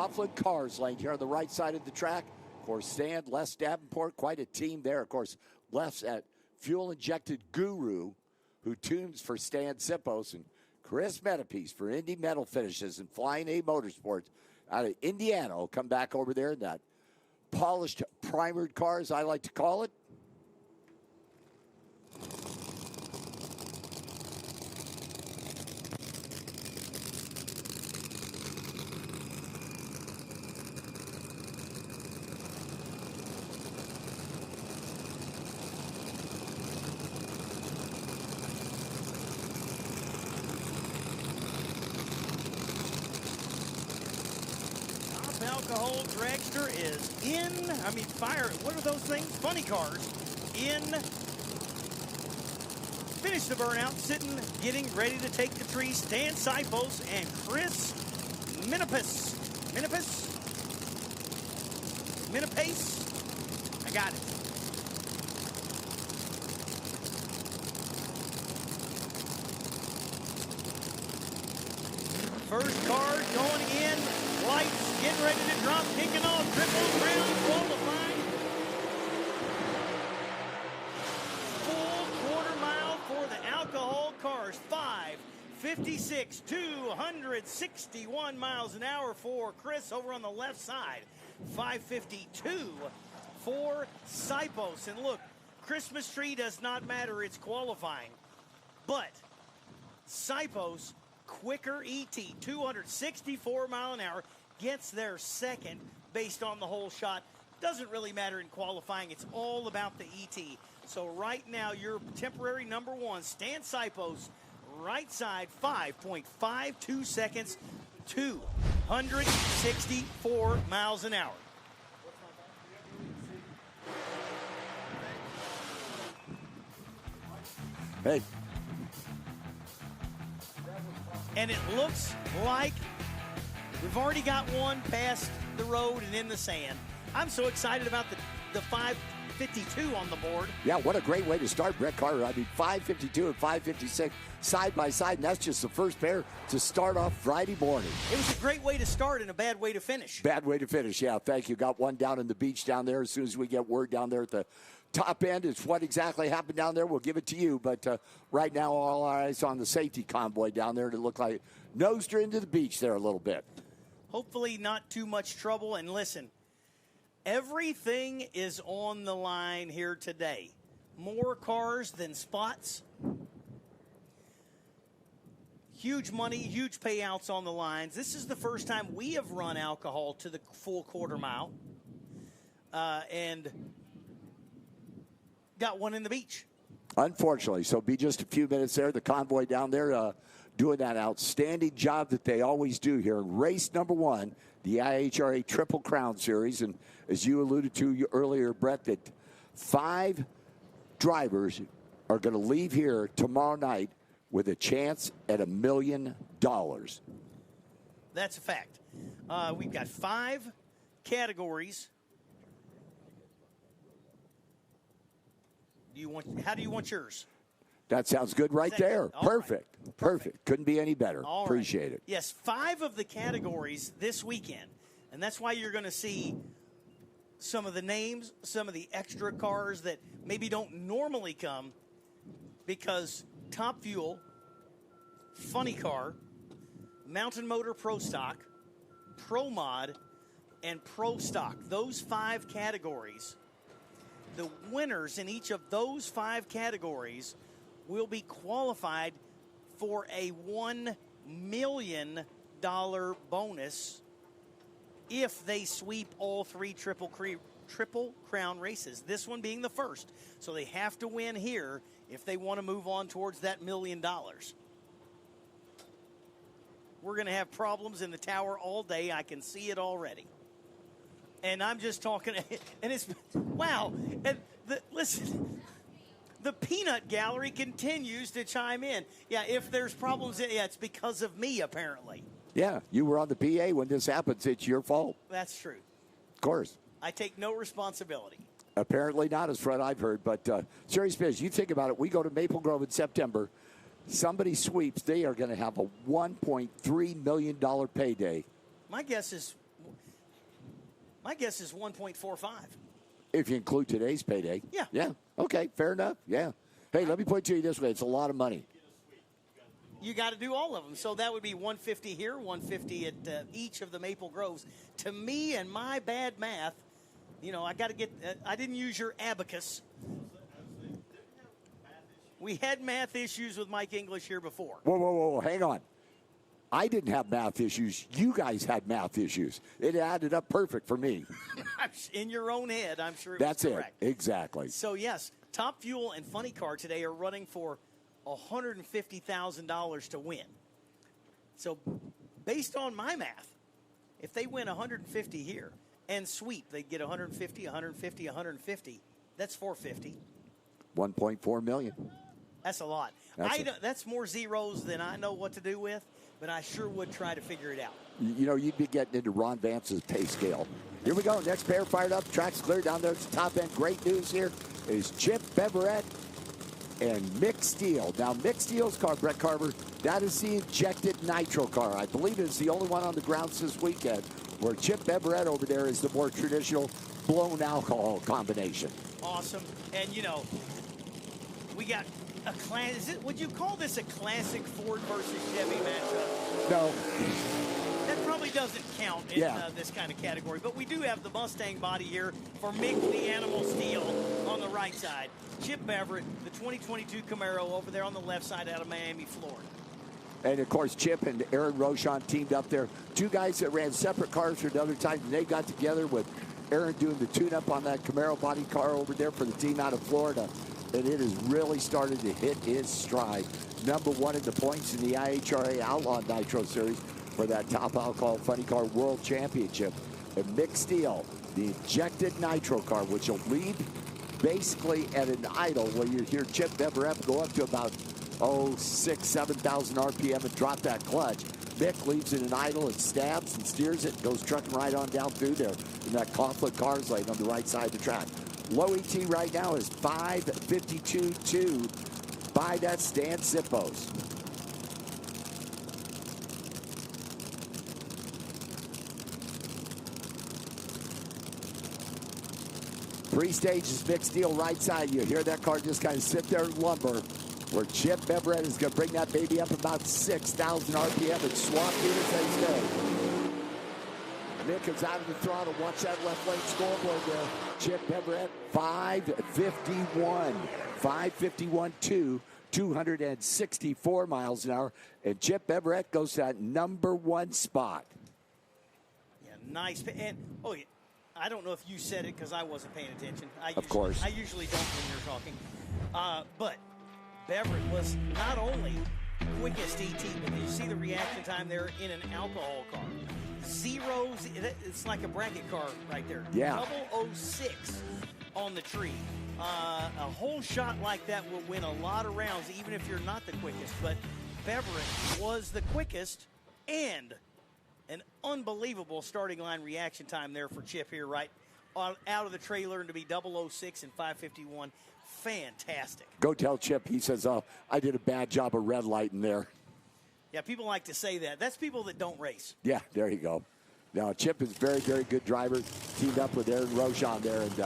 Coughlin Cars Lane here on the right side of the track. Of course, Stan, Les Davenport, quite a team there. Of course, Les at fuel-injected guru who tunes for Stan Sipos, and Chris Metapiece for Indy Metal Finishes and Flying A Motorsports out of Indiana will come back over there in that polished, primered car, as I like to call it. Alcohol dragster is fire. What are those things? Funny cars. In. Finish the burnout. Sitting, getting ready to take the tree. Stan Sipos and Chris Minipace. I got it. First car going in. Lights getting ready to drop, kicking off, Triple Crown qualifying. Full quarter mile for the alcohol cars. 5:56, 261 miles an hour for Chris over on the left side. 5:52 for Sipos. And look, Christmas tree does not matter, it's qualifying. But Sipos, quicker ET, 264 mile an hour, gets their second based on the whole shot. Doesn't really matter in qualifying. It's all about the ET. So right now, your temporary number one, Stan Sipos, right side, 5.52 seconds, 264 miles an hour. Hey. And it looks like we've already got one past the road and in the sand. I'm so excited about the 5:52 on the board. Yeah, what a great way to start, Brett Carter. I mean, 5:52 and 5:56 side by side, and that's just the first pair to start off Friday morning. It was a great way to start and a bad way to finish. Bad way to finish, yeah. Thank you. Got one down in the beach down there. As soon as we get word down there at the top end, it's what exactly happened down there. We'll give it to you. But right now, all our eyes on the safety convoy down there. It looked like nosed her into the beach there a little bit. Hopefully not too much trouble. And listen, everything is on the line here today. More cars than spots. Huge money, huge payouts on the lines. This is the first time we have run alcohol to the full quarter mile. And got one in the beach. Unfortunately. So be just a few minutes there. The convoy down there doing that outstanding job that they always do here in race number one, the IHRA Triple Crown Series. And as you alluded to earlier, Brett, that 5 drivers are going to leave here tomorrow night with a chance at $1 million. That's a fact. We've got 5 categories. How do you want yours? That sounds good right there. Perfect. Right. Perfect. Couldn't be any better. All Appreciate right. it. Yes, 5 of the categories this weekend. And that's why you're going to see some of the names, some of the extra cars that maybe don't normally come, because Top Fuel, Funny Car, Mountain Motor Pro Stock, Pro Mod, and Pro Stock. Those 5 categories, the winners in each of those 5 categories will be qualified for a $1 million bonus if they sweep all 3 Triple Crown races, this one being the first. So they have to win here if they want to move on towards that $1 million. We're going to have problems in the tower all day. I can see it already. And I'm just talking, and it's, wow. And listen, the peanut gallery continues to chime in. Yeah, if there's problems, it's because of me, apparently. Yeah, you were on the PA when this happens. It's your fault. That's true. Of course. I take no responsibility. Apparently not, as Fred I've heard. But serious business, you think about it. We go to Maple Grove in September. Somebody sweeps. They are going to have a $1.3 million payday. My guess is My guess is 1.45. If you include today's payday. Yeah. Yeah. Okay. Fair enough. Yeah. Hey, let me put it to you this way. It's a lot of money. You got to do all of them. So that would be 150 here, 150 at each of the Maple Groves. To me and my bad math, you know, I got to get, I didn't use your abacus. We had math issues with Mike English here before. Whoa, whoa, whoa. Hang on. I didn't have math issues. You guys had math issues. It added up perfect for me. In your own head, I'm sure That's was correct. it. Exactly. So, yes, Top Fuel and Funny Car today are running for $150,000 to win. So, based on my math, if they win 150 here and sweep, they get 150, 150, 150. That's 450. 1.4 million. That's a lot. That's more zeros than I know what to do with, but I sure would try to figure it out. You know, you'd be getting into Ron Vance's pay scale. Here we go. Next pair fired up. Track's clear down there at the top end. Great news here is Chip Beverett and Mick Steele. Now, Mick Steele's car, Brett Carver, that is the injected nitro car. I believe it's the only one on the grounds this weekend, where Chip Beverett over there is the more traditional blown alcohol combination. Awesome. And, you know, we got a class. Would you call this a classic Ford versus Chevy matchup? No. That probably doesn't count in this kind of category. But we do have the Mustang body here for Mick the Animal Steele on the right side. Chip Beverett, the 2022 Camaro over there on the left side out of Miami, Florida. And, of course, Chip and Aaron Rochon teamed up there. Two guys that ran separate cars for another time. And they got together with Aaron doing the tune-up on that Camaro body car over there for the team out of Florida. And it has really started to hit its stride. Number one in the points in the IHRA Outlaw Nitro Series for that Top Alcohol Funny Car World Championship. And Mick Steele, the injected nitro car, which will lead basically at an idle where you hear Chip Beverett go up to about, 6,000, 7,000 RPM and drop that clutch. Mick leaves it in idle and stabs and steers it and goes trucking right on down through there in that conflict cars lane on the right side of the track. Low ET right now is 552.2 by that Stan Sippos. Three stages, Mick Steele right side. You hear that car just kind of sit there and lumber, where Chip Beverett is going to bring that baby up about 6,000 RPM and swap meters as they go. Mick is out of the throttle. Watch that left lane scoreboard there. Chip Beverett, 551. 551.2, 264 miles an hour. And Chip Beverett goes to that number one spot. Yeah, nice. And, I don't know if you said it because I wasn't paying attention. Of course. I usually don't when you're talking. But Beverett was not only quickest ET, but did you see the reaction time there in an alcohol car? Zeros. It's like a bracket car right there. Yeah. 006 on the tree. A whole shot like that will win a lot of rounds, even if you're not the quickest. But Beverett was the quickest, and an unbelievable starting line reaction time there for Chip here, right out of the trailer, and to be 006 and 551. Fantastic. Go tell Chip. He says, I did a bad job of red lighting there. Yeah, people like to say that. That's people that don't race. Yeah, there you go. Now, Chip is a very, very good driver. Teamed up with Aaron Rochon there. And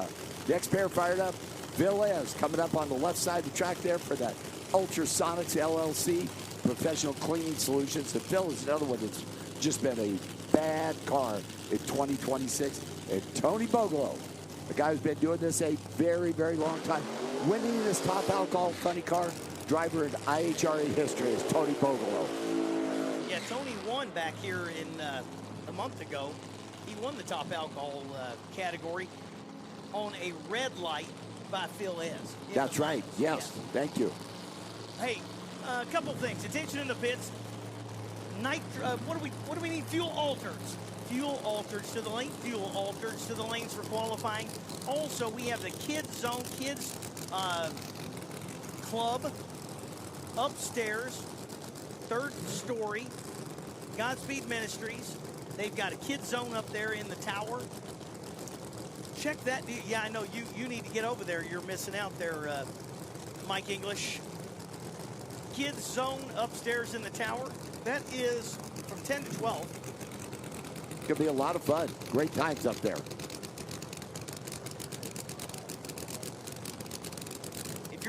next pair fired up. Vilez coming up on the left side of the track there for that Ultrasonics LLC Professional Cleaning Solutions. The Phil is another one that's just been a bad car in 2026. And Tony Bogolo, the guy who's been doing this a very, very long time, winning this Top Alcohol Funny Car driver in IHRA history is Tony Bogolo. Yeah, Tony won back here in a month ago. He won the Top Alcohol category on a red light by Phil Ez. That's right. Yes. Yeah. Thank you. Hey, a couple things. Attention in the pits. What do we need? Fuel altereds. Fuel altereds to the lane. Fuel altereds to the lanes for qualifying. Also, we have the Kids Zone, Kids Club upstairs, third story, Godspeed Ministries. They've got a Kids Zone up there in the tower. Check that. Yeah, I know you need to get over there. You're missing out there, Mike English. Kids Zone upstairs in the tower. That is from 10 to 12. It's going to be a lot of fun. Great times up there.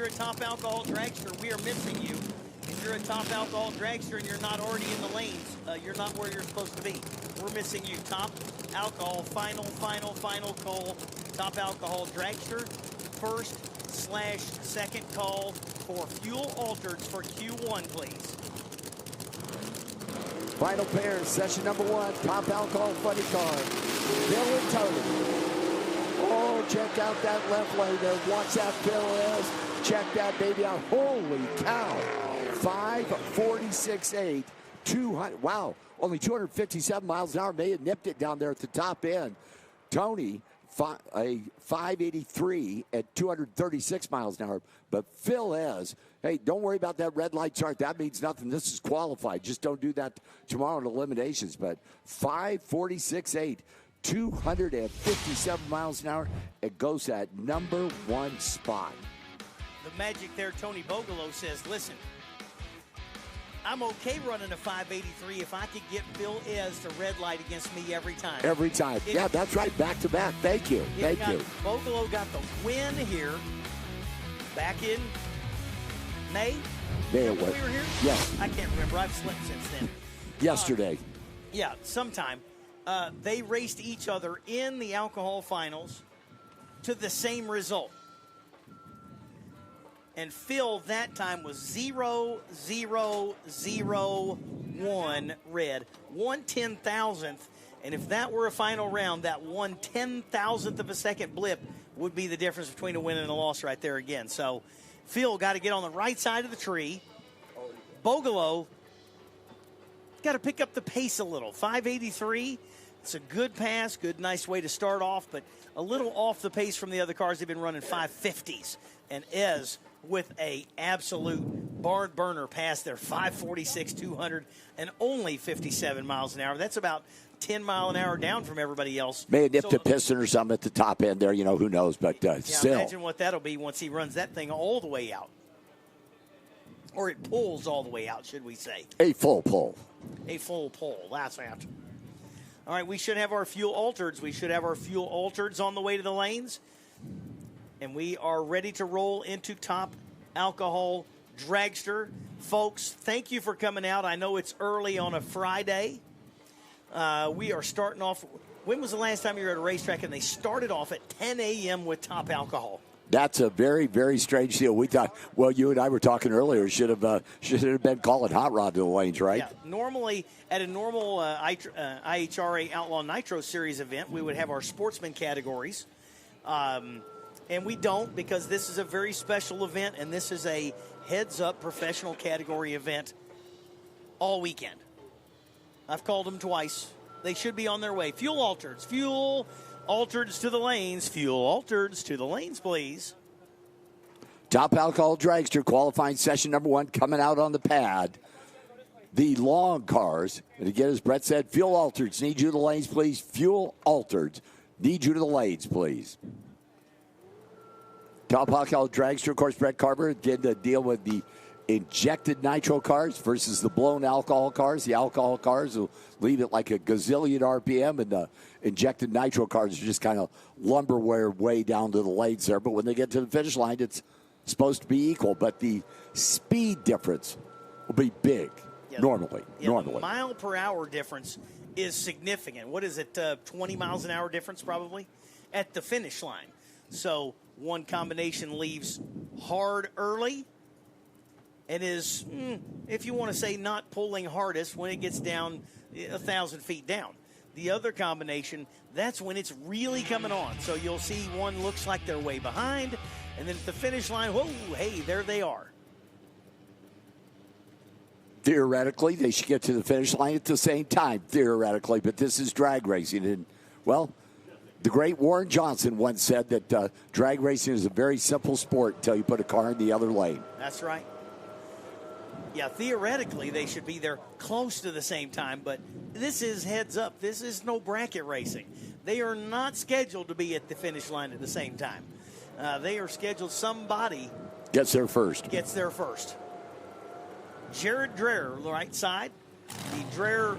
you're a top alcohol dragster, we are missing you. If you're a top alcohol dragster and you're not already in the lanes, you're not where you're supposed to be. We're missing you. Top alcohol, final call. Top alcohol dragster, first/second call for fuel altereds for Q1, please. Final pair, session number 1, top alcohol funny car. Bill and Tony. Oh, check out that left lane there. Watch that Bill is. Check that baby out. Holy cow. 5:46.8. 200. Wow. Only 257 miles an hour. May have nipped it down there at the top end. Tony, a 583 at 236 miles an hour. But Phil is. Hey, don't worry about that red light chart. That means nothing. This is qualified. Just don't do that tomorrow in eliminations. But 5:46.8, 257 miles an hour. It goes at number 1 spot. The magic there, Tony Bogolo says, listen, I'm okay running a 583 if I could get Phil Ez to red light against me every time. Every time. Yeah, that's right. Back to back. Thank you. Thank you. Bogolo got the win here back in May. May it was. We were here? Yes. I can't remember. I've slept since then. Yesterday. Yeah, sometime. They raced each other in the alcohol finals to the same result. And Phil that time was 0.0001 red, 1/10,000th. And if that were a final round, that 1/10,000th of a second blip would be the difference between a win and a loss right there again. So Phil got to get on the right side of the tree. Bogolo got to pick up the pace a little. 583, it's a good pass, good, nice way to start off, but a little off the pace from the other cars. They've been running 550s. And Ez with a absolute barn burner pass there, 546, 200, and only 57 miles an hour. That's about 10 mile an hour down from everybody else. May have nipped a piston or something at the top end there, who knows, but still. Imagine what that'll be once he runs that thing all the way out. Or it pulls all the way out, should we say. A full pull. A full pull, that's it. All right, we should have our fuel altereds. We should have our fuel altereds on the way to the lanes. And we are ready to roll into top alcohol dragster. Folks, thank you for coming out. I know it's early on a Friday. We are starting off. When was the last time you were at a racetrack and they started off at 10 a.m. with top alcohol? That's a very, very strange deal. We thought, well, you and I were talking earlier, should have been calling hot rod to the lanes, right? Yeah, normally at a normal IHRA Outlaw Nitro Series event, we would have our sportsman categories. And we don't, because this is a very special event, and this is a heads-up professional category event all weekend. I've called them twice. They should be on their way. Fuel altereds to the lanes. Fuel altereds to the lanes, please. Top alcohol dragster qualifying session number 1 coming out on the pad. The long cars, and again, as Brett said, fuel altereds need you to the lanes, please. Fuel altereds need you to the lanes, please. Top alcohol dragster, of course, Brett Carver did the deal with the injected nitro cars versus the blown alcohol cars. The alcohol cars will leave it like a gazillion RPM, and the injected nitro cars are just kind of lumber way down to the lanes there. But when they get to the finish line, it's supposed to be equal. But the speed difference will be big, normally. The mile per hour difference is significant. What is it, 20 miles an hour difference probably at the finish line? So one combination leaves hard early and is, if you want to say, not pulling hardest when it gets down 1,000 feet down. The other combination, that's when it's really coming on. So you'll see one looks like they're way behind, and then at the finish line, whoa, hey, there they are. Theoretically, they should get to the finish line at the same time, theoretically, but this is drag racing. And, well, the great Warren Johnson once said that drag racing is a very simple sport until you put a car in the other lane. That's right. Yeah, theoretically, they should be there close to the same time, but this is heads up. This is no bracket racing. They are not scheduled to be at the finish line at the same time. They are scheduled, somebody gets there first. Jared Dreher, right side. The Dreher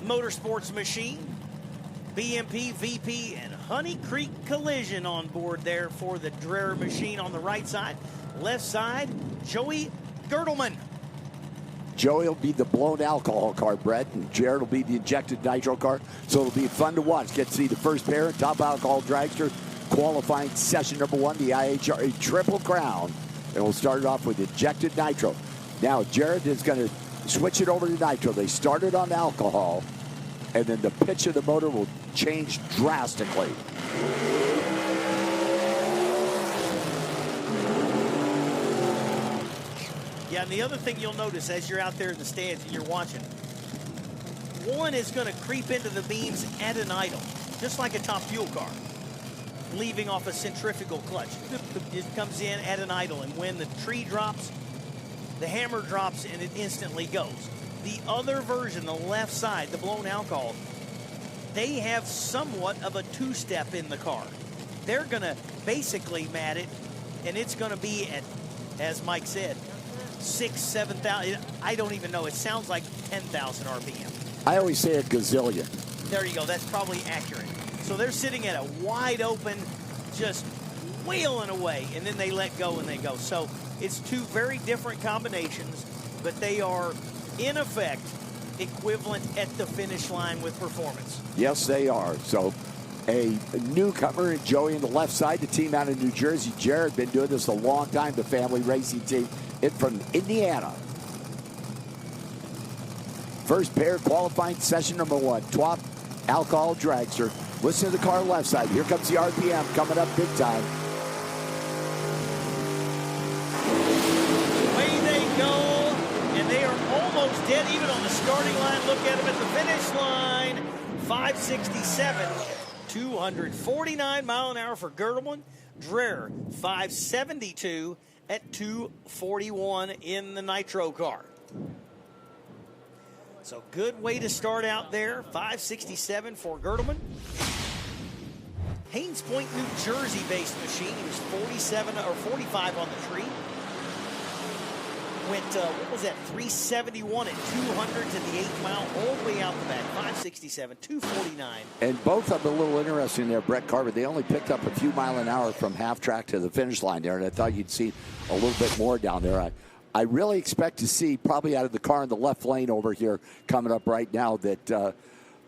Motorsports machine. BMP, VP, and Honey Creek Collision on board there for the Dreher machine on the right side. Left side, Joey Gerdelman. Joey will be the blown alcohol car, Brett, and Jared will be the injected nitro car. So it'll be fun to watch. Get to see the first pair, top alcohol dragster, qualifying session number 1, the IHRA Triple Crown. And we'll start it off with injected nitro. Now, Jared is going to switch it over to nitro. They started on alcohol, and then the pitch of the motor will change drastically. Yeah, and the other thing you'll notice as you're out there in the stands and you're watching, one is going to creep into the beams at an idle, just like a top fuel car, leaving off a centrifugal clutch. It comes in at an idle, and when the tree drops, the hammer drops, and it instantly goes. The other version, the left side, the blown alcohol, they have somewhat of a two-step in the car. They're going to basically mat it, and it's going to be at, as Mike said, 6,000, 7,000. I don't even know. It sounds like 10,000 RPM. I always say a gazillion. There you go. That's probably accurate. So they're sitting at a wide open, just wheeling away, and then they let go and they go. So it's two very different combinations, but they are, in effect, equivalent at the finish line with performance. Yes, they are. So a newcomer, Joey on the left side, the team out of New Jersey. Jared, been doing this a long time, the family racing team. It from Indiana. First pair, qualifying session number 1, top alcohol dragster. Listen to the car left side. Here comes the RPM coming up big time. Away they go, and they are almost dead even on the starting line. Look at them at the finish line. 567, 249 mile an hour for Gerdelman. Dreher, 572 at 241 in the nitro car. So good way to start out there. 567 for Gerdelman. Haynes Point, New Jersey-based machine. He was 47 or 45 on the tree. Went, what was that, 371 at 200 to the 8th mile, all the way out the back. 567, 249. And both of them a little interesting there, Brett Carver. They only picked up a few mile an hour from half track to the finish line there, and I thought you'd see a little bit more down there. I really expect to see, probably out of the car in the left lane over here coming up right now, that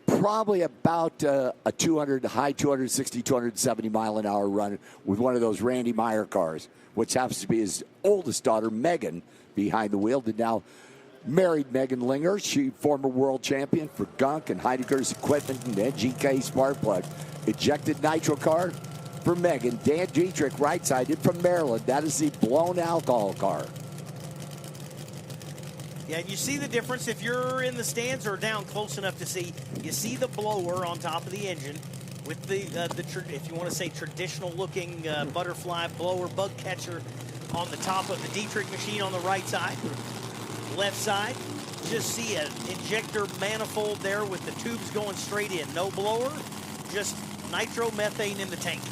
probably about a 200, high 260, 270 mile an hour run with one of those Randy Meyer cars, which happens to be his oldest daughter, Megan, behind the wheel. And now married Megan Linger. She former world champion for Gunk and Heidegger's Equipment and NGK Sparkplug. Ejected nitro car for Megan. Dan Dietrich, right sided from Maryland. That is the blown alcohol car. Yeah, and you see the difference if you're in the stands or down close enough to see. You see the blower on top of the engine with the if you want to say traditional looking butterfly blower bug catcher on the top of the Dietrich machine on the right side. Left side, just see an injector manifold there with the tubes going straight in. No blower, just nitromethane in the tank.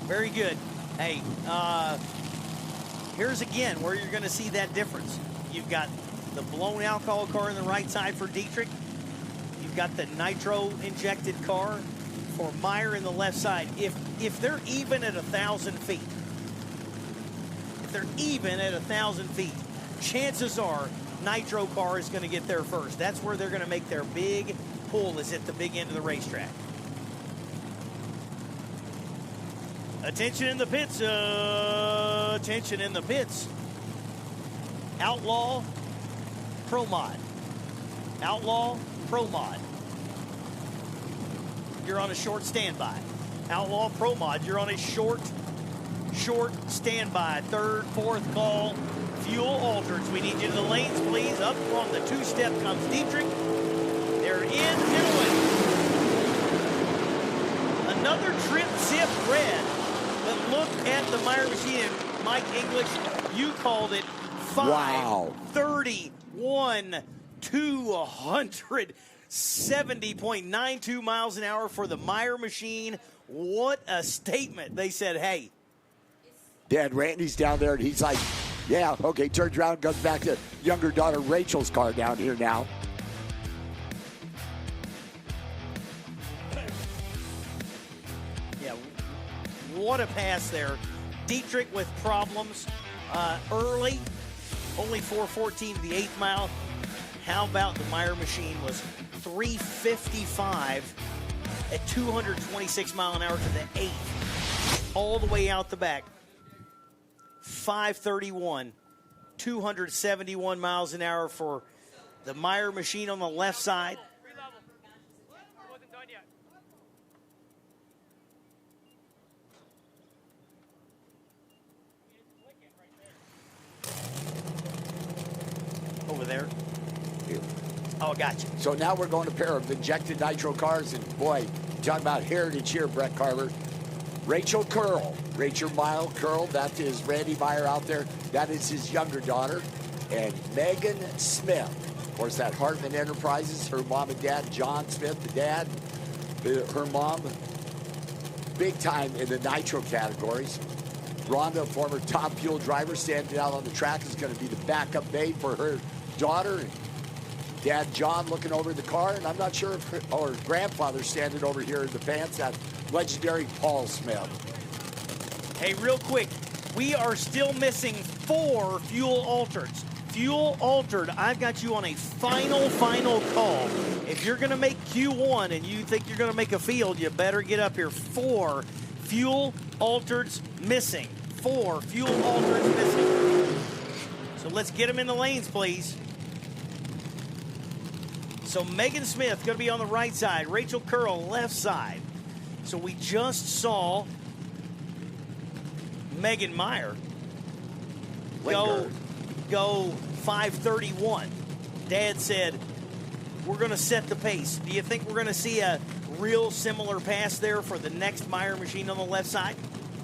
Very good. Hey, here's again where you're going to see that difference. You've got the blown alcohol car on the right side for Dietrich. You've got the nitro injected car for Meyer in the left side. If they're even at 1,000 feet, chances are nitro car is going to get there first. That's where they're going to make their big pull, is at the big end of the racetrack. Attention in the pits. Attention in the pits. Outlaw Pro Mod. Outlaw Pro Mod. You're on a short standby. Outlaw Pro Mod. You're on a short standby. Third, fourth call. Fuel altereds. We need you to the lanes, please. Up on the two-step comes Dietrich. They're in and away. Another trip zip red. But look at the Meyer machine, and Mike English, you called it 5:31, 270.92 miles an hour for the Meyer machine. What a statement. They said, hey. Dad Randy's down there, and he's like, yeah, okay, turns around, goes back to younger daughter Rachel's car down here now. Yeah, what a pass there. Dietrich with problems early, only 4:14 to the 8th mile. How about the Meyer machine was 3:55 at 226 mile an hour to the 8th, all the way out the back. 5:31, 271 miles an hour for the Meyer machine on the left side. Over there. Here. Oh, gotcha. So now we're going to pair of injected nitro cars, and boy, talking about heritage here, Brett Carver. Rachel Curl, Curl, that is Randy Meyer out there. That is his younger daughter. And Megan Smith. Of course, that Hartman Enterprises, her mom and dad, John Smith, the dad, her mom, big time in the nitro categories. Rhonda, former Top Fuel driver, standing out on the track, is going to be the backup babe for her daughter. And Dad John looking over the car, and I'm not sure if her grandfather standing over here in the fence, that legendary Paul Smith. Hey, real quick, we are still missing 4 fuel altereds. Fuel altered, I've got you on a final call. If you're going to make Q1 and you think you're going to make a field, you better get up here. 4 fuel altereds missing. 4 fuel altereds missing. So let's get them in the lanes, please. So Megan Smith going to be on the right side. Rachel Curl, left side. So we just saw Megan Meyer go 5:31. Dad said, we're going to set the pace. Do you think we're going to see a real similar pass there for the next Meyer machine on the left side?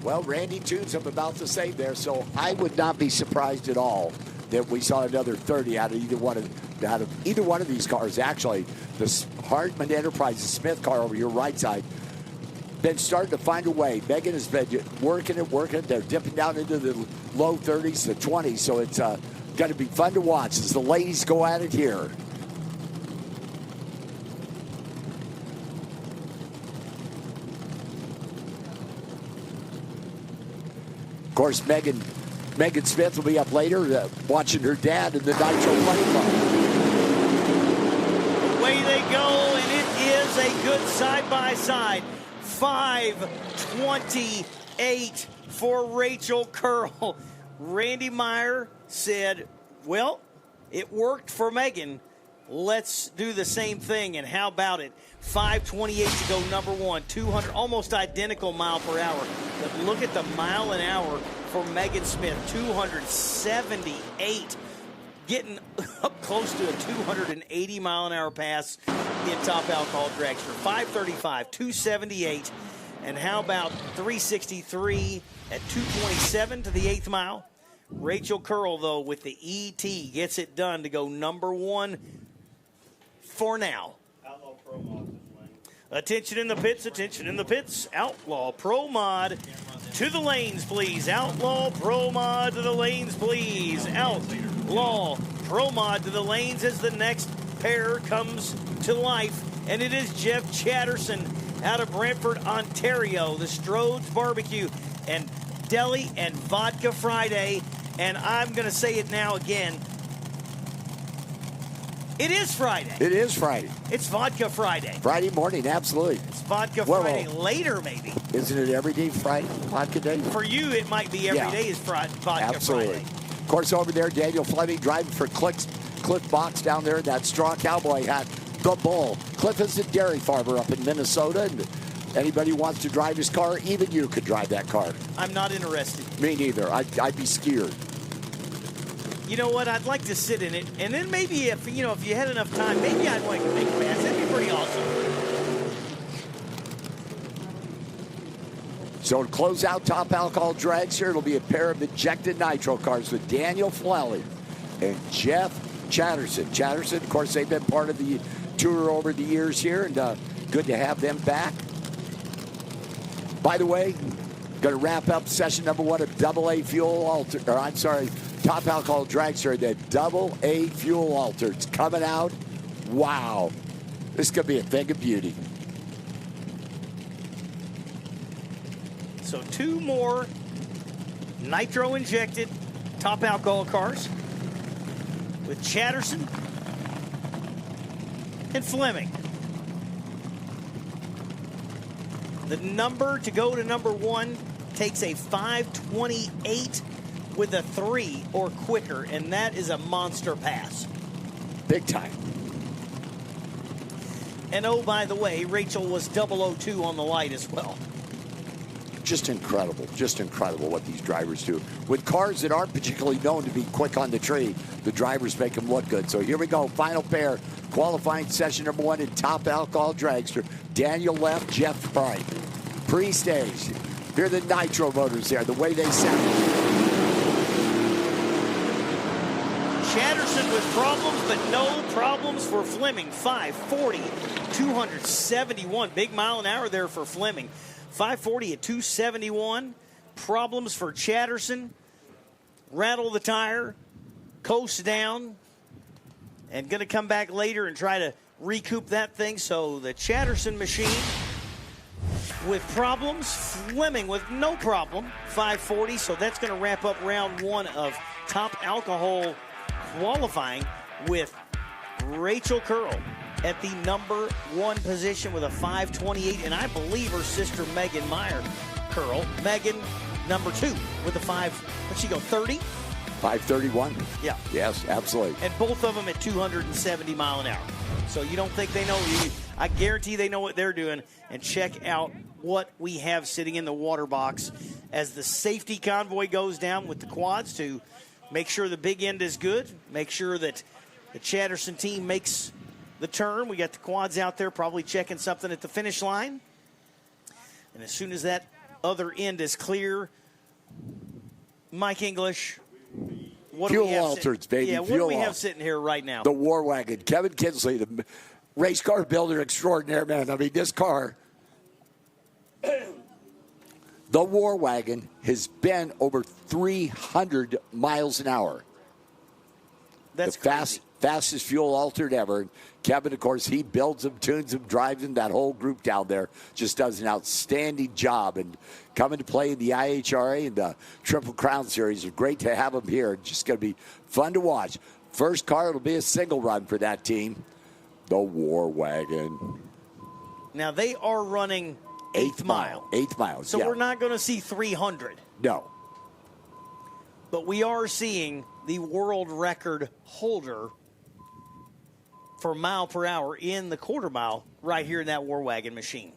Well, Randy tunes I'm about to say there, so I would not be surprised at all that we saw another 30 out of either one of these cars. Actually, the Hartman Enterprises Smith car over your right side been starting to find a way. Megan has been working it. They're dipping down into the low 30s to 20s, so it's going to be fun to watch as the ladies go at it here. Of course, Megan Smith will be up later watching her dad in the Nitro Playing Car. Away they go, and it is a good side-by-side. 5:28 for Rachel Curl. Randy Meyer said, well, it worked for Megan. Let's do the same thing. And how about it? 5:28 to go, number 1. 200, almost identical mile per hour. But look at the mile an hour for Megan Smith. 278. Getting up close to a 280 mile an hour pass in top alcohol dragster. 5:35, 278. And how about 363 at 227 to the 8th mile? Rachel Curl, though, with the ET, gets it done to go number 1 for now. Outlaw Pro Mod. Attention in the pits, attention in the pits. Outlaw Pro Mod to the lanes, please. Outlaw Pro Mod to the lanes, please. Outlaw Pro Mod to the lanes as the next pair comes to life. And it is Jeff Chatterson out of Brantford, Ontario. The Strode's Barbecue and Deli and Vodka Friday. And I'm going to say it now again. It is Friday. It is Friday. It's Vodka Friday. Friday morning, absolutely. It's Vodka Friday later, maybe. Isn't it every day Friday, Vodka Day? For you, it might be every day is Vodka absolutely. Friday. Of course, over there, Daniel Fleming driving for Cliff Box down there in that straw cowboy hat. The Bull. Cliff is a dairy farmer up in Minnesota, and anybody who wants to drive his car, even you could drive that car. I'm not interested. Me neither. I'd be scared. You know what? I'd like to sit in it, and then maybe if you had enough time, maybe I'd want to make a pass. That'd be pretty awesome. So to close out Top Alcohol Dragster, it'll be a pair of injected nitro cars with Daniel Flelly and Jeff Chatterson. Chatterson, of course, they've been part of the tour over the years here, and good to have them back. By the way, going to wrap up session number 1 of AA Fuel Alter, or I'm sorry, Top Alcohol Dragster, the AA Fuel Alter. It's coming out. Wow. This is going to be a thing of beauty. So 2 more nitro-injected Top Alcohol cars with Chatterson and Fleming. The number to go to number 1 takes a 5:28 with a 3 or quicker, and that is a monster pass. Big time. And oh, by the way, Rachel was 002 on the light as well. Just incredible what these drivers do. With cars that aren't particularly known to be quick on the tree, the drivers make them look good. So here we go, final pair, qualifying session number 1 in Top Alcohol Dragster. Daniel left, Jeff right. Pre-stage. Here are the nitro motors there, the way they sound. Chatterson with problems, but no problems for Fleming. 540, 271. Big mile an hour there for Fleming. 540 at 271. Problems for Chatterson. Rattle the tire. Coast down. And going to come back later and try to recoup that thing. So the Chatterson machine with problems. Fleming with no problem. 540. So that's going to wrap up round 1 of Top Alcohol qualifying with Rachel Curl at the number 1 position with a 5:28, and I believe her sister Megan Meyer Curl. Megan, number 2 with a 30? 5:31. Yeah. Yes, absolutely. And both of them at 270 mile an hour. So you don't think they know? I guarantee they know what they're doing. And check out what we have sitting in the water box as the safety convoy goes down with the quads to make sure the big end is good, make sure that the Chatterson team makes the turn. We got the quads out there probably checking something at the finish line. And as soon as that other end is clear, Mike English, what do we have? Fuel Altereds, baby. Yeah, what do we have sitting here right now? The War Wagon. Kevin Kinsley, the race car builder extraordinaire, man. I mean, this car, the War Wagon, has been over 300 miles an hour. That's the crazy. Fastest fuel altered ever. Kevin, of course, he builds them, tunes them, drives them. That whole group down there just does an outstanding job. And coming to play in the IHRA and the Triple Crown Series, it's great to have them here. Just going to be fun to watch. First car, it'll be a single run for that team, the War Wagon. Now, they are running eighth mile. 8 miles, So yeah. we're not going to see 300. No. But we are seeing the world record holder for mile per hour in the quarter mile right here in that War Wagon machine.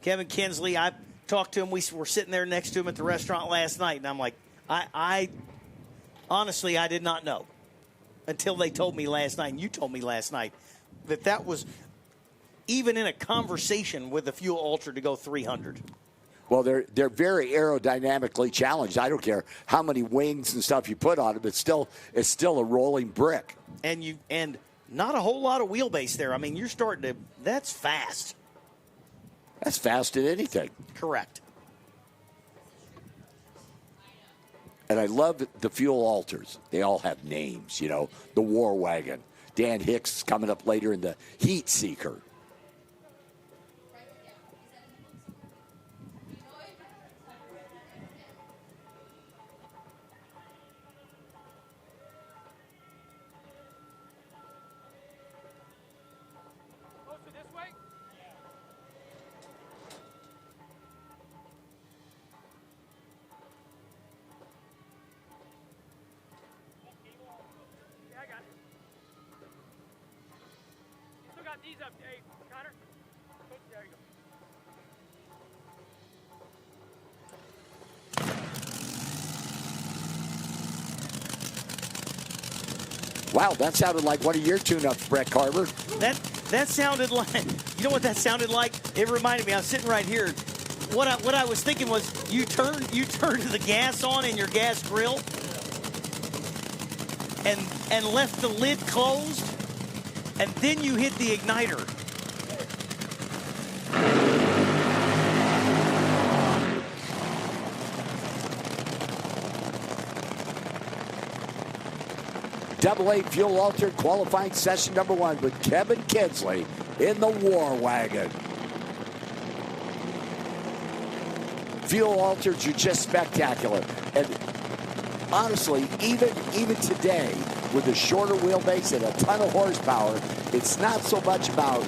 Kevin Kinsley, I talked to him. We were sitting there next to him at the restaurant last night, and I'm like, I honestly, I did not know until they told me last night, and you told me last night, that was even in a conversation with the Fuel Ultra to go 300. Well, they're very aerodynamically challenged. I don't care how many wings and stuff you put on them. It's still a rolling brick. And not a whole lot of wheelbase there. I mean, you're starting to. That's fast. That's fast at anything. Correct. And I love the fuel alters. They all have names. You know, the War Wagon. Dan Hicks coming up later in the Heat Seeker. These up, Dave. Connor? There you go. Wow, that sounded like one of your tune-ups, Brett Carver. That sounded like, you know what that sounded like? It reminded me, I was sitting right here what I was thinking was you turn the gas on in your gas grill and left the lid closed, and then you hit the igniter. AA fuel altered qualifying session number 1 with Kevin Kinsley in the War Wagon. Fuel alters are just spectacular. And honestly, even today, with a shorter wheelbase and a ton of horsepower, it's not so much about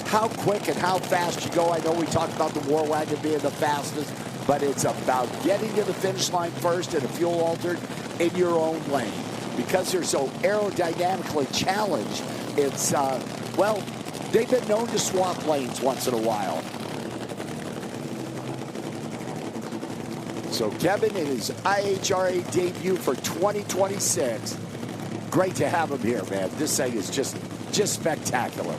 how quick and how fast you go. I know we talked about the War Wagon being the fastest, but it's about getting to the finish line first in a fuel altered in your own lane. Because they're so aerodynamically challenged, it's, well, they've been known to swap lanes once in a while. So Kevin in his IHRA debut for 2026. Great to have him here, man. This thing is just spectacular.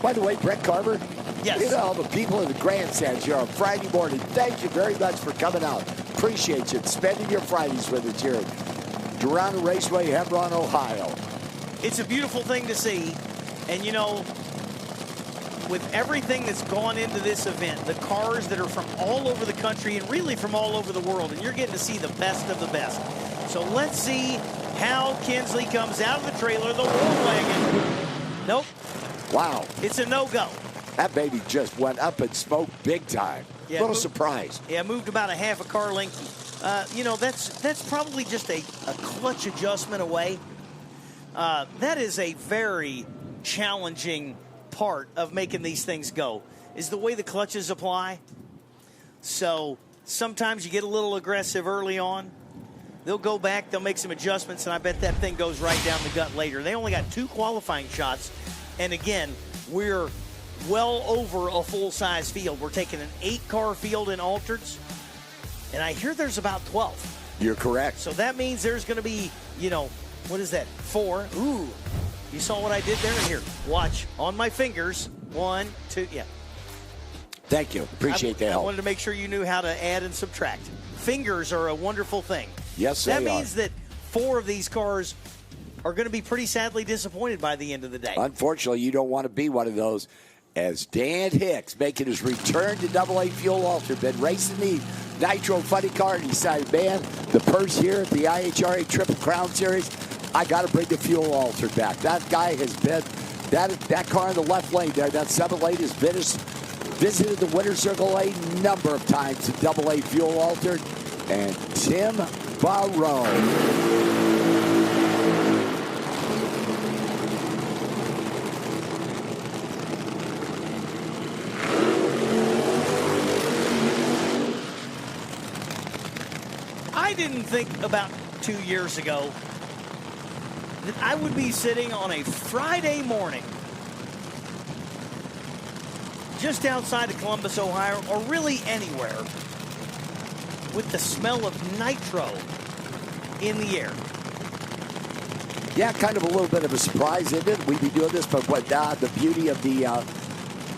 By the way, Brett Carver, yes. You know, the people in the grandstands here on Friday morning, thank you very much for coming out. Appreciate you spending your Fridays with us here at Darana Raceway, Hebron, Ohio. It's a beautiful thing to see. And, you know, with everything that's gone into this event, the cars that are from all over the country and really from all over the world, and you're getting to see the best of the best. So let's see how Kinsley comes out of the trailer, the War Wagon. Nope. Wow. It's a no-go. That baby just went up in smoke big time. Yeah, Little surprise. Yeah, moved about a half a car length. You know, that's probably just a clutch adjustment away. That is a very challenging part of making these things go, is the way the clutches apply. So sometimes you get a little aggressive early on. They'll go back, they'll make some adjustments, and I bet that thing goes right down the gut later. They only got 2 qualifying shots. And again, we're well over a full-size field. We're taking an 8-car field in altereds, and I hear there's about 12. You're correct. So that means there's going to be, you know, what is that, 4? Ooh, you saw what I did there? Here, watch, on my fingers, 1, 2, yeah. Thank you. Appreciate that help. I wanted to make sure you knew how to add and subtract. Fingers are a wonderful thing. Yes, they are. That means that 4 of these cars are going to be pretty sadly disappointed by the end of the day. Unfortunately, you don't want to be one of those. As Dan Hicks making his return to AA fuel alter, been racing the Nitro Funny car, and he decided, man, the purse here at the IHRA Triple Crown Series, I got to bring the fuel alter back. That guy has been, that car in the left lane there, that 7 lane has visited the winner's circle a number of times in AA fuel altered. And Tim Barrow. I didn't think about 2 years ago that I would be sitting on a Friday morning just outside of Columbus, Ohio, or really anywhere, with the smell of nitro in the air. Yeah, kind of a little bit of a surprise, isn't it? We'd be doing this, but what the beauty of the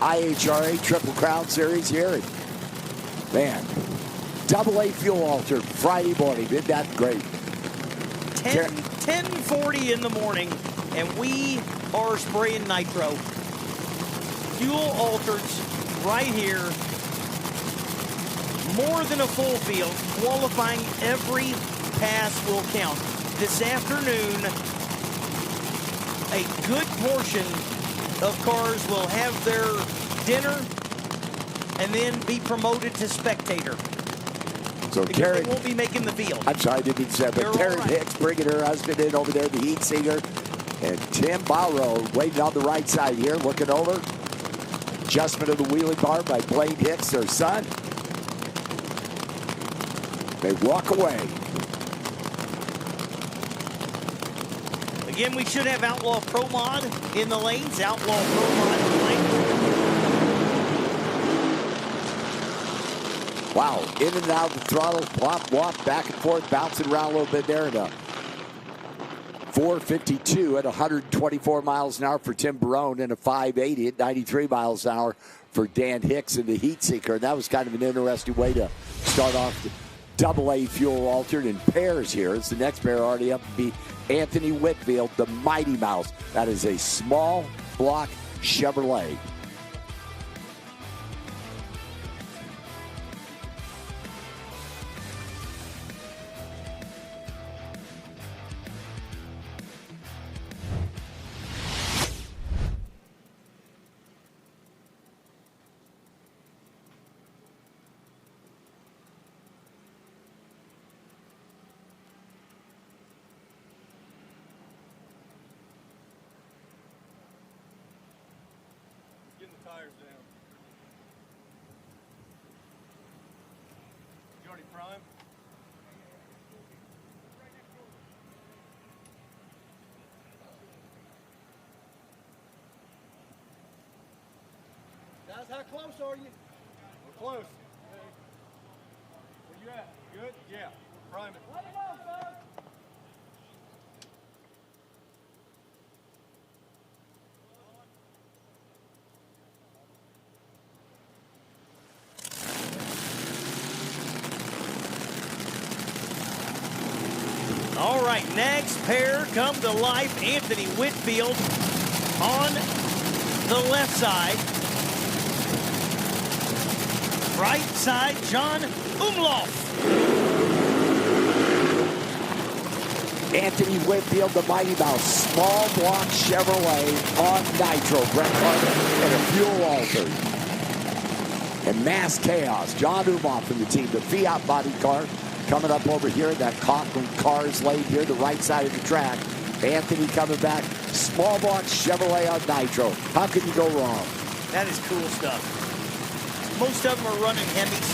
IHRA Triple Crown Series here. And, man, AA fuel altered Friday morning. Isn't that great? 10:40 in the morning, and we are spraying nitro. Fuel altereds right here. More than a full field. Qualifying every pass will count. This afternoon, a good portion of cars will have their dinner and then be promoted to spectator. So because Karen, they won't be making the field. I'm sorry, I didn't mean to say that, but You're Karen all right. Hicks bringing her husband in over there, the heat singer, and Tim Barrow waiting on the right side here, looking over. Adjustment of the wheelie bar by Blaine Hicks, their son. They walk away. Again, we should have Outlaw Pro Mod in the lanes. Outlaw Pro Mod in the lanes. Wow, in and out of the throttle, flop, walk, back and forth, bouncing around a little bit there. And 452 at 124 miles an hour for Tim Barone, and a 580 at 93 miles an hour for Dan Hicks in the heat seeker. And that was kind of an interesting way to start off the AA fuel altered in pairs here. It's the next pair already up to be Anthony Whitfield, the Mighty Mouse. That is a small block Chevrolet. Getting the tires down. You already primed? Guys, how close are you? We're close. Okay. Where you at? Good? Yeah. Prime it. Let it go, son. All right, next pair come to life. Anthony Whitfield on the left side. Right side, John Umlauf. Anthony Whitfield, the Mighty Mouse, small block Chevrolet on nitro, Brett Carter, and a fuel altered. And Mass Chaos, John Umlauf from the team, the Fiat body car, coming up over here. That Conklin Cars laid here, the right side of the track. Anthony coming back, small block Chevrolet on nitro. How can you go wrong? That is cool stuff. Most of them are running Hemis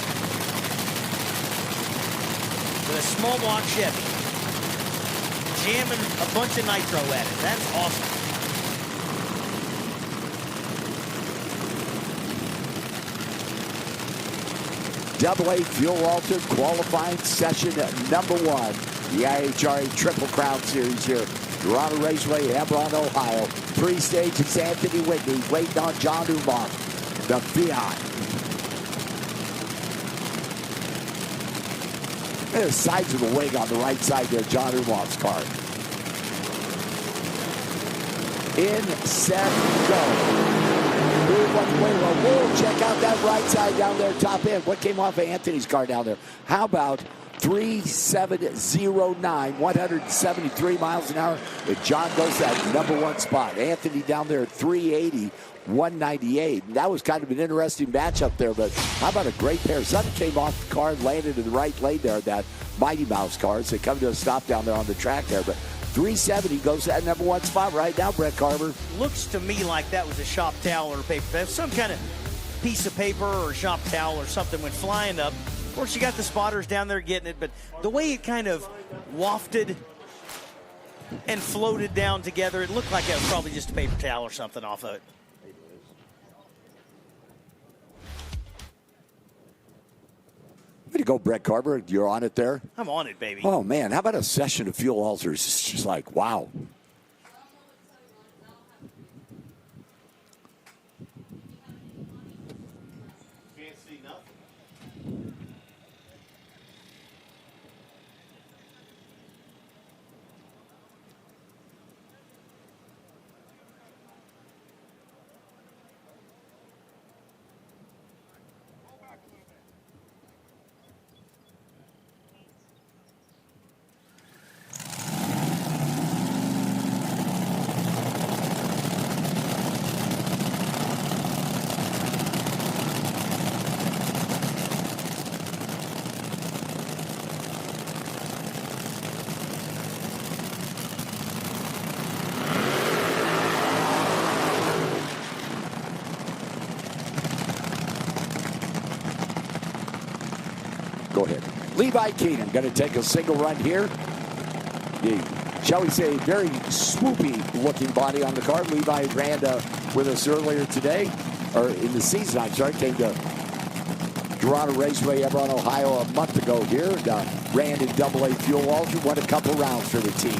with a small block Chevy, jamming a bunch of nitro at it. That's awesome. AA fuel altered qualifying session number 1. The IHRA Triple Crown Series here. Darana Raceway, Hebron, Ohio. Pre-stage is Anthony Whitney waiting on John Umlauf, the Fiat. There's sides of the wing on the right side there, John Umlauf's car. In, set, go. Whoa, check out that right side down there, top end. What came off of Anthony's car down there? How about 3709, 173 miles an hour? And John goes to that number 1 spot. Anthony down there at 380, 198. And that was kind of an interesting matchup there, but how about a great pair? Something came off the car and landed in the right lane there, that Mighty Mouse car. So they come to a stop down there on the track there, but 370 goes to that number 1 spot right now, Brett Carver. Looks to me like that was a shop towel or paper. Some kind of piece of paper or shop towel or something went flying up. Of course, you got the spotters down there getting it, but the way it kind of wafted and floated down together, it looked like it was probably just a paper towel or something off of it. Way to go, Brett Carver. You're on it there. I'm on it, baby. Oh, man. How about a session of fuel alters? It's just like, wow. Can't see nothing. Go ahead. Levi Keenan going to take a single run here. The, shall we say, very swoopy looking body on the car. Levi ran with us earlier today, or in the season, I'm sorry, came to Darana Raceway, Hebron, Ohio a month ago here. Ran in AA fuel alter, won a couple rounds for the team.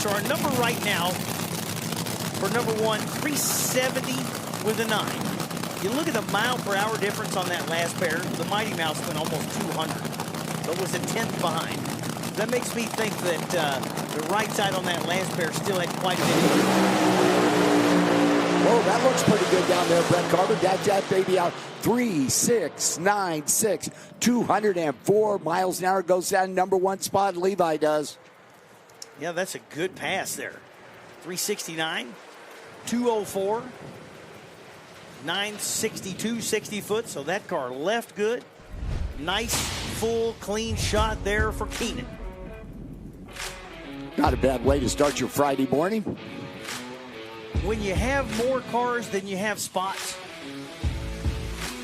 So our number right now for number 1, 370 with a 9. You look at the mile per hour difference on that last pair. The Mighty Mouse went almost 200, but was a tenth behind. That makes me think that the right side on that last pair still had quite a bit. Whoa, that looks pretty good down there, Brett Carter. That baby out 3.696, 204 miles an hour, goes down number 1 spot. Levi does. Yeah, that's a good pass there. 369, 204, 962 60 foot. So that car left good. Nice, full, clean shot there for Keenan. Not a bad way to start your Friday morning. When you have more cars than you have spots,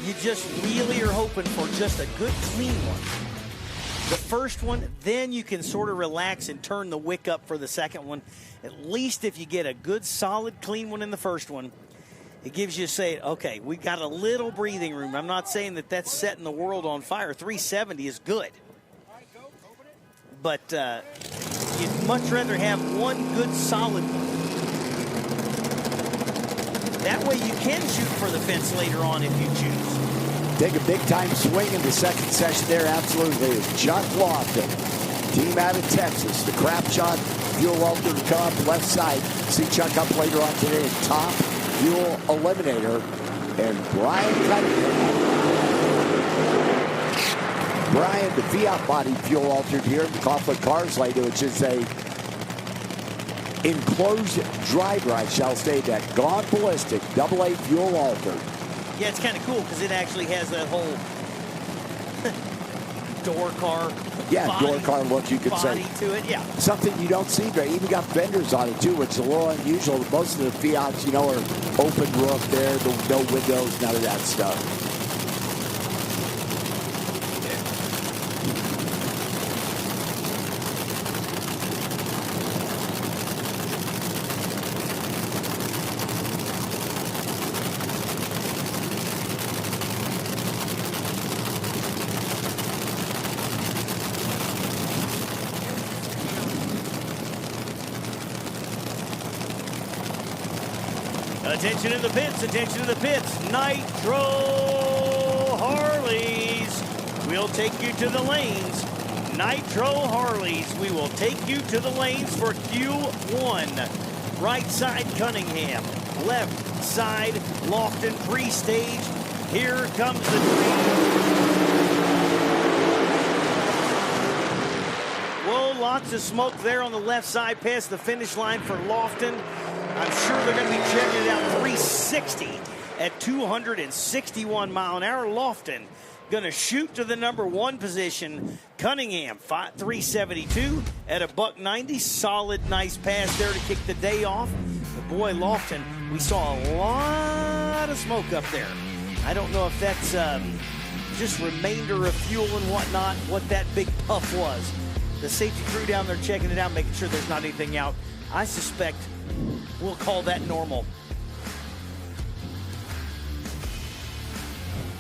you just really are hoping for just a good, clean one. The first one, then you can sort of relax and turn the wick up for the second one. At least if you get a good, solid, clean one in the first one, it gives you a say, okay, we got a little breathing room. I'm not saying that that's setting the world on fire. 370 is good. But you'd much rather have one good, solid one. That way you can shoot for the fence later on if you choose. Take a big-time swing in the second session there, absolutely. It's Chuck Lofton, team out of Texas. The crap shot, fuel welder to come up left side. See Chuck up later on today at top fuel eliminator. And Brian Cunningham. Brian, the Fiat body fuel altered here in the Conflict Cars later, which is a enclosed driver, I shall say that. Gone ballistic, AA fuel altered. Yeah, it's kind of cool because it actually has that whole door car. Yeah, door car look, you could say. Body to it, yeah. Something you don't see very. Even got fenders on it too, which is a little unusual. Most of the Fiats, you know, are open roof there, no windows, none of that stuff. Attention in the pits, attention in the pits. Nitro Harleys. We'll take you to the lanes. Nitro Harleys. We will take you to the lanes for Q1. Right side Cunningham. Left side Lofton pre-stage. Here comes the green. Whoa, lots of smoke there on the left side past the finish line for Lofton. I'm sure they're going to be checking it out. 360 at 261 mile an hour. Lofton going to shoot to the number 1 position. Cunningham 372 at a $190. Solid, nice pass there to kick the day off. But boy, Lofton, we saw a lot of smoke up there. I don't know if that's just remainder of fuel and whatnot, what that big puff was. The safety crew down there checking it out, making sure there's not anything out. I suspect we'll call that normal.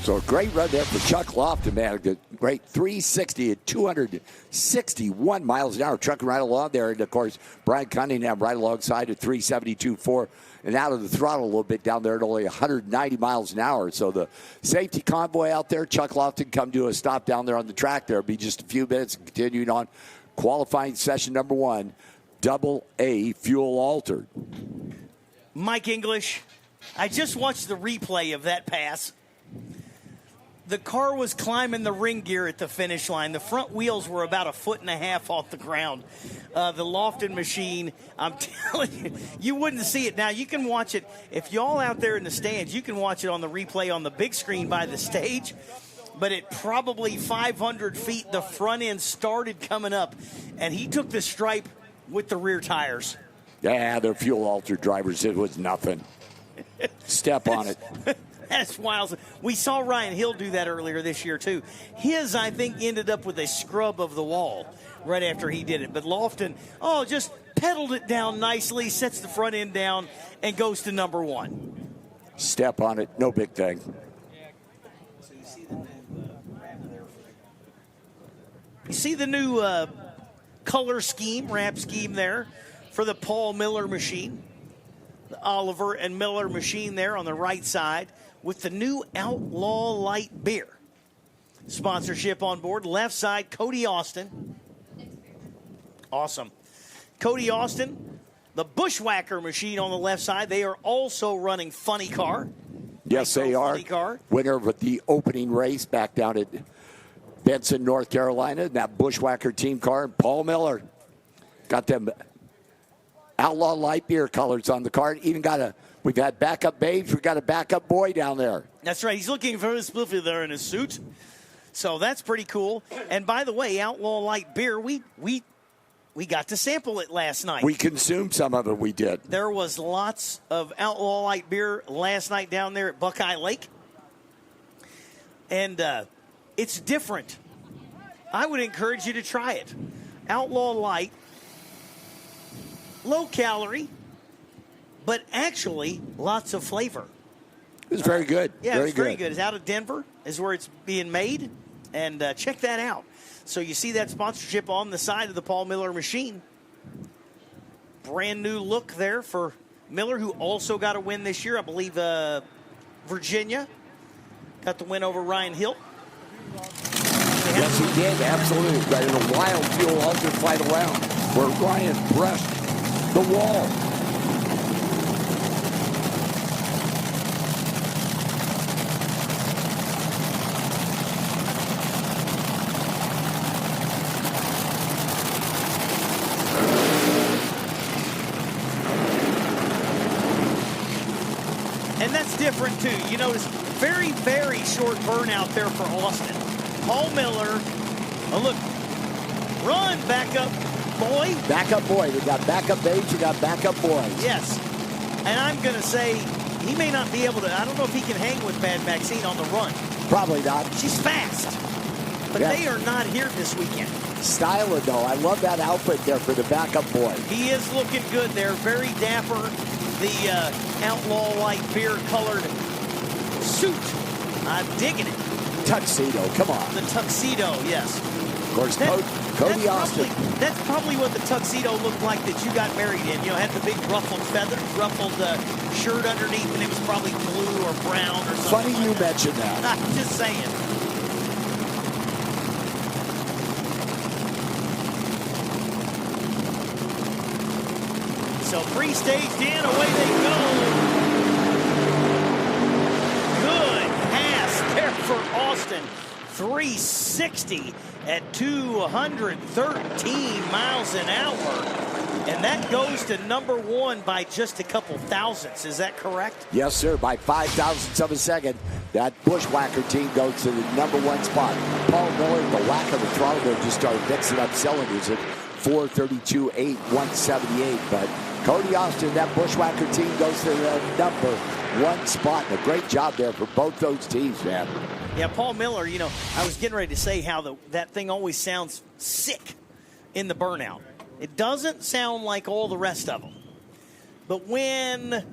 So a great run there for Chuck Lofton, man. A great 360 at 261 miles an hour, trucking right along there. And, of course, Brian Cunningham right alongside at 372.4 and out of the throttle a little bit down there at only 190 miles an hour. So the safety convoy out there, Chuck Lofton come to a stop down there on the track there. It'll be just a few minutes and continuing on qualifying session number 1. AA fuel altered. Mike English, I just watched the replay of that pass. The car was climbing the ring gear at the finish line. The front wheels were about 1.5 foot off the ground. The Lofton machine, I'm telling you, you wouldn't see it. Now, you can watch it. If y'all out there in the stands, you can watch it on the replay on the big screen by the stage. But at probably 500 feet, the front end started coming up, and he took the stripe with the rear tires. Yeah, they're fuel altered drivers. It was nothing. Step on it. That's wild. We saw Ryan Hill do that earlier this year, too. His, I think, ended up with a scrub of the wall right after he did it. But Lofton, just pedaled it down nicely, sets the front end down, and goes to number 1. Step on it. No big thing. You see the new color scheme, wrap scheme there for the Paul Miller machine. The Oliver and Miller machine there on the right side with the new Outlaw Light beer. Sponsorship on board. Left side, Cody Austin. Awesome. Cody Austin, the Bushwhacker machine on the left side. They are also running Funny Car. Yes, they are. Funny Car. Winner of the opening race back down at Benson, North Carolina. That Bushwhacker team car. And Paul Miller got them Outlaw Light beer colors on the car. Even we've had backup babes. We've got a backup boy down there. That's right. He's looking very spiffy there in his suit. So that's pretty cool. And by the way, Outlaw Light beer, we got to sample it last night. We consumed some of it, we did. There was lots of Outlaw Light beer last night down there at Buckeye Lake. And it's different. I would encourage you to try it. Outlaw Light, low calorie, but actually lots of flavor. It was very good. Yeah, it's very good. It's out of Denver is where it's being made. And check that out. So you see that sponsorship on the side of the Paul Miller machine. Brand new look there for Miller, who also got a win this year. I believe Virginia got the win over Ryan Hill. Yes, he did. Absolutely. Right in a wild fuel ultra fight around where Ryan brushed the wall. And that's different, too. You notice very, very short burnout there for Austin. Paul Miller, oh, look, run, backup boy. Backup boy. We got backup babes, we got backup boys. Yes. And I'm going to say he may not be able to, I don't know if he can hang with Bad Maxine on the run. Probably not. She's fast. But they are not here this weekend. Styler, though. I love that outfit there for the backup boy. He is looking good there. Very dapper. The Outlaw Light beer colored suit. I'm digging it. Tuxedo, come on. The tuxedo, yes. Of course, Cody Austin. That's probably what the tuxedo looked like that you got married in. You know, had the big ruffled shirt underneath, and it was probably blue or brown or something. Funny you mentioned that. I'm just saying. So pre-staged in, away they go. Good pass there for Austin. 360 at 213 miles an hour. And that goes to number one by just a couple thousandths. Is that correct? Yes, sir. By 5,000ths of a second, that Bushwhacker team goes to the number one spot. Paul Miller, the whack of the throttle there, just started mixing up cylinders at 432.8, 178. But Cody Austin, that Bushwhacker team goes to the number one spot. And a great job there for both those teams, man. Yeah, Paul Miller, you know, I was getting ready to say how that thing always sounds sick in the burnout. It doesn't sound like all the rest of them. But when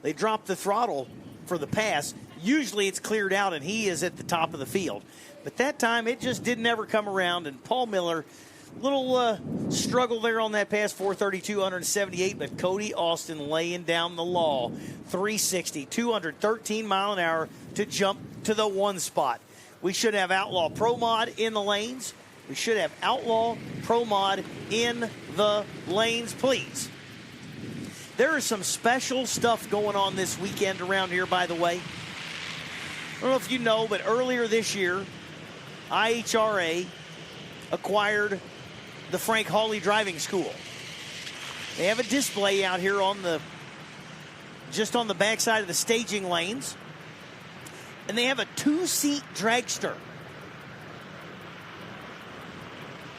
they drop the throttle for the pass, usually it's cleared out and he is at the top of the field. But that time, it just didn't ever come around. And Paul Miller, little struggle there on that pass, 432, 178. But Cody Austin laying down the law, 360, 213 mile an hour to jump to the one spot. We should have Outlaw Pro Mod in the lanes. We should have Outlaw Pro Mod in the lanes, please. There is some special stuff going on this weekend around here, by the way. I don't know if you know, but earlier this year, IHRA acquired the Frank Hawley Driving School. They have a display out here just on the backside of the staging lanes. And they have a two-seat dragster.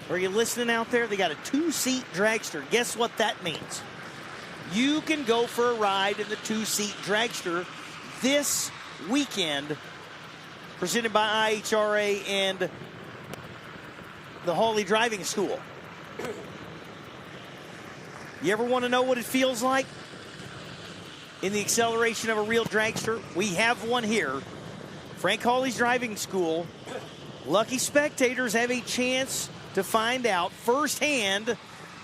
Are you listening out there? They got a two-seat dragster. Guess what that means? You can go for a ride in the two-seat dragster this weekend, presented by IHRA and the Hawley Driving School. You ever want to know what it feels like in the acceleration of a real dragster? We have one here. Frank Hawley's Driving School. Lucky spectators have a chance to find out firsthand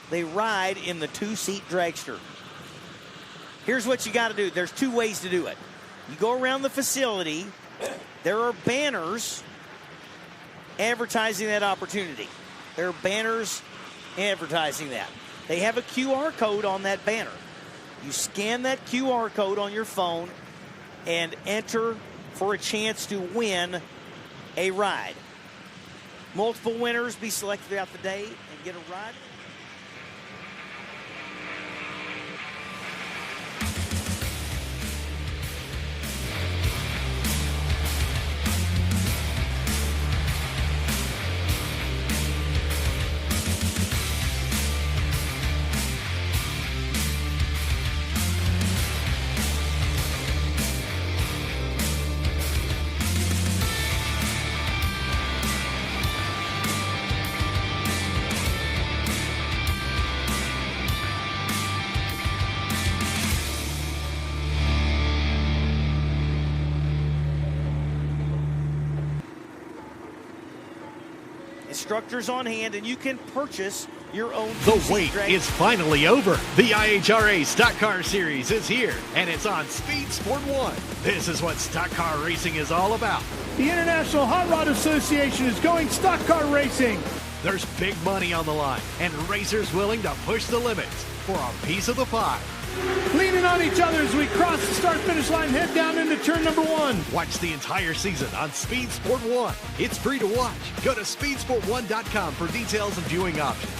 they ride in the 2-seat dragster. Here's what you got to do. There's 2 ways to do it. You go around the facility. There are banners advertising that opportunity. There are banners advertising that. They have a QR code on that banner. You scan that QR code on your phone and enter for a chance to win a ride. Multiple winners be selected throughout the day and get a ride. Instructors on hand, and you can purchase your own. The wait is finally over. The IHRA Stock Car Series is here, and it's on Speed Sport 1. This is what stock car racing is all about. The International Hot Rod Association is going stock car racing. There's big money on the line, and racers willing to push the limits for a piece of the pie. Leaning on each other as we cross the start-finish line, head down into turn number 1. Watch the entire season on Speed Sport 1. It's free to watch. Go to speedsport1.com for details and viewing options.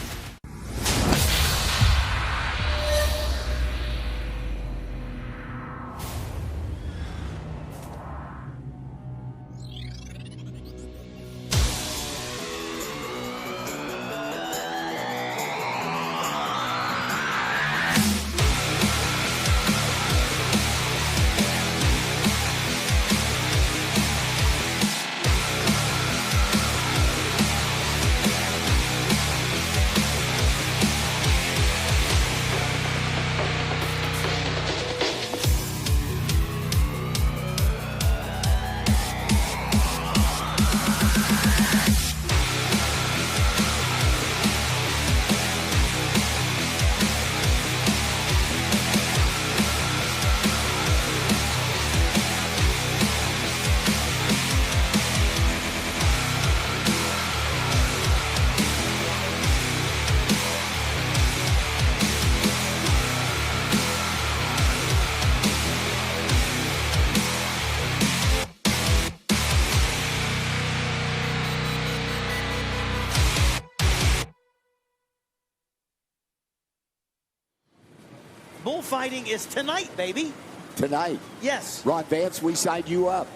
Bullfighting is tonight, baby. Tonight. Yes. Ron Vance, we signed you up.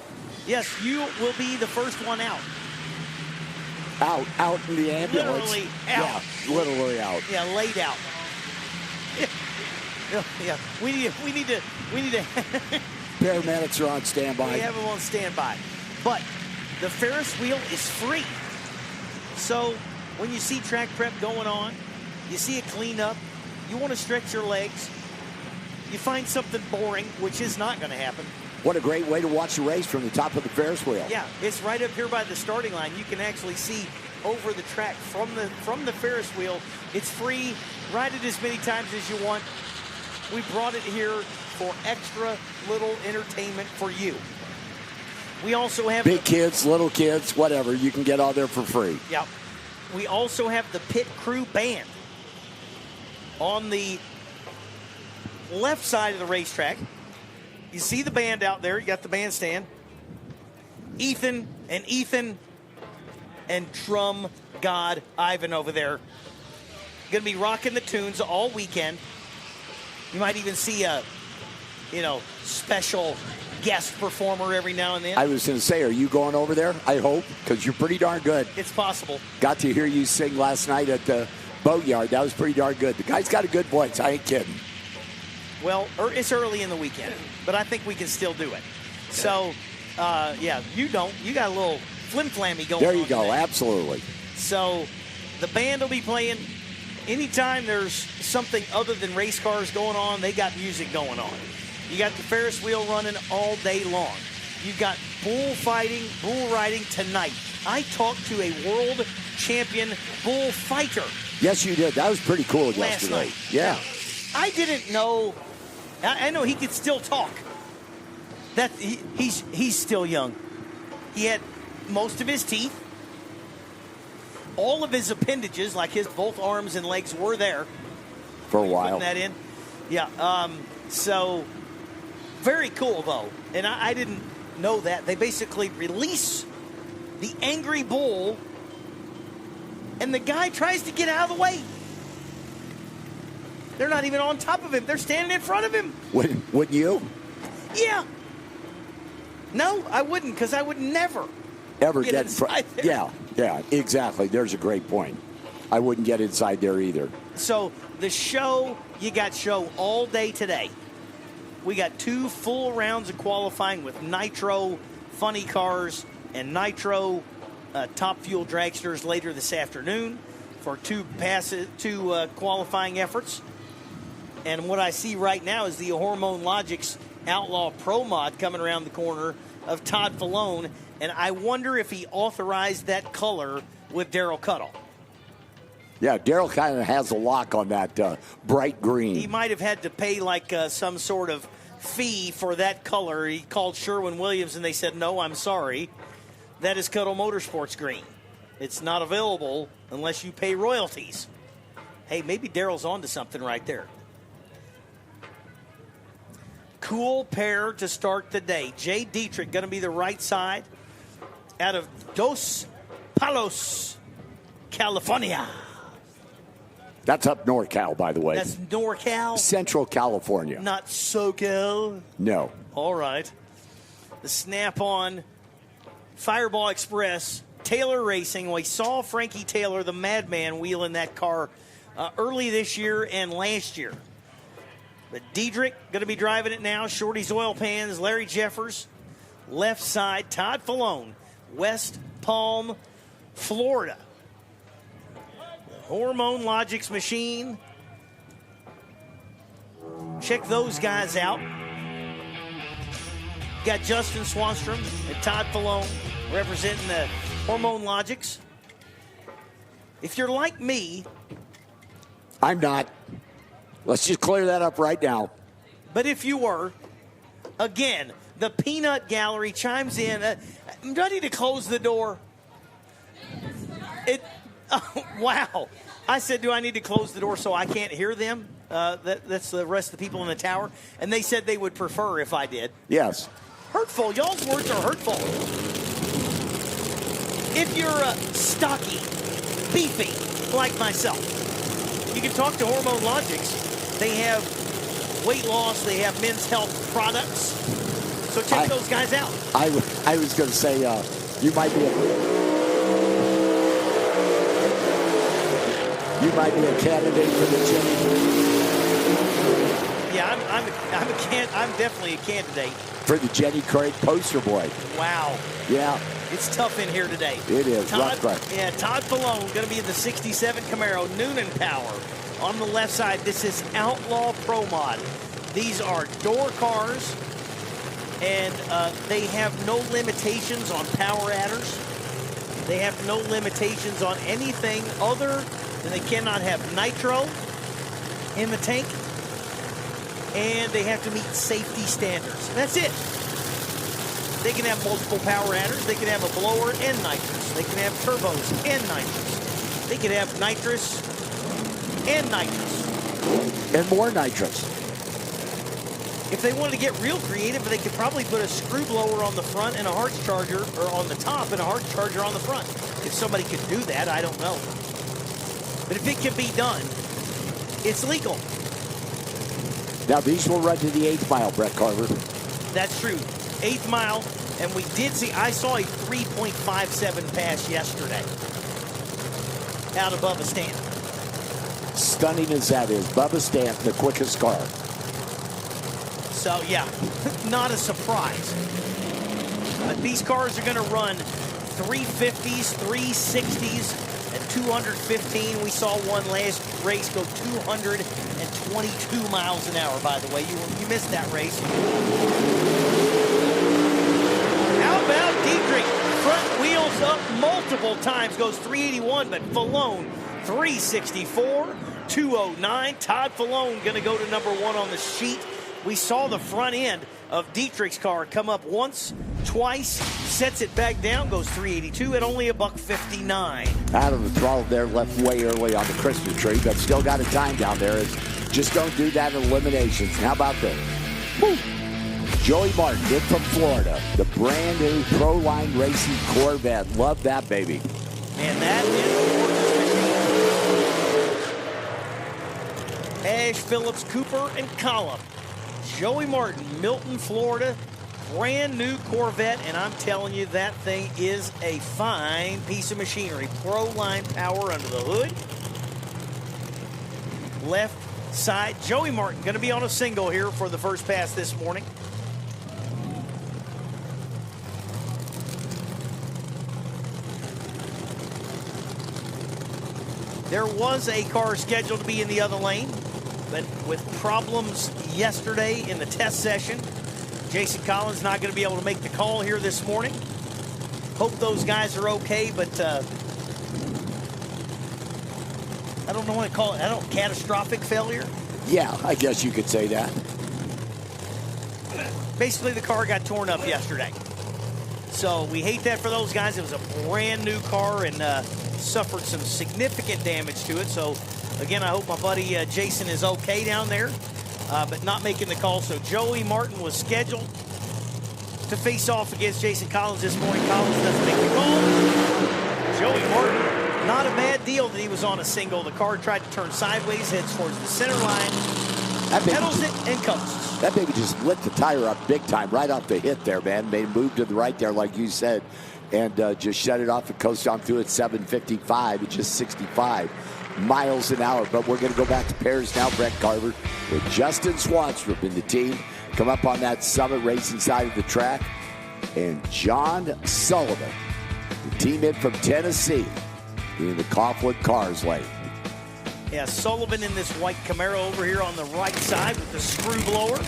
Yes, you will be the first one out. Out in the ambulance. Literally out. Yeah, literally out. Yeah, laid out. Yeah. We need to. Paramedics are on standby. We have them on standby. But the Ferris wheel is free. So when you see track prep going on, you see a cleanup, you want to stretch your legs, you find something boring, which is not going to happen. What a great way to watch the race from the top of the Ferris wheel. Yeah, it's right up here by the starting line. You can actually see over the track from the Ferris wheel. It's free. Ride it as many times as you want. We brought it here for extra little entertainment for you. We also have big kids, little kids, whatever. You can get all there for free. Yeah. We also have the pit crew band on the left side of the racetrack. You see the band out there. You got the bandstand. Ethan and Drum God Ivan over there. Going to be rocking the tunes all weekend. You might even see a, special guest performer every now and then. I was going to say, are you going over there? I hope, because you're pretty darn good. It's possible. Got to hear you sing last night at the boatyard. That was pretty darn good. The guy's got a good voice. I ain't kidding. Well, it's early in the weekend, but I think we can still do it. So, you don't. You got a little flim-flammy going on. There you go. Today. Absolutely. So, the band will be playing. Anytime there's something other than race cars going on, they got music going on. You got the Ferris wheel running all day long. You've got bullfighting, bull riding tonight. I talked to a world champion bullfighter Yes, you did. That was pretty cool yesterday. Night. Yeah. I didn't know. I know he could still talk. That he's still young. He had most of his teeth. All of his appendages, like his both arms and legs, were there. For a while. Putting that in. Yeah. So, very cool, though. And I didn't know that. They basically release the angry bull, and the guy tries to get out of the way. They're not even on top of him. They're standing in front of him. Wouldn't you? Yeah. No, I wouldn't, because I would never Ever get inside there. Yeah, exactly. There's a great point. I wouldn't get inside there either. So the show, you got show all day today. We got 2 full rounds of qualifying with Nitro funny cars and Nitro top fuel dragsters later this afternoon for 2 qualifying efforts. And what I see right now is the Hormone Logics Outlaw Pro Mod coming around the corner of Todd Falone. And I wonder if he authorized that color with Darrell Cuddle. Yeah, Darrell kind of has a lock on that bright green. He might have had to pay like some sort of fee for that color. He called Sherwin-Williams and they said, no, I'm sorry. That is Cuddle Motorsports green. It's not available unless you pay royalties. Hey, maybe Darrell's onto something right there. Cool pair to start the day. Jay Dietrich going to be the right side out of Dos Palos, California. That's up NorCal, by the way. That's NorCal? Central California. Not SoCal? No. All right. The Snap-on Fireball Express, Taylor Racing. We saw Frankie Taylor, the madman, wheeling that car early this year and last year. But Diedrich going to be driving it now. Shorty's Oil Pans, Larry Jeffers, left side. Todd Falone, West Palm, Florida. Hormone Logics machine. Check those guys out. Got Justin Swanstrom and Todd Falone representing the Hormone Logics. If you're like me, I'm not. Let's just clear that up right now. But if you were, again, the Peanut Gallery chimes in. I'm ready to close the door. Wow. I said, do I need to close the door so I can't hear them? That's the rest of the people in the tower. And they said they would prefer if I did. Yes. Hurtful. Y'all's words are hurtful. If you're stocky, beefy, like myself, you can talk to Hormone Logics. They have weight loss. They have men's health products. So check those guys out. I was going to say you might be a candidate for the Jenny. Yeah, I'm definitely a candidate for the Jenny Craig poster boy. Wow. Yeah. It's tough in here today. It is. Todd Falone going to be in the 67 Camaro, Noonan Power. On the left side, this is Outlaw Pro Mod. These are door cars, and they have no limitations on power adders. They have no limitations on anything other than they cannot have nitro in the tank, and they have to meet safety standards. That's it. They can have multiple power adders. They can have a blower and nitrous. They can have turbos and nitrous. They can have nitrous and nitrous. And more nitrous. If they wanted to get real creative, they could probably put a screw blower on the front and a harsh charger, or on the top and a harsh charger on the front. If somebody could do that, I don't know. But if it can be done, it's legal. Now, these will run to the 8th mile, Brett Carver. That's true. 8th mile, and we did see, I saw a 3.57 pass yesterday out of Bubba Stanton. Stunning as that is, Bubba Stanton, the quickest car. So, yeah, not a surprise. But these cars are going to run 350s, 360s, and 215. We saw one last race go 222 miles an hour, by the way. You missed that race. How about Dietrich? Front wheels up multiple times, goes 381, but Falone 364, 209. Todd Falone going to go to number 1 on the sheet. We saw the front end of Dietrich's car come up once, twice, sets it back down, goes 382 at only $159. Out of the throttle there, left way early on the Christmas tree, but still got a time down there. Just don't do that in eliminations. How about this? Woo. Joey Martin, in from Florida, the brand new Pro-Line Racing Corvette. Love that baby. And that is a gorgeous machine. Ash, Phillips, Cooper, and Collum. Joey Martin, Milton, Florida, brand new Corvette, and I'm telling you, that thing is a fine piece of machinery. Pro-Line power under the hood. Left side, Joey Martin going to be on a single here for the first pass this morning. There was a car scheduled to be in the other lane, but with problems yesterday in the test session, Jason Collins not going to be able to make the call here this morning. Hope those guys are okay, but I don't know what to call it. Catastrophic failure? Yeah, I guess you could say that. Basically, the car got torn up yesterday. So we hate that for those guys. It was a brand new car and suffered some significant damage to it. So, again, I hope my buddy Jason is okay down there, but not making the call. So Joey Martin was scheduled to face off against Jason Collins this morning. Collins doesn't make the call. Joey Martin, not a bad deal that he was on a single. The car tried to turn sideways, heads towards the center line, pedals it, and coasts. That baby just lit the tire up big time right off the hit there, man. Made a move to the right there, like you said, and just shut it off and coast on through at 755 at just 65 miles an hour. But we're going to go back to pairs now, Brett Carver, with Justin Swanstrom in the team. Come up on that Summit Racing side of the track. And John Sullivan, the team in from Tennessee, in the Coughlin Cars lane. Yeah, Sullivan in this white Camaro over here on the right side with the screw blower.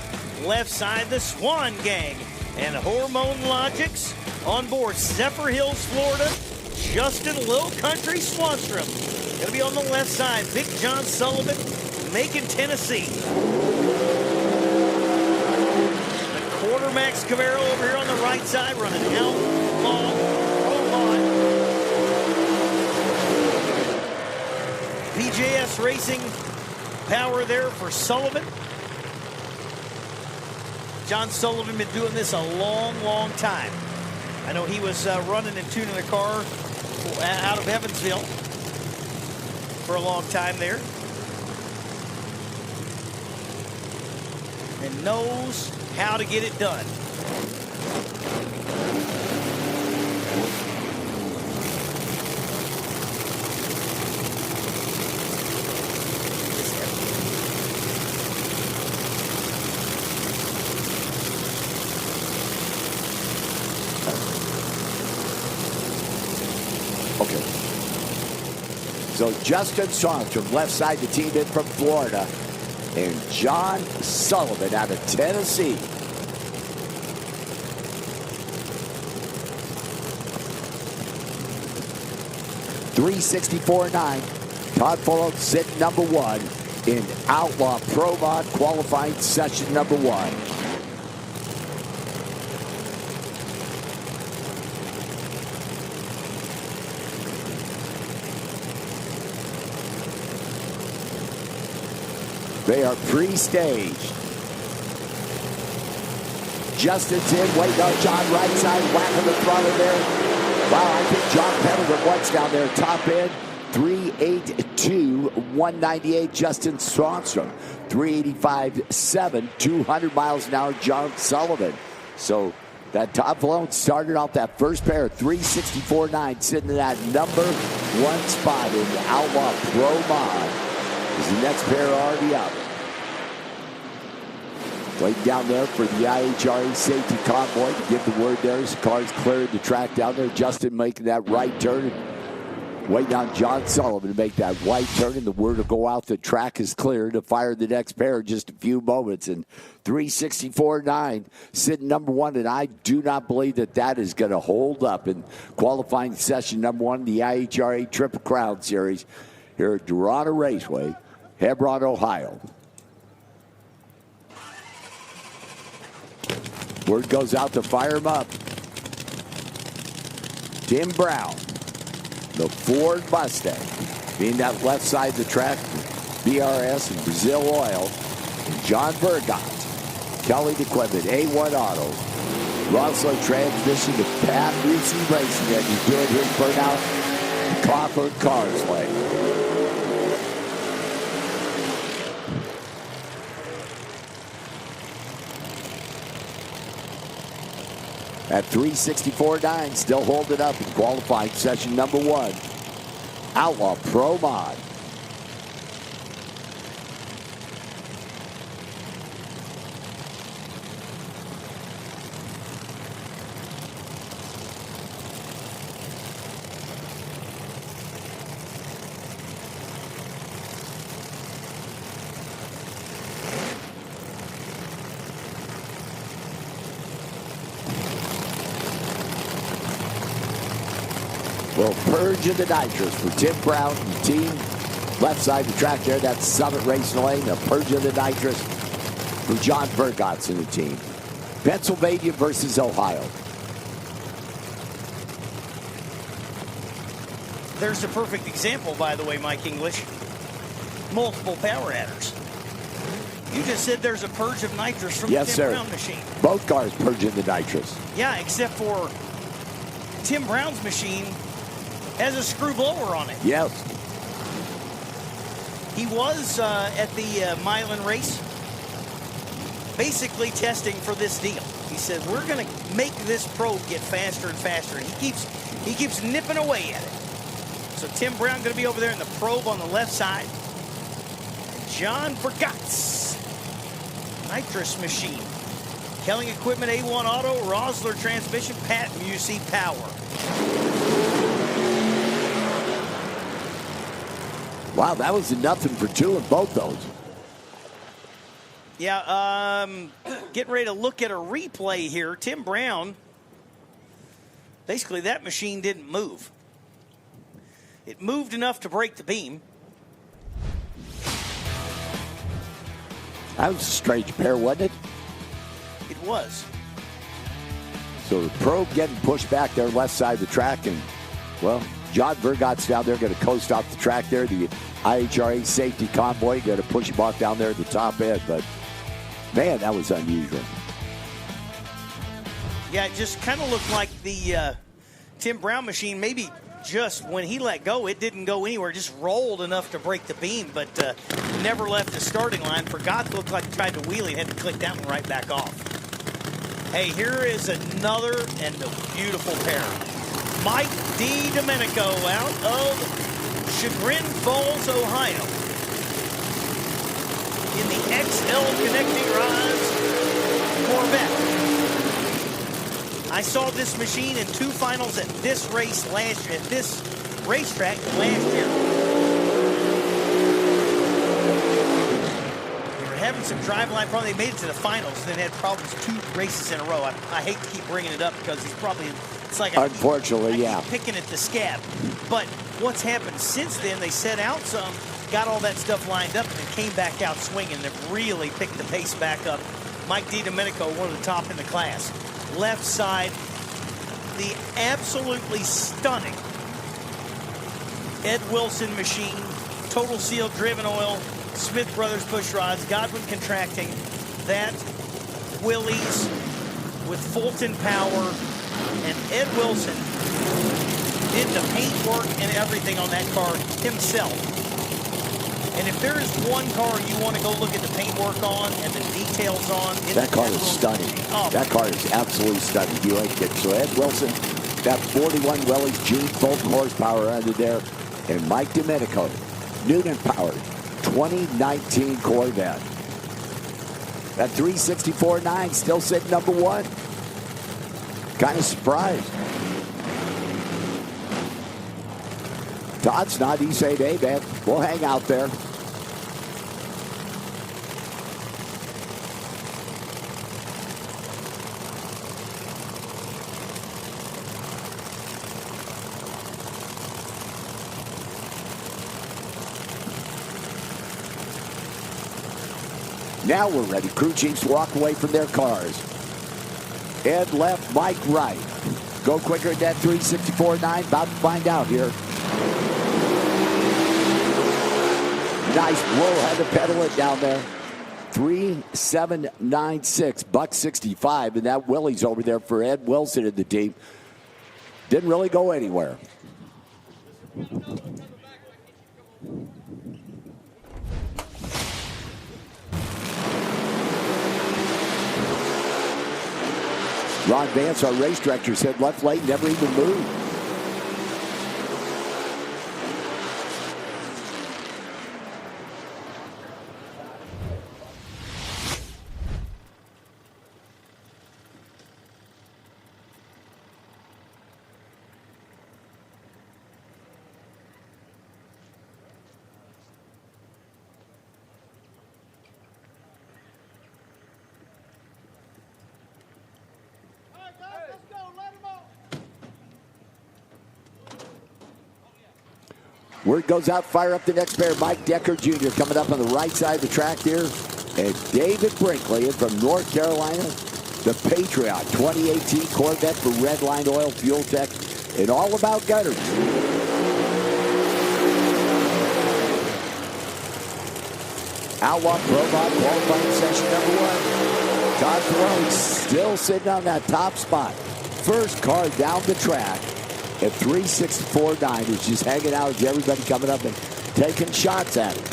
Left side, the Swan Gang. And Hormone Logics on board. Zephyr Hills, Florida. Justin Little Country Swanstrom. Going to be on the left side. Big John Sullivan, Macon, Tennessee. The Quartermax Camaro over here on the right side, running Outlaw Pro-Line. PJS Racing power there for Sullivan. John Sullivan been doing this a long, long time. I know he was running and tuning a car out of Evansville for a long time there. And knows how to get it done. Okay. So Justin Swanstrom, left side, the team in from Florida, and John Sullivan out of Tennessee. .364.9. Todd Falone sitting number 1 in Outlaw Pro Mod qualifying session number 1. They are pre-staged. Justin's in, waiting on John right side, whacking the throttle there. Wow, I think John pedaled it once down there, top end. 382, 198, Justin Swanstrom. 385.7, 200 miles an hour, John Sullivan. So that Todd Falone started off that first pair, 364.9, sitting in that number 1 spot in the Outlaw Pro Mod. Is the next pair already up? Waiting down there for the IHRA safety convoy to give the word there as the car's cleared the track down there. Justin making that right turn. Waiting on John Sullivan to make that right turn, and the word will go out. The track is clear to fire the next pair in just a few moments. And 364.9 sitting number 1, and I do not believe that that is going to hold up in qualifying session number 1 in the IHRA Triple Crown Series. here at Darana Raceway, Hebron, Ohio. Word goes out to fire him up. Tim Brown, the Ford Mustang, being that left side of the track, BRS and Brazil Oil. And John Burgott, Kelly Equipment, A1 Auto, Rosler Transmission to Pat Lucy Racing, and he's doing his burnout, Crawford Carsley. At 3:64.9, still holding up in qualifying session number 1. Outlaw Pro Mod. Well, purge of the nitrous for Tim Brown and team. Left side of the track there, that's Summit Racing Lane. A purge of the nitrous for John Burgott and the team. Pennsylvania versus Ohio. There's a perfect example, by the way, Mike English. Multiple power adders. You just said there's a purge of nitrous from the Tim Brown machine. Both cars purging the nitrous. Yeah, except for Tim Brown's machine has a screw blower on it. Yes. He was at the Milan race basically testing for this deal. He said, we're going to make this probe get faster and faster. And he keeps nipping away at it. So Tim Brown going to be over there in the probe on the left side. John Burgott's nitrous machine. Kelly Equipment, A1 Auto, Rosler Transmission, Pat Musey Power. Wow, that was a nothing for 2 in both those. Yeah, getting ready to look at a replay here. Tim Brown, basically that machine didn't move. It moved enough to break the beam. That was a strange pair, wasn't it? It was. So the probe getting pushed back there left side of the track, and, well, John Burgott's down there going to coast off the track there. The IHRA safety convoy going to push him off down there at the top end. But, man, that was unusual. Yeah, it just kind of looked like the Tim Brown machine, maybe just when he let go, it didn't go anywhere. It just rolled enough to break the beam, but never left the starting line. Forgot to look like he tried to wheelie and had to click that one right back off. Hey, here is another and a beautiful pair. Mike DiDomenico out of Chagrin Falls, Ohio. In the XL Connecting Rods Corvette. I saw this machine in 2 finals at this race last year, at this racetrack last year. They were having some driveline problems. They made it to the finals, then had problems 2 races in a row. I hate to keep bringing it up because he's probably, it's like unfortunately, I keep picking at the scab. But what's happened since then, they set out some, got all that stuff lined up, and then came back out swinging. They've really picked the pace back up. Mike DiDomenico, one of the top in the class. Left side, the absolutely stunning Ed Wilson machine, Total Seal driven oil, Smith Brothers push rods, Godwin Contracting, that Willys with Fulton Power, and Ed Wilson did the paint work and everything on that car himself. And if there is one car you want to go look at the paint work on and the details on, that car is stunning. Oh. That car is absolutely stunning. You like it. So Ed Wilson, that 41 Willys G Fulton horsepower under there, and Mike DiDomenico, Newton powered 2019 Corvette. That 364.9 still sitting number 1. Kind of surprised. Todd's not. He's saying, hey, man, we'll hang out there. Now we're ready. Crew chiefs walk away from their cars. Ed left, Mike right. Go quicker at that 364.9. About to find out here. Nice blow. Had to pedal it down there. 3.796. $1.65. And that Willie's over there for Ed Wilson in the team. Didn't really go anywhere. Ron Vance, our race director, said left lane never even moved. Word goes out, fire up the next pair. Mike Decker Jr. coming up on the right side of the track here. And David Brinkley from North Carolina, the Patriot 2018 Corvette for Redline Oil Fuel Tech. And all about gutters. Outlaw Pro Mod qualifying session number 1. Todd Perone still sitting on that top spot. First car down the track. At 364.9, is just hanging out with everybody coming up and taking shots at it.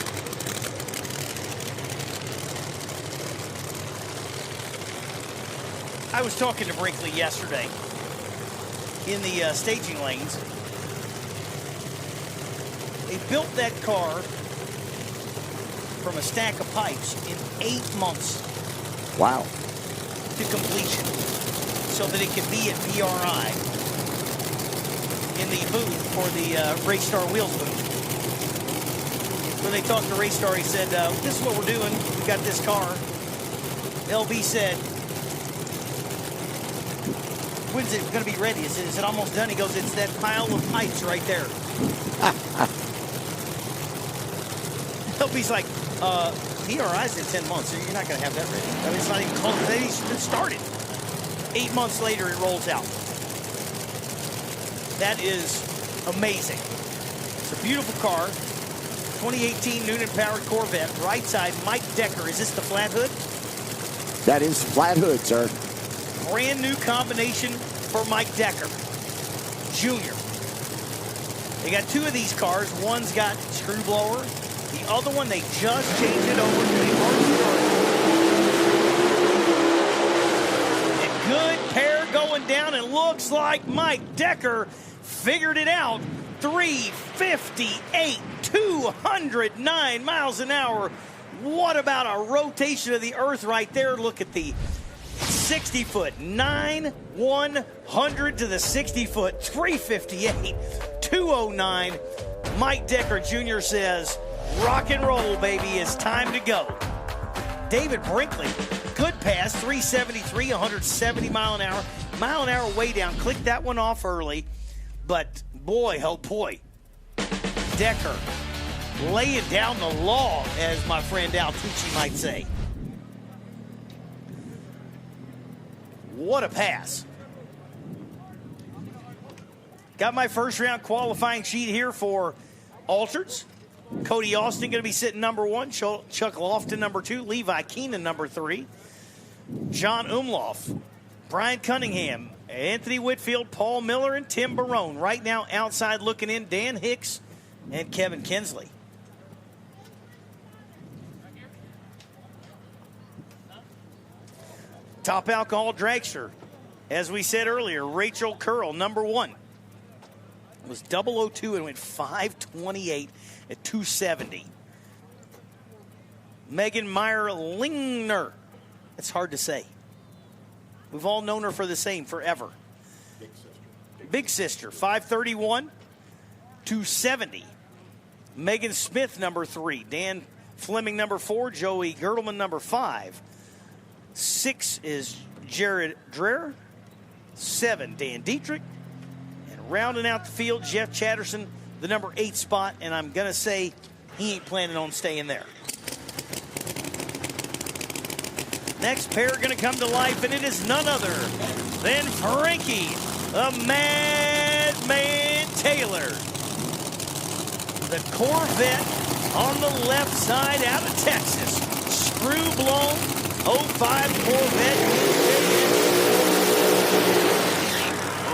I was talking to Brinkley yesterday in the staging lanes. They built that car from a stack of pipes in 8 months. Wow. To completion, so that it could be at PRI. In the booth for the Race Star Wheels booth. When they talked to Race Star, he said, this is what we're doing. We got this car. LB said, when's it going to be ready? Is it almost done? He goes, it's that pile of pipes right there. LB's like, PRI's in 10 months, so you're not going to have that ready. I mean, it's not even close. It started. 8 months later, it rolls out. That is amazing. It's a beautiful car. 2018 Noonan-powered Corvette. Right side, Mike Decker. Is this the flat hood? That is flat hood, sir. Brand new combination for Mike Decker, Jr. They got 2 of these cars. One's got screw blower. The other one, they just changed it over to the and good pair going down. It looks like Mike Decker figured it out. 358, 209 miles an hour. What about a rotation of the earth right there? Look at the 60-foot, 9,100 to the 60-foot, 358, 209. Mike Decker Jr. says, rock and roll, baby, it's time to go. David Brinkley, good pass, 373, 170 mile an hour. Mile an hour way down. Click that one off early. But boy, oh boy, Decker laying down the law, as my friend Al Tucci might say. What a pass. Got my first round qualifying sheet here for Altereds. Cody Austin going to be sitting number 1. Chuck Lofton number 2. Levi Keenan number 3. John Umlauf. Brian Cunningham. Anthony Whitfield, Paul Miller, and Tim Barone. Right now, outside looking in, Dan Hicks and Kevin Kinsley. Top alcohol dragster. As we said earlier, Rachel Curl, number 1. It was 002 and went 528 at 270. Megan Meyer-Lingner. It's hard to say. We've all known her for the same forever. Big sister, 531, 270. Megan Smith, number 3. Dan Fleming, number 4. Joey Gertelman, number 5. 6 is Jared Dreher. 7, Dan Dietrich. And rounding out the field, Jeff Chatterson, the number 8 spot. And I'm going to say he ain't planning on staying there. Next pair going to come to life, and it is none other than Frankie, the Madman Taylor. The Corvette on the left side out of Texas. Screw-blown 05 Corvette.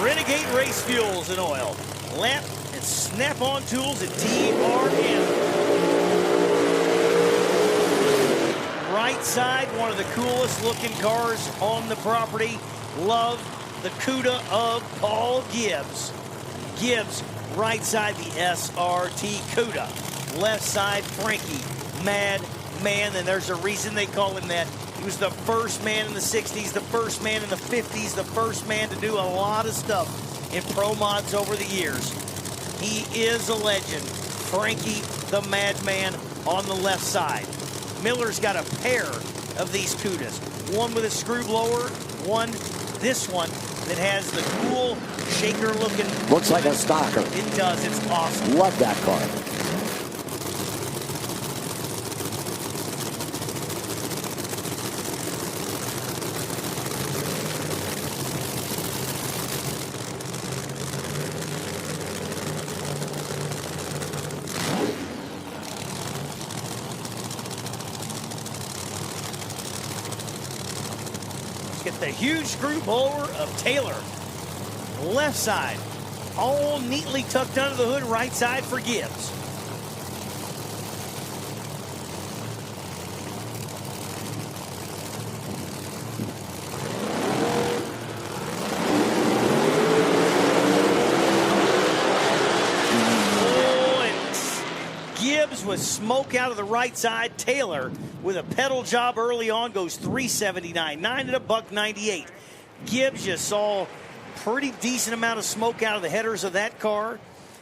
Renegade Race Fuels and Oil. Lamp and snap-on tools at TRM. Right side, one of the coolest looking cars on the property. Love the CUDA of Paul Gibbs. Gibbs, right side, the SRT CUDA. Left side, Frankie, Mad Man, and there's a reason they call him that. He was the first man in the 60s, the first man in the 50s, the first man to do a lot of stuff in pro mods over the years. He is a legend. Frankie, the Madman, on the left side. Miller's got a pair of these CUDAs. One with a screw blower, this one that has the cool shaker looking. Looks like a stalker. It does, it's awesome. Love that car. Get the huge screw blower of Taylor. Left side, all neatly tucked under the hood. Right side for Gibbs. Oh, and Gibbs with smoke out of the right side. Taylor with a pedal job early on goes 379, 9 at $198. Gibbs, you saw pretty decent amount of smoke out of the headers of that car.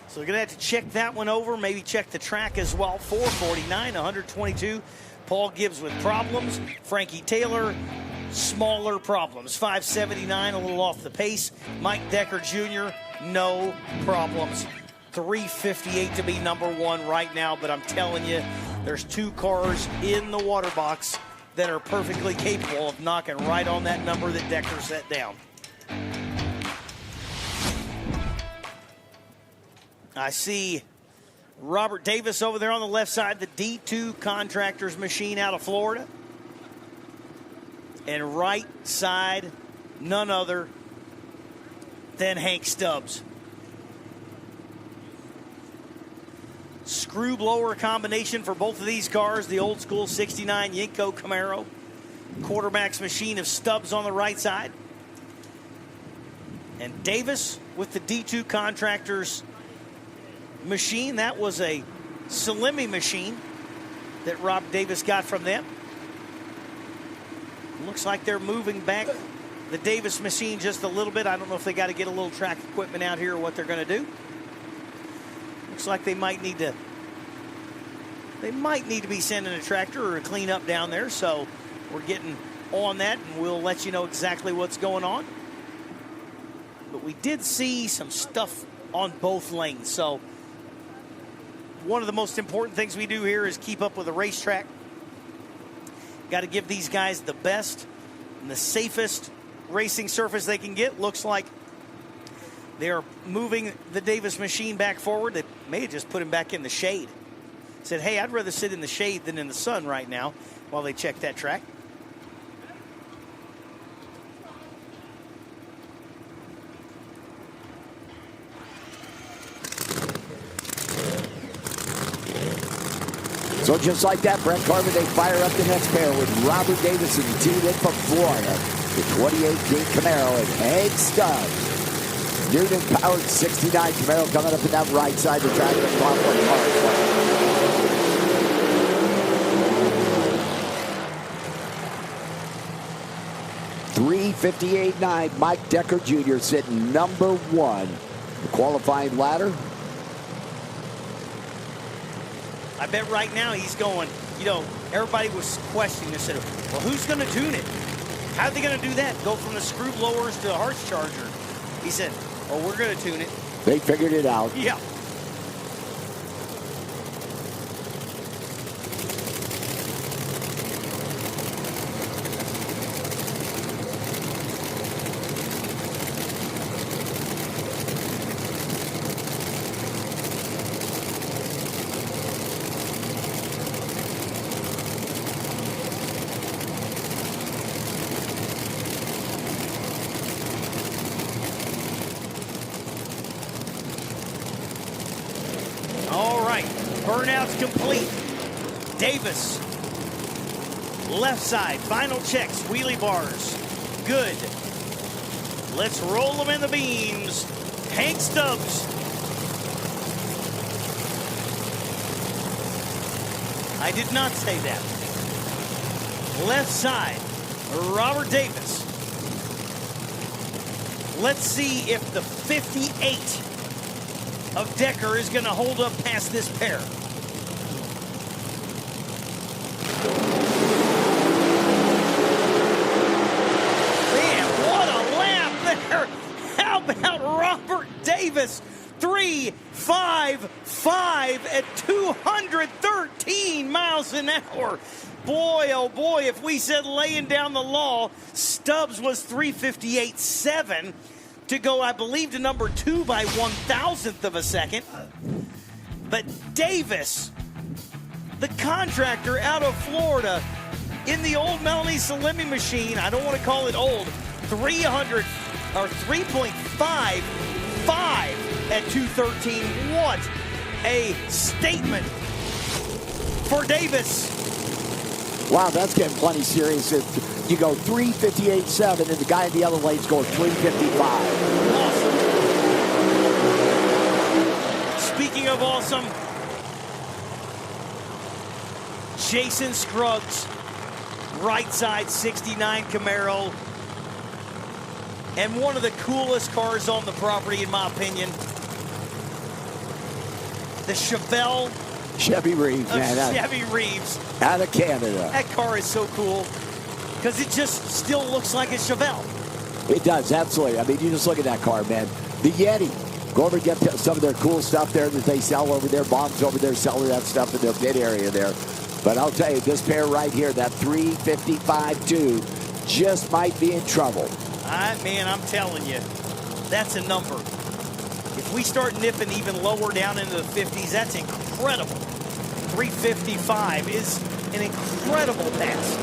So we're going to have to check that one over, maybe check the track as well. 449, 122. Paul Gibbs with problems. Frankie Taylor, smaller problems. 579, a little off the pace. Mike Decker Jr., no problems. 358 to be number one right now, but I'm telling you, there's two cars in the water box that are perfectly capable of knocking right on that number that Decker set down. I see Robert Davis over there on the left side, the D2 Contractors machine out of Florida. And right side, none other than Hank Stubbs. Screw blower combination for both of these cars, the old school 69 Yenko Camaro. Quarterback's machine of Stubbs on the right side. And Davis with the D2 Contractors machine. That was a Salemi machine that Rob Davis got from them. Looks like they're moving back the Davis machine just a little bit. I don't know if they got to get a little track equipment out here or what they're going to do. Looks like they might need to be sending a tractor or a cleanup down there, so we're getting on that, and we'll let you know exactly what's going on. But we did see some stuff on both lanes, so one of the most important things we do here is keep up with the racetrack. Got to give these guys the best and the safest racing surface they can get. Looks like they're moving the Davis machine back forward. They may have just put him back in the shade. Said, hey, I'd rather sit in the shade than in the sun right now while they check that track. So just like that, Brett Carver, they fire up the next pair with Robert Davis and the team in from Florida. The 2018 Camaro and Hank Stubbs. Newton-powered 69 Camaro coming up in that right side to track the top one car. 358.9, Mike Decker Jr. sitting number one. The qualifying ladder. I bet right now he's going, you know, everybody was questioning this. Said, well, who's going to tune it? How are they going to do that? Go from the screw blowers to the harsh charger? He said, oh, we're going to tune it. They figured it out. Yeah. Burnout's complete. Davis, left side, final checks, wheelie bars, good. Let's roll them in the beams. Hank Stubbs. I did not say that. Left side, Robert Davis. Let's see if the 58 of Decker is going to hold up past this pair. Man, what a lap there. How about Robert Davis? 3.55 at 213 miles an hour. Boy, oh boy, if we said laying down the law, Stubbs was 3:58.7 to go, I believe, to number 2 by 1,000th of a second. But Davis, the contractor out of Florida, in the old Melanie Salemi machine, I don't want to call it old, 3.55 at 213. What a statement for Davis. Wow, that's getting plenty serious. You go 3:58.7, and the guy in the other lane's going 3:55. Awesome. Speaking of awesome, Jason Scruggs, right side 69 Camaro, and one of the coolest cars on the property, in my opinion, the Chevy Reeves, man. Chevy Reeves. Out of Canada. That car is so cool because it just still looks like a Chevelle. It does, absolutely. I mean, you just look at that car, man. The Yeti. Go over and get some of their cool stuff there that they sell over there. Bob's over there selling that stuff in their pit area there. But I'll tell you, this pair right here, that 3:55.2, just might be in trouble. Man, I'm telling you, that's a number. If we start nipping even lower down into the 50s, that's incredible. 3:55 is an incredible pass.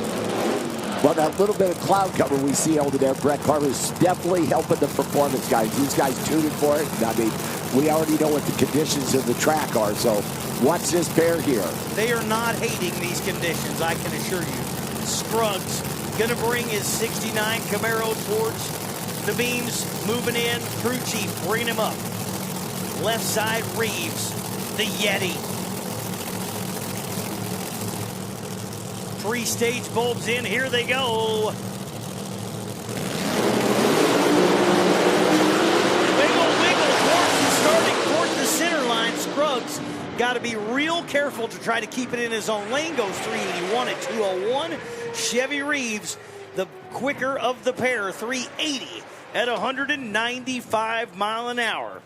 Well, that little bit of cloud cover we see over there, Brett Carter's definitely helping the performance guys. These guys tuned for it. I mean, we already know what the conditions of the track are, so watch this pair here. They are not hating these conditions, I can assure you. Scruggs gonna bring his 69 Camaro towards the beams, moving in. Crew chief bringing him up. Left side, Reeves, the Yeti. 3 stage bulbs in, here they go. Wiggle, wiggle, Torch starting towards the center line. Scruggs got to be real careful to try to keep it in his own lane. Goes 381 at 201. Chevy Reeves, the quicker of the pair, 380 at 195 mile an hour.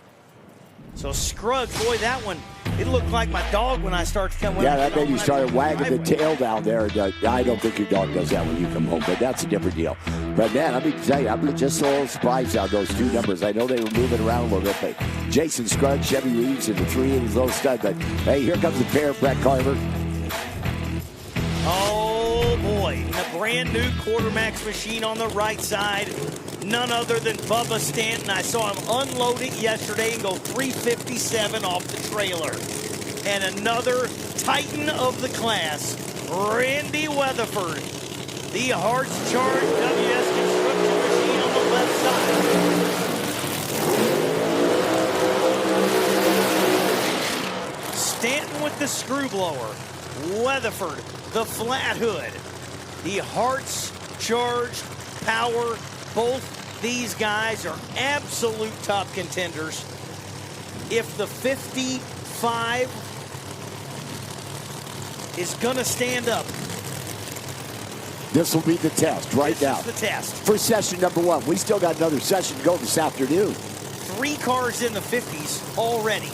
So Scruggs, boy, that one, it looked like my dog when I started to come home. Yeah, that baby started wagging the tail down there. I don't think your dog does that when you come home, but that's a different deal. But, man, I mean, tell you, I'm just a little surprised out those two numbers. I know they were moving around a little bit, but Jason Scruggs, Chevy Reeves, and the 380 low stud. But, hey, here comes the pair, Brett Carver. Oh, boy. A brand new Quartermax machine on the right side. None other than Bubba Stanton. I saw him unload it yesterday and go 357 off the trailer. And another Titan of the class, Randy Weatherford, the Hearts Charge WS construction machine on the left side. Stanton with the screw blower. Weatherford, the flat hood. The Hearts Charged Power. Both these guys are absolute top contenders. If the 55 is going to stand up, this will be the test right now. This is the test. For session number 1. We still got another session to go this afternoon. 3 cars in the 50s already.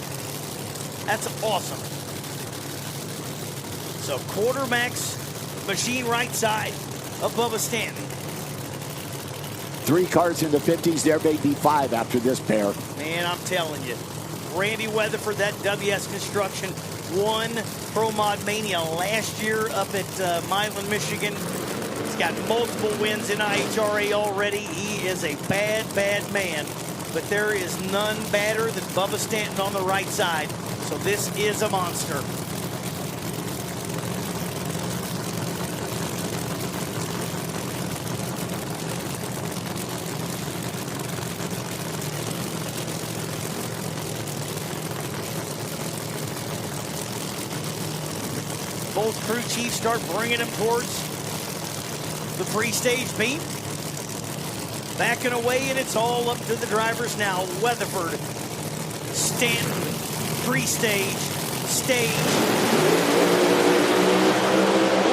That's awesome. So Quartermax machine right side of Bubba Stanton. 3 cars in the 50s. There may be 5 after this pair. Man, I'm telling you. Randy Weatherford, that WS Construction, won Pro Mod Mania last year up at Milan, Michigan. He's got multiple wins in IHRA already. He is a bad, bad man. But there is none badder than Bubba Stanton on the right side. So this is a monster. Both crew chiefs start bringing him towards the pre-stage beam. Backing away, and it's all up to the drivers now. Weatherford, Stanton, pre-stage, stage.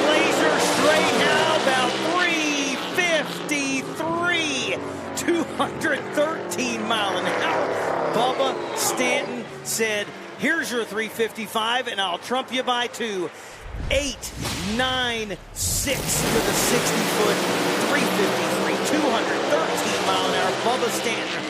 Laser straight now, about 353, 213 mile an hour. Bubba Stanton said, here's your 355, and I'll trump you by 2. 8, 9, 6 to the 60-foot, 353, 213 mile an hour. Bubba Stanton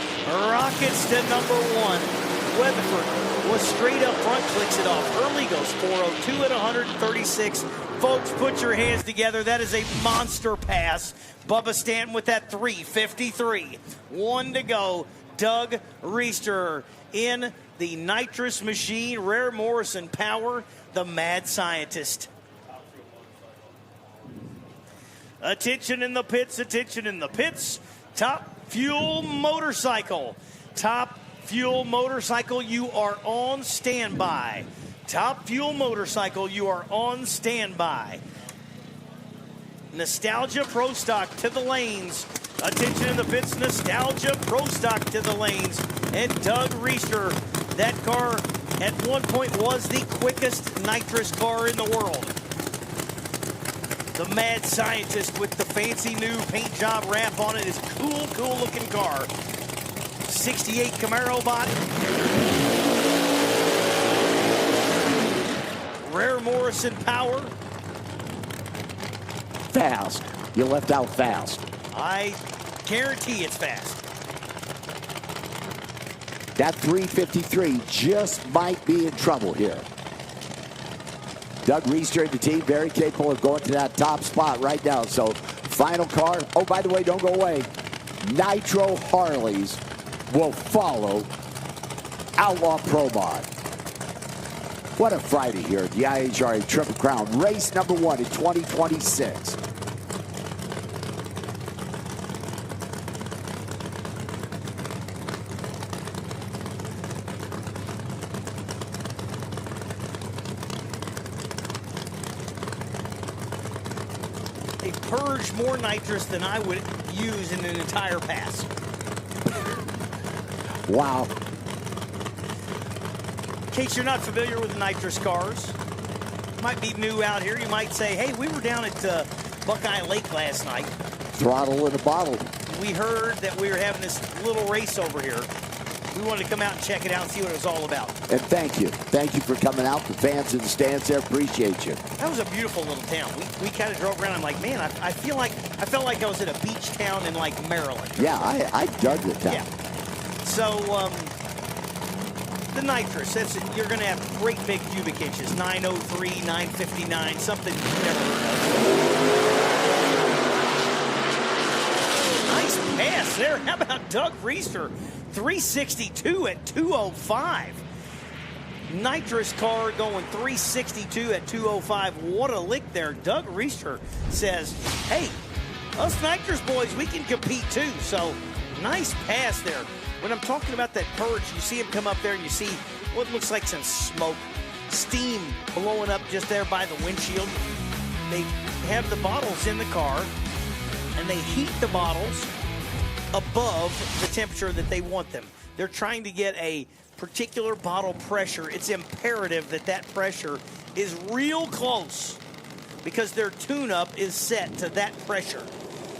rockets to number 1. Weatherford was straight up front, clicks it off. Early goes 402 at 136. Folks, put your hands together. That is a monster pass. Bubba Stanton with that 353. 1 to go. Doug Reister in the nitrous machine. Rare Morrison Power, the mad scientist. Attention in the pits, attention in the pits. Top Fuel Motorcycle. Top Fuel Motorcycle, you are on standby. Top Fuel Motorcycle, you are on standby. Nostalgia Pro Stock to the lanes. Attention in the pits, Nostalgia Pro Stock to the lanes. And Doug Reister, that car at one point was the quickest nitrous car in the world. The mad scientist with the fancy new paint job wrap on it is cool looking car. 68 Camaro body. Rare Morrison Power. Fast. You left out fast. I guarantee it's fast. That 353 just might be in trouble here. Doug Reister and the team very capable of going to that top spot right now. So final car. Oh, by the way, don't go away. Nitro Harleys will follow Outlaw Pro Mod. What a Friday here at the IHRA Triple Crown. Race number 1 in 2026. They purge more nitrous than I would use in an entire pass. Wow. In case you're not familiar with nitrous cars, might be new out here, you might say, hey, we were down at Buckeye Lake last night. Throttle in a bottle. We heard that we were having this little race over here. We wanted to come out and check it out and see what it was all about. And thank you. Thank you for coming out. The fans in the stands there appreciate you. That was a beautiful little town. We kind of drove around. I'm like, man, I felt like I was in a beach town in like Maryland. Yeah, I dug the town. Yeah. So the nitrous, you're going to have great big cubic inches, 903, 959, something you've never heard of. Nice pass there. How about Doug Reister? 362 at 205. Nitrous car going 362 at 205. What a lick there. Doug Reister says, hey, us nitrous boys, we can compete too. So nice pass there. When I'm talking about that purge, you see him come up there and you see what looks like some smoke, steam blowing up just there by the windshield. They have the bottles in the car and they heat the bottles above the temperature that they want them. They're trying to get a particular bottle pressure. It's imperative that that pressure is real close because their tune-up is set to that pressure.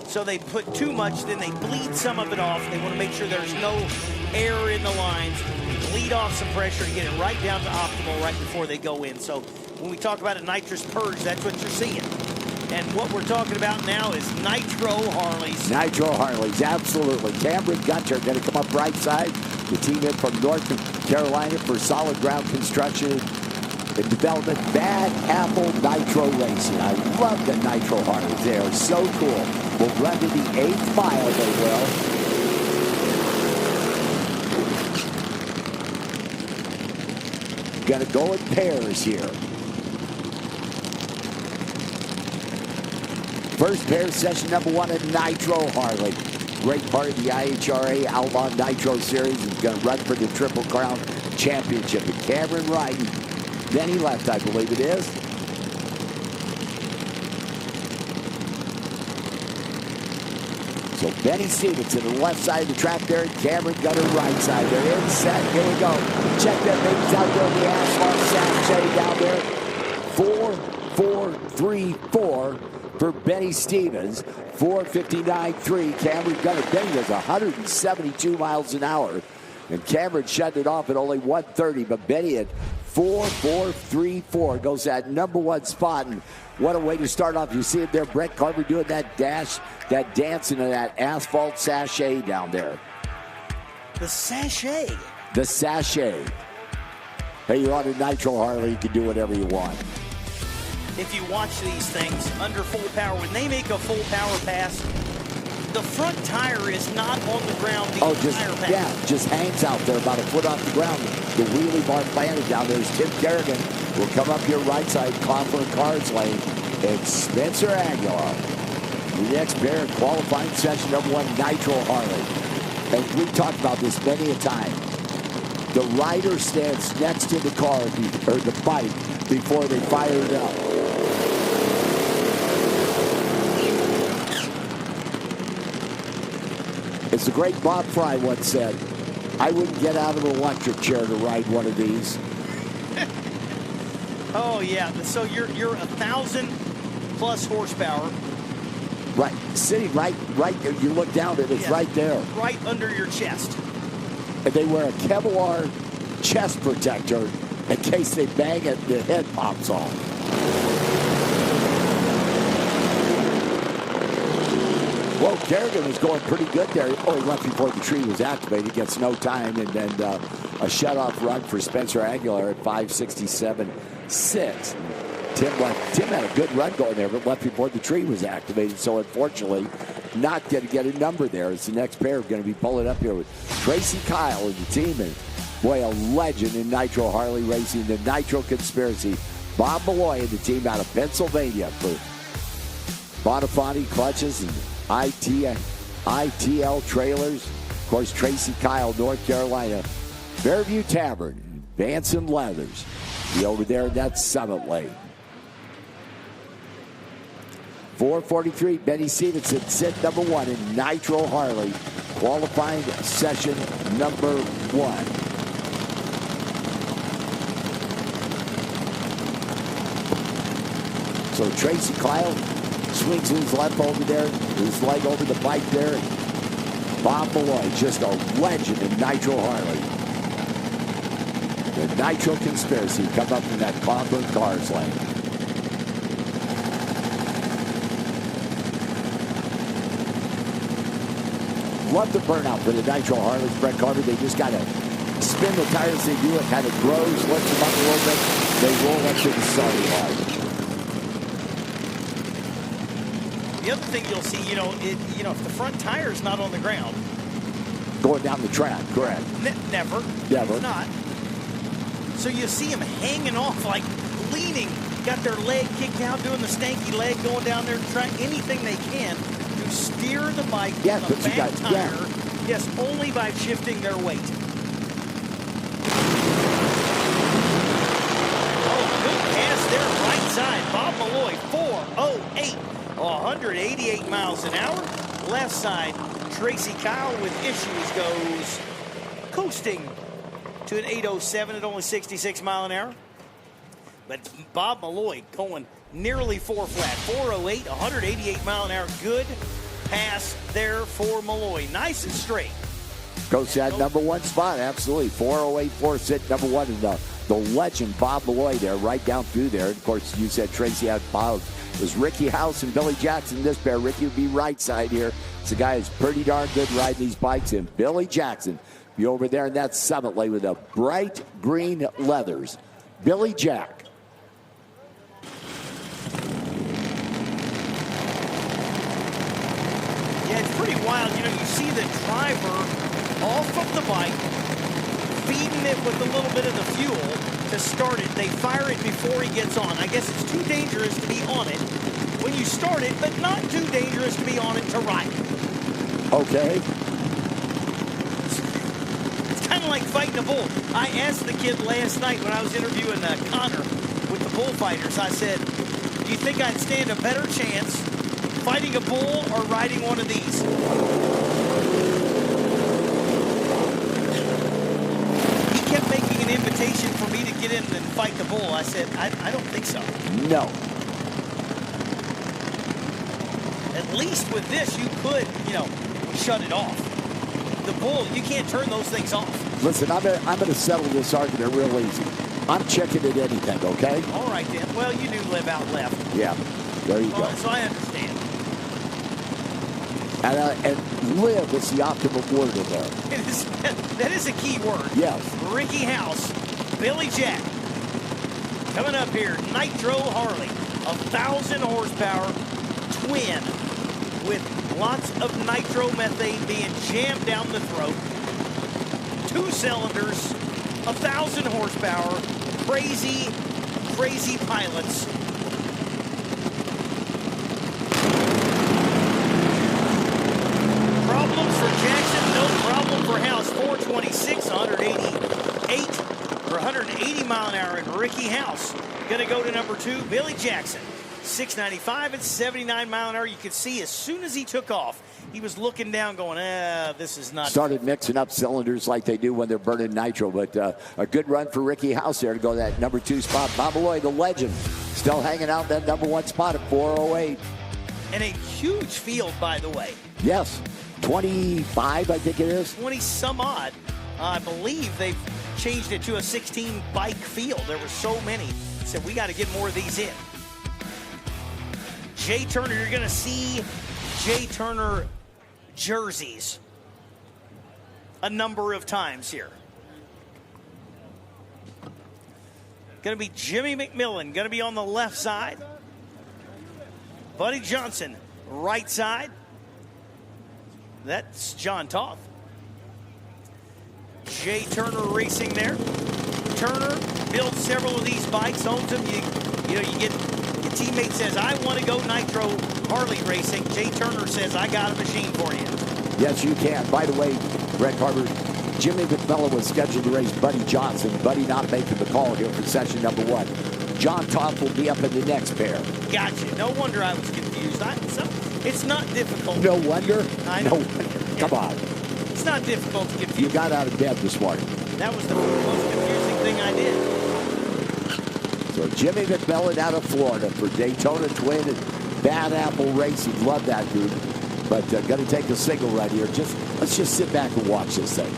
So they put too much, then they bleed some of it off. They want to make sure there's no air in the lines. Bleed off some pressure and get it right down to optimal right before they go in. So when we talk about a nitrous purge, that's what you're seeing. And what we're talking about now is Nitro Harleys. Nitro Harleys, absolutely. Cameron Gunter going to come up right side. The team in from North Carolina for solid ground construction and development. Bad Apple Nitro Racing. I love the Nitro Harleys. They are so cool. We'll run to the 8th mile, they will. Going to go in pairs here. First pair, session number 1 at Nitro Harley. Great part of the IHRA Outlaw Nitro Series. Is going to run for the Triple Crown Championship. And Cameron right, then he left, I believe it is. So Benny Stevens to the left side of the track there, and Cameron Gunner right side. They're in set. Here we go. Check that baby's out there on the asphalt. Sashay down there. 4.434 for Benny Stevens. 4.59.3. Cameron Gunner. Benny was 172 miles an hour. And Cameron shut it off at only 130. But Benny at 4.434 goes that number one spot. And what a way to start off. You see it there, Brett Carver doing that dash, that dance into that asphalt sachet down there. The sachet. The sachet. Hey, you're on a Nitro Harley. You can do whatever you want. If you watch these things under full power, when they make a full power pass, the front tire is not on the ground the entire pass. Yeah, just hangs out there about a foot off the ground. The wheelie bar planted down there is Tim Kerrigan. Will come up your right side, Conklin Cars lane. It's Spencer Aguilar. The next pair in qualifying session number one, Nitro Harley. And we've talked about this many a time. The rider stands next to the car, or the bike, before they fire it up. It's the great Bob Fry once said, I wouldn't get out of an electric chair to ride one of these. Oh, yeah. So you're 1,000+ horsepower. Right. Sitting right there. You look down and it's right there. Right under your chest. And they wear a Kevlar chest protector in case they bang it and the head pops off. Well, Kerrigan was going pretty good there. Oh, he left before the tree was activated. Gets no time. And then a shut-off run for Spencer Aguilar at 5:67.6. Tim had a good run going there, but left before the tree was activated. So, unfortunately, not going to get a number there. It's the next pair going to be pulling up here with Tracy Kyle and the team. And, boy, a legend in Nitro Harley racing, the Nitro Conspiracy. Bob Malloy and the team out of Pennsylvania for Bonifanti Clutches and ITL Trailers. Of course, Tracy Kyle, North Carolina. Fairview Tavern, Vanson Leathers. Be over there in that Summit lane. 4:43, Benny Stevenson, sit number one in Nitro Harley, qualifying session number one. So Tracy Kyle swings his left over there, his leg over the bike there. Bob Malloy, just a legend in Nitro Harley. The Nitro Conspiracy come up in that Conklin Cars lane. Love the burnout for the Nitro Harleys, Brett Carter. They just got to spin the tires. They do it, kind of grows, lifts them up a little bit. They roll up to the starting line. The other thing you'll see, if the front tire is not on the ground. Going down the track, correct. Never. Never. It's not. So you see them hanging off, like leaning, got their leg kicked out, doing the stanky leg, going down there, trying anything they can to steer the bike on the back tire. Yes, only by shifting their weight. Oh, good pass there, right side. Bob Malloy, 4:08, 188 miles an hour. Left side, Tracy Kyle with issues goes coasting to an 8:07 at only 66 mile an hour. But Bob Malloy going nearly 4 flat, 4:08, 188 mile an hour. Good pass there for Malloy. Nice and straight. Goes to that number one spot, absolutely. 4:08.4 sit number one. And the legend Bob Malloy there, right down through there. And of course, you said Tracy had Bob. It was Ricky House and Billy Jackson. This pair, Ricky would be right side here. It's a guy who's pretty darn good riding these bikes. And Billy Jackson be over there in that Summit lane with the bright green leathers. Billy Jack. Yeah, it's pretty wild. You see the driver off of the bike, feeding it with a little bit of the fuel to start it. They fire it before he gets on. I guess it's too dangerous to be on it when you start it, but not too dangerous to be on it to ride it. Okay. It's kind of like fighting a bull. I asked the kid last night when I was interviewing Connor with the bullfighters, I said, do you think I'd stand a better chance fighting a bull or riding one of these? He kept making an invitation for me to get in and fight the bull. I said, I don't think so. No. At least with this, you could, shut it off. The bull, you can't turn those things off. Listen, I'm going to settle this argument real easy. I'm checking at anything, okay? All right, then. Well, you do live out left. Yeah, there you go. So I understand. And live is the optimal word in there. That is a key word. Yes. Ricky House, Billy Jack. Coming up here, Nitro Harley, 1,000 horsepower, twin, with lots of nitromethane being jammed down the throat. 2 cylinders, 1,000 horsepower, crazy, crazy pilots. Problems for Jackson, no problem for House. 426, 188, or 180 mile an hour in Ricky House. Gonna go to number 2, Billy Jackson. 695 and 79 mile an hour. You could see as soon as he took off, he was looking down going, this is not. Started mixing up cylinders like they do when they're burning nitro, but a good run for Ricky House there to go that number 2 spot. Bob Malloy, the legend, still hanging out that number 1 spot at 408. And a huge field, by the way. Yes, 25, I think it is. 20 some odd. I believe they've changed it to a 16 bike field. There were so many. Said we got to get more of these in. Jay Turner, you're going to see Jay Turner jerseys a number of times here. Going to be Jimmy McMillan, going to be on the left side. Buddy Johnson, right side. That's John Toth. Jay Turner racing there. Turner builds several of these bikes, owns them. You get your teammate says, I want to go Nitro Harley racing. Jay Turner says, I got a machine for you. Yes, you can. By the way, Brett Carver, Jimmy McMillan was scheduled to race Buddy Johnson. Buddy not making the call here for session number 1. John Toth will be up in the next pair. Gotcha. No wonder I was confused. It's not difficult. No wonder? I know. No wonder. Yeah. Come on. It's not difficult to confuse. You got out of bed this morning. That was the most confusing thing I did. So Jimmy McMillan out of Florida for Daytona Twin and Bad Apple Racing. Love that dude. But going to take a single right here. Let's just sit back and watch this thing.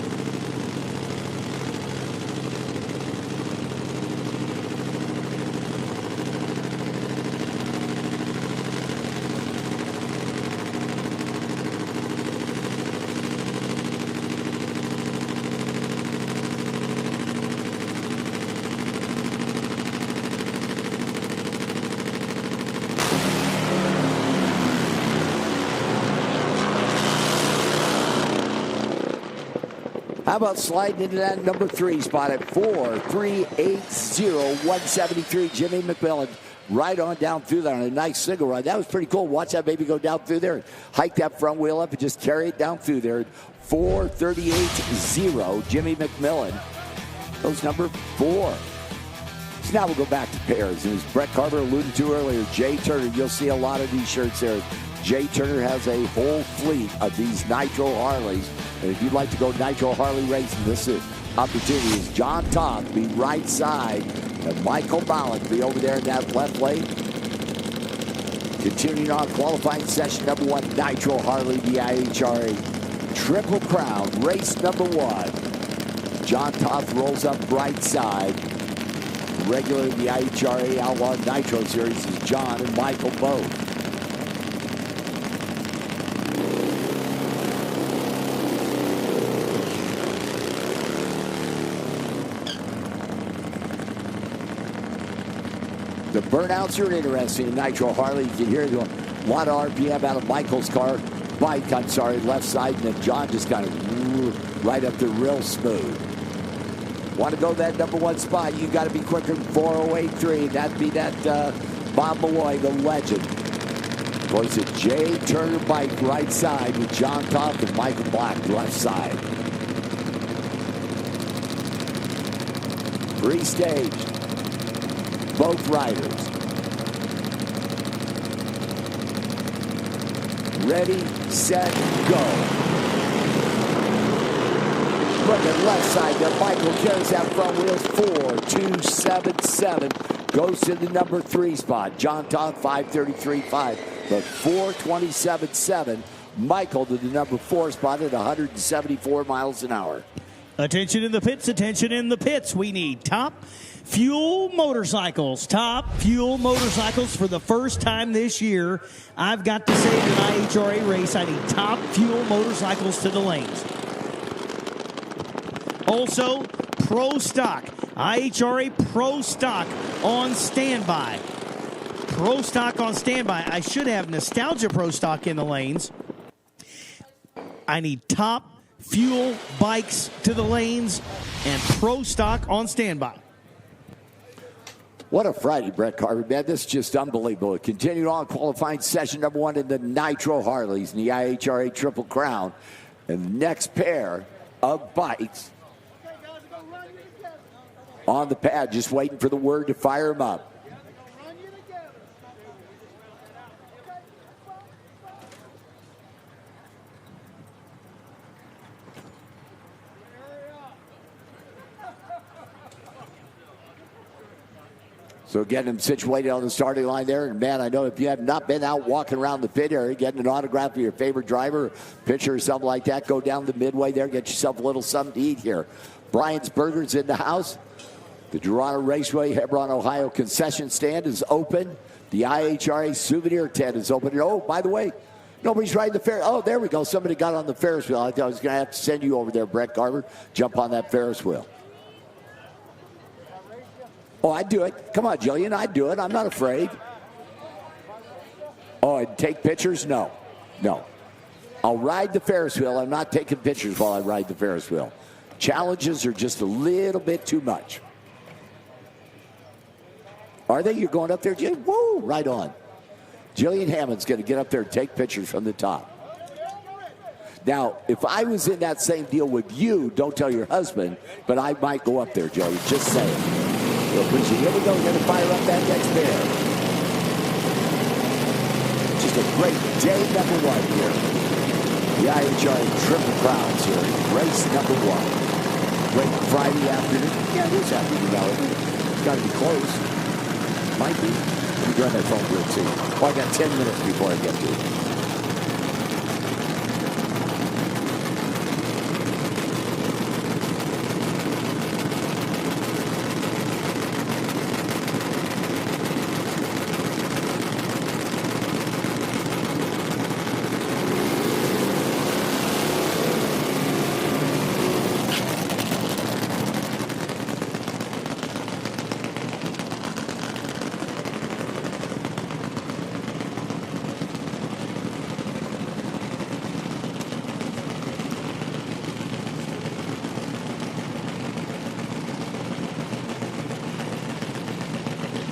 How about sliding into that number 3 spot at 4,380,173. Jimmy McMillan right on down through there on a nice single run. That was pretty cool. Watch that baby go down through there and hike that front wheel up and just carry it down through there. 4,380, Jimmy McMillan. Goes number 4. So now we'll go back to pairs. And as Brett Carver alluded to earlier, Jay Turner, you'll see a lot of these shirts there. Jay Turner has a whole fleet of these Nitro Harleys. And if you'd like to go Nitro Harley racing, this is opportunity is John Toth be right side and Michael Malik be over there in that left lane. Continuing on qualifying session number 1, Nitro Harley, the IHRA Triple Crown, race number 1. John Toth rolls up right side. Regular in the IHRA Outlaw Nitro Series is John and Michael both. The burnouts are interesting in Nitro Harley. You can hear a lot of RPM out of Michael's bike, left side, and then John just kind of right up there real smooth. Want to go that number 1 spot, you got to be quicker than 4,083. That'd be that Bob Malloy, the legend. Of course, a Jay Turner bike right side with John Toth and Michael Black left side. Pre-staged. Both riders. Ready, set, go. Look at left side there. Michael carries that front wheels. 4.277. Goes to the number 3 spot. John Todd, 5.33.5. But 4.27.7. Michael to the number 4 spot at 174 miles an hour. Attention in the pits, attention in the pits. We need Top Fuel Motorcycles. Top Fuel Motorcycles for the first time this year. I've got to say in an IHRA race, I need Top Fuel Motorcycles to the lanes. Also, Pro Stock. IHRA Pro Stock on standby. Pro Stock on standby. I should have Nostalgia Pro Stock in the lanes. I need Top Fuel bikes to the lanes and Pro Stock on standby. What a Friday, Brett Carver, man. This is just unbelievable. Continuing on qualifying session number 1 in the Nitro Harleys in the IHRA Triple Crown. And the next pair of bikes on the pad, just waiting for the word to fire them up. So getting them situated on the starting line there. And, man, I know if you have not been out walking around the pit area, getting an autograph of your favorite driver, pitcher or something like that, go down the midway there, get yourself a little something to eat here. Brian's Burgers in the house. The Darana Raceway, Hebron, Ohio concession stand is open. The IHRA souvenir tent is open. And, oh, by the way, nobody's riding the Ferris. Oh, there we go. Somebody got on the Ferris wheel. I thought I was going to have to send you over there, Brett Carver. Jump on that Ferris wheel. Oh, I'd do it. Come on, Jillian, I'd do it. I'm not afraid. Oh, and take pictures? No. No. I'll ride the Ferris wheel. I'm not taking pictures while I ride the Ferris wheel. Challenges are just a little bit too much. Are they? You're going up there, Jillian? Woo, right on. Jillian Hammond's going to get up there and take pictures from the top. Now, if I was in that same deal with you, don't tell your husband, but I might go up there, Jillian. Just saying. Here we go. We're going to fire up that next pair. Just a great day number 1 here. The IHRA Triple Crown Series, race number 1. Great Friday afternoon. Yeah, it is afternoon now. It's got to be close. Might be. Let me grab my phone real too. Oh, I got 10 minutes before I get to it.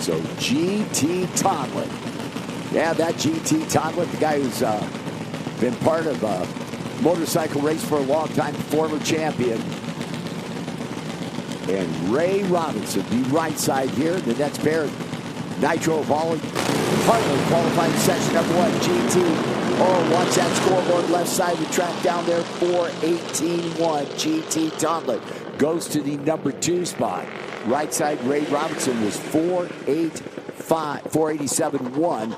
So GT Tomlin. Yeah, that GT Tomlin, the guy who's been part of a motorcycle race for a long time, former champion. And Ray Robinson, the right side here. The next pair, Nitro Harley qualifying section number 1, GT. Oh, watch that scoreboard left side of the track down there, 4.18.1. GT Tomlin goes to the number 2 spot. Right side, Ray Robinson was 4.87.1,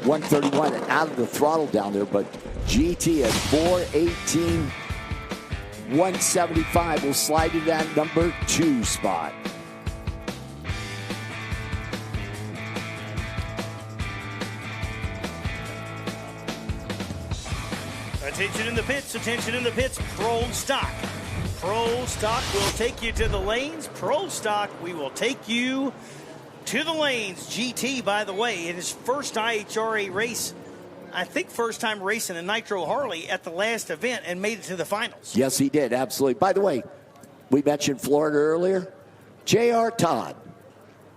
131 and out of the throttle down there, but GT at 4.18.175 will slide to that number 2 spot. Attention in the pits, attention in the pits. Pro Stock. Pro Stock will take you to the lanes. Pro Stock, we will take you to the lanes. GT, by the way, in his first IHRA race, I think first time racing a Nitro Harley at the last event and made it to the finals. Yes, he did, absolutely. By the way, we mentioned Florida earlier. J.R. Todd,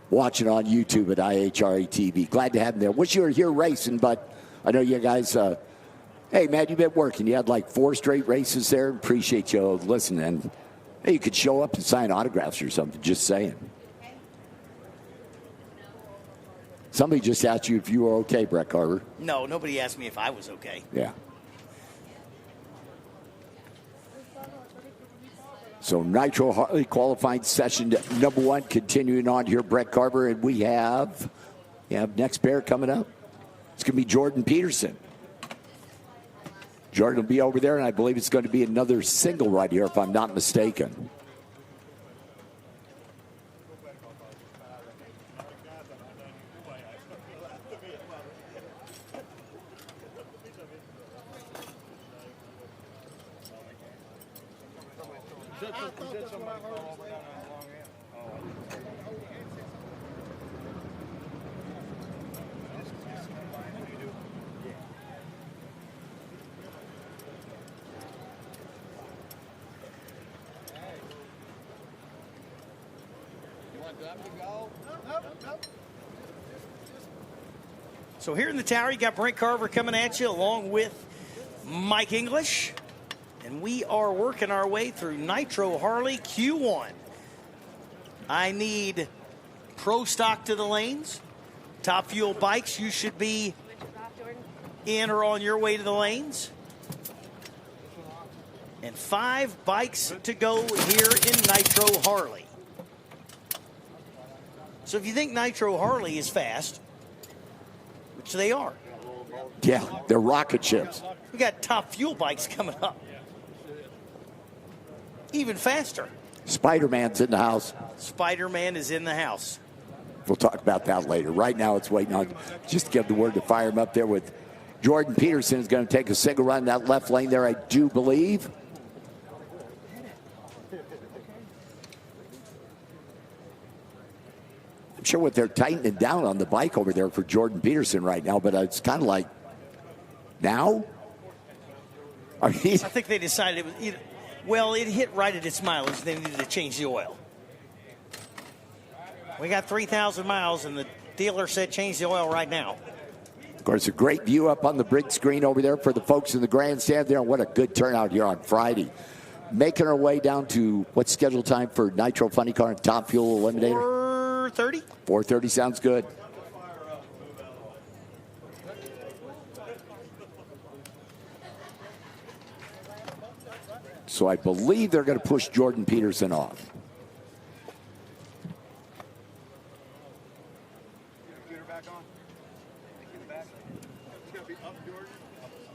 watching on YouTube at IHRA TV. Glad to have him there. Wish you were here racing, but I know you guys... hey, man, you've been working. You had like 4 straight races there. Appreciate you listening. Hey, you could show up and sign autographs or something. Just saying. Somebody just asked you if you were okay, Brett Carver. No, nobody asked me if I was okay. Yeah. So Nitro Harley qualifying session number 1 continuing on here, Brett Carver, and we have next pair coming up. It's going to be Jordan Peterson. Jordan will be over there, and I believe it's going to be another single right here, if I'm not mistaken. So here in the tower, you got Brent Carver coming at you along with Mike English. And we are working our way through Nitro Harley Q1. I need pro stock to the lanes. Top Fuel bikes, you should be in or on your way to the lanes. And 5 bikes to go here in Nitro Harley. So if you think Nitro Harley is fast, which they are. Yeah, they're rocket ships. We got Top Fuel bikes coming up. Even faster. Spider-Man's in the house. Spider-Man is in the house. We'll talk about that later. Right now, it's waiting on just to give the word to fire him up there with Jordan Peterson is going to take a single run in that left lane there, I do believe. I'm sure what they're tightening down on the bike over there for Jordan Peterson right now, but it's kind of like, now? I think they decided, it hit right at its mileage. They needed to change the oil. We got 3,000 miles, and the dealer said change the oil right now. Of course, a great view up on the big screen over there for the folks in the grandstand there. What a good turnout here on Friday. Making our way down to what's scheduled time for Nitro Funny Car and Top Fuel Eliminator? 4:30? 4:30 sounds good. So I believe they're going to push Jordan Peterson off.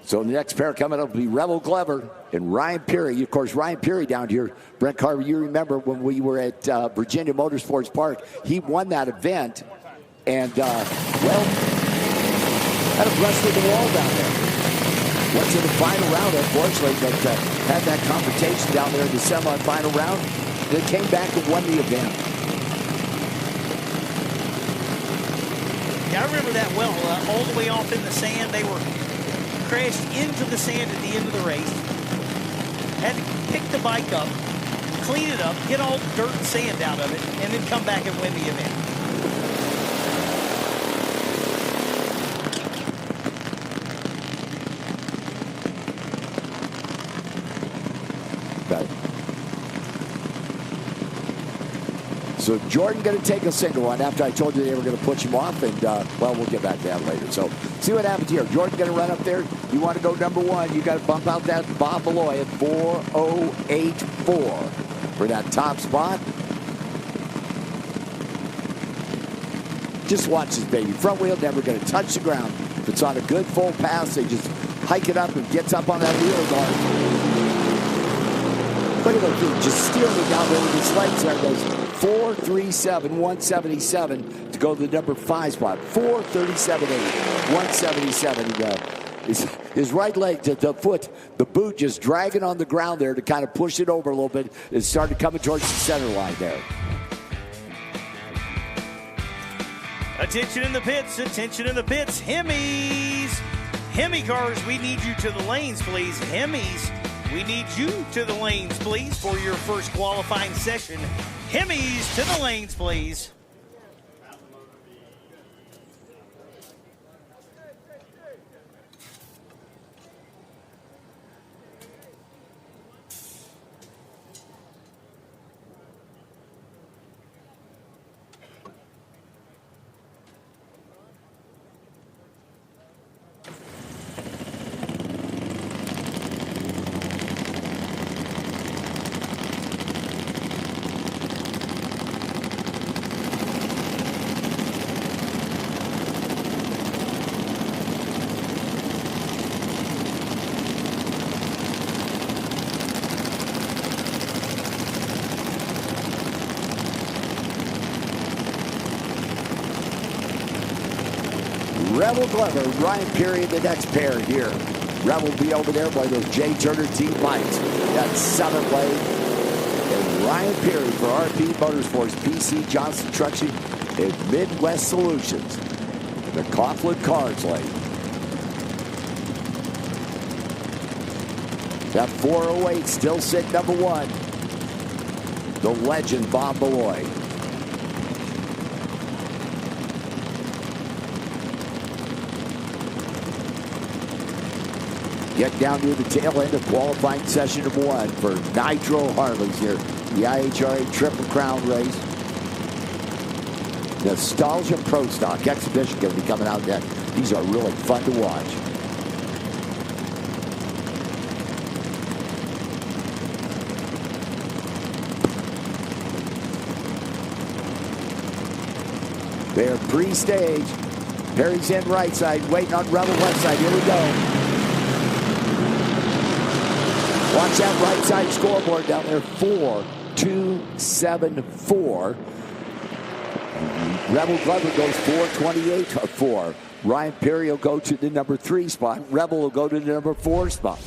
So the next pair coming up will be Rebel Glover and Ryan Peary. Of course, Ryan Peary down here. Brent Carver, you remember when we were at Virginia Motorsports Park, he won that event and, had a brush with the wall down there. Went to the final round, unfortunately, but had that confrontation down there in the semi-final round. Then came back and won the event. Yeah, I remember that well. All the way off in the sand, they were crashed into the sand at the end of the race. Had to pick the bike up, clean it up, get all the dirt and sand out of it, and then come back and win the event. So Jordan going to take a single one after I told you they were going to push him off, and we'll get back to that later. So see what happens here. Jordan going to run up there. You want to go number 1. You got to bump out that Bob Malloy at 4:08.4 for that top spot. Just watch this baby. Front wheel never going to touch the ground. If it's on a good full pass, they just hike it up and gets up on that wheel guard. Look at those feet, just steering it down there with his legs there. Goes 4:37.177 to go to the number 5 spot. 4:37.8, 177. His right leg, the foot, the boot just dragging on the ground there to kind of push it over a little bit. It started coming towards the center line there. Attention in the pits, attention in the pits. Hemis. Hemi cars, we need you to the lanes, please. Hemis. We need you to the lanes, please, for your first qualifying session. Hemis to the lanes, please. Rebel Glover, Ryan Peary, the next pair here. Rebel will be over there by those J. Turner team lights. That's 7th lane. And Ryan Peary for RP Motorsports, PC Johnson Trucking, and Midwest Solutions. The Coughlin Cars lane. That 408 still sitting number 1. The legend, Bob Malloy. Get down near the tail end of qualifying session number 1 for Nitro Harleys here. The IHRA Triple Crown race. Nostalgia Pro Stock Exhibition going to be coming out next. These are really fun to watch. They're pre-stage. Perry's in right side, waiting on Rebel left side. Here we go. Watch that right side scoreboard down there. 4-2-7-4. Rebel Glover goes 4-28-4. Ryan Perry will go to the number 3 spot. Rebel will go to the number 4 spot.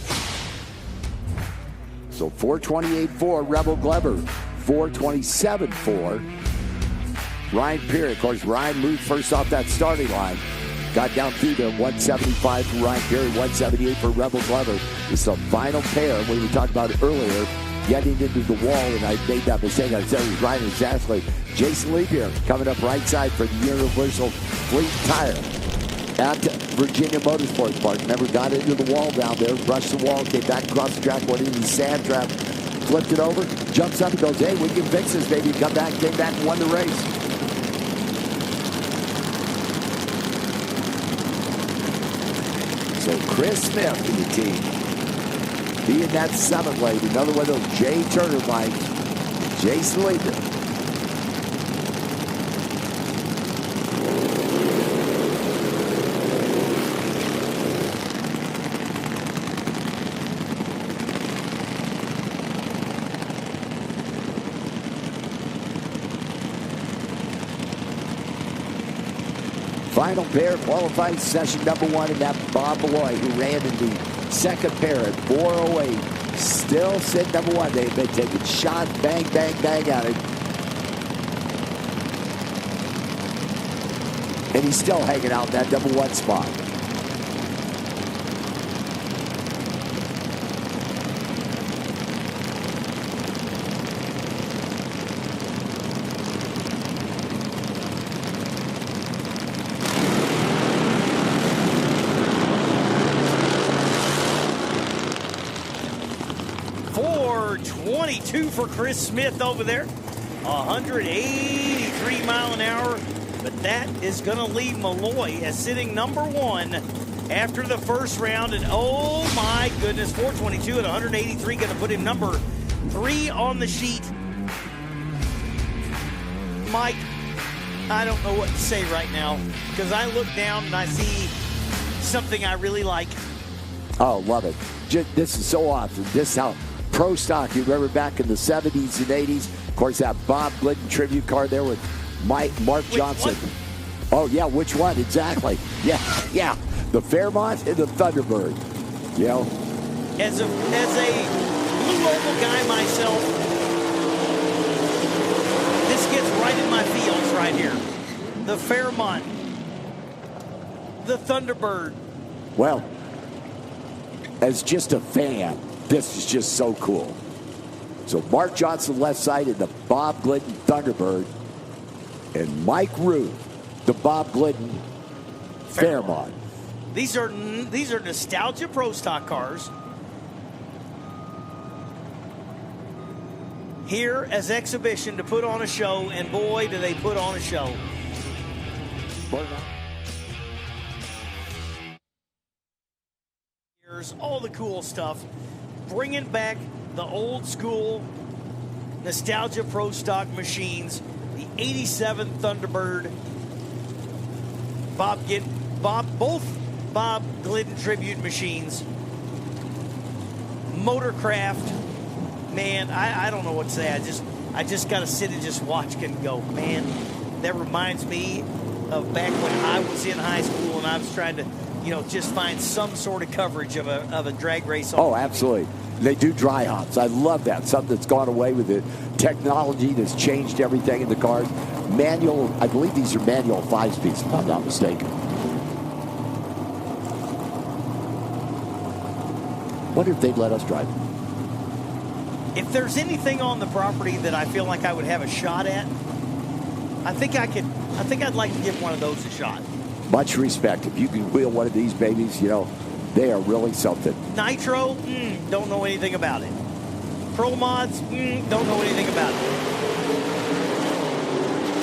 So 4-28-4, Rebel Glover. 4-27-4. Ryan Peary, of course, Ryan moved first off that starting line. Got down through there, 175 for Ryan Peary, 178 for Rebel Glover. It's the final pair we were talking about earlier, getting into the wall, and I made that mistake. I said it was Ryan exactly. Jason Leapier coming up right side for the Universal Fleet Tire at Virginia Motorsports Park. Remember, got into the wall down there, brushed the wall, came back across the track, went into the sand trap, flipped it over, jumps up and goes, hey, we can fix this, baby. Come back, came back and won the race. So Chris Smith in the team. He in that 7th lane. Another one of those J. Turner bikes. Jason Leader. Final pair, qualifying session number 1, and that Bob Malloy, who ran in the 2nd pair at 4:08, still sitting number 1. They've been taking shots, bang, bang, bang at it. And he's still hanging out in that number 1 spot. For Chris Smith over there, 183 mile an hour, but that is going to leave Malloy as sitting number 1 after the first round, and oh my goodness, 422 at 183 going to put him number 3 on the sheet. Mike, I don't know what to say right now, because I look down and I see something I really like. Oh, love it. This is so awesome. This is how Pro Stock, you remember back in the 70s and 80s, of course, that Bob Glidden tribute car there with Mark Johnson. What? Oh, yeah, which one? Exactly. Yeah. The Fairmont and the Thunderbird. You know? As a Blue Oval guy myself, this gets right in my feels right here. The Fairmont. The Thunderbird. Well, as just a fan, this is just so cool. So Mark Johnson left side in the Bob Glidden Thunderbird, and Mike Ruth, the Bob Glidden Fairmont. These are nostalgia Pro Stock cars here as exhibition to put on a show, and boy, do they put on a show. Here's all the cool stuff. Bringing back the old school nostalgia Pro Stock machines, the 87 Thunderbird, both Bob Glidden tribute machines, Motorcraft. Man, I don't know what to say. I just got to sit and just watch and go, man, that reminds me of back when I was in high school and when I was trying to, just find some sort of coverage of a drag race. On Oh, absolutely. They do dry hops. I love that. Something that's gone away with the technology that's changed everything in the cars. Manual, I believe these are manual 5-speeds, if I'm not mistaken. Wonder if they'd let us drive. If there's anything on the property that I feel like I would have a shot at, I think I'd like to give one of those a shot. Much respect. If you can wheel one of these babies, they are really something. Nitro, don't know anything about it. Pro Mods, don't know anything about it.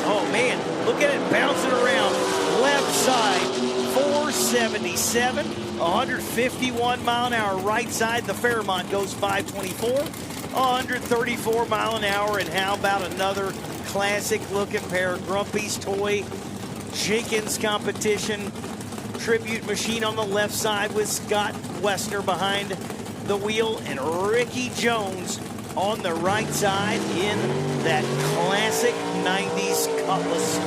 Oh, man, look at it bouncing around. Left side, 477, 151 mile an hour. Right side, the Fairmont goes 524, 134 mile an hour. And how about another classic-looking pair, Grumpy's Toy Jenkins competition tribute machine on the left side with Scott Westner behind the wheel and Ricky Jones on the right side in that classic 90s Cutlass.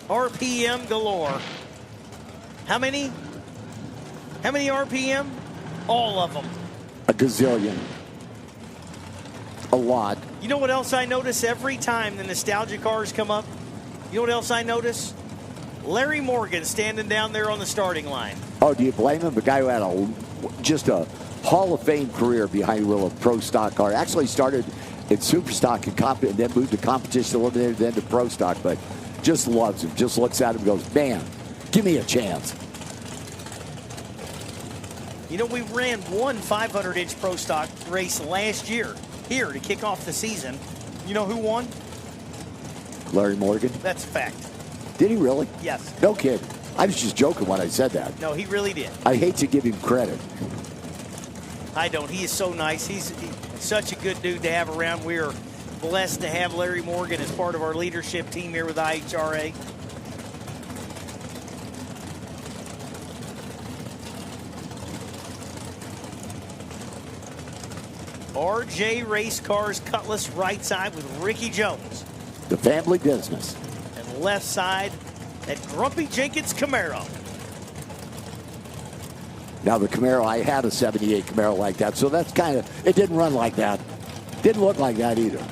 RPM galore. How many RPM? All of them. A gazillion. A lot. You know what else I notice every time the nostalgia cars come up? You know what else I notice? Larry Morgan standing down there on the starting line. Oh, do you blame him? A guy who had just a Hall of Fame career behind the wheel of pro stock car. Actually started in super stock and then moved to competition eliminator, then to pro stock, but just loves him. Just looks at him and goes, man, give me a chance. We ran one 500-inch pro stock race last year here to kick off the season. You know who won? Larry Morgan. That's a fact. Did he really? Yes. No kid. I was just joking when I said that. No, he really did. I hate to give him credit. I don't. He is so nice. He's such a good dude to have around. We are blessed to have Larry Morgan as part of our leadership team here with IHRA. RJ Race Cars Cutlass right side with Ricky Jones. The family business. And left side, that Grumpy Jenkins Camaro. Now the Camaro, I had a 78 Camaro like that, so that's it didn't run like that. Didn't look like that either.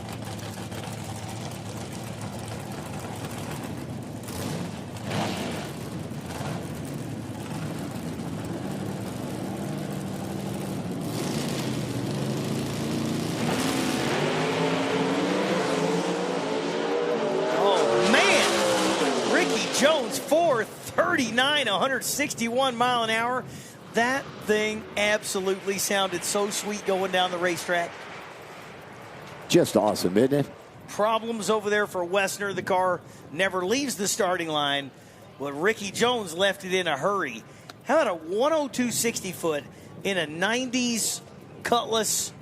Jones, 439, 161 mile an hour. That thing absolutely sounded so sweet going down the racetrack. Just awesome, isn't it? Problems over there for Westner. The car never leaves the starting line. Well, Ricky Jones left it in a hurry. How about a 102 60 foot in a 90s Cutlass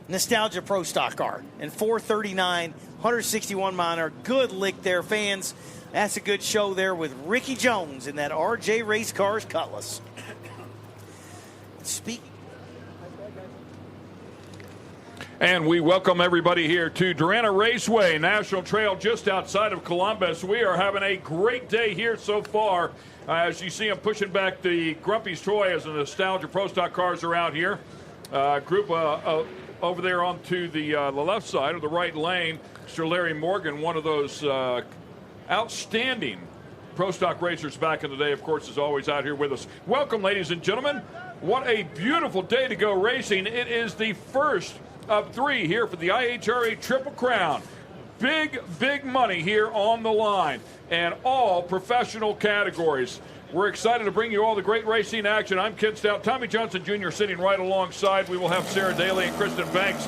Nostalgia Pro Stock car? And 439, 161 mile an hour. Good lick there, fans. That's a good show there with Ricky Jones in that RJ Race Cars Cutlass. And we welcome everybody here to Darana Raceway, National Trail just outside of Columbus. We are having a great day here so far. As you see, I'm pushing back the Grumpy's Toy as the Nostalgia Pro Stock cars are out here. Group over there onto the left side of the right lane, Mr. Larry Morgan, one of those outstanding pro stock racers back in the day, of course, is always out here with us. Welcome, ladies and gentlemen. What a beautiful day to go racing. It is the first of 3 here for the IHRA Triple Crown. Big, big money here on the line, and all professional categories. We're excited to bring you all the great racing action. I'm Ken Stout. Tommy Johnson Jr. sitting right alongside. We will have Sarah Daly and Kristen Banks,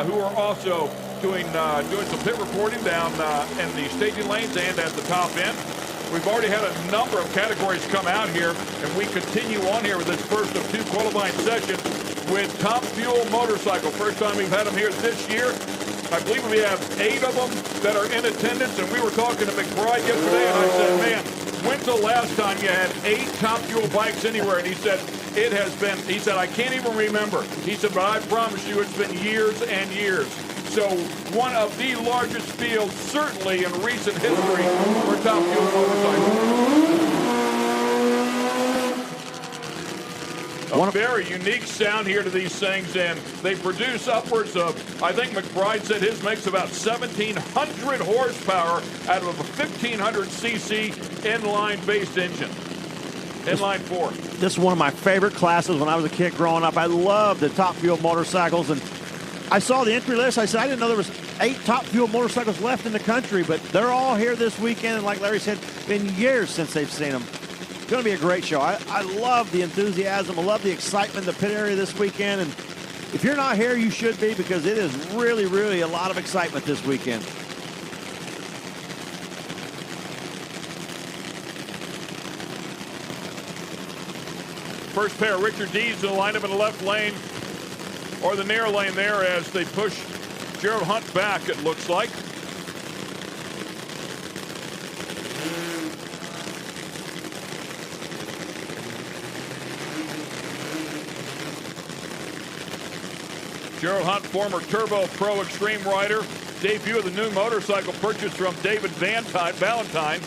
who are also doing some pit reporting down in the staging lanes and at the top end. We've already had a number of categories come out here, and we continue on here with this first of 2 qualifying sessions with Top Fuel Motorcycle. First time we've had them here this year. I believe we have 8 of them that are in attendance, and we were talking to McBride yesterday, and I said, man, when's the last time you had 8 Top Fuel bikes anywhere? And he said, it has been, he said, I can't even remember. He said, but I promise you it's been years and years. So one of the largest fields, certainly in recent history, for Top Fuel motorcycles. A very unique sound here to these things, and they produce upwards of, I think McBride said his makes about 1,700 horsepower out of a 1,500 cc inline-based engine. Inline 4. This is one of my favorite classes when I was a kid growing up. I loved the Top Fuel motorcycles, and I saw the entry list. I said, I didn't know there was 8 Top Fuel motorcycles left in the country, but they're all here this weekend, and like Larry said, been years since they've seen them. It's going to be a great show. I love the enthusiasm. I love the excitement in the pit area this weekend, and if you're not here, you should be, because it is really, really a lot of excitement this weekend. First pair, Richard Dees will line up in the left lane, or the near lane there, as they push Gerald Hunt back, it looks like. Gerald Hunt, former Turbo Pro Extreme rider. Debut of the new motorcycle purchased from David Valentine.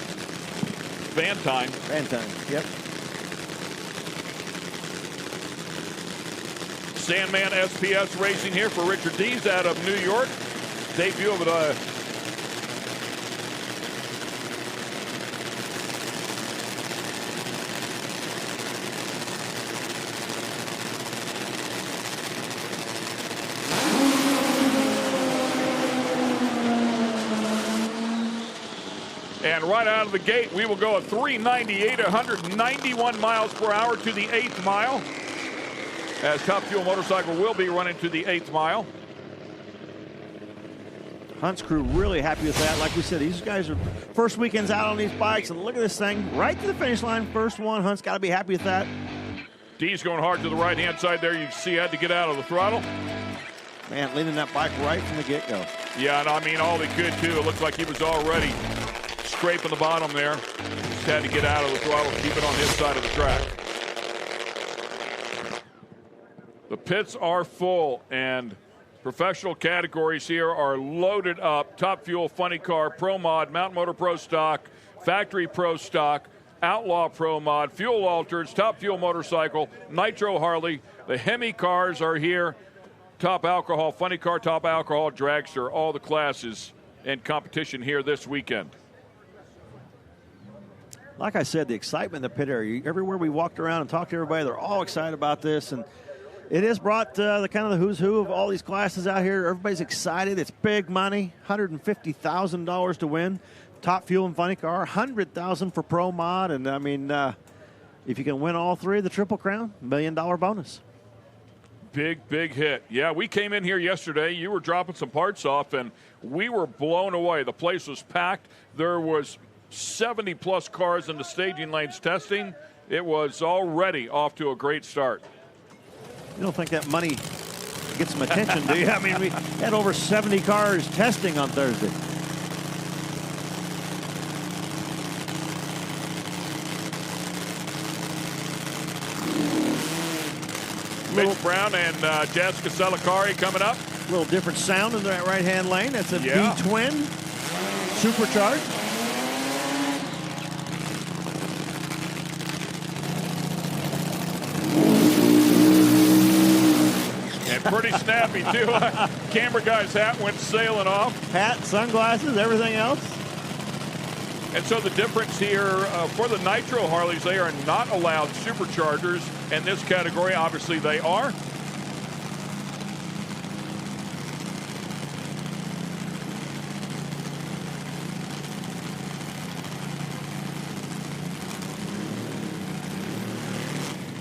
Yep. Sandman SPS Racing here for Richard Dees out of New York. Debut of the And right out of the gate, we will go at 398, 191 miles per hour to the 8th mile, as Top Fuel motorcycle will be running to the 8th mile. Hunt's crew really happy with that. Like we said, these guys are first weekends out on these bikes, and look at this thing right to the finish line. First one. Hunt's got to be happy with that. D's going hard to the right-hand side there. You see, had to get out of the throttle. Man, leading that bike right from the get-go. Yeah, and I mean, all he could, too. It looked like he was already scraping the bottom there. Just had to get out of the throttle, keep it on his side of the track. The pits are full, and professional categories here are loaded up. Top Fuel, Funny Car, Pro Mod, Mountain Motor Pro Stock, Factory Pro Stock, Outlaw Pro Mod, Fuel Altereds, Top Fuel Motorcycle, Nitro Harley. The Hemi cars are here. Top Alcohol, Funny Car, Top Alcohol, Dragster, all the classes in competition here this weekend. Like I said, the excitement in the pit area. Everywhere we walked around and talked to everybody, they're all excited about this, and it has brought the kind of the who's who of all these classes out here. Everybody's excited. It's big money, $150,000 to win. Top Fuel and Funny Car, $100,000 for Pro Mod, and I mean, if you can win all three of the Triple Crown, $1 million bonus. Big hit. Yeah, we came in here yesterday. You were dropping some parts off, and we were blown away. The place was packed. There was 70-plus cars in the staging lanes testing. It was already off to a great start. You don't think that money gets some attention, do you? I mean, we had over 70 cars testing on Thursday. Mitch Brown and Jessica Salicari coming up. A little different sound in that right-hand lane. That's a V-twin supercharged. And pretty snappy, too. Camera guy's hat went sailing off. Hat, sunglasses, everything else. And so the difference here for the Nitro Harleys, they are not allowed superchargers. In this category, obviously they are.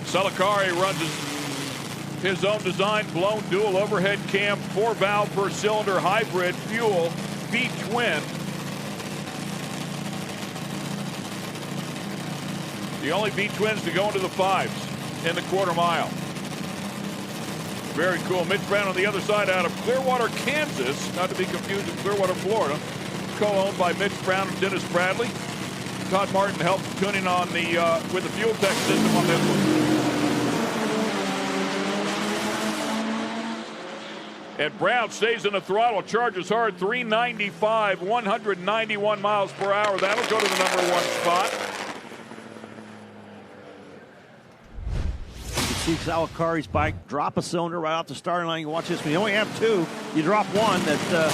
Salicari runs his own design, blown dual overhead cam, 4-valve per cylinder hybrid fuel, V-twin. The only V-twins to go into the 5s in the quarter mile. Very cool. Mitch Brown on the other side out of Clearwater, Kansas, not to be confused with Clearwater, Florida. Co-owned by Mitch Brown and Dennis Bradley. Todd Martin helped tuning on the with the fuel tech system on this one. And Brown stays in the throttle, charges hard, 395, 191 miles per hour. That'll go to the number 1 spot. You can see Salakari's bike drop a cylinder right off the starting line. You watch this one. You only have 2. You drop 1. It's a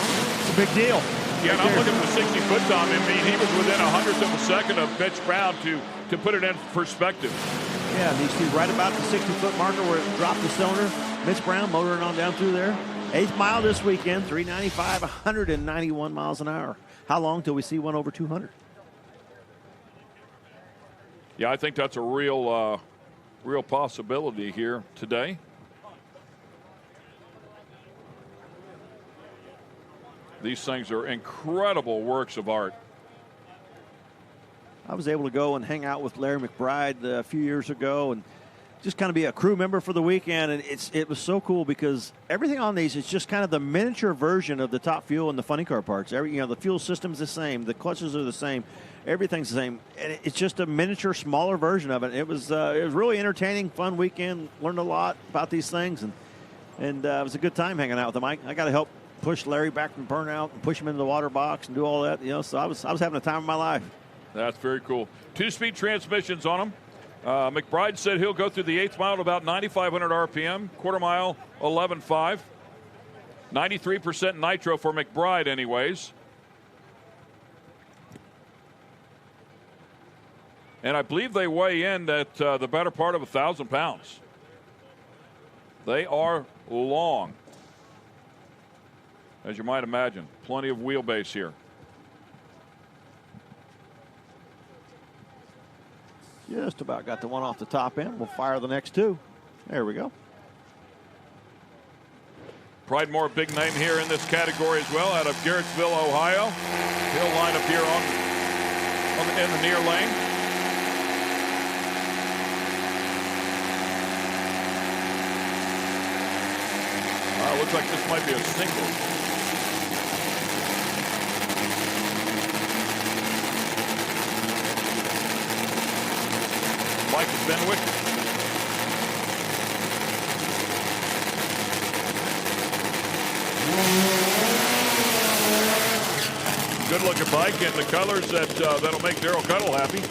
big deal. Yeah, and I'm looking at the 60-foot time. I mean, he was within a hundredth of a second of Mitch Brown to put it in perspective. Yeah, these two right about the 60-foot marker where it dropped the cylinder. Mitch Brown motoring on down through there. 8th mile this weekend, 395, 191 miles an hour. How long till we see one over 200? Yeah, I think that's a real possibility here today. These things are incredible works of art. I was able to go and hang out with Larry McBride a few years ago and just kind of be a crew member for the weekend, and it was so cool because everything on these is just kind of the miniature version of the Top Fuel and the funny car parts. The fuel system's the same, the clutches are the same, everything's the same, and it's just a miniature, smaller version of it. It was really entertaining, fun weekend. Learned a lot about these things, and it was a good time hanging out with them. I got to help push Larry back from burnout and push him into the water box and do all that. So I was having the time of my life. That's very cool. 2-speed transmissions on them. McBride said he'll go through the 8th mile at about 9,500 RPM, quarter mile 11.5. 93% nitro for McBride anyways. And I believe they weigh in at the better part of 1,000 pounds. They are long, as you might imagine. Plenty of wheelbase here. Just about got the one off the top end. We'll fire the next 2. There we go. Pridemore, big name here in this category as well, out of Garrettsville, Ohio. He'll line up here in the near lane. Looks like this might be a single. Mike Benwick. Good looking bike in the colors that'll make Daryl Cuttle happy.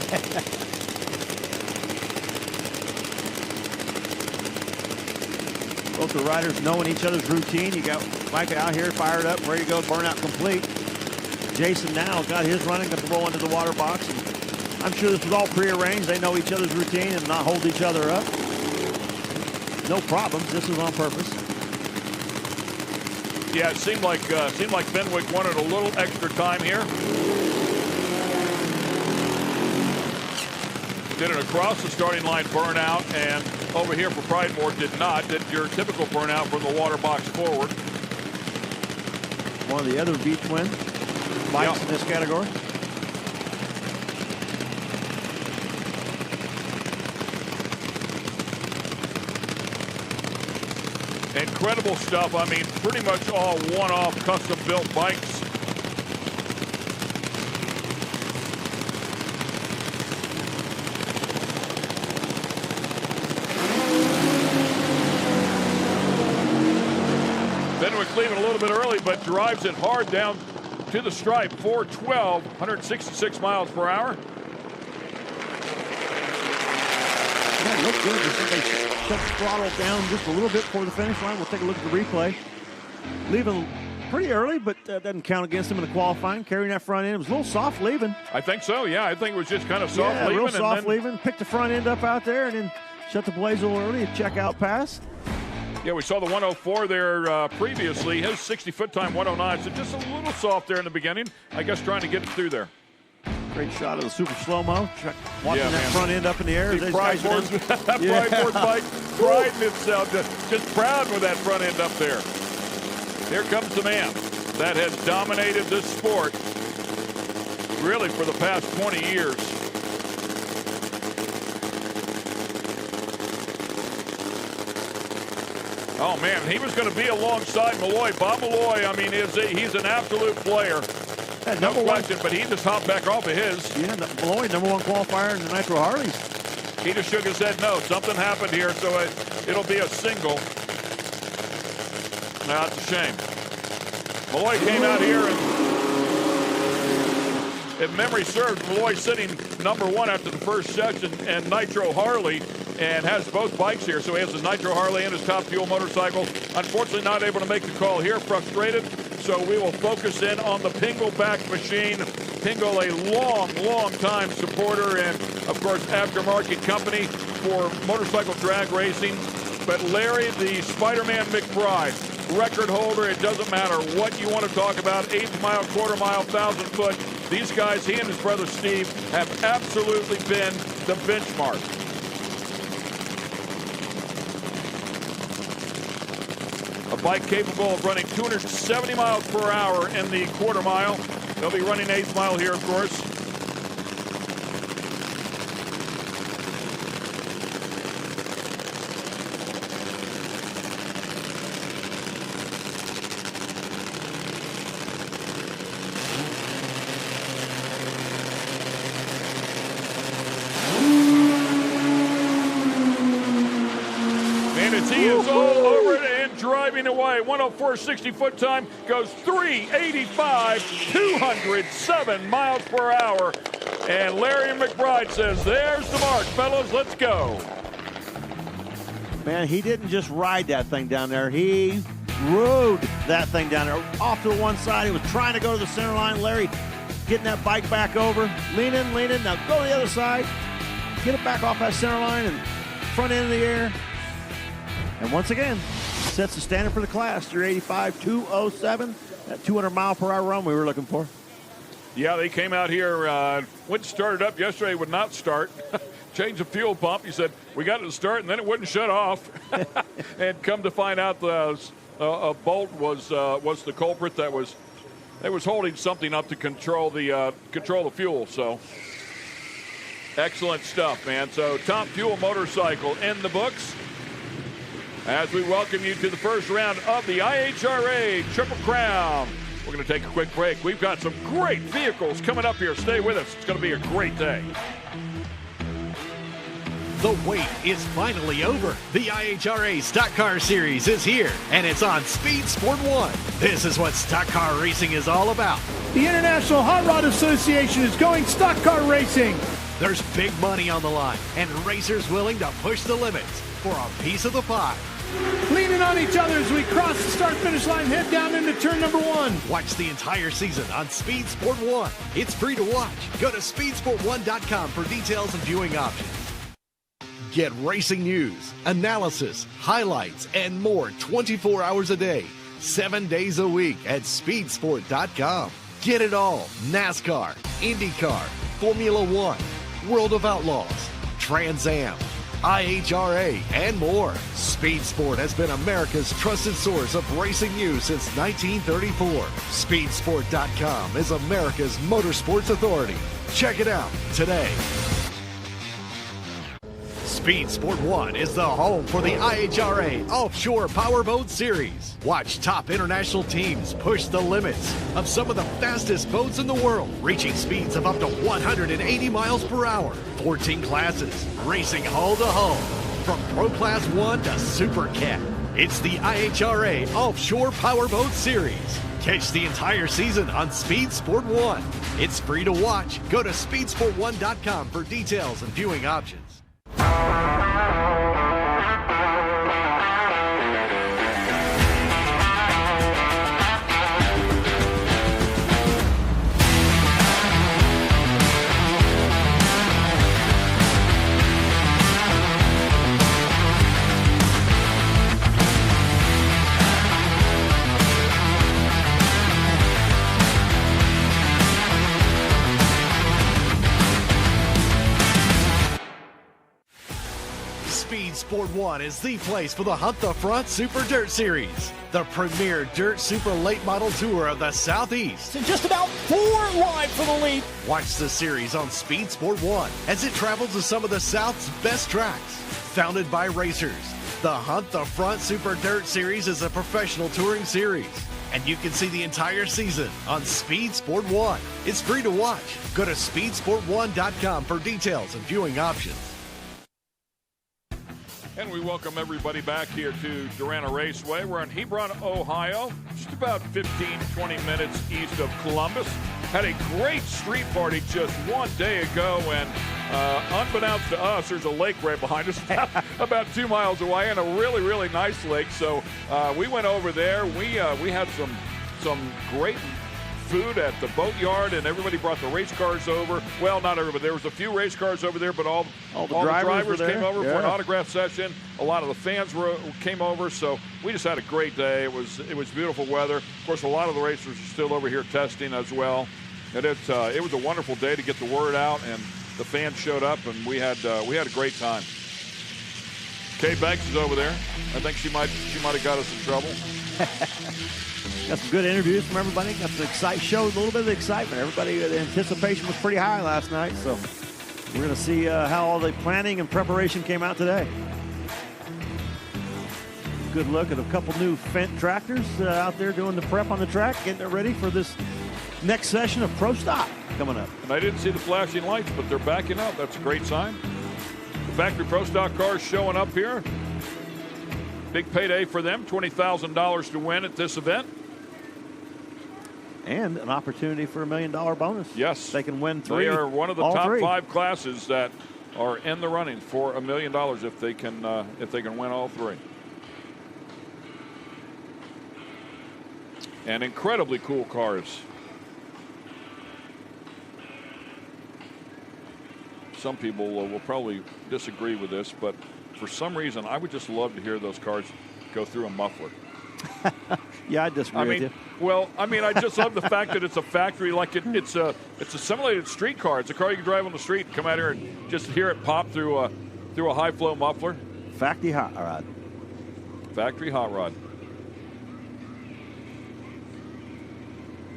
Both the riders knowing each other's routine. You got Mike out here fired up, ready to go, burnout complete. Jason now got his running, got the roll into the water box. And I'm sure this was all prearranged. They know each other's routine and not hold each other up. No problems. This was on purpose. Yeah, it seemed like Benwick wanted a little extra time here. Did it across the starting line burnout, and over here for Pridemore did not. Did your typical burnout from the water box forward. One of the other V-twin bikes in this category. Incredible stuff. I mean, pretty much all one-off custom-built bikes. Benwick leaving a little bit early, but drives it hard down to the stripe. 412, 166 miles per hour. Yeah, it looked good. They shut the throttle down just a little bit before the finish line. We'll take a look at the replay. Leaving pretty early, but doesn't count against him in the qualifying. Carrying that front end. It was a little soft leaving. I think so, yeah. I think it was just kind of soft leaving. Real soft leaving. Picked the front end up out there and then shut the blaze a little early. A checkout pass. Yeah, we saw the 104 there previously. His 60-foot time, 109. So just a little soft there in the beginning. I guess trying to get it through there. Great shot of the super slow-mo. Watching that front end up in the air. Pridemore's bike priding itself. Just proud with that front end up there. Here comes the man that has dominated this sport really for the past 20 years. Oh, man, he was going to be alongside Malloy. Bob Malloy, I mean, he's an absolute player. No question, but he just hopped back off of his. Yeah, Malloy, #1 qualifier in the Nitro Harleys. He just shook his head, no, something happened here, so it'll be a single. Now, it's a shame. Malloy came out here, and if memory serves, Malloy sitting number 1 after the first section, and Nitro Harley, and has both bikes here. So he has his Nitro Harley and his Top Fuel motorcycle. Unfortunately, not able to make the call here, frustrated. So we will focus in on the Pingle back machine. Pingle, a long time supporter and, of course, aftermarket company for motorcycle drag racing. But Larry, the Spider-Man McBride, record holder, it doesn't matter what you want to talk about, 8th mile, quarter mile, 1,000 foot. These guys, he and his brother Steve, have absolutely been the benchmark. A bike capable of running 270 miles per hour in the quarter mile. They'll be running 8th mile here, of course. He is all over it and driving away. 104.60 foot time goes 385, 207 miles per hour. And Larry McBride says, there's the mark, fellas, let's go. Man, he didn't just ride that thing down there. He rode that thing down there. Off to the one side, he was trying to go to the center line. Larry getting that bike back over. Lean in. Now go to the other side. Get it back off that center line and front end of the air. And once again, sets the standard for the class. 385, 207, that 200 mile per hour run we were looking for. Yeah, they came out here, went started up yesterday, would not start. Changed the fuel pump. He said, we got it to start, and then it wouldn't shut off. And come to find out, a bolt was the culprit that was holding something up to control the fuel. So excellent stuff, man. So Top Fuel motorcycle in the books. As we welcome you to the first round of the IHRA Triple Crown. We're going to take a quick break. We've got some great vehicles coming up here. Stay with us. It's going to be a great day. The wait is finally over. The IHRA Stock Car Series is here, and it's on Speed Sport 1. This is what stock car racing is all about. The International Hot Rod Association is going stock car racing. There's big money on the line, and racers willing to push the limits for a piece of the pie. Leaning on each other as we cross the start-finish line, head down into turn number 1. Watch the entire season on Speed Sport 1. It's free to watch. Go to speedsport1.com for details and viewing options. Get racing news, analysis, highlights, and more 24 hours a day, 7 days a week at speedsport.com. Get it all. NASCAR, IndyCar, Formula One, World of Outlaws, Trans Am, IHRA, and more. Speed Sport has been America's trusted source of racing news since 1934. Speedsport.com is America's motorsports authority. Check it out today. Speed Sport 1 is the home for the IHRA Offshore Powerboat Series. Watch top international teams push the limits of some of the fastest boats in the world, reaching speeds of up to 180 miles per hour. 14 classes, racing hull to hull, from Pro Class 1 to Super Cat. It's the IHRA Offshore Powerboat Series. Catch the entire season on Speed Sport 1. It's free to watch. Go to speedsport1.com for details and viewing options. Speed Sport 1 is the place for the Hunt the Front Super Dirt Series, the premier dirt super late model tour of the Southeast. And just about 4 wide for the lead. Watch the series on Speed Sport 1 as it travels to some of the South's best tracks. Founded by racers, the Hunt the Front Super Dirt Series is a professional touring series, and you can see the entire season on Speed Sport 1. It's free to watch. Go to speedsport1.com for details and viewing options. And We welcome everybody back here to Darana Raceway. We're in Hebron, Ohio, just about 15, 20 minutes east of Columbus. Had a great street party just one day ago, and unbeknownst to us, there's a lake right behind us, about 2 miles away, and a really, really nice lake. So we went over there. We had some great food at the boatyard, and everybody brought the race cars over. Well, not everybody. There was a few race cars over there, but all the drivers came over for an autograph session. A lot of the fans came over, so we just had a great day. It was beautiful weather. Of course, a lot of the racers are still over here testing as well. And it was a wonderful day to get the word out, and the fans showed up, and we had a great time. Kay Banks is over there. I think she might have got us in trouble. Got some good interviews from everybody. Got some showed a little bit of excitement. Everybody, the anticipation was pretty high last night. So we're going to see how all the planning and preparation came out today. Good look at a couple new Fendt tractors out there doing the prep on the track, getting it ready for this next session of Pro Stock coming up. And I didn't see the flashing lights, but they're backing up. That's a great sign. The factory Pro Stock cars showing up here. Big payday for them, $20,000 to win at this event. And an opportunity for $1 million bonus. Yes. They can win three. They are one of the top top 5 classes that are in the running for $1 million if they can win all 3. And incredibly cool cars. Some people will probably disagree with this, but for some reason, I would just love to hear those cars go through a muffler. Yeah, I disagree with you. Well, I just love the fact that it's a factory, like it's a simulated street car. It's a car you can drive on the street and come out here and just hear it pop through a high flow muffler. Factory hot rod. Factory hot rod.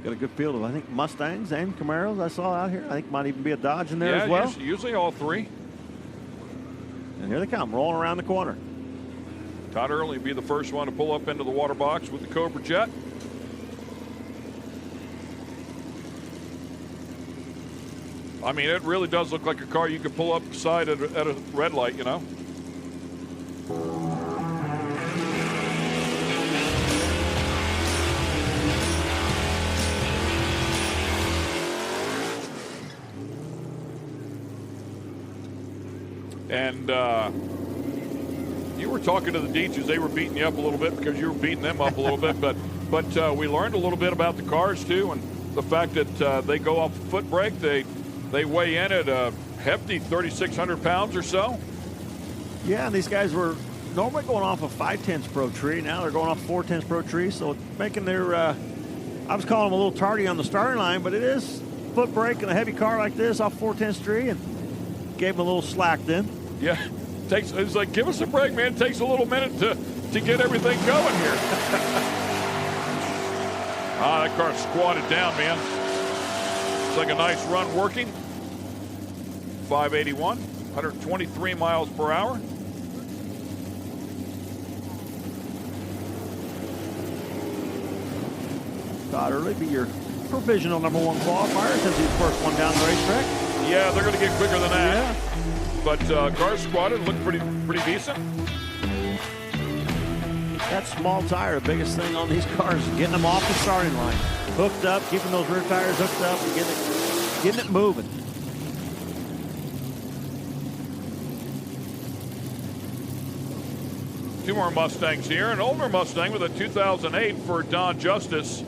Got a good field of, I think, Mustangs and Camaros I saw out here. I think might even be a Dodge in there as well. Usually all 3. And here they come, rolling around the corner. Todd Early will be the first one to pull up into the water box with the Cobra Jet. It really does look like a car you could pull up beside at a red light, you know. And you were talking to the Deeches. They were beating you up a little bit because you were beating them up a little bit. But we learned a little bit about the cars, too, and the fact that they go off a foot brake. They weigh in at a hefty 3,600 pounds or so. Yeah, and these guys were normally going off a 5/10 Pro tree. Now they're going off 4/10 Pro tree, so making their I was calling them a little tardy on the starting line, but it is foot brake and a heavy car like this off 4/10 tree, and gave them a little slack then. Yeah, it's like, give us a break, man. It takes a little minute to get everything going here. That car squatted down, man. It's like a nice run working. 581, 123 miles per hour. Todd Early be your provisional #1 qualifier since he's the first one down the racetrack. Yeah, they're going to get quicker than that. Yeah. But car squatted, looked pretty decent. That small tire, the biggest thing on these cars, is getting them off the starting line. Hooked up, keeping those rear tires hooked up, and getting it moving. Two more Mustangs here. An older Mustang with a 2008 for Don Justice.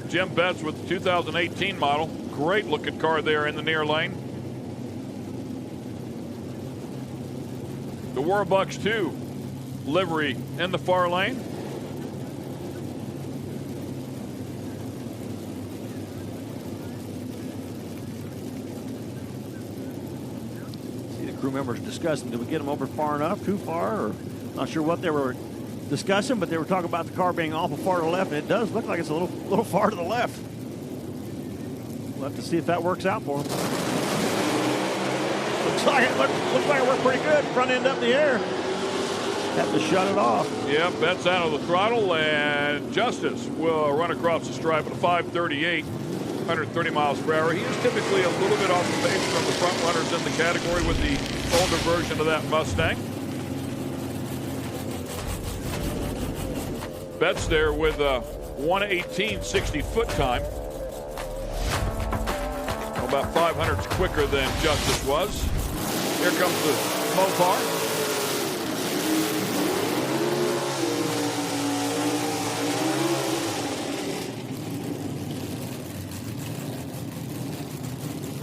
Jim Betts with the 2018 model. Great looking car there in the near lane. The Warbucks 2 livery in the far lane. See the crew members discussing, did we get them over far enough, too far, or not sure what they were discussing, but they were talking about the car being awful far to the left, and it does look like it's a little far to the left. We'll have to see if that works out for them. Looks like it worked pretty good. Front end up in the air. Have to shut it off. Yeah, Betts out of the throttle, and Justice will run across the stripe at a 538, 130 miles per hour. He is typically a little bit off the pace from the front runners in the category with the older version of that Mustang. Betts there with a 1:18.60 foot time. About 500s quicker than Justice was. Here comes the Mopar.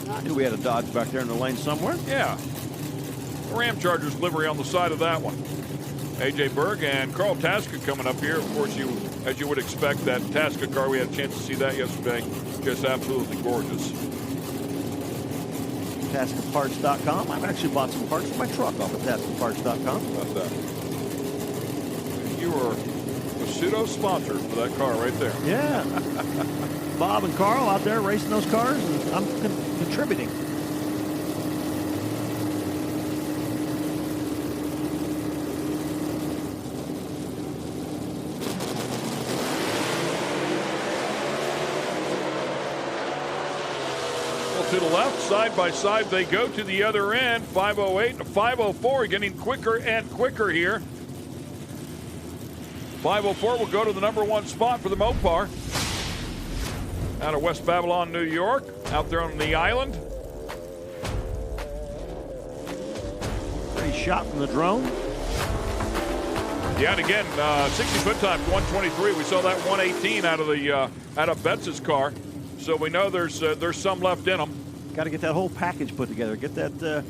I knew we had a Dodge back there in the lane somewhere. Yeah. Ram Chargers livery on the side of that one. A.J. Berg and Carl Tasca coming up here. Of course, as you would expect, that Tasca car, we had a chance to see that yesterday. Just absolutely gorgeous. TascaParts.com. I've actually bought some parts for my truck off of TascaParts.com. About that. You are a pseudo sponsor for that car right there. Yeah. Bob and Carl out there racing those cars, and I'm contributing. To the left, side by side, they go to the other end. 508 to 504, getting quicker and quicker here. 504 will go to the number 1 spot for the Mopar. Out of West Babylon, New York, out there on the island. Pretty shot from the drone. Yeah, and again, 60-foot time, 123. We saw that 118 out of Betts' car. So we know there's some left in them. Got to get that whole package put together. Get that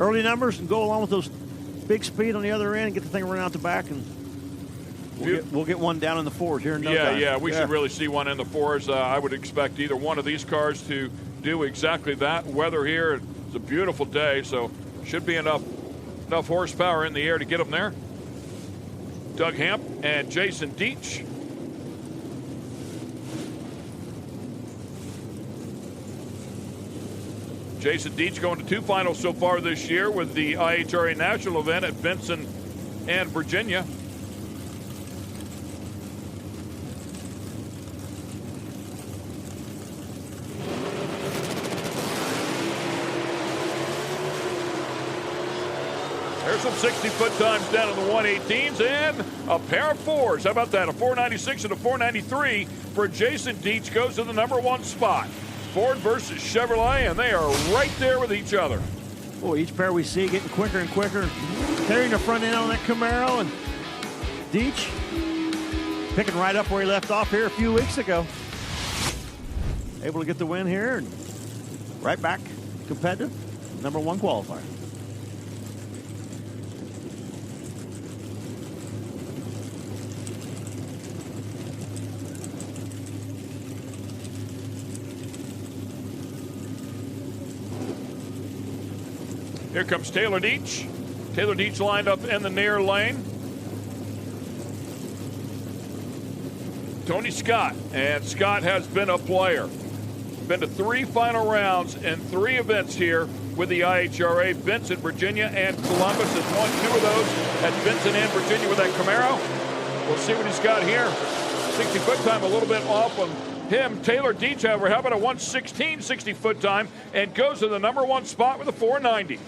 early numbers and go along with those big speed on the other end and get the thing running out the back. And we'll get one down in the fours here in no time. Yeah, we should really see one in the fours. I would expect either one of these cars to do exactly that. Weather here, it's a beautiful day, so should be enough horsepower in the air to get them there. Doug Hamp and Jason Deach. Jason Deach going to 2 finals so far this year with the IHRA National event at Benson and Virginia. There's some 60-foot times down in the 118s and a pair of 4s. How about that? A 496 and a 493 for Jason Deach goes to the number 1 spot. Ford versus Chevrolet, and they are right there with each other. Boy, each pair we see getting quicker and quicker. Carrying the front end on that Camaro, and Deach picking right up where he left off here a few weeks ago. Able to get the win here, and right back competitive, number 1 qualifier. Here comes Taylor Deach. Taylor Deach lined up in the near lane. Tony Scott, and Scott has been a player. Been to 3 final rounds in 3 events here with the IHRA. Benson, Virginia, and Columbus has won 2 of those at Benson and Virginia with that Camaro. We'll see what he's got here. 60-foot time a little bit off on him. Taylor Deach, however, how about a 116 60-foot time and goes to the number 1 spot with a 490.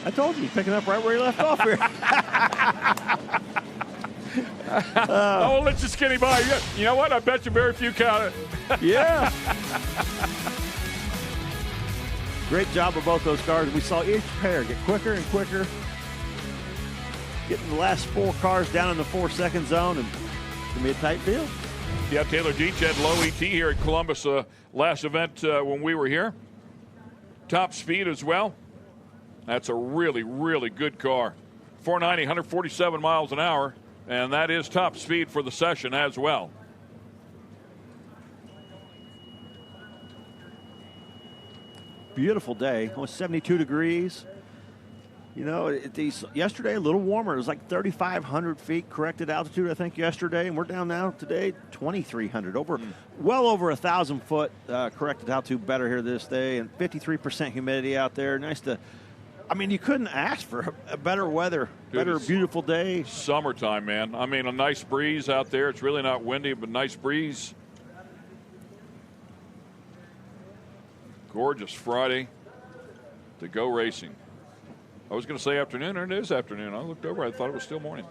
I told you, he's picking up right where he left off here. Oh, let's just get him by. You know what? I bet you very few count it. Yeah. Great job of both those cars. We saw each pair get quicker and quicker. Getting the last 4 cars down in the 4-second zone, and it's going to be a tight field. Yeah, Taylor Deach had low ET here at Columbus last event when we were here. Top speed as well. That's a really, really good car. 490, 147 miles an hour, and that is top speed for the session as well. Beautiful day. Almost 72 degrees. You know, yesterday a little warmer. It was like 3,500 feet corrected altitude, I think, yesterday, and we're down now today 2,300. Well over 1,000 foot corrected altitude better here this day, and 53% humidity out there. Nice to. I mean, you couldn't ask for a better weather, beautiful day. Summertime, man. I mean, a nice breeze out there. It's really not windy, but nice breeze. Gorgeous Friday to go racing. I was going to say afternoon, and it is afternoon. I looked over, I thought it was still morning.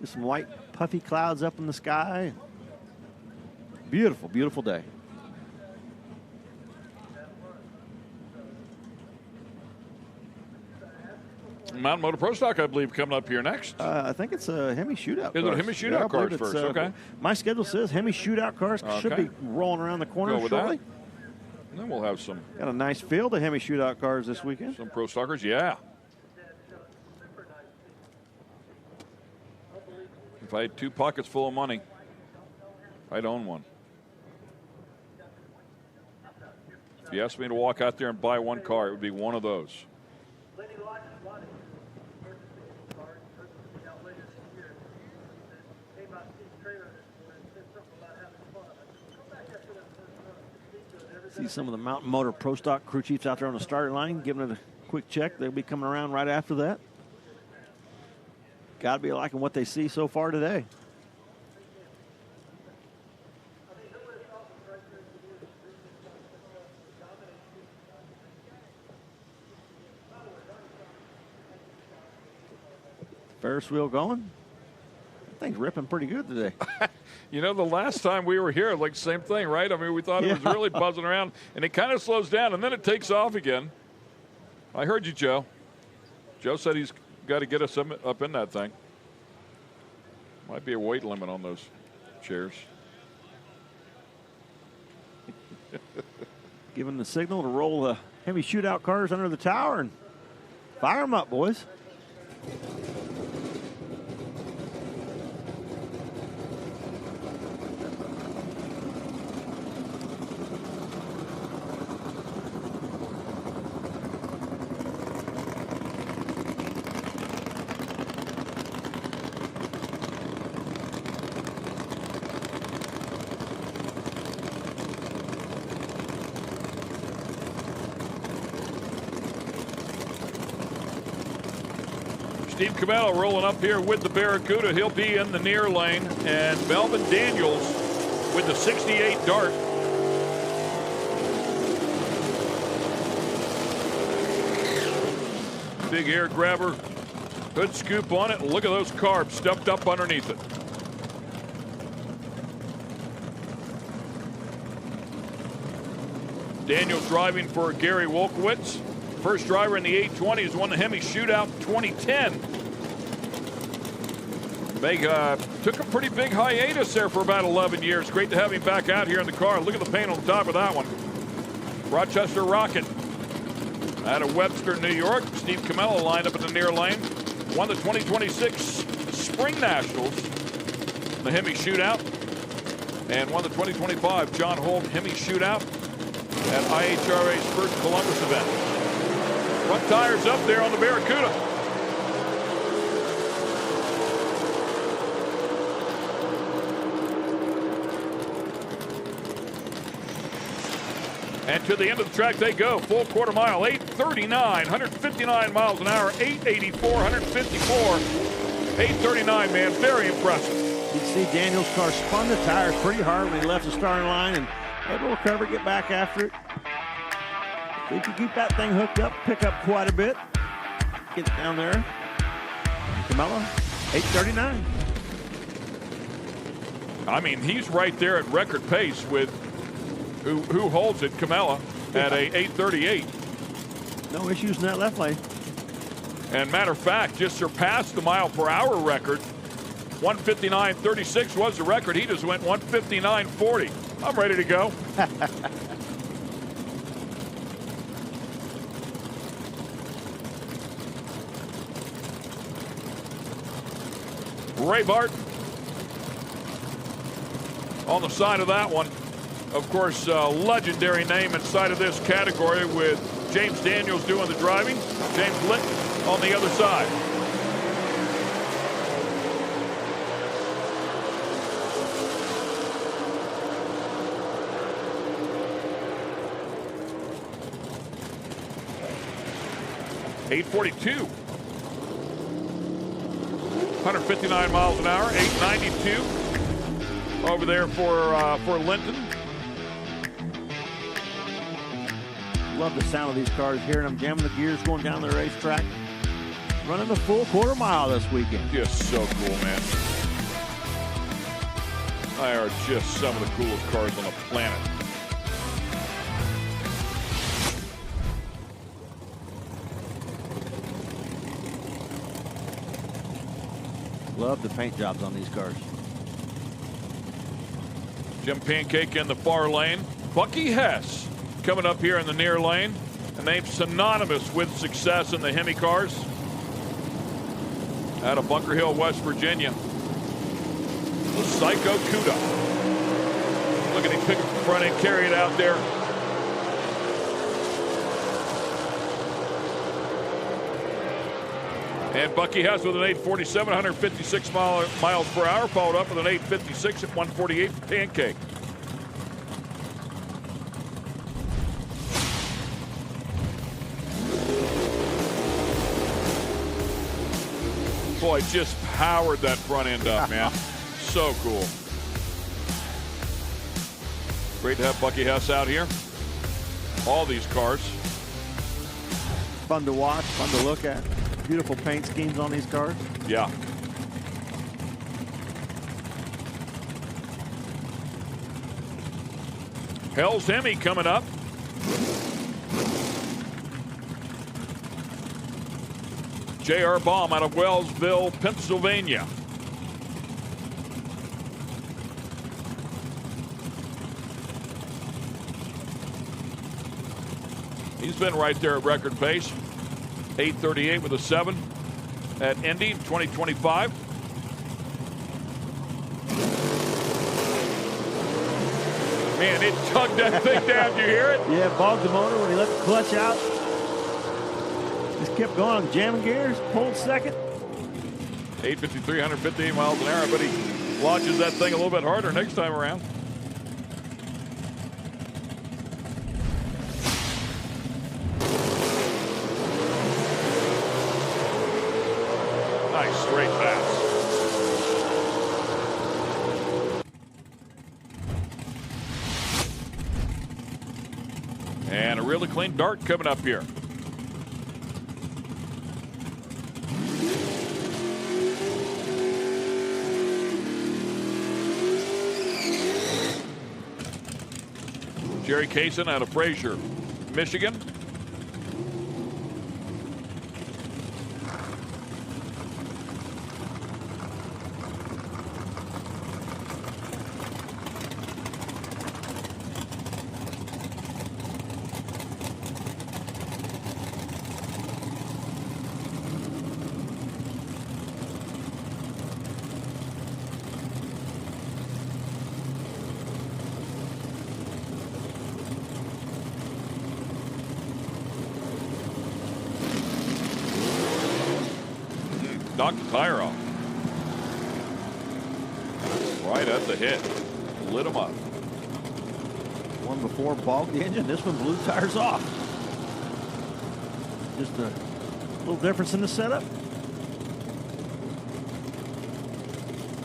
Just some white puffy clouds up in the sky. Beautiful, beautiful day. Mountain Motor Pro Stock, I believe, coming up here next. I think it's a Hemi shootout. Is it a Hemi shootout cars first? Okay. My schedule says Hemi shootout cars should be rolling around the corner shortly. And then we'll have some. Got a nice field of Hemi shootout cars this weekend. Some Pro Stockers, yeah. If I had 2 pockets full of money, I'd own one. If you asked me to walk out there and buy one car, it would be one of those. See some of the Mountain Motor Pro Stock crew chiefs out there on the starting line, giving it a quick check. They'll be coming around right after that. Got to be liking what they see so far today. Ferris wheel going. That thing's ripping pretty good today. You know, the last time we were here, like, same thing, right? I mean, we thought it was really buzzing around, and it kind of slows down, and then it takes off again. I heard you, Joe. Joe said he's got to get us up in that thing. Might be a weight limit on those chairs. Giving the signal to roll the Hemi shootout cars under the tower and fire them up, boys. Steve Cabello rolling up here with the Barracuda. He'll be in the near lane. And Melvin Daniels with the 68 Dart. Big air grabber. Hood scoop on it. Look at those carbs stuffed up underneath it. Daniels driving for Gary Wolkowitz. First driver in the 820 has won the Hemi Shootout 2010. Took a pretty big hiatus there for about 11 years. Great to have him back out here in the car. Look at the paint on the top of that one. Rochester Rocket out of Webster, New York. Steve Camella lined up in the near lane. Won the 2026 Spring Nationals, the Hemi Shootout. And won the 2025 John Holt Hemi Shootout at IHRA's first Columbus event. Front tires up there on the Barracuda. And to the end of the track they go. Full quarter mile, 839, 159 miles an hour, 884, 154, 839, man. Very impressive. You can see Daniel's car spun the tires pretty hard when he left the starting line and able to recover, get back after it. If you keep that thing hooked up, pick up quite a bit. Get it down there. Camella, 839. I mean, he's right there at record pace with who holds it, Camella, at a 838. No issues in that left lane. And matter of fact, just surpassed the mile per hour record. 159.36 was the record. He just went 159.40. I'm ready to go. Ray Barton on the side of that one. Of course, legendary name inside of this category with James Daniels doing the driving. James Litton on the other side. .842. 159 miles an hour, 892 over there for Linton. Love the sound of these cars, hearing them jamming the gears going down the racetrack. Running the full quarter mile this weekend. Just so cool, man. They are just some of the coolest cars on the planet. Love the paint jobs on these cars. Jim Pancake in the far lane. Bucky Hess coming up here in the near lane. A name synonymous with success in the Hemi cars. Out of Bunker Hill, West Virginia. The Psycho Cuda. Look at him pick up the front end, carry it out there. And Bucky Hess with an 847, 156 miles per hour, followed up with an 856 at 148 for Pancake. Boy, just powered that front end up, man. So cool. Great to have Bucky Hess out here. All these cars. Fun to watch, fun to look at. Beautiful paint schemes on these cars. Yeah. Hell's Hemi coming up. J.R. Baum out of Wellsville, Pennsylvania. He's been right there at record pace. 8:38 with a 7 at Indy 2025. Man, it tugged that thing down. Did you hear it? Yeah, bogged the motor when he let the clutch out. Just kept going, jamming gears, pulled second. 853, 158 miles an hour, but he launches that thing a little bit harder next time around. Nice straight pass. And a really clean dart coming up here. Jerry Kaysen out of Fraser, Michigan. Knocked the tire off. Right at the hit. Lit him up. One before bogged the engine. This one blew tires off. Just a little difference in the setup.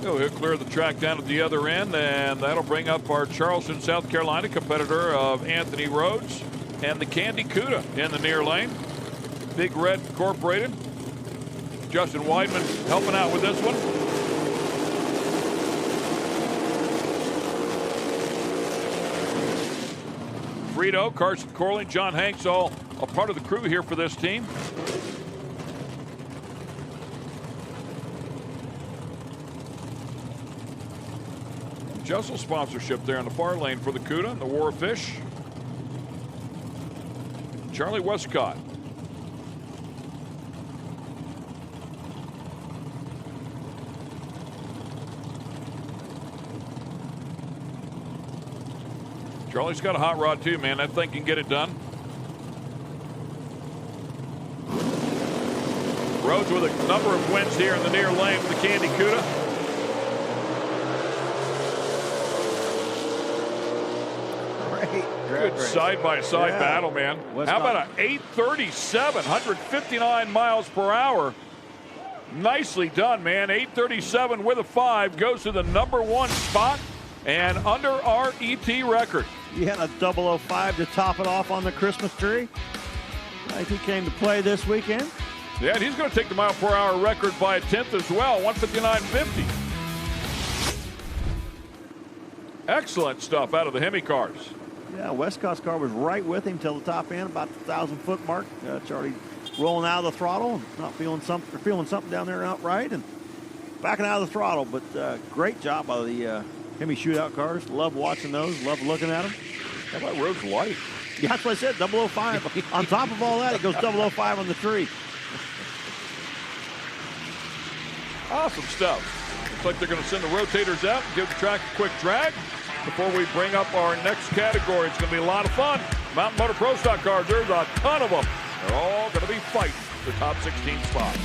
He'll clear the track down at the other end, and that'll bring up our Charleston, South Carolina competitor of Anthony Rhodes and the Candy Cuda in the near lane. Big Red Incorporated. Justin Weidman helping out with this one. Frito, Carson Corley, John Hanks, all a part of the crew here for this team. Jessel sponsorship there in the far lane for the Cuda and the War Fish. Charlie Westcott. Charlie's got a hot rod too, man. That thing can get it done. Rhodes with a number of wins here in the near lane for the Candy Cuda. Good side-by-side battle, man. How about an 837, 159 miles per hour? Nicely done, man. 837 with a 5 goes to the #1 spot and under our ET record. You had a 005 to top it off on the Christmas tree. Like he came to play this weekend. Yeah, and he's going to take the mile per hour record by a 10th as well, 159.50. Excellent stuff out of the Hemi cars. Yeah, Westcott's car was right with him till the top end, about the 1,000-foot mark. Charlie rolling out of the throttle, not feeling something down there outright, and backing out of the throttle. But great job by the Hemi shootout cars. Love watching those. Love looking at them. How about Rose White? Yeah, that's what I said, 005. On top of all that, it goes 005 on the tree. Awesome stuff. Looks like they're going to send the rotators out and give the track a quick drag before we bring up our next category. It's going to be a lot of fun. Mountain Motor Pro Stock cars, there's a ton of them. They're all going to be fighting the top 16 spots.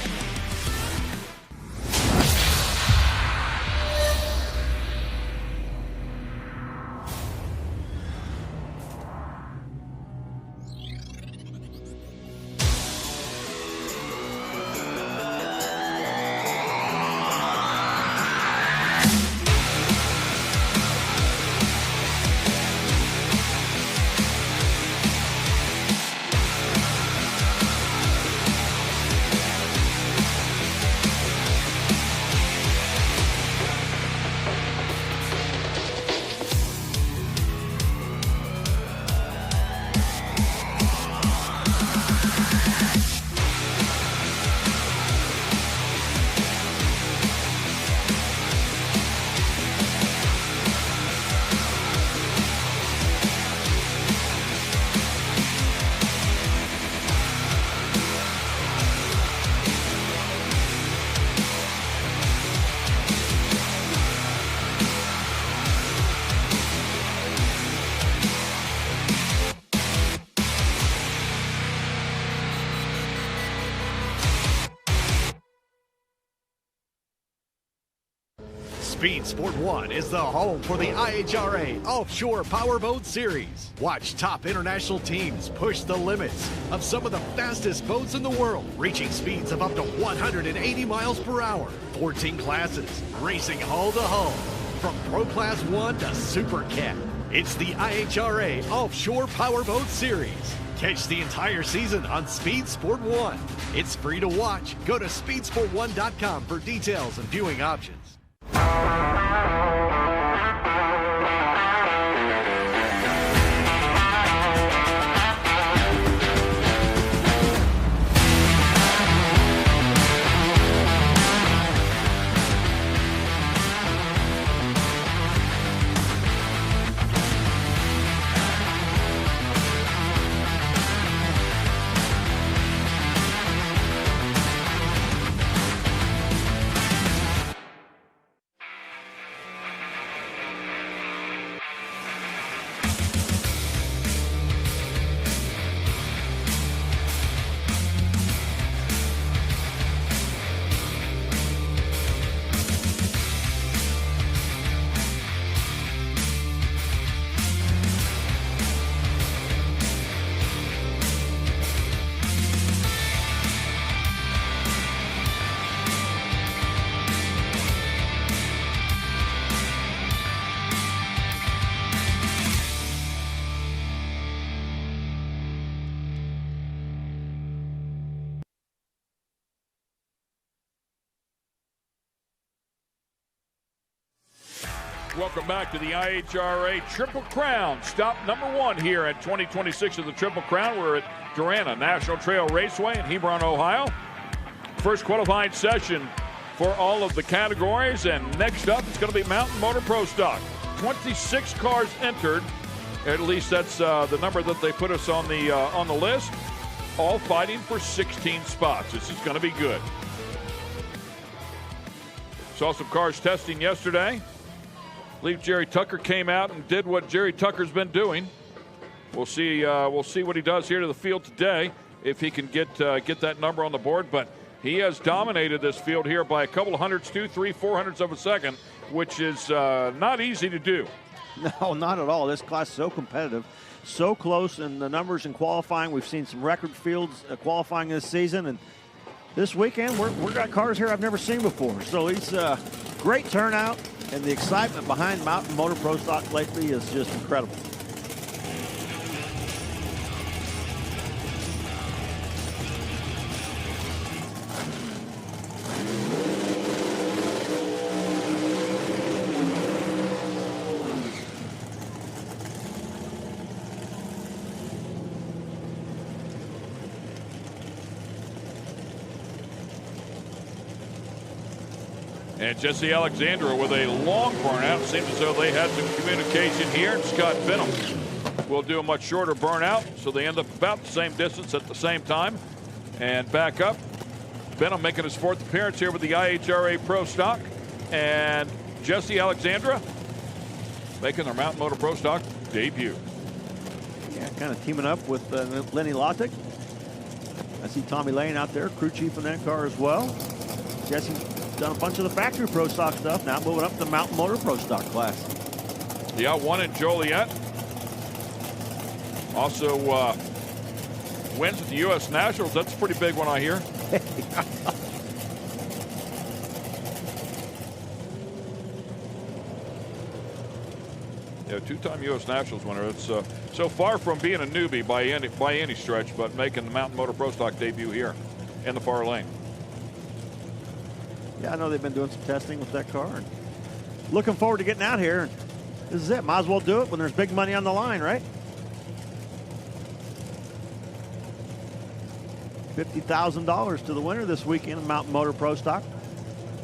Speed Sport 1 is the home for the IHRA Offshore Powerboat Series. Watch top international teams push the limits of some of the fastest boats in the world, reaching speeds of up to 180 miles per hour. 14 classes, racing hull to hull, from Pro Class 1 to Super Cat. It's the IHRA Offshore Powerboat Series. Catch the entire season on Speed Sport 1. It's free to watch. Go to speedsport1.com for details and viewing options. Welcome back to the IHRA Triple Crown. Stop number 1 here at 2026 of the Triple Crown. We're at Darana National Trail Raceway in Hebron, Ohio. First qualifying session for all of the categories. And next up, it's going to be Mountain Motor Pro Stock. 26 cars entered. At least that's the number that they put us on the list. All fighting for 16 spots. This is going to be good. Saw some cars testing yesterday. I believe Jerry Tucker came out and did what Jerry Tucker's been doing. We'll see what he does here to the field today, if he can get that number on the board. But he has dominated this field here by a couple of hundredths, 2, 3, 400ths of a second, which is not easy to do. No, not at all. This class is so competitive, so close in the numbers in qualifying. We've seen some record fields qualifying this season, and this weekend we've got cars here I've never seen before. So it's a great turnout. And the excitement behind Mountain Motor Pro Stock lately is just incredible. And Jesse Alexandra with a long burnout. Seems as though they had some communication here. And Scott Benham will do a much shorter burnout, so they end up about the same distance at the same time. And back up. Benham making his 4th appearance here with the IHRA Pro Stock. And Jesse Alexandra making their Mountain Motor Pro Stock debut. Yeah, kind of teaming up with Lenny Lottick. I see Tommy Lane out there, crew chief in that car as well. Jesse's done a bunch of the factory Pro Stock stuff, now moving up to the Mountain Motor Pro Stock class. Yeah, one in Joliet. Also wins at the U.S. Nationals. That's a pretty big one, I hear. Yeah, 2-time U.S. Nationals winner. It's so far from being a newbie by any stretch, but making the Mountain Motor Pro Stock debut here in the far lane. Yeah, I know they've been doing some testing with that car. And looking forward to getting out here. This is it. Might as well do it when there's big money on the line, right? $50,000 to the winner this weekend in Mountain Motor Pro Stock.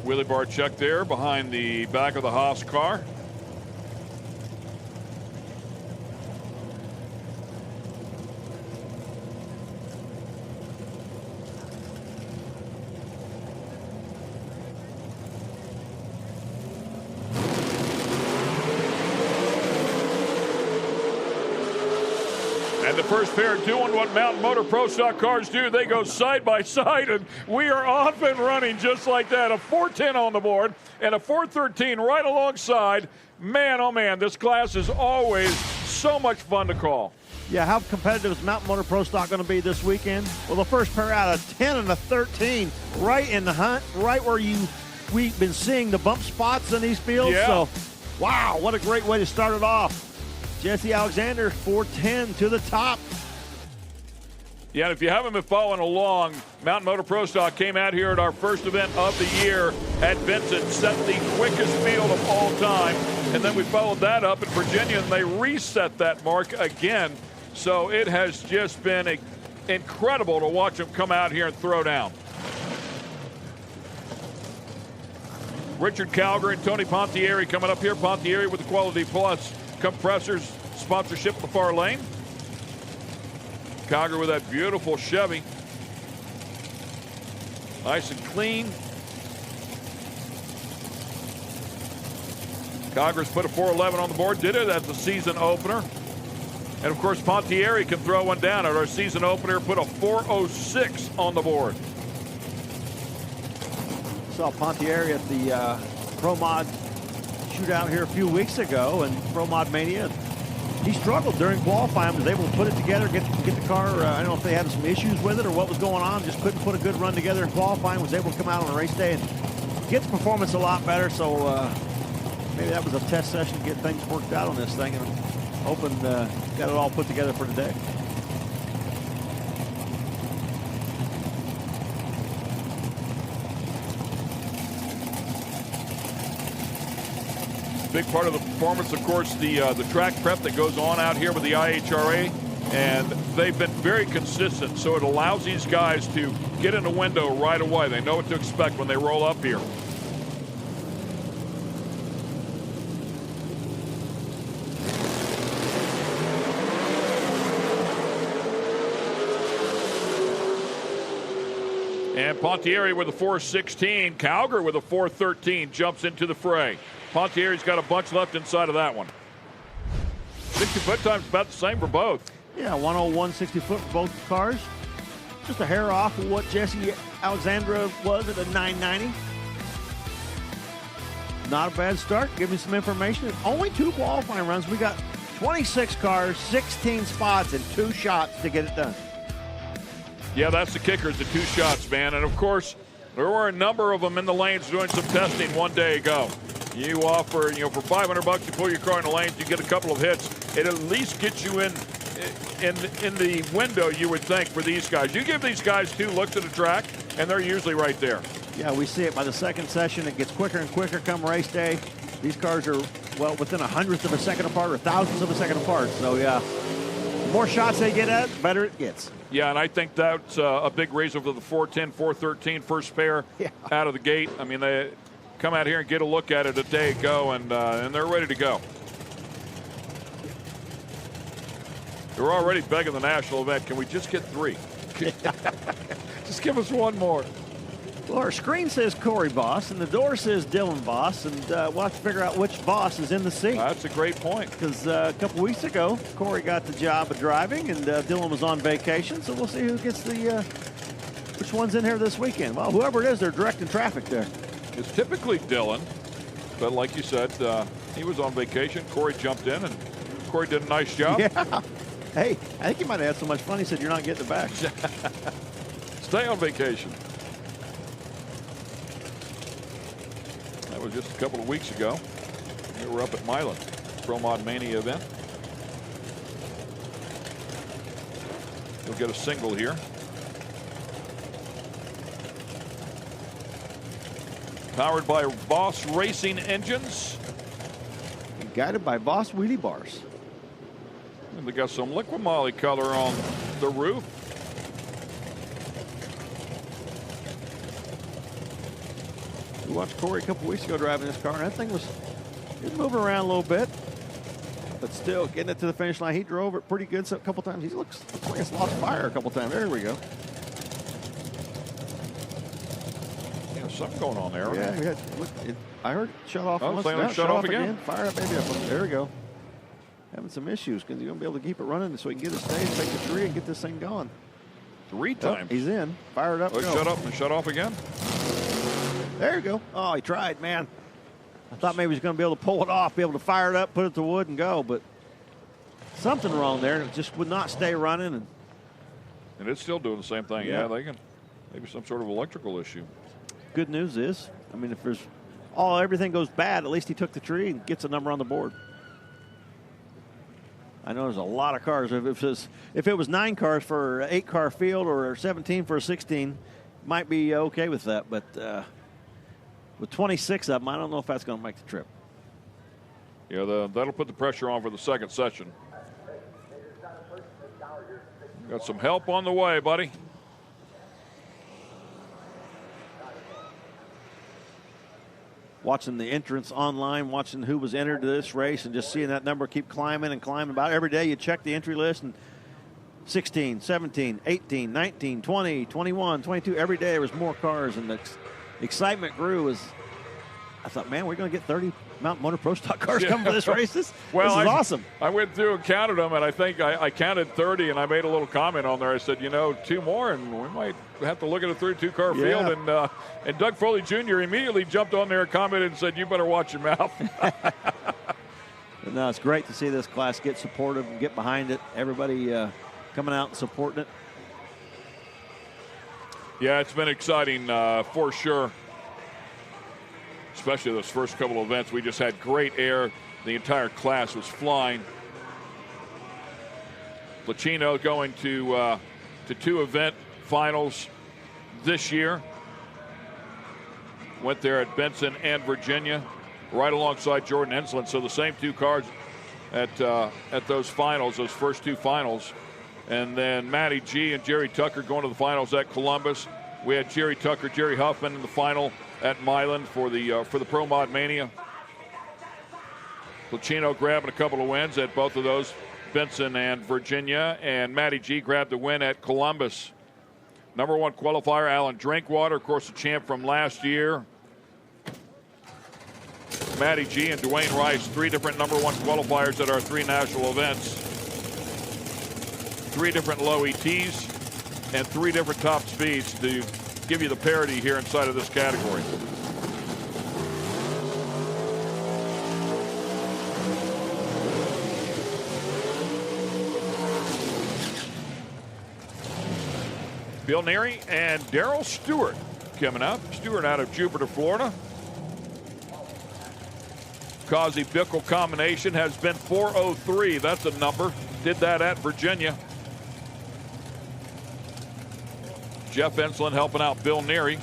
Wheelie bar check there behind the back of the Haas car. And the first pair doing what Mountain Motor Pro Stock cars do. They go side by side, and we are off and running just like that. A 410 on the board and a 413 right alongside. Man, oh man, this class is always so much fun to call. Yeah, how competitive is Mountain Motor Pro Stock going to be this weekend? Well, the first pair out of 10 and a 13, right in the hunt, right where we've been seeing the bump spots in these fields. Yeah. So, wow, what a great way to start it off. Jesse Alexander, 410 to the top. Yeah, and if you haven't been following along, Mountain Motor Pro Stock came out here at our first event of the year at Vincent, set the quickest field of all time, and then we followed that up in Virginia, and they reset that mark again. So it has just been incredible to watch them come out here and throw down. Richard Calgary and Tony Pontieri coming up here. Pontieri with the Quality Plus compressors sponsorship in the far lane. Calgary with that beautiful Chevy. Nice and clean. Calgary's put a 411 on the board. Did it at the season opener. And of course, Pontieri can throw one down at our season opener. Put a 406 on the board. Saw Pontieri at the Pro Mod shootout here a few weeks ago, and Pro Mod Mania. He struggled during qualifying, was able to put it together, get the car. I don't know if they had some issues with it or what was going on, just couldn't put a good run together in qualifying, was able to come out on a race day and get the performance a lot better. So maybe that was a test session to get things worked out on this thing, and hoping got it all put together for today. Big part of the performance, of course, the track prep that goes on out here with the IHRA, and they've been very consistent, so it allows these guys to get in the window right away. They know what to expect when they roll up here. And Pontieri with a 416, Calgary with a 413 jumps into the fray. Pontieri's got a bunch left inside of that one. 60-foot time's about the same for both. Yeah, 101 60 foot for both cars. Just a hair off of what Jesse Alexandra was at a 990. Not a bad start. Give me some information. Only 2 qualifying runs. We got 26 cars, 16 spots, and 2 shots to get it done. Yeah, that's the kicker, the 2 shots, man. And of course, there were a number of them in the lanes doing some testing one day ago. You offer, for $500, you pull your car in the lanes, you get a couple of hits. It at least gets you in the window, you would think, for these guys. You give these guys 2 looks at the track, and they're usually right there. Yeah, we see it by the second session. It gets quicker and quicker come race day. These cars are, well, within 1/100th of a second apart or 1,000th of a second apart. So, yeah, the more shots they get at, the better it gets. Yeah, and I think that's a big reason for the 410, 413 first pair out of the gate. I mean, come out here and get a look at it a day ago, and they're ready to go. They're already begging the national event. Can we just get 3? Just give us one more. Well, our screen says Corey Voss, and the door says Dylan Voss, and we'll have to figure out which Voss is in the seat. That's a great point. Because a couple weeks ago, Corey got the job of driving, and Dylan was on vacation, so we'll see who gets the which one's in here this weekend. Well, whoever it is, they're directing traffic there. It's typically Dylan, but like you said, he was on vacation. Corey jumped in, and Corey did a nice job. Yeah. Hey, I think he might have had so much fun, he said, you're not getting it back. Stay on vacation. That was just a couple of weeks ago. We were up at Milan, Pro Mod Mania event. You'll get a single here. Powered by Voss Racing engines. And guided by Voss wheelie bars. And they got some liquid moly color on the roof. We watched Corey a couple weeks ago driving this car, and that thing was moving around a little bit, but still getting it to the finish line. He drove it pretty good so a couple times. He looks like it's lost fire a couple times. There we go. Yeah, something going on there. Yeah, I heard it shut off. Oh, once. saying Now it shut off again? Fire up, baby. There we go. Having some issues because he's going to be able to keep it running so he can get it staged, take the tree, and get this thing going. 3 times. Oh, he's in. Fired up. Oh, shut up and shut off again. There you go. Oh, he tried, man. I thought maybe he was going to be able to pull it off, be able to fire it up, put it to wood, and go, but something wrong there. It just would not stay running. And it's still doing the same thing. Yeah. Yeah, they can. Maybe some sort of electrical issue. Good news is, I mean, if there's everything goes bad, at least he took the tree and gets a number on the board. I know there's a lot of cars. If it was 9 cars for an 8-car field or 17 for a 16, might be okay with that. But with 26 of them, I don't know if that's going to make the trip. Yeah, that'll put the pressure on for the second session. Got some help on the way, buddy. Watching the entrance online, watching who was entered to this race, and just seeing that number keep climbing and climbing. About every day you check the entry list, and 16, 17, 18, 19, 20, 21, 22. Every day there was more cars, and the excitement grew. I thought, man, we're going to get 30 Mountain Motor Pro Stock cars coming for this race. This is awesome. I went through and counted them, and I think I counted 30, and I made a little comment on there. I said, 2 more, and we might have to look at a 32-car field. And Doug Foley Jr. immediately jumped on there and commented and said, you better watch your mouth. But no, it's great to see this class get supportive and get behind it. Everybody coming out and supporting it. Yeah, it's been exciting for sure. Especially those first couple of events. We just had great air. The entire class was flying. Placino going to 2 event finals this year. Went there at Benson and Virginia, right alongside Jordan Henslin. So the same 2 cars at those finals, those first 2 finals. And then Matty G and Jerry Tucker going to the finals at Columbus. We had Jerry Tucker, Jerry Huffman in the final at Milan for the Pro Mod Mania. Placino grabbing a couple of wins at both of those, Benson and Virginia, and Matty G grabbed the win at Columbus. Number 1 qualifier, Alan Drinkwater, of course, the champ from last year. Matty G and Dwayne Rice, 3 different number 1 qualifiers at our 3 national events. 3 different low ETs and 3 different top speeds to give you the parity here inside of this category. Bill Neary and Darrell Stewart coming up. Stewart out of Jupiter, Florida. Causey Bickle combination has been 403. That's a number. Did that at Virginia. Jeff Enslin helping out Bill Neary.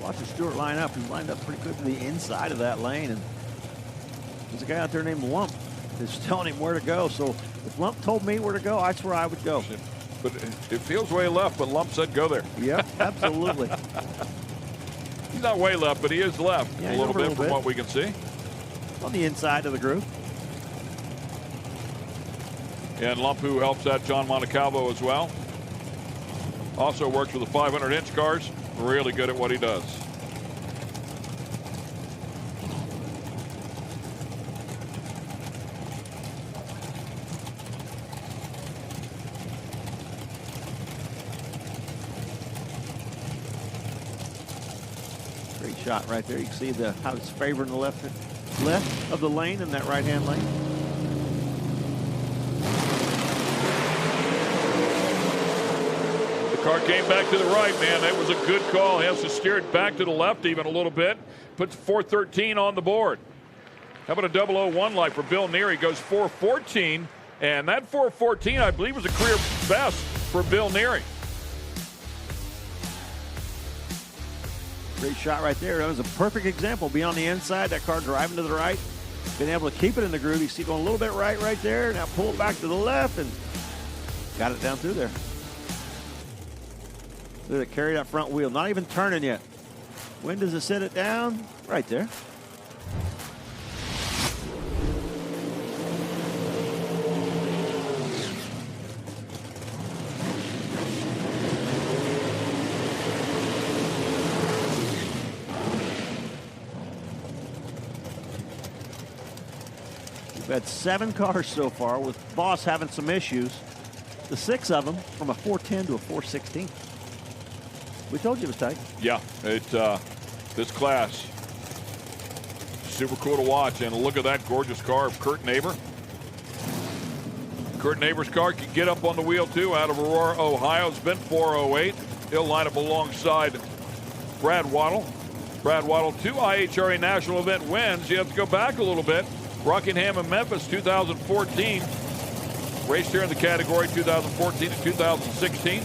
Watching Stewart line up. He's lined up pretty good to the inside of that lane. And there's a guy out there named Lump. It's telling him where to go. So if Lump told me where to go, that's where I would go. But it feels way left, but Lump said go there. Yep, absolutely. He's not way left, but he is left Yeah, a little bit from what we can see. On the inside of the groove. And Lump, who helps out John Montecalvo as well. Also works with the 500-inch cars. Really good at what he does. Great shot right there. You can see how it's favoring the left of the lane in that right-hand lane. The car came back to the right, man. That was a good call. He has to steer it back to the left even a little bit. Puts 413 on the board. How about a 001 light for Bill Neary? Goes 414, and that 414, I believe, was a career best for Bill Neary. Great shot right there. That was a perfect example. Be on the inside, that car driving to the right, been able to keep it in the groove. You see it going a little bit right there. Now pull it back to the left and got it down through there. Look at it, carry that front wheel. Not even turning yet. When does it set it down? Right there. We've had 7 cars so far, with Boss having some issues. The 6 of them from a 410 to a 416. We told you it was tight. Yeah, this class, super cool to watch. And look at that gorgeous car of Kurt Neighbor. Kurt Neighbor's car can get up on the wheel too, out of Aurora, Ohio. It's been 408. He'll line up alongside Brad Waddle. Brad Waddle, 2 IHRA national event wins. You have to go back a little bit. Rockingham and Memphis, 2014. Raced here in the category 2014 to 2016.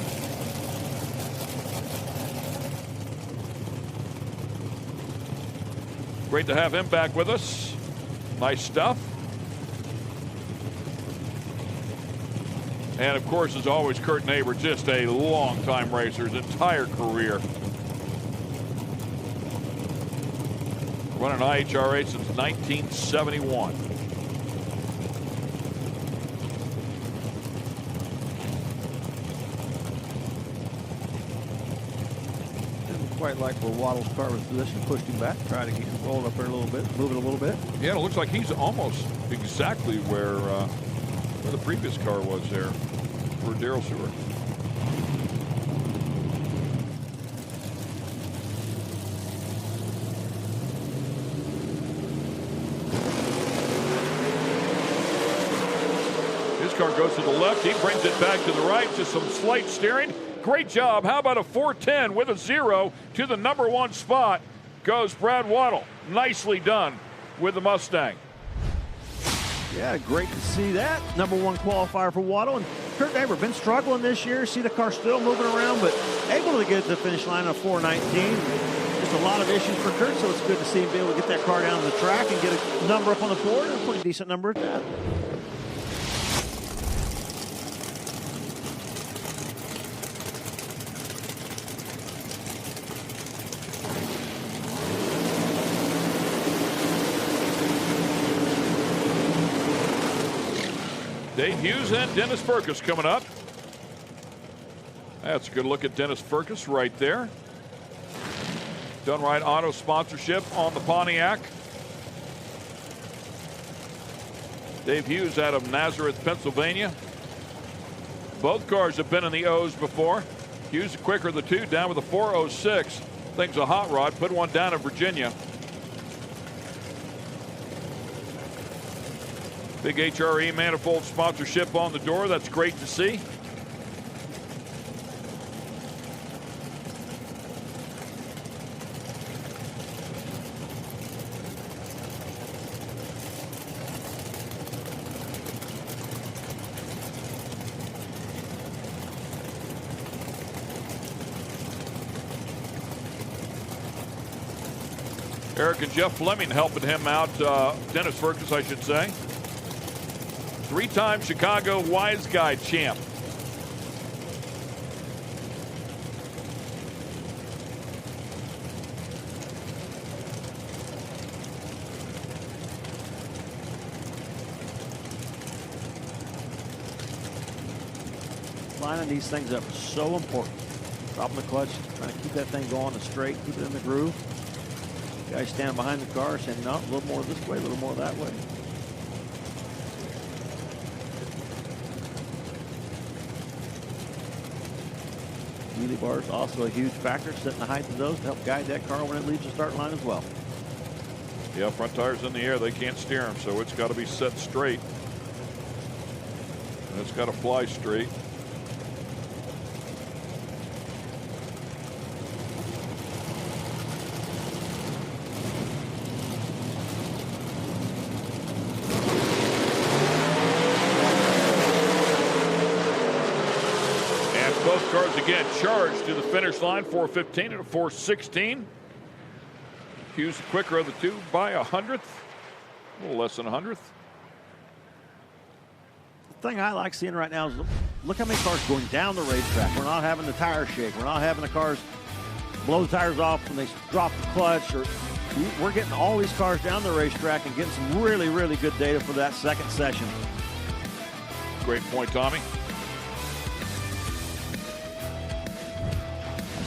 Great to have him back with us. Nice stuff. And of course, as always, Kurt Neighbor, just a long-time racer, his entire career. Running IHRA since 1971. Quite like where Waddle's car was positioned, pushed him back, tried to get him rolled up there a little bit, move it a little bit. Yeah, it looks like he's almost exactly where the previous car was there for Darrell Seward. His car goes to the left. He brings it back to the right. Just some slight steering. Great job. How about a 410 with a 0 to the number 1 spot goes Brad Waddle. Nicely done with the Mustang. Yeah, great to see that. Number 1 qualifier for Waddle. And Kurt Neighbor been struggling this year. See the car still moving around, but able to get to the finish line of 419. Just a lot of issues for Kurt, so it's good to see him be able to get that car down the track and get a number up on the board. A pretty decent number at that. Dave Hughes and Dennis Furcus coming up. That's a good look at Dennis Furcus right there. Done Right Auto sponsorship on the Pontiac. Dave Hughes out of Nazareth, Pennsylvania. Both cars have been in the O's before. Hughes quicker of the 2, down with a 406. Thing's a hot rod. Put one down in Virginia. Big HRE manifold sponsorship on the door. That's great to see. Eric and Jeff Fleming helping him out. Dennis Furcus, I should say. 3-time Chicago Wise Guy champ. Lining these things up is so important. Dropping the clutch, trying to keep that thing going straight, keep it in the groove. Guys standing behind the car saying, no, a little more this way, a little more that way. Wheelie bars also a huge factor, setting the height of those to help guide that car when it leaves the start line as well. Yeah, front tires in the air, they can't steer them, so it's got to be set straight. And it's got to fly straight. Cars again charged to the finish line, 4:15 and a 4:16. Hughes the quicker of the two by a hundredth, a little less than a hundredth. The thing I like seeing right now is look how many cars going down the racetrack. We're not having the tire shake. We're not having the cars blow the tires off when they drop the clutch. We're getting all these cars down the racetrack and getting some really, really good data for that second session. Great point, Tommy.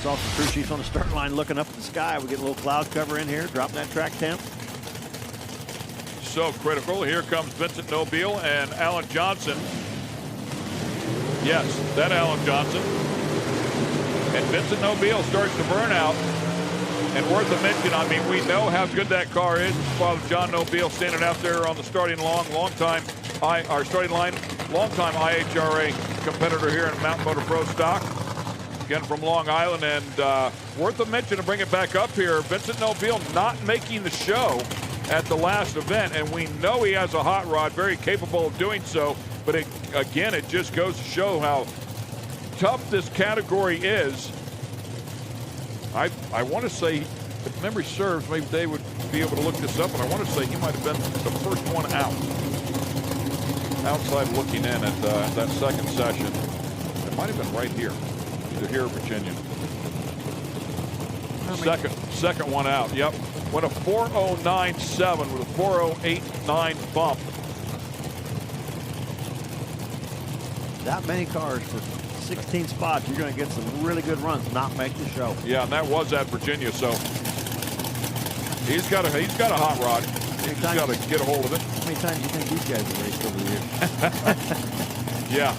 Saw some crew chiefs on the start line looking up at the sky. We get a little cloud cover in here, dropping that track temp. So critical. Here comes Vincent Nobile and Alan Johnson. Yes, that Alan Johnson. And Vincent Nobile starts to burn out. And worth a mention, I mean, we know how good that car is. Father John Nobile standing out there on the starting line, longtime IHRA competitor here in Mountain Motor Pro Stock. Again from Long Island, and worth a mention to bring it back up here. Vincent Nobile not making the show at the last event, and we know he has a hot rod, very capable of doing so. But again, it just goes to show how tough this category is. I want to say, if memory serves, maybe Dave would be able to look this up, and I want to say he might have been the first one out. Outside looking in at that second session. It might have been right here. Either here or Virginia. Second one out. Yep. Went a 4:09.7 with a 4:08.9 bump. That many cars for 16 spots, you're going to get some really good runs, not make the show. Yeah, and that was at Virginia, so he's got a hot rod. He's got to get a hold of it. How many times do you think these guys have raced over the years? Yeah.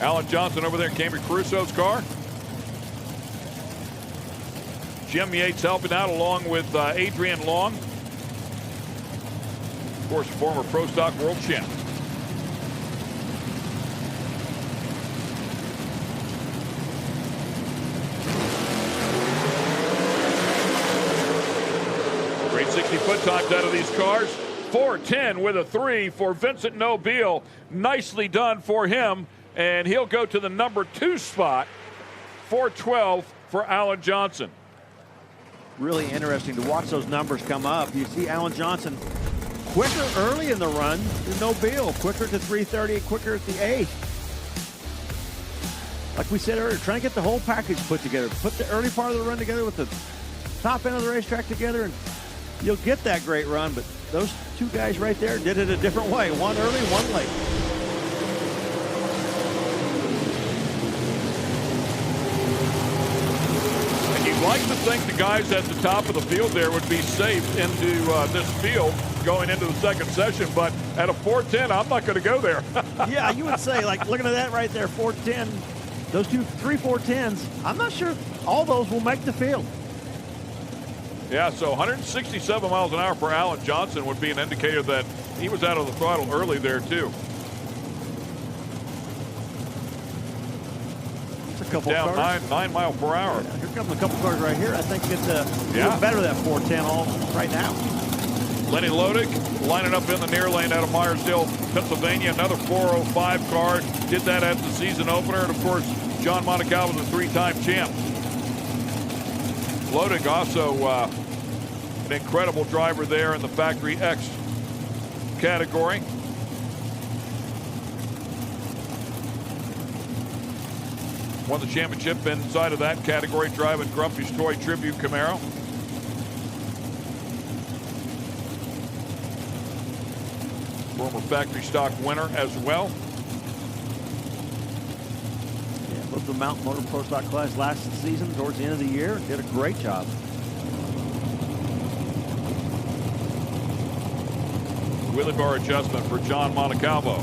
Alan Johnson over there in Camry Caruso's car. Jim Yates helping out along with Adrian Long. Of course, former Pro Stock World Champ. Great 60-foot times out of these cars. 4:10 with a 3 for Vincent Nobile. Nicely done for him. And he'll go to the number 2 spot. 4:12 for Alan Johnson. Really interesting to watch those numbers come up. You see Alan Johnson quicker early in the run than Nobile. Quicker to 3:30, quicker at the 8th. Like we said earlier, trying to get the whole package put together. Put the early part of the run together with the top end of the racetrack together, and you'll get that great run. But those two guys right there did it a different way. One early, one late. Like to think the guys at the top of the field there would be safe into this field going into the second session, but at a 4:10, I'm not going to go there. Yeah, you would say, like, looking at that right there, 4:10, those 3 4:10s, I'm not sure all those will make the field. Yeah, so 167 miles an hour for Alan Johnson would be an indicator that he was out of the throttle early there, too. Down 9 mile per hour. Yeah, here comes a couple cars right here. I think it's a little better that 4:10 all right now. Lenny Lodick lining up in the near lane out of Myersdale, Pennsylvania. Another 4:05 car. Did that at the season opener. And, of course, John Monacal was a 3-time champ. Lodick also An incredible driver there in the Factory X category. Won the championship inside of that category, driving Grumpy's Toy Tribute Camaro. Former factory stock winner as well. Yeah, both the Mountain Motor Pro Stock class last season towards the end of the year. Did a great job. Wheelie bar adjustment for John Montecalvo.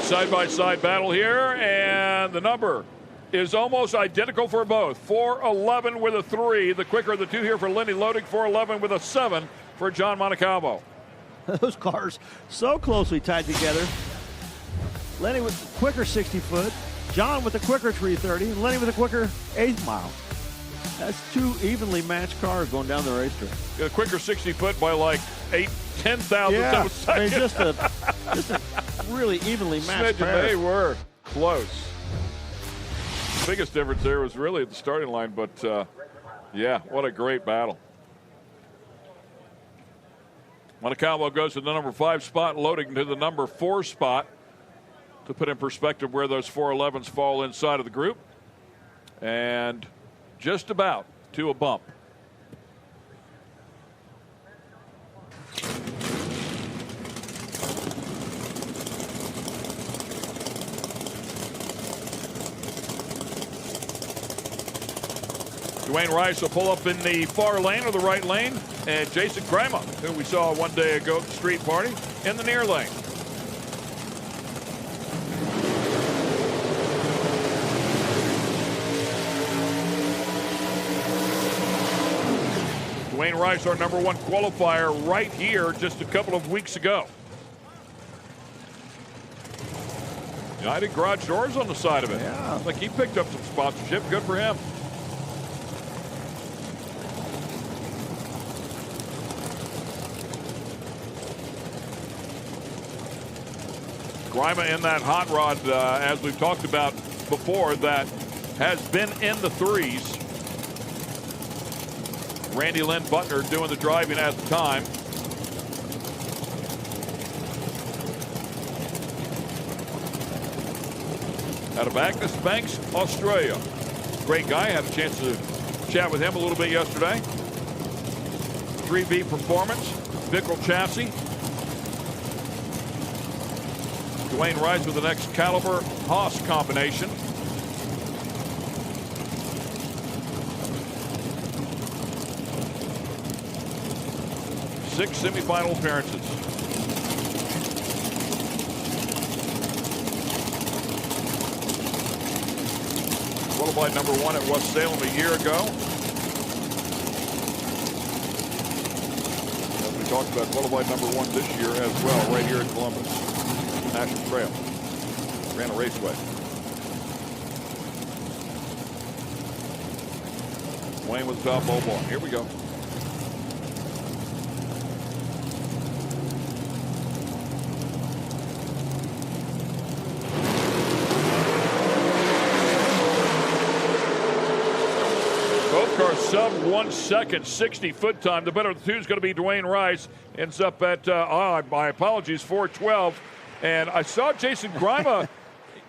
Side-by-side battle here, and the number is almost identical for both. 4:11 with a 3. The quicker of the two here for Lenny Lodig. 4:11 with a 7 for John Montecalvo. Those cars so closely tied together. Lenny with the quicker 60-foot, John with the quicker 330, and Lenny with a quicker 8 mile. That's two evenly matched cars going down the racetrack. A quicker 60-foot by like 10,000 yeah, of a second. I mean, just a really evenly matched pair. They were close. The biggest difference there was really at the starting line, but yeah, what a great battle. Montecalvo goes to the number 5 spot, Loading to the number 4 spot. To put in perspective where those 411s fall inside of the group. And just about to a bump. Dwayne Rice will pull up in the far lane or the right lane, and Jason Grima, who we saw one day ago at the street party, in the near lane. Dwayne Rice, our number 1 qualifier, right here just a couple of weeks ago. United Garage Doors on the side of it. Yeah. Like he picked up some sponsorship. Good for him. Grima in that hot rod, as we've talked about before, that has been in the 3s. Randy Lynn Butner doing the driving at the time. Out of Agnes Banks, Australia. Great guy. Had a chance to chat with him a little bit yesterday. 3B Performance, Bickel Chassis. Dwayne Rice with an Excalibur Haas combination. Six semifinal appearances. Qualified number 1 at West Salem a year ago. As we talked about, qualified number 1 this year as well, right here in Columbus. National Trail. Darana Raceway. Wayne with the top ball ball. Here we go. Cars sub 1 second, 60-foot time. The better of the two is going to be Dwayne Rice. Ends up at, my apologies, 4:12. And I saw Jason Grima.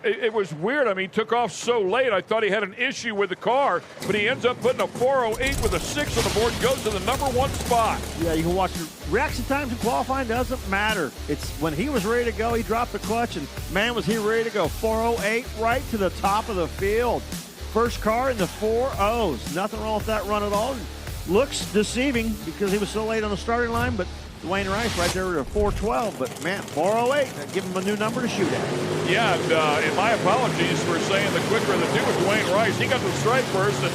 It was weird. I mean, he took off so late. I thought he had an issue with the car, but he ends up putting a 4:08 with a 6 on the board, goes to the number 1 spot. Yeah, you can watch the reaction times in qualifying. Doesn't matter. It's when he was ready to go, he dropped the clutch, and man, was he ready to go. 4:08 right to the top of the field. First car in the 4.0s. Nothing wrong with that run at all. Looks deceiving because he was so late on the starting line, but Dwayne Rice right there at 4:12. But man, 4:08. Give him a new number to shoot at. Yeah, and my apologies for saying the quicker of the two was Dwayne Rice. He got the stripe first, and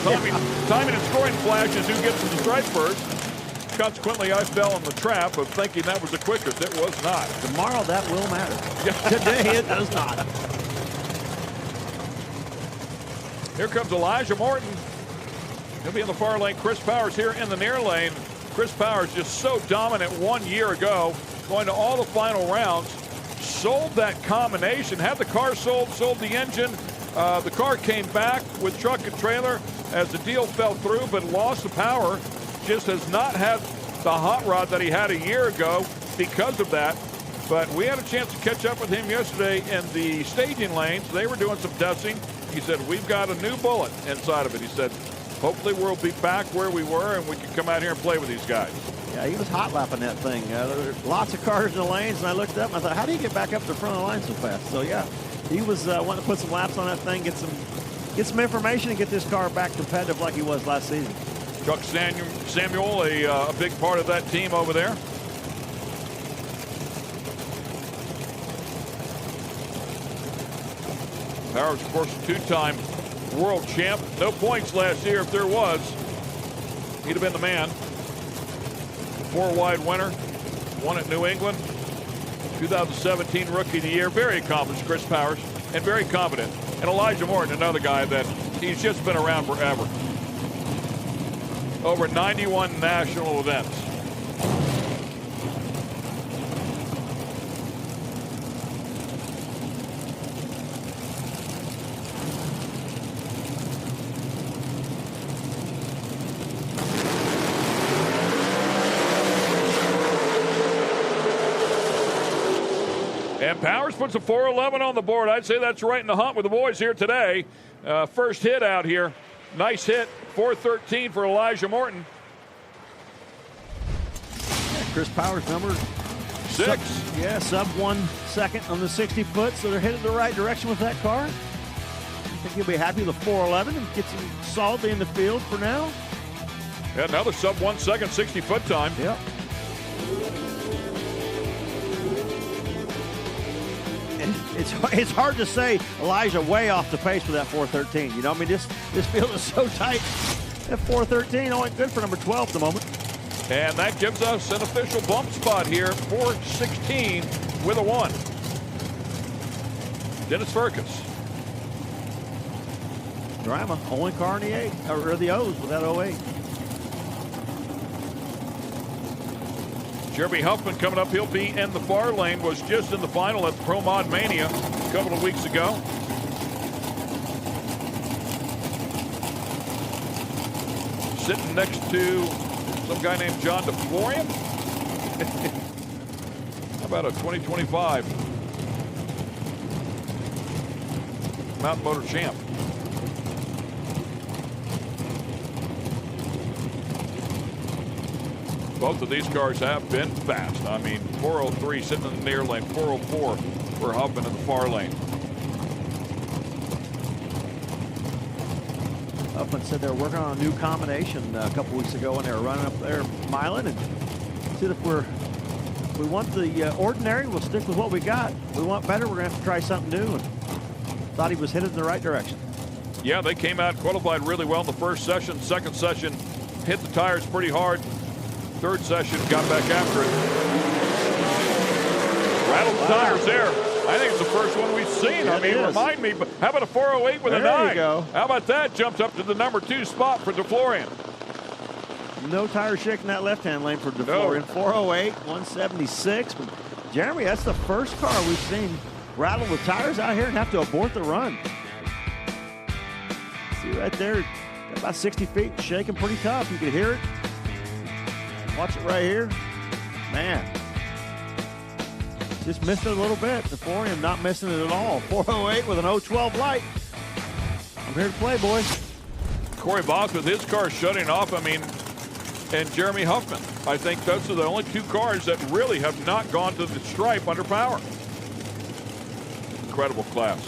timing and scoring flash is who gets to the stripe first. consequently, I fell in the trap of thinking that was the quickest. It was not. Tomorrow, that will matter. Today, it does not. Here comes Elijah Morton. He'll be in the far lane. Chris Powers here in the near lane. Chris Powers just so dominant 1 year ago, going to all the final rounds. Sold that combination, had the car sold the engine. The car came back with truck and trailer as the deal fell through, but lost the power. Just has not had the hot rod that he had a year ago because of that. But we had a chance to catch up with him yesterday in the staging lanes. They were doing some testing. He said, we've got a new bullet inside of it. He said, hopefully we'll be back where we were and we can come out here and play with these guys. Yeah, he was hot lapping that thing. There were lots of cars in the lanes, and I looked up and I thought, how do you get back up to the front of the line so fast? So, yeah, he was wanting to put some laps on that thing, get some information, and get this car back competitive like he was last season. Chuck Samuel, a big part of that team over there. Powers, of course, a two-time world champ. No points last year. If there was, he'd have been the man. Four-wide winner. Won at New England. 2017 Rookie of the Year. Very accomplished, Chris Powers, and very confident. And Elijah Morton, another guy that he's just been around forever. Over 91 national events. And Powers puts a 411 on the board. I'd say that's right in the hunt with the boys here today. First hit out here. Nice hit. 413 for Elijah Morton. Yeah, Chris Powers, number 6. Sub 1 second on the 60-foot, so they're headed the right direction with that car. I think he'll be happy with the 411 and gets him solidly in the field for now. Yeah, another sub 1 second 60-foot time. Yep. It's hard to say Elijah way off the pace with that 413. You know, I mean, this field is so tight. That 413 only good for number 12 at the moment. And that gives us an official bump spot here. 416 with a 1. Dennis Firkus. Drama, only car in the 8, or the O's with that 08. Jeremy Huffman coming up. He'll be in the far lane. Was just in the final at Pro Mod Mania a couple of weeks ago. Sitting next to some guy named John DeFlorian. How about a 2025 Mountain Motor champ? Both of these cars have been fast. I mean, 403 sitting in the near lane, 404 for Huffman in the far lane. Huffman said they were working on a new combination a couple weeks ago when they were running up there miling, and said if we want the ordinary, we'll stick with what we got. If we want better, we're going to have to try something new. And thought he was headed in the right direction. Yeah, they came out, qualified really well in the first session. Second session, hit the tires pretty hard. Third session, got back after it. Rattled the tires there. I think it's the first one we've seen. Yeah, I mean, remind me, but how about a 408 with a 9? There you go. How about that? Jumped up to the number 2 spot for DeFlorian. No tire shaking that left-hand lane for DeFlorian. No. 408, 176. But Jeremy, that's the first car we've seen rattle with tires out here and have to abort the run. See right there, about 60 feet, shaking pretty tough. You can hear it. Watch it right here. Man. Just missed it a little bit. DeFlorian not missing it at all. 408 with an 012 light. I'm here to play, boys. Corey Voss with his car shutting off. I mean, and Jeremy Huffman. I think those are the only 2 cars that really have not gone to the stripe under power. Incredible class.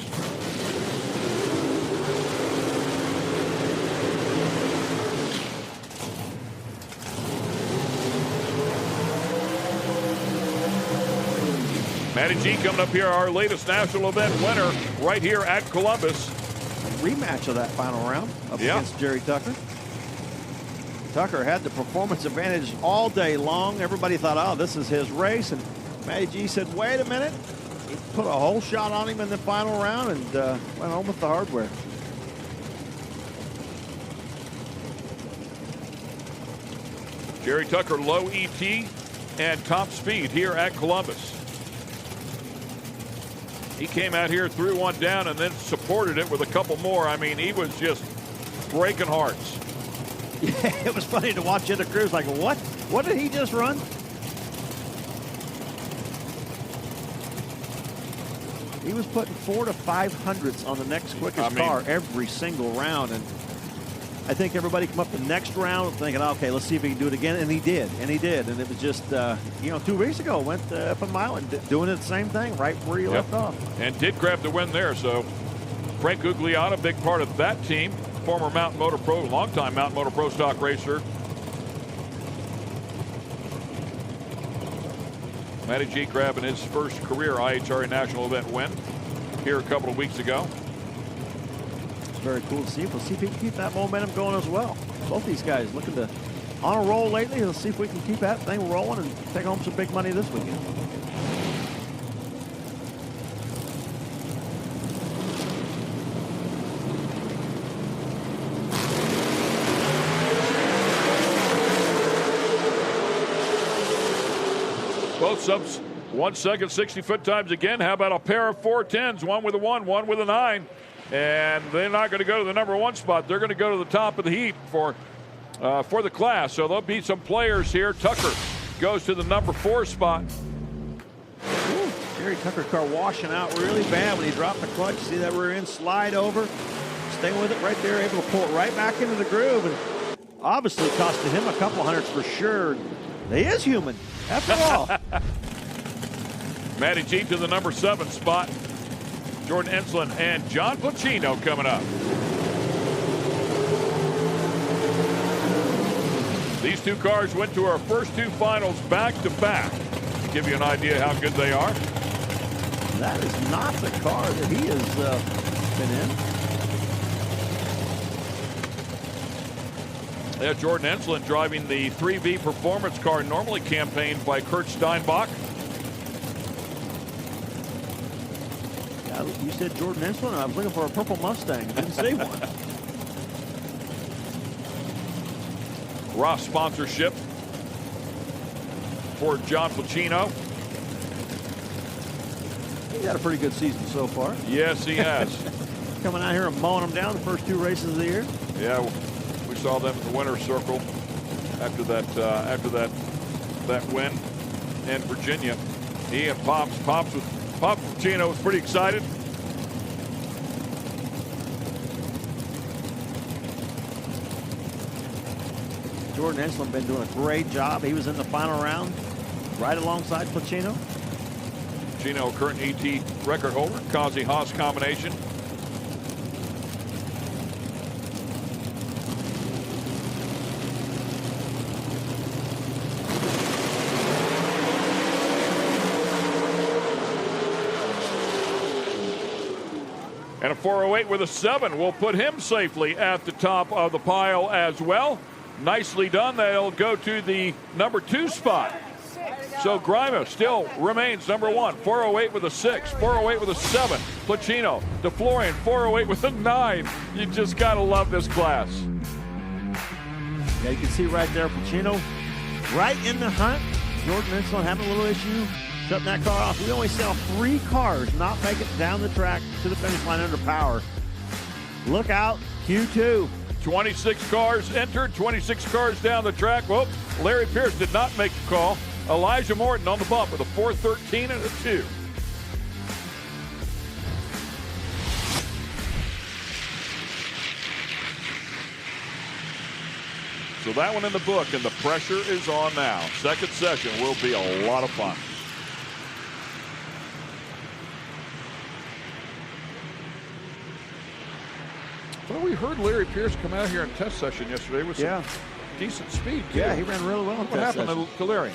Matty G coming up here, our latest national event winner right here at Columbus. Rematch of that final round up against Jerry Tucker. Tucker had the performance advantage all day long. Everybody thought, oh, this is his race. And Matty G said, wait a minute. He put a whole shot on him in the final round and went home with the hardware. Jerry Tucker, low ET and top speed here at Columbus. He came out here, threw one down, and then supported it with a couple more. I mean, he was just breaking hearts. Yeah, it was funny to watch in the Cruz. Like, what? What did he just run? He was putting 400 to 500s on the next quickest car every single round. And I think everybody come up the next round thinking, okay, let's see if he can do it again. And he did. And he did. And it was just, 2 weeks ago, went up a mile and doing it the same thing right where he left off. And did grab the win there. So Frank Gugliotta, big part of that team. Former Mountain Motor Pro, longtime Mountain Motor Pro stock racer. Matty G grabbing his first career IHRA national event win here a couple of weeks ago. It's very cool to see. We'll see if he can keep that momentum going as well. Both these guys looking to on a roll lately. Let's see if we can keep that thing rolling and take home some big money this weekend. Both subs 1 second, 60-foot times again. How about a pair of 410s, one with a 1, one with a 9. And they're not going to go to the number 1 spot. They're going to go to the top of the heap for the class. So there'll be some players here. Tucker goes to the number 4 spot. Ooh, Gary Tucker car washing out really bad when he dropped the clutch. See that rear end slide over. Staying with it right there, able to pull it right back into the groove. And obviously costed him a couple hundreds for sure. He is human, after all. Matty G to the number 7 spot. Jordan Enslin and John Placino coming up. These two cars went to our first 2 finals back-to-back. To give you an idea how good they are. That is not the car that he has been in. Yeah, Jordan Enslin driving the 3V performance car, normally campaigned by Kurt Steinbach. Yeah, you said Jordan Enslin. I was looking for a purple Mustang. Didn't see one. Ross sponsorship for John Placino. He's had a pretty good season so far. Yes, he has. Coming out here and mowing them down the first 2 races of the year. Yeah, we saw them in the winner's circle after that win in Virginia. He and Pops Placino was pretty excited. Jordan Enslin been doing a great job. He was in the final round right alongside Placino. Placino, current ET record holder, Kazi Haas combination. And a 408 with a 7 will put him safely at the top of the pile as well. Nicely done. They'll go to the number 2 spot. So Grima still remains number 1. 408 with a 6, 408 with a 7. Placino, DeFlorian, 408 with a 9. You just got to love this class. Yeah, you can see right there, Placino right in the hunt. Jordan Enslin having a little issue shutting that car off. We only saw 3 cars not make it down the track to the finish line under power. Look out, Q2. 26 cars entered, 26 cars down the track. Well, Larry Pierce did not make the call. Elijah Morton on the bump with a 413 and a 2. So that one in the book, and the pressure is on now. Second session will be a lot of fun. Well, we heard Larry Pierce come out here in test session yesterday with some decent speed. Too. Yeah, he ran really well in What test happened to Larry?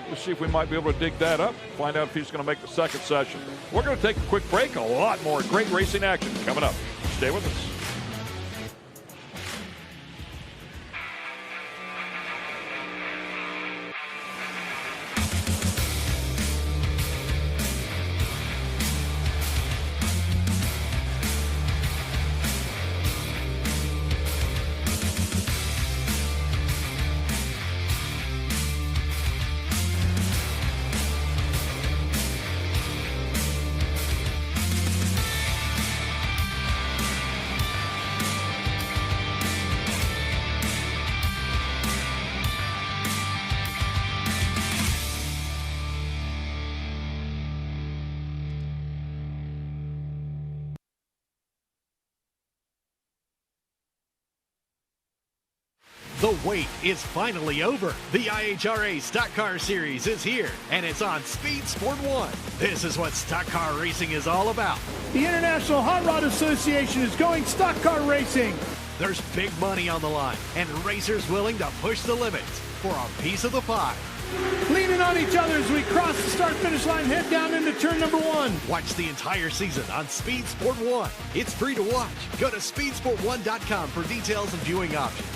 Let's see if we might be able to dig that up, find out if he's going to make the second session. We're going to take a quick break. A lot more great racing action coming up. Stay with us. The wait is finally over. The IHRA Stock Car Series is here, and it's on Speed Sport 1. This is what stock car racing is all about. The International Hot Rod Association is going stock car racing. There's big money on the line, and racers willing to push the limits for a piece of the pie. Leaning on each other as we cross the start-finish line, head down into turn number 1. Watch the entire season on Speed Sport 1. It's free to watch. Go to speedsport1.com for details and viewing options.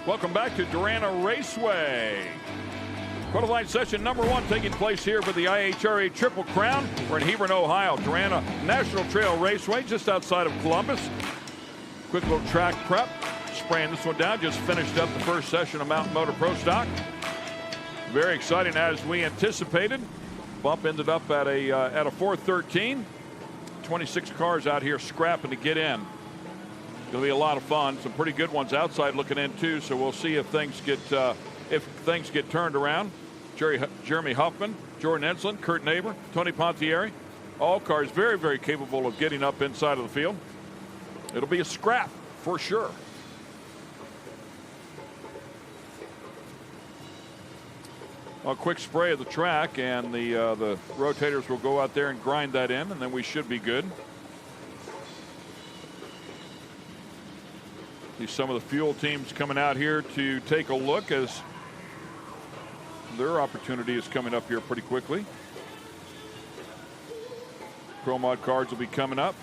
Welcome back to Darana Raceway. Quarter line session number 1 taking place here for the IHRA Triple Crown. We're in Hebron, Ohio. Darana National Trail Raceway just outside of Columbus. Quick little track prep. Spraying this one down. Just finished up the first session of Mountain Motor Pro Stock. Very exciting as we anticipated. Bump ended up at a 413. 26 cars out here scrapping to get in. Going to be a lot of fun. Some pretty good ones outside looking in too. So we'll see if things get turned around. Jeremy Huffman, Jordan Enslin, Kurt Neighbor, Tony Pontieri. All cars very, very capable of getting up inside of the field. It'll be a scrap for sure. A quick spray of the track, and the rotators will go out there and grind that in, and then we should be good. See some of the fuel teams coming out here to take a look as their opportunity is coming up here pretty quickly. Pro Mod cards will be coming up.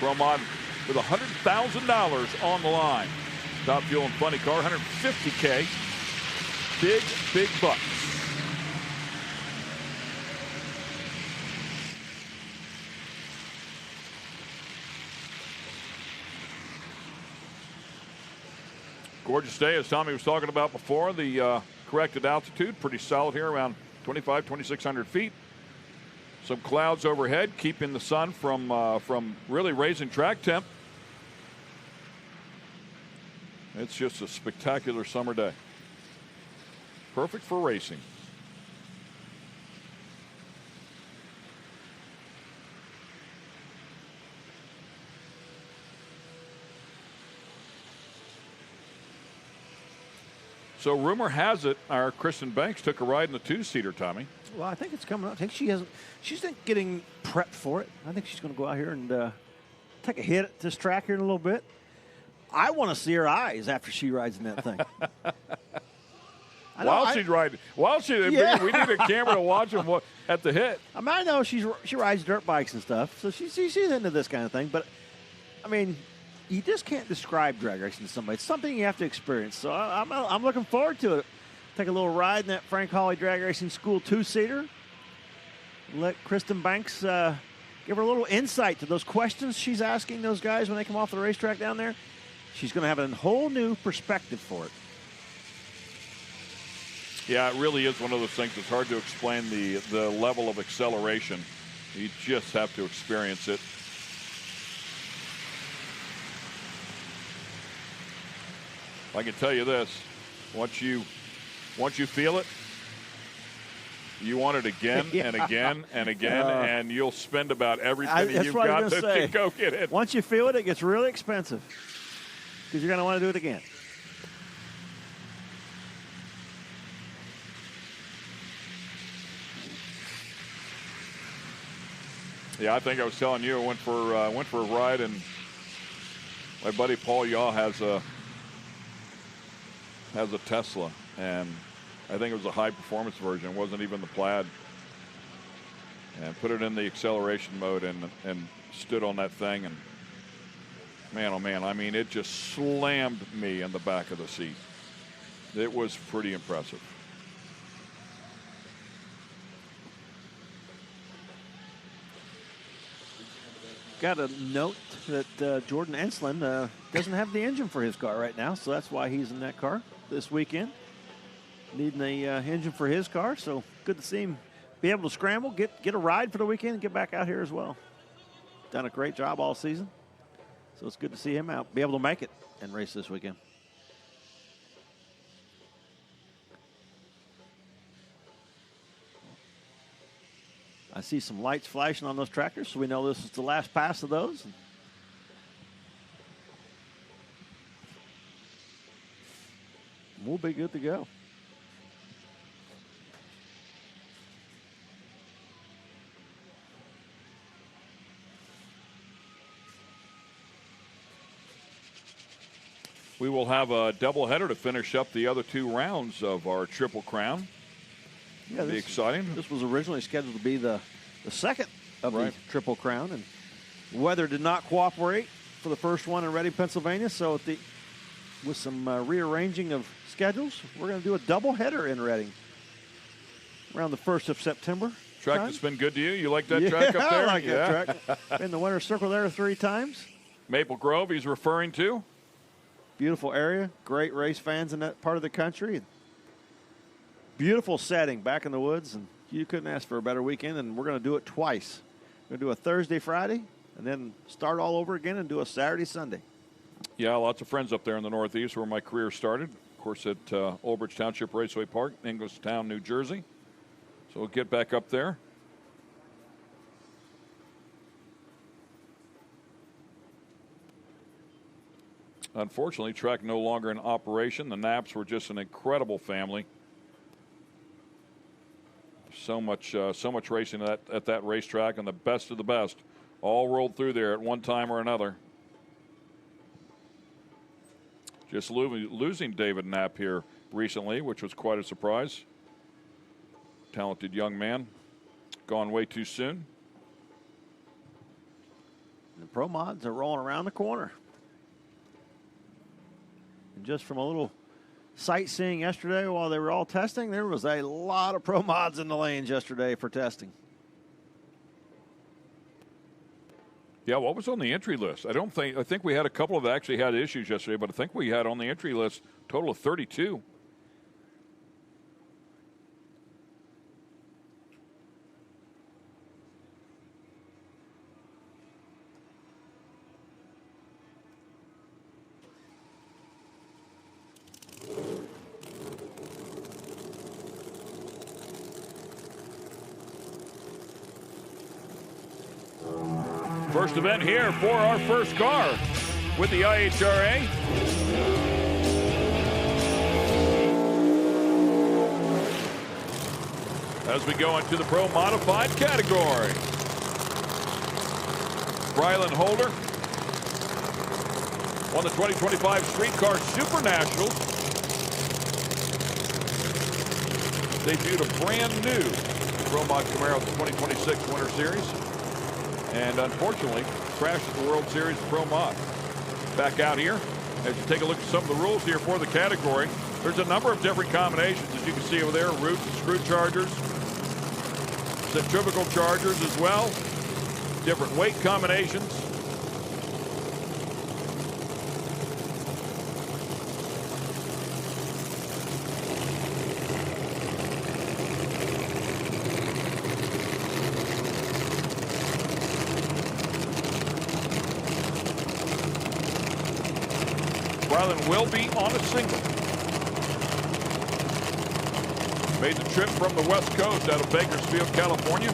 Pro Mod with $100,000 on the line. Top Fuel and Funny car, $150K. Big, big bucks. Gorgeous day, as Tommy was talking about before. The corrected altitude, pretty solid here, around 2,600 feet. Some clouds overhead, keeping the sun from really raising track temp. It's just a spectacular summer day. Perfect for racing. So rumor has it our Kristen Banks took a ride in the 2-seater, Tommy. Well, I think it's coming up. I think she's not getting prepped for it. I think she's going to go out here and take a hit at this track here in a little bit. I want to see her eyes after she rides in that thing. She's riding. Yeah. We need a camera to watch them at the hit. I mean, I know she rides dirt bikes and stuff, so she's into this kind of thing. But, I mean, you just can't describe drag racing to somebody. It's something you have to experience. So I'm looking forward to it. Take a little ride in that Frank Hawley Drag Racing School 2-seater. Let Kristen Banks give her a little insight to those questions she's asking those guys when they come off the racetrack down there. She's going to have a whole new perspective for it. Yeah, it really is one of those things that's hard to explain, the level of acceleration. You just have to experience it. I can tell you this, once you feel it, You want it again and again and again, and you'll spend about every penny that's you've what I got was gonna to say. go get it. Once you feel it, it gets really expensive because you're going to want to do it again. Yeah, I think I was telling you, I went for a ride, and my buddy Paul Yaw has a Tesla, and I think it was a high performance version. It wasn't even the Plaid. And put it in the acceleration mode and stood on that thing, and man, oh man, I mean, it just slammed me in the back of the seat. It was pretty impressive. Got a note that Jordan Enslin doesn't have the engine for his car right now, so that's why he's in that car this weekend. Needing a engine for his car, so good to see him be able to scramble, get a ride for the weekend, and get back out here as well. Done a great job all season, so it's good to see him out, be able to make it and race this weekend. I see some lights flashing on those tractors, so we know this is the last pass of those. We'll be good to go. We will have a doubleheader to finish up the other 2 rounds of our Triple Crown. Yeah, Be exciting. This was originally scheduled to be the second of the Triple Crown, and weather did not cooperate for the first one in Reading, Pennsylvania. So with some rearranging of schedules, we're going to do a doubleheader in Reading around the 1st of September. Track that's been good to you? You like that track up there? I like that track. Been in the winner's circle there 3 times. Maple Grove he's referring to. Beautiful area, great race fans in that part of the country. Beautiful setting back in the woods, and you couldn't ask for a better weekend, and we're going to do it twice. We're going to do a Thursday, Friday, and then start all over again and do a Saturday, Sunday. Yeah, lots of friends up there in the Northeast where my career started. Of course, at Old Bridge Township Raceway Park, Englishtown, New Jersey. So we'll get back up there. Unfortunately, track no longer in operation. The Knapps were just an incredible family. So much racing at that racetrack, and the best of the best all rolled through there at one time or another. Just losing David Knapp here recently, which was quite a surprise. Talented young man, gone way too soon. The Pro Mods are rolling around the corner. And just from a little sightseeing yesterday while they were all testing, there was a lot of Pro Mods in the lanes yesterday for testing. Yeah, what was on the entry list? I think we had a couple of actually had issues yesterday, but I think we had on the entry list a total of 32. First event here for our first car with the IHRA. As we go into the Pro Modified category. Brylan Holder won the 2025 Streetcar Super Nationals. Debuted a brand new Pro Mod Camaro at the 2026 Winter Series. And unfortunately, crashed at the World Series of Pro Mod. Back out here, as you take a look at some of the rules here for the category, there's a number of different combinations, as you can see over there, roots and screw chargers, centrifugal chargers as well, different weight combinations. Brylan will be on a single. Made the trip from the West Coast out of Bakersfield, California.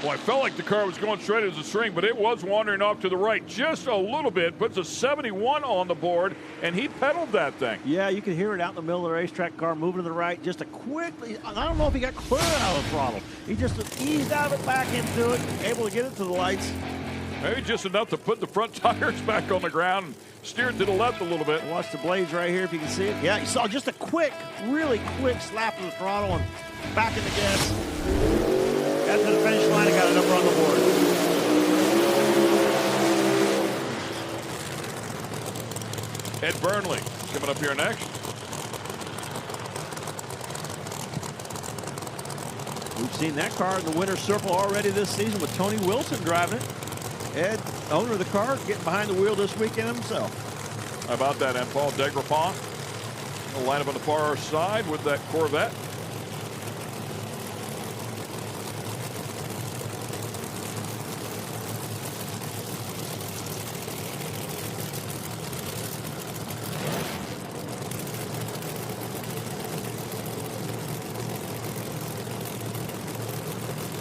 I felt like the car was going straight as a string, but it was wandering off to the right just a little bit. Puts a 71 on the board, and he pedaled that thing. Yeah, you could hear it out in the middle of the racetrack, car moving to the right. Just a quickly, I don't know if he got clear out of the throttle. He just eased out of it, back into it, able to get it to the lights. Maybe just enough to put the front tires back on the ground and steer it to the left a little bit. Watch the blades right here if you can see it. Yeah, you saw just a quick, really quick slap of the throttle and back in the gas. Got to the finish line and got it up on the board. Ed Burnley coming up here next. We've seen that car in the winner's circle already this season with Tony Wilson driving it. Ed, owner of the car, getting behind the wheel this weekend himself. How about that, and Paul Degrapont will line up on the far side with that Corvette.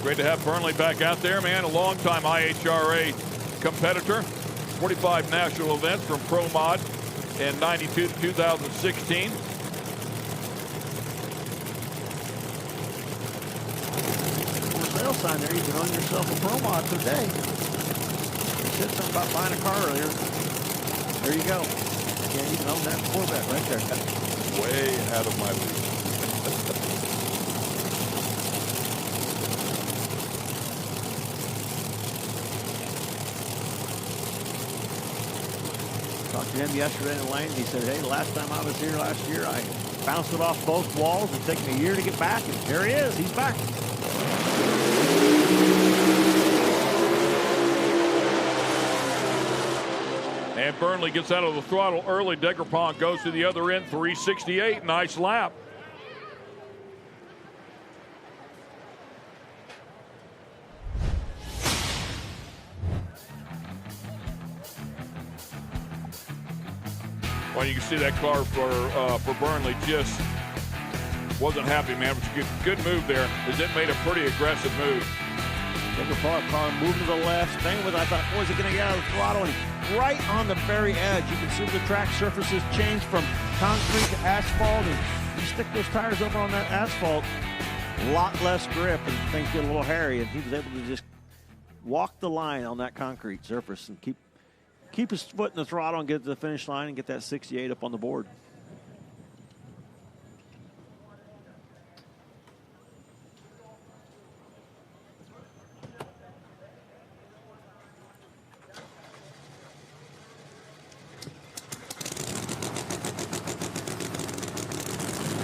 Great to have Burnley back out there, man. A long-time IHRA competitor. 45 national events from Pro Mod in 92 to 2016. For sale sign there, you can own yourself a Pro Mod today. You said something about buying a car earlier. There you go. Yeah, you can own that Corvette right there. Way out of my league. Talked to him yesterday in the lane. He said, hey, the last time I was here last year, I bounced it off both walls. It's taken me a year to get back. And here he is. He's back. And Burnley gets out of the throttle early. Degrapont goes to the other end. 368. Nice lap. Well, you can see that car for Burnley just wasn't happy, man. It was a good move there, as it made a pretty aggressive move. Degrapont car moving to the left, staying with it. I thought, boy, is it going to get out of the throttle? And right on the very edge, you can see the track surfaces change from concrete to asphalt. And you stick those tires over on that asphalt, a lot less grip, and things get a little hairy. And he was able to just walk the line on that concrete surface and keep his foot in the throttle and get to the finish line and get that 68 up on the board.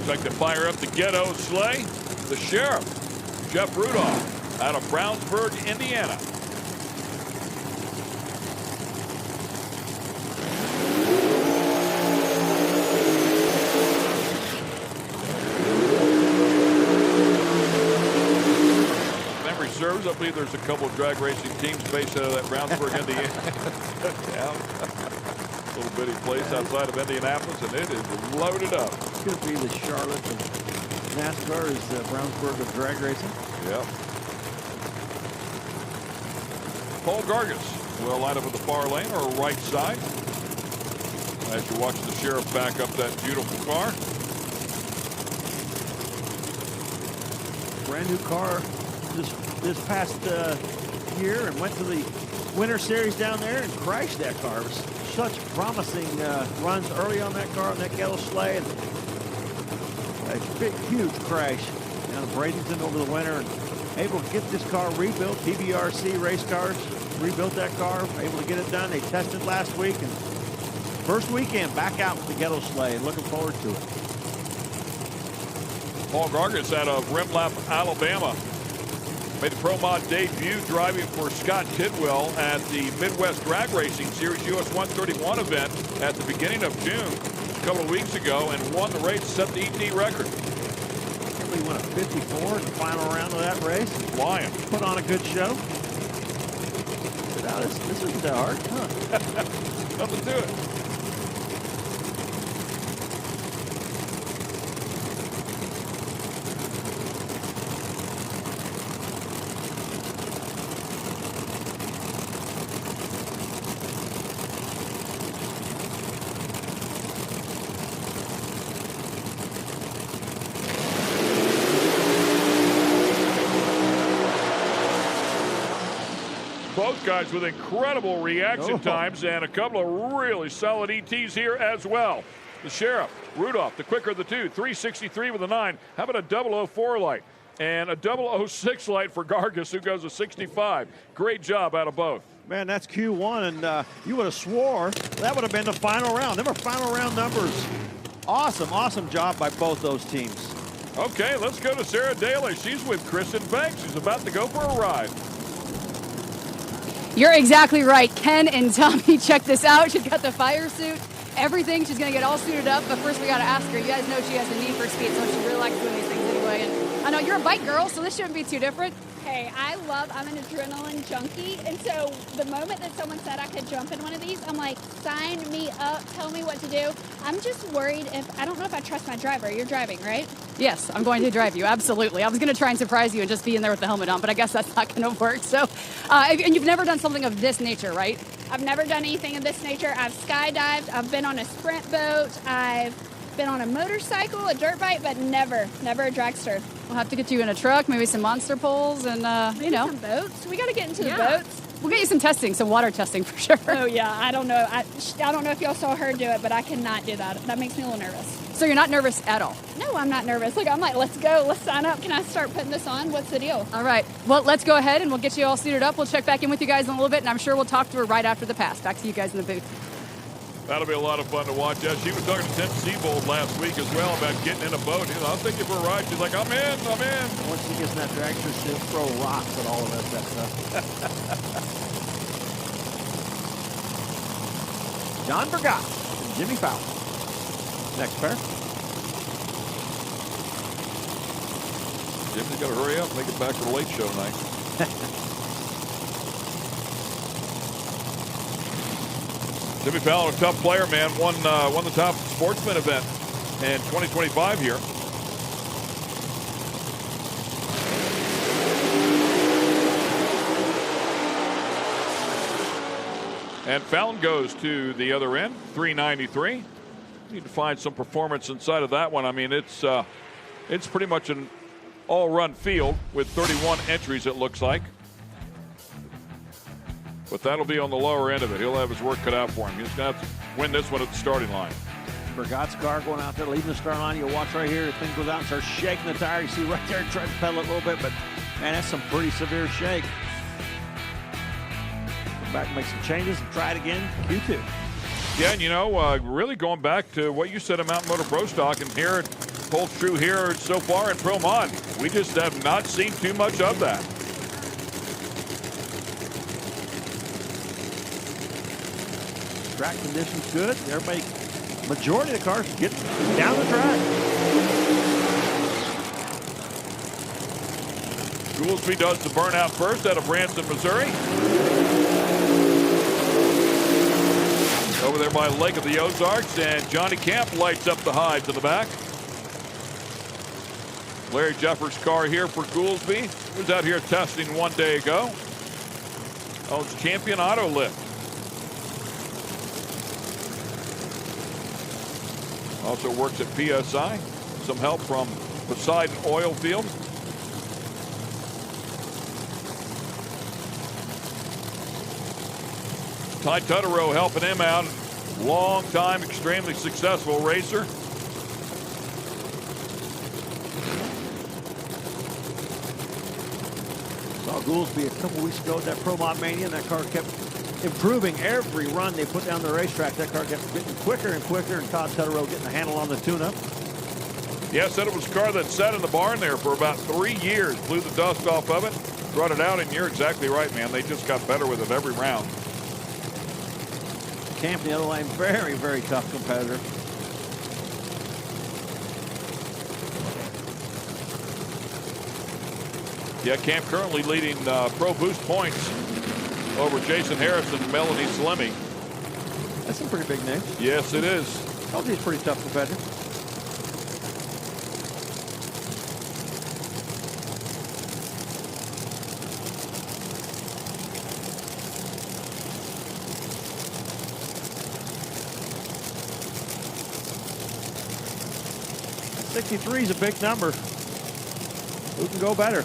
Like to fire up the ghetto sleigh, the sheriff, Jeff Rudolph, out of Brownsburg, Indiana. Memory serves, I believe there's a couple of drag racing teams based out of that Brownsburg, Indiana. Little bitty place outside of Indianapolis, and it is loaded up. Could be the Charlotte and NASCAR is Brownsburg of drag racing. Yep. Paul Gargas will line up at the far lane or right side as you watch the sheriff back up that beautiful car. Brand new car this past year, and went to the Winter Series down there and crashed that car. It was such promising runs early on that car, on that ghetto sleigh, and a big, huge crash down in Bradenton over the winter, and able to get this car rebuilt. TBRC Race Cars rebuilt that car, able to get it done. They tested last week, and First weekend back out with the ghetto sleigh and looking forward to it. Paul Gargis out of Rimlap, Alabama. Made the Pro Mod debut driving for Scott Tidwell at the Midwest Drag Racing Series US 131 event at the beginning of June a couple of weeks ago and won the race, set the ET record. He went a 54 in the final round of that race. Flying. Put on a good show. But now this isn't that hard, huh? Nothing to it. Both guys with incredible reaction times and a couple of really solid ETs here as well. The Sheriff, Rudolph, the quicker of the two, 363 with a 9. How about a 004 light? And a 006 light for Gargis, who goes a 65. Great job out of both. Man, that's Q1, and you would have swore that would have been the final round. Them are final round numbers. Awesome job by both those teams. Okay, let's go to Sarah Daly. She's with Kristen Banks, who's about to go for a ride. You're exactly right. Ken and Tommy, check this out. She's got the fire suit, everything. She's going to get all suited up. But first, we got to ask her. You guys know she has a need for speed, so she really likes doing these things anyway. And I know you're a bike girl, so this shouldn't be too different. Hey, I'm an adrenaline junkie. And so the moment that someone said I could jump in one of these, I'm like, sign me up. Tell me what to do. I'm just worried I don't know if I trust my driver. You're driving, right? Yes, I'm going to drive you. Absolutely. I was going to try and surprise you and just be in there with the helmet on, but I guess that's not going to work. So, and you've never done something of this nature, right? I've never done anything of this nature. I've skydived. I've been on a sprint boat. I've been on a motorcycle, a dirt bike, but never a dragster. We'll have to get you in a truck, maybe some monster poles, and, maybe some boats. We got to get into the boats. We'll get you some testing, some water testing for sure. Oh, yeah. I don't know. I don't know if y'all saw her do it, but I cannot do that. That makes me a little nervous. So you're not nervous at all? No, I'm not nervous. I'm like, let's go. Let's sign up. Can I start putting this on? What's the deal? All right. Well, let's go ahead and we'll get you all suited up. We'll check back in with you guys in a little bit, and I'm sure we'll talk to her right after the pass. Back to you guys in the booth. That'll be a lot of fun to watch. Yeah, she was talking to Tim Seabold last week as well about getting in a boat. I'll take you for a ride. She's like, I'm in. Once she gets in that dragster, she'll throw rocks at all of us. That stuff. John Bergot and Jimmy Fowler. Next pair. Jimmy's got to hurry up, make it back for the late show tonight. Jimmy Fowler, a tough player, man. Won the top sportsman event in 2025 here. And Fallon goes to the other end, 393. Need to find some performance inside of that one. I mean, it's pretty much an all-run field with 31 entries, it looks like. But that'll be on the lower end of it. He'll have his work cut out for him. He's going to have to win this one at the starting line. Bergot's car going out there, leaving the start line. You'll watch right here. The thing goes out and starts shaking the tire. You see right there, trying to pedal it a little bit, but man, that's some pretty severe shake. Go back and make some changes and try it again. Q2. Yeah, and really going back to what you said about Motor Pro Stock, and here it holds true here so far in Pro Mod. We just have not seen too much of that. Track conditions good. Everybody, majority of the cars get down the track. Goolsby does the burnout first out of Branson, Missouri. Over there by Lake of the Ozarks, and Johnny Camp lights up the hides in the back. Larry Jeffers' car here for Goolsby. He was out here testing one day ago. Oh, it's Champion Auto Lift. Also works at PSI. Some help from Poseidon Oil Field. Ty Tutterow helping him out. Long time, extremely successful racer. Saw Goolsby a couple weeks ago at that Pro Mod Mania, and that car kept improving every run they put down the racetrack. That car kept getting quicker and quicker, and Todd Tutterow getting the handle on the tune-up. Yeah, said it was a car that sat in the barn there for about 3 years, blew the dust off of it, brought it out, and you're exactly right, man. They just got better with it every round. Camp, the other lane, very, very tough competitor. Yeah, Camp currently leading Pro Boost points over Jason Harris and Melanie Salemi. That's some pretty big names. Yes, it is. LG's pretty tough competitor. That 63 is a big number. Who can go better?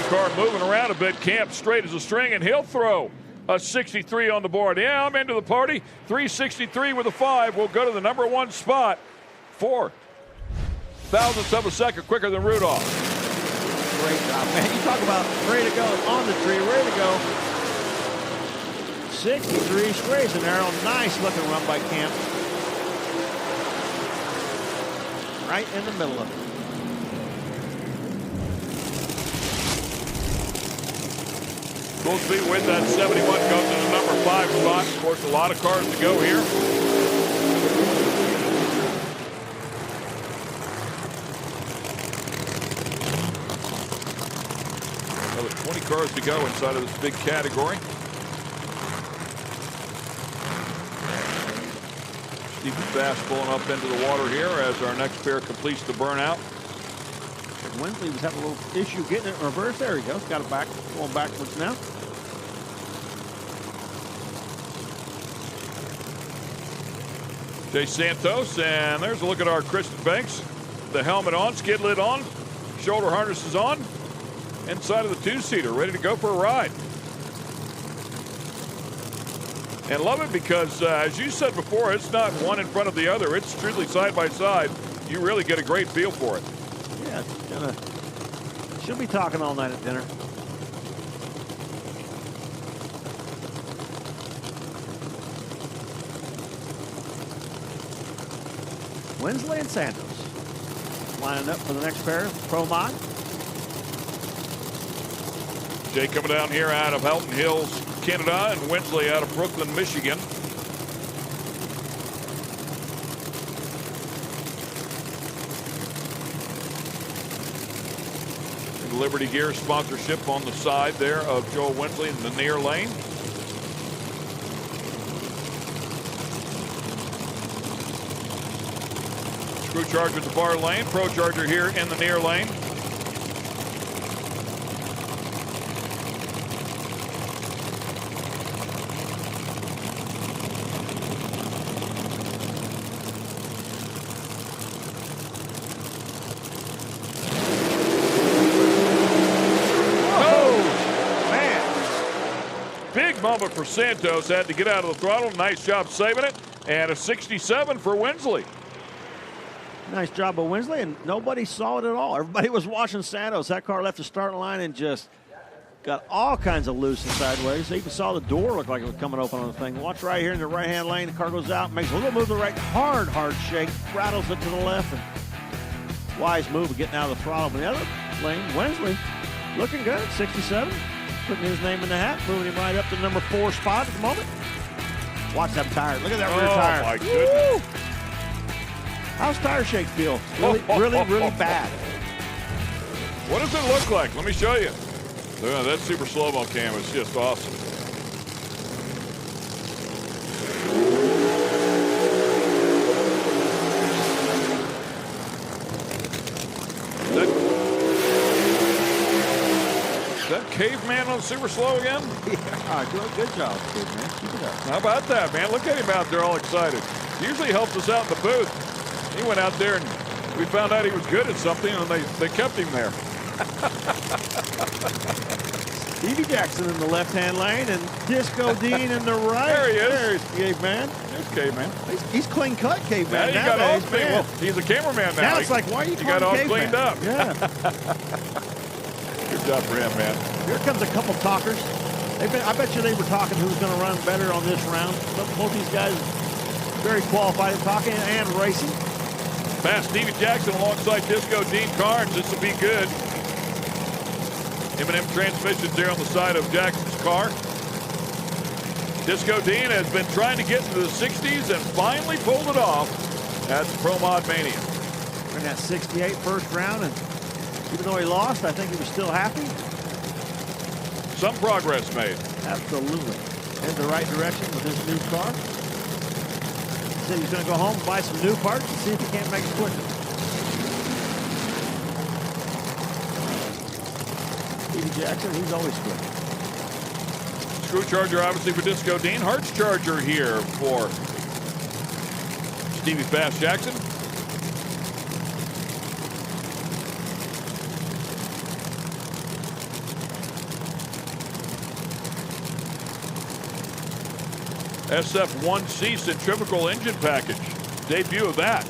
Car moving around a bit. Camp straight as a string, and he'll throw a 63 on the board. Yeah, I'm into the party. 363 with a 5 will go to the number 1 spot. 4 thousandths of a second quicker than Rudolph. Great job, man. You talk about ready to go, on the tree, ready to go. 63 straight and narrow. Nice looking run by Camp. Right in the middle of it. Full speed with that 71 goes to the number 5 spot. Of course, a lot of cars to go here. Another 20 cars to go inside of this big category. Stephen Fast pulling up into the water here as our next pair completes the burnout. Winsley was having a little issue getting it in reverse. There he goes. Got it back, going backwards now. Jay Santos, and there's a look at our Kristen Banks. The helmet on, skid lid on, shoulder harness is on, inside of the 2-seater, ready to go for a ride. And love it because, as you said before, it's not one in front of the other. It's truly side by side. You really get a great feel for it. Yeah, she'll be talking all night at dinner. Winsley and Santos lining up for the next pair, Pro Mod. Jay coming down here out of Hilton Hills, Canada, and Winsley out of Brooklyn, Michigan. Liberty Gear sponsorship on the side there of Joel Winsley in the near lane. Screw Charger at the far lane. Pro Charger here in the near lane. Moment for Santos, had to get out of the throttle. Nice job saving it, and a 67 for Winsley. Nice job by Winsley, and nobody saw it at all. Everybody was watching Santos. That car left the starting line and just got all kinds of loose and sideways. They even saw the door look like it was coming open on the thing. Watch right here in the right-hand lane. The car goes out, makes a little move to the right, hard shake, rattles it to the left, and wise move of getting out of the throttle. But the other lane, Winsley, looking good, 67. Putting his name in the hat, moving him right up to the number 4 spot at the moment. Watch that tire. Look at that rear tire. Oh, my goodness. Woo! How's tire shake feel? Really bad. What does it look like? Let me show you. That super slow-mo cam is just awesome. Is that Caveman on super slow again? Yeah, doing a good job, Caveman. Keep it up. How about that, man? Look at him out there all excited. Usually helps us out in the booth. He went out there and we found out he was good at something, and they kept him there. Stevie Jackson in the left-hand lane and Disco Dean in the right. There he is. There's Caveman. There's Caveman. He's clean cut, Caveman. Now you got all clean. Well, he's a cameraman now. Now it's like, why are you got all Caveman? cleaned up. Yeah. Good job for him, man. Here comes a couple talkers. I bet you they were talking who's going to run better on this round. Both these guys very qualified at talking and racing. Fast Stevie Jackson alongside Disco Dean Carnes. This will be good. M&M transmissions there on the side of Jackson's car. Disco Dean has been trying to get into the 60s and finally pulled it off at the Pro Mod Mania. In that 68 first round, and even though he lost, I think he was still happy. Some progress made. Absolutely. In the right direction with his new car. He said he's going to go home and buy some new parts and see if he can't make it quicker. Stevie Jackson, he's always quick. Screw charger, obviously, for Disco Dean. Hart's charger here for Stevie Fast Jackson. SF1C centrifugal engine package. Debut of that.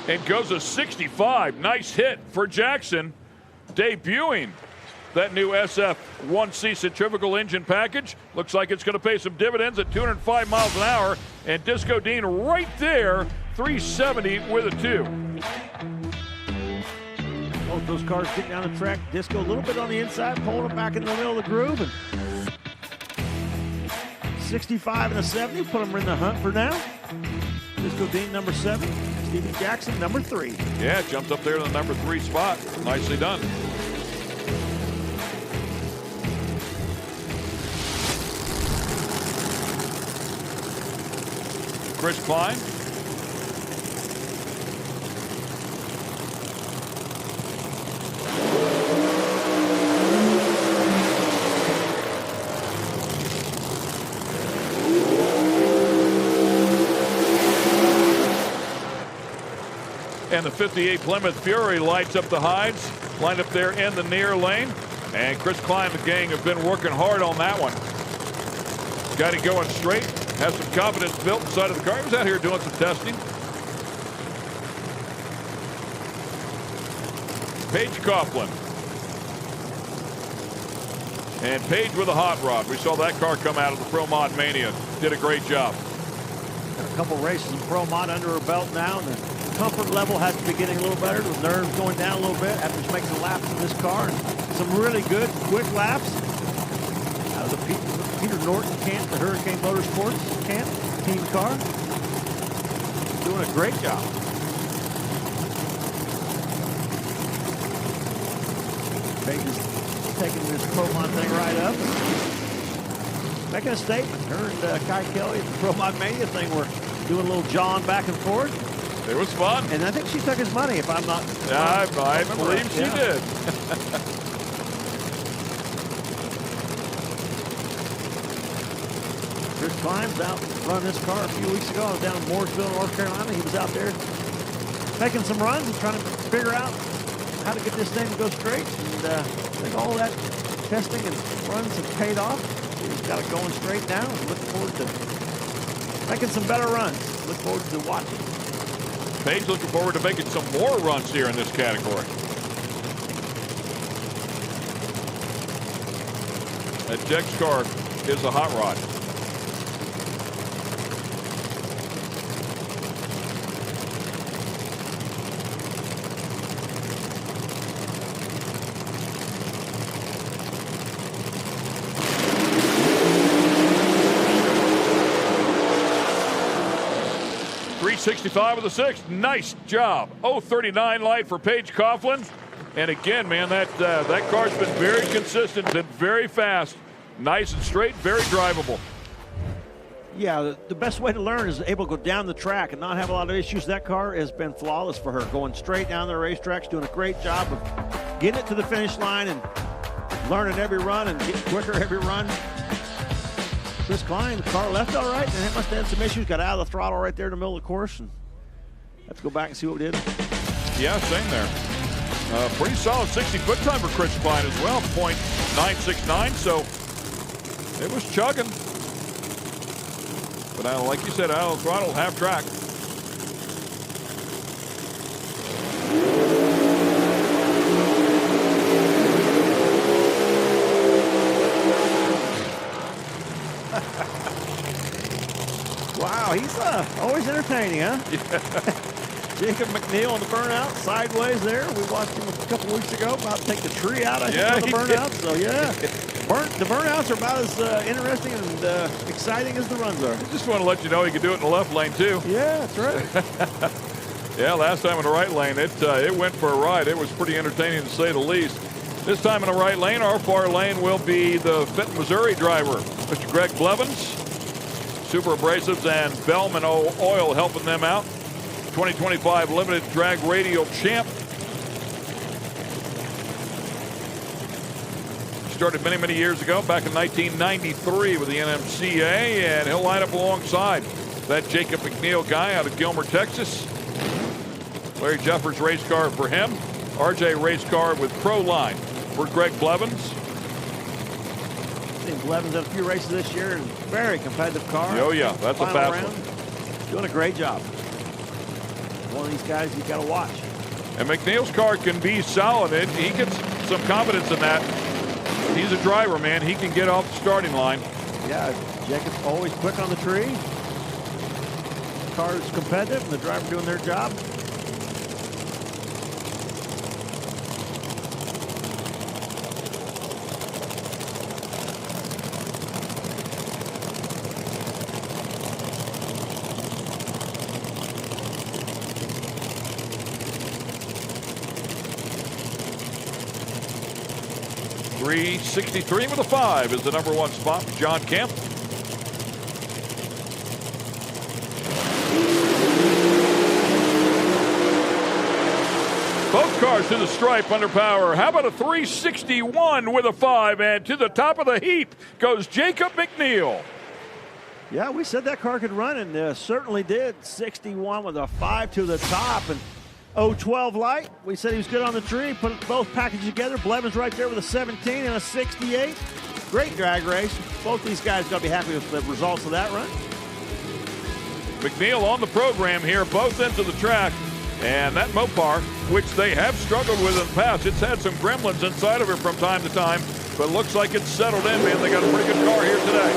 And goes a 65. Nice hit for Jackson. Debuting that new SF1C centrifugal engine package. Looks like it's going to pay some dividends at 205 miles an hour. And Disco Dean right there, 370 with a 2. Both those cars getting down the track. Disco a little bit on the inside, pulling it back in the middle of the groove. And 65 and a 70, put them in the hunt for now. Disco Dean, number 7. Stevie Jackson, number 3. Yeah, jumped up there to the number 3 spot. Nicely done. Chris Klein. And the 58 Plymouth Fury lights up the hides, lined up there in the near lane. And Chris Klein and the gang have been working hard on that one. Got it going straight, has some confidence built inside of the car. He was out here doing some testing. Paige Coughlin. And Paige with a hot rod. We saw that car come out of the Pro Mod Mania. Did a great job. Got a couple races in Pro Mod under her belt now. And the comfort level has to be getting a little better. The nerves going down a little bit after she's making a lap in this car. And some really good, quick laps out of the Peter Norton camp, the Hurricane Motorsports camp, team car. Doing a great job. Paige's taking this Pro Mod thing right up. Making a statement. Her and Kai Kelly at the Pro Mod Mania thing were doing a little jawing back and forth. It was fun. And I think she took his money, if I'm not. I believe she did. Chris Klein's out running this car a few weeks ago. I was down in Mooresville, North Carolina. He was out there making some runs and trying to figure out how to get this thing to go straight. And I think all that testing and runs have paid off. He's got it going straight now and looking forward to making some better runs. Look forward to watching. Paige looking forward to making some more runs here in this category. That Dex car is a hot rod. .365 with a 6. Nice job. 039 light for Paige Coughlin. And again, man, that car's been very consistent, been very fast, nice and straight, very drivable. Yeah, the best way to learn is able to go down the track and not have a lot of issues. That car has been flawless for her, going straight down the racetracks, doing a great job of getting it to the finish line and learning every run and getting quicker every run. Chris Klein, the car left all right, and it must have had some issues. Got out of the throttle right there in the middle of the course. And let's go back and see what we did. Yeah, same there. Pretty solid 60-foot time for Chris Pine as well, .969. So it was chugging. But like you said, out of the throttle, half track. Wow, he's always entertaining, huh? Yeah. Jacob McNeil on the burnout, sideways there. We watched him a couple weeks ago about to take the tree out, I think, on the burnout. So, yeah, the burnouts are about as interesting and exciting as the runs are. I just want to let you know he can do it in the left lane, too. Yeah, that's right. Yeah, last time in the right lane, it went for a ride. It was pretty entertaining, to say the least. This time in the right lane, our far lane will be the Fenton, Missouri driver, Mr. Greg Blevins. Super Abrasives and Bellman Oil helping them out. 2025 Limited Drag Radial Champ. Started many, many years ago, back in 1993 with the NMCA, and he'll line up alongside that Jacob McNeil guy out of Gilmer, Texas. Larry Jeffers race car for him. RJ race car with Proline for Greg Blevins. Blevins had a few races this year and very competitive car. Oh, yeah, that's a fast one. Doing a great job. One of these guys you got to watch. And McNeil's car can be solid. He gets some confidence in that. He's a driver, man. He can get off the starting line. Yeah, Jacob's always quick on the tree. The car is competitive and the driver doing their job. .363 with a 5 is the #1 spot for John Kemp. Both cars to the stripe under power. How about a 361 with a 5? And to the top of the heap goes Jacob McNeil. Yeah, we said that car could run, and certainly did. 61 with a 5 to the top. And 012 light. We said he was good on the tree. Put both packages together. Blevins right there with a 17 and a 68. Great drag race. Both these guys got to be happy with the results of that run. McNeil on the program here, both ends of the track. And that Mopar, which they have struggled with in the past, it's had some gremlins inside of it from time to time, but looks like it's settled in, man. They got a pretty good car here today.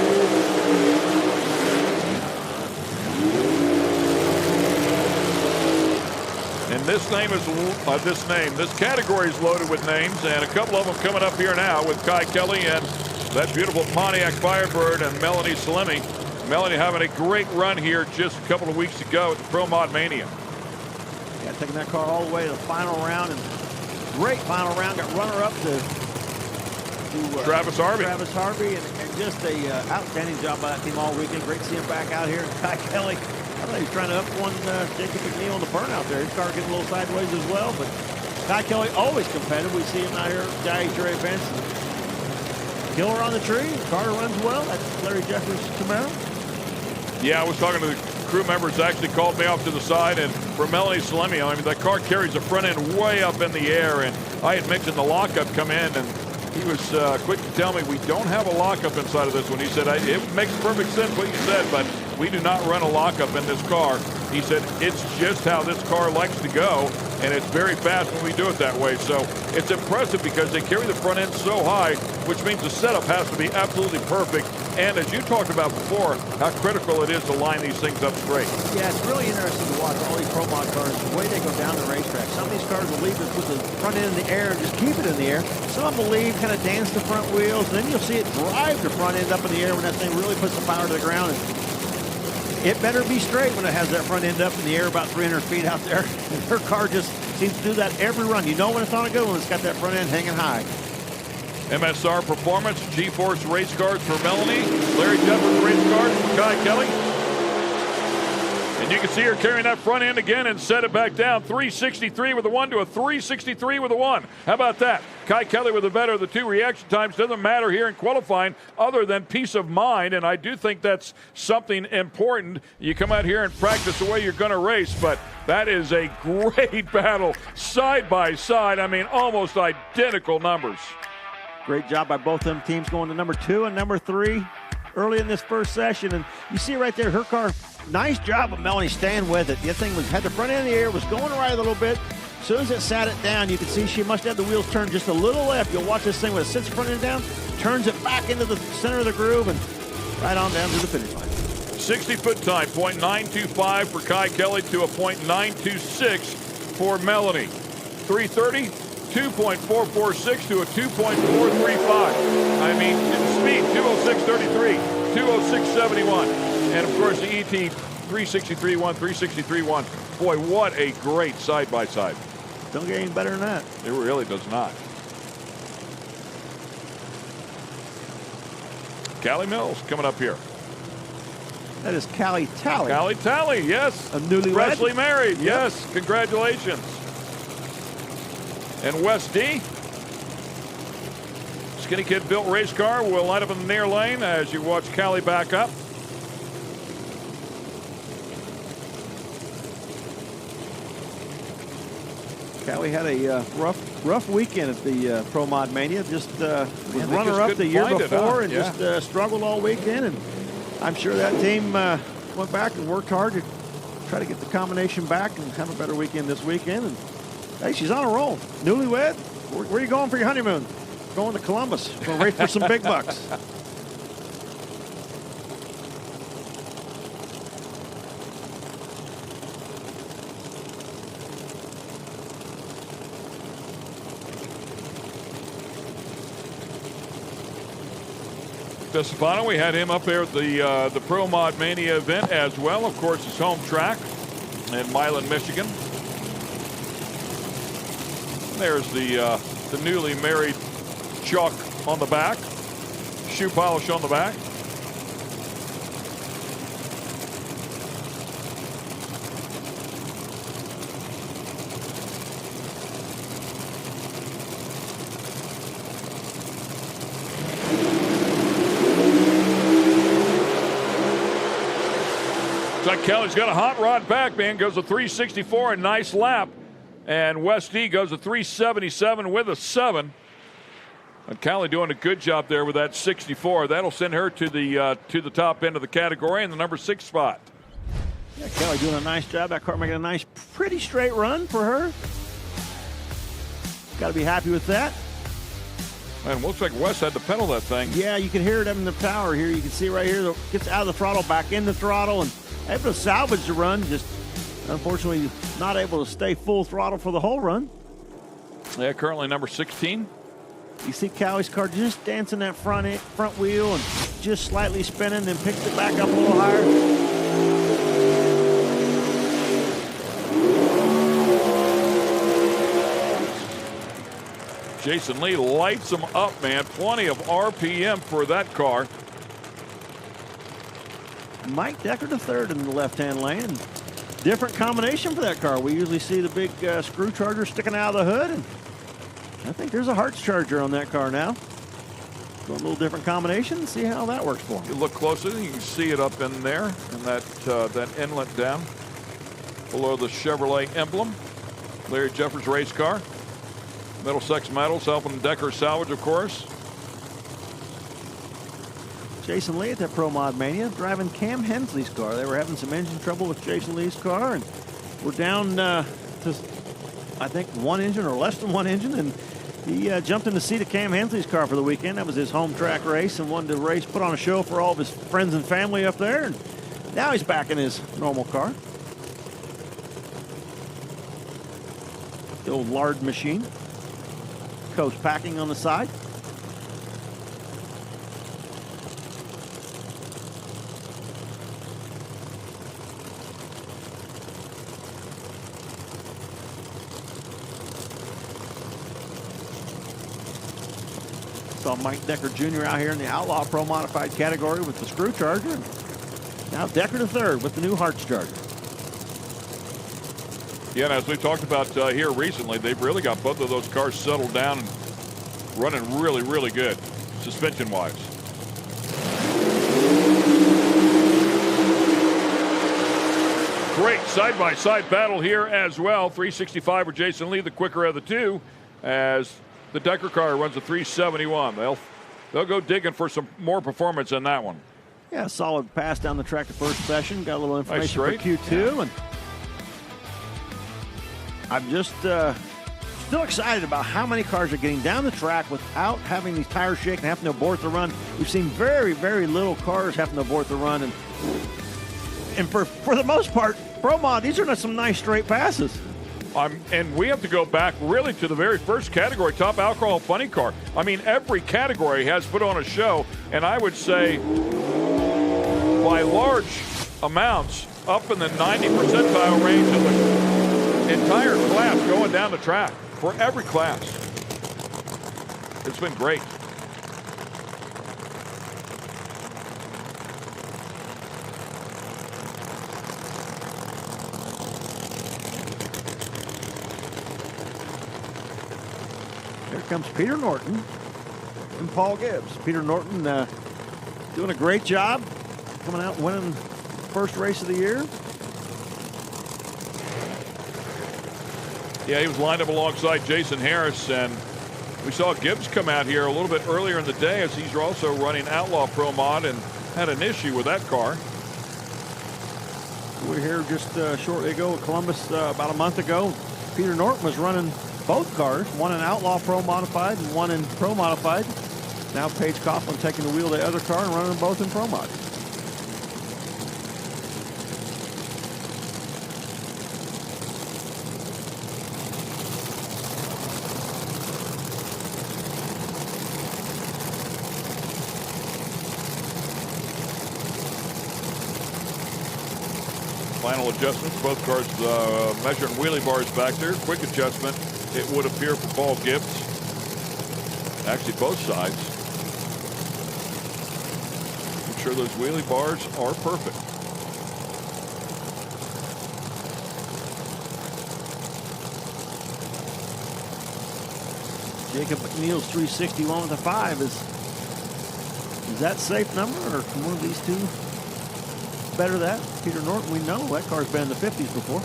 And this category is loaded with names, and a couple of them coming up here now with Kai Kelly and that beautiful Pontiac Firebird and Melanie Salemi. Melanie having a great run here just a couple of weeks ago at the Pro Mod Mania. Yeah, taking that car all the way to the final round, and great final round. Got runner-up to Travis Harvey. Travis Harvey, and just a outstanding job by that team all weekend. Great to see him back out here. Kai Kelly, I thought he was trying to up one Jacob McNeil on the burnout there. His car getting a little sideways as well, but Kai Kelly always competitive. We see him out here at the IHRA events. Killer on the tree. The car runs well. That's Larry Jeffers' Camaro. Yeah, I was talking to the crew members. Actually called me off to the side, and for Melanie Salemi, I mean, that car carries the front end way up in the air, and I had mentioned the lockup come in, and he was quick to tell me we don't have a lockup inside of this one. He said, it makes perfect sense what you said, but we do not run a lockup in this car. He said, it's just how this car likes to go, and it's very fast when we do it that way. So it's impressive because they carry the front end so high, which means the setup has to be absolutely perfect. And as you talked about before, how critical it is to line these things up straight. Yeah, it's really interesting to watch all these Pro Mod cars, the way they go down the racetrack. Some of these cars will leave it, put the front end in the air and just keep it in the air. Some will leave, kind of dance the front wheels, and then you'll see it drive the front end up in the air when that thing really puts the power to the ground. And it better be straight when it has that front end up in the air about 300 feet out there. And her car just seems to do that every run. You know when it's on a good one, it's got that front end hanging high. MSR Performance, G-Force race cars for Melanie, Larry Jeffers race cars for Kai Kelly. And you can see her carrying that front end again and set it back down. 363 with a 1 to a 363 with a 1. How about that? Kai Kelly with the better of the two reaction times. Doesn't matter here in qualifying other than peace of mind, and I do think that's something important. You come out here and practice the way you're going to race, but that is a great battle side by side. I mean, almost identical numbers. Great job by both them teams going to number 2 and number 3 early in this first session. And you see right there, her car, nice job of Melanie staying with it. The thing had the front end in the air, was going right a little bit. As soon as it sat it down, you can see she must have the wheels turned just a little left. You'll watch this thing when it sits front end down, turns it back into the center of the groove, and right on down to the finish line. 60-foot time, .925 for Kai Kelly to a .926 for Melanie. 330, 2.446 to a 2.435. I mean, speed, 206.33, 206.71. And, of course, the ET 363.1, 363.1. Boy, what a great side-by-side. Don't get any better than that. It really does not. Callie Mills coming up here. That is Callie Talley. Callie Talley, yes. A newlywed. Freshly married, Yep. yes. Congratulations. And Wes D. Skinny Kid built race car will line up in the near lane as you watch Callie back up. Callie had a rough weekend at the Pro Mod Mania. Just was runner-up the year before and just struggled all weekend. And I'm sure that team went back and worked hard to try to get the combination back and have a better weekend this weekend. And hey, she's on a roll. Newlywed. Where are you going for your honeymoon? Going to Columbus. Going to race for some big bucks. Stefano, we had him up there at the Pro Mod Mania event as well. Of course, his home track in Milan, Michigan. There's the newly married Chuck on the back, shoe polish on the back. Kelly's got a hot rod back, man. Goes a 364, a nice lap. And Wes D goes a 377 with a 7. And Kelly doing a good job there with that 64. That'll send her to the top end of the category in the number 6 spot. Yeah, Kelly doing a nice job. That car making a nice, pretty straight run for her. Got to be happy with that. And looks like Wes had to pedal that thing. Yeah, you can hear it in the power here. You can see right here, gets out of the throttle, back in the throttle, and able to salvage the run. Just unfortunately not able to stay full throttle for the whole run. Yeah, currently number 16. You see Callie's car just dancing that front wheel and just slightly spinning, then picks it back up a little higher. Jason Lee lights them up, man. Plenty of RPM for that car. Mike Decker the third in the left-hand lane. Different combination for that car. We usually see the big screw charger sticking out of the hood, and I think there's a Hartz charger on that car now. Going a little different combination. See how that works for him. You look closer, you can see it up in there, and that inlet down below the Chevrolet emblem. Larry Jeffers race car. Middlesex Metals helping Decker salvage, of course. Jason Lee at that Pro Mod Mania driving Cam Hensley's car. They were having some engine trouble with Jason Lee's car, and we're down to, I think, one engine or less than one engine, and he jumped in the seat of Cam Hensley's car for the weekend. That was his home track race, and wanted to race, put on a show for all of his friends and family up there, and now he's back in his normal car. The old lard machine. Coast packing on the side. Saw Mike Decker Jr. out here in the Outlaw Pro Modified category with the screw charger. Now Decker the third with the new Hartz charger. Yeah, and as we talked about here recently, they've really got both of those cars settled down and running really, really good, suspension-wise. Great side-by-side battle here as well. 365 for Jason Lee, the quicker of the two, as the Decker car runs a 371. They'll go digging for some more performance in that one. Yeah, solid pass down the track the first session. Got a little information Nice for Q2. Yeah. And I'm just still excited about how many cars are getting down the track without having these tires shake and having to abort the run. We've seen very, very little cars having to abort the run. And for the most part, Pro Mod, these are not some nice straight passes. And we have to go back really to the very first category, top alcohol funny car. I mean, every category has put on a show, and I would say by large amounts up in the 90 percentile range of the entire class going down the track for every class. It's been great. Here comes Peter Norton and Paul Gibbs. Peter Norton doing a great job, coming out winning first race of the year. Yeah, he was lined up alongside Jason Harris, and we saw Gibbs come out here a little bit earlier in the day as he's also running Outlaw Pro Mod and had an issue with that car. We were here just shortly ago at Columbus about a month ago. Peter Norton was running both cars, one in Outlaw Pro Modified and one in Pro Modified. Now Paige Coughlin taking the wheel of the other car and running them both in Pro Mod. Final adjustments, both cars measuring wheelie bars back there. Quick adjustment, it would appear, for Paul Gibbs. Actually, both sides. Make sure those wheelie bars are perfect. Jacob McNeil's 361 with a 5 is that safe number, or can one of these two better that? Peter Norton, we know that car's been in the 50s before.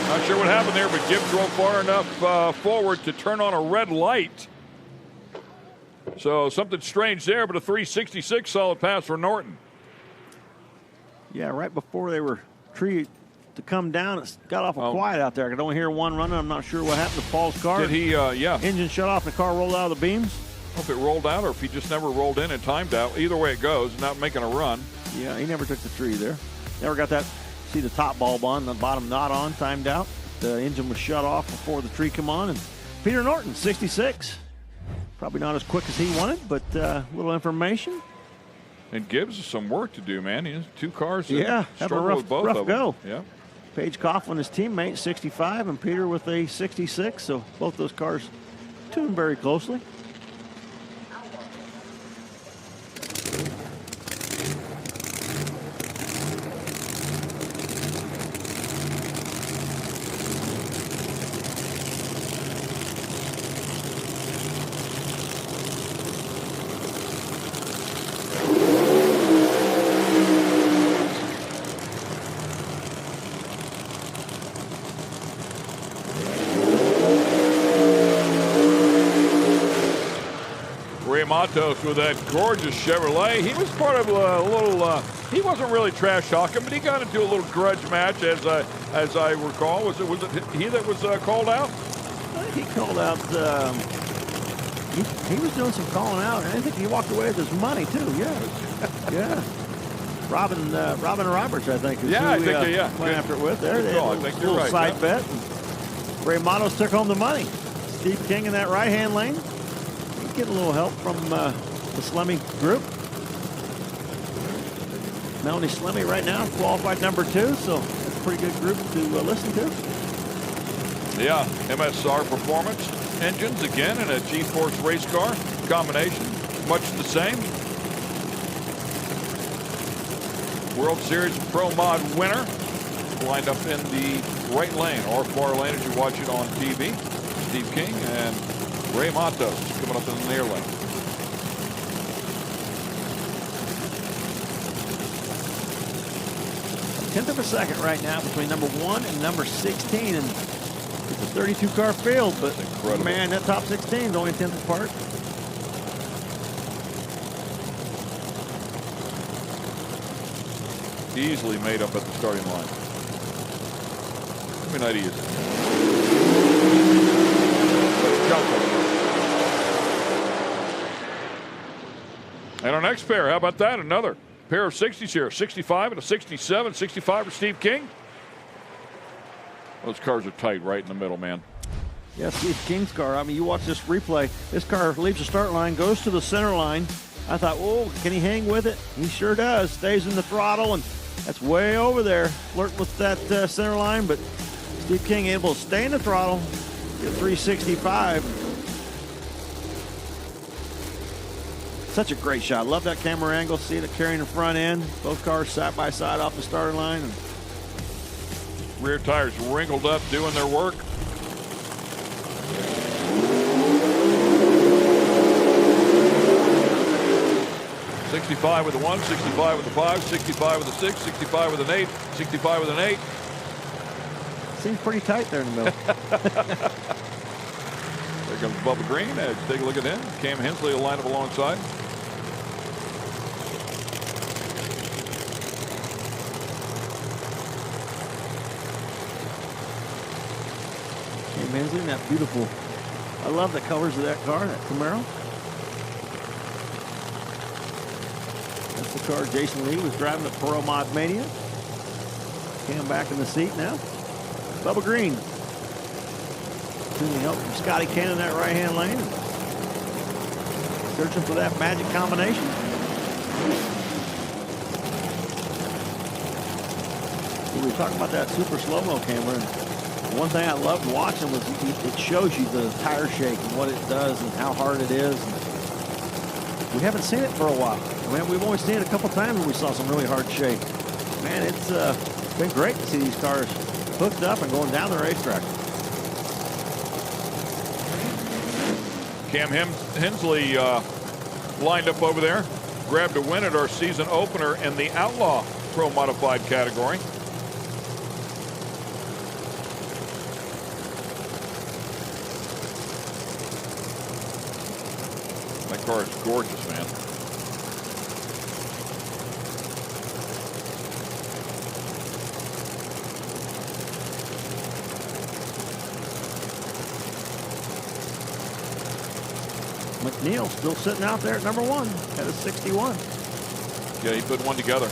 Not sure what happened there, but Gibbs drove far enough forward to turn on a red light. So something strange there, but a 366 solid pass for Norton. Yeah, right before they were treated to come down, it got awful quiet out there. I could only hear one running. I'm not sure what happened to Paul's car. Did he, yeah. Engine shut off and the car rolled out of the beams. I don't know if it rolled out or if he just never rolled in and timed out. Either way it goes, not making a run. Yeah, he never took the tree there. Never got that, see the top bulb on, the bottom not on, timed out. The engine was shut off before the tree came on. And Peter Norton, 66. Probably not as quick as he wanted, but a little information. And Gibbs has some work to do, man. He has two cars. Yeah, have a rough, with both rough of them. go. Yeah. Paige Coughlin, his teammate, 65, and Peter with a 66. So both those cars tuned very closely. Matos with that gorgeous Chevrolet. He was part of a little, he wasn't really trash talking, but he got into a little grudge match, as I recall. Was it he that was called out? I think he called out, he was doing some calling out, and I think he walked away with his money, too, yeah. Yeah. Robin Roberts, I think, is yeah, who we went after it with. There, they had I think you're little right, side yeah. bet. Ray Matos took home the money. Steve King in that right-hand lane. Get a little help from the Slemmy group. Melanie Slemmy right now qualified number 2, so that's a pretty good group to listen to. Yeah, MSR Performance. engines again in a G-Force race car combination, much the same. World Series Pro Mod winner lined up in the right lane or far lane as you watch it on TV. Steve King and Ray Matos coming up in the near lane. Tenth of a second right now between number 1 and number 16, and it's a 32-car field, but man, that top 16 is only a tenth apart. Easily made up at the starting line. I mean, not easy. And our next pair, how about that? Another pair of 60s here, 65 and a 67, 65 for Steve King. Those cars are tight right in the middle, man. Yeah, Steve King's car. I mean, you watch this replay. This car leaves the start line, goes to the center line. I thought, oh, can he hang with it? He sure does. Stays in the throttle, and that's way over there. Flirt with that center line, but Steve King able to stay in the throttle, get 365. Such a great shot. Love that camera angle. See it carrying the front end. Both cars side by side off the starting line. And rear tires wrinkled up, doing their work. '65 with a 1, 65 with a 5, 65 with a 6, 65 with an 8, 65 with an 8. Seems pretty tight there in the middle. There comes Bubba Green. Take a look at him. Cam Hensley will line up alongside. Cam Hensley, that beautiful. I love the colors of that car, that Camaro. That's the car Jason Lee was driving at Pro Mod Mania. Cam back in the seat now. Bubba Green. Help from Scotty Cannon in that right-hand lane. Searching for that magic combination. We were talking about that super slow-mo camera. And one thing I loved watching was it shows you the tire shake and what it does and how hard it is. And we haven't seen it for a while. I mean, we've only seen it a couple times when we saw some really hard shake. Man, it's been great to see these cars hooked up and going down the racetrack. Cam Hensley lined up over there, grabbed a win at our season opener in the Outlaw Pro Modified category. That car is gorgeous, man. McNeil still sitting out there at number 1 at a 61. Yeah, he put one together.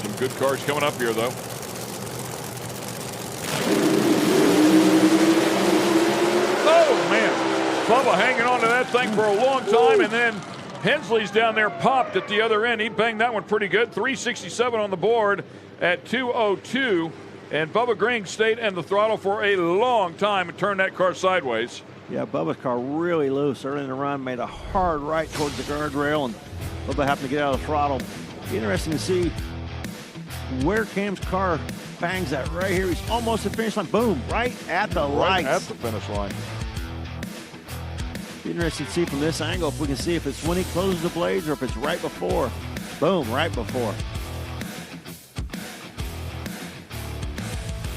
Some good cars coming up here, though. Oh, man. Bubba hanging on to that thing for a long time, and then Hensley's down there popped at the other end. He banged that one pretty good. 367 on the board at 202. And Bubba Green stayed in the throttle for a long time and turned that car sideways. Yeah, Bubba's car really loose early in the run, made a hard right towards the guardrail, and Bubba happened to get out of the throttle. Interesting to see where Cam's car bangs that right here. He's almost at the finish line. Boom, right at the lights. Right at the finish line. Be interesting to see from this angle if we can see if it's when he closes the blades or if it's right before. Boom, right before.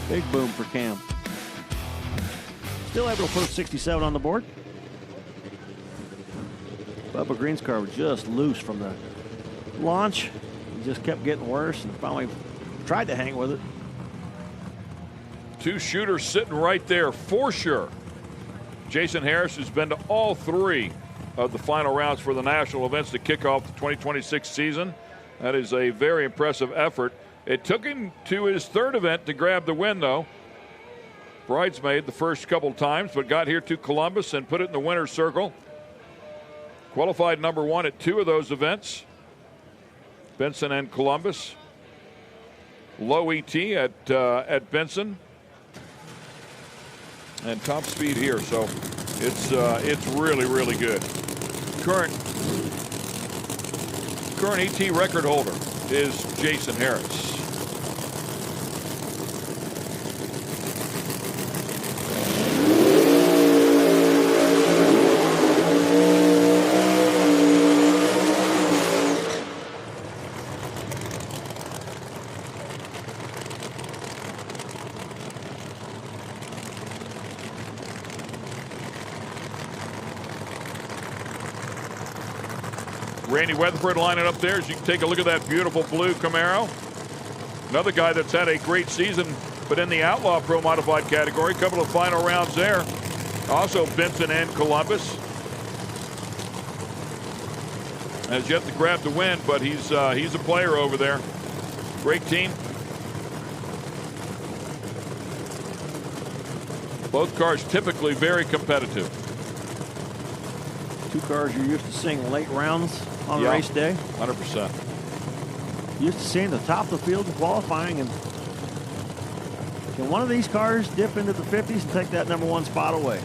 Big boom for Cam. Still able to put a 67 on the board. Bubba Green's car was just loose from the launch. He just kept getting worse and finally tried to hang with it. Two shooters sitting right there for sure. Jason Harris has been to all 3 of the final rounds for the national events to kick off the 2026 season. That is a very impressive effort. It took him to his 3rd event to grab the win, though. Bridesmaid the first couple times, but got here to Columbus and put it in the winner's circle. Qualified number 1 at 2 of those events. Benson and Columbus. Low ET at Benson. and top speed here. So it's really, really good. Current ET record holder is Jason Harris. Randy Weatherford lining up there as you can take a look at that beautiful blue Camaro. Another guy that's had a great season, but in the Outlaw Pro Modified category. A couple of final rounds there. Also Benton and Columbus. Has yet to grab the win, but he's a player over there. Great team. Both cars typically very competitive. Two cars you're used to seeing late rounds on Yeah, race day. 100%. Used to seeing the top of the field in qualifying, and can one of these cars dip into the 50s and take that #1 spot away?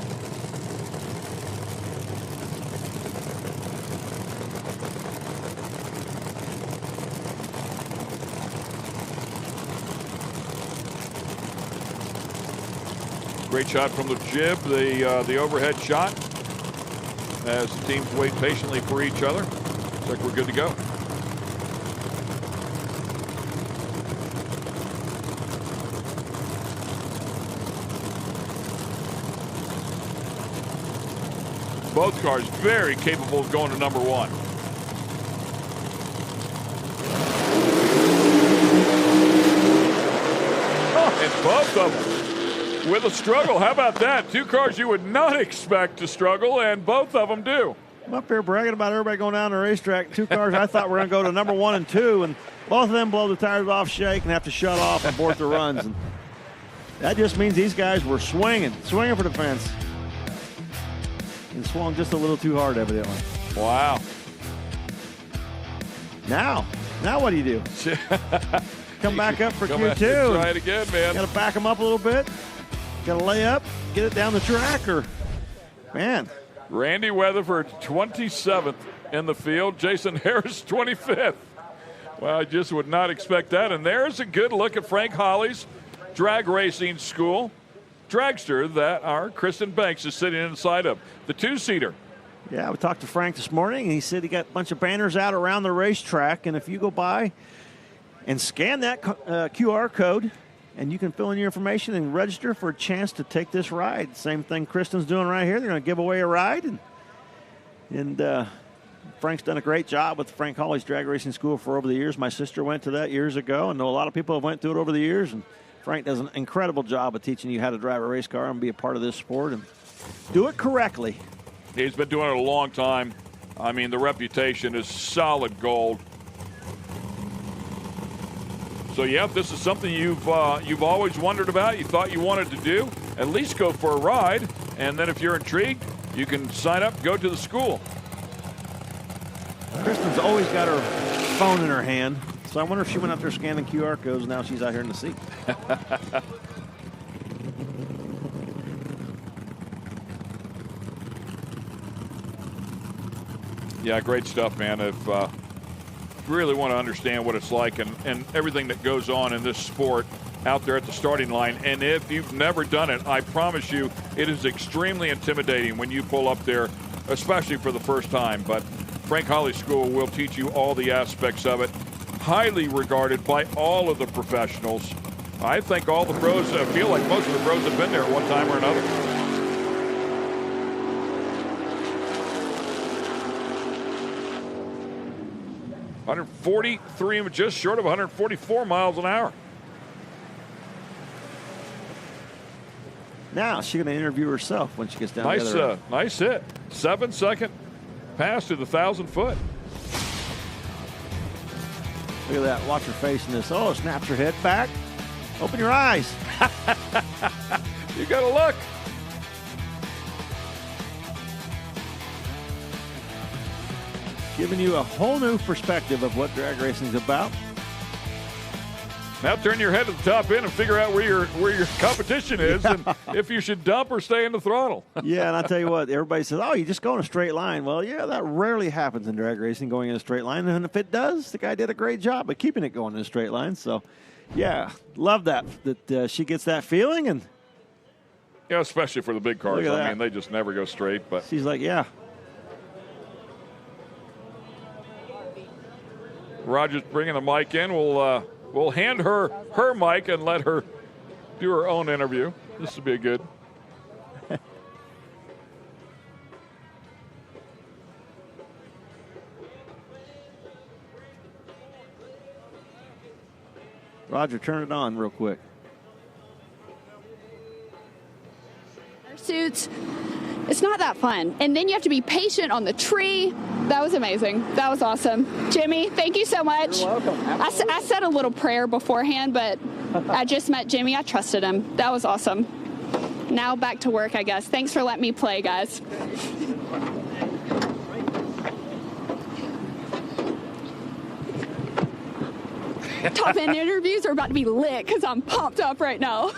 Great shot from the jib, the overhead shot. As the teams wait patiently for each other. Looks like we're good to go. Both cars very capable of going to #1. And both of them with a struggle. How about that? Two cars you would not expect to struggle, and both of them do. I'm up here bragging about everybody going down the racetrack. Two cars I thought were going to go to #1 and 2, and both of them blow the tires off, shake, and have to shut off and abort the runs. And that just means these guys were swinging for the fence. And swung just a little too hard, evidently. Wow. Now what do you do? Come back up for Q2. Try it again, man. Got to back them up a little bit. Got to lay up, get it down the track, or man. Randy Weatherford, 27th in the field. Jason Harris, 25th. Well, I just would not expect that. And there's a good look at Frank Holly's drag racing school dragster that our Kristen Banks is sitting inside of. The two-seater. Yeah, we talked to Frank this morning, and he said he got a bunch of banners out around the racetrack, and if you go by and scan that QR code, and you can fill in your information and register for a chance to take this ride. Same thing Kristen's doing right here. They're going to give away a ride, and Frank's done a great job with Frank Holly's drag racing school for over the years. My sister went to that years ago, and know a lot of people have went through it over the years, and Frank does an incredible job of teaching you how to drive a race car and be a part of this sport and do it correctly. He's been doing it a long time. I mean, the reputation is solid gold. So, yeah, if this is something you've always wondered about, you thought you wanted to do, at least go for a ride. And then if you're intrigued, you can sign up, go to the school. Kristen's always got her phone in her hand. So I wonder if she went out there scanning QR codes, and now she's out here in the seat. Yeah, great stuff, man. If you really want to understand what it's like and everything that goes on in this sport out there at the starting line, and if you've never done it, I promise you it is extremely intimidating when you pull up there, especially for the first time. But Frank Holly School will teach you all the aspects of it. Highly regarded by all of the professionals. I think all the pros, I feel like most of the pros have been there at one time or another. .143, just short of 144 miles an hour. Now she's going to interview herself when she gets down the other end. Nice hit. 7-second pass to the 1,000-foot. Look at that. Watch her face in this. Oh, snaps her head back. Open your eyes. You got to look. Giving you a whole new perspective of what drag racing is about. Now turn your head to the top end and figure out where your competition is and if you should dump or stay in the throttle. Yeah, and I tell you what, everybody says, oh, you just go in a straight line. Well, yeah, that rarely happens in drag racing, going in a straight line. And if it does, the guy did a great job of keeping it going in a straight line. So, yeah, love that she gets that feeling. And yeah, especially for the big cars. I mean, they just never go straight. But she's like, yeah. Roger's bringing the mic in. We'll hand her mic and let her do her own interview. This would be good. Roger, turn it on real quick. Suits, it's not that fun. And then you have to be patient on the tree. That was amazing. That was awesome. Jimmy, thank you so much. You're welcome. I said a little prayer beforehand, but I just met Jimmy. I trusted him. That was awesome. Now back to work, I guess. Thanks for letting me play, guys. Top end interviews are about to be lit because I'm pumped up right now.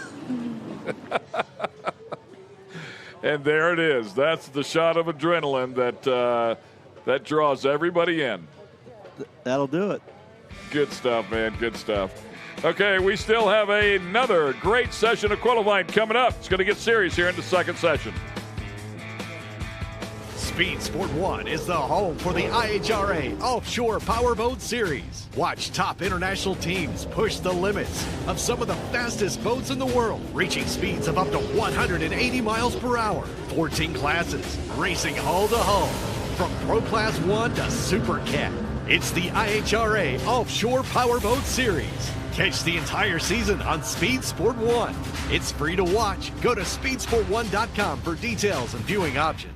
And there it is. That's the shot of adrenaline that draws everybody in. That'll do it. Good stuff, man. Good stuff. Okay, we still have another great session of qualifying coming up. It's going to get serious here in the second session. Speed Sport 1 is the home for the IHRA Offshore Powerboat Series. Watch top international teams push the limits of some of the fastest boats in the world, reaching speeds of up to 180 miles per hour. 14 classes, racing hull to hull, from Pro Class 1 to Super Cat. It's the IHRA Offshore Powerboat Series. Catch the entire season on Speed Sport 1. It's free to watch. Go to speedsport1.com for details and viewing options.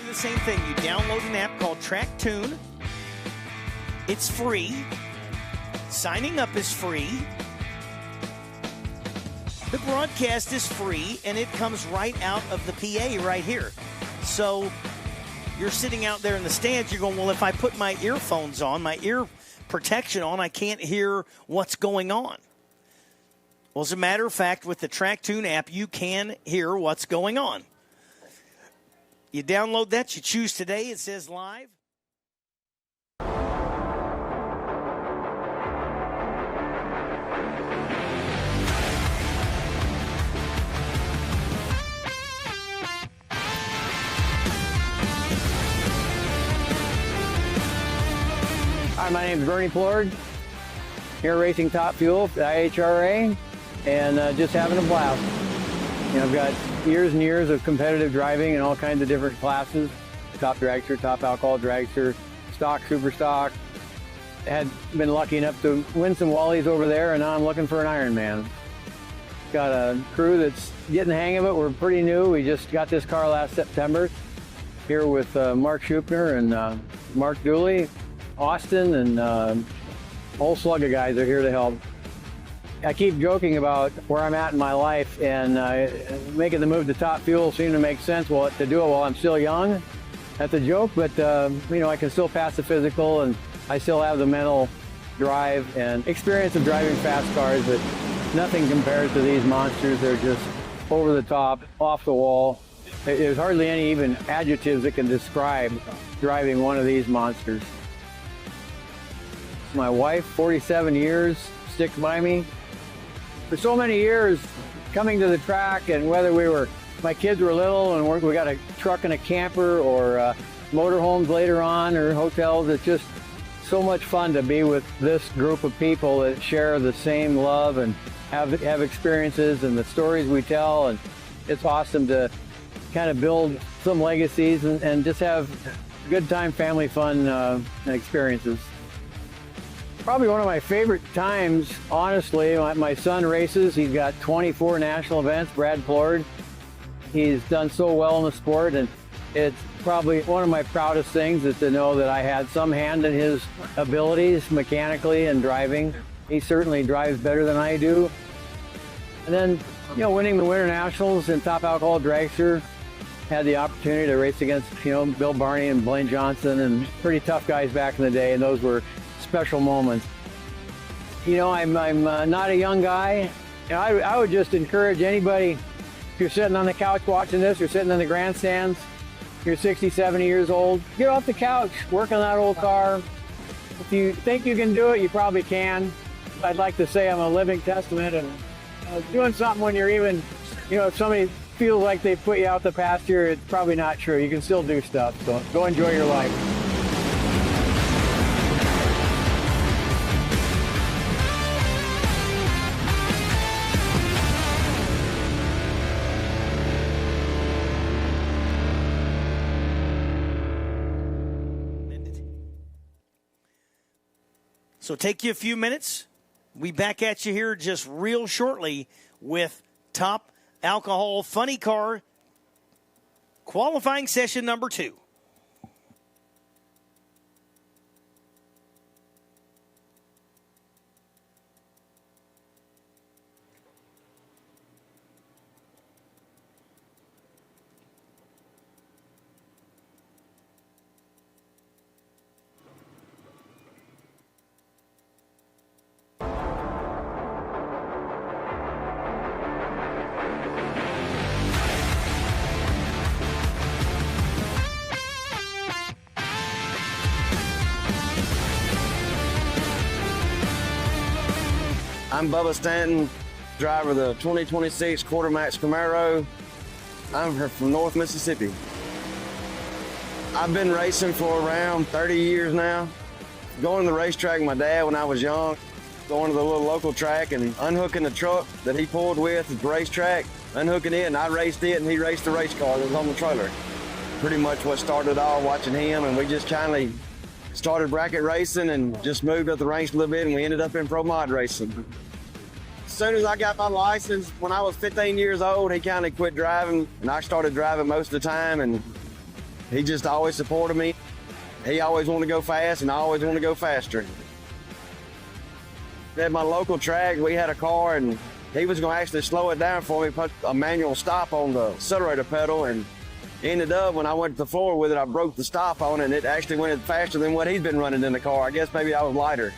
The same thing. You download an app called Track Tune. It's free. Signing up is free. The broadcast is free, and it comes right out of the PA right here. So you're sitting out there in the stands, you're going, well, if I put my earphones on, my protection on, I can't hear what's going on. Well, as a matter of fact, with the Track Tune app, you can hear what's going on. You download that, you choose today, it says live. Hi, my name is Bernie Plord, here racing Top Fuel for the IHRA, and just having a blast. I've got years and years of competitive driving in all kinds of different classes. Top dragster, top alcohol dragster, stock, super stock. Had been lucky enough to win some Wallies over there, and now I'm looking for an Ironman. Got a crew that's getting the hang of it. We're pretty new. We just got this car last September. Here with Mark Schupner and Mark Dooley. Austin and a whole slug of guys are here to help. I keep joking about where I'm at in my life, and making the move to Top Fuel seemed to make sense. Well, to do it while I'm still young, that's a joke, but I can still pass the physical, and I still have the mental drive and experience of driving fast cars, but nothing compares to these monsters. They're just over the top, off the wall. There's hardly any even adjectives that can describe driving one of these monsters. My wife, 47 years, sticks by me. For so many years, coming to the track, and whether my kids were little and we got a truck and a camper, or motorhomes later on, or hotels, it's just so much fun to be with this group of people that share the same love and have experiences and the stories we tell, and it's awesome to kind of build some legacies and just have good time, family fun experiences. Probably one of my favorite times, honestly, my son races. He's got 24 national events, Brad Plord. He's done so well in the sport, and it's probably one of my proudest things is to know that I had some hand in his abilities mechanically and driving. He certainly drives better than I do. And then, winning the Winter Nationals in Top Alcohol Dragster, had the opportunity to race against, Bill Barney and Blaine Johnson, and pretty tough guys back in the day, and those were special moments. I'm not a young guy. I would just encourage anybody, if you're sitting on the couch watching this, you're sitting in the grandstands, you're 60, 70 years old, get off the couch, work on that old car. If you think you can do it, you probably can. I'd like to say I'm a living testament, and doing something when you're even, if somebody feels like they put you out the pasture, it's probably not true. You can still do stuff, so go enjoy your life. So take you a few minutes. We back at you here just real shortly with Top Alcohol Funny Car qualifying session number 2. I'm Bubba Stanton, driver of the 2026 Quartermax Camaro. I'm from North Mississippi. I've been racing for around 30 years now. Going to the racetrack with my dad when I was young, going to the little local track and unhooking the truck that he pulled with at the racetrack, unhooking it, and I raced it and he raced the race car that was on the trailer. Pretty much what started it all, watching him, and we just kind of started bracket racing and just moved up the ranks a little bit, and we ended up in pro mod racing. As soon as I got my license, when I was 15 years old, he kind of quit driving, and I started driving most of the time, and he just always supported me. He always wanted to go fast, and I always wanted to go faster. At my local track, we had a car, and he was going to actually slow it down for me, put a manual stop on the accelerator pedal, and Ended up when I went to the floor with it, I broke the stop on it, and it actually went faster than what he's been running in the car. I guess maybe I was lighter.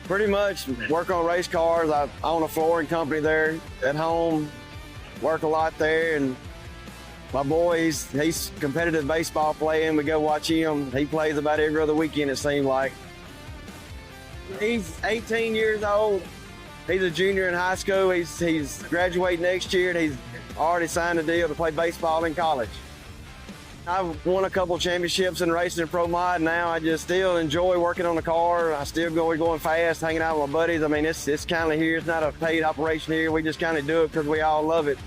Pretty much work on race cars. I own a flooring company there at home, work a lot there, and my boy, he's competitive baseball playing. We go watch him. He plays about every other weekend, it seems like. He's 18 years old. He's a junior in high school. He's graduating next year, and he's already signed a deal to play baseball in college. I've won a couple championships in racing and pro mod. Now I just still enjoy working on the car. I still going fast, hanging out with my buddies. I mean, it's kind of here. It's not a paid operation here. We just kind of do it because we all love it.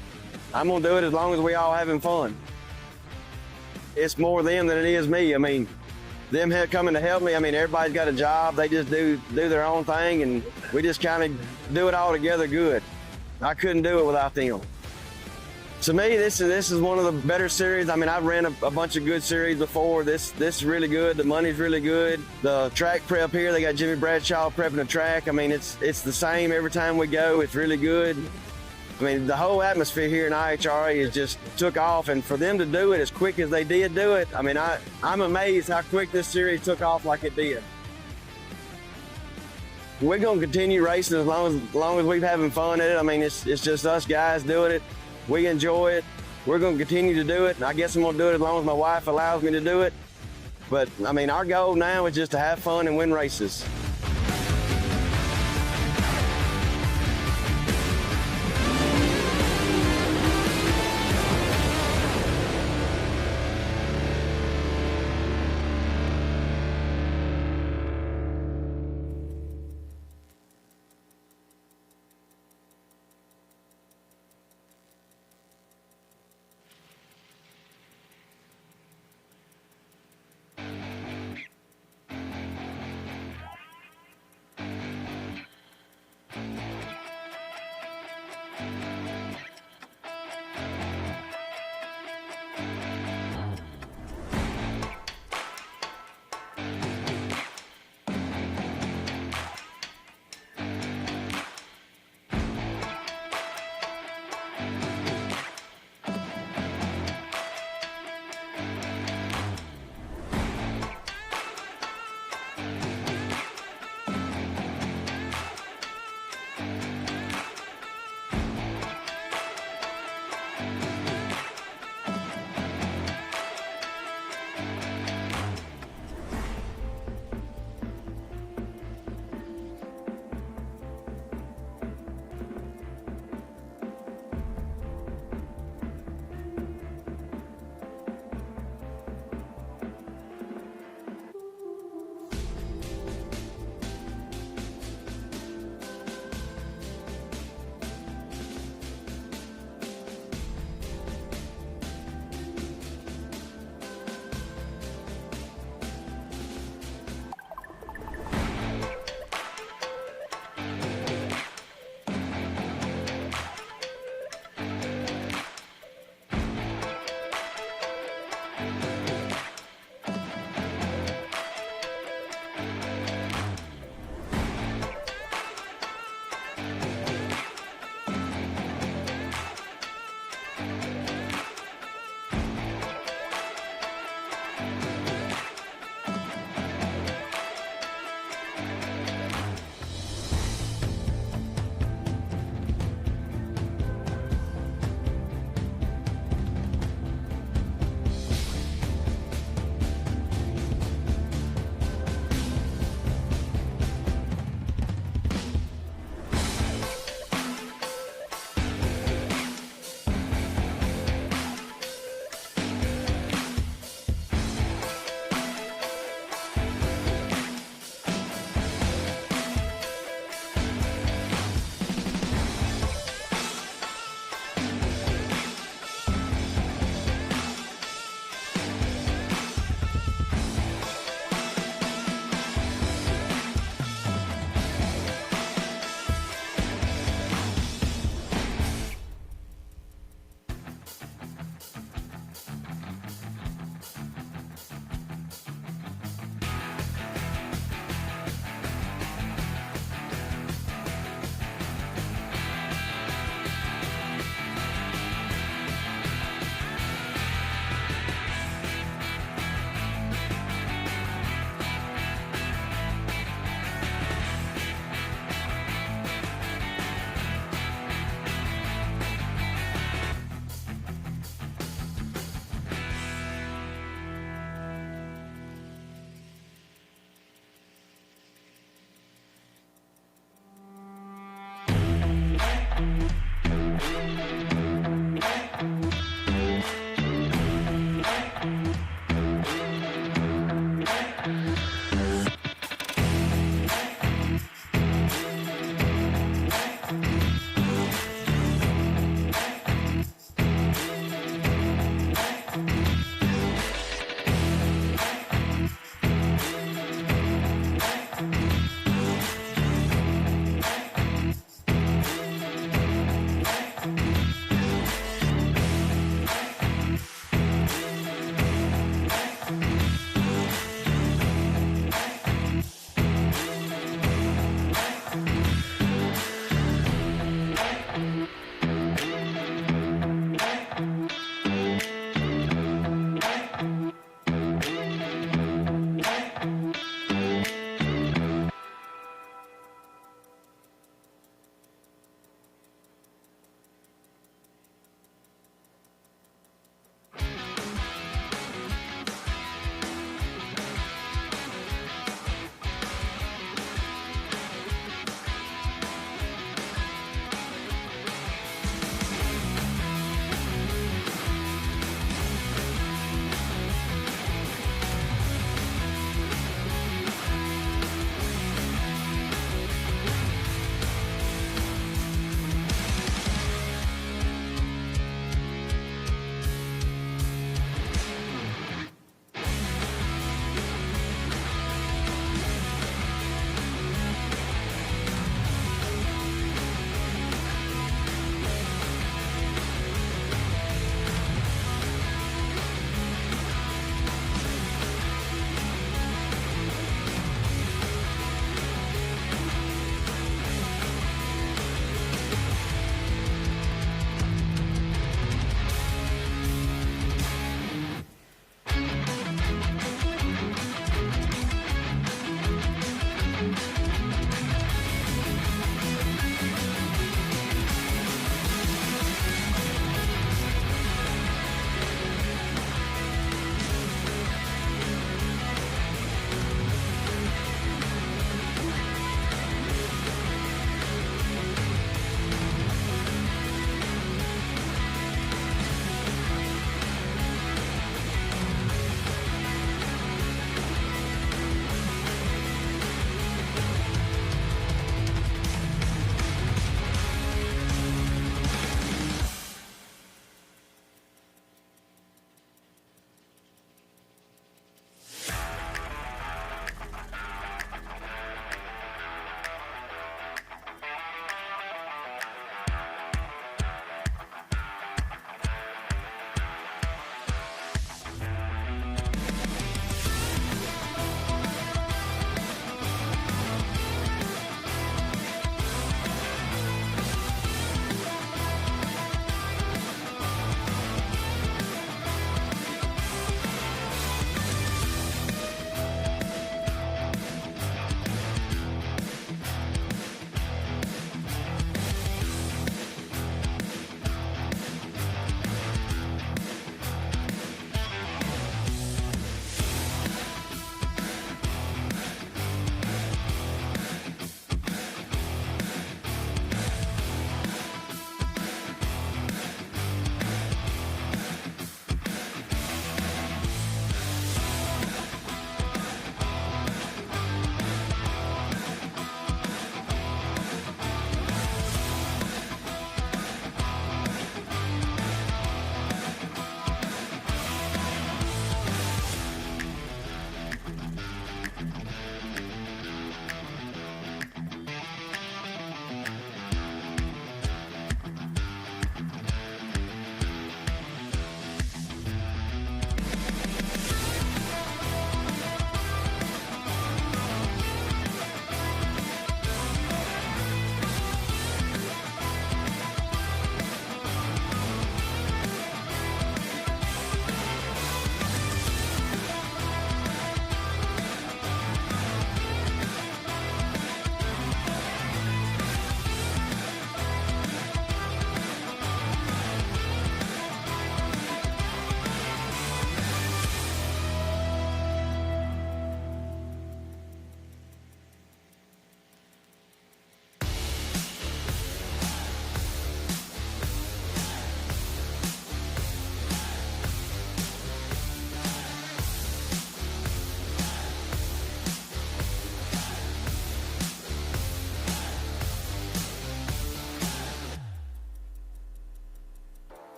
I'm going to do it as long as we all having fun. It's more them than it is me. I mean, them coming to help me. I mean, everybody's got a job. They just do their own thing, and we just kind of do it all together good. I couldn't do it without them. To me, this is one of the better series. I mean, I've ran a bunch of good series before. This is really good. The money's really good. The track prep here, they got Jimmy Bradshaw prepping the track. I mean, it's the same every time we go. It's really good. I mean, the whole atmosphere here in IHRA is just took off, and for them to do it as quick as they did do it, I mean, I'm amazed how quick this series took off like it did. We're going to continue racing as long as we're having fun at it. I mean, it's just us guys doing it. We enjoy it. We're going to continue to do it. And I guess I'm going to do it as long as my wife allows me to do it. But, I mean, our goal now is just to have fun and win races.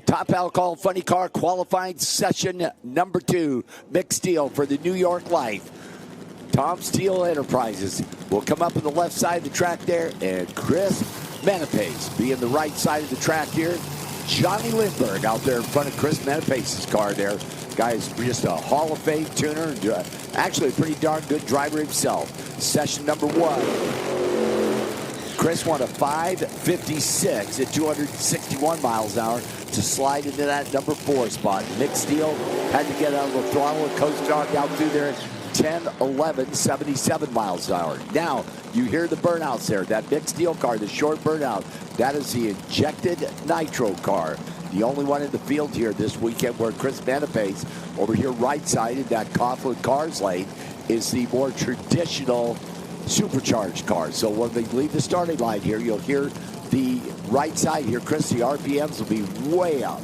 Top alcohol funny car qualifying session number 2. Mixed deal for the New York Life. Tom Steele Enterprises will come up on the left side of the track there, and Chris Menapace being the right side of the track here. Johnny Lindbergh out there in front of Chris Menapace's car there. Guy's just a Hall of Fame tuner and actually a pretty darn good driver himself. Session number 1. Chris won a 5:56 at 261 miles an hour to slide into that number 4 spot. Nick Steele had to get out of the throttle and coast on down through there at 10:11, 77 miles an hour. Now, you hear the burnouts there. That Nick Steele car, the short burnout, that is the injected nitro car. The only one in the field here this weekend, where Chris Menapace over here right side in that Coughlin Cars lane is the more traditional supercharged car. So when they leave the starting line here, you'll hear the right side here, Chris, the RPMs will be way up.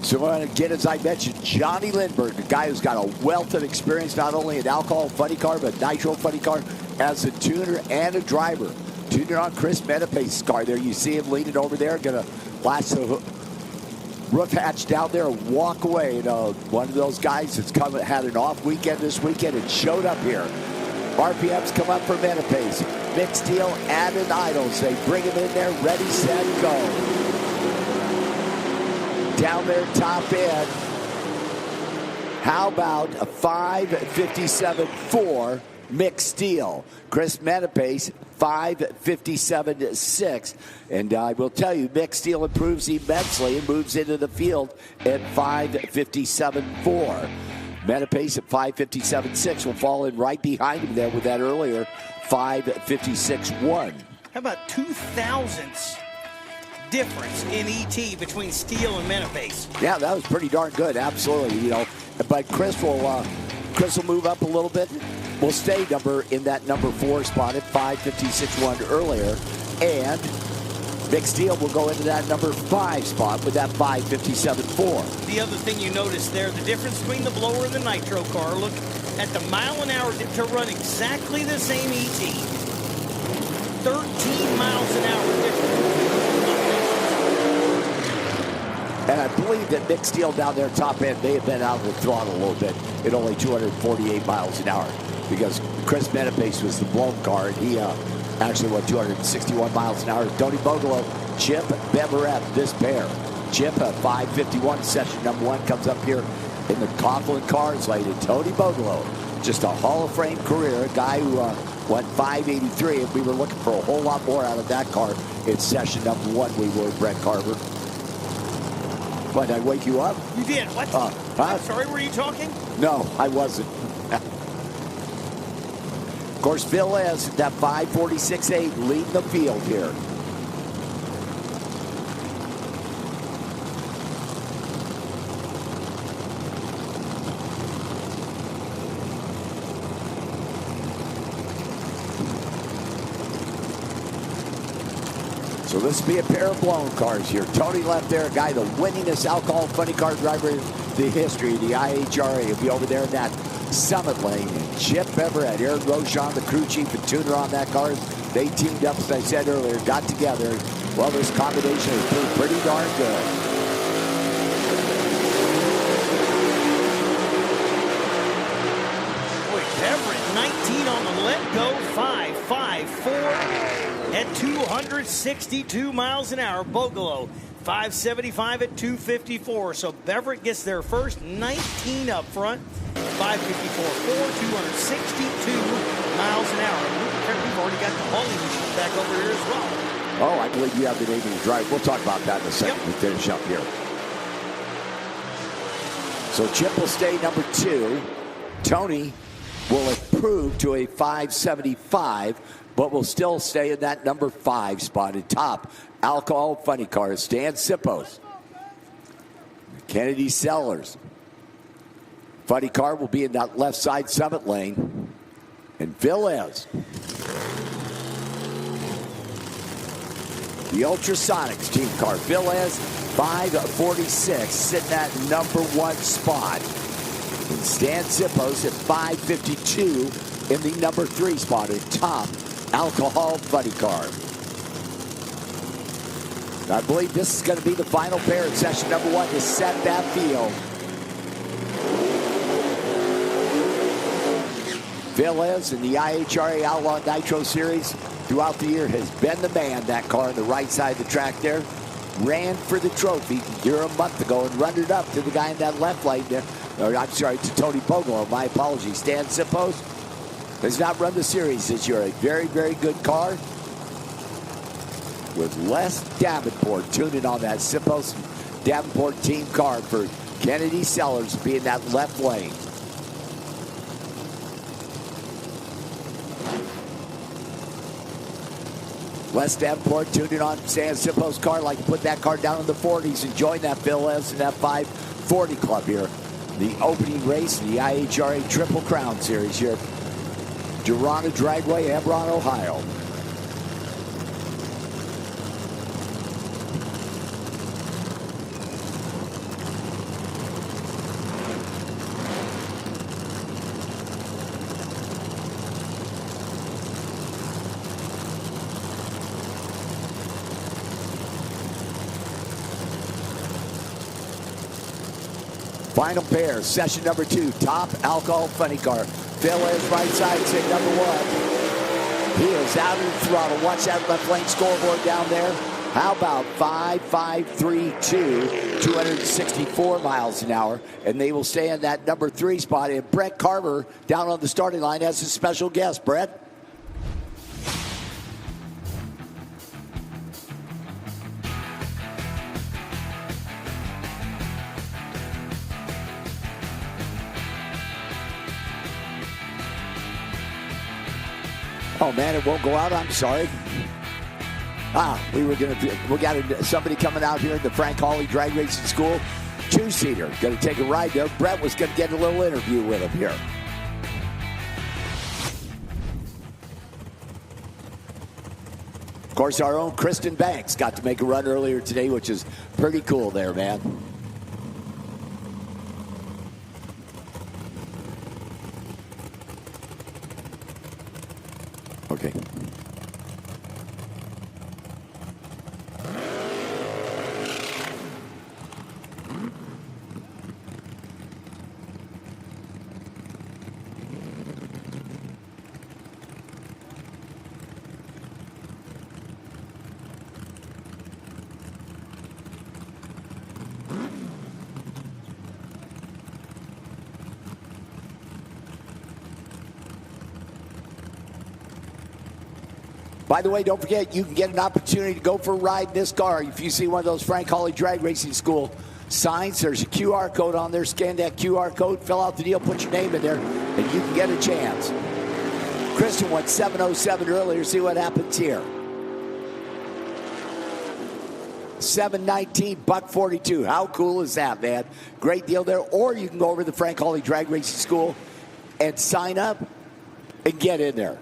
So again, as I mentioned, Johnny Lindbergh, a guy who's got a wealth of experience, not only in alcohol funny car, but nitro funny car, as a tuner and a driver. Tuner on Chris Menapace's car there. You see him leaning over there, going to latch the roof hatch down there and walk away. You know, one of those guys that's had an off weekend this weekend and showed up here. RPMs come up for Menapace. Nick Steele added idles. They bring him in there, ready, set, go. Down there, top end. How about a 5:57.4 Mick Steele? Chris Menapace, 5:57.6. And I will tell you, Mick Steele improves immensely and moves into the field at 5:57.4. Menapace at 5:57.6 will fall in right behind him there with that earlier 5:56.1. How about 2 thousandths difference in ET between Steele and Menapace? Yeah, that was pretty darn good, absolutely. You know, but Chris will move up a little bit. Will stay in that number 4 spot at 5:56.1 earlier, and Mick Steele will go into that number 5 spot with that 5:57.4. The other thing you notice there, the difference between the blower and the nitro car. Look at the mile an hour to run exactly the same ET. 13 miles an hour difference. And I believe that Mick Steele down there top end may have been out of the throttle a little bit at only 248 miles an hour, because Chris Menapace was the blown car, and he actually went 261 miles an hour. Tony Bogolo, Chip Beverett, this pair. Chip at 5:51, session number 1, comes up here in the Coughlin Cars lane. And Tony Bogolo, just a Hall of Fame career, a guy who went 5:83, and we were looking for a whole lot more out of that car in session number 1. We were, Brett Carver. What, did I wake you up? You did. What? I'm sorry, were you talking? No, I wasn't. Of course, Phil is that 5:46.8 leading the field here. So this will be a pair of blown cars here. Tony left there, a guy, the winningest alcohol funny car driver in the history of the IHRA. He'll be over there in that Summit lane. And Chip Everett, Aaron Rochon, the crew chief and tuner on that car. They teamed up, as I said earlier, got together. Well, this combination has proved pretty darn good. Boy, Everett, 19 on the let go, 5.54 at 262 miles an hour. Bogolo, 575 at 254. So Beverett gets there first, 19 up front, 554.4, 262 miles an hour. We've already got the hauling machine back over here as well. Oh, I believe you have the name of the drive. We'll talk about that in a second. We'll finish up here. So Chip will stay number 2. Tony will improve to a 575, but will still stay in that number 5 spot at top. Alcohol funny cars, Stan Sippos, Kennedy Sellers. Funny car will be in that left side Summit lane. And Phil is. The Ultrasonics team car. Velez, 546, sitting at number 1 spot. And Stan Zippos at 552 in the number 3 spot in top alcohol funny car. I believe this is going to be the final pair in session number 1 to set that field. Velez in the IHRA Outlaw Nitro Series throughout the year has been the man. That car on the right side of the track there ran for the trophy here a month ago and run it up to the guy in that left lane there. Or, I'm sorry, to Tony Pogolo. My apologies. Stan Zippos has not run the series this year. A very, very good car with Les Davenport tuning on that Zippos Davenport team car for Kennedy Sellers being that left lane. Les Davenport tuning on Stan Zippos' car, like to put that car down in the 40s and join that Velez in that 540 club here. The opening race in the IHRA Triple Crown Series here at Darana Raceway, Hebron, Ohio. Final pair, session number 2, top alcohol funny car. Velez right side, sit number 1. He is out of the throttle. Watch that left lane scoreboard down there. How about 5.532, 264 miles an hour. And they will stay in that number 3 spot. And Brett Carver down on the starting line as a special guest. Brett? Oh man, it won't go out. I'm sorry. We got somebody coming out here at the Frank Hawley Drag Racing School, 2-seater. Going to take a ride there. Brett was going to get a little interview with him here. Of course, our own Kristen Banks got to make a run earlier today, which is pretty cool there, man. Okay. By the way, don't forget, you can get an opportunity to go for a ride in this car. If you see one of those Frank Hawley Drag Racing School signs, there's a QR code on there. Scan that QR code, fill out the deal, put your name in there, and you can get a chance. Kristen went 7:07 earlier. See what happens here. 7:19, $142. How cool is that, man? Great deal there. Or you can go over to the Frank Hawley Drag Racing School and sign up and get in there.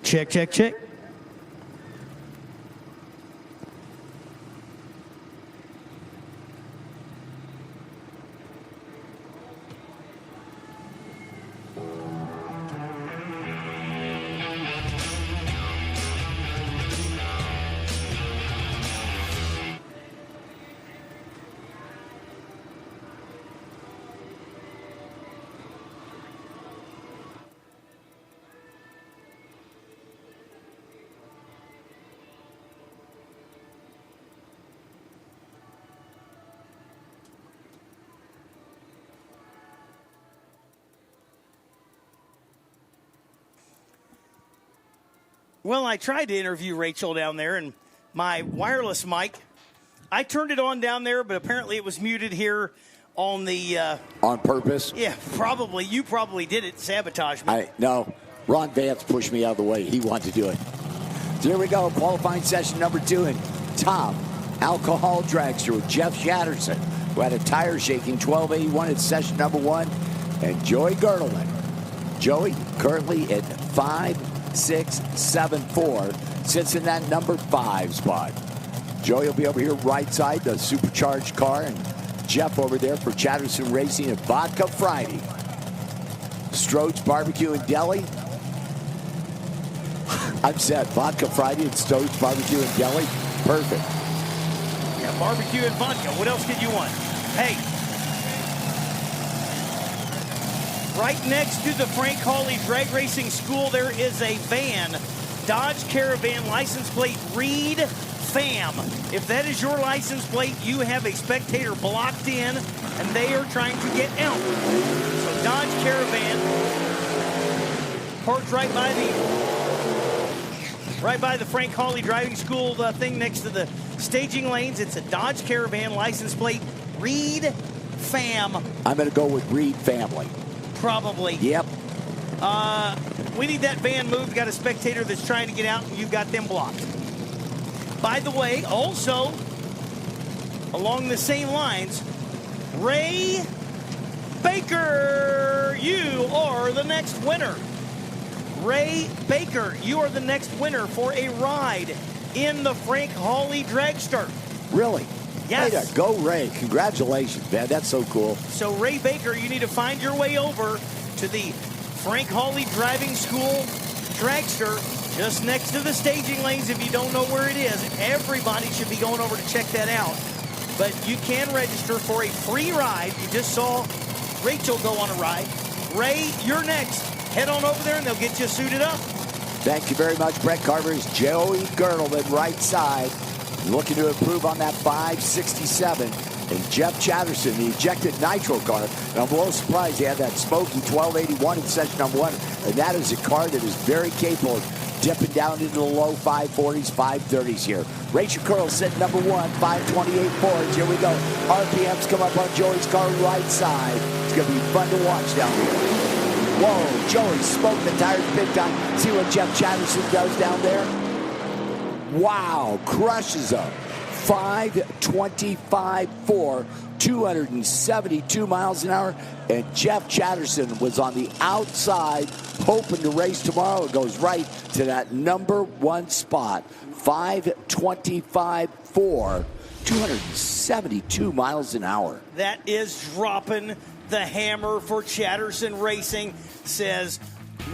Check, check, check. Well, I tried to interview Rachel down there, and my wireless mic, I turned it on down there, but apparently it was muted here on the... on purpose? Yeah, probably. You probably did it, sabotage me. No, Ron Vance pushed me out of the way. He wanted to do it. So here we go, qualifying session number 2 in top alcohol dragster with Jeff Shatterson, who had a tire shaking, 1281 in session number 1, and Joey Gertelman. Joey currently at 5.674, sits in that number 5 spot. Joey will be over here right side, the supercharged car, and Jeff over there for Chatterson Racing at Vodka Friday. Strode's Barbecue and Deli. I'm set. Vodka Friday at Strode's Barbecue and Deli. Perfect. Yeah, barbecue and vodka. What else could you want? Hey. Right next to the Frank Hawley Drag Racing School, there is a van. Dodge Caravan license plate Reed FAM. If that is your license plate, you have a spectator blocked in, and they are trying to get out. So Dodge Caravan parked right by the Frank Hawley Driving School thing next to the staging lanes. It's a Dodge Caravan license plate Reed FAM. I'm going to go with Reed family. Probably. Yep. We need that van moved. Got a spectator that's trying to get out, and you've got them blocked. By the way, also, along the same lines, Ray Baker, you are the next winner. Ray Baker, you are the next winner for a ride in the Frank Hawley Dragster. Really? Yes. Way to go, Ray. Congratulations, man. That's so cool. So, Ray Baker, you need to find your way over to the Frank Hawley Driving School Dragster just next to the staging lanes. If you don't know where it is, everybody should be going over to check that out. But you can register for a free ride. You just saw Rachel go on a ride. Ray, you're next. Head on over there and they'll get you suited up. Thank you very much, Brett Carver's Joey Gertelman, right side, looking to improve on that 567. And Jeff Chatterson, the ejected nitro car. And I'm a little surprised he had that smoky 1281 in session number 1. And that is a car that is very capable of dipping down into the low 540s, 530s here. Rachel Curl sitting number 1, 528 Fords. Here we go. RPMs come up on Joey's car right side. It's going to be fun to watch down here. Whoa, Joey smoked the tires big time. See what Jeff Chatterson does down there? Wow, crushes up. 5.25.4, 272 miles an hour. And Jeff Chatterson was on the outside, hoping to race tomorrow. It goes right to that number 1 spot. 5.25.4, 272 miles an hour. That is dropping the hammer for Chatterson Racing. Says,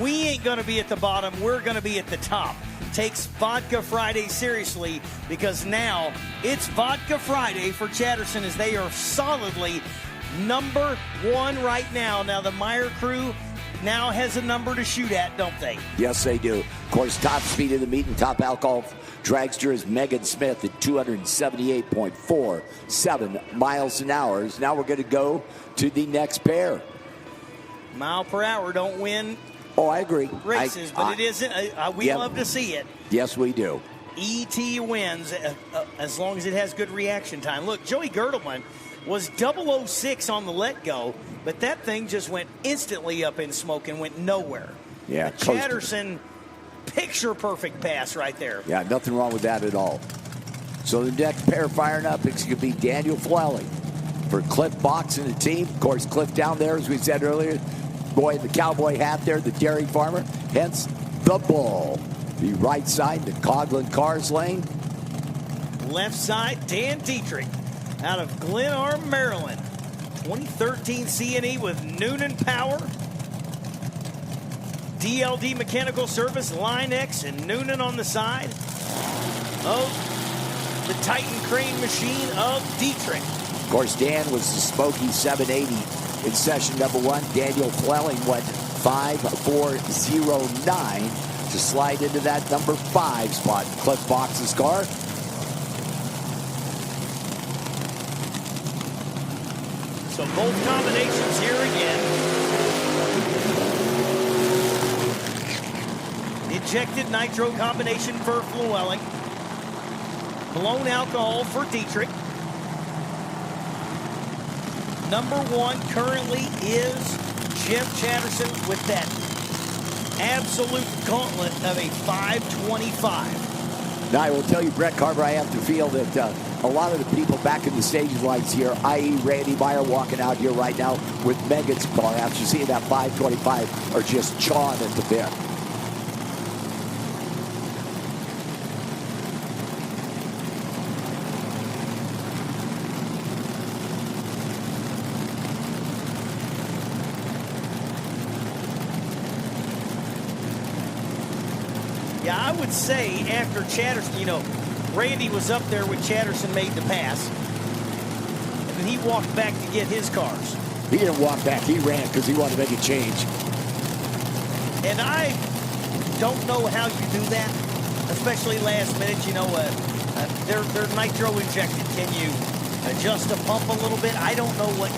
we ain't going to be at the bottom. We're going to be at the top. Takes Vodka Friday seriously because now it's Vodka Friday for Chatterson as they are solidly number 1 right now. Now the Meyer crew now has a number to shoot at, don't they? Yes, they do. Of course, top speed of the meet and top alcohol dragster is Megan Smith at 278.47 miles an hour. Now we're going to go to the next pair. Mile per hour don't win. Oh, I agree. Races, but it isn't. We love to see it. Yes, we do. ET wins as long as it has good reaction time. Look, Joey Gertelman was 006 on the let-go, but that thing just went instantly up in smoke and went nowhere. Yeah. Chatterson, picture-perfect pass right there. Yeah, nothing wrong with that at all. So the next pair firing up, it's going to be Daniel Flelling for Cliff Box and the team. Of course, Cliff down there, as we said earlier, boy in the cowboy hat there, the dairy farmer, hence the bull. The right side, the Coghlan Cars lane. Left side, Dan Dietrich out of Glen Arm, Maryland. 2013 C&E with Noonan Power. DLD Mechanical Service, Line X, and Noonan on the side of the Titan Crane machine of Dietrich. Of course, Dan was the Smoky 780 in session number 1. Daniel Flelling went 5.409 to slide into that number 5 spot. Cliff Box's car. So both combinations here again. Ejected nitro combination for Flewelling. Blown alcohol for Dietrich. Number 1 currently is Jeff Chatterson with that absolute gauntlet of a 525. Now, I will tell you, Brett Carver, I have to feel that a lot of the people back in the stage lights here, i.e. Randy Meyer walking out here right now with Megan's car after seeing that 525, are just chawing at the bit. Yeah, I would say after Chatterson, you know, Randy was up there when Chatterson made the pass. And then he walked back to get his cars. He didn't walk back. He ran because he wanted to make a change. And I don't know how you do that, especially last minute. You know, they're nitro injected. Can you adjust the pump a little bit? I don't know what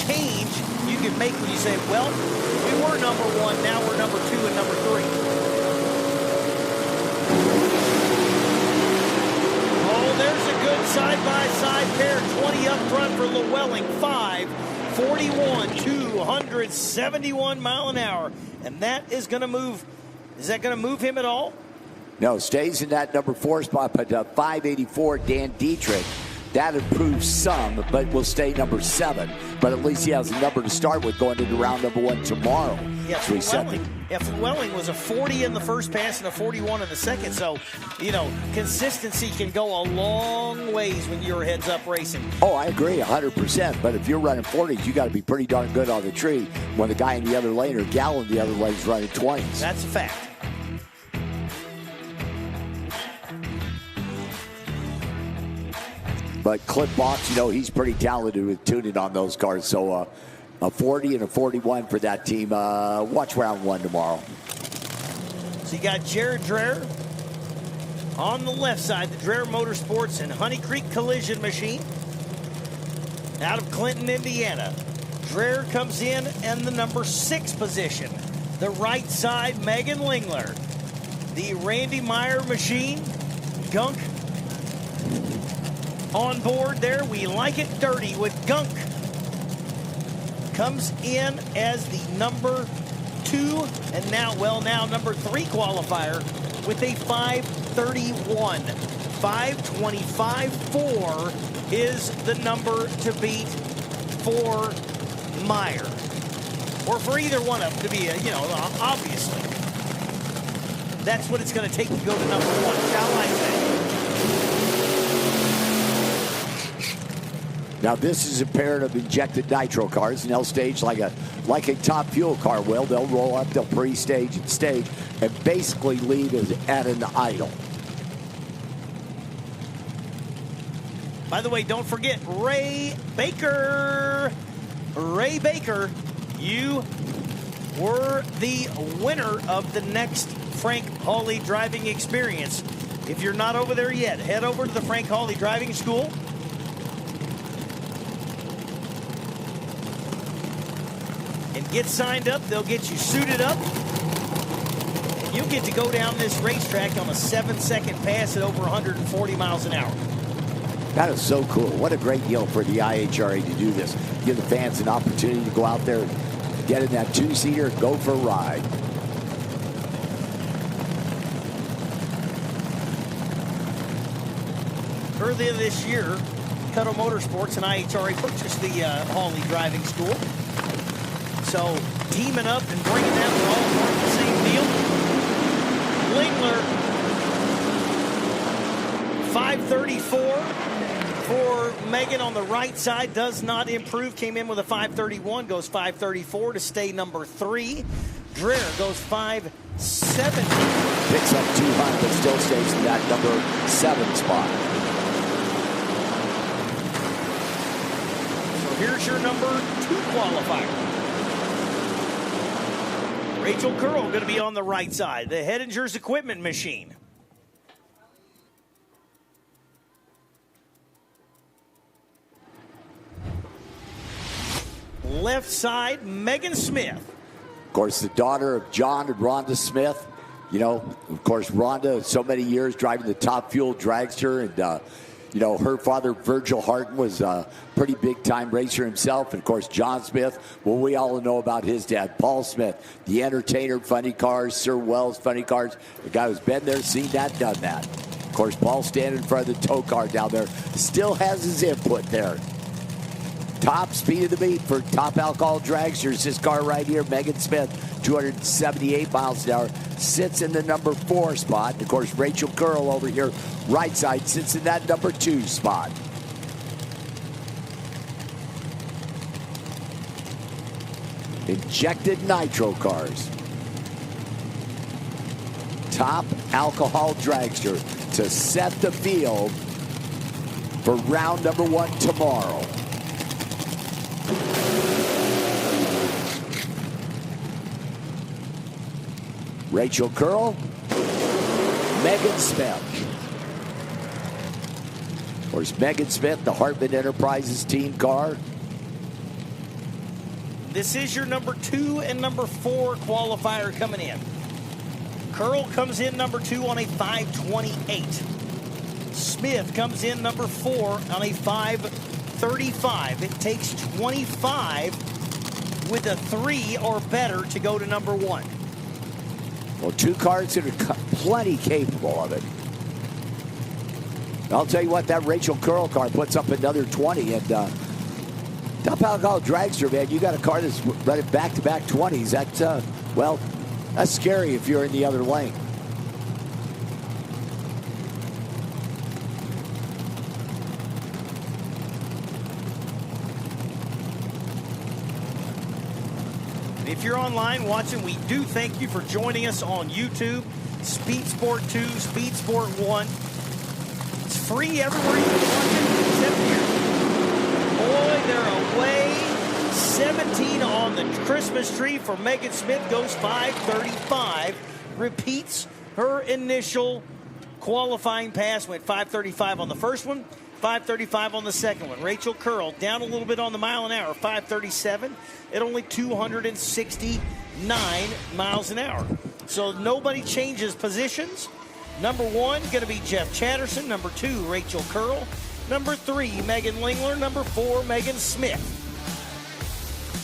change you can make when you say, well, we were number one, now we're number two and number three. Oh, there's a good side-by-side pair. 20 up front for Llewellyn. 541, 271 mile an hour. And that is going to move. Is that going to move him at all? No, stays in that number 4 spot, but 584, Dan Dietrich. That improves some, but will stay number 7. But at least he has a number to start with going into round number 1 tomorrow. Yeah, So Llewellyn was a 40 in the first pass and a 41 in the second. So, you know, consistency can go a long ways when you're heads up racing. Oh, I agree 100%. But if you're running 40s, you got to be pretty darn good on the tree when the guy in the other lane or gal in the other lane is running 20s. That's a fact. But Clip Box, you know, he's pretty talented with tuning on those cars. So a 40 and a 41 for that team. Watch round 1 tomorrow. So you got Jared Dreher on the left side, the Dreher Motorsports and Honey Creek Collision Machine out of Clinton, Indiana. Dreher comes in the number 6 position. The right side, Megan Lingler. The Randy Meyer machine, Gunk on board there. We like it dirty with Gunk. Comes in as the number 2 and now number 3 qualifier with a 531. 525.4 is the number to beat for Meyer. Or for either one of them to be, obviously. That's what it's going to take to go to number 1, shall I say. Now this is a pair of injected nitro cars, and they'll stage like a top fuel car will. They'll roll up, they'll pre-stage and stage, and basically leave at an idle. By the way, don't forget Ray Baker. Ray Baker, you were the winner of the next Frank Hawley driving experience. If you're not over there yet, head over to the Frank Hawley Driving School. And get signed up. They'll get you suited up. And you'll get to go down this racetrack on a 7-second pass at over 140 miles an hour. That is so cool. What a great deal for the IHRA to do this. Give the fans an opportunity to go out there, get in that 2-seater, and go for a ride. Earlier this year, Cutto Motorsports and IHRA purchased the Hawley Driving School. So teaming up and bringing them all part of the same deal. Lingler, 534 for Megan on the right side. Does not improve. Came in with a 531. Goes 534 to stay number 3. Dreher goes 570. Picks up 200, but still stays in that number 7 spot. So here's your number 2 qualifier. Rachel Curl going to be on the right side. The Hedinger's Equipment Machine. Left side, Megan Smith. Of course, the daughter of John and Rhonda Smith. You know, of course, Rhonda, so many years driving the Top Fuel dragster. And, her father, Virgil Harton, was a pretty big-time racer himself. And, of course, John Smith, well, we all know about his dad, Paul Smith, the entertainer, funny cars, Sir Wells, funny cars. The guy who's been there, seen that, done that. Of course, Paul standing in front of the tow car down there. Still has his input there. Top speed of the meet for Top Alcohol Dragsters. This car right here, Megan Smith, 278 miles an hour, sits in the number 4 spot. And of course, Rachel Curl over here, right side, sits in that number 2 spot. Injected nitro cars. Top Alcohol Dragster to set the field for round number 1 tomorrow. Rachel Curl, Megan Smith. Of course, Megan Smith, the Hartman Enterprises team car. This is your number 2 and number 4 qualifier coming in. Curl comes in number 2 on a 528. Smith comes in number 4 on a 535. It takes 25 with a 3 or better to go to number 1. Well, 2 cars that are plenty capable of it. I'll tell you what, that Rachel Curl car puts up another 20. And Top Alcohol Dragster, man, you got a car that's running back-to-back 20s. That's, well, that's scary if you're in the other lane. If you're online watching, we do thank you for joining us on YouTube. Speed Sport 2, Speed Sport 1. It's free everywhere you can watch it except here. Boy, they're away. 17 on the Christmas tree for Megan Smith. Goes 5:35. Repeats her initial qualifying pass. Went 5:35 on the first one. 5:35 on the second one. Rachel Curl down a little bit on the mile an hour. 5:37 at only 269 miles an hour. So nobody changes positions. Number 1 going to be Jeff Chatterson. Number 2, Rachel Curl. Number 3, Megan Lingler. Number 4, Megan Smith.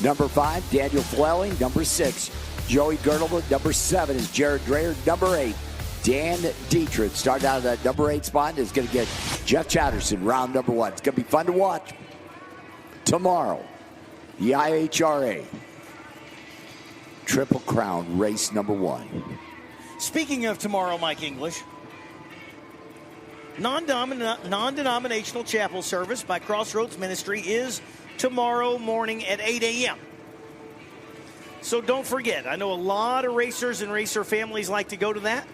Number 5, Daniel Flelling. Number 6, Joey Girdleman. Number 7 is Jared Dreyer. Number 8, Dan Dietrich. Started out of that number 8 spot and is going to get Jeff Chatterson round number 1. It's going to be fun to watch. Tomorrow, the IHRA Triple Crown race number 1. Speaking of tomorrow, Mike English, non-denominational chapel service by Crossroads Ministry is tomorrow morning at 8 a.m. So don't forget, I know a lot of racers and racer families like to go to that.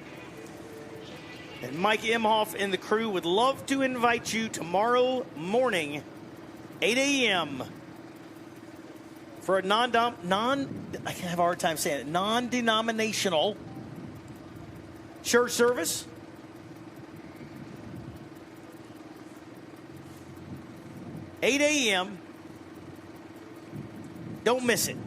And Mike Imhoff and the crew would love to invite you tomorrow morning, 8 a.m. for a I have a hard time saying it, non-denominational church service. $8 a.m. Don't miss it.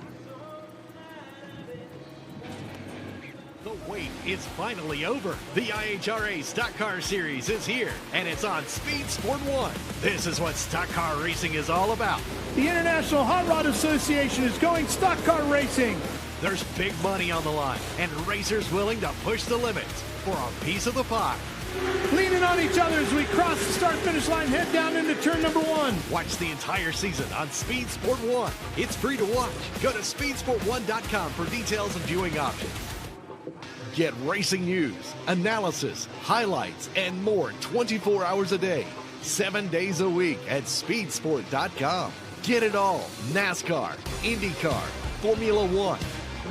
The wait is finally over. The IHRA Stock Car Series is here, and it's on Speed Sport 1. This is what stock car racing is all about. The International Hot Rod Association is going stock car racing. There's big money on the line, and racers willing to push the limits for a piece of the pie. Leaning on each other as we cross the start-finish line, head down into turn number 1. Watch the entire season on Speed Sport 1. It's free to watch. Go to speedsport1.com for details and viewing options. Get racing news, analysis, highlights, and more 24 hours a day, 7 days a week at speedsport.com. Get it all. NASCAR, IndyCar, Formula One,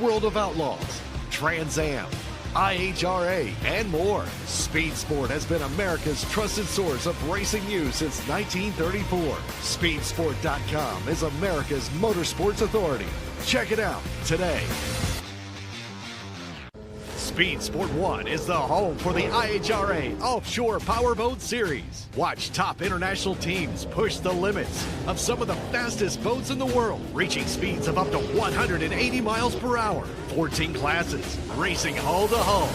World of Outlaws, Trans Am, IHRA, and more. Speed Sport has been America's trusted source of racing news since 1934. Speedsport.com is America's motorsports authority. Check it out today. Speed Sport 1 is the home for the IHRA Offshore Powerboat Series. Watch top international teams push the limits of some of the fastest boats in the world, reaching speeds of up to 180 miles per hour. 14 classes, racing hull to hull,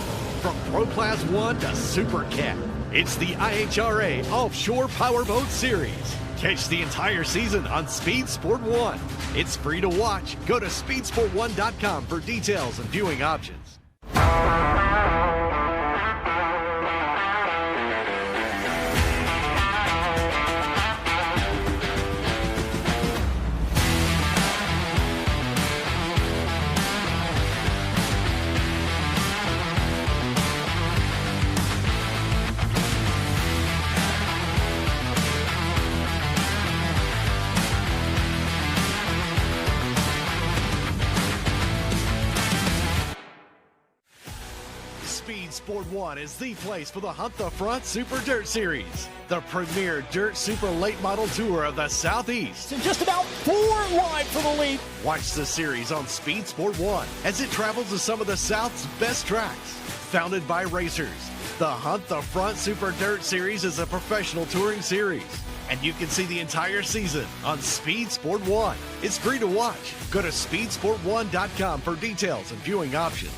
from Pro Class 1 to Super Cat. It's the IHRA Offshore Powerboat Series. Catch the entire season on Speed Sport 1. It's free to watch. Go to speedsport1.com for details and viewing options. Speed Sport 1 is the place for the Hunt the Front Super Dirt Series, the premier dirt super late model tour of the Southeast. And just about 4 wide for the lead. Watch the series on Speed Sport 1 as it travels to some of the South's best tracks. Founded by racers, the Hunt the Front Super Dirt Series is a professional touring series. And you can see the entire season on Speed Sport 1. It's free to watch. Go to speedsport1.com for details and viewing options.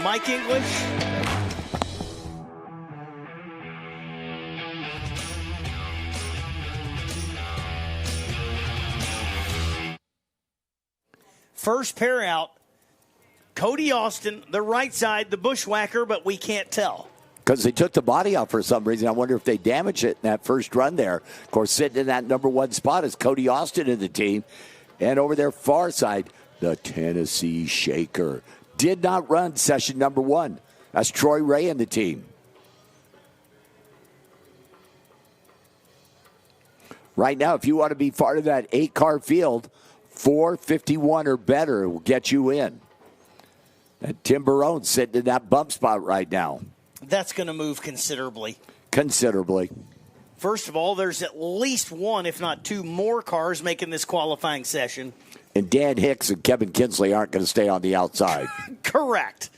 Mike English. First pair out, Cody Austin, the right side, the bushwhacker, but we can't tell. Because they took the body out for some reason. I wonder if they damaged it in that first run there. Of course, sitting in that number one spot is Cody Austin in the team. And over there, far side, the Tennessee Shaker. Did not run session number one. That's Troy Ray in the team. Right now, if you want to be part of that 8-car field, 451 or better will get you in. And Tim Barone's sitting in that bump spot right now. That's going to move considerably. Considerably. First of all, there's at least one, if not two more cars making this qualifying session. And Dan Hicks and Kevin Kinsley aren't going to stay on the outside. Correct.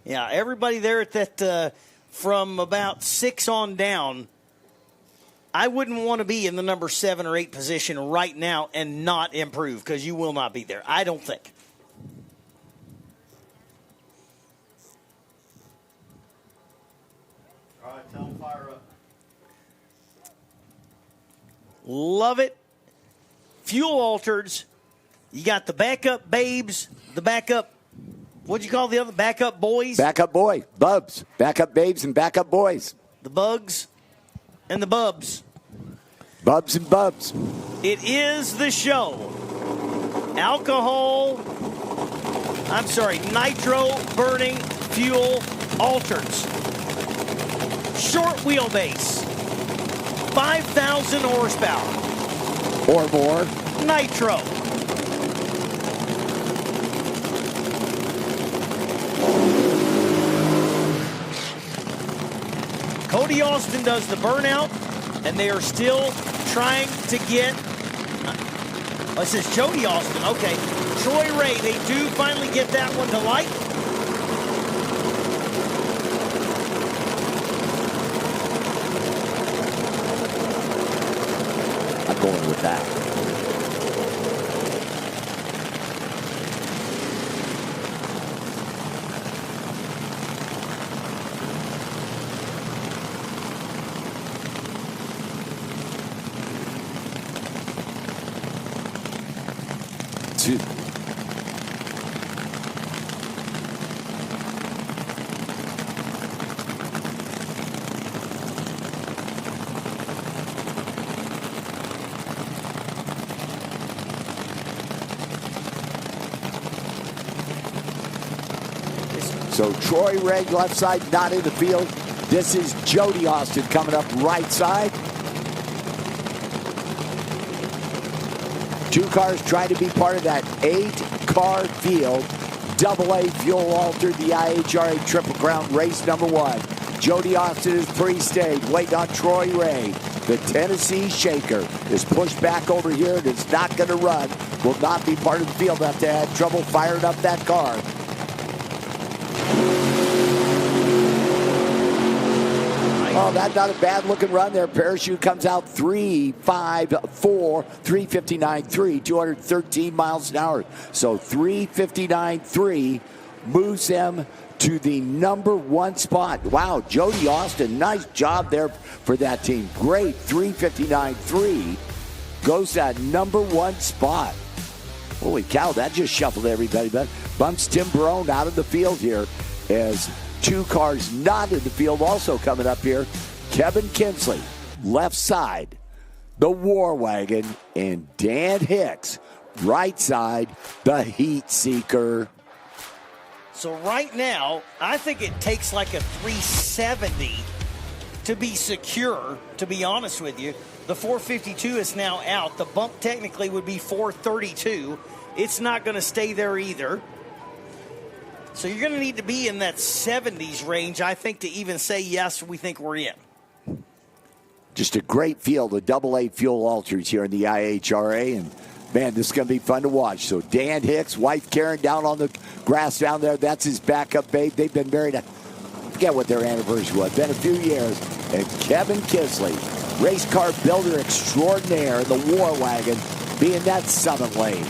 Yeah, everybody there at that from about 6 on down, I wouldn't want to be in the number 7 or 8 position right now and not improve, because you will not be there. I don't think. All right, tell them fire up. Love it. Fuel altereds. You got the backup babes, the backup, what'd you call the other, backup boys? Backup boy, bubs. Backup babes and backup boys. The bugs and the bubs. Bubs and bubs. It is the show. Nitro burning fuel altereds. Short wheelbase. 5,000 horsepower. Or more. Nitro. Cody Austin does the burnout, and they are still trying to get. This is Jody Austin. Okay. Troy Ray, they do finally get that one to light. I'm going with that. So Troy Ray, left side, not in the field. This is Jody Austin coming up right side. 2 cars trying to be part of that 8-car field. AA fuel altered, the IHRA Triple Crown race number 1. Jody Austin is pre-staged, waiting on Troy Ray. The Tennessee Shaker is pushed back over here and is not going to run. Will not be part of the field after they had trouble firing up that car. Oh, that's not a bad looking run there. Parachute comes out 3.54, 3:59.3, 213 miles an hour. So 3:59.3 moves them to the number 1 spot. Wow, Jody Austin, nice job there for that team. Great, 3:59.3 goes to that number 1 spot. Holy cow, that just shuffled everybody. But bumps Tim Barone out of the field here as 2 cars not in the field also coming up here. Kevin Kinsley, left side, the War Wagon, and Dan Hicks, right side, the Heat Seeker. So right now, I think it takes like a 370 to be secure, to be honest with you. The 452 is now out. The bump technically would be 432. It's not going to stay there either. So you're going to need to be in that 70s range, I think, to even say, yes, we think we're in. Just a great field of AA fuel alters here in the IHRA. And, man, this is going to be fun to watch. So Dan Hicks, wife Karen down on the grass down there. That's his backup babe. They've been married, I forget what their anniversary was. Been a few years. And Kevin Kinsley, race car builder extraordinaire in the War Wagon, being that 7th lane.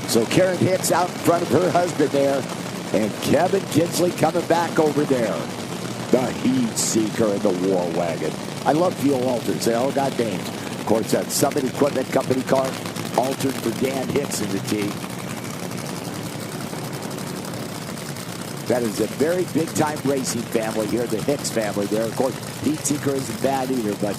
So Karen Hicks out in front of her husband there, and Kevin Kinsley coming back over there. The Heat Seeker in the War Wagon. I love fuel alters. They all got names. Of course, that Summit Equipment Company car altered for Dan Hicks in the team. That is a very big-time racing family here, the Hicks family there. Of course, Heat Seeker isn't bad either, but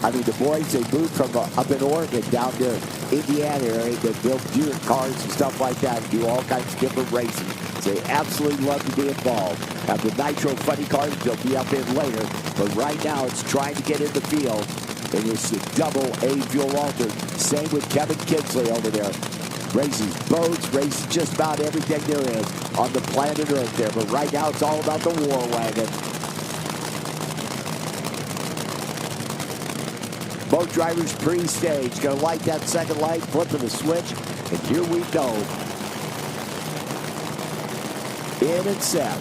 I mean, the boys, they moved from up in Oregon down to Indiana area. They build Buick cars and stuff like that, and do all kinds of different racing. So they absolutely love to be involved. Have the Nitro funny cars they'll be up in later, but right now it's trying to get in the field, and it's the AA fuel altered. Same with Kevin Kinsley over there. Races boats, races just about everything there is on the planet Earth there. But right now it's all about the War Wagon. Both drivers pre-stage. Going to light that second light, flipping the switch, and here we go. In and set.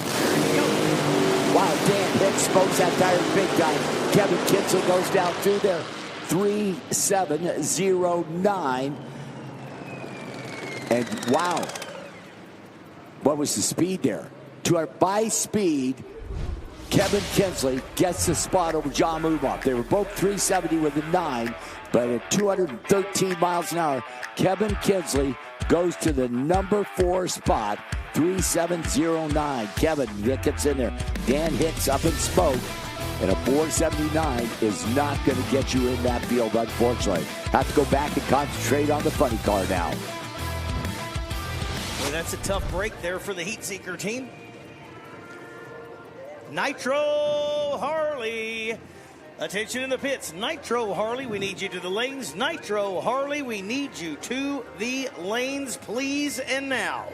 Wow, Dan Hicks smokes that tire big time. Kevin Kinsley goes down through there. 3:7:09. And wow, what was the speed there? By speed, Kevin Kinsley gets the spot over John Mubach. They were both 370 with a 9, but at 213 miles an hour, Kevin Kinsley goes to the number 4 spot, 3:7:09. Kevin gets in there. Dan Hicks up in smoke, and a 4:79 is not going to get you in that field, unfortunately. Have to go back and concentrate on the funny car now. Well, that's a tough break there for the Heat Seeker team. Nitro Harley. Attention in the pits. Nitro Harley, we need you to the lanes. Nitro Harley, we need you to the lanes, please, and now.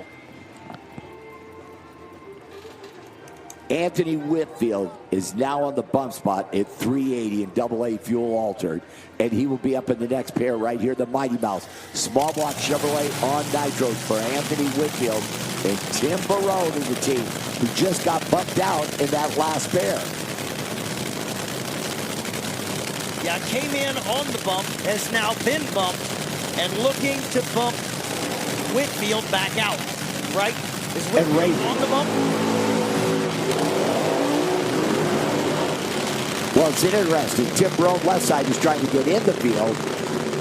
Anthony Whitfield is now on the bump spot at 380 in AA fuel altered, and he will be up in the next pair right here, the Mighty Mouse. Small block Chevrolet on nitros for Anthony Whitfield, and Tim Barone in the team, who just got bumped out in that last pair. Yeah, came in on the bump, has now been bumped, and looking to bump Whitfield back out. right? Is Whitfield on the bump? Well, it's interesting. Tim Brown, left side, is trying to get in the field.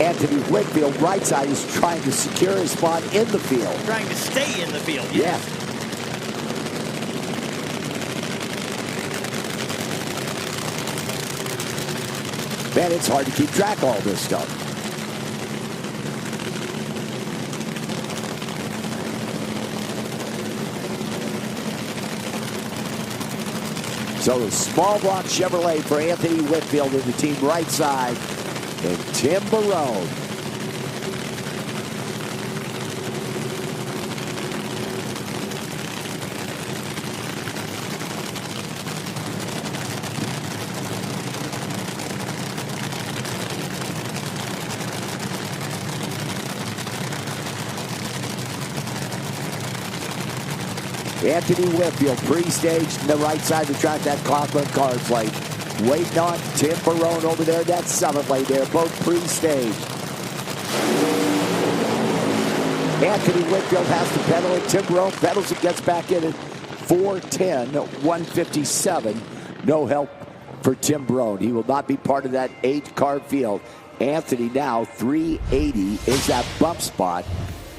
Anthony Whitfield, right side, is trying to secure his spot in the field. Trying to stay in the field, yeah. Man, it's hard to keep track of all this stuff. So the small block Chevrolet for Anthony Whitfield in the team right side. And Tim Barone. Anthony Whitfield pre-staged in the right side to track that Coughlin car plate. Waiting on Tim Barone over there, that summit lane there, both pre-staged. Anthony Whitfield has to pedal it. Tim Barone pedals it, gets back in at 4:10, 157. No help for Tim Barone. He will not be part of that 8-car field. Anthony now 380 is that bump spot.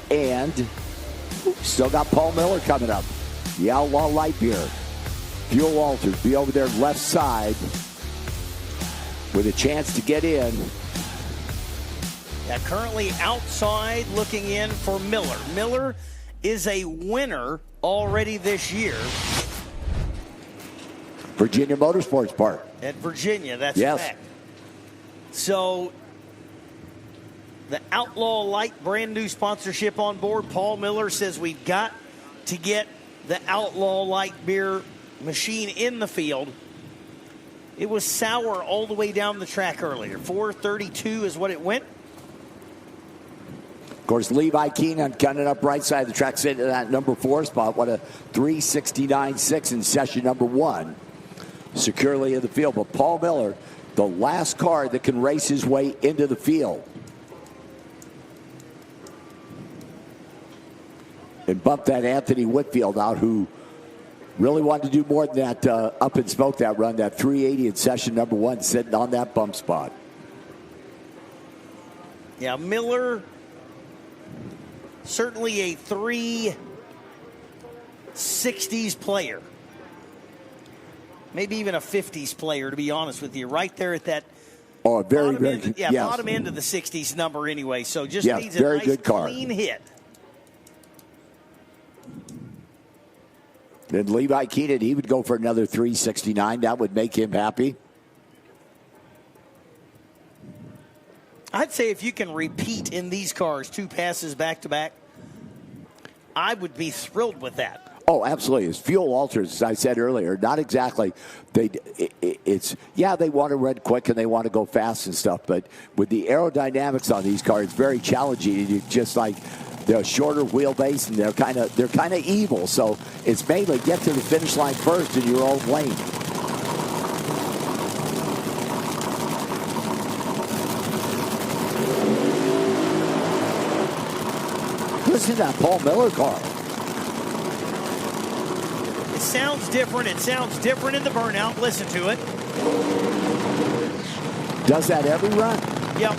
And still got Paul Miller coming up. The Outlaw Light Beer. Fuel altered. Be over there left side with a chance to get in. Yeah, currently outside looking in for Miller. Miller is a winner already this year. Virginia Motorsports Park. At Virginia, that's yes. fact. So the Outlaw Light brand new sponsorship on board. Paul Miller says we've got to get the Outlaw Light beer machine in the field. It was sour all the way down the track earlier. 432 is what it went. Of course, Levi Keenan coming up right side of the track, sitting in that number 4 spot. What a 369.6 in session number 1. Securely in the field. But Paul Miller, the last car that can race his way into the field. And bump that Anthony Whitfield out, who really wanted to do more than that up and smoke that run, that 380 in session number 1, sitting on that bump spot. Yeah, Miller, certainly a 360s player. Maybe even a 50s player, to be honest with you. Right there at that very bottom end of the 60s number anyway. So just needs a very nice, good car. Clean hit. Then Levi Keenan, he would go for another 369. That would make him happy. I'd say if you can repeat in these cars 2 passes back-to-back, I would be thrilled with that. Oh, absolutely. It's fuel alters, as I said earlier. Not exactly. They want to run quick and they want to go fast and stuff. But with the aerodynamics on these cars, it's very challenging. You just like they're shorter wheelbase and they're kind of evil. So it's mainly get to the finish line first in your own lane. Listen to that Paul Miller car. It sounds different. It sounds different in the burnout. Listen to it. Does that every run? Yep.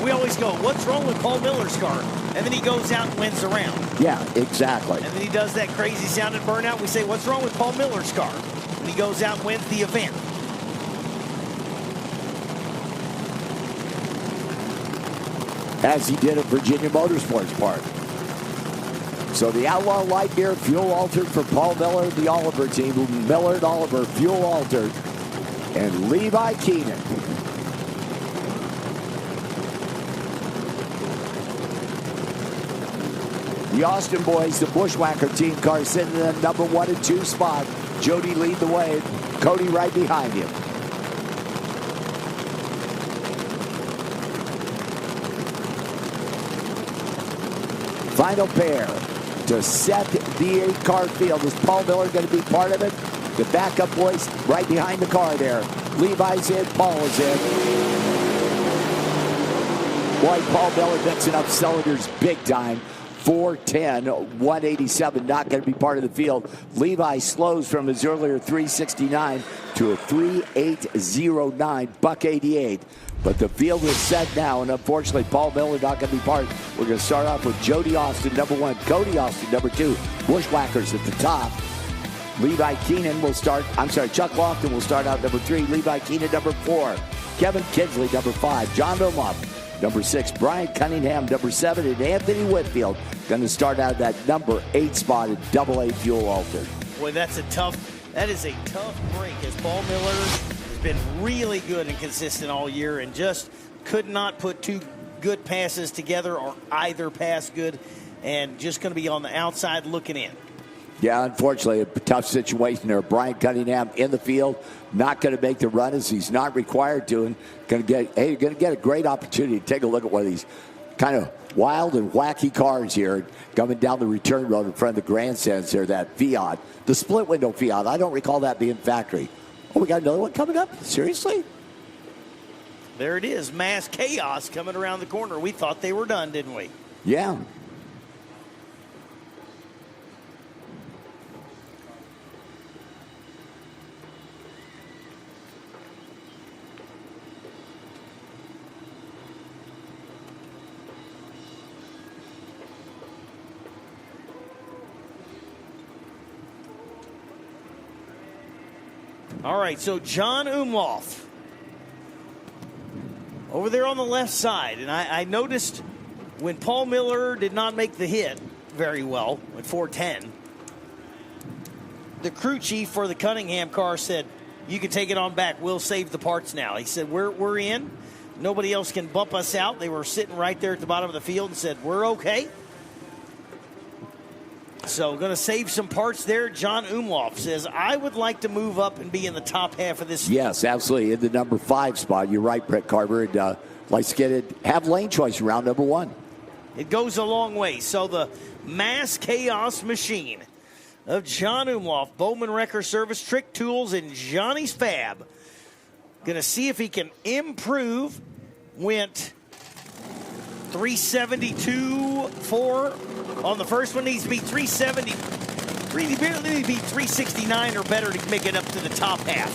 We always go, what's wrong with Paul Miller's car? And then he goes out and wins the round. Yeah, exactly. And then he does that crazy sounding burnout. We say, what's wrong with Paul Miller's car? And he goes out and wins the event. As he did at Virginia Motorsports Park. So the Outlaw Light Beer fuel altered for Paul Miller, the Oliver team. Miller and Oliver fuel altered. And Levi Keenan. The Austin boys, the Bushwhacker team car, sitting in the number 1 and 2 spot. Jody lead the way. Cody right behind him. Final pair to set the 8-car field. Is Paul Miller going to be part of it? The backup boys right behind the car there. Levi's in, Paul is in. Boy, Paul Miller mixing up cylinders big time. 4:10, 187, not going to be part of the field. Levi slows from his earlier 3:69 to a 3:809, buck 88. But the field is set now, and unfortunately, Paul Miller not going to be part. We're going to start off with Jody Austin, number 1, Cody Austin, number 2, Bushwhackers at the top. Levi Keenan will start, Chuck Lofton will start out number 3, Levi Keenan number 4, Kevin Kinsley number 5, John Omhoff number 6, Brian Cunningham number 7, and Anthony Whitfield going to start out that number 8 spot at AA fuel altered. Boy, that is a tough break, as Paul Miller has been really good and consistent all year and just could not put two good passes together or either pass good, and just going to be on the outside looking in. Yeah, unfortunately, a tough situation there. Brian Cunningham in the field, not going to make the run as he's not required to, and you're going to get a great opportunity to take a look at one of these kind of wild and wacky cars here coming down the return road in front of the grandstands there, that Fiat. The split window Fiat, I don't recall that being factory. Oh, we got another one coming up? Seriously? There it is, Mass Chaos coming around the corner. We thought they were done, didn't we? Yeah. All right, so John Umlauf over there on the left side. And I noticed when Paul Miller did not make the hit very well at 4:10, the crew chief for the Cunningham car said, "You can take it on back. We'll save the parts now." He said, we're in. Nobody else can bump us out. They were sitting right there at the bottom of the field and said, "We're okay." So going to save some parts there. John Umlauf says, "I would like to move up and be in the top half of this." Yes, absolutely. In the number 5 spot. You're right, Brett Carver. And likes to get it, have lane choice around number 1. It goes a long way. So the Mass Chaos machine of John Umlauf, Bowman Wrecker Service, Trick Tools, and Johnny's Fab. Going to see if he can improve. Went 372.4 on the first one. Needs to be 370. Really needs to be 369 or better to make it up to the top half.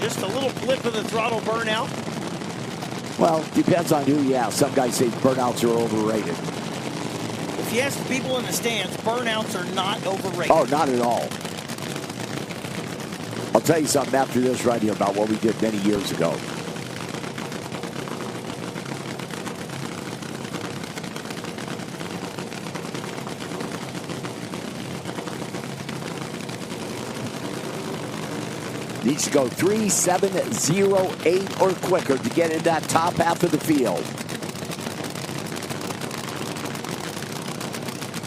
Just a little blip of the throttle burnout. Well, depends on who you ask. Some guys say burnouts are overrated. If you ask the people in the stands, burnouts are not overrated. Oh, not at all. I'll tell you something after this right here about what we did many years ago. Needs to go 3:708 or quicker to get in that top half of the field.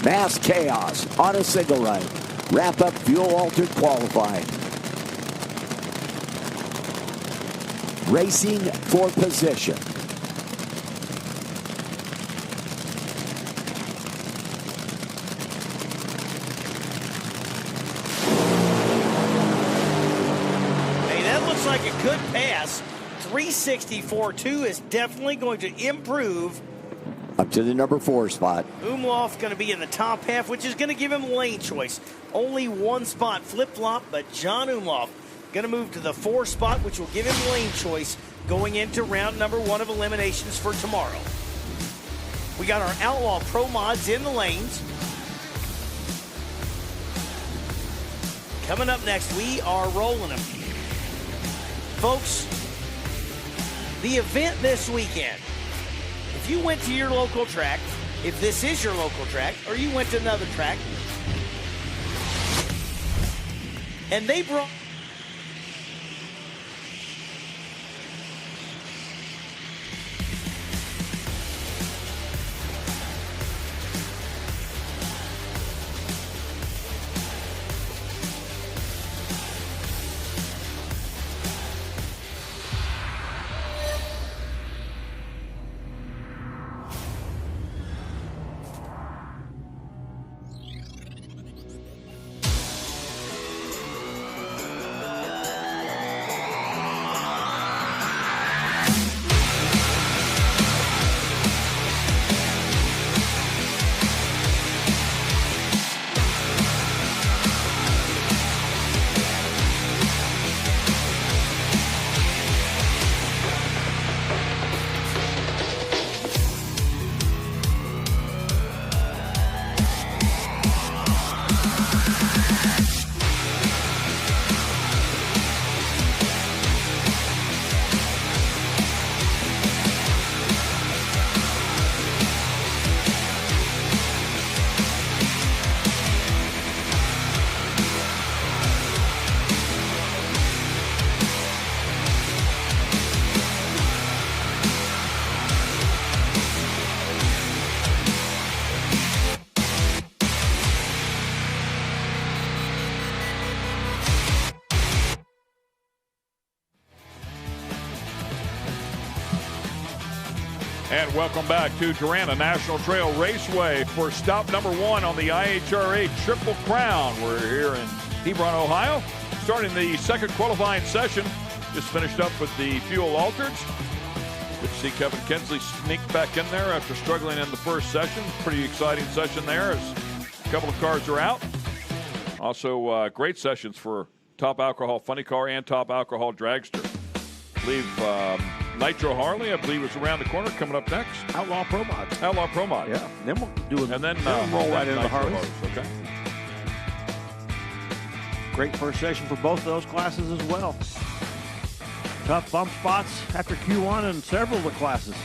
Mass Chaos on a single run. Wrap up fuel altered qualifying. Racing for position. Like a good pass. 364.2 is definitely going to improve. Up to the number 4 spot. Umlauf going to be in the top half, which is going to give him lane choice. Only one spot flip-flop, but John Umlauf going to move to the 4 spot, which will give him lane choice going into round number 1 of eliminations for tomorrow. We got our Outlaw Pro Mods in the lanes. Coming up next, we are rolling them. Folks, the event this weekend, if you went to your local track, if this is your local track, or you went to another track, and they brought And welcome back to Darana National Trail Raceway for stop number 1 on the IHRA Triple Crown. We're here in Hebron, Ohio, starting the second qualifying session. Just finished up with the fuel altered. Good to see Kevin Kinsley sneak back in there after struggling in the first session. Pretty exciting session there as a couple of cars are out. Also, great sessions for Top Alcohol Funny Car and Top Alcohol Dragster. I believe Nitro Harley, I believe, is around the corner coming up next. Outlaw Pro Mod. Outlaw Pro Mod. Yeah. Then we'll do it. And then roll right into the Harleys. Okay. Great first session for both of those classes as well. Tough bump spots after Q1 in several of the classes.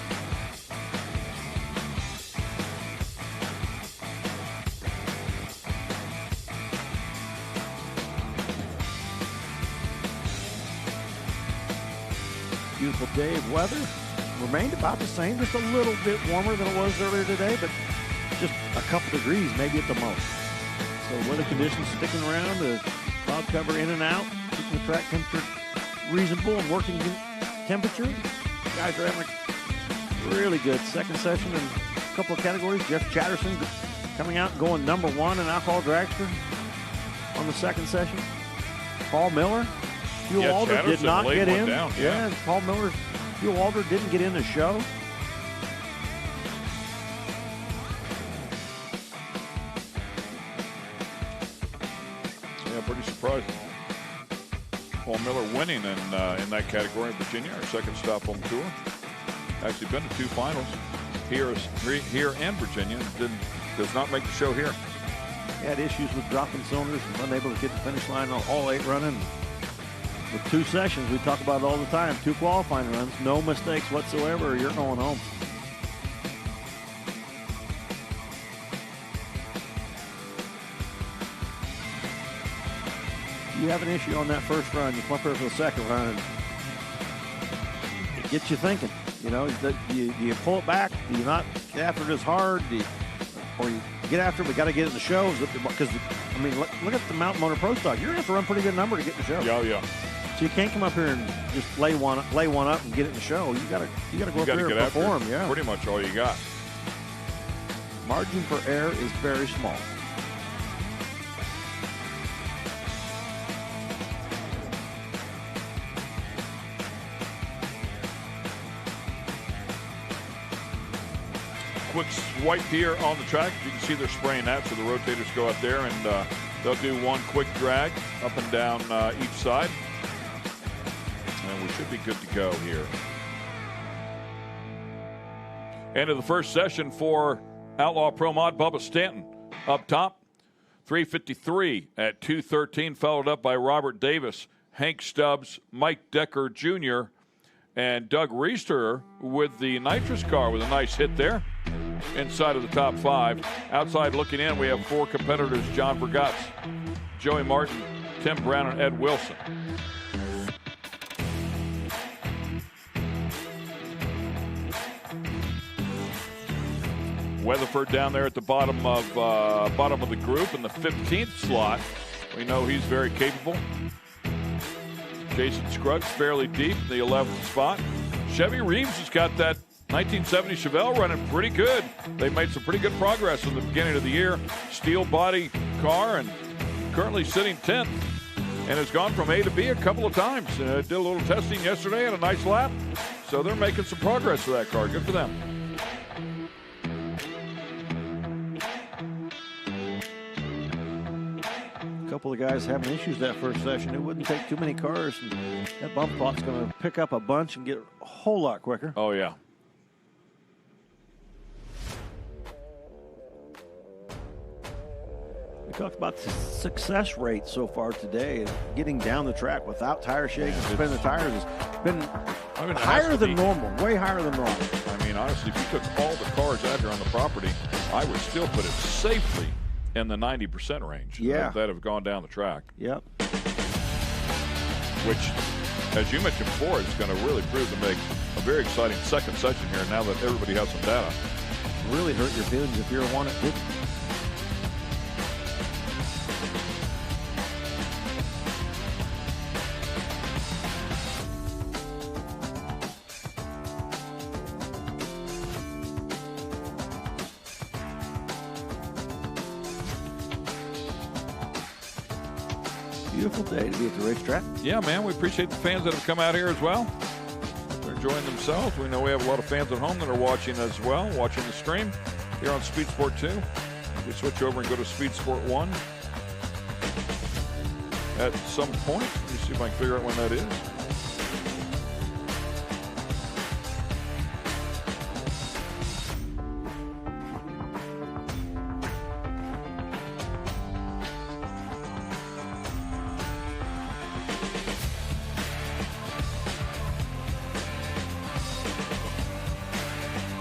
Beautiful day of weather. Remained about the same, just a little bit warmer than it was earlier today, but just a couple degrees maybe at the most. So weather conditions sticking around, the cloud cover in and out, keeping the track temperature reasonable and working temperature. Guys are having a really good second session in a couple of categories. Jeff Chatterson coming out and going number 1 in alcohol dragster on the second session. Paul Miller, Fuel Alder Chatterson did not get in. Down, yeah, Paul Miller's Fuel Alder didn't get in the show. Yeah, pretty surprising. Paul Miller winning in that category in Virginia, our second stop on tour. Actually been to 2 finals here and Virginia. Does not make the show here. He had issues with dropping cylinders and unable to get the finish line on all 8 running. With 2 sessions, we talk about it all the time. 2 qualifying runs, no mistakes whatsoever, or you're going home. You have an issue on that first run, you come up here for the second run, and it gets you thinking. You know, do you pull it back? Do you not get after it as hard? Or you get after it, we got to get it in the show? Because, I mean, look at the Mountain Motor Pro Stock. You're going to have to run a pretty good number to get in the show. Yeah, yeah. So you can't come up here and just lay one up and get it in the show. You got to go up here and perform. Yeah, pretty much all you got. Margin for error is very small. Quick swipe here on the track. You can see they're spraying that, so the rotators go out there, and they'll do one quick drag up and down each side. And we should be good to go here. End of the first session for Outlaw Pro Mod. Bubba Stanton up top. 3:53 at 2:13, followed up by Robert Davis, Hank Stubbs, Mike Decker Jr., and Doug Reister with the nitrous car with a nice hit there inside of the top 5. Outside looking in, we have 4 competitors: John Vergatz, Joey Martin, Tim Brown, and Ed Wilson. Weatherford down there at the bottom of the group in the 15th slot. We know he's very capable. Jason Scruggs fairly deep in the 11th spot. Chevy Reeves has got that 1970 Chevelle running pretty good. They made some pretty good progress in the beginning of the year. Steel body car and currently sitting 10th and has gone from A to B a couple of times. Did a little testing yesterday, had a nice lap. So they're making some progress with that car. Good for them. A couple of guys having issues that first session. It wouldn't take too many cars, and that bump plot's going to pick up a bunch and get a whole lot quicker. Oh, yeah. We talked about the success rate so far today, and getting down the track without tire shaking, spinning the tires has been higher than normal, way higher than normal. I mean, honestly, if you took all the cars out here on the property, I would still put it safely in the 90% range that have gone down the track. Yep. Which, as you mentioned before, is going to really prove to make a very exciting second session here now that everybody has some data. Really hurt your feelings if you're one that didn't. Beautiful day to be at the racetrack. Yeah, man, we appreciate the fans that have come out here as well. They're enjoying themselves. We know we have a lot of fans at home that are watching as well, watching the stream here on Speed Sport 2. We switch over and go to Speed Sport 1 at some point. Let me see if I can figure out when that is.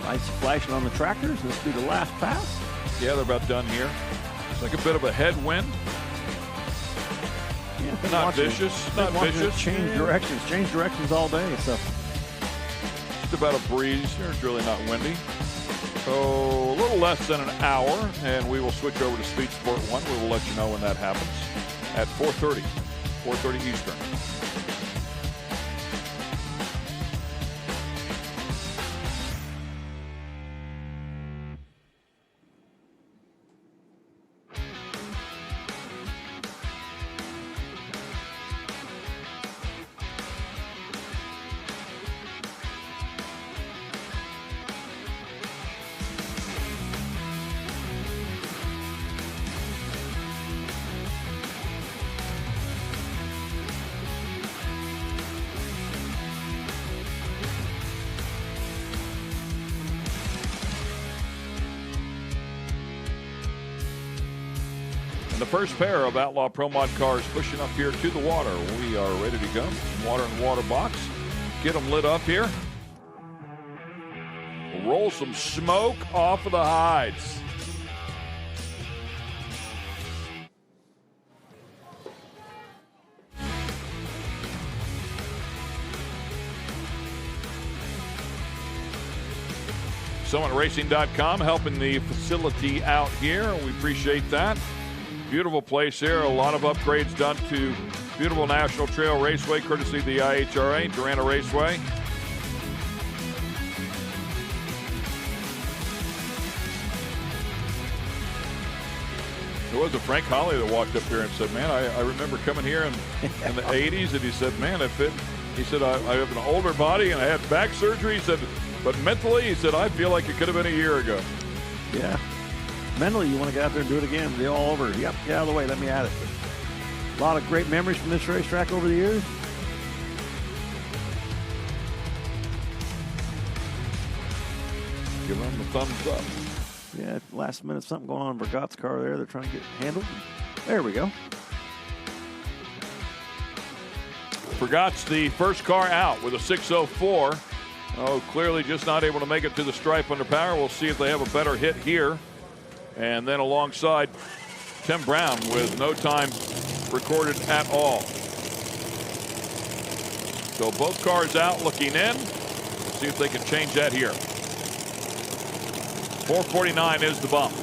Lights flashing on the tractors. This will be the last pass. Yeah, they're about done here. It's like a bit of a headwind. Yeah, not vicious. Not vicious. Change directions all day. So just about a breeze. It's really not windy. So a little less than an hour, and we will switch over to Speed Sport 1. We will let you know when that happens at 4:30 Eastern. And the first pair of Outlaw Pro Mod cars pushing up here to the water. We are ready to go. Water and water box. Get them lit up here. Roll some smoke off of the hides. SummitRacing.com helping the facility out here. We appreciate that. Beautiful place here. A lot of upgrades done to beautiful National Trail Raceway, courtesy of the IHRA, Darana Raceway. There was a Frank Holly that walked up here and said, man, I remember coming here in the 80s, and he said, man, he said, I have an older body and I had back surgery. He said, but mentally, he said, I feel like it could have been a year ago. Yeah. Mentally, you want to get out there and do it again. Be all over. Yep, get out of the way. Let me at it. A lot of great memories from this racetrack over the years. Give them the thumbs up. Yeah, last minute something going on in Vergat's car there. They're trying to get handled. There we go. Vergat's the first car out with a 604. Oh, clearly just not able to make it to the stripe under power. We'll see if they have a better hit here. And then alongside Tim Brown with no time recorded at all. So both cars out looking in. See if they can change that here. 449 is the bump.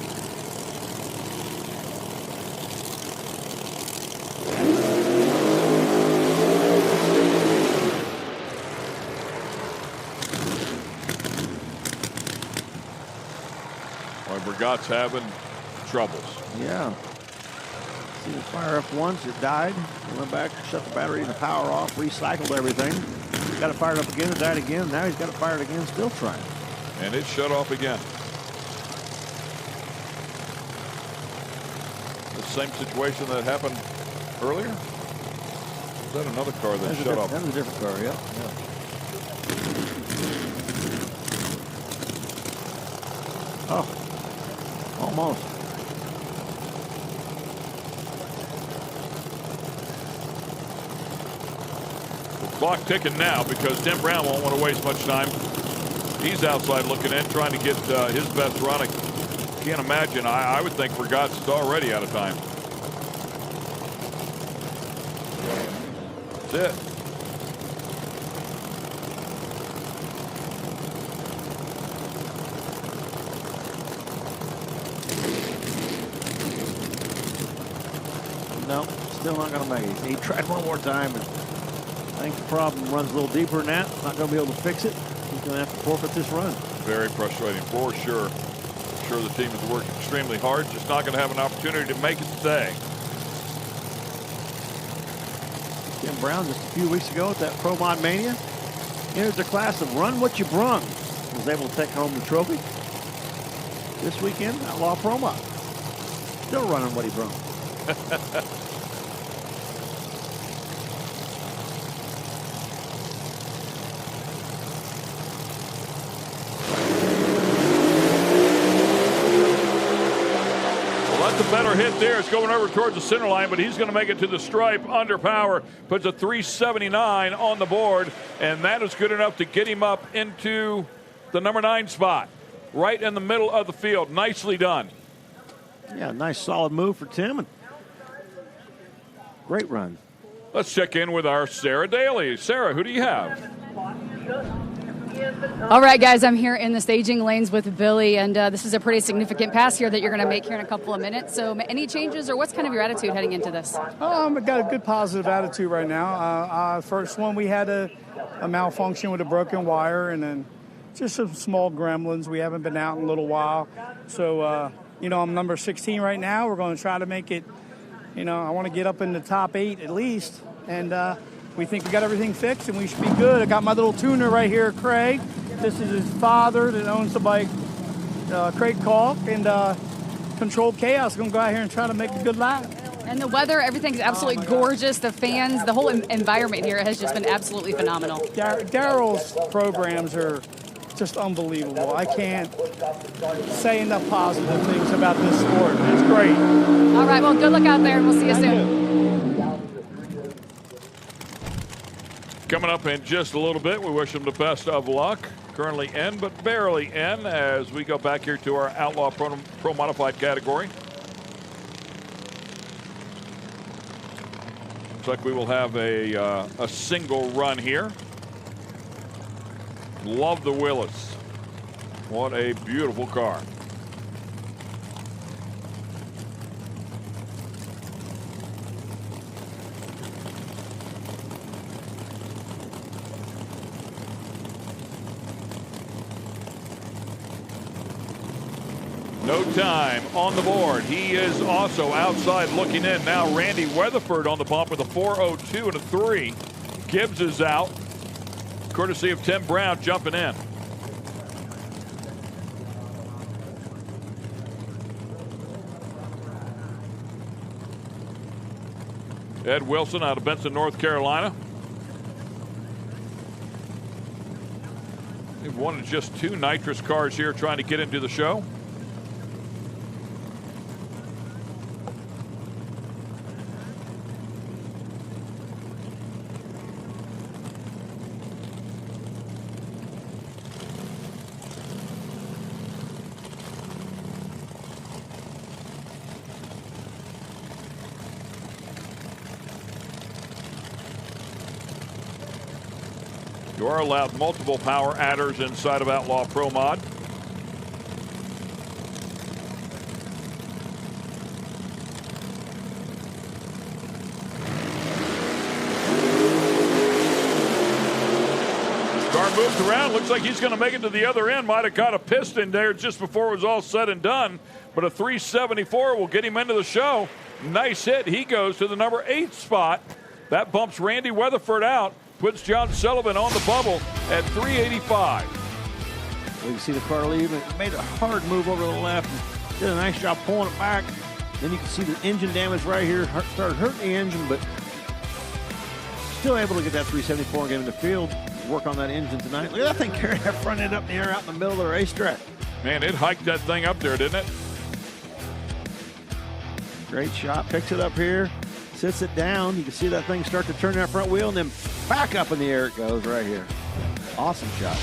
Vergat's having troubles. Yeah. See the fire up once, it died. He went back, shut the battery and the power off, recycled everything. Got it fired up again, it died again. Now he's got it fired again, still trying. And it shut off again. The same situation that happened earlier? Is that another car that shut off? That was a different car, yeah. Oh. Almost. The clock ticking now because Tim Brown won't want to waste much time. He's outside looking in, trying to get his best run. I can't imagine. I would think Vergat's already out of time. That's it. No, still not going to make it. He tried one more time, and I think the problem runs a little deeper than that. Not going to be able to fix it. He's going to have to forfeit this run. Very frustrating for sure. I'm sure the team is working extremely hard. Just not going to have an opportunity to make it today. Tim Brown just a few weeks ago at that Pro Mod Mania. Entered the class of Run What You Brung. Was able to take home the trophy. This weekend, Outlaw Pro Mod. Still running what he brung. The better hit there. It's going over towards the center line, but he's going to make it to the stripe under power. Puts a 379 on the board, and that is good enough to get him up into the number 9 spot, right in the middle of the field. Nicely done. Yeah, nice solid move for Tim. And great run. Let's check in with our Sarah Daly. Sarah, who do you have? All right, guys, I'm here in the staging lanes with Billy, and this is a pretty significant pass here that you're going to make here in a couple of minutes. So any changes, or what's kind of your attitude heading into this? I've got a good positive attitude right now. First one, we had a malfunction with a broken wire, and then just some small gremlins. We haven't been out in a little while. So, I'm number 16 right now. We're going to try to make it, I want to get up in the top 8 at least, and we think we got everything fixed, and we should be good. I got my little tuner right here, Craig. This is his father that owns the bike, Craig Kalk, and Controlled Chaos. I'm going to go out here and try to make a good lap. And the weather, everything's absolutely gorgeous. The fans, the whole environment here has just been absolutely phenomenal. Daryl's programs are just unbelievable. I can't say enough positive things about this sport. It's great. All right, well, good luck out there, and we'll see you soon. Coming up in just a little bit, we wish them the best of luck. Currently in, but barely in, as we go back here to our Outlaw Pro Modified category. Looks like we will have a single run here. Love the Willis. What a beautiful car. No time on the board. He is also outside looking in. Now Randy Weatherford on the bump with a 4.02 and a 3. Gibbs is out, courtesy of Tim Brown jumping in. Ed Wilson out of Benson, North Carolina. They've won just 2 nitrous cars here trying to get into the show. You are allowed multiple power adders inside of Outlaw Pro Mod. Car moved around. Looks like he's going to make it to the other end. Might have caught a piston there just before it was all said and done. But a 374 will get him into the show. Nice hit. He goes to the number 8 spot. That bumps Randy Weatherford out. Puts John Sullivan on the bubble at 385. Well, you see the car leave. It made a hard move over to the left. And did a nice job pulling it back. Then you can see the engine damage right here. Started hurting the engine, but still able to get that 374 and get in the field. Work on that engine tonight. Look at that thing carrying that front end up in the air out in the middle of the racetrack. Man, it hiked that thing up there, didn't it? Great shot. Picks it up here. Sits it down. You can see that thing start to turn that front wheel, and then back up in the air it goes right here. Awesome shot. A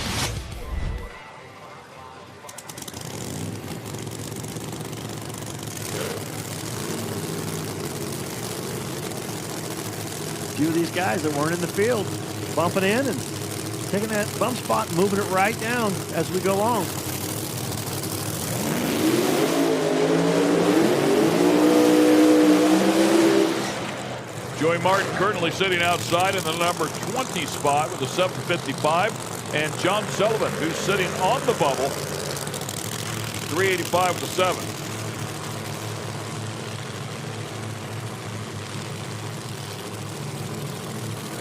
few of these guys that weren't in the field bumping in and taking that bump spot and moving it right down as we go along. Joey Martin currently sitting outside in the number 20 spot with a 755. And John Sullivan, who's sitting on the bubble, 385 with a 7.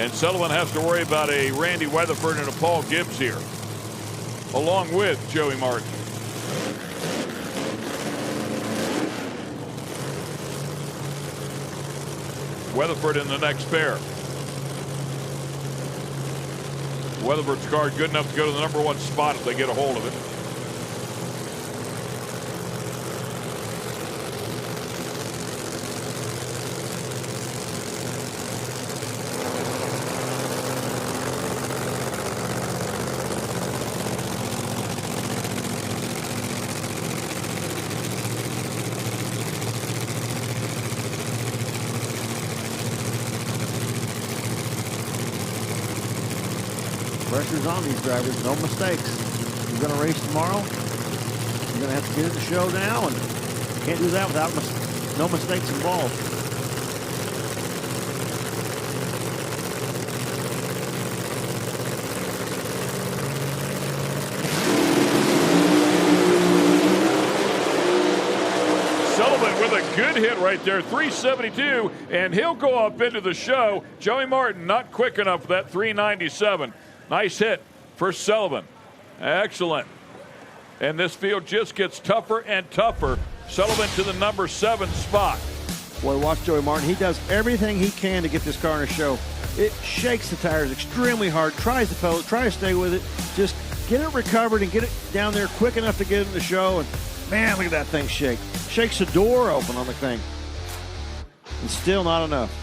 And Sullivan has to worry about a Randy Weatherford and a Paul Gibbs here, along with Joey Martin. Weatherford in the next pair. Weatherford's car good enough to go to the number 1 spot if they get a hold of it. Pressure's on these drivers, no mistakes. You're going to race tomorrow, you're going to have to get in the show now, and you can't do that without no mistakes involved. Sullivan with a good hit right there, 372, and he'll go up into the show. Joey Martin not quick enough for that 397. Nice hit for Sullivan. Excellent. And this field just gets tougher and tougher. Sullivan to the number 7 spot. Boy, watch Joey Martin. He does everything he can to get this car in a show. It shakes the tires extremely hard, tries to pedal, tries to stay with it. Just get it recovered and get it down there quick enough to get it in the show. And man, look at that thing shake. Shakes the door open on the thing. And still not enough.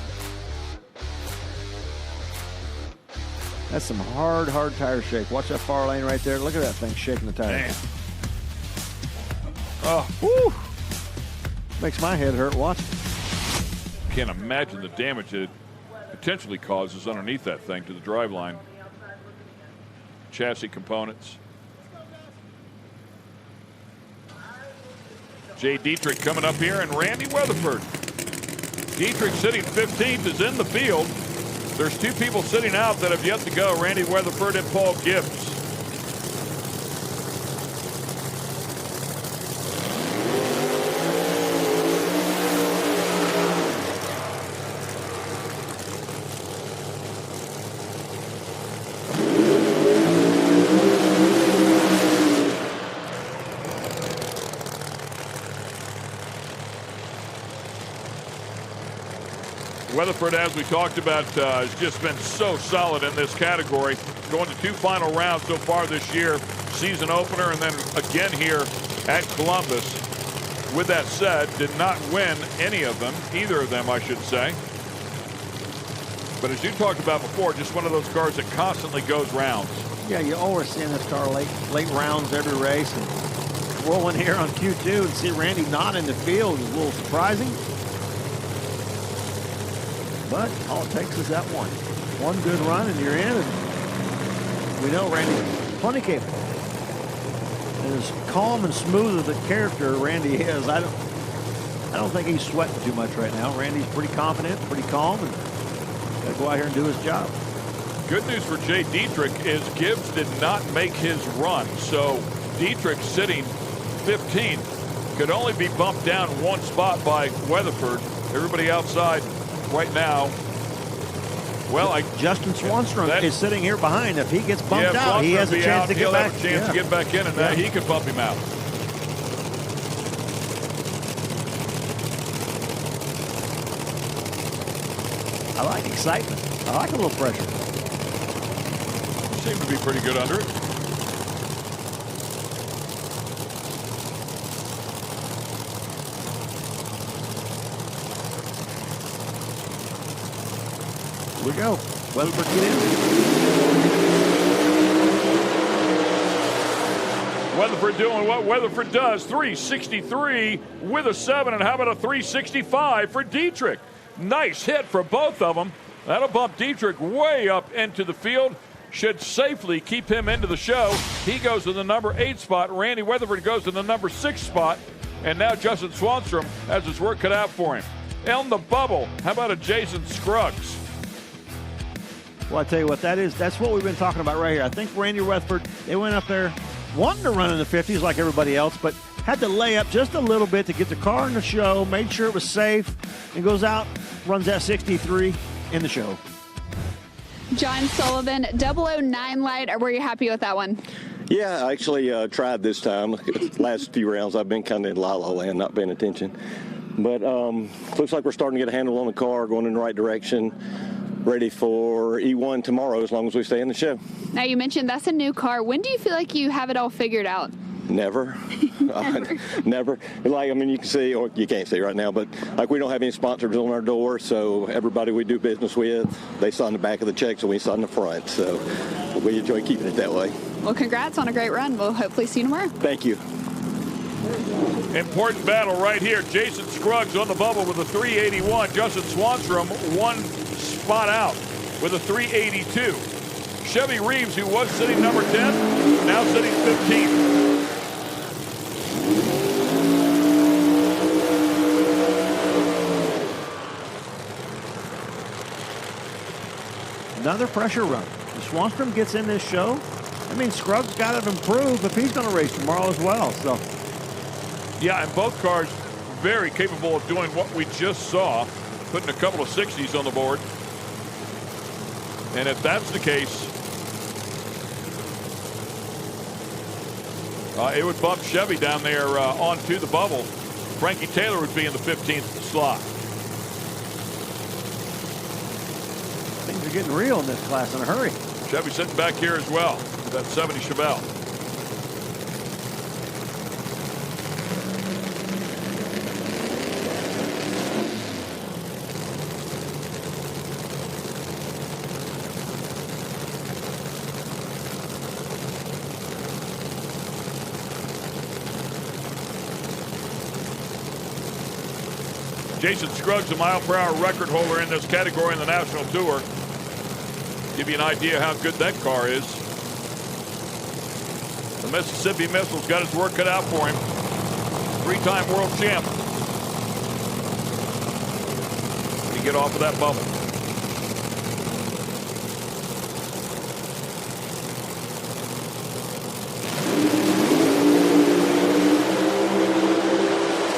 That's some hard tire shake. Watch that far lane right there. Look at that thing shaking the tire. Man. Oh, woo! Makes my head hurt. Watch. Can't imagine the damage it potentially causes underneath that thing to the driveline. Chassis components. Jay Dietrich coming up here, and Randy Weatherford. Dietrich sitting 15th is in the field. There's 2 people sitting out that have yet to go, Randy Weatherford and Paul Gibbs. Weatherford, as we talked about, has just been so solid in this category. Going to 2 final rounds so far this year. Season opener and then again here at Columbus. With that said, did not win any of them, either of them, I should say. But as you talked about before, just one of those cars that constantly goes rounds. Yeah, you always see this car late rounds every race. And rolling here on Q2 and see Randy not in the field is a little surprising. But all it takes is that one good run and you're in. And we know Randy's plenty capable. And as calm and smooth as a character Randy is, I don't think he's sweating too much right now. Randy's pretty confident, pretty calm, and got to go out here and do his job. Good news for Jay Dietrich is Gibbs did not make his run. So Dietrich sitting 15th could only be bumped down 1 spot by Weatherford. Everybody outside right now. Well, Justin Swanstrom is sitting here behind. If he gets bumped out, he has a chance to get back. He'll have a chance to get back in, and now he can bump him out. I like excitement. I like a little pressure. Seem to be pretty good under it. Here we go. Weatherford, get in. Weatherford doing what Weatherford does. 363 with a 7, and how about a 365 for Dietrich? Nice hit for both of them. That'll bump Dietrich way up into the field. Should safely keep him into the show. He goes to the number 8 spot. Randy Weatherford goes to the number 6 spot. And now Justin Swanstrom has his work cut out for him. On the bubble, how about a Jason Scruggs? Well, I tell you what, that's what we've been talking about right here. I think Randy Weatherford, they went up there wanting to run in the 50s like everybody else, but had to lay up just a little bit to get the car in the show, made sure it was safe, and goes out, runs that 63 in the show. John Sullivan, 009 light. Were you happy with that one? Yeah, I actually tried this time. Last few rounds, I've been kind of in la-la land, not paying attention. But looks like we're starting to get a handle on the car, going in the right direction. Ready for E1 tomorrow as long as we stay in the show. Now, you mentioned that's a new car. When do you feel like you have it all figured out? Never. Never. Like, I mean, you can see, or you can't see right now, but like we don't have any sponsors on our door, so everybody we do business with, they sign the back of the checks and we sign the front. So we enjoy keeping it that way. Well, congrats on a great run. We'll hopefully see you tomorrow. Thank you. Important battle right here. Jason Scruggs on the bubble with a 381. Justin Swanstrom 1 spot out with a 382. Chevy Reeves, who was sitting number 10, now sitting 15th. Another pressure run. If Swanstrom gets in this show, I mean, Scruggs got to improve if he's going to race tomorrow as well. So, yeah, and both cars very capable of doing what we just saw, putting a couple of 60s on the board. And if that's the case, it would bump Chevy down there onto the bubble. Frankie Taylor would be in the 15th slot. Things are getting real in this class in a hurry. Chevy sitting back here as well with that 70 Chevelle. Jason Scruggs, a mile-per-hour record holder in this category in the National Tour. Give you an idea how good that car is. The Mississippi Missile's got his work cut out for him. 3-time world champ. He get off of that bubble.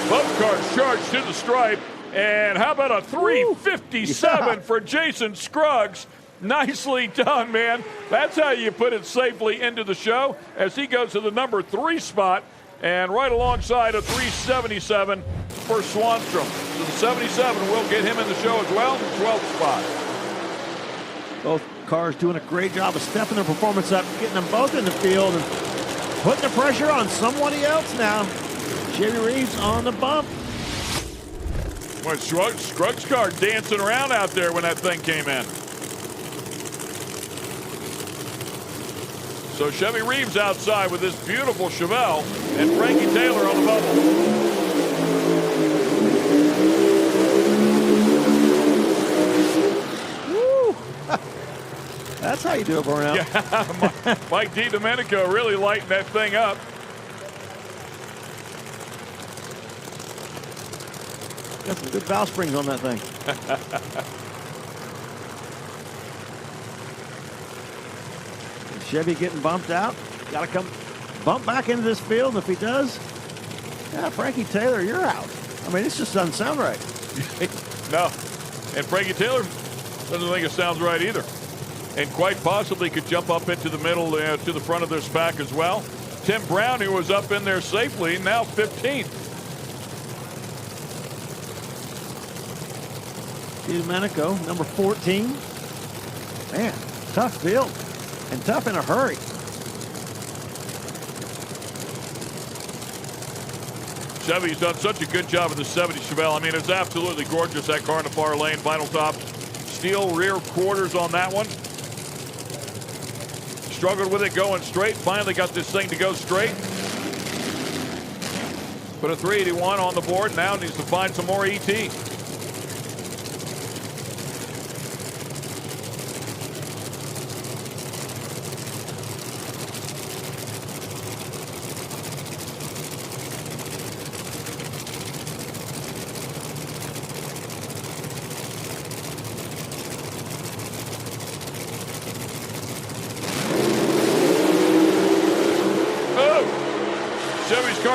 Both cars charged to the stripe. And how about a 357 for Jason Scruggs? Nicely done, man. That's how you put it safely into the show as he goes to the number 3 spot and right alongside a 377 for Swanstrom. So the 77 will get him in the show as well, 12th spot. Both cars doing a great job of stepping their performance up, getting them both in the field and putting the pressure on somebody else now. Chevy Reeves on the bump. Well, Scruggs' car dancing around out there when that thing came in. So Chevy Reeves outside with this beautiful Chevelle and Frankie Taylor on the bubble. Woo! That's how you do a burnout. Yeah, Mike DiDomenico really lighting that thing up. Got some good valve springs on that thing. Chevy getting bumped out. Got to come bump back into this field. And if he does, yeah, Frankie Taylor, you're out. I mean, it just doesn't sound right. No. And Frankie Taylor doesn't think it sounds right either. And quite possibly could jump up into the middle to the front of this pack as well. Tim Brown, who was up in there safely, now 15th. Domenico, number 14. Man, tough field. And tough in a hurry. Chevy's done such a good job with the 70 Chevelle. I mean, it's absolutely gorgeous, that car in the far lane. Vinyl top, steel rear quarters on that one. Struggled with it going straight. Finally got this thing to go straight. Put a 381 on the board. Now needs to find some more ET.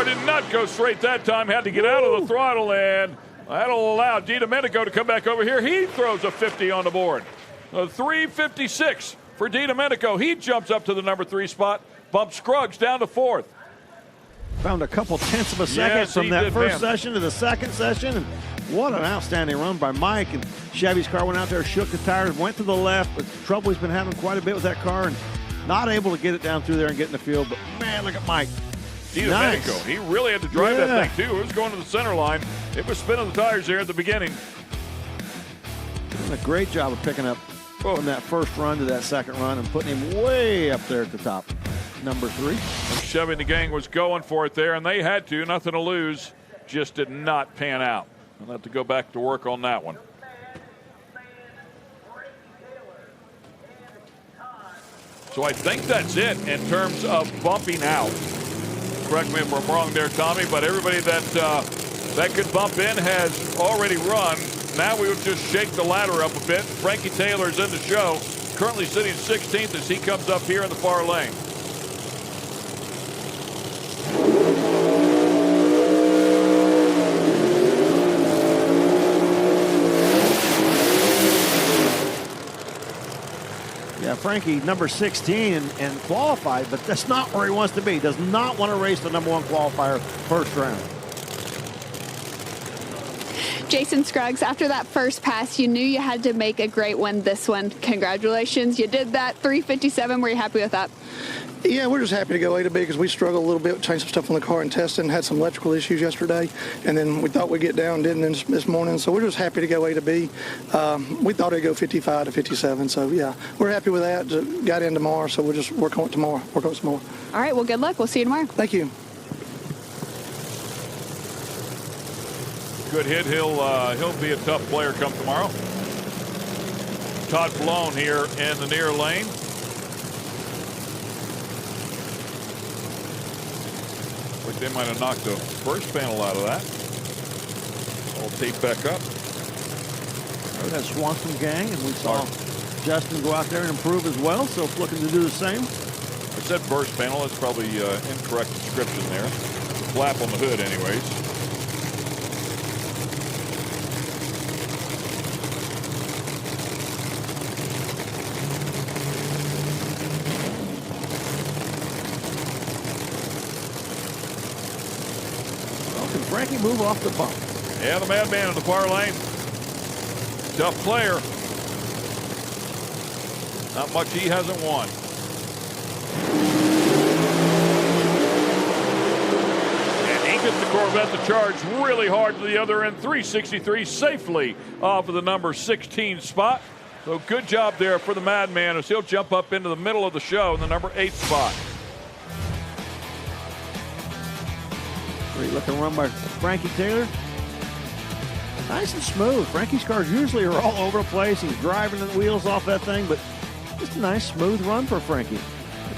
Did not go straight that time. Had to get out of the throttle, and that'll allow DiDomenico to come back over here. He throws a 50 on the board. 3:56 for DiDomenico. He jumps up to the number 3 spot, bumps Scruggs down to 4th. Found a couple tenths of a second from that first session to the second session. And what an outstanding run by Mike. And Chevy's car went out there, shook the tires, went to the left. But trouble he's been having quite a bit with that car and not able to get it down through there and get in the field. But, man, look at Mike. DiDomenico, nice. He really had to drive that thing, too. It was going to the center line. It was spinning the tires there at the beginning. Doing a great job of picking up from that first run to that second run and putting him way up there at the top. Number 3. And Chevy and the gang was going for it there, and they had to. Nothing to lose. Just did not pan out. They'll have to go back to work on that one. So I think that's it in terms of bumping out. Correct me if I'm wrong there, Tommy, but everybody that could bump in has already run. Now we would just shake the ladder up a bit. Frankie Taylor's in the show, currently sitting 16th as he comes up here in the far lane. Yeah, Frankie, number 16 and qualified, but that's not where he wants to be. Does not want to race the number 1 qualifier first round. Jason Scruggs, after that first pass, you knew you had to make a great one this one. Congratulations. You did that. 3:57. Were you happy with that? Yeah, we're just happy to go A to B because we struggled a little bit, changed some stuff on the car and testing, had some electrical issues yesterday, and then we thought we'd get down, didn't this morning. So we're just happy to go A to B. We thought it'd go 55 to 57. So, yeah, we're happy with that. Just got in tomorrow, so we'll just work on it tomorrow, work on it some more. All right, well, good luck. We'll see you tomorrow. Thank you. Good hit. He'll be a tough player come tomorrow. Todd Blown here in the near lane. Like they might have knocked the first panel out of that. I'll tape back up. We had Swanson gang, and we saw Justin go out there and improve as well, so looking to do the same. I said burst panel. That's probably incorrect description there. Flap on the hood anyways. Frankie move off the bump. Yeah, the madman in the far lane. Tough player. Not much he hasn't won. And he gets the Corvette to charge really hard to the other end. 363 safely off of the number 16 spot. So good job there for the madman as he'll jump up into the middle of the show in the number 8 spot. Great looking run by Frankie Taylor. Nice and smooth. Frankie's cars usually are all over the place. He's driving the wheels off that thing, but just a nice smooth run for Frankie.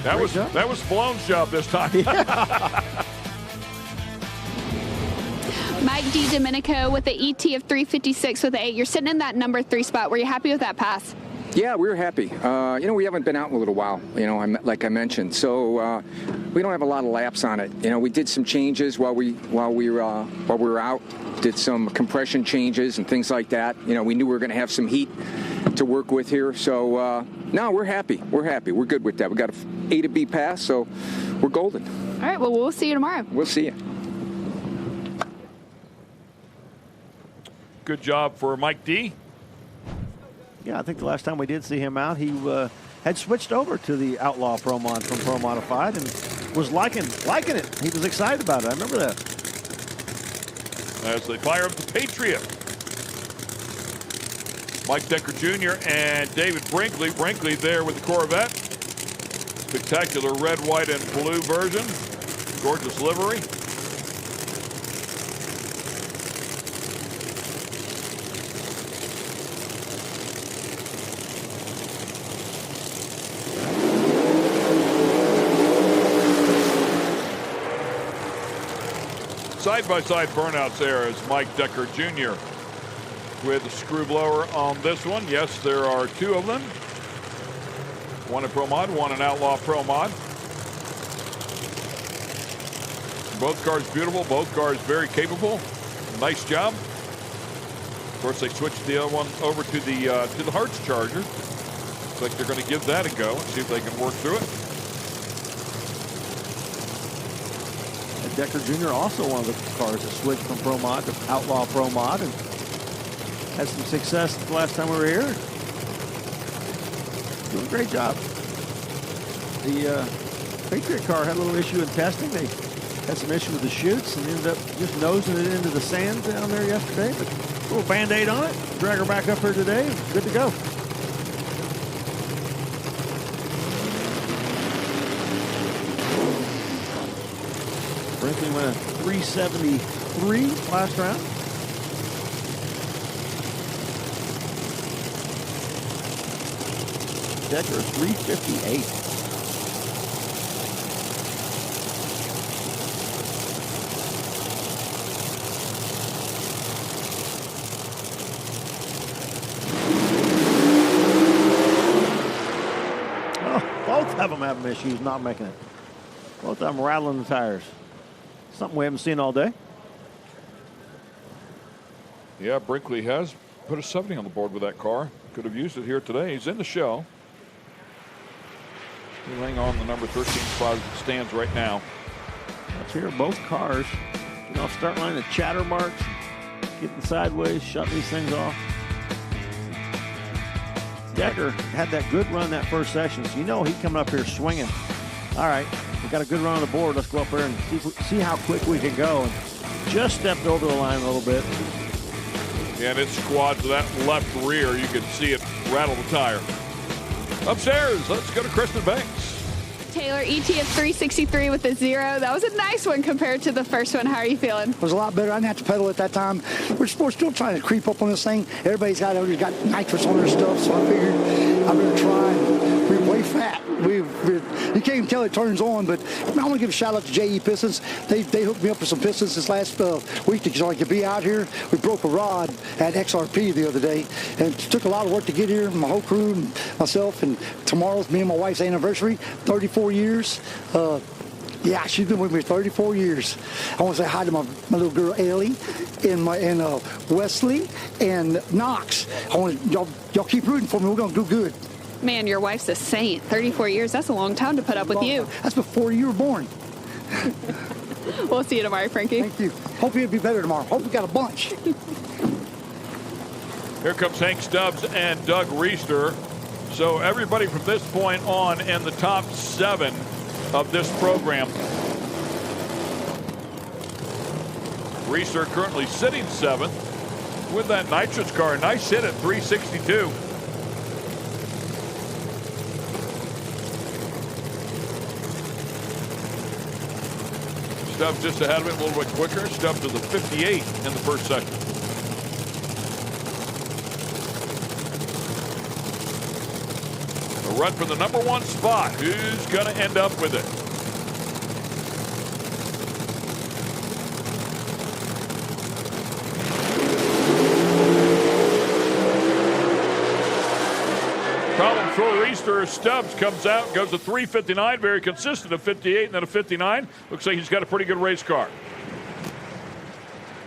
That was Blown's job this time. Yeah. Mike DiDomenico with the ET of 356 with the 8. You're sitting in that number 3 spot. Were you happy with that pass? Yeah, we were happy. We haven't been out in a little while, like I mentioned. So we don't have a lot of laps on it. We did some changes while we were out. Did some compression changes and things like that. We knew we were going to have some heat to work with here. So no, we're happy. We're happy. We're good with that. We got an A to B pass, so we're golden. All right. Well, we'll see you tomorrow. We'll see you. Good job for Mike D. Yeah, I think the last time we did see him out, he had switched over to the Outlaw Pro Mod from Pro Modified and was liking it. He was excited about it. I remember that. As they fire up the Patriot. Mike Decker Jr. and David Brinkley. Brinkley there with the Corvette. Spectacular red, white, and blue version. Gorgeous livery. Side-by-side burnouts there as Mike Decker Jr. with the screw blower on this one. Yes, there are 2 of them. One in Pro Mod, one in Outlaw Pro Mod. Both cars beautiful, both cars very capable. Nice job. Of course, they switched the other one over to the Hertz Charger. Looks like they're going to give that a go and see if they can work through it. And Decker Jr. also one of the cars that switched from Pro Mod to Outlaw Pro Mod and had some success the last time we were here. Doing a great job. The Patriot car had a little issue in testing. They had some issue with the chutes and ended up just nosing it into the sand down there yesterday. But a little Band-Aid on it. Drag her back up here today. Good to go. Brinkley went a 373 last round. Decker 358. Both of them having issues not making it. Both of them rattling the tires. Something we haven't seen all day. Yeah, Brinkley has put a 70 on the board with that car. Could have used it here today. He's in the show. He'll hang on the number 13 spot as it stands right now. Let's hear both cars getting off start line, the chatter marks, getting sideways, shutting these things off. Decker had that good run that first session, so you know he's coming up here swinging. All right, we got a good run on the board. Let's go up there and see how quick we can go. And just stepped over the line a little bit. Yeah, and it squads that left rear. You can see it rattle the tire. Upstairs, let's go to Kristen Banks. Taylor, ET of 363 with a 0. That was a nice one compared to the first one. How are you feeling? It was a lot better. I didn't have to pedal at that time. We're still trying to creep up on this thing. Everybody's got nitrous on their stuff, so I figured I better try. We're way fat. You can't even tell it turns on, but I want to give a shout out to JE Pistons. They hooked me up with some pistons this last week so I could be out here. We broke a rod at XRP the other day, and it took a lot of work to get here. My whole crew, and myself, and tomorrow's me and my wife's anniversary, 34 years. Yeah, she's been with me 34 years. I want to say hi to my little girl Ellie and Wesley and Knox. I want y'all keep rooting for me. We're gonna do good. Man, your wife's a saint. 34 years, that's a long time to put up with you. That's before you were born. We'll see you tomorrow, Frankie. Thank you. Hope it'll be better tomorrow. Hope we got a bunch. Here comes Hank Stubbs and Doug Reister. So everybody from this point on in the top 7 of this program. Reister currently sitting 7th with that nitrous car. Nice hit at 362. Stubbs just ahead of him a little bit quicker. Stubbs to the 58 in the first second. A run for the number 1 spot. Who's going to end up with it? Problem for Reister. Stubbs comes out, goes to 359, very consistent, a 58 and then a 59. Looks like he's got a pretty good race car.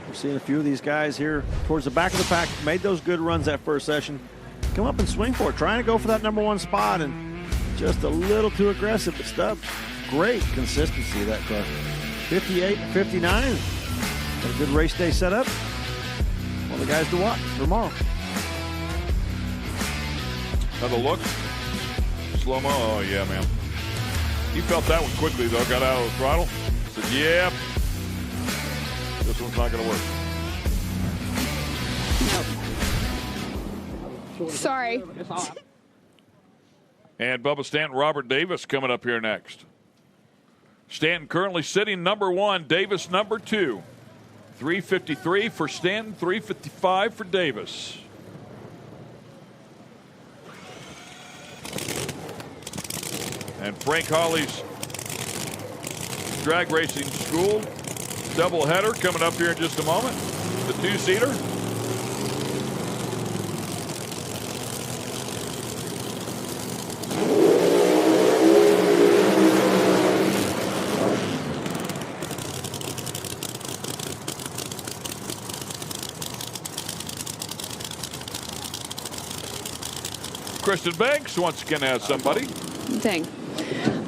We're seeing a few of these guys here towards the back of the pack, made those good runs that first session. Come up and swing for it, trying to go for that number 1 spot, and just a little too aggressive. But Stubbs, great consistency of that car. 58 and 59. Got a good race day set up. One of the guys to watch tomorrow. Another look. Slow-mo. Oh, yeah, man. He felt that one quickly, though. Got out of the throttle. Said, yep. This one's not going to work. Sorry. And Bubba Stanton, Robert Davis coming up here next. Stanton currently sitting number 1. Davis number 2. 353 for Stanton. 355 for Davis. And Frank Hawley's drag racing school doubleheader coming up here in just a moment. The 2-seater. Kristen Banks once again has somebody. Dang.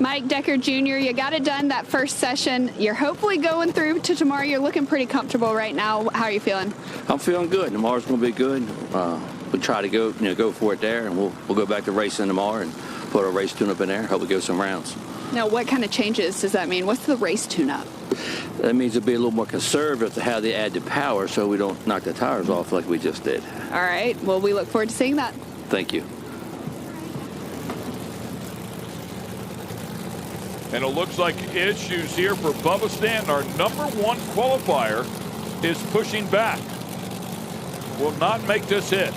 Mike Decker Jr., you got it done that first session. You're hopefully going through to tomorrow. You're looking pretty comfortable right now. How are you feeling? I'm feeling good. Tomorrow's going to be good. We'll try to go for it there, and we'll go back to racing tomorrow and put our race tune-up in there. Hope we go some rounds. Now, what kind of changes does that mean? What's the race tune-up? That means it'll be a little more conservative to how they add the power so we don't knock the tires off like we just did. All right. Well, we look forward to seeing that. Thank you. And it looks like issues here for Bubba Stanton. Our number one qualifier is pushing back. Will not make this hit.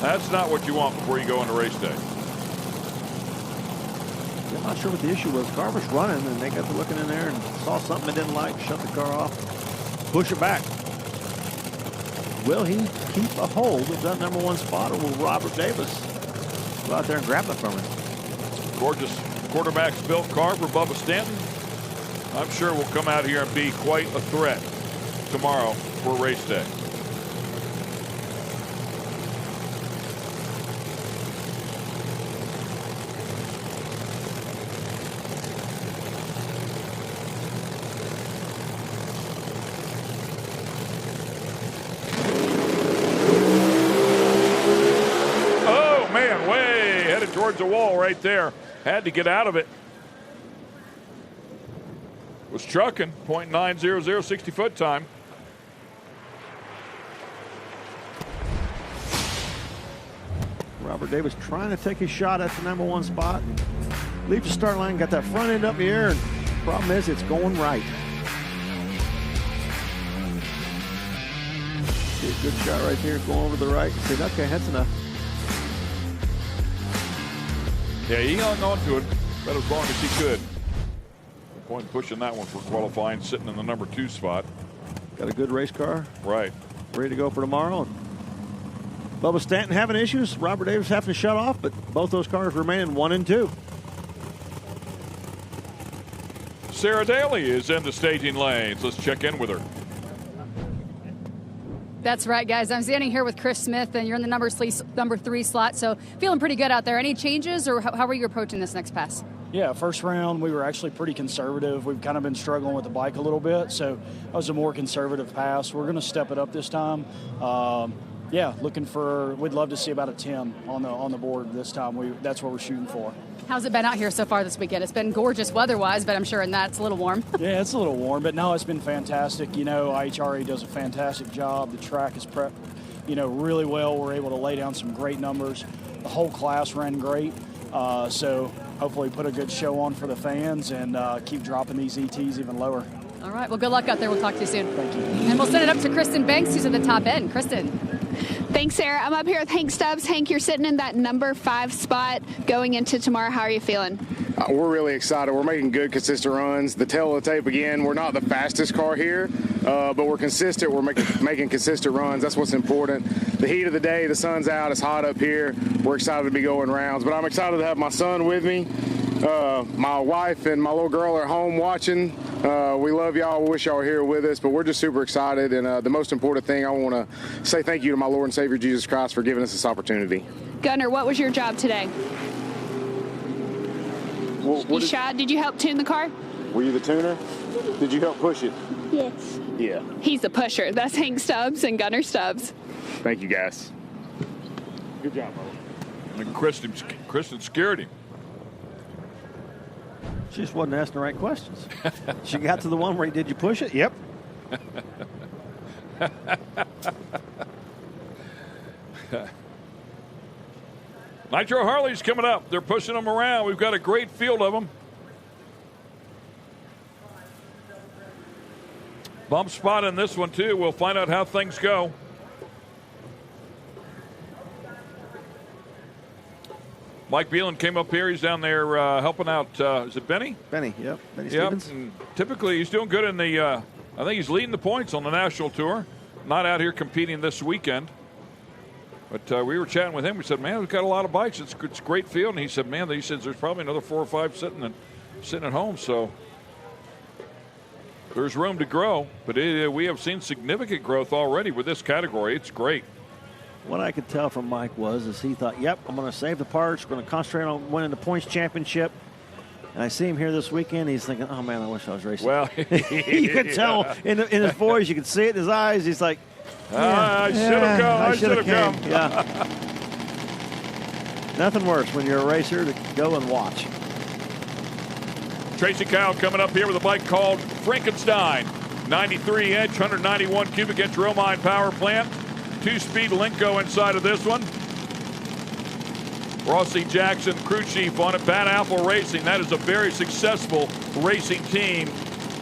That's not what you want before you go into race day. I'm not sure what the issue was. The car was running, and they got to looking in there and saw something they didn't like, shut the car off, push it back. Will he keep a hold of that number one spot, or will Robert Davis go out there and grab it from him? Gorgeous quarterback's built car for Bubba Stanton. I'm sure will come out here and be quite a threat tomorrow for race day. Oh man, way headed towards the wall right there. Had to get out of it. Was trucking, 0.900, 60-foot time. Robert Davis trying to take his shot at the number one spot. Leaves the start line, got that front end up in the air, and problem is it's going right. See a good shot right there, going over the right. Said, okay, that's enough. Yeah, he hung on to it about as long as he could. No point in pushing that one for qualifying, sitting in the number 2 spot. Got a good race car. Right. Ready to go for tomorrow. Bubba Stanton having issues. Robert Davis having to shut off, but both those cars remain 1 and 2. Sarah Daly is in the staging lanes. Let's check in with her. That's right, guys. I'm standing here with Chris Smith, and you're in the number 3 slot, so feeling pretty good out there. Any changes, or how are you approaching this next pass? Yeah, first round, we were actually pretty conservative. We've kind of been struggling with the bike a little bit, so that was a more conservative pass. We're going to step it up this time. Yeah, we'd love to see about a 10 on the board this time. That's what we're shooting for. How's it been out here so far this weekend? It's been gorgeous weather-wise, but I'm sure in that it's a little warm. Yeah, it's a little warm, but no, it's been fantastic. You know, IHRA does a fantastic job. The track is prepped, really well. We're able to lay down some great numbers. The whole class ran great, so hopefully put a good show on for the fans and keep dropping these ETs even lower. All right, well, good luck out there. We'll talk to you soon. Thank you. And we'll send it up to Kristen Banks, who's at the top end. Kristen. Thanks, Sarah. I'm up here with Hank Stubbs. Hank, you're sitting in that number 5 spot going into tomorrow. How are you feeling? We're really excited. We're making good, consistent runs. The tail of the tape again. We're not the fastest car here, but we're consistent. We're making consistent runs. That's what's important. The heat of the day, the sun's out. It's hot up here. We're excited to be going rounds. But I'm excited to have my son with me. My wife and my little girl are home watching. We love y'all. We wish y'all were here with us, but we're just super excited. And the most important thing, I want to say thank you to my Lord and Savior Jesus Christ for giving us this opportunity. Gunnar, what was your job today? Did you help tune the car? Were you the tuner? Did you help push it? Yes. Yeah. He's the pusher. That's Hank Stubbs and Gunnar Stubbs. Thank you, guys. Good job, brother. And Kristen scared him. She just wasn't asking the right questions. She got to the one where did you push it? Yep. Nitro Harley's coming up. They're pushing them around. We've got a great field of them. Bump spot in this one, too. We'll find out how things go. Mike Beelan came up here. He's down there helping out. Is it Benny? Benny, yep. Benny yep. Stevens. And typically, he's doing good in the. I think he's leading the points on the national tour. Not out here competing this weekend. But we were chatting with him. We said, "Man, we've got a lot of bikes. It's a great field." And he said, "Man," he says, "there's probably another 4 or 5 sitting at home." So there's room to grow. But we have seen significant growth already with this category. It's great. what I could tell from Mike is he thought, yep, I'm going to save the parts. We're going to concentrate on winning the points championship. And I see him here this weekend. He's thinking, oh, man, I wish I was racing. Well, you could tell in his voice. You could see it in his eyes. He's like, I should have come. I should have come. Yeah. Nothing worse when you're a racer to go and watch. Tracy Kyle coming up here with a bike called Frankenstein. 93-inch, 191 cubic inch Romine power plant. 2-speed Lenco inside of this one. Rossi Jackson, crew chief on it. Bad Apple Racing. That is a very successful racing team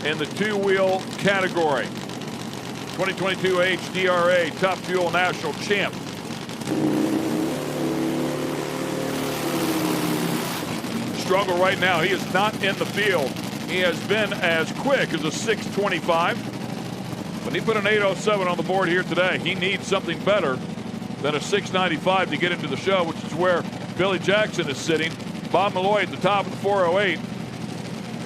in the two-wheel category. 2022 IHRA Top Fuel National Champ. Struggle right now. He is not in the field. He has been as quick as a 625. But he put an 807 on the board here today. He needs something better than a 695 to get into the show, which is where Billy Jackson is sitting. Bob Malloy at the top of the 408.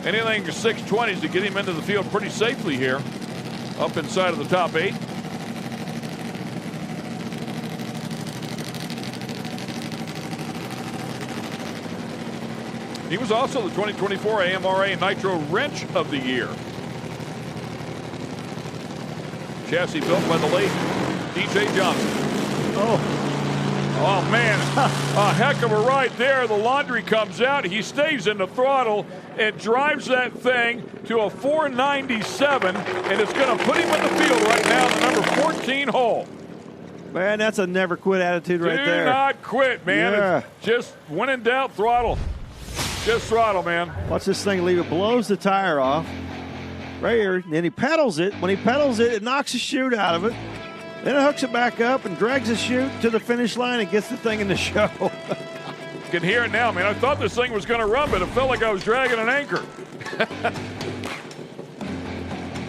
Anything to 620s to get him into the field pretty safely here, up inside of the top 8. He was also the 2024 AMRA Nitro Wrench of the Year. Chassis built by the late DJ Johnson. Oh man, a heck of a ride there. The laundry comes out. He stays in the throttle and drives that thing to a 497, and it's going to put him in the field right now in the number 14 hole. Man, that's a never quit attitude right there. Do not quit, man. Yeah. It's just when in doubt, throttle. Just throttle, man. Watch this thing leave it, blows the tire off. Right here. Then he pedals it. When he pedals it, it knocks the chute out of it. Then it hooks it back up and drags the chute to the finish line and gets the thing in the show. Can hear it now, man. I thought this thing was going to run, but it felt like I was dragging an anchor.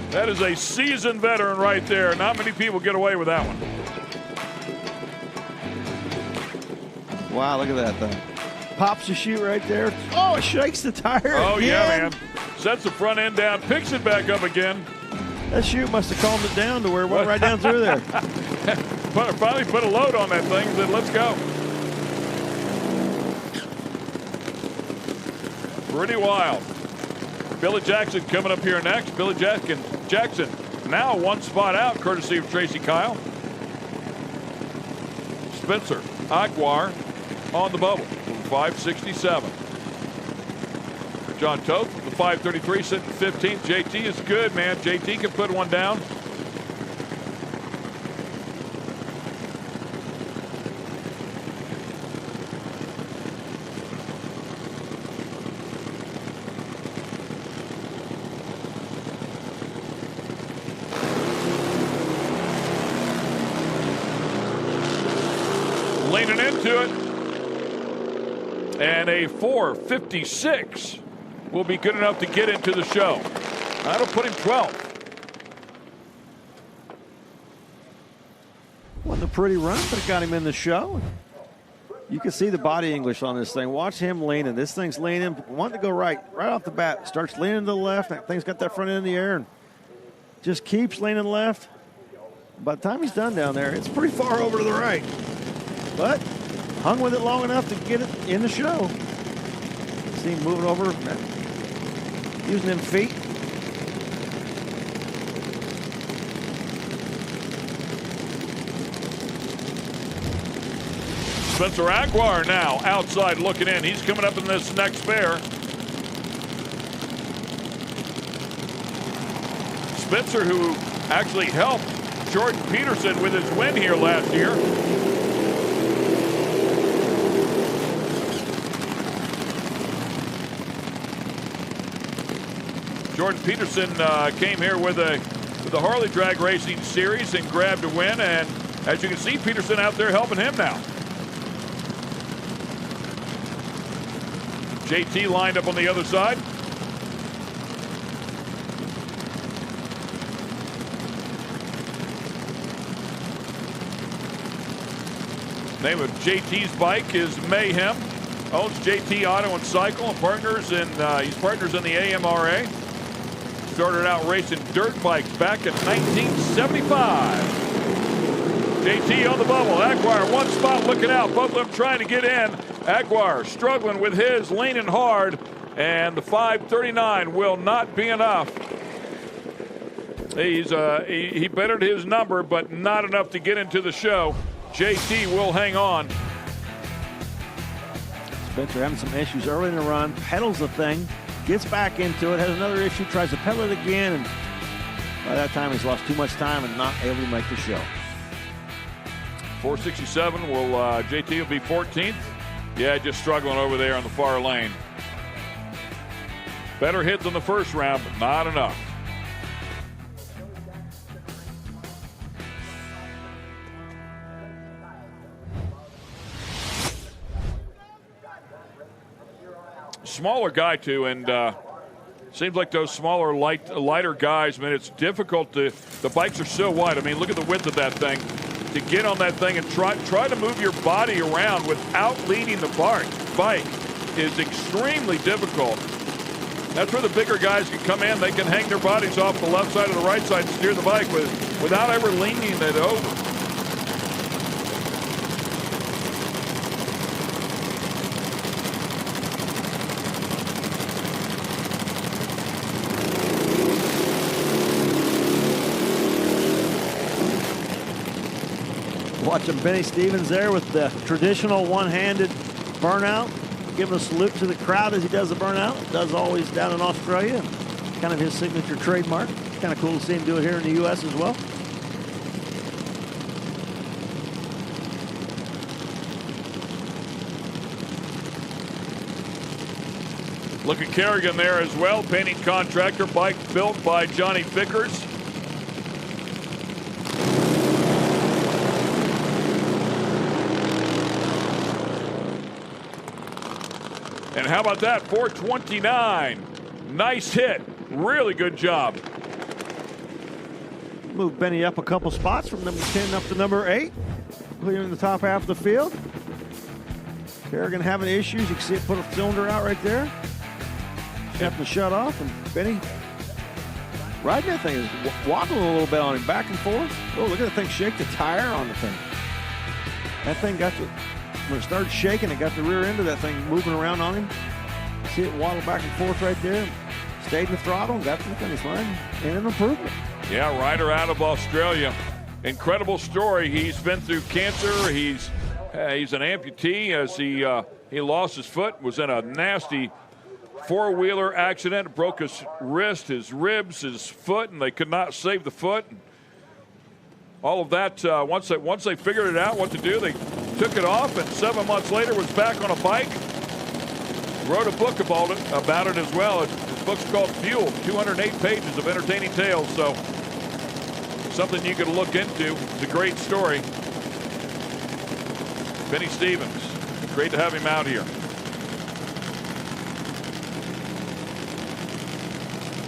That is a seasoned veteran right there. Not many people get away with that one. Wow, look at that thing. Pops the chute right there. Oh, it shakes the tire. Oh, again. yeah, man. Sets the front end down, picks it back up again. That chute must have calmed it down to where it went right down through there. Finally put a load on that thing and said, let's go. Pretty wild. Billy Jackson coming up here next. Billy Jackson now one spot out, courtesy of Tracy Kyle. Spencer Aguiar on the bubble, 567. John Toth, the 533, sitting 15th. JT is good, man. JT can put one down. Leaning into it. And a 456 will be good enough to get into the show. That'll put him 12th. Wasn't a pretty run, but it got him in the show. You can see the body English on this thing. Watch him leaning. This thing's leaning. Wanting to go right off the bat. Starts leaning to the left. That thing's got that front end in the air and just keeps leaning left. By the time he's done down there, it's pretty far over to the right. But hung with it long enough to get it in the show. See him moving over, using them feet. Spencer Aguiar now outside looking in. He's coming up in this next pair. Spencer, who actually helped Jordan Peterson with his win here last year. Jordan Peterson came here with the Harley Drag Racing Series and grabbed a win. And as you can see, Peterson out there helping him now. JT lined up on the other side. Name of JT's bike is Mayhem. Owns JT Auto and Cycle and partners in he's partners in the AMRA. Started out racing dirt bikes back in 1975. JT on the bubble. Aguirre one spot looking out. Both of them trying to get in. Aguirre struggling with his, leaning hard. And the 5:39 will not be enough. He bettered his number, but not enough to get into the show. JT will hang on. Spencer having some issues early in the run, pedals the thing, gets back into it, has another issue, tries to pedal it again, and by that time he's lost too much time and not able to make the show. 467 JT will be 14th. Yeah, just struggling over there on the far lane. Better hit than the first round, but not enough. Smaller guy too, and seems like those smaller, lighter guys, man, it's difficult to. The bikes are so wide. I mean, look at the width of that thing. To get on that thing and try to move your body around without leaning the bike is extremely difficult. That's where the bigger guys can come in. They can hang their bodies off the left side or the right side and steer the bike without ever leaning it over. Watching Benny Stevens there with the traditional one-handed burnout. Giving a salute to the crowd as he does the burnout. Does always down in Australia. Kind of his signature trademark. Kind of cool to see him do it here in the U.S. as well. Look at Kerrigan there as well. Painting contractor, bike built by Johnny Vickers. And how about that? 429. Nice hit. Really good job. Move Benny up a couple spots from number 10 up to number 8. Clearing the top half of the field. Kerrigan having issues. You can see it put a cylinder out right there. Have to shut off. And Benny riding that thing is wobbling a little bit on him. Back and forth. Oh, look at that thing shake the tire on the thing. That thing got the... When it started shaking, it got the rear end of that thing moving around on him. See it waddle back and forth right there. Stayed in the throttle and got to the finish line. And an improvement. Yeah, rider out of Australia. Incredible story. He's been through cancer. He's an amputee as he lost his foot. Was in a nasty four-wheeler accident. Broke his wrist, his ribs, his foot, and they could not save the foot. All of that, once they figured it out what to do, they took it off, and 7 months later was back on a bike. Wrote a book about it as well. His book's called Fuel, 208 pages of entertaining tales. So something you could look into. It's a great story. Benny Stevens, great to have him out here.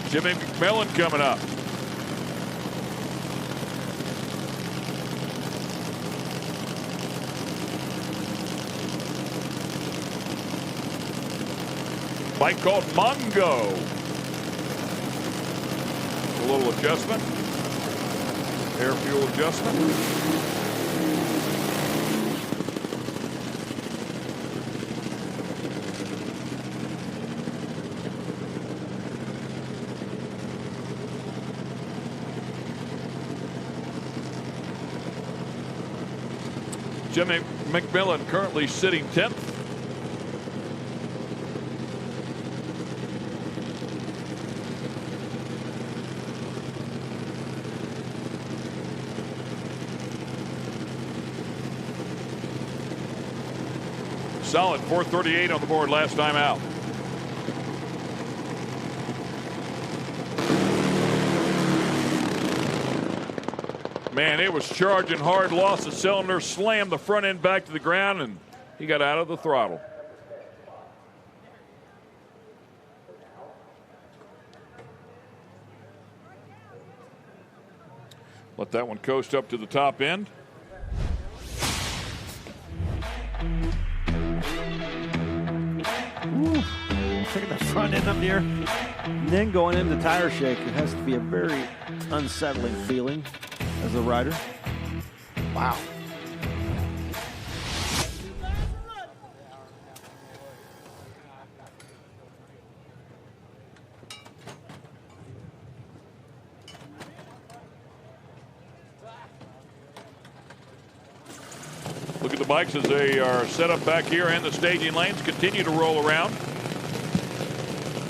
Jimmy McMillan coming up. Bike called Mongo. A little adjustment. Air fuel adjustment. Jimmy McMillan currently sitting 10th. Solid 438 on the board last time out. Man, it was charging hard, lost the cylinder, slammed the front end back to the ground, and he got out of the throttle. Let that one coast up to the top end. Ooh, taking the front end up there, and then going into tire shake. It has to be a very unsettling feeling as a rider. Wow. Look at the bikes as they are set up back here in the staging lanes, continue to roll around.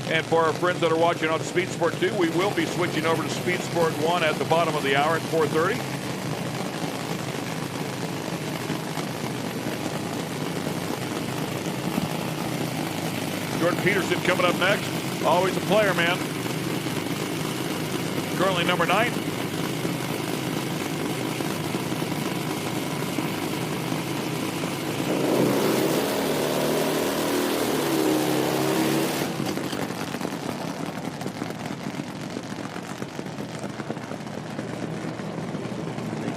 And for our friends that are watching on Speed Sport 2, we will be switching over to Speed Sport 1 at the bottom of the hour at 4:30. Jordan Peterson coming up next. Always a player, man. Currently number 9.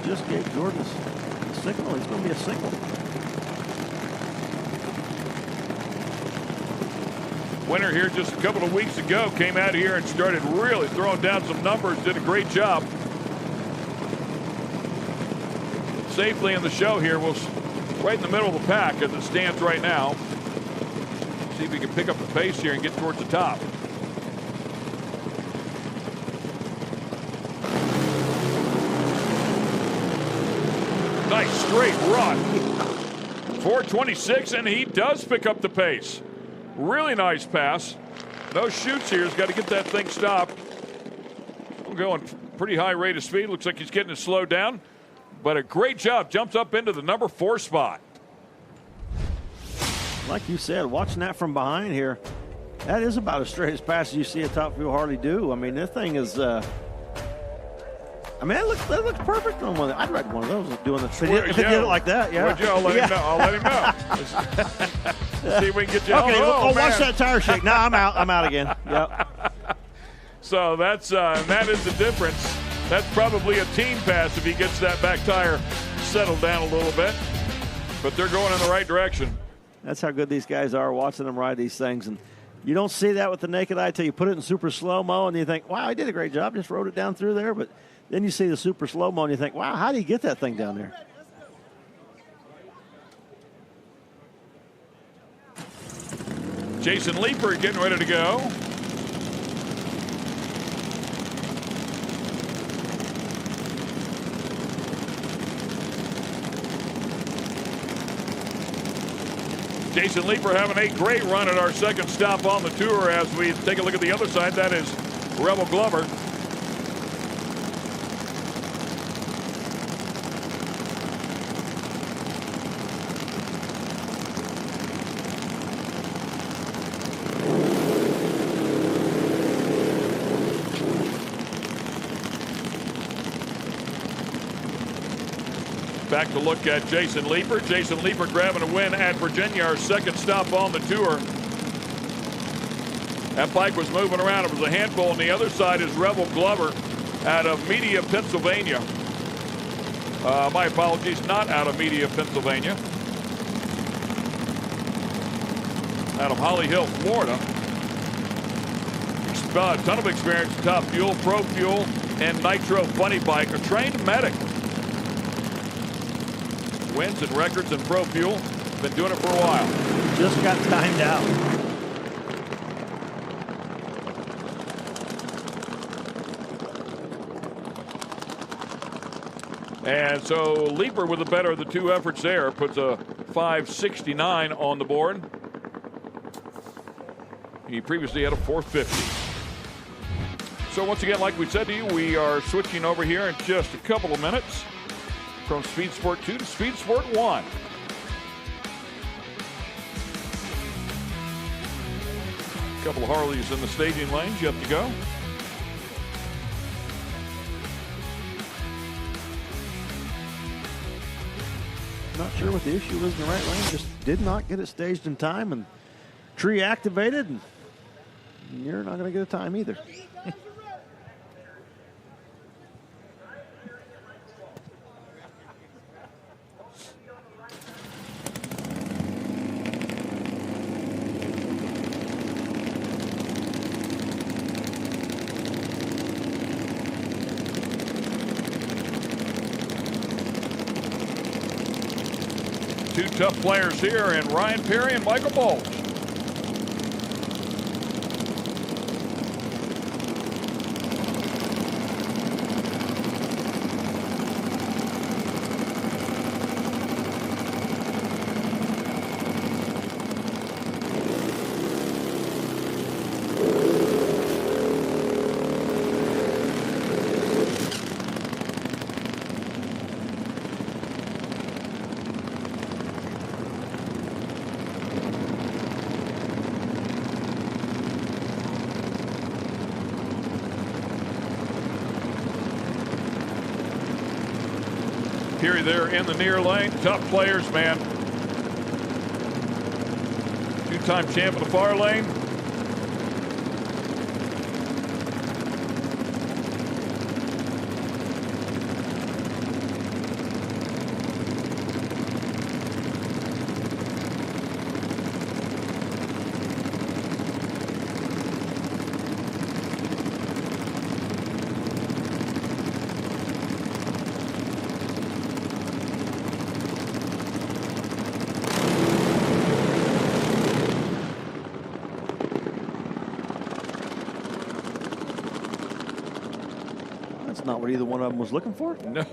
Just gave Jordan a signal. It's going to be a single. Winner here just a couple of weeks ago came out here and started really throwing down some numbers. Did a great job. Safely in the show here. We'll right in the middle of the pack as it stands right now. See if we can pick up the pace here and get towards the top. Nice straight run. 4:26, and he does pick up the pace. Really nice pass. No shoots here. He's got to get that thing stopped. I'm going pretty high rate of speed. Looks like he's getting it slowed down. But a great job. Jumps up into the number 4 spot. Like you said, watching that from behind here, that is about as straight as pass as you see a Top Fuel Harley do. I mean, this thing is... I mean, that looks perfect on one. I'd ride one of those doing the if it did it like that. Yeah. Would you? I'll let him know. I'll let him know. See if we can get you. Okay, watch that tire shake. No, I'm out. I'm out again. Yep. So that's that is the difference. That's probably a team pass if he gets that back tire settled down a little bit. But they're going in the right direction. That's how good these guys are, watching them ride these things. And you don't see that with the naked eye until you put it in super slow-mo and you think, wow, he did a great job. Just rode it down through there. But then you see the super slow-mo and you think, wow, how did he get that thing down there? Jason Leeper getting ready to go. Jason Leeper having a great run at our second stop on the tour. As we take a look at the other side, that is Rebel Glover. Back to look at Jason Leeper. Jason Leeper grabbing a win at Virginia, our second stop on the tour. That bike was moving around. It was a handful. On the other side is Rebel Glover out of Media, Pennsylvania. My apologies, not out of Media, Pennsylvania. Out of Holly Hill, Florida. A ton of experience, Top Fuel, Pro Fuel, and Nitro Funny Bike. A trained medic. Wins and records in Pro Fuel. Been doing it for a while. Just got timed out. And so Leeper with the better of the two efforts there puts a 569 on the board. He previously had a 450. So once again, like we said to you, we are switching over here in just a couple of minutes from Speed Sport 2 to Speed Sport 1. A couple of Harleys in the staging lanes yet to go. Not sure what the issue was in the right lane. Just did not get it staged in time, and tree activated, and you're not going to get a time either. two tough players here, and Ryan Perry and Michael Bulge. Perry there in the near lane. Tough players, man. Two-time champ in the far lane. Not what either one of them was looking for? No.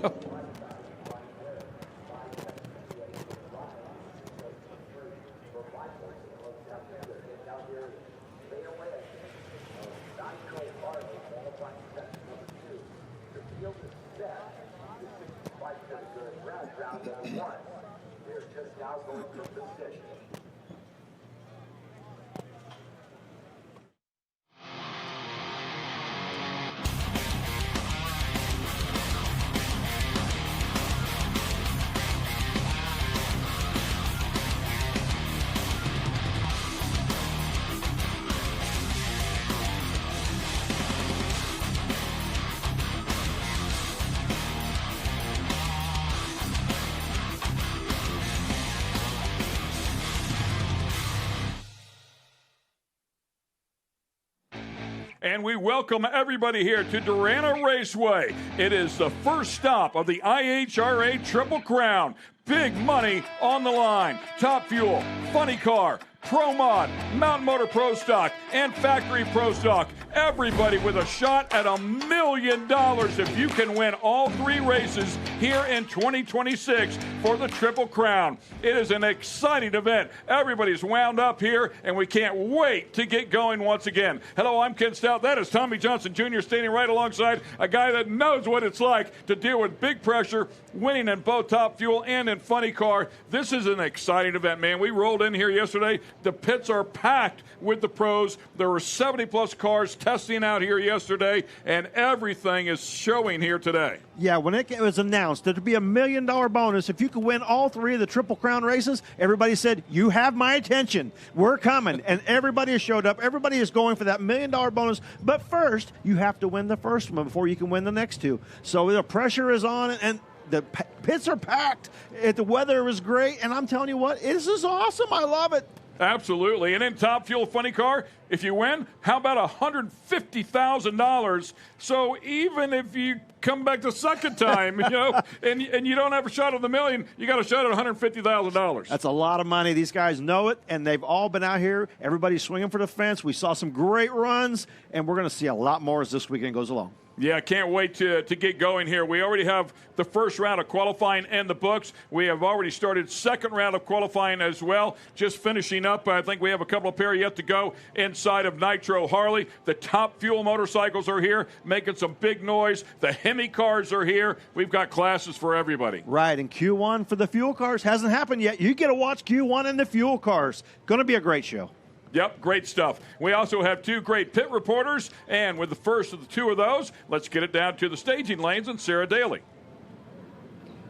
And we welcome everybody here to Darana Raceway. It is the first stop of the IHRA Triple Crown. Big money on the line. Top Fuel, Funny Car, Pro Mod, Mountain Motor Pro Stock, and Factory Pro Stock. Everybody with a shot at $1 million if you can win all three races here in 2026 for the Triple Crown. It is an exciting event. Everybody's wound up here, and we can't wait to get going once again. Hello, I'm Ken Stout. That is Tommy Johnson Jr. standing right alongside a guy that knows what it's like to deal with big pressure, winning in both Top Fuel and in Funny Car. This is an exciting event, man. We rolled in here yesterday. The pits are packed with the pros. There were 70-plus cars testing out here yesterday, and everything is showing here today. Yeah, when it was announced that there'd be $1 million bonus if you could win all three of the Triple Crown races, everybody said, you have my attention. We're coming. And everybody has showed up. Everybody is going for that $1 million bonus. But first, you have to win the first one before you can win the next two. So the pressure is on, and the pits are packed. The weather is great. And I'm telling you what, this is awesome. I love it. Absolutely. And in Top Fuel Funny Car, if you win, how about $150,000? So even if you come back the second time, you know, and you don't have a shot at the million, you got a shot at $150,000. That's a lot of money. These guys know it, and they've all been out here. Everybody's swinging for the fence. We saw some great runs, and we're going to see a lot more as this weekend goes along. Yeah, can't wait to get going here. We already have the first round of qualifying in the books. We have already started second round of qualifying as well. Just finishing up. I think we have a couple of pair yet to go inside of Nitro Harley. The Top Fuel motorcycles are here, making some big noise. The Hemi cars are here. We've got classes for everybody. Right, and Q1 for the fuel cars hasn't happened yet. You get to watch Q1 in the fuel cars. Going to be a great show. Yep, great stuff. We also have two great pit reporters, and with the first of the two of those, let's get it down to the staging lanes and Sarah Daly.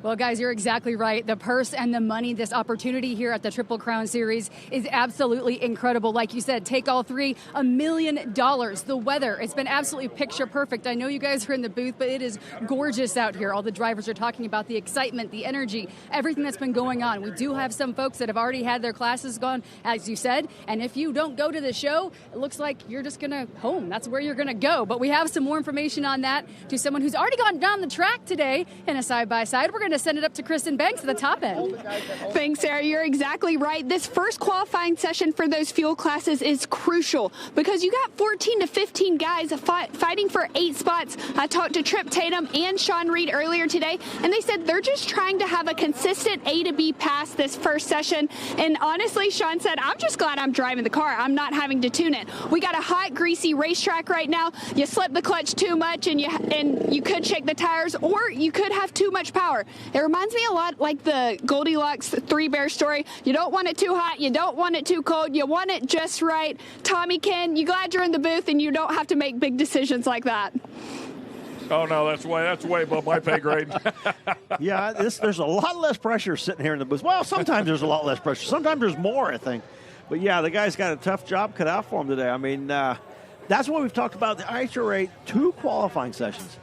Well, guys, you're exactly right. The purse and the money, this opportunity here at the Triple Crown Series is absolutely incredible. Like you said, take all three, $1 million. The weather, it's been absolutely picture perfect. I know you guys are in the booth, but it is gorgeous out here. All the drivers are talking about the excitement, the energy, everything that's been going on. We do have some folks that have already had their classes gone, as you said. And if you don't go to the show, it looks like you're just going to home. That's where you're going to go. But we have some more information on that to someone who's already gone down the track today in a side-by-side. We're going to to send it up to Kristen Banks at the top end. Thanks, Sarah. You're exactly right. This first qualifying session for those fuel classes is crucial because you got 14 to 15 guys fighting for 8 spots. I talked to Trip Tatum and Sean Reed earlier today, and they said they're just trying to have a consistent A to B pass this first session. And honestly, Sean said, I'm just glad I'm driving the car. I'm not having to tune it. We got a hot, greasy racetrack right now. You slip the clutch too much and you could shake the tires, or you could have too much power. It reminds me a lot like the Goldilocks Three Bears story. You don't want it too hot, you don't want it too cold, you want it just right. Tommy, Ken, you glad you're in the booth and you don't have to make big decisions like that? Oh, no, that's way above my pay grade. Yeah, there's a lot less pressure sitting here in the booth. Well, sometimes there's a lot less pressure. Sometimes there's more, I think. But, yeah, the guy's got a tough job cut out for him today. I mean, that's what we've talked about, the IHRA 2 qualifying sessions.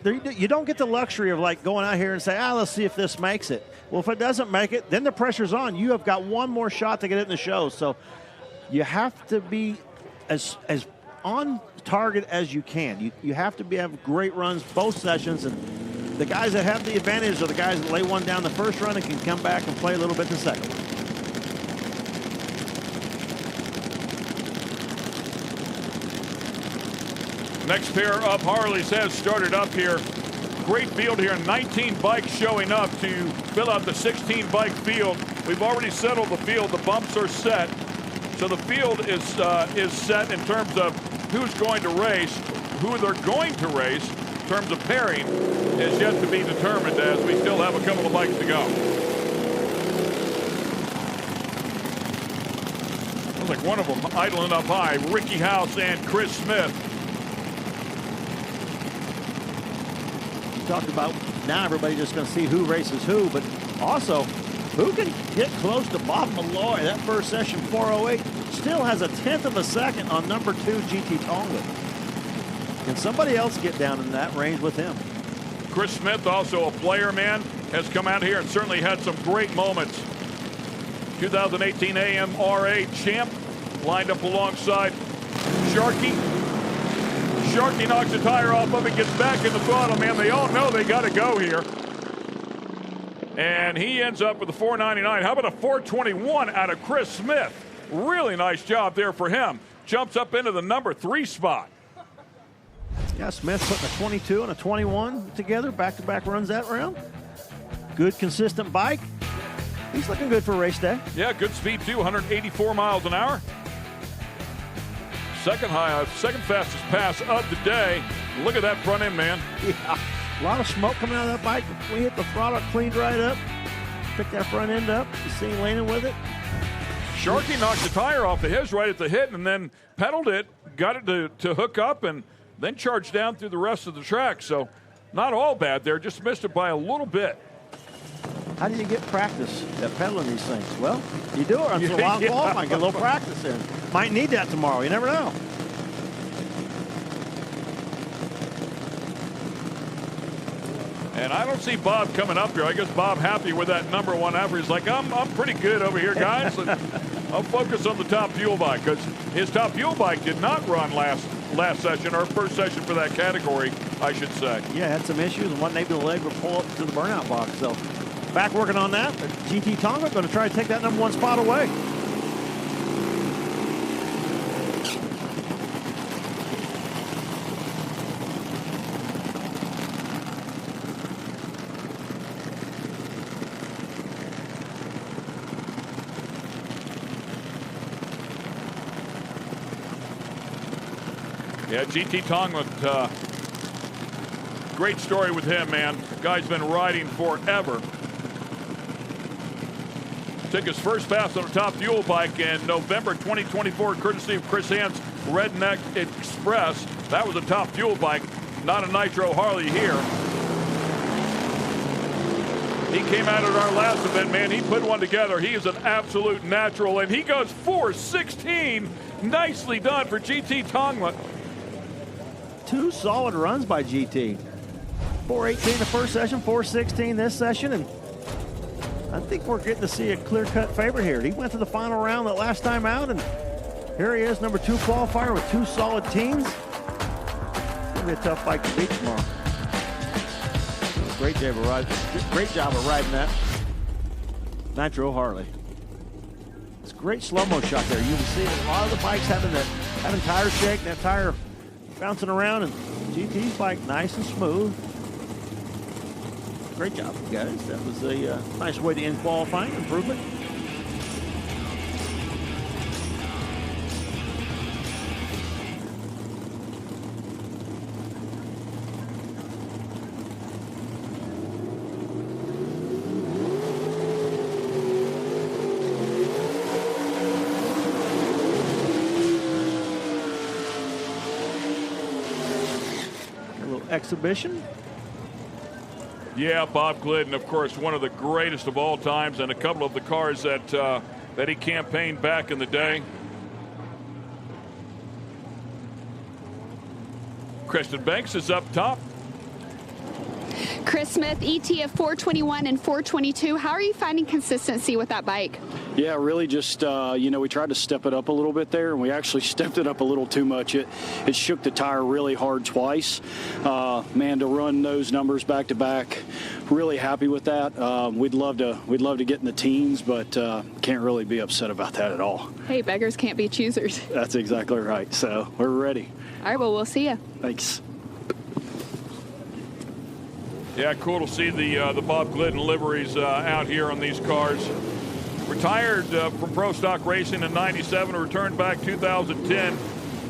You don't get the luxury of, like, going out here and say, let's see if this makes it. Well, if it doesn't make it, then the pressure's on. You have got one more shot to get it in the show. So you have to be as on target as you can. You have to have great runs both sessions. And the guys that have the advantage are the guys that lay one down the first run and can come back and play a little bit the second one. Next pair of Harleys has started up here. Great field here. 19 bikes showing up to fill out the 16 bike field. We've already settled the field. The bumps are set. So the field is set in terms of who's going to race. Who they're going to race in terms of pairing is yet to be determined, as we still have a couple of bikes to go. Looks like one of them idling up high. Ricky House and Chris Smith. Talked about now everybody's just going to see who races who, but also who can get close to Bob Malloy. That first session 4:08 still has a 1/10 of a second on number 2 GT Tonga. Can somebody else get down in that range with him? Chris Smith, also a player, man, has come out here and certainly had some great moments. 2018 AMRA champ, lined up alongside Sharky. Sharky knocks the tire off of it, gets back in the throttle, man. They all know they got to go here. And he ends up with a 499. How about a 421 out of Chris Smith? Really nice job there for him. Jumps up into the number 3 spot. Yeah, Smith putting a 22 and a 21 together, back-to-back runs that round. Good, consistent bike. He's looking good for race day. Yeah, good speed too, 184 miles an hour. Second fastest pass of the day. Look at that front end, man. Yeah, a lot of smoke coming out of that bike. We hit the throttle, cleaned right up. Picked that front end up. You see him landing with it. Sharky knocked the tire off of his right at the hit and then pedaled it, got it to hook up, and then charged down through the rest of the track. So not all bad there, just missed it by a little bit. How do you get practice at pedaling these things? Well, you do it once in a while, qualifying, get a little practice in. Might need that tomorrow. You never know. And I don't see Bob coming up here. I guess Bob happy with that number 1 average. He's like, I'm pretty good over here, guys. And I'll focus on the top fuel bike, because his top fuel bike did not run last session, or first session for that category, I should say. Yeah, had some issues, and wasn't able to leg would pull up to the burnout box. So back working on that. GT Tonga going to try to take that number 1 spot away. Yeah, GT Tonga, great story with him, man. Guy's been riding forever. Took his first pass on a top fuel bike in November 2024, courtesy of Chris Hand's Redneck Express. That was a top fuel bike, not a Nitro Harley here. He came out at our last event, man. He put one together. He is an absolute natural, and he goes 4:16. Nicely done for GT Tonga. 2 solid runs by GT. 4:18 the first session, 4:16 this session, and I think we're getting to see a clear-cut favorite here. He went to the final round that last time out, and here he is, number 2 qualifier with 2 solid teams. It's going to be a tough fight to beat tomorrow. Great job of riding that Nitro Harley. It's a great slow-mo shot there. You can see a lot of the bikes having tire shake, that tire bouncing around, and GT's bike nice and smooth. Great job, guys. That was a nice way to end qualifying. Improvement. Exhibition. Yeah, Bob Glidden, of course, one of the greatest of all times, and a couple of the cars that he campaigned back in the day. Kristen Banks is up top. Chris Smith, ET of 421 and 422. How are you finding consistency with that bike? Yeah, really just, we tried to step it up a little bit there, and we actually stepped it up a little too much. It shook the tire really hard twice. Man, to run those numbers back to back, really happy with that. We'd love to get in the teens, but can't really be upset about that at all. Hey, beggars can't be choosers. That's exactly right. So we're ready. All right, well, we'll see you. Thanks. Yeah, cool to see the Bob Glidden liveries out here on these cars. Retired from Pro Stock Racing in '97, returned back 2010.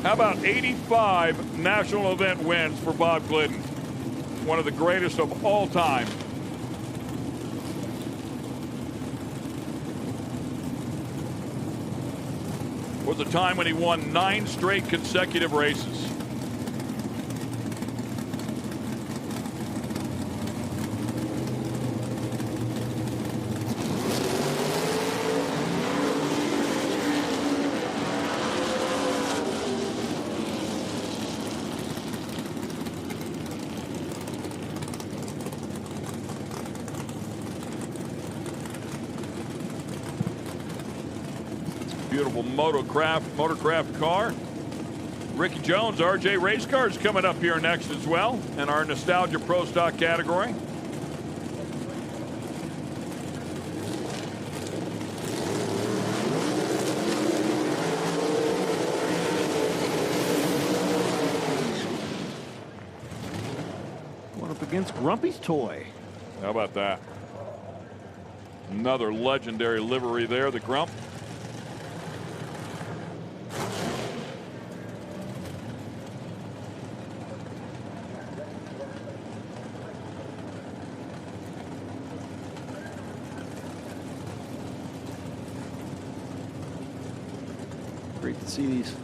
How about 85 national event wins for Bob Glidden? One of the greatest of all time. Was a time when he won 9 straight consecutive races. Beautiful motorcraft car. Ricky Jones, RJ Race Cars coming up here next as well in our Nostalgia Pro Stock category. Going up against Grumpy's toy. How about that? Another legendary livery there, the Grump. Great to see these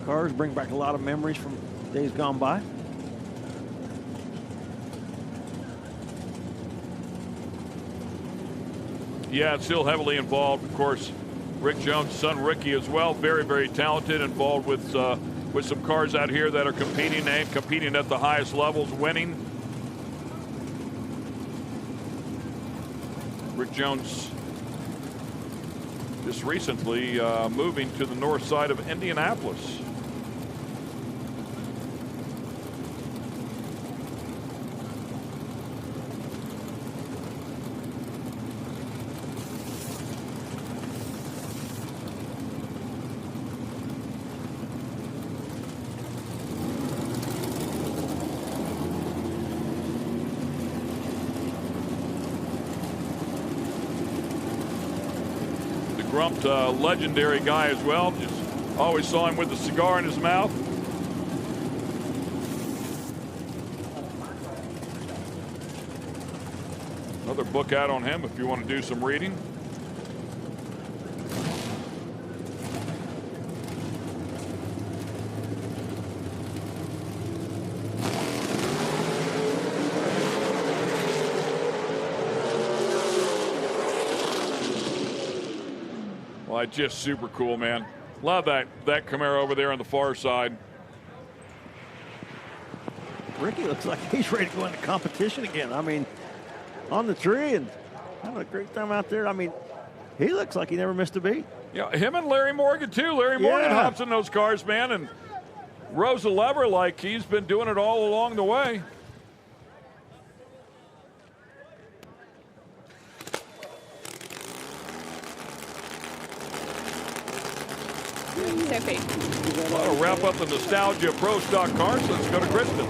cars bring back a lot of memories from days gone by. Yeah, it's still heavily involved. Of course, Rick Jones' son Ricky as well, very, very talented, involved with some cars out here that are competing at the highest levels, winning. Rick Jones just recently moving to the north side of Indianapolis. Grumped, legendary guy as well. Just always saw him with a cigar in his mouth. Another book out on him if you want to do some reading. Just super cool, man. Love that Camaro over there on the far side. Ricky looks like he's ready to go into competition again. I mean, on the tree and having a great time out there. I mean, he looks like he never missed a beat. Yeah, him and Larry Morgan, too. Larry Morgan hops in those cars, man, and rows a lever like he's been doing it all along the way. Sophie. That'll wrap up the nostalgia of Pro Stock cars. Let's go to Kristen.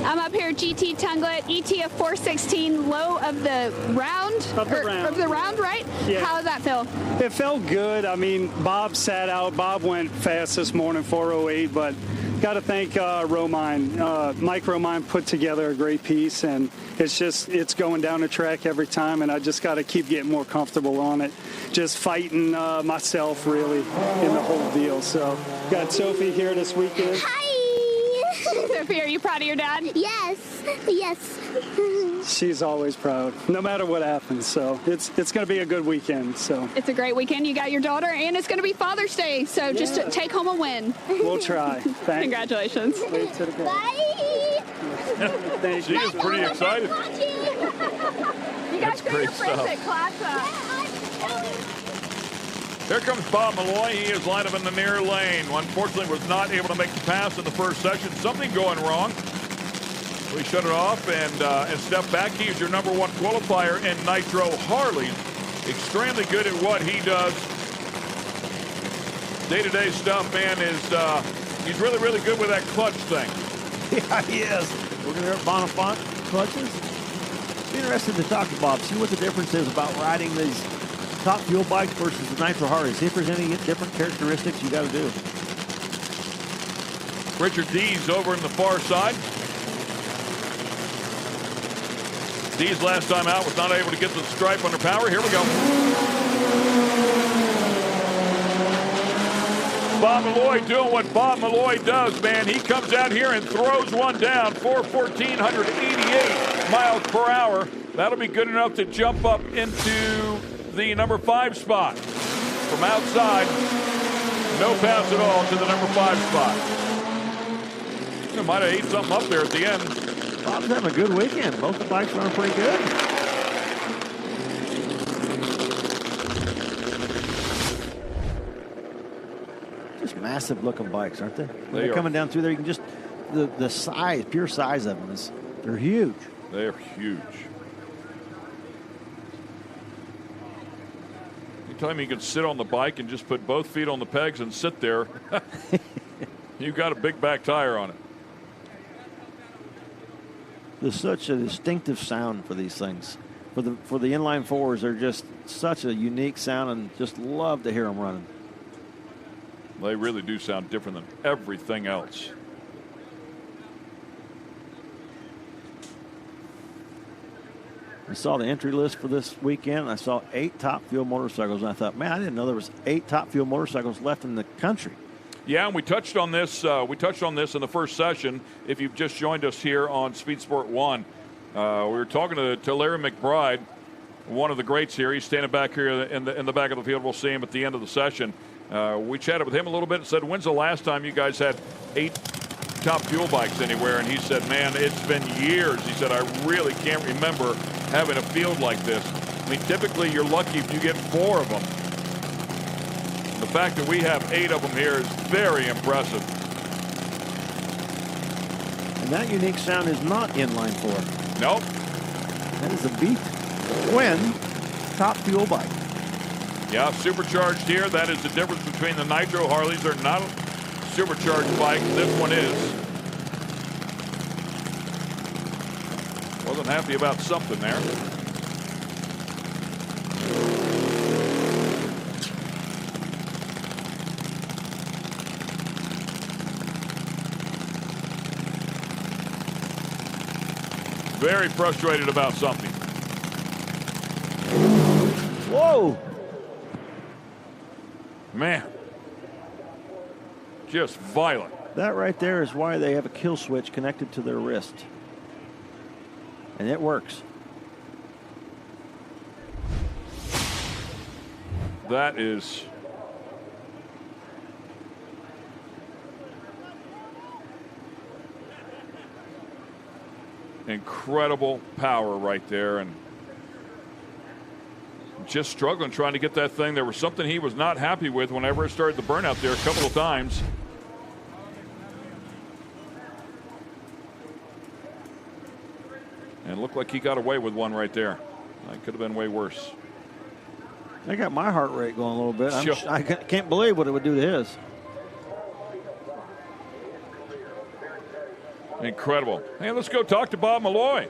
I'm up here, GT Tunglet, ETF 416, low of the round. Of the round, right? Yeah. How does that feel? It felt good. I mean, Bob sat out. Bob went fast this morning, 408, but got to thank Romine. Mike Romine put together a great piece, and it's going down the track every time, and I just got to keep getting more comfortable on it. Just fighting myself, really, in the whole deal. So, got Sophie here this weekend. Hi! Sophie, are you proud of your dad? Yes. She's always proud, no matter what happens. So it's going to be a good weekend. So it's a great weekend. You got your daughter, and it's going to be Father's Day. So just take home a win. We'll try. Thanks. Congratulations. Bye. She is pretty excited. You guys show your friends at class. Here comes Bob Malloy. He is lined up in the near lane. Unfortunately, was not able to make the pass in the first session. Something going wrong. We shut it off and step back. He's your number one qualifier in Nitro. Harley, extremely good at what he does. Day-to-day stuff, man, he's really, really good with that clutch thing. Yeah, he is. We're going to hear Bonifant clutches. Be interested to talk to Bob, see what the difference is about riding these top fuel bikes versus the Nitro Harley. See if there's any different characteristics you got to do. Richard Dees over in the far side. Dees last time out was not able to get the stripe under power. Here we go. Bob Malloy doing what Bob Malloy does, man. He comes out here and throws one down for 1,488 miles per hour. That'll be good enough to jump up into the number 5 spot. From outside, no pass at all to the number 5 spot. He might have ate something up there at the end. Bob's having a good weekend. Both the bikes running pretty good. Just massive looking bikes, aren't they? When they're coming down through there, you can just, the size, pure size of them, they're huge. They're huge. Anytime you can sit on the bike and just put both feet on the pegs and sit there, you've got a big back tire on it. There's such a distinctive sound for these things. For the inline fours, they're just such a unique sound, and just love to hear them running. They really do sound different than everything else. I saw the entry list for this weekend, and I saw 8 Top Fuel motorcycles, and I thought, man, I didn't know there was 8 Top Fuel motorcycles left in the country. Yeah, and we touched on this. We touched on this in the first session. If you've just joined us here on Speed Sport 1, we were talking to Larry McBride, one of the greats here. He's standing back here in the back of the field. We'll see him at the end of the session. We chatted with him a little bit and said, "When's the last time you guys had 8 Top Fuel bikes anywhere?" And he said, "Man, it's been years." He said, "I really can't remember having a field like this." I mean, typically you're lucky if you get 4 of them. The fact that we have 8 of them here is very impressive. And that unique sound is not inline 4. Nope. That is a beat twin Top Fuel bike. Yeah, supercharged here. That is the difference between the Nitro Harleys. They're not a supercharged bike. This one is. Wasn't happy about something there. Very frustrated about something. Whoa. Man. Just violent. That right there is why they have a kill switch connected to their wrist. And it works. That is incredible power right there, and just struggling trying to get that thing. There was something he was not happy with whenever it started the burnout there a couple of times. And it looked like he got away with one right there. That could have been way worse. They got my heart rate going a little bit. Sure. I can't believe what it would do to his. Incredible. Hey, let's go talk to Bob Malloy.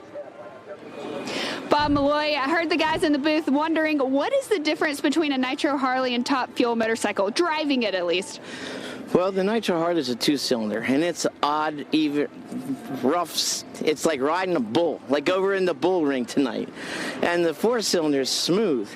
Bob Malloy, I heard the guys in the booth wondering, what is the difference between a Nitro Harley and Top Fuel motorcycle, driving it at least? Well, the Nitro Harley is a 2-cylinder, and it's odd, even rough. It's like riding a bull, like over in the bull ring tonight. And the 4-cylinder is smooth.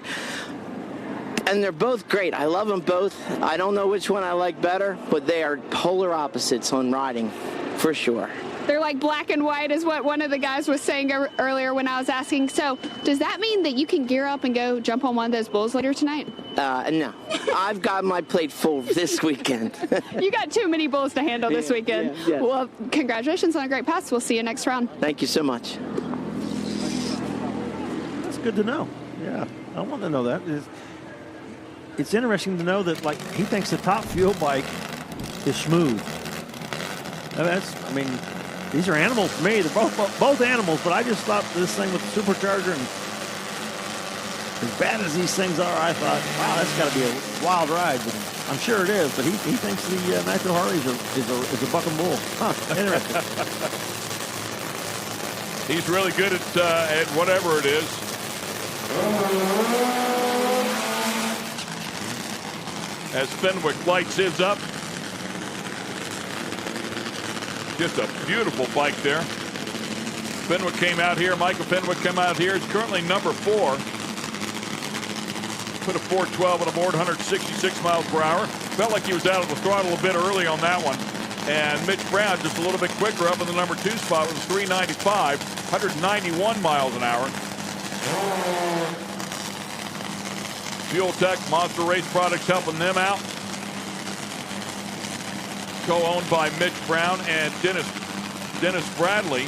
And they're both great. I love them both. I don't know which one I like better, but they are polar opposites on riding, for sure. They're like black and white is what one of the guys was saying earlier when I was asking. So does that mean that you can gear up and go jump on one of those bulls later tonight? No. I've got my plate full this weekend. You got too many bulls to handle this weekend. Yeah. Well, congratulations on a great pass. We'll see you next round. Thank you so much. That's good to know. Yeah, I want to know that. It's interesting to know that, like, he thinks the Top Fuel bike is smooth. I mean, these are animals for me. They're both animals, but I just thought this thing with the supercharger, and as bad as these things are, I thought, wow, that's got to be a wild ride. But I'm sure it is, but he thinks the Nitro Harley is a buck and bull. Huh, interesting. He's really good at whatever it is. As Fenwick lights his up. Just a beautiful bike there. Fenwick came out here. Michael Fenwick came out here. He's currently number 4. Put a 412 on a board, 166 miles per hour. Felt like he was out of the throttle a bit early on that one. And Mitch Brown just a little bit quicker up in the number 2 spot with a 395, 191 miles an hour. Fuel Tech, Monster Race Products helping them out. Co-owned by Mitch Brown and Dennis Bradley.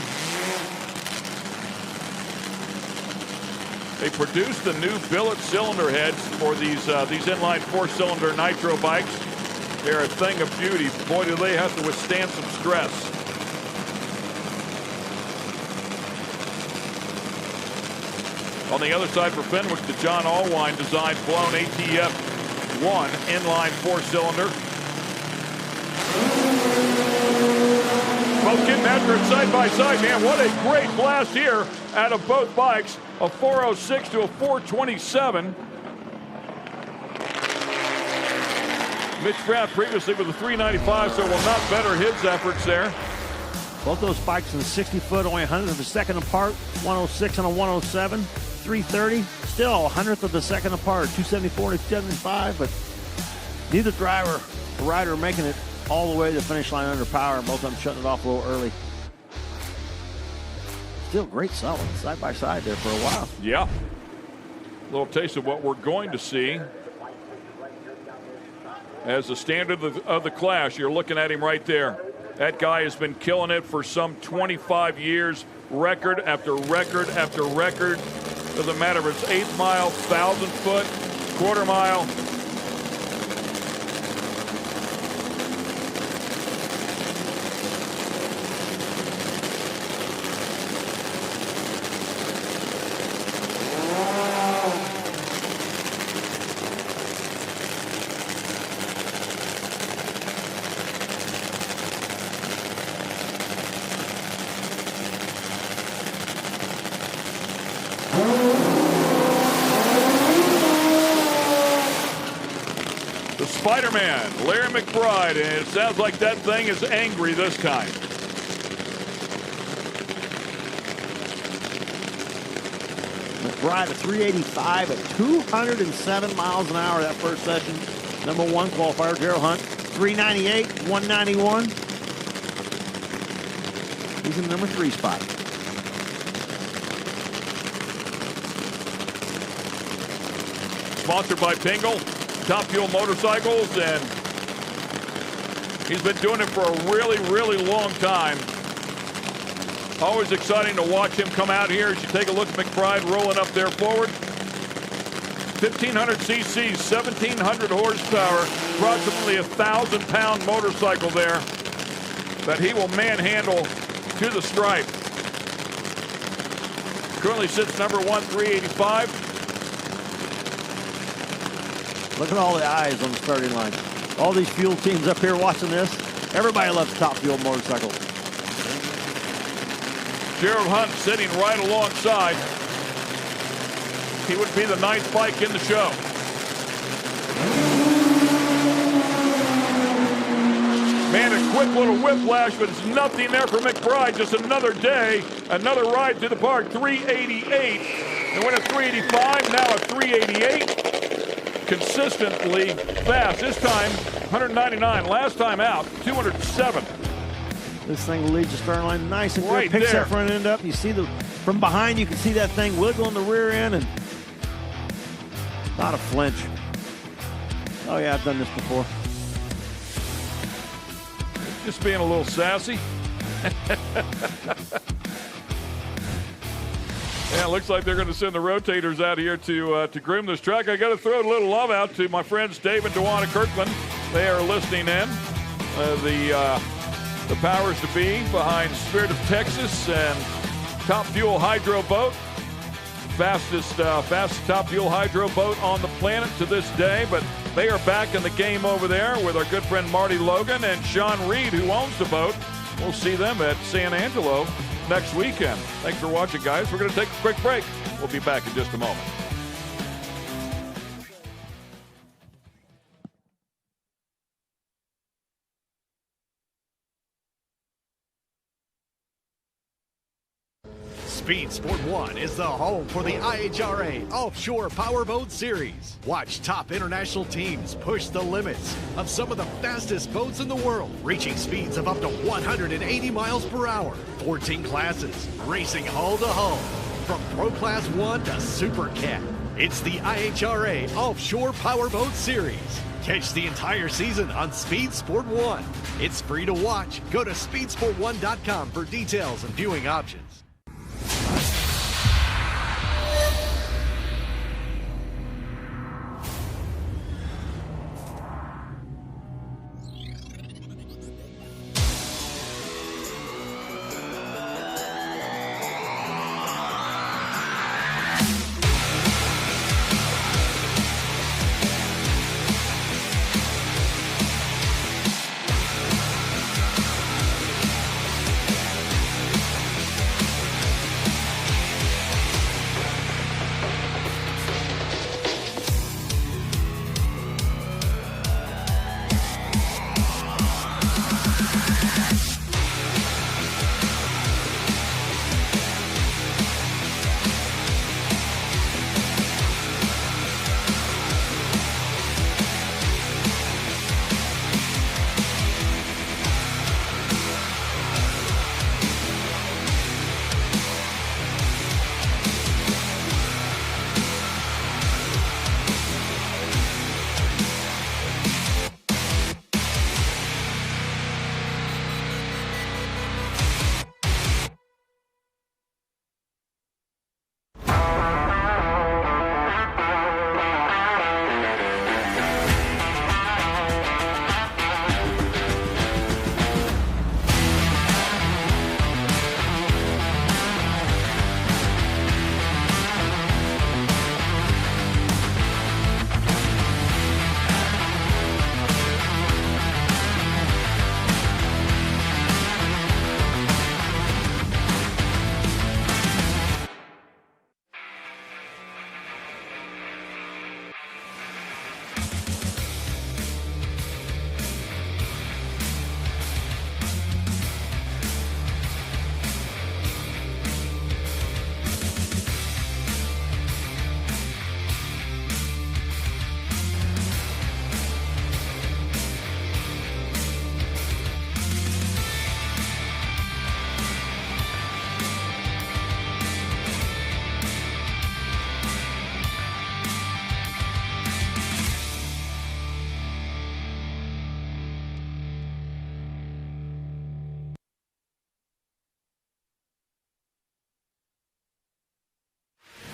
They produced the new billet cylinder heads for these inline 4-cylinder nitro bikes. They're a thing of beauty. Boy, do they have to withstand some stress. On the other side for Fenwick, the John Allwine designed blown ATF-1 inline 4-cylinder. Both getting after it side by side, man. What a great blast here out of both bikes. A 406 to a 427. Mitch Brown previously with a 395, so will not better his efforts there. Both those bikes in the 60-foot, only 100th of a second apart. 106 and a 107. 330, still 100th of a second apart. 274 and 275, but neither driver or rider making it all the way to the finish line under power, and both of them shutting it off a little early. Still great solid side by side there for a while. Yeah. A little taste of what we're going to see. As the standard of the class, you're looking at him right there. That guy has been killing it for some 25 years. Record after record after record. Doesn't matter if it's 8th mile, 1,000 foot, quarter mile. Spider-Man, Larry McBride, and it sounds like that thing is angry this time. McBride a 385 at 207 miles an hour that first session. Number 1 qualifier, Darrell Hunt, 398, 191. He's in the number 3 spot. Sponsored by Pingle, Top Fuel Motorcycles, and he's been doing it for a really, really long time. Always exciting to watch him come out here. As you take a look at McBride rolling up there forward. 1,500 cc's, 1,700 horsepower, approximately 1,000-pound motorcycle there that he will manhandle to the stripe. Currently sits number 1, 385. Look at all the eyes on the starting line. All these fuel teams up here watching this. Everybody loves Top Fuel motorcycles. Gerald Hunt sitting right alongside. He would be the 9th bike in the show. Man, a quick little whiplash, but it's nothing there for McBride. Just another day, another ride to the park. 388. And went at 385, now at 388. Consistently fast. This time, 199. Last time out, 207. This thing will lead the starting line nice and Right good. Picks there. that front end up. You see from behind, you can see that thing wiggle in the rear end, and not a flinch. Oh yeah, I've done this before. Just being a little sassy. Yeah, it looks like they're going to send the rotators out here to groom this track. I got to throw a little love out to my friends Dave and Dewana Kirkland. They are listening in. The powers to be behind Spirit of Texas and Top Fuel Hydro Boat. Fastest Top Fuel Hydro Boat on the planet to this day. But they are back in the game over there with our good friend Marty Logan and Sean Reed, who owns the boat. We'll see them at San Angelo next weekend. Thanks for watching, guys. We're going to take a quick break. We'll be back in just a moment. Speed Sport 1 is the home for the IHRA Offshore Powerboat Series. Watch top international teams push the limits of some of the fastest boats in the world, reaching speeds of up to 180 miles per hour. 14 classes, racing hull to hull, from Pro Class 1 to Super Cat. It's the IHRA Offshore Powerboat Series. Catch the entire season on Speed Sport 1. It's free to watch. Go to speedsport1.com for details and viewing options.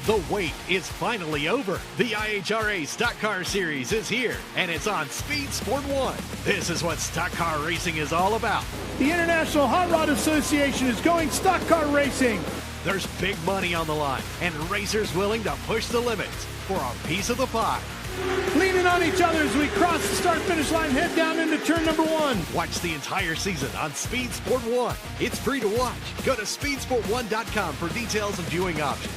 The wait is finally over. The IHRA Stock Car Series is here, and it's on Speed Sport 1. This is what stock car racing is all about. The International Hot Rod Association is going stock car racing. There's big money on the line and racers willing to push the limits for a piece of the pie. Leaning on each other as we cross the start-finish line, head down into turn number 1. Watch the entire season on Speed Sport 1. It's free to watch. Go to speedsport1.com for details and viewing options.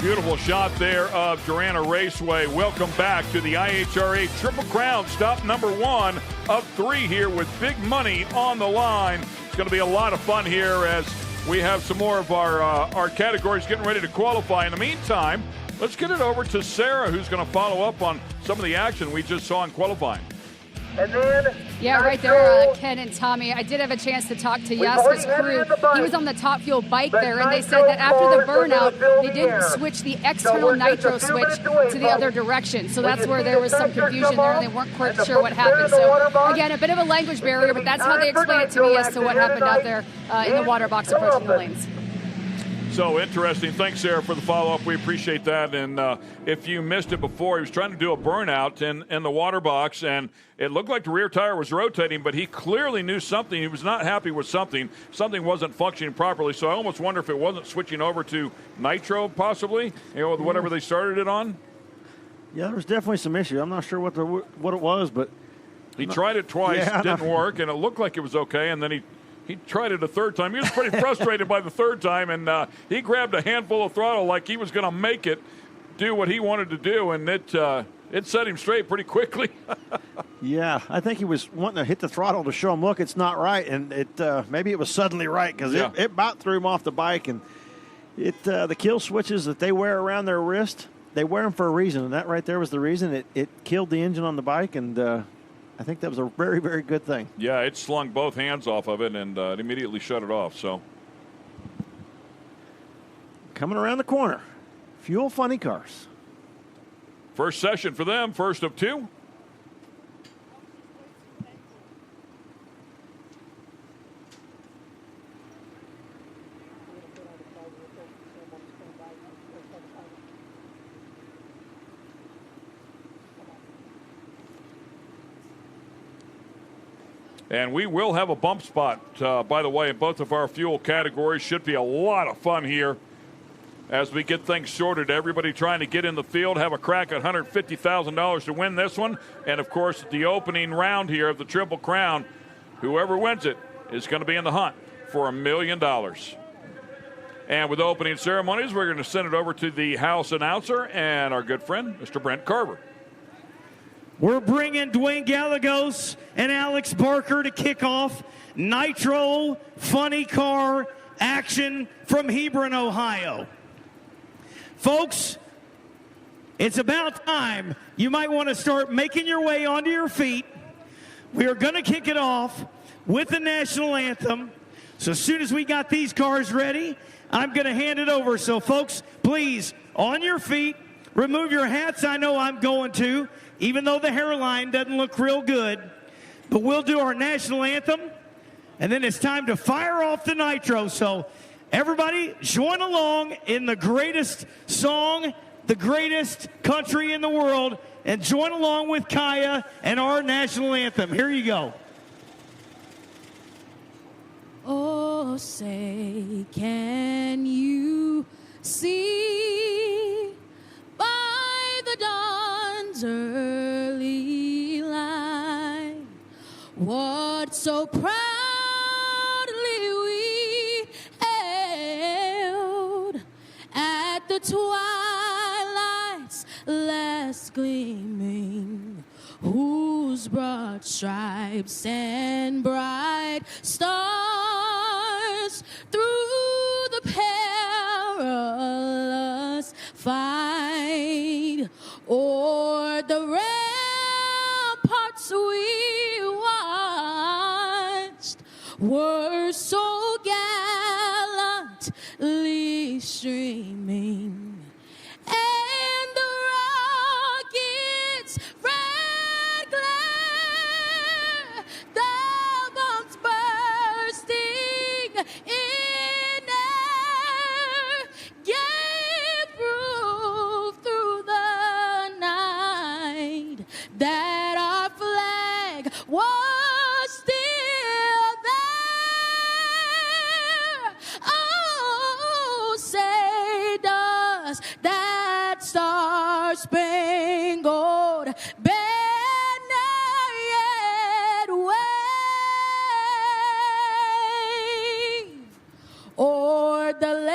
Beautiful shot there of Darana Raceway. Welcome back to the IHRA Triple Crown. Stop number 1 of 3 here with big money on the line. It's going to be a lot of fun here as we have some more of our categories getting ready to qualify. In the meantime, let's get it over to Sarah, who's going to follow up on some of the action we just saw in qualifying. And then yeah, right there, Ken and Tommy. I did have a chance to talk to Jasper's crew. He was on the Top Fuel bike there, and they said that after the burnout, they did switch the external nitro switch to the other direction. So that's where there was some confusion there, and they weren't quite sure what happened. So, again, a bit of a language barrier, but that's how they explained it to me as to what happened out there in the water box approaching the lanes. So interesting. Thanks, Sarah, for the follow-up. We appreciate that. And if you missed it before, he was trying to do a burnout in the water box, and it looked like the rear tire was rotating, but he clearly knew something. He was not happy with something. Something wasn't functioning properly. So I almost wonder if it wasn't switching over to nitro, possibly, with whatever they started it on. Yeah, there was definitely some issue. I'm not sure what it was, but he tried it twice, didn't work, and it looked like it was okay, and then he tried it a third time. He was pretty frustrated by the third time, and he grabbed a handful of throttle like he was going to make it do what he wanted to do, and it set him straight pretty quickly. Yeah, I think he was wanting to hit the throttle to show him, look, it's not right, and maybe it was suddenly right because it about threw him off the bike, and the kill switches that they wear around their wrist, they wear them for a reason, and that right there was the reason. It killed the engine on the bike, and I think that was a very, very good thing. Yeah, it slung both hands off of it, and it immediately shut it off. So, coming around the corner, Fuel Funny Cars. First session for them, first of 2. And we will have a bump spot, by the way, in both of our fuel categories. Should be a lot of fun here as we get things sorted. Everybody trying to get in the field, have a crack at $150,000 to win this one. And, of course, the opening round here of the Triple Crown, whoever wins it is going to be in the hunt for $1 million. And with opening ceremonies, we're going to send it over to the house announcer and our good friend, Mr. Brent Carver. We're bringing Dwayne Gallegos and Alex Barker to kick off Nitro Funny Car action from Hebron, Ohio. Folks, it's about time. You might want to start making your way onto your feet. We are going to kick it off with the national anthem. So as soon as we got these cars ready, I'm going to hand it over. So, folks, please, on your feet, remove your hats. I know I'm going to, even though the hairline doesn't look real good. But we'll do our national anthem, and then it's time to fire off the nitro. So everybody join along in the greatest song, the greatest country in the world, and join along with Kaya and our national anthem. Here you go. Oh, say, can you see by the dawn's early light what so proudly we hailed at the twilight's last gleaming, whose broad stripes and bright stars through the perilous fight o'er the ramparts we watched were so gallantly streaming, and the rockets' red glare, the bombs burst that our flag was still there. Oh, say does that star-spangled banner yet wave o'er the land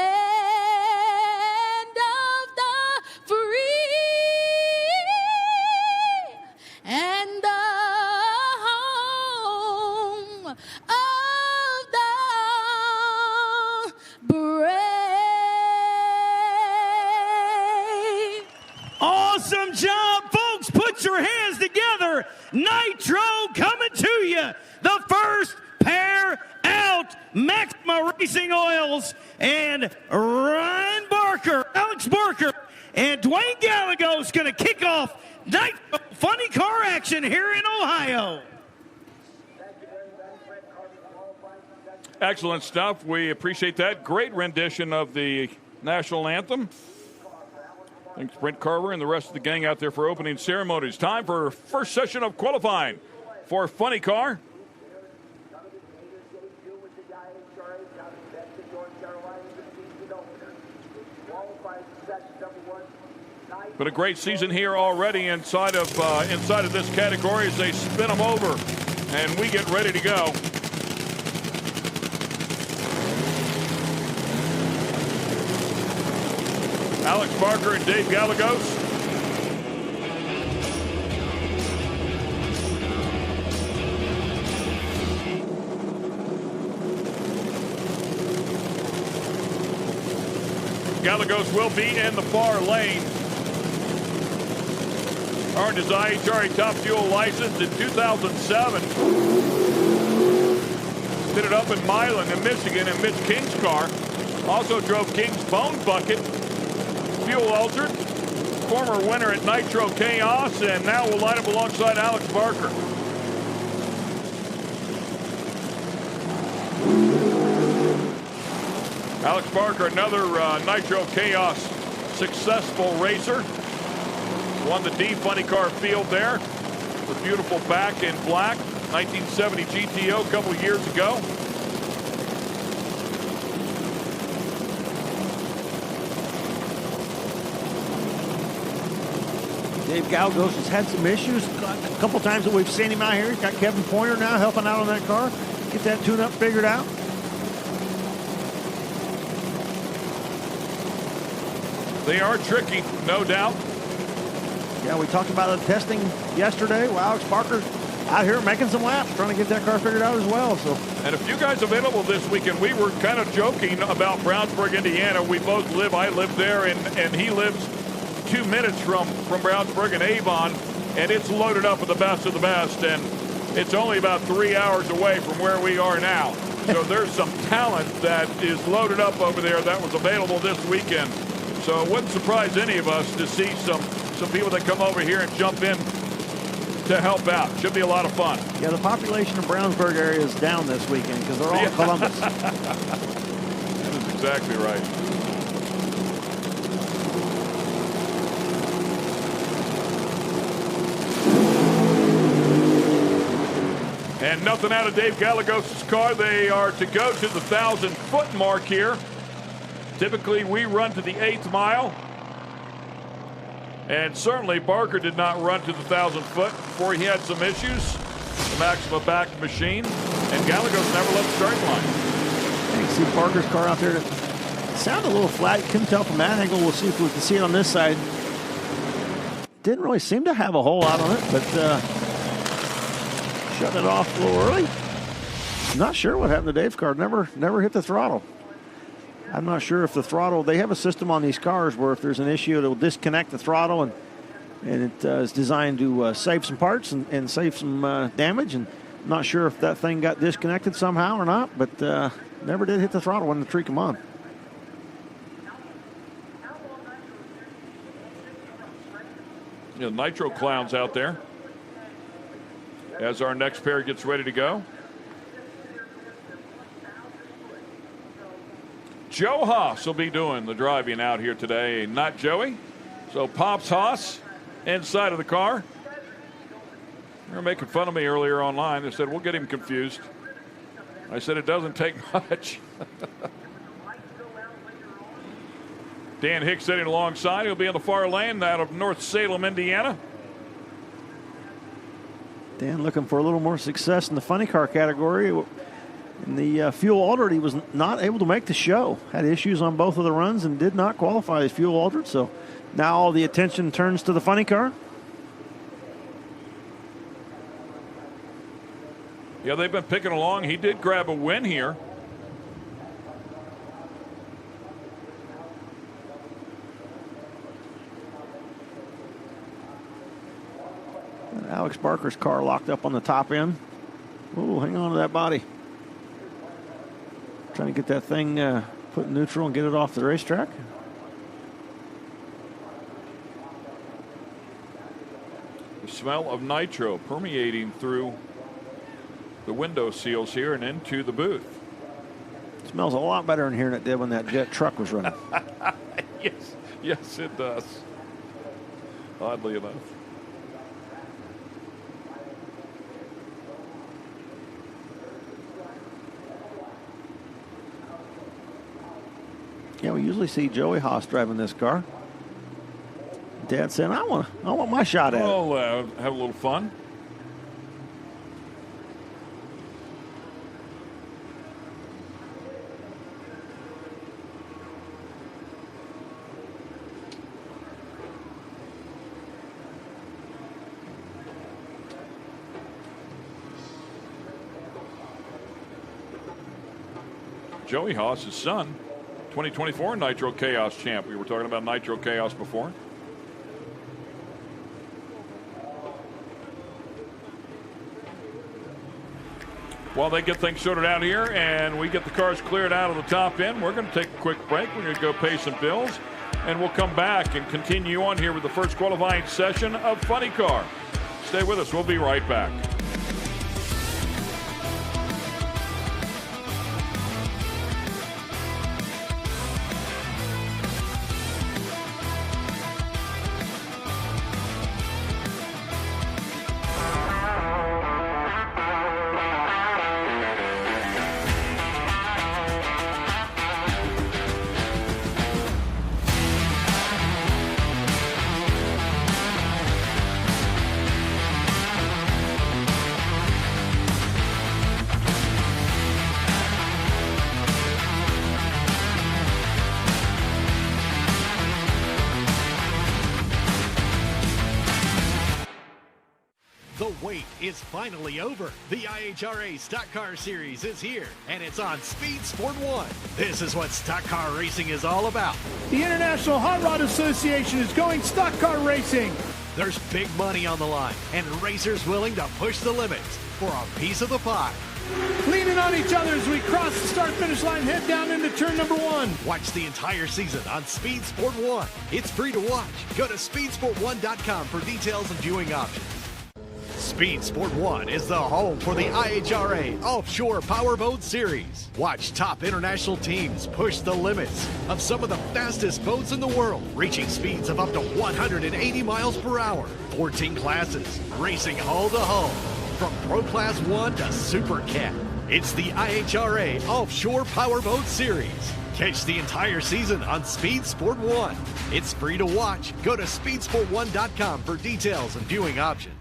of the free and the home of the brave. Awesome job, folks. Put your hands together. Nitro coming to you. The first pair out, Maxima Racing Oils and Ryan Barker, Alex Barker, and Dwayne Gallagher's going to kick off Nitro funny car action here in Ohio. Excellent stuff. We appreciate that. Great rendition of the national anthem. Thanks, Brent Carver and the rest of the gang out there for opening ceremonies. Time for first session of qualifying for Funny Car. But a great season here already inside of this category as they spin them over, and we get ready to go. Alex Barker and Dave Gallegos. Gallegos will be in the far lane. Earned his IHRA Top Fuel license in 2007. Did it up in Milan in Michigan in Mitch King's car. Also drove King's Bone Bucket. Fuel altered. Former winner at Nitro Chaos, and now will line up alongside Alex Barker. Alex Barker, another Nitro Chaos successful racer. Won the D Funny Car field there. The beautiful back in black. 1970 GTO a couple years ago. Dave Galgos has had some issues. A couple times that we've seen him out here. He's got Kevin Pointer now helping out on that car. Get that tune-up figured out. They are tricky, no doubt. Yeah, we talked about the testing yesterday. Well, Alex Barker's out here making some laps, trying to get that car figured out as well. So, and a few guys available this weekend. We were kind of joking about Brownsburg, Indiana. We both live. I live there, and he lives 2 minutes from Brownsburg and Avon, and it's loaded up with the best of the best. And it's only about 3 hours away from where we are now. So there's some talent that is loaded up over there that was available this weekend. So it wouldn't surprise any of us to see some people that come over here and jump in to help out. Should be a lot of fun. Yeah, the population of Brownsburg area is down this weekend because they're all in Columbus. That is exactly right. And nothing out of Dave Gallegos' car. They are to go to the 1,000-foot mark here. Typically, we run to the 8th mile. And certainly, Barker did not run to the 1,000-foot before he had some issues. The Maxima back machine. And Gallegos never left the starting line. You can see Barker's car out there. It sounded a little flat. You couldn't tell from that angle. We'll see if we can see it on this side. Didn't really seem to have a hole out on it, but shut it off a little early. Not sure what happened to Dave's car. Never hit the throttle. I'm not sure if the throttle, they have a system on these cars where if there's an issue, it'll disconnect the throttle, and it is designed to save some parts and save some damage. And I'm not sure if that thing got disconnected somehow or not, but never did hit the throttle when the tree come on. You know, Nitro clowns out there as our next pair gets ready to go. Joe Haas will be doing the driving out here today, not Joey. So Pops Haas inside of the car. They were making fun of me earlier online. They said, we'll get him confused. I said, it doesn't take much. Dan Hicks sitting alongside. He'll be in the far lane out of North Salem, Indiana. Dan looking for a little more success in the funny car category. In the fuel altered, he was not able to make the show. Had issues on both of the runs and did not qualify as fuel altered. So now all the attention turns to the funny car. Yeah, they've been picking along. He did grab a win here. And Alex Barker's car locked up on the top end. Oh, hang on to that body. Trying to get that thing put in neutral and get it off the racetrack. The smell of nitro permeating through the window seals here and into the booth. It smells a lot better in here than it did when that jet truck was running. Yes, it does. Oddly enough. Yeah, we usually see Joey Haas driving this car. Dad said, I want my shot at it. Well, have a little fun. Joey Haas' son, 2024 Nitro Chaos champ. We were talking about Nitro Chaos before. While they get things sorted out here and we get the cars cleared out of the top end, we're going to take a quick break. We're going to go pay some bills, and we'll come back and continue on here with the first qualifying session of Funny Car. Stay with us. We'll be right back. Is finally over. The IHRA Stock Car Series is here, and it's on Speed Sport 1. This is what stock car racing is all about. The International Hot Rod Association is going stock car racing. There's big money on the line, and racers willing to push the limits for a piece of the pie. Leaning on each other as we cross the start-finish line, head down into turn number 1. Watch the entire season on Speed Sport 1. It's free to watch. Go to speedsport1.com for details and viewing options. Speed Sport 1 is the home for the IHRA Offshore Powerboat Series. Watch top international teams push the limits of some of the fastest boats in the world, reaching speeds of up to 180 miles per hour. 14 classes, racing hull to hull, from Pro Class 1 to Super Cat. It's the IHRA Offshore Powerboat Series. Catch the entire season on Speed Sport 1. It's free to watch. Go to speedsport1.com for details and viewing options.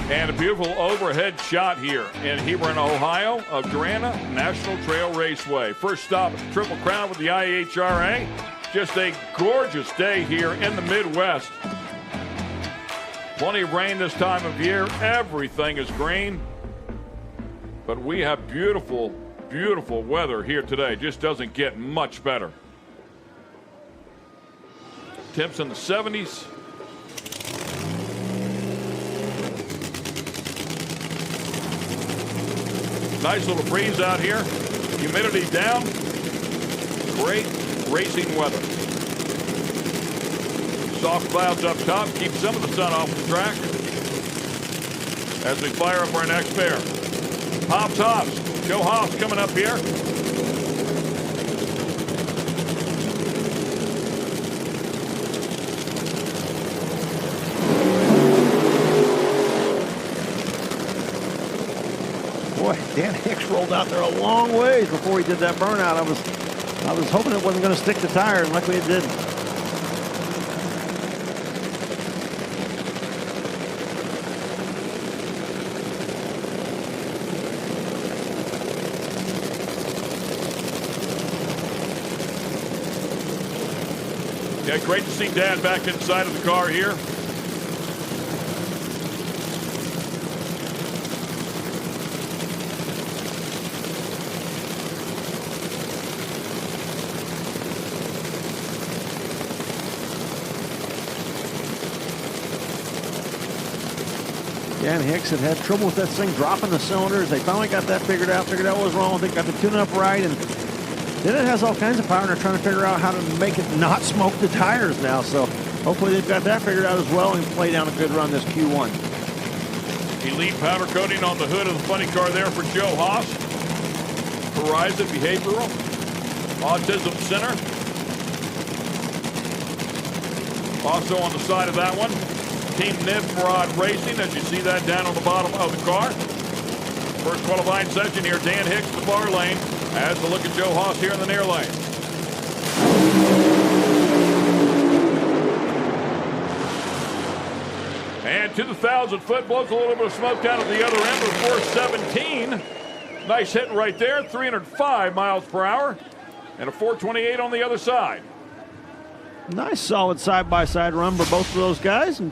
And a beautiful overhead shot here in Hebron, Ohio of Darana National Trail Raceway. First stop at the Triple Crown with the IHRA. Just a gorgeous day here in the Midwest. Plenty of rain this time of year. Everything is green. But we have beautiful, beautiful weather here today. Just doesn't get much better. Temps in the 70s. Nice little breeze out here. Humidity down. Great racing weather. Soft clouds up top. Keep some of the sun off the track. As we fire up our next pair. Hobbs Hobbs. Joe Hobbs coming up here. Boy, Dan Hicks rolled out there a long ways before he did that burnout. I was hoping it wasn't going to stick to tire, and luckily it didn't. Yeah, great to see Dan back inside of the car here. Dan Hicks had trouble with that thing dropping the cylinders. They finally got that figured out what was wrong with it, got the tune up right, and then it has all kinds of power, and they're trying to figure out how to make it not smoke the tires now. So hopefully they've got that figured out as well and play down a good run this Q1. Elite powder coating on the hood of the funny car there for Joe Haas. Horizon Behavioral. Autism Center. Also on the side of that one, Team Nimrod Racing, as you see that down on the bottom of the car. First qualifying session here, Dan Hicks, the far lane. As to look at Joe Haas here in the near lane. And to the 1,000-foot, blows a little bit of smoke down at the other end with 417. Nice hit right there, 305 miles per hour. And a 428 on the other side. Nice solid side-by-side run for both of those guys. And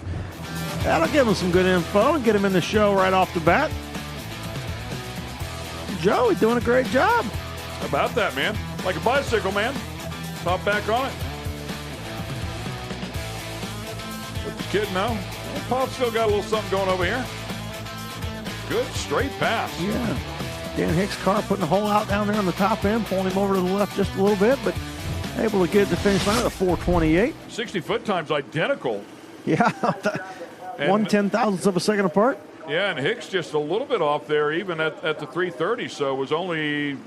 that'll give them some good info and get them in the show right off the bat. Joe, he's doing a great job. How about that, man? Like a bicycle, man. Pop back on it. Let the kid know. Well, Pop's still got a little something going over here. Good straight pass. Yeah. Dan Hicks' car putting a hole out down there on the top end, pulling him over to the left just a little bit, but able to get it to finish line at a 428. 60-foot times identical. Yeah. 1/10,000th of a second apart. Yeah, and Hicks just a little bit off there, even at the 330, so it was only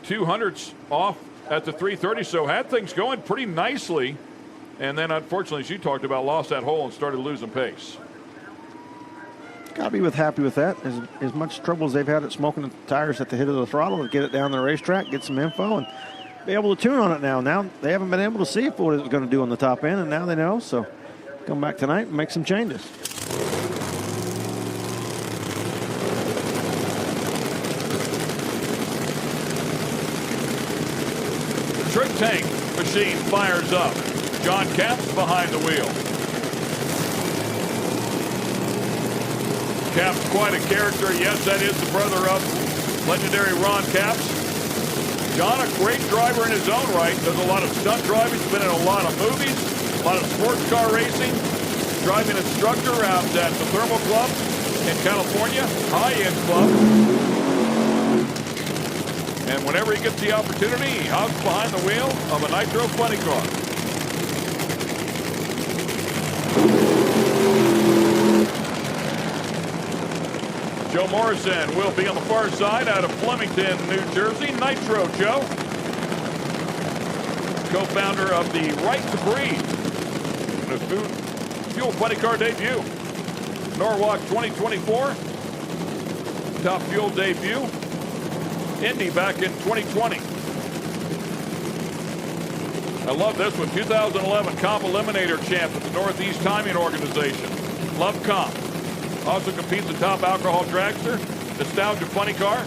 200ths off at the 330, so had things going pretty nicely, and then unfortunately, as you talked about, lost that hole and started losing pace. Got to be happy with that. As much trouble as they've had at smoking the tires at the head of the throttle to get it down the racetrack, get some info, and be able to tune on it now. Now they haven't been able to see what it was going to do on the top end, and now they know, so come back tonight and make some changes. Trick tank machine fires up. John Capps behind the wheel. Capps quite a character. Yes, that is the brother of legendary Ron Capps. John, a great driver in his own right. Does a lot of stunt driving. He's been in a lot of movies, a lot of sports car racing. Driving instructor out at the Thermal Club in California, high-end club. And whenever he gets the opportunity, he hops behind the wheel of a nitro funny car. Joe Morrison will be on the far side out of Flemington, New Jersey. Nitro Joe, co-founder of the Right to Breathe, the fuel funny car debut. Norwalk 2024, Top Fuel debut. Indy back in 2020. I love this one. 2011 Comp Eliminator champ at the Northeast Timing Organization. Love Comp. Also competes the top alcohol dragster. Nostalgia funny car.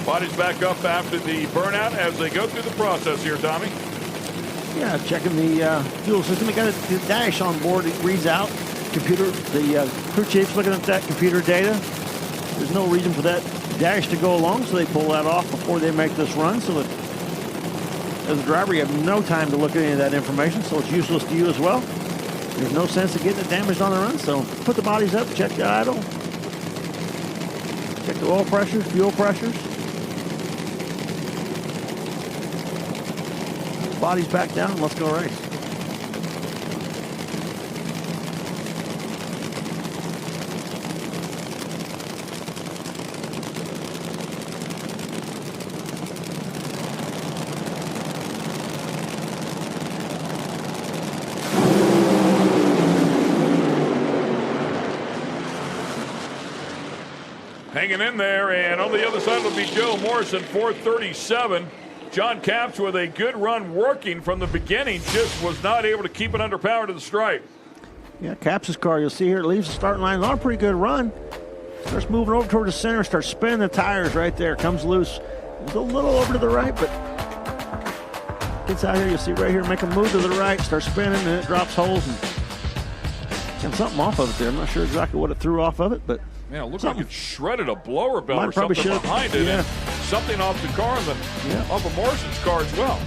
Body's back up after the burnout as they go through the process here, Tommy. Yeah, checking the fuel system. We got the dash on board. It reads out. Computer, the crew chief's looking at that computer data. There's no reason for that dash to go along, so they pull that off before they make this run. So that as a driver, you have no time to look at any of that information, so it's useless to you as well. There's no sense of getting it damaged on the run, so put the bodies up, check the idle, check the oil pressures, fuel pressures. Bodies back down, let's go race. Hanging in there, and on the other side will be Joe Morrison, 437. John Capps with a good run working from the beginning, just was not able to keep it under power to the stripe. Yeah, Capps' car, you'll see here, it leaves the starting line on a pretty good run. Starts moving over toward the center, starts spinning the tires right there, comes loose. It's a little over to the right, but gets out here, you'll see right here, make a move to the right, starts spinning, and it drops holes. And something off of it there. I'm not sure exactly what it threw off of it, but yeah, it looked like it shredded a blower belt Mine or something probably behind it. yeah. And something off the car and off of Morrison's car as well.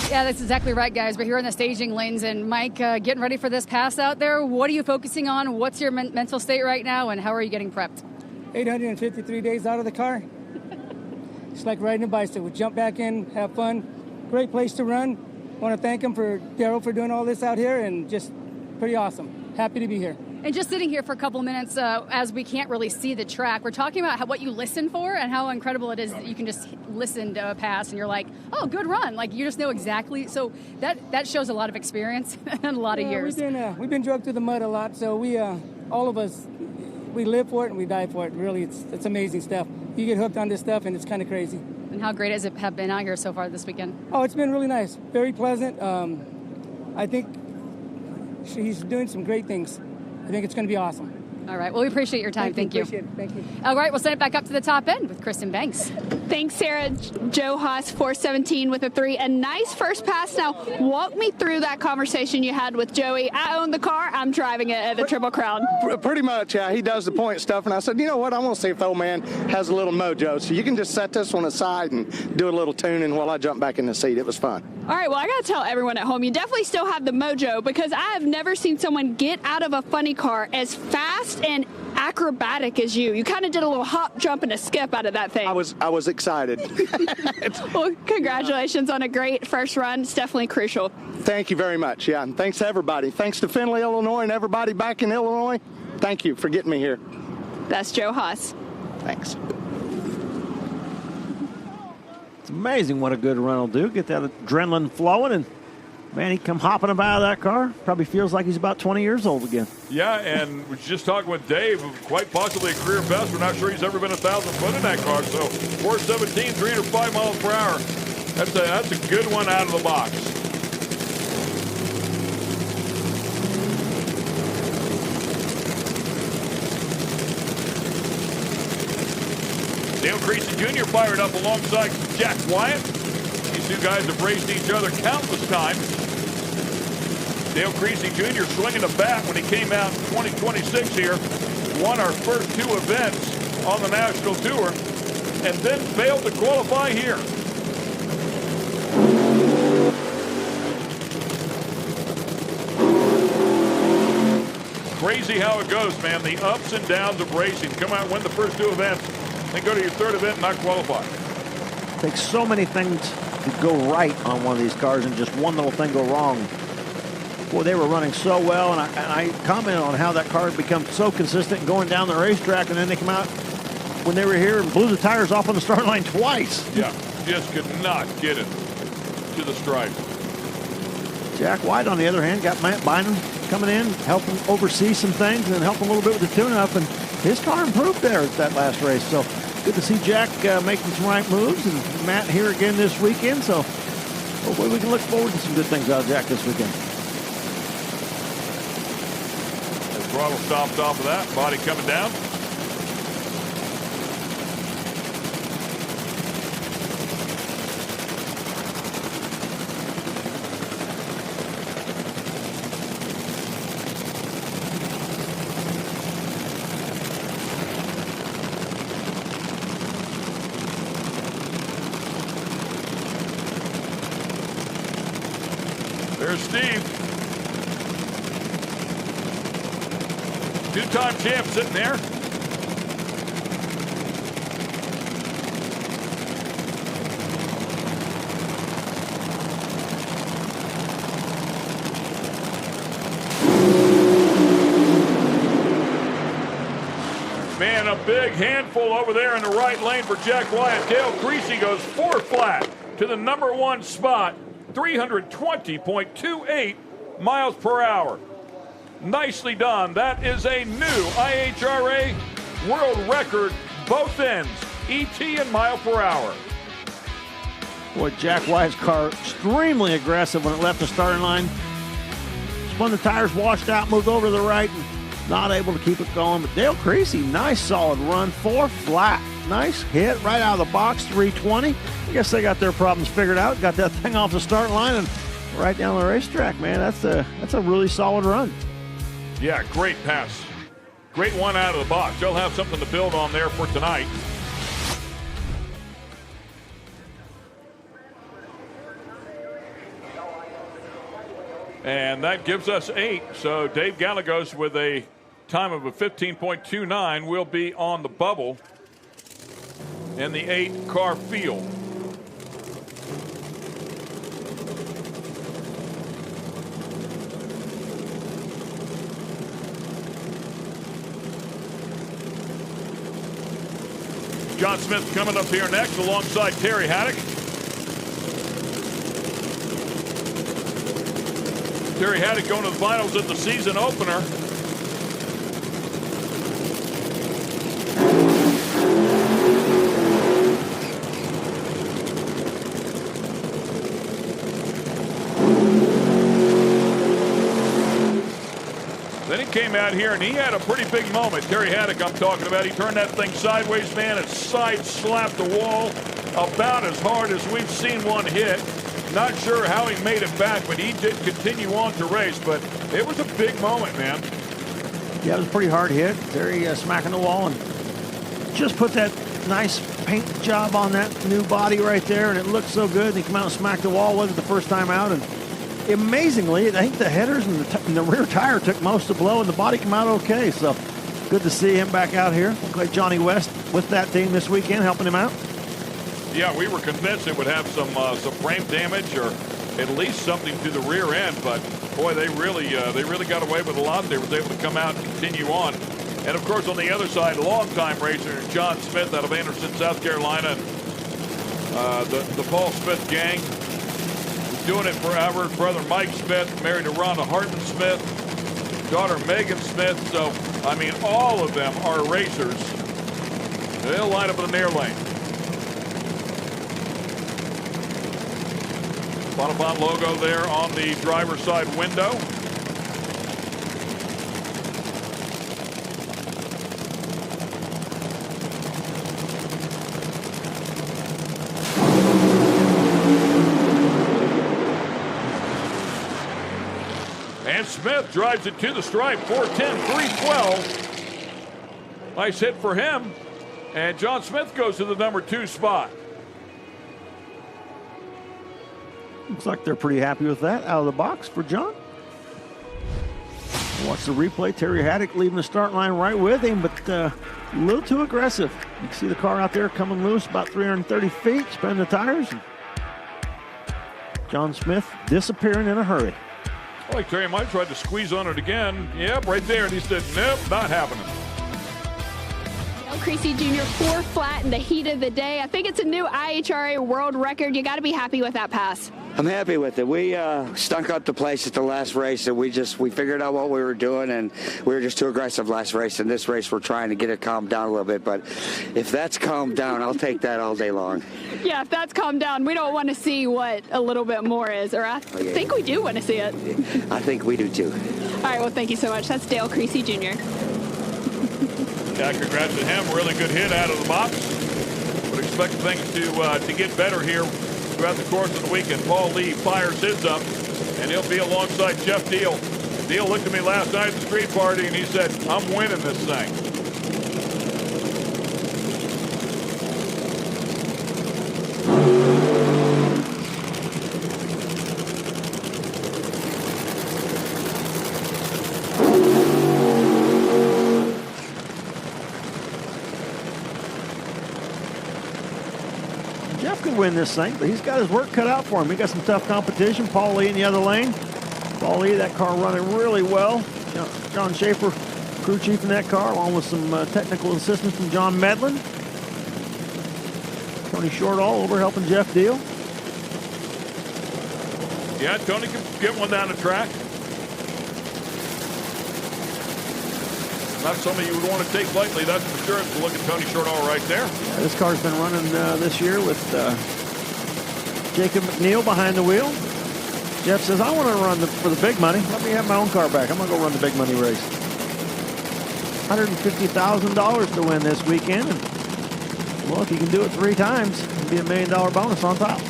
Yeah, that's exactly right, guys. We're here in the staging lanes, and Mike, getting ready for this pass out there. What are you focusing on? What's your mental state right now, and how are you getting prepped? 853 days out of the car. It's like riding a bicycle. Jump back in, have fun. Great place to run. Want to thank him for Daryl for doing all this out here, and just pretty awesome. Happy to be here. And just sitting here for a couple minutes, as we can't really see the track, we're talking about what you listen for and how incredible it is that you can just listen to a pass and you're like, oh, good run. Like, you just know exactly. So that shows a lot of experience and a lot of years. We've been drugged through the mud a lot, so we, all of us, we live for it and we die for it. Really, it's amazing stuff. You get hooked on this stuff, and it's kind of crazy. And how great has it have been out here so far this weekend? Oh, it's been really nice. Very pleasant. I think he's doing some great things. I think it's going to be awesome. All right. Well, we appreciate your time. Thank you. Appreciate it. Thank you. All right. We'll send it back up to the top end with Kristen Banks. Thanks, Sarah. Joe Haas, 417 with a 3. A nice first pass. Now, walk me through that conversation you had with Joey. I own the car. I'm driving it at the Triple Crown. Pretty much, yeah. He does the point stuff, and I said, you know what? I want to see if the old man has a little mojo. So you can just set this one aside and do a little tuning while I jump back in the seat. It was fun. All right, well, I got to tell everyone at home, you definitely still have the mojo, because I have never seen someone get out of a funny car as fast and acrobatic as you. You kind of did a little hop, jump, and a skip out of that thing. I was excited. Well, congratulations on a great first run. It's definitely crucial. Thank you very much, yeah. And thanks to everybody. Thanks to Findlay, Illinois, and everybody back in Illinois. Thank you for getting me here. That's Joe Haas. Thanks. It's amazing what a good run will do. Get that adrenaline flowing, and man, he come hopping up out of that car. Probably feels like he's about 20 years old again. Yeah, and was just talking with Dave, quite possibly a career best. We're not sure he's ever been 1,000 foot in that car. So 417, 305 miles per hour. That's a good one out of the box. Dale Creasy Jr. fired up alongside Jack Wyatt. These two guys have raced each other countless times. Dale Creasy Jr. swinging the bat when he came out in 2026 here. Won our first 2 events on the national tour and then failed to qualify here. Crazy how it goes, man. The ups and downs of racing. Come out, win the first 2 events, then go to your 3rd event and not qualify. Takes so many things to go right on one of these cars and just one little thing go wrong. Boy, they were running so well, and I commented on how that car had become so consistent and going down the racetrack, and then they come out when they were here and blew the tires off on the start line twice. Yeah, just could not get it to the stripe. Jack White, on the other hand, got Matt Bynum coming in, helping oversee some things and helping a little bit with the tune-up, and his car improved there at that last race. So good to see Jack making some right moves, and Matt here again this weekend. So hopefully we can look forward to some good things out of Jack this weekend. The throttle stopped off of that, body coming down. There's Steve. Two-time champ sitting there. Man, a big handful over there in the right lane for Jack Wyatt. Dale Creasy goes 4 flat to the number 1 spot, 320.28 miles per hour. Nicely done. That is a new IHRA world record, both ends, ET and mile per hour. Boy, Jack Wyatt's car extremely aggressive when it left the starting line. Spun the tires, washed out, moved over to the right, and not able to keep it going. But Dale Creasy, nice solid run, 4 flat. Nice hit right out of the box, 320. I guess they got their problems figured out. Got that thing off the start line and right down the racetrack, man. That's a really solid run. Yeah, great pass. Great one out of the box. They'll have something to build on there for tonight. And that gives us 8. So Dave Gallegos with a time of a 15.29 will be on the bubble in the 8-car field. John Smith coming up here next alongside Terry Haddock. Terry Haddock going to the finals at the season opener. Then he came out here and he had a pretty big moment. Terry Haddock I'm talking about. He turned that thing sideways, man, and side slapped the wall about as hard as we've seen one hit. Not sure how he made it back, but he did continue on to race. But it was a big moment, man. Yeah, it was a pretty hard hit. Terry smacking the wall and just put that nice paint job on that new body right there, and it looked so good. And he came out and smacked the wall. Wasn't the first time out, and amazingly, I think the headers and the rear tire took most of the blow, and the body came out okay. So good to see him back out here. Looked like Johnny West with that team this weekend, helping him out. Yeah, we were convinced it would have some frame damage or at least something to the rear end, but boy, they really got away with a lot. They were able to come out and continue on. And of course, on the other side, longtime racer John Smith out of Anderson, South Carolina. The Paul Smith gang was doing it forever. Brother Mike Smith, married to Rhonda Hartman Smith, daughter Megan Smith. So, I mean, all of them are racers. They'll line up in the near lane. Bonafont logo there on the driver's side window. And Smith drives it to the stripe, 410, 312. Nice hit for him. And John Smith goes to the number 2 spot. Looks like they're pretty happy with that out of the box for John. Watch the replay. Terry Haddock leaving the start line right with him, but a little too aggressive. You can see the car out there coming loose about 330 feet, spinning the tires. John Smith disappearing in a hurry. I like Terry might try to squeeze on it again. Yep, right there. And he said, nope, not happening. Creasy Jr. 4 flat in the heat of the day. I think it's a new IHRA world record. You got to be happy with that pass. I'm happy with it. We stunk up the place at the last race, and we figured out what we were doing, and we were just too aggressive last race. And this race, we're trying to get it calmed down a little bit. But if that's calmed down, I'll take that all day long. Yeah, if that's calmed down, we don't want to see what a little bit more is, or I think we do want to see it. I think we do too. All right, well, thank you so much. That's Dale Creasy Jr. Yeah, congrats to him. Really good hit out of the box. Would expect things to get better here throughout the course of the weekend. Paul Lee fires his up, and he'll be alongside Jeff Deal. Deal looked at me last night at the street party, and he said, I'm winning this thing. Jeff could win this thing, but he's got his work cut out for him. He got some tough competition. Paul Lee in the other lane. Paul Lee, that car running really well. John Schaefer, crew chief in that car, along with some technical assistance from John Medlin. Tony Shortall over helping Jeff Deal. Yeah, Tony can get one down the track. Not something you would want to take lightly, that's for sure. So look at Tony Shortall right there. Yeah, this car's been running this year with Jacob McNeil behind the wheel. Jeff says, I want to run for the big money. Let me have my own car back. I'm going to go run the big money race. $150,000 to win this weekend. And, well, if you can do it 3 times, it'll be $1 million bonus on top.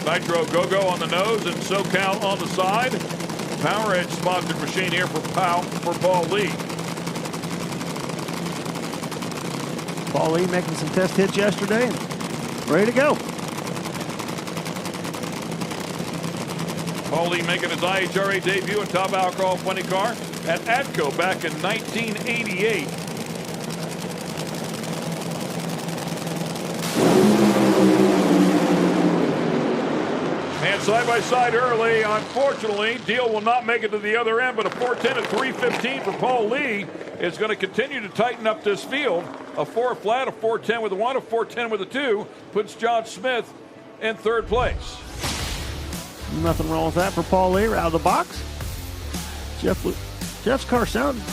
Nitro Go-Go on the nose and SoCal on the side. Power Edge sponsored machine here for Paul Lee. Paul Lee making some test hits yesterday and ready to go. Paul Lee making his IHRA debut in top alcohol 20 car at ATCO back in 1988. And side by side early. Unfortunately, Deal will not make it to the other end, but a 410 at 315 for Paul Lee is going to continue to tighten up this field. A 4 flat, a 410 with a 1, a 410 with a 2 puts John Smith in 3rd place. Nothing wrong with that for Paul Lee out of the box. Jeff's car sounded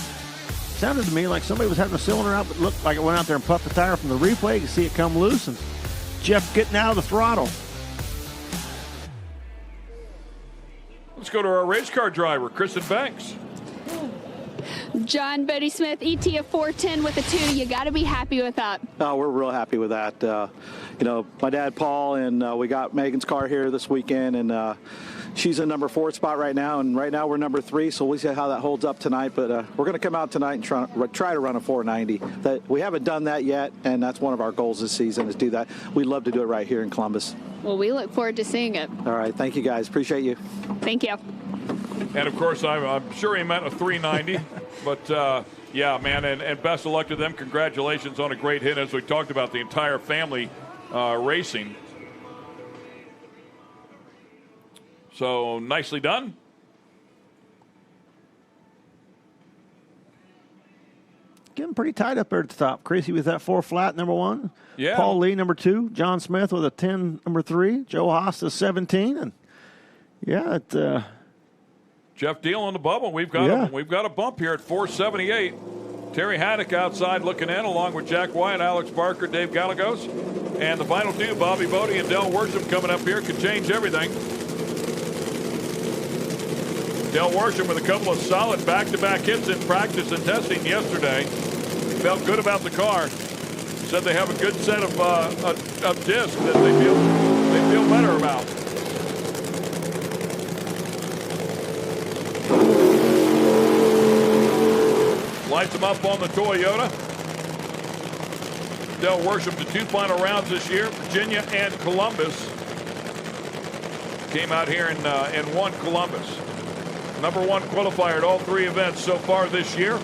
to me like somebody was having a cylinder out, but looked like it went out there and puffed the tire from the replay. You can see it come loose, and Jeff getting out of the throttle. Let's go to our race car driver, Kristen Banks. John Bodie Smith, ET of 410 with a 2. You got to be happy with that. We're real happy with that. My dad, Paul, and we got Megan's car here this weekend, and she's in number 4 spot right now, and right now we're number 3, so we'll see how that holds up tonight. But we're going to come out tonight and try to run a 490. We haven't done that yet, and that's one of our goals this season is do that. We'd love to do it right here in Columbus. Well, we look forward to seeing it. All right. Thank you, guys. Appreciate you. Thank you. And, of course, I'm sure he meant a 390. But, yeah, man, and best of luck to them. Congratulations on a great hit. As we talked about, the entire family racing. So, nicely done. Getting pretty tight up there at the top. Creasy with that 4 flat, number 1. Yeah. Paul Lee, number 2. John Smith with a 10, number 3. Joe Haas, a 17. And, yeah, Jeff Deal on the bubble. We've got a bump here at 478. Terry Haddock outside looking in, along with Jack Wyatt, Alex Barker, Dave Gallegos. And the final 2, Bobby Bodie and Del Worsham coming up here, could change everything. Del Worsham with a couple of solid back-to-back hits in practice and testing yesterday. Felt good about the car. Said they have a good set of discs that they feel better about. Lights them up on the Toyota. Del Worsham to 2 final rounds this year, Virginia and Columbus. Came out here and won Columbus. Number 1 qualifier at all 3 events so far this year.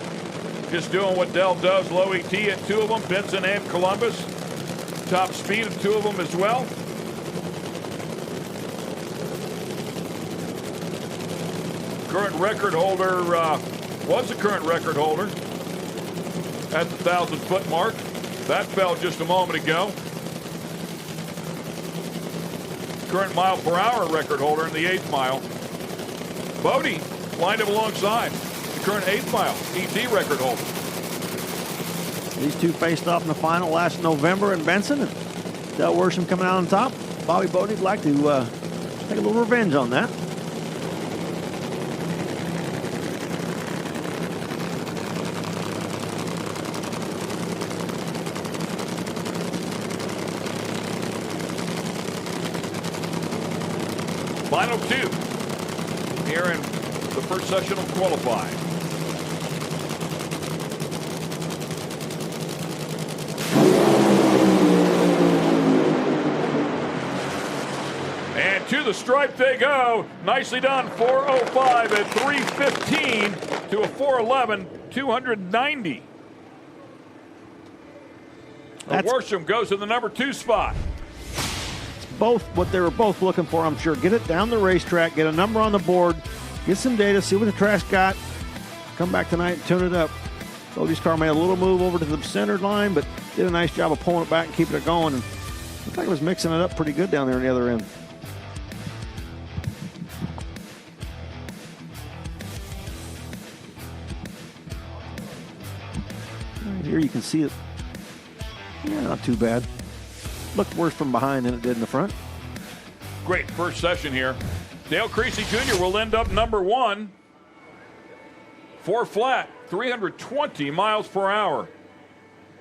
Just doing what Del does, low ET at 2 of them, Benson and Columbus. Top speed at 2 of them as well. Current record holder was the current record holder at the 1,000-foot mark. That fell just a moment ago. Current mile per hour record holder in the 8th mile. Bodie lined up alongside the current 8th mile ET record holder. These 2 faced off in the final last November in Benson. And Del Worsham coming out on top. Bobby Bodie would like to take a little revenge on that. Final 2 here in the first session of qualifying. And to the stripe they go. Nicely done. 4:05 at 3:15 to a 4:11, 290. Worsham goes to the number 2 spot. both what they were both looking for, I'm sure. Get it down the racetrack, get a number on the board, get some data, see what the track's got, come back tonight and tune it up. Cody's car made a little move over to the center line, but did a nice job of pulling it back and keeping it going. And looked like it was mixing it up pretty good down there on the other end. Right here you can see it. Yeah, not too bad. Looked worse from behind than it did in the front. Great first session here. Dale Creasy Jr. will end up number 1. 4 flat, 320 miles per hour.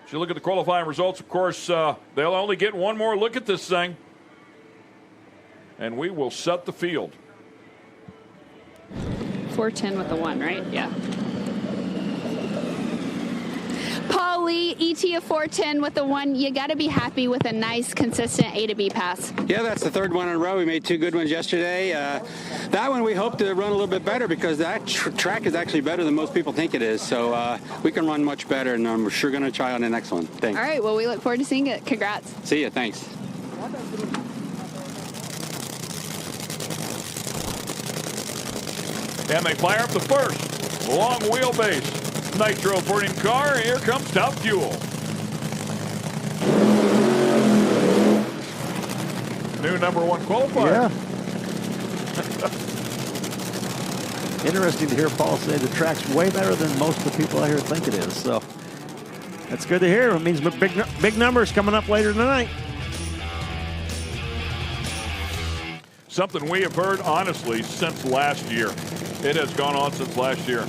As you look at the qualifying results, of course, they'll only get one more look at this thing. And we will set the field. 410 with the 1, right? Yeah. Paul Lee, ET of 410 with the 1. You got to be happy with a nice, consistent A to B pass. Yeah, that's the third one in a row. We made 2 good ones yesterday. That one we hope to run a little bit better because that track is actually better than most people think it is. So we can run much better, and we're sure going to try on the next one. Thanks. All right, well, we look forward to seeing it. Congrats. See you. Thanks. And they fire up the first long wheelbase nitro burning car. Here comes Top Fuel. New number 1 qualifier. Yeah. Interesting to hear Paul say the track's way better than most of the people out here think it is. So that's good to hear. It means big numbers coming up later tonight. Something we have heard, honestly, since last year. It has gone on since last year.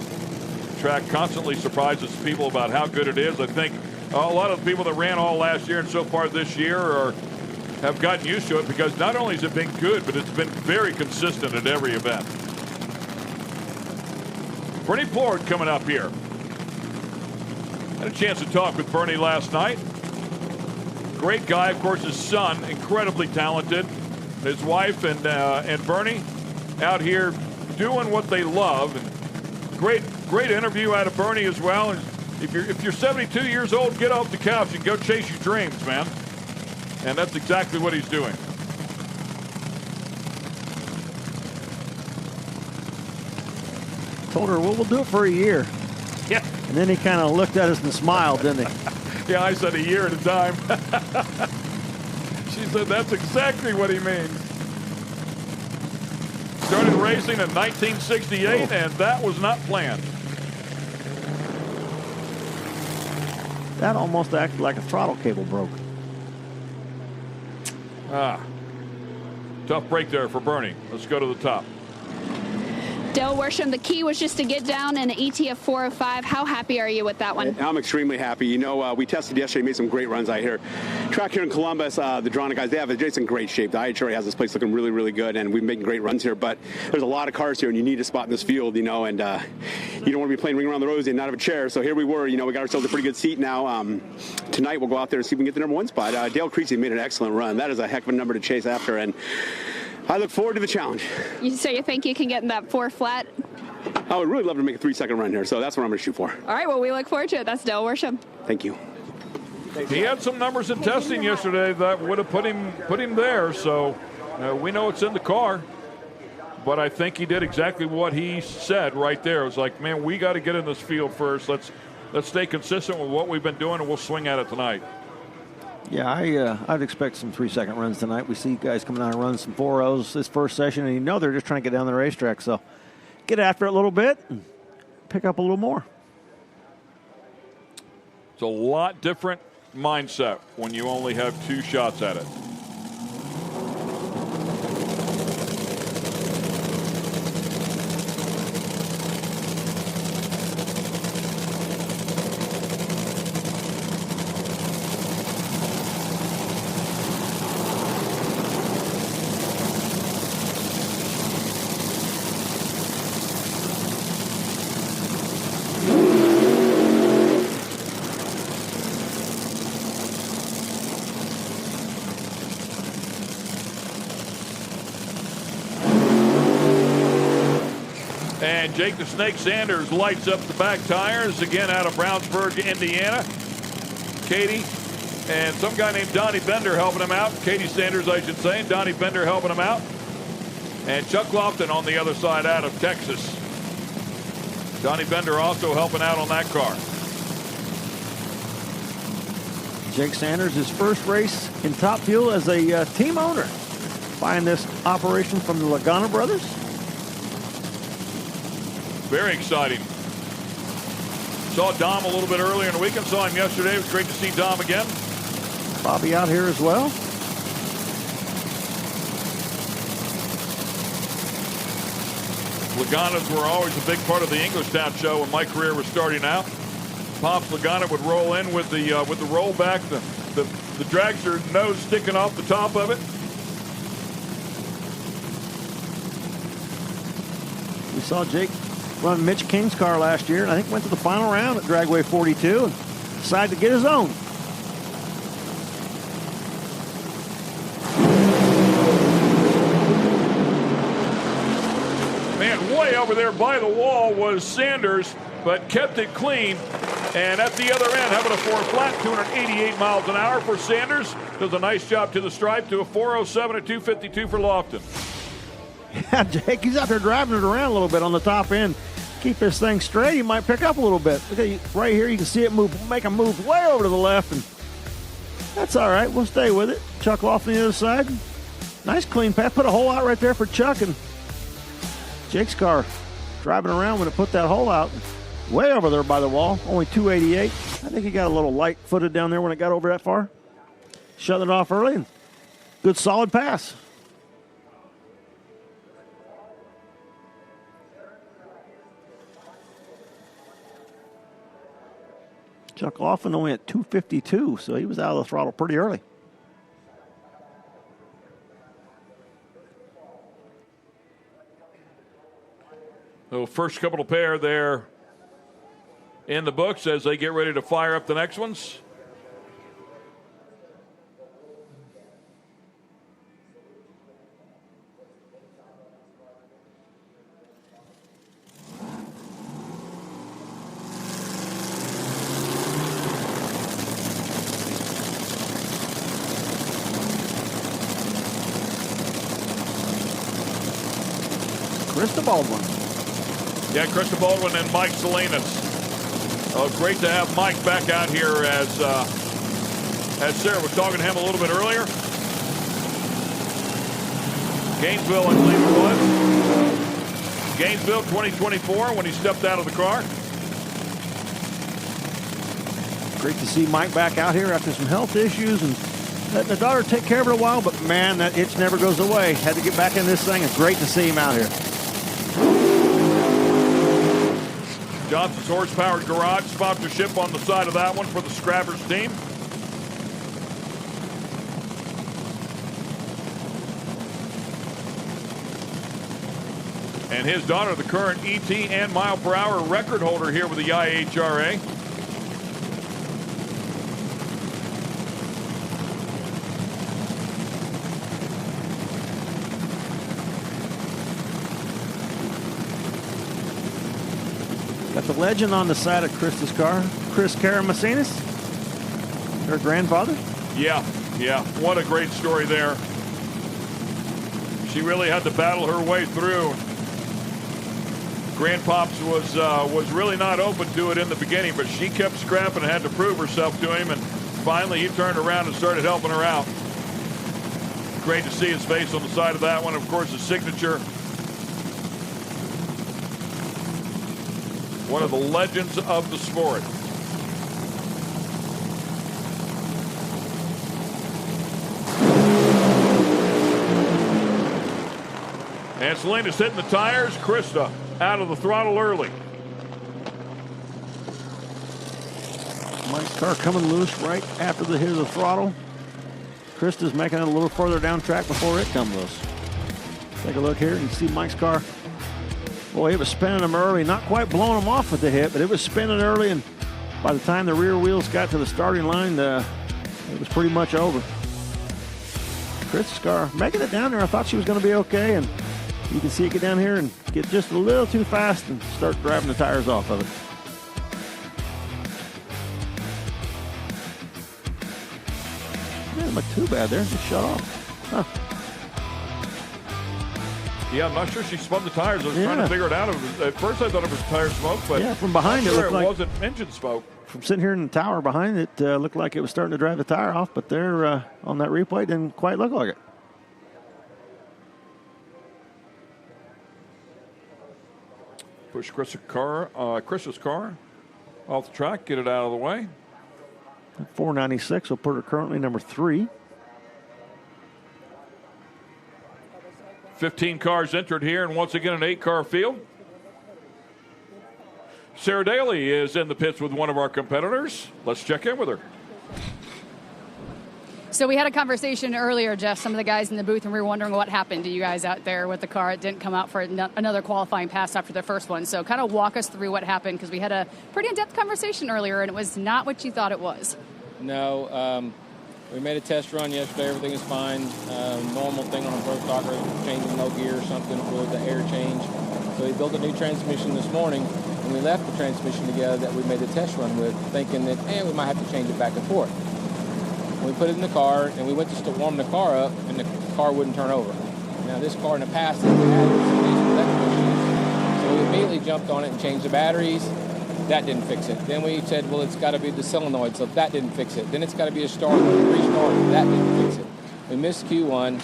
Track constantly surprises people about how good it is. I think a lot of the people that ran all last year and so far this year have gotten used to it because not only has it been good, but it's been very consistent at every event. Bernie Plord coming up here. Had a chance to talk with Bernie last night. Great guy, of course, his son, incredibly talented. His wife and Bernie out here doing what they love. And great interview out of Bernie as well. And if you're 72 years old, get off the couch and go chase your dreams, man. And that's exactly what he's doing. Told her, well, we'll do it for a year. Yeah. And then he kind of looked at us and smiled, didn't he? Yeah, I said a year at a time. She said that's exactly what he means. Started racing in 1968, and that was not planned. That almost acted like a throttle cable broke. Tough break there for Bernie. Let's go to the top. Dale Worsham, the key was just to get down in an ETF 405. How happy are you with that one? I'm extremely happy. You know, we tested yesterday, made some great runs out here. Track here in Columbus, the Darana guys, they have it's in great shape. The IHRA has this place looking really, really good, and we've been making great runs here. But there's a lot of cars here, and you need a spot in this field, you know, and you don't want to be playing ring around the rosy and not have a chair. So here we were, you know, we got ourselves a pretty good seat now. Tonight we'll go out there and see if we can get the number 1 spot. Dale Creasy made an excellent run. That is a heck of a number to chase after, and I look forward to the challenge. So you think you can get in that 4 flat? I would really love to make a 3-second run here, so that's what I'm going to shoot for. All right, well, we look forward to it. That's Dale Worsham. Thank you. He had some numbers in testing yesterday that would have put him there, so we know it's in the car. But I think he did exactly what he said right there. It was like, man, we got to get in this field first. Let's stay consistent with what we've been doing, and we'll swing at it tonight. Yeah, I'd expect some 3-second runs tonight. We see guys coming out and running some 4.0s this first session, and you know they're just trying to get down the racetrack. So get after it a little bit and pick up a little more. It's a lot different mindset when you only have 2 shots at it. And Jake the Snake Sanders lights up the back tires again out of Brownsburg, Indiana. Katie, And some guy named Donnie Bender helping him out. Katie Sanders, I should say. Donnie Bender helping him out. And Chuck Lofton on the other side out of Texas. Donnie Bender also helping out on that car. Jake Sanders, his first race in Top Fuel as a team owner. Buying this operation from the Lagana brothers. Very exciting. Saw Dom a little bit earlier in the weekend. Saw him yesterday. It was great to see Dom again. Bobby out here as well. Laganas were always a big part of the Englishtown show when my career was starting out. Pops Lagana would roll in with the rollback, the dragster nose sticking off the top of it. We saw Jake run Mitch King's car last year, and I think went to the final round at Dragway 42 and decided to get his own. Man, way over there by the wall was Sanders, but kept it clean. And at the other end, having a 4 flat, 288 miles an hour for Sanders. Does a nice job to the stripe to a 407 at 252 for Lofton. Yeah, Jake, he's out there driving it around a little bit on the top end. Keep this thing straight, he might pick up a little bit. Okay, right here, you can see it move, make a move way over to the left, and that's all right. We'll stay with it. Chuck off on the other side. Nice clean path. Put a hole out right there for Chuck, and Jake's car driving around when it put that hole out. Way over there by the wall, only 288. I think he got a little light-footed down there when it got over that far. Shut it off early, and good solid pass. Chuck Laughlin only at 252, so he was out of the throttle pretty early. So first couple of pair there in the books as they get ready to fire up the next ones. Krista Baldwin. Yeah, Krista Baldwin and Mike Salinas. Oh, great to have Mike back out here as Sarah was talking to him a little bit earlier. Gainesville, I believe it was. Gainesville 2024 when he stepped out of the car. Great to see Mike back out here after some health issues and letting the daughter take care of it a while, but man, that itch never goes away. Had to get back in this thing. It's great to see him out here. Johnson's Horsepowered Garage sponsorship on the side of that one for the Scrappers team. And his daughter, the current ET and mile per hour record holder here with the IHRA. Got the legend on the side of Krista's car, Chris Karamasinas, her grandfather. Yeah, what a great story there. She really had to battle her way through. Grandpops was really not open to it in the beginning, but she kept scrapping and had to prove herself to him, and finally he turned around and started helping her out. Great to see his face on the side of that one. Of course, his signature. One of the legends of the sport. And Selena's hitting the tires. Krista out of the throttle early. Mike's car coming loose right after the hit of the throttle. Krista's making it a little further down track before it comes loose. Take a look here. You can see Mike's car. Boy, it was spinning him early. Not quite blowing him off with the hit, but it was spinning early, and by the time the rear wheels got to the starting line, it was pretty much over. Krista's car making it down there. I thought she was going to be okay, and you can see it get down here and get just a little too fast and start driving the tires off of it. Didn't look too bad there. Just shut off. Huh. Yeah, I'm not sure she spun the tires. I was trying to figure it out. At first, I thought it was tire smoke, but from behind it looked like it wasn't engine smoke. From sitting here in the tower behind it, looked like it was starting to drive the tire off, but there on that replay, it didn't quite look like it. Push Chris's car off the track, get it out of the way. 496 will put her currently number 3. 15 cars entered here, and once again, an 8-car field. Sarah Daly is in the pits with one of our competitors. Let's check in with her. So we had a conversation earlier, Jeff, some of the guys in the booth, and we were wondering what happened to you guys out there with the car. It didn't come out for another qualifying pass after the first one. So kind of walk us through what happened, because we had a pretty in-depth conversation earlier, and it was not what you thought it was. No, we made a test run yesterday. Everything is fine. Normal thing on a pro stocker, changing no gear or something for the air change. So we built a new transmission this morning, and we left the transmission together that we made the test run with, thinking that, we might have to change it back and forth. We put it in the car, and we went to warm the car up, and the car wouldn't turn over. Now, this car in the past has had some basic electrical issues, so we immediately jumped on it and changed the batteries. That didn't fix it. Then we said, well, it's got to be the solenoid, so that didn't fix it. Then it's got to be a starter, restart. That didn't fix it. We missed Q1.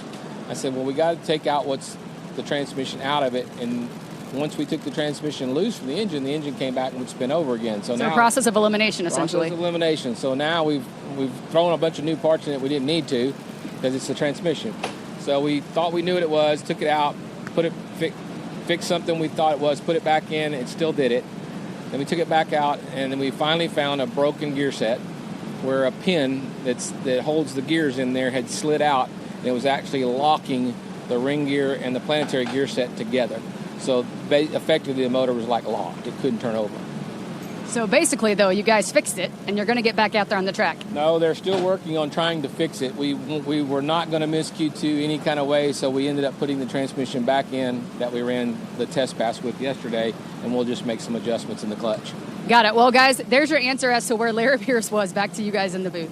I said, well, we got to take out what's the transmission out of it, and once we took the transmission loose from the engine came back and would spin over again. So now, a process of elimination, essentially. Process of elimination. So now we've thrown a bunch of new parts in it we didn't need to, because it's the transmission. So we thought we knew what it was, took it out, fixed something we thought it was, put it back in, it still did it. Then we took it back out, and then we finally found a broken gear set where a pin that holds the gears in there had slid out, and it was actually locking the ring gear and the planetary gear set together. So effectively, the motor was like locked. It couldn't turn over. So basically, though, you guys fixed it, and you're going to get back out there on the track. No, they're still working on trying to fix it. We were not going to miss Q2 any kind of way, so we ended up putting the transmission back in that we ran the test pass with yesterday, and we'll just make some adjustments in the clutch. Got it. Well, guys, there's your answer as to where Larry Pierce was. Back to you guys in the booth.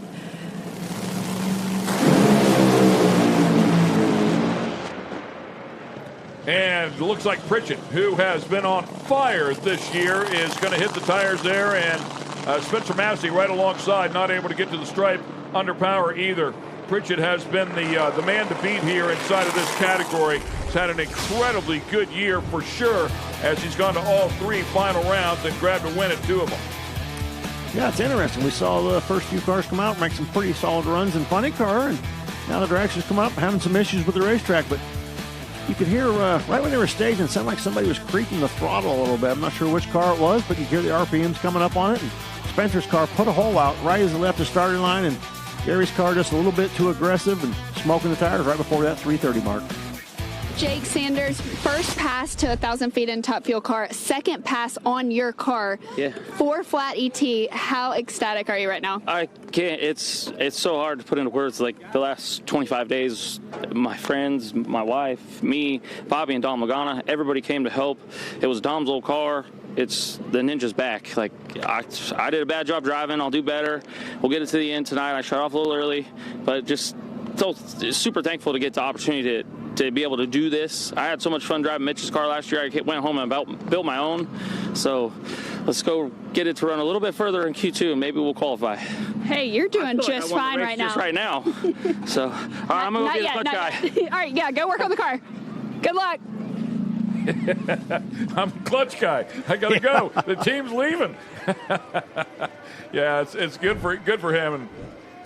And it looks like Pritchett, who has been on fire this year, is going to hit the tires there. And Spencer Massey right alongside, not able to get to the stripe under power either. Pritchett has been the man to beat here inside of this category. He's had an incredibly good year for sure, as he's gone to all 3 final rounds and grabbed a win at 2 of them. Yeah, it's interesting. We saw the first few cars come out, make some pretty solid runs in funny car, and now the directions come up, having some issues with the racetrack, but you could hear, right when they were staging, it sounded like somebody was creaking the throttle a little bit. I'm not sure which car it was, but you hear the RPMs coming up on it. And Spencer's car put a hole out right as it left the starting line, and Gary's car just a little bit too aggressive and smoking the tires right before that 330 mark. Jake Sanders, first pass to 1,000 feet in top fuel car, second pass on your car. Yeah. 4 flat ET. How ecstatic are you right now? I can't. It's so hard to put into words. Like the last 25 days, my friends, my wife, me, Bobby, and Dom Lagana, everybody came to help. It was Dom's old car. It's the Ninja's back. Like I did a bad job driving. I'll do better. We'll get it to the end tonight. I shut off a little early, but just so super thankful to get the opportunity to be able to do this. I had so much fun driving Mitch's car last year. I went home and built my own. So let's go get it to run a little bit further in Q2, and maybe we'll qualify. Hey, you're doing just fine right now. Just right now. So, all right, I'm going to go get the clutch guy. All right, yeah, go work on the car. Good luck. I'm a clutch guy. I got to go. The team's leaving. Yeah, it's good for him.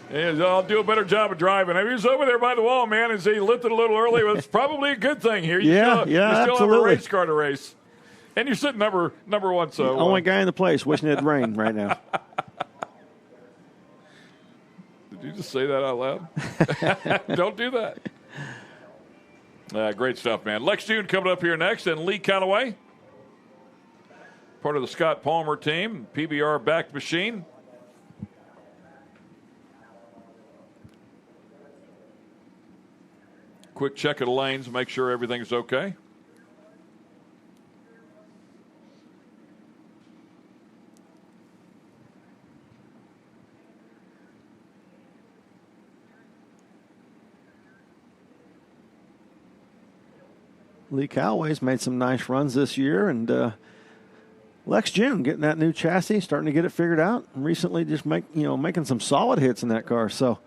And I'll do a better job of driving. I mean, he's over there by the wall, man, and he lifted a little early. But it's probably a good thing here. You still absolutely. have a race car to race. And you're sitting number 1, so. Only guy in the place wishing it'd rain right now. Did you just say that out loud? Don't do that. Great stuff, man. Lex June coming up here next, and Lee Callaway, part of the Scott Palmer team, PBR backed machine. Quick check of the lanes, make sure everything's okay. Lee Calloway's made some nice runs this year, and Lex June getting that new chassis, starting to get it figured out, and recently just making some solid hits in that car. So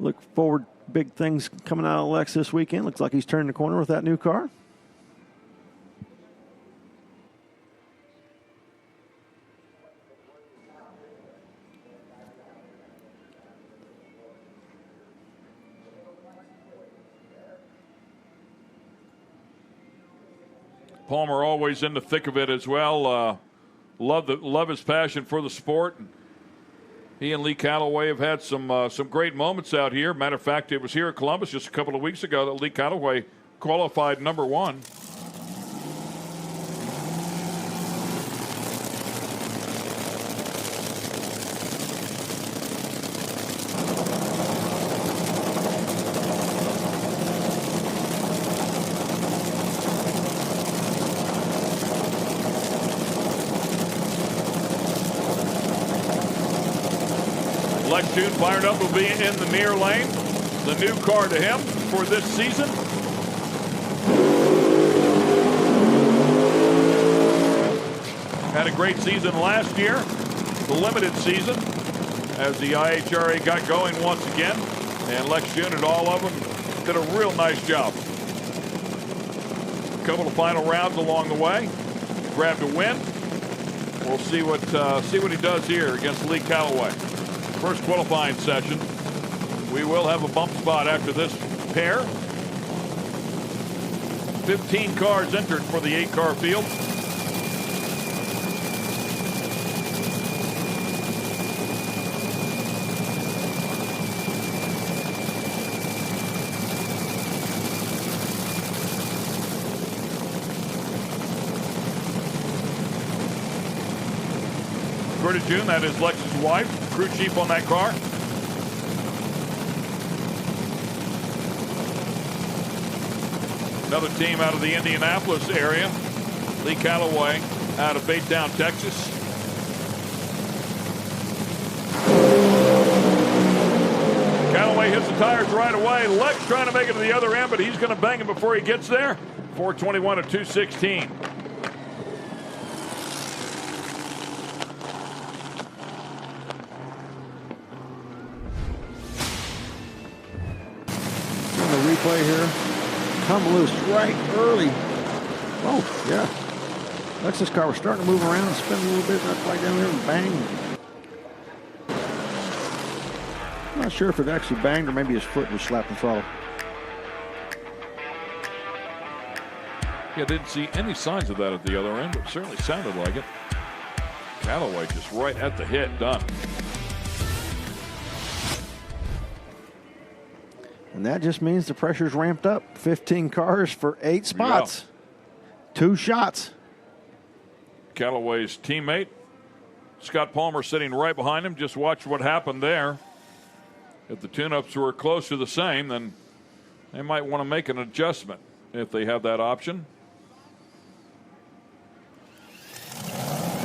look forward, big things coming out of Lex this weekend. Looks like he's turning the corner with that new car. Palmer always in the thick of it as well. Love his passion for the sport. He and Lee Calloway have had some great moments out here. Matter of fact, it was here at Columbus just a couple of weeks ago that Lee Calloway qualified number 1. Lex June fired up, will be in the near lane. The new car to him for this season. Had a great season last year, the limited season, as the IHRA got going once again. And Lex June and all of them did a real nice job. A couple of final rounds along the way. Grabbed a win. We'll see what he does here against Lee Calloway. First qualifying session. We will have a bump spot after this pair. 15 cars entered for the 8-car field. Gerda June, that is Lex's wife, crew chief on that car. Another team out of the Indianapolis area. Lee Calloway out of Baytown, Texas. Calloway hits the tires right away. Lex trying to make it to the other end, but he's going to bang him before he gets there. 421 to 216. Replay here. Come loose right early. Oh, yeah. Lex's car was starting to move around and spin a little bit. That's right down there and bang. I'm not sure if it actually banged or maybe his foot just slapped the throttle. Yeah, didn't see any signs of that at the other end, but certainly sounded like it. Calloway just right at the hit, done. And that just means the pressure's ramped up. 15 cars for 8 spots. Yeah. 2 shots. Calloway's teammate, Scott Palmer, sitting right behind him. Just watch what happened there. If the tune-ups were close to the same, then they might want to make an adjustment if they have that option.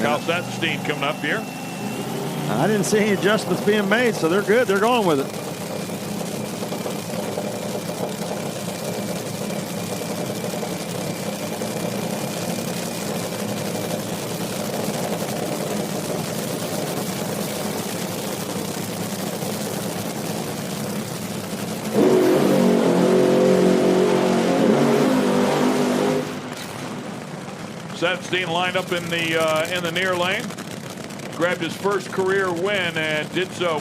Kyle Sattenstein coming up here. I didn't see any adjustments being made, so they're good. They're going with it. Sattenstein lined up in the near lane, grabbed his first career win, and did so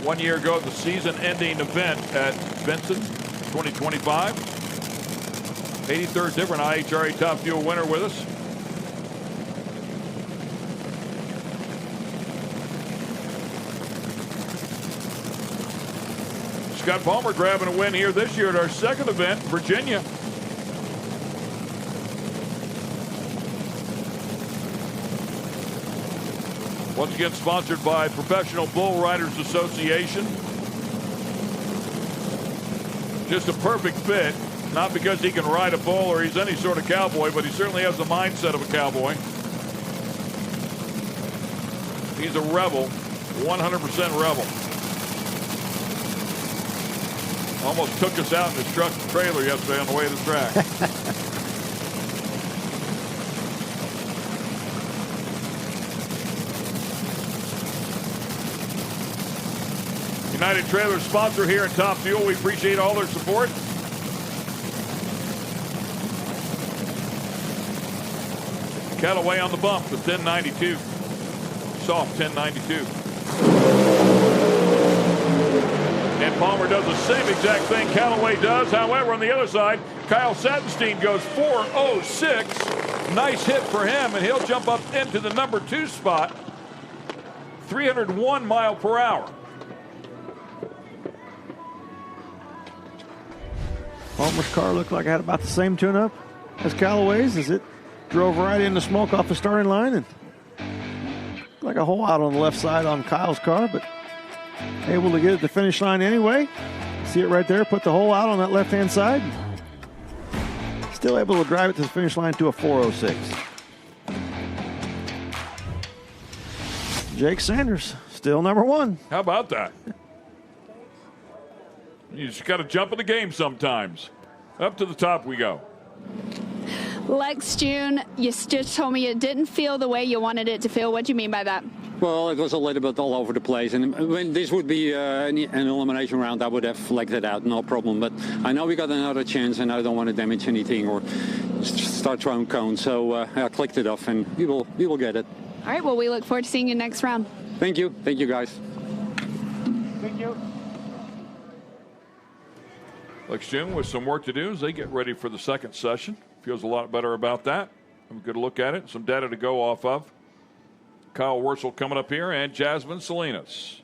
1 year ago at the season-ending event at Benson 2025. 83rd different IHRA Top Fuel winner with us. Scott Palmer grabbing a win here this year at our second event, Virginia. Once again, sponsored by Professional Bull Riders Association. Just a perfect fit, not because he can ride a bull or he's any sort of cowboy, but he certainly has the mindset of a cowboy. He's a rebel, 100% rebel. Almost took us out in his truck and trailer yesterday on the way to the track. United Trailer sponsor here in Top Fuel. We appreciate all their support. Callaway on the bump, the 1092. Soft 1092. And Palmer does the same exact thing Callaway does. However, on the other side, Kyle Sattenstein goes 4:06. Nice hit for him, and he'll jump up into the number 2 spot. 301 mile per hour. Palmer's car looked like it had about the same tune-up as Callaway's as it drove right into smoke off the starting line, and like a hole out on the left side on Kyle's car, but able to get it to the finish line anyway. See it right there, put the hole out on that left-hand side. Still able to drive it to the finish line to a 4:06. Jake Sanders, still number 1. How about that? You just got to jump in the game sometimes. Up to the top we go. Lex June, you just told me it didn't feel the way you wanted it to feel. What do you mean by that? Well, it was a little bit all over the place, and when this would be an elimination round, I would have flagged it out, no problem. But I know we got another chance, and I don't want to damage anything or start throwing cones, so I clicked it off, and we will get it. All right, well, we look forward to seeing you next round. Thank you, guys. Thank you. Lex June with some work to do as they get ready for the second session. Feels a lot better about that. Have a good look at it. Some data to go off of. Kyle Wurzel coming up here, and Jasmine Salinas.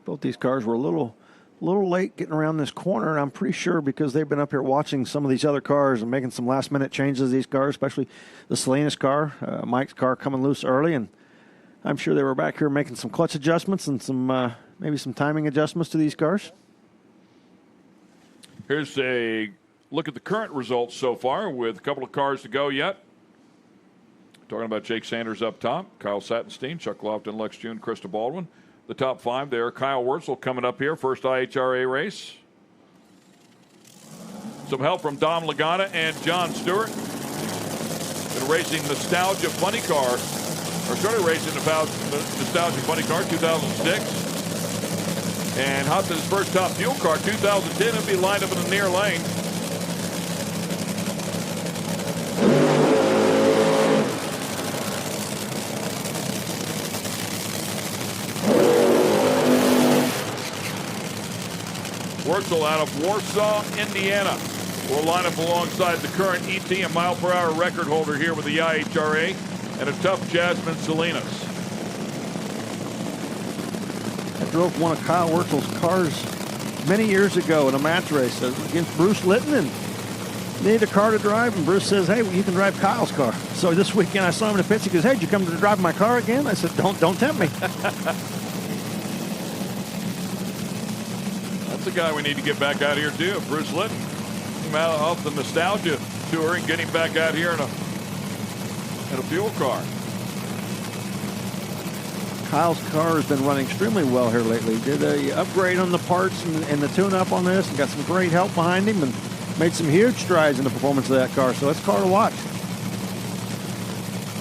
Both these cars were a little late getting around this corner, and I'm pretty sure because they've been up here watching some of these other cars and making some last-minute changes to these cars, especially the Salinas car, Mike's car coming loose early, and I'm sure they were back here making some clutch adjustments and some maybe some timing adjustments to these cars. Here's a look at the current results so far with a couple of cars to go yet. Talking about Jake Sanders up top, Kyle Sattenstein, Chuck Lofton, Lex June, Krista Baldwin. The top 5 there. Kyle Wurzel coming up here, first IHRA race. Some help from Dom Lagana and John Stewart. Been racing Nostalgia Funny Car, or started racing about Nostalgia Funny Car 2006. And hopped in his first top fuel car, 2010, he'll be lined up in the near lane. Wurzel out of Warsaw, Indiana, will line up alongside the current ET and mile per hour record holder here with the IHRA, and a tough Jasmine Salinas. I drove one of Kyle Wurzel's cars many years ago in a match race against Bruce Litton, and needed a car to drive, and Bruce says, hey, well, you can drive Kyle's car. So this weekend I saw him in the pits. He goes, hey, did you come to drive my car again? I said, don't tempt me. That's the guy we need to get back out here too, Bruce Litton. Him out off the Nostalgia Tour and get him back out here in a fuel car. Kyle's car has been running extremely well here lately. Did a upgrade on the parts and the tune-up on this, and got some great help behind him, and made some huge strides in the performance of that car. So that's a car to watch.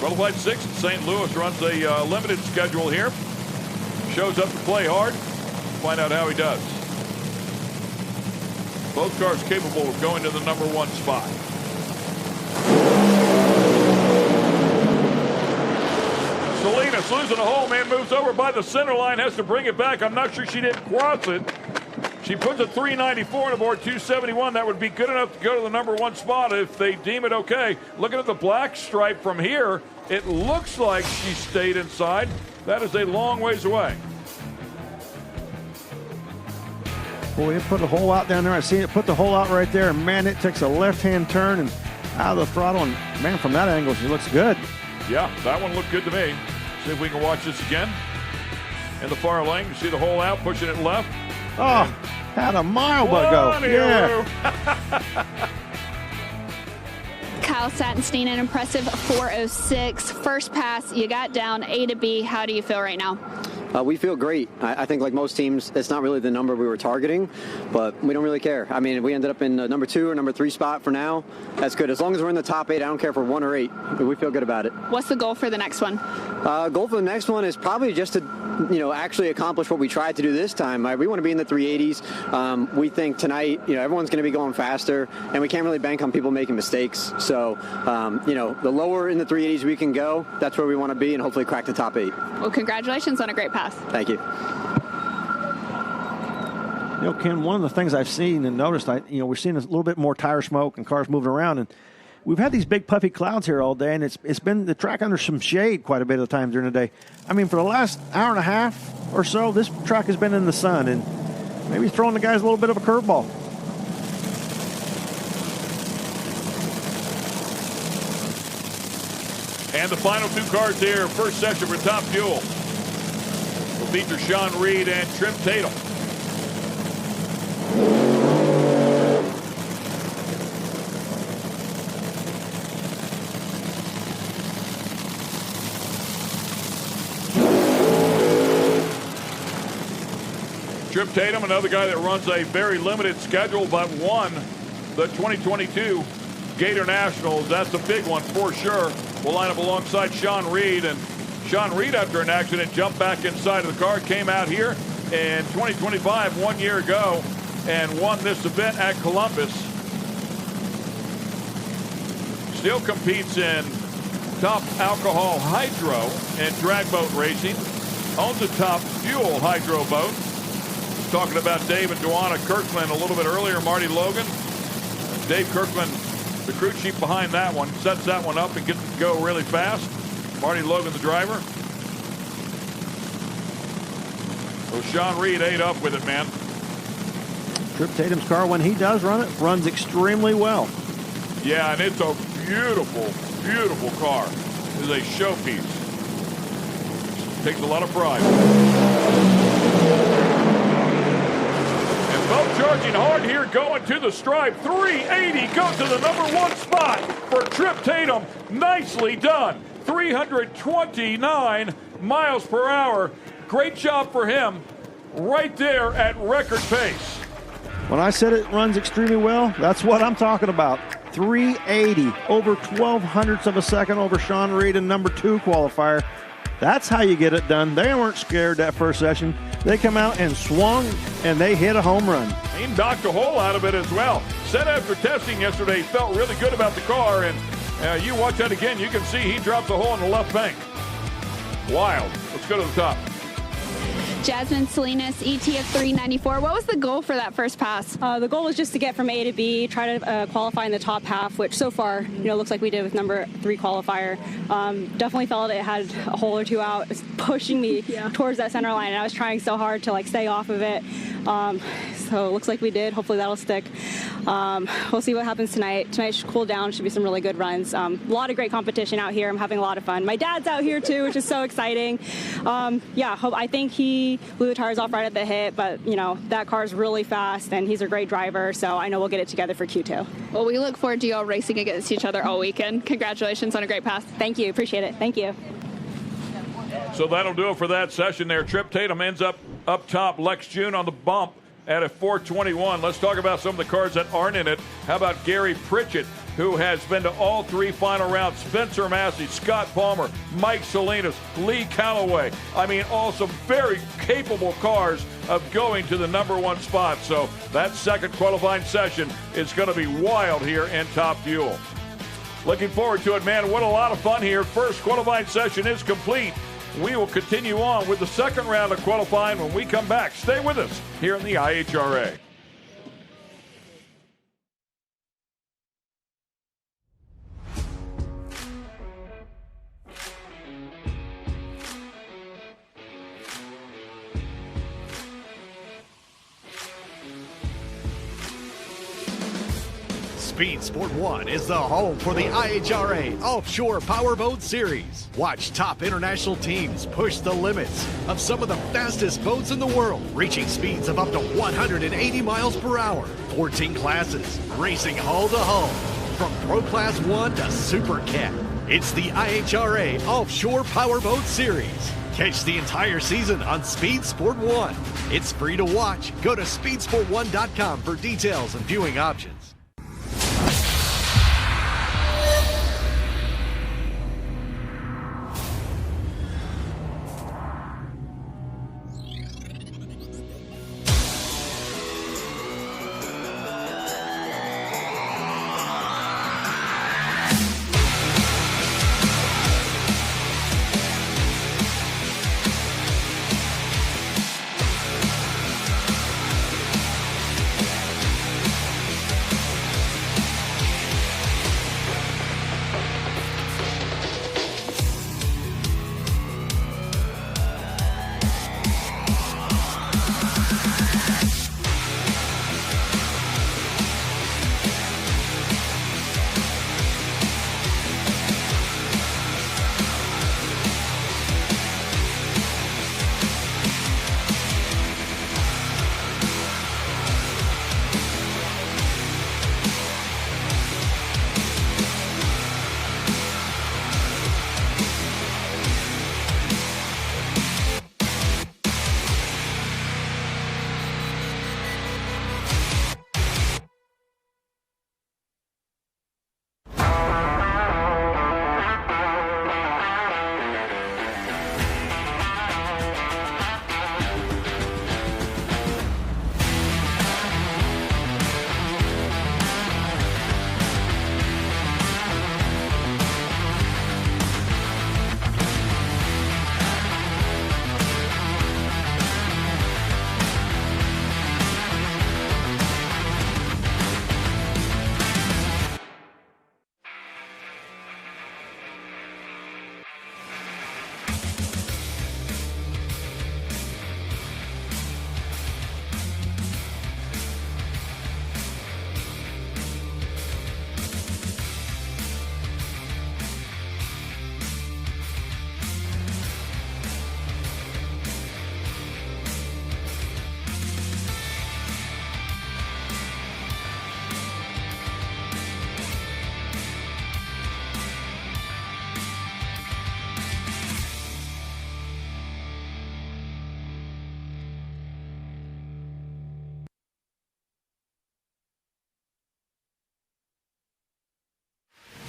Qualified 6 in St. Louis, runs a limited schedule here. Shows up to play hard. Find out how he does. Both cars capable of going to the number 1 spot. Salinas losing a hole, man, moves over by the center line, has to bring it back. I'm not sure she didn't cross it. She puts a 394 on aboard 271. That would be good enough to go to the number 1 spot if they deem it okay. Looking at the black stripe from here, it looks like she stayed inside. That is a long ways away. Boy, it put a hole out down there. I see it put the hole out right there, and man, it takes a left-hand turn and out of the throttle, and man, from that angle, she looks good. Yeah, that one looked good to me. See if we can watch this again. In the far lane, you see the hole out, pushing it left. Oh, had a mile but go. Yeah. Kyle Satinstein, an impressive 4:06. First pass, you got down A to B. How do you feel right now? We feel great. I think like most teams, it's not really the number we were targeting, but we don't really care. I mean, we ended up in the number 2 or number 3 spot for now. That's good. As long as we're in the top 8, I don't care if we're 1 or 8. We feel good about it. What's the goal for the next one? Goal for the next one is probably just to, actually accomplish what we tried to do this time. We want to be in the 380s. We think tonight, everyone's going to be going faster, and we can't really bank on people making mistakes. So, the lower in the 380s we can go, that's where we want to be, and hopefully crack the top 8. Well, congratulations on a great pass. Thank you. Ken, one of the things I've seen and noticed, we're seeing a little bit more tire smoke and cars moving around, and we've had these big puffy clouds here all day, and it's been the track under some shade quite a bit of the time during the day. I mean, for the last hour and a half or so, this track has been in the sun, and maybe throwing the guys a little bit of a curveball. And the final 2 cars here, first session for Top Fuel, will feature Sean Reed and Trip Tatum. Trip Tatum, another guy that runs a very limited schedule, but won the 2022 Gator Nationals. That's a big one for sure. Will line up alongside Sean Reed, and Sean Reed, after an accident, jumped back inside of the car, came out here in 2025, 1 year ago, and won this event at Columbus. Still competes in Top Alcohol Hydro and drag boat racing. Owns a Top Fuel Hydro boat. Talking about Dave and Duana Kirkland a little bit earlier, Marty Logan. Dave Kirkland, the crew chief behind that one, sets that one up and gets it to go really fast. Marty Logan, the driver. So Sean Reed ate up with it, man. Trip Tatum's car, when he does run it, runs extremely well. Yeah, and it's a beautiful, beautiful car. It is a showpiece. Takes a lot of pride. And both charging hard here, going to the stripe. 380 goes to the number 1 spot for Trip Tatum. Nicely done. 329 miles per hour. Great job for him right there at record pace. When I said it runs extremely well, that's what I'm talking about. 380, over 0.12 of a second over Sean Reed in number 2 qualifier. That's how you get it done. They weren't scared that first session. They come out and swung, and they hit a home run. He knocked a hole out of it as well. Said after testing yesterday, he felt really good about the car, and you watch that again, you can see he drops a hole in the left bank. Wild. Let's go to the top. Jasmine Salinas, ET of 394. What was the goal for that first pass? The goal was just to get from A to B, try to qualify in the top half, which so far, looks like we did with number 3 qualifier. Definitely felt it had a hole or two out. It was pushing me towards that center line, and I was trying so hard to stay off of it. So it looks like we did. Hopefully that'll stick. We'll see what happens tonight. Tonight should cool down. Should be some really good runs. A lot of great competition out here. I'm having a lot of fun. My dad's out here too, which is so exciting. I think he blew the tires off right at the hit, but that car's really fast and he's a great driver, so I know we'll get it together for Q2. Well, we look forward to y'all racing against each other all weekend. Congratulations on a great pass. Thank you. Appreciate it. Thank you. So that'll do it for that session there. Trip Tatum ends up top. Lex June on the bump at a 421. Let's talk about some of the cars that aren't in it. How about Gary Pritchett, who has been to all 3 final rounds? Spencer Massey, Scott Palmer, Mike Salinas, Lee Calloway. I mean, all some very capable cars of going to the number 1 spot. So that second qualifying session is going to be wild here in Top Fuel. Looking forward to it, man. What a lot of fun here. First qualifying session is complete. We will continue on with the second round of qualifying when we come back. Stay with us here in the IHRA. Speed Sport 1 is the home for the IHRA Offshore Powerboat Series. Watch top international teams push the limits of some of the fastest boats in the world, reaching speeds of up to 180 miles per hour. 14 classes, racing hull to hull. From Pro Class 1 to Super Cat, it's the IHRA Offshore Powerboat Series. Catch the entire season on Speed Sport 1. It's free to watch. Go to speedsport1.com for details and viewing options.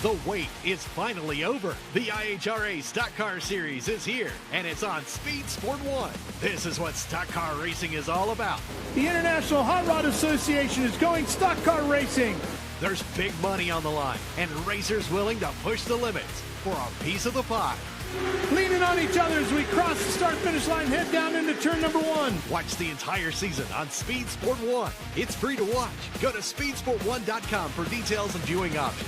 The wait is finally over. The IHRA Stock Car Series is here, and it's on Speed Sport 1. This is what stock car racing is all about. The International Hot Rod Association is going stock car racing. There's big money on the line, and racers willing to push the limits for a piece of the pie. Leaning on each other as we cross the start-finish line, head down into turn number 1. Watch the entire season on Speed Sport 1. It's free to watch. Go to speedsport1.com for details and viewing options.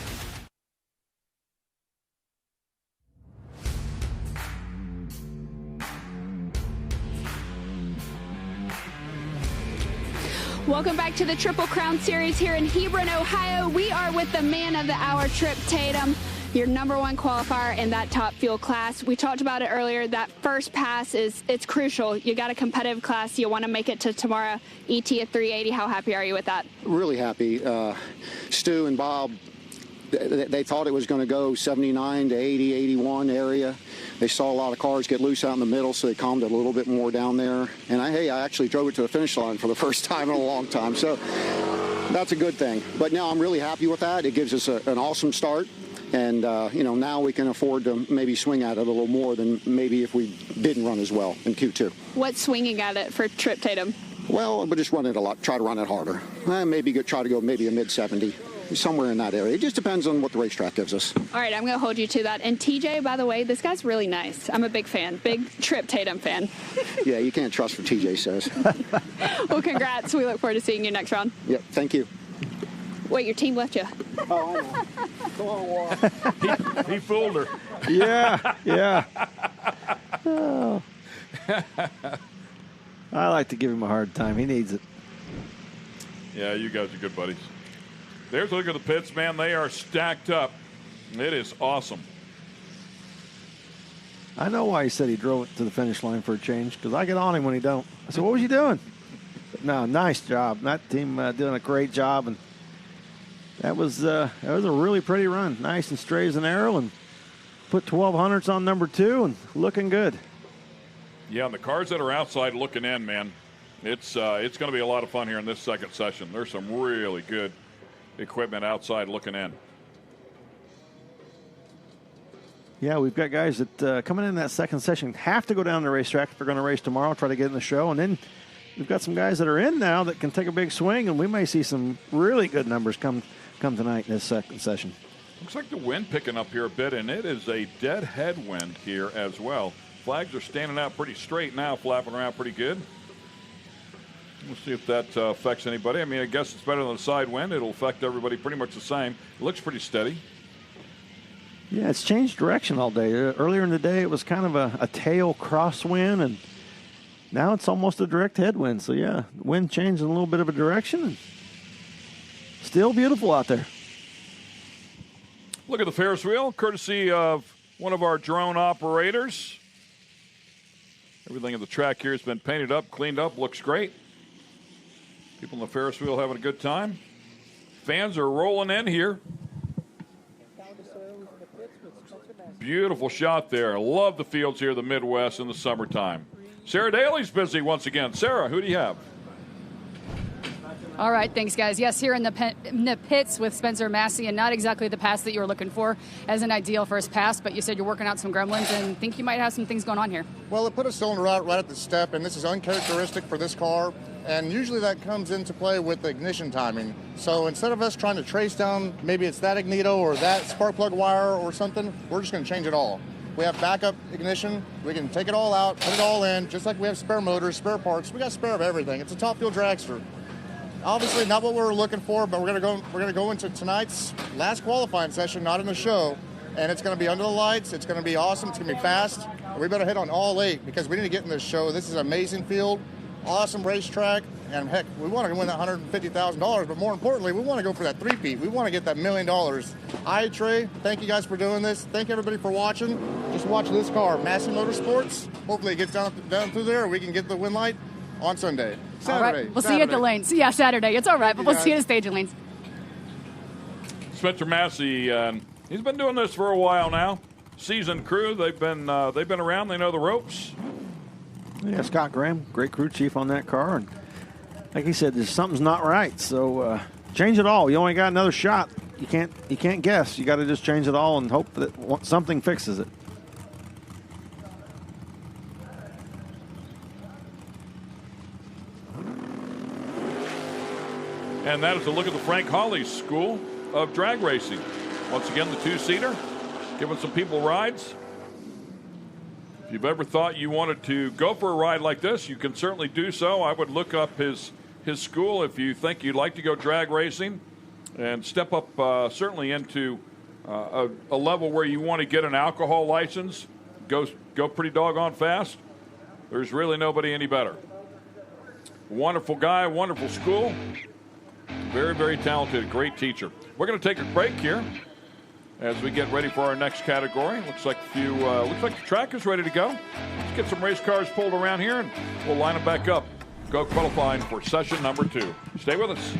Welcome back to the Triple Crown Series here in Hebron, Ohio. We are with the man of the hour, Trip Tatum, your #1 qualifier in that top fuel class. We talked about it earlier. That first pass it's crucial. You got a competitive class. You want to make it to tomorrow. ET at 380. How happy are you with that? Really happy. Stu and Bob, they thought it was going to go 79 to 80, 81 area. They saw a lot of cars get loose out in the middle, so they calmed it a little bit more down there. And I actually drove it to the finish line for the first time in a long time. So that's a good thing. But now I'm really happy with that. It gives us an awesome start. And, now we can afford to maybe swing at it a little more than maybe if we didn't run as well in Q2. What's swinging at it for Trip Tatum? Well, but just run it a lot, try to run it harder. Try to go maybe a mid-70. Somewhere in that area. It just depends on what the racetrack gives us. All right, I'm going to hold you to that. And TJ, by the way, this guy's really nice. I'm a big fan, big Trip Tatum fan. Yeah, you can't trust what TJ says. Well, congrats. We look forward to seeing you next round. Yep, thank you. Wait, your team left you. Oh, I know. Come on, Walt. He fooled her. Yeah. Oh. I like to give him a hard time. He needs it. Yeah, you guys are good buddies. There's a look at the pits, man. They are stacked up. It is awesome. I know why he said he drove it to the finish line for a change, because I get on him when he don't. I said, what was you doing? But no, nice job. That team doing a great job, and That was a really pretty run. Nice and straight as an arrow, and put 1200s on number 2 and looking good. Yeah, and the cars that are outside looking in, man, it's going to be a lot of fun here in this second session. There's some really good equipment outside looking in. Yeah, we've got guys that coming in that second session have to go down the racetrack if they're going to race tomorrow, try to get in the show. And then we've got some guys that are in now that can take a big swing, and we may see some really good numbers come tonight in this second session. Looks like the wind picking up here a bit, and it is a dead headwind here as well. Flags are standing out pretty straight now, flapping around pretty good. We'll see if that affects anybody. I mean, I guess it's better than the side wind. It'll affect everybody pretty much the same. It looks pretty steady. Yeah, it's changed direction all day. Earlier in the day, it was kind of a tail crosswind, and now it's almost a direct headwind. So, yeah, wind changing a little bit of a direction, and still beautiful out there. Look at the Ferris wheel, courtesy of one of our drone operators. Everything at the track here has been painted up, cleaned up, looks great. People in the Ferris wheel having a good time. Fans are rolling in here. Beautiful shot there. Love the fields here in the Midwest in the summertime. Sarah Daly's busy once again. Sarah, who do you have? All right, thanks, guys. Yes, here in the pits with Spencer Massey, and not exactly the pass that you were looking for as an ideal first pass, but you said you're working out some gremlins and think you might have some things going on here. Well, it put a cylinder out right at the step, and this is uncharacteristic for this car, and usually that comes into play with the ignition timing. So instead of us trying to trace down, maybe it's that ignition or that spark plug wire or something, we're just going to change it all. We have backup ignition. We can take it all out, put it all in, just like we have spare motors, spare parts. We got spare of everything. It's a top fuel dragster. Obviously not what we were looking for, but we're gonna go into tonight's last qualifying session, not in the show, and it's gonna be under the lights. It's gonna be awesome. It's gonna be fast. And we better hit on all 8 because we need to get in this show. This is an amazing field, awesome racetrack, and heck, we want to win that $150,000. But more importantly, we want to go for that three-peat. We want to get that $1 million. IHRA, thank you guys for doing this. Thank everybody for watching. Just watch this car, Massey Motorsports. Hopefully it gets down through there. We can get the win light on Sunday. Saturday. All right. We'll see you at the lanes. Yeah, Saturday. It's all right, but we'll see you at the staging lanes. Spencer Massey, he's been doing this for a while now. Seasoned crew. They've been around. They know the ropes. Yeah, Scott Graham, great crew chief on that car, and like he said, something's not right. So change it all. You only got another shot. You can't guess. You got to just change it all and hope that something fixes it. And that is a look at the Frank Hawley School of Drag Racing. Once again, the 2-seater, giving some people rides. If you've ever thought you wanted to go for a ride like this, you can certainly do so. I would look up his school if you think you'd like to go drag racing and step up certainly into a level where you want to get an alcohol license, go pretty doggone fast. There's really nobody any better. Wonderful guy, wonderful school. Very, very talented, great teacher. We're going to take a break here as we get ready for our next category. Looks like the track is ready to go. Let's get some race cars pulled around here, and we'll line them back up. Go qualifying for session number 2. Stay with us.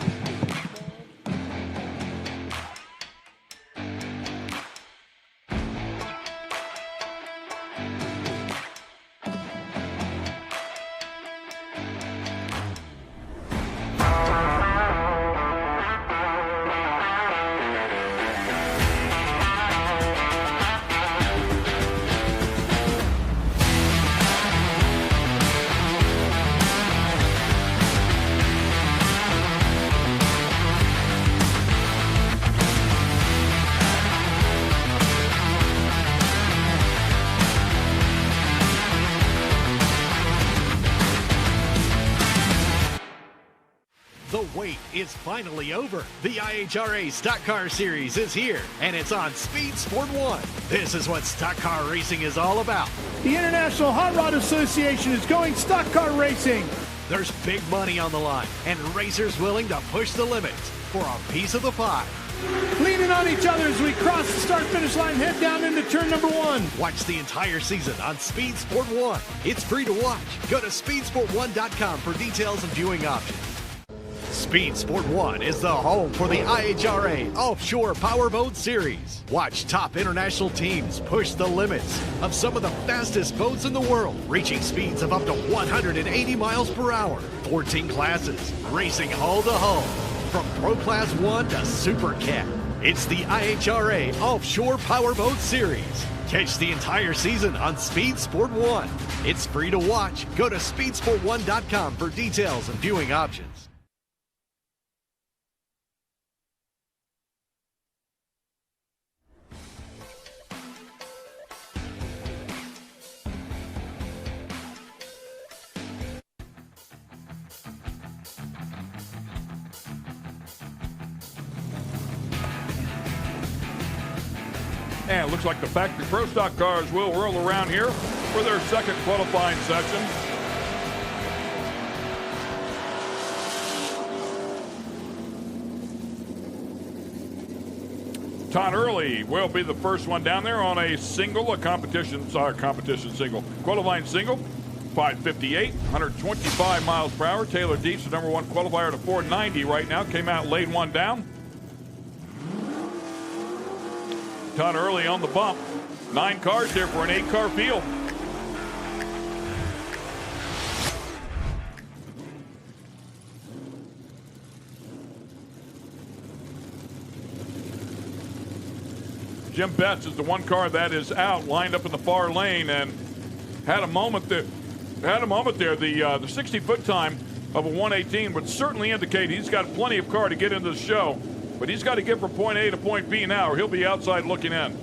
Is finally over. The IHRA Stock Car Series is here, and it's on Speed Sport 1. This is what stock car racing is all about. The International Hot Rod Association is going stock car racing. There's big money on the line, and racers willing to push the limits for a piece of the pie. Leaning on each other as we cross the start-finish line, head down into turn number 1. Watch the entire season on Speed Sport 1. It's free to watch. Go to speedsport1.com for details and viewing options. Speed Sport 1 is the home for the IHRA Offshore Powerboat Series. Watch top international teams push the limits of some of the fastest boats in the world, reaching speeds of up to 180 miles per hour. 14 classes, racing hull to hull, from Pro Class 1 to Super Cat. It's the IHRA Offshore Powerboat Series. Catch the entire season on Speed Sport 1. It's free to watch. Go to speedsport1.com for details and viewing options. And it looks like the factory Pro Stock cars will roll around here for their second qualifying section. Todd Early will be the first one down there on a single, qualifying single. 558, 125 miles per hour. Taylor Dietz, the number one qualifier, to 490 right now. Came out, laid one down. Todd Early on the bump. 9 cars here for an 8-car field. Jim Betts is the one car that is out, lined up in the far lane, and had a moment there. The 60-foot time of a 1:18 would certainly indicate he's got plenty of car to get into the show. But he's got to get from point A to point B now, or he'll be outside looking in.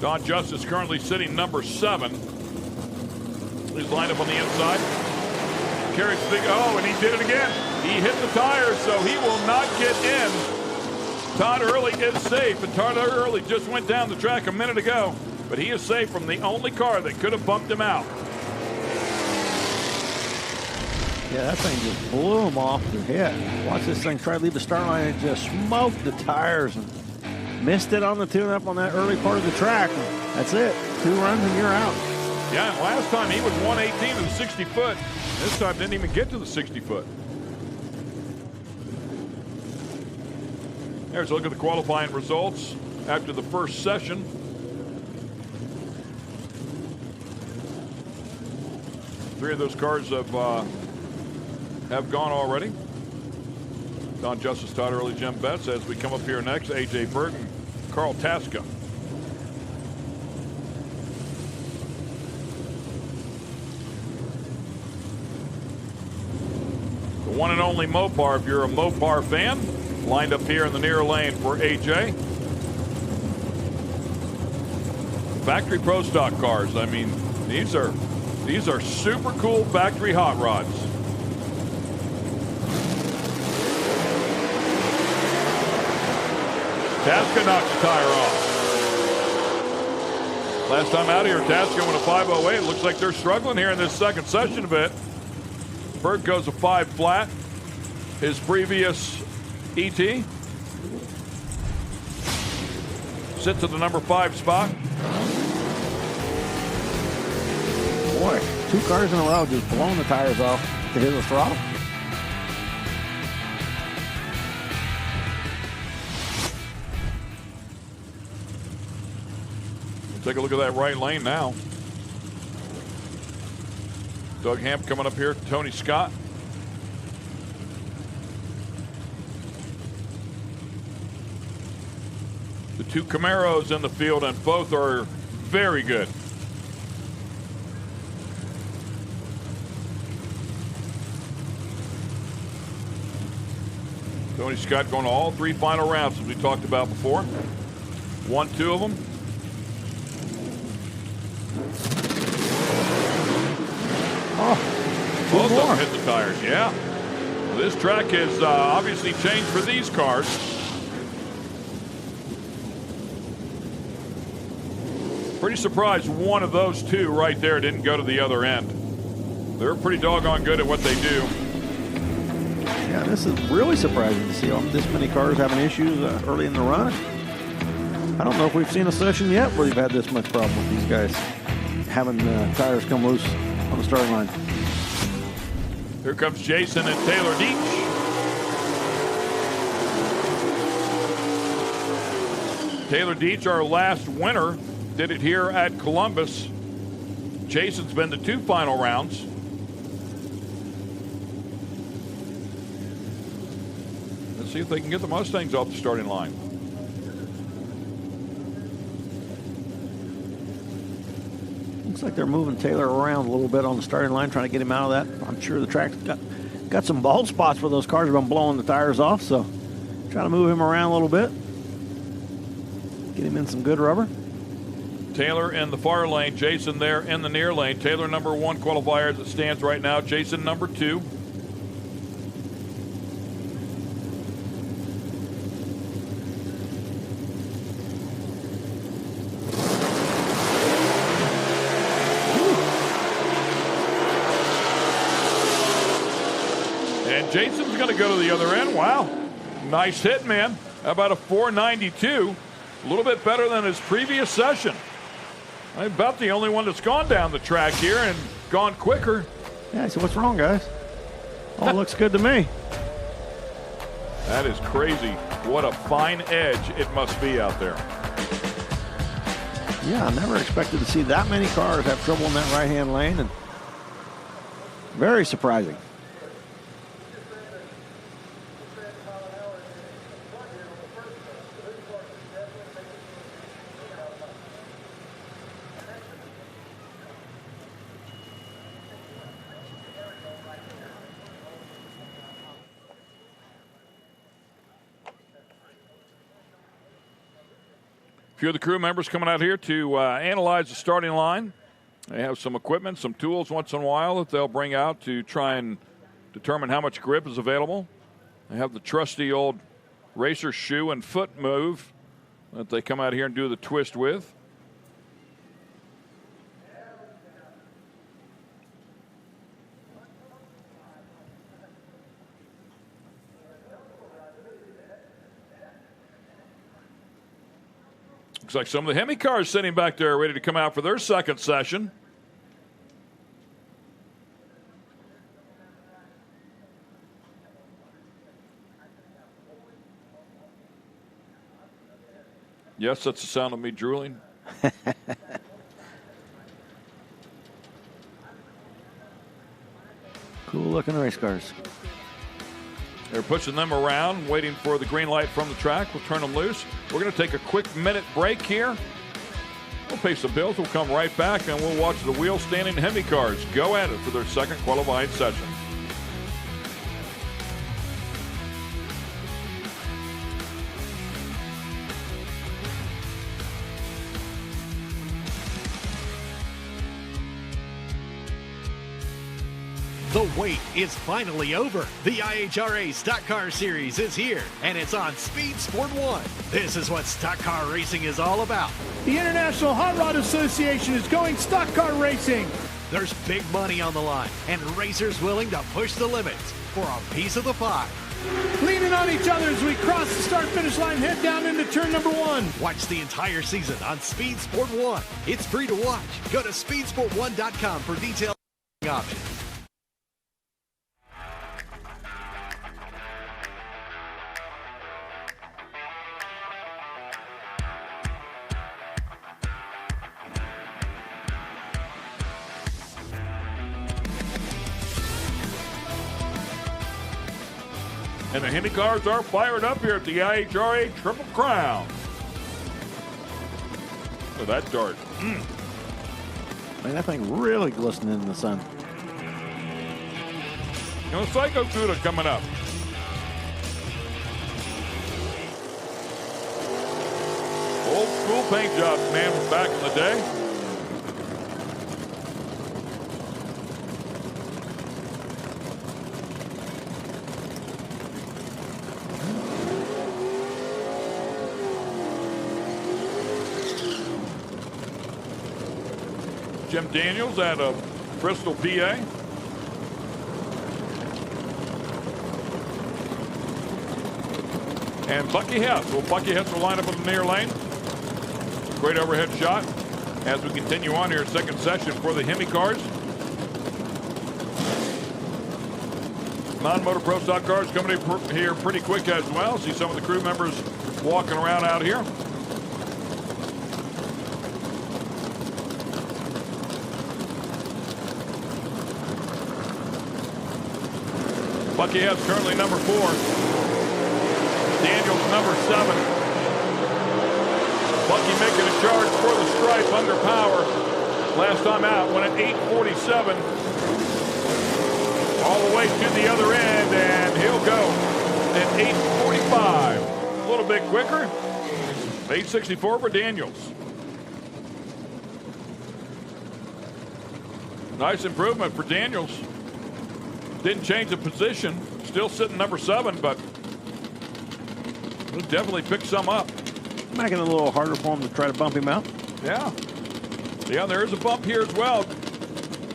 Don Justice currently sitting number 7. He's lined up on the inside. Carries big, and he did it again. He hit the tires, so he will not get in. Todd Early is safe, and Todd Early just went down the track a minute ago, but he is safe from the only car that could have bumped him out. Yeah, that thing just blew him off the head. Watch this thing try to leave the start line and just smoked the tires and missed it on the tune-up on that early part of the track. That's it. 2 runs and you're out. Yeah, and last time he was 118 to the 60-foot. This time didn't even get to the 60-foot. There's a look at the qualifying results after the first session. Three of those cars have gone already. Don Justice, Todd Early, Jim Betts. As we come up here next, A.J. Burton, Carl Tasca. The one and only Mopar, if you're a Mopar fan, lined up here in the near lane for AJ. Factory Pro Stock cars. I mean, these are super cool factory hot rods. Tasca knocks the tire off. Last time out here, Tasca went a 508. It looks like they're struggling here in this second session a bit. Berg goes a 5 flat. His previous ET sits at the number 5 spot. Boy, 2 cars in a row just blowing the tires off to hit the throttle. Take a look at that right lane now. Doug Hamp coming up here. Tony Scott. The 2 Camaros in the field, and both are very good. Tony Scott going to all 3 final rounds, as we talked about before. Won 2 of them. Both of them hit the tires, yeah. Well, this track has obviously changed for these cars. Pretty surprised one of those 2 right there didn't go to the other end. They're pretty doggone good at what they do. Yeah, this is really surprising to see this many cars having issues early in the run. I don't know if we've seen a session yet where they've had this much problem with these guys having tires come loose on the starting line. Here comes Jason and Taylor Deach. Taylor Deach, our last winner, did it here at Columbus. Jason's been to 2 final rounds. Let's see if they can get the Mustangs off the starting line. Looks like they're moving Taylor around a little bit on the starting line, trying to get him out of that. I'm sure the track's got some bald spots where those cars have been blowing the tires off, so trying to move him around a little bit. Get him in some good rubber. Taylor in the far lane, Jason there in the near lane. Taylor number 1 qualifier as it stands right now. Jason number 2. And Jason's going to go to the other end. Wow. Nice hit, man. How about a 492? A little bit better than his previous session. About the only one that's gone down the track here and gone quicker. Yeah, so what's wrong, guys? All looks good to me. That is crazy. What a fine edge it must be out there. Yeah, I never expected to see that many cars have trouble in that right-hand lane, and very surprising. A few of the crew members coming out here to analyze the starting line. They have some equipment, some tools once in a while that they'll bring out to try and determine how much grip is available. They have the trusty old racer shoe and foot move that they come out here and do the twist with. Looks like some of the Hemi cars sitting back there ready to come out for their second session. Yes, that's the sound of me drooling. Cool looking race cars. They're pushing them around, waiting for the green light from the track. We'll turn them loose. We're going to take a quick minute break here. We'll pay some bills. We'll come right back, and we'll watch the wheel-standing Hemi cars go at it for their second qualifying session. The wait is finally over. The IHRA Stock Car Series is here, and it's on Speed Sport 1. This is what stock car racing is all about. The International Hot Rod Association is going stock car racing. There's big money on the line, and racers willing to push the limits for a piece of the pie. Leaning on each other as we cross the start-finish line, head down into turn number 1. Watch the entire season on Speed Sport 1. It's free to watch. Go to speedsport1.com for detailed options. And the Hemi cars are fired up here at the IHRA Triple Crown. Look at that dart. Man, that thing really glistening in the sun. You know, Psycho Cuda coming up. Old school paint jobs, man, from back in the day. Jim Daniels out of Bristol, PA. and Bucky Hess. Well, Bucky Hess will line up in the near lane. Great overhead shot as we continue on here, second session for the Hemi cars. Non-motor pro stock cars coming in here pretty quick as well. See some of the crew members walking around out here. Bucky Hess currently number 4. Daniels number 7. Bucky making a charge for the stripe under power. Last time out went at 8:47. All the way to the other end, and he'll go at 8:45. A little bit quicker. 8:64 for Daniels. Nice improvement for Daniels. Didn't change the position. Still sitting number 7, but he'll definitely pick some up. Making it a little harder for him to try to bump him out. Yeah. Yeah, there is a bump here as well.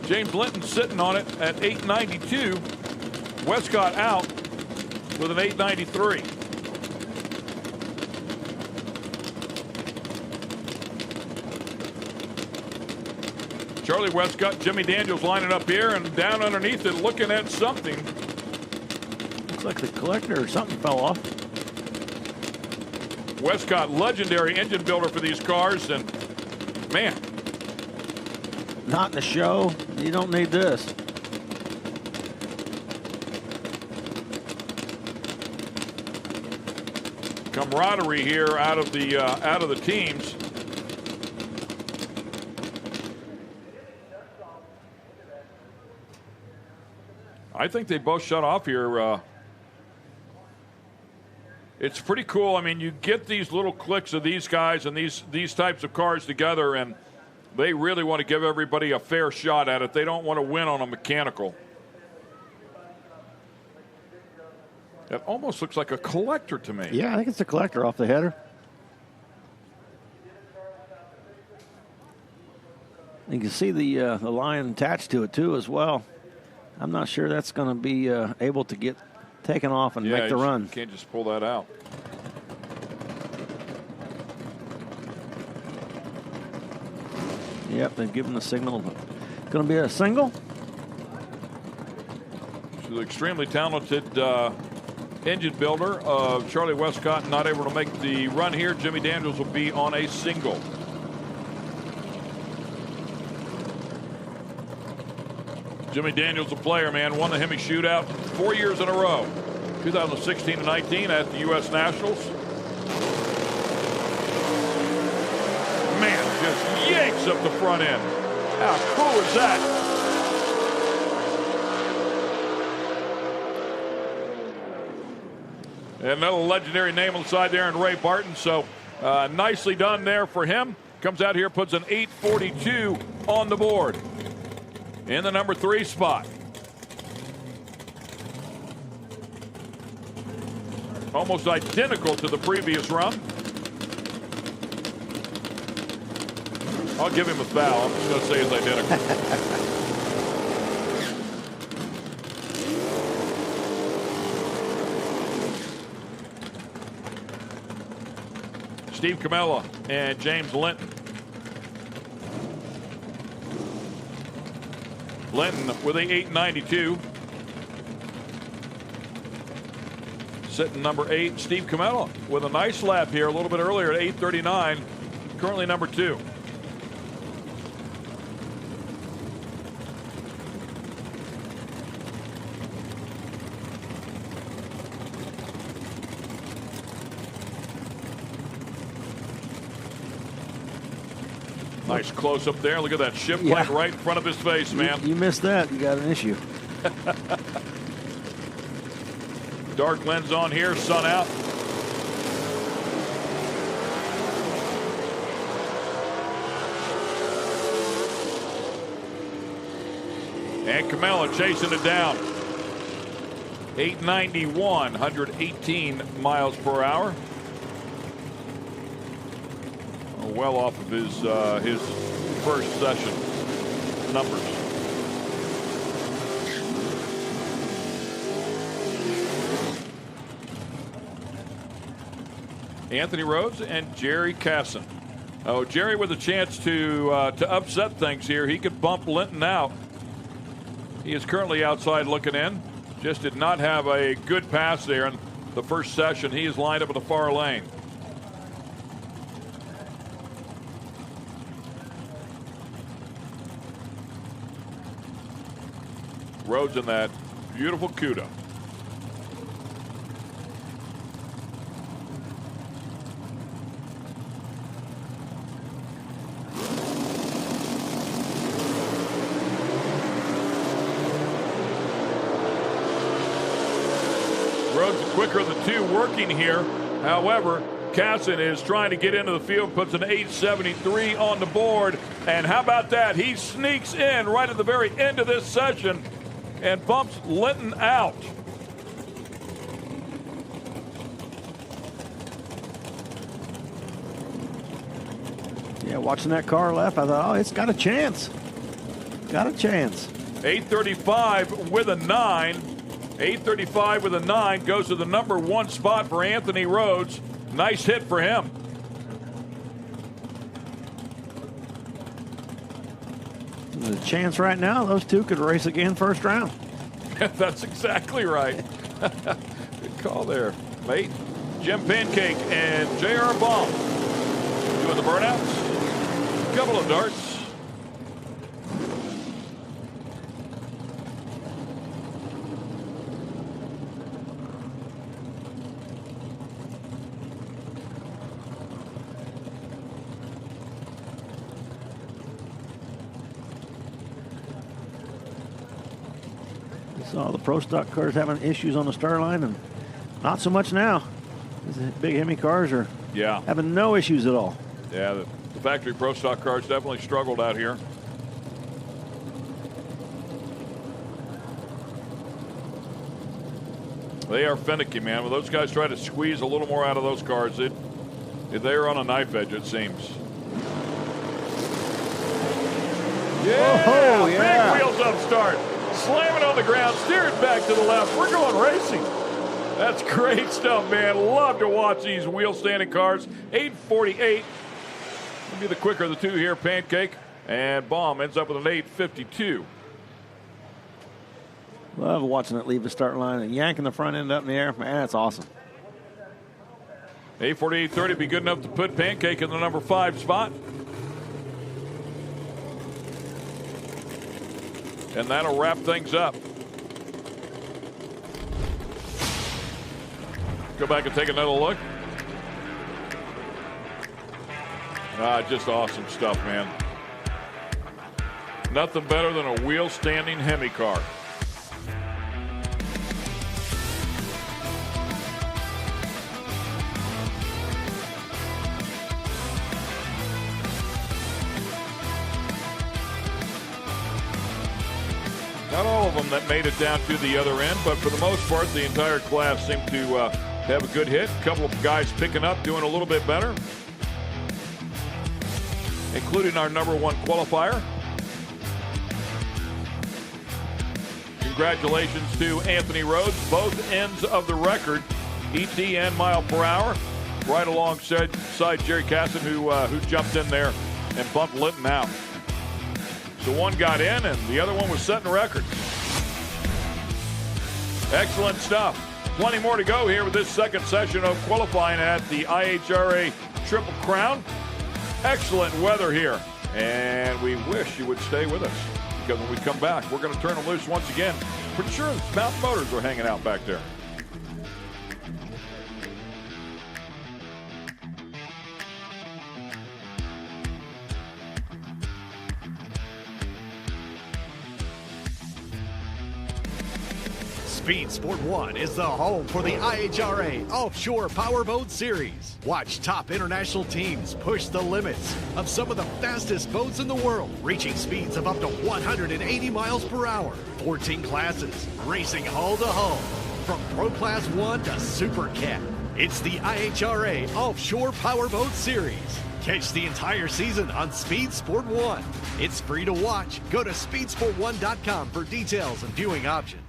James Linton sitting on it at 8:92. Westcott out with an 8:93. Charlie Westcott, Jimmy Daniels lining up here, and down underneath it looking at something. Looks like the collector or something fell off. Westcott, legendary engine builder for these cars, and man. Not in the show. You don't need this. Camaraderie here out of the teams. I think they both shut off here. It's pretty cool. I mean, you get these little clicks of these guys and these types of cars together, and they really want to give everybody a fair shot at it. They don't want to win on a mechanical. It almost looks like a collector to me. Yeah, I think it's a collector off the header. You can see the line attached to it too as well. I'm not sure that's going to be able to get taken off and make the run. You can't just pull that out. Yep, they've given the signal. Going to be a single. So the extremely talented engine builder of Charlie Westcott not able to make the run here. Jimmy Daniels will be on a single. Jimmy Daniels, a player, man, won the Hemi Shootout 4 years in a row. 2016 and 19 at the U.S. Nationals. Man, just yanks up the front end. How cool is that? And another legendary name on the side there in Ray Barton. So nicely done there for him. Comes out here, puts an 8:42 on the board in the number 3 spot. Almost identical to the previous run. I'll give him a foul. I'm just going to say it's identical. Steve Camella and James Linton. Linton with a 892. Sitting number 8, Steve Camella with a nice lap here a little bit earlier at 8:39. Currently number 2. Nice close up there. Look at that ship plate right in front of his face, man. You missed that. You got an issue. Dark lens on here, sun out. And Camella chasing it down. 891, 118 miles per hour. Well off of his first session numbers. Anthony Rhodes and Jerry Casson. Oh, Jerry with a chance to upset things here. He could bump Linton out. He is currently outside looking in. Just did not have a good pass there in the first session. He is lined up in the far lane. Rhodes in that beautiful CUDA. Rhodes quicker of the two working here. However, Casson is trying to get into the field, puts an 873 on the board. And how about that? He sneaks in right at the very end of this session and bumps Linton out. Yeah, watching that car left, I thought, oh, it's got a chance. Got a chance. 835 with a 9. 835 with a 9 goes to the number 1 spot for Anthony Rhodes. Nice hit for him. There's a chance right now those two could race again first round. That's exactly right. Good call there, mate. Jim Pancake and J.R. Baum doing the burnouts. Couple of darts. Saw the Pro Stock cars having issues on the start line, and not so much now. These big Hemi cars are having no issues at all. Yeah, the factory Pro Stock cars definitely struggled out here. They are finicky, man. When those guys try to squeeze a little more out of those cars, they're on a knife edge, it seems. Yeah, big wheels up start. Slam it on the ground, steer it back to the left. We're going racing. That's great stuff, man. Love to watch these wheel standing cars. 848. Maybe the quicker of the two here, Pancake. And Baum ends up with an 852. Love watching it leave the start line and yanking the front end up in the air. Man, that's awesome. 848.30 be good enough to put Pancake in the number 5 spot. And that'll wrap things up. Go back and take another look. Just awesome stuff, man. Nothing better than a wheel standing Hemi car. Not all of them that made it down to the other end, but for the most part, the entire class seemed to have a good hit. A couple of guys picking up, doing a little bit better, including our number 1 qualifier. Congratulations to Anthony Rhodes, both ends of the record, ET and mile per hour, right alongside Jerry Casson, who jumped in there and bumped Linton out. So one got in and the other one was setting records. Excellent stuff. Plenty more to go here with this second session of qualifying at the IHRA Triple Crown. Excellent weather here. And we wish you would stay with us, because when we come back, we're going to turn them loose once again. Pretty sure Mountain Motors are hanging out back there. Speed Sport 1 is the home for the IHRA Offshore Powerboat Series. Watch top international teams push the limits of some of the fastest boats in the world, reaching speeds of up to 180 miles per hour. 14 classes, racing hull to hull, from Pro Class 1 to Super Cat. It's the IHRA Offshore Powerboat Series. Catch the entire season on Speed Sport 1. It's free to watch. Go to speedsport1.com for details and viewing options.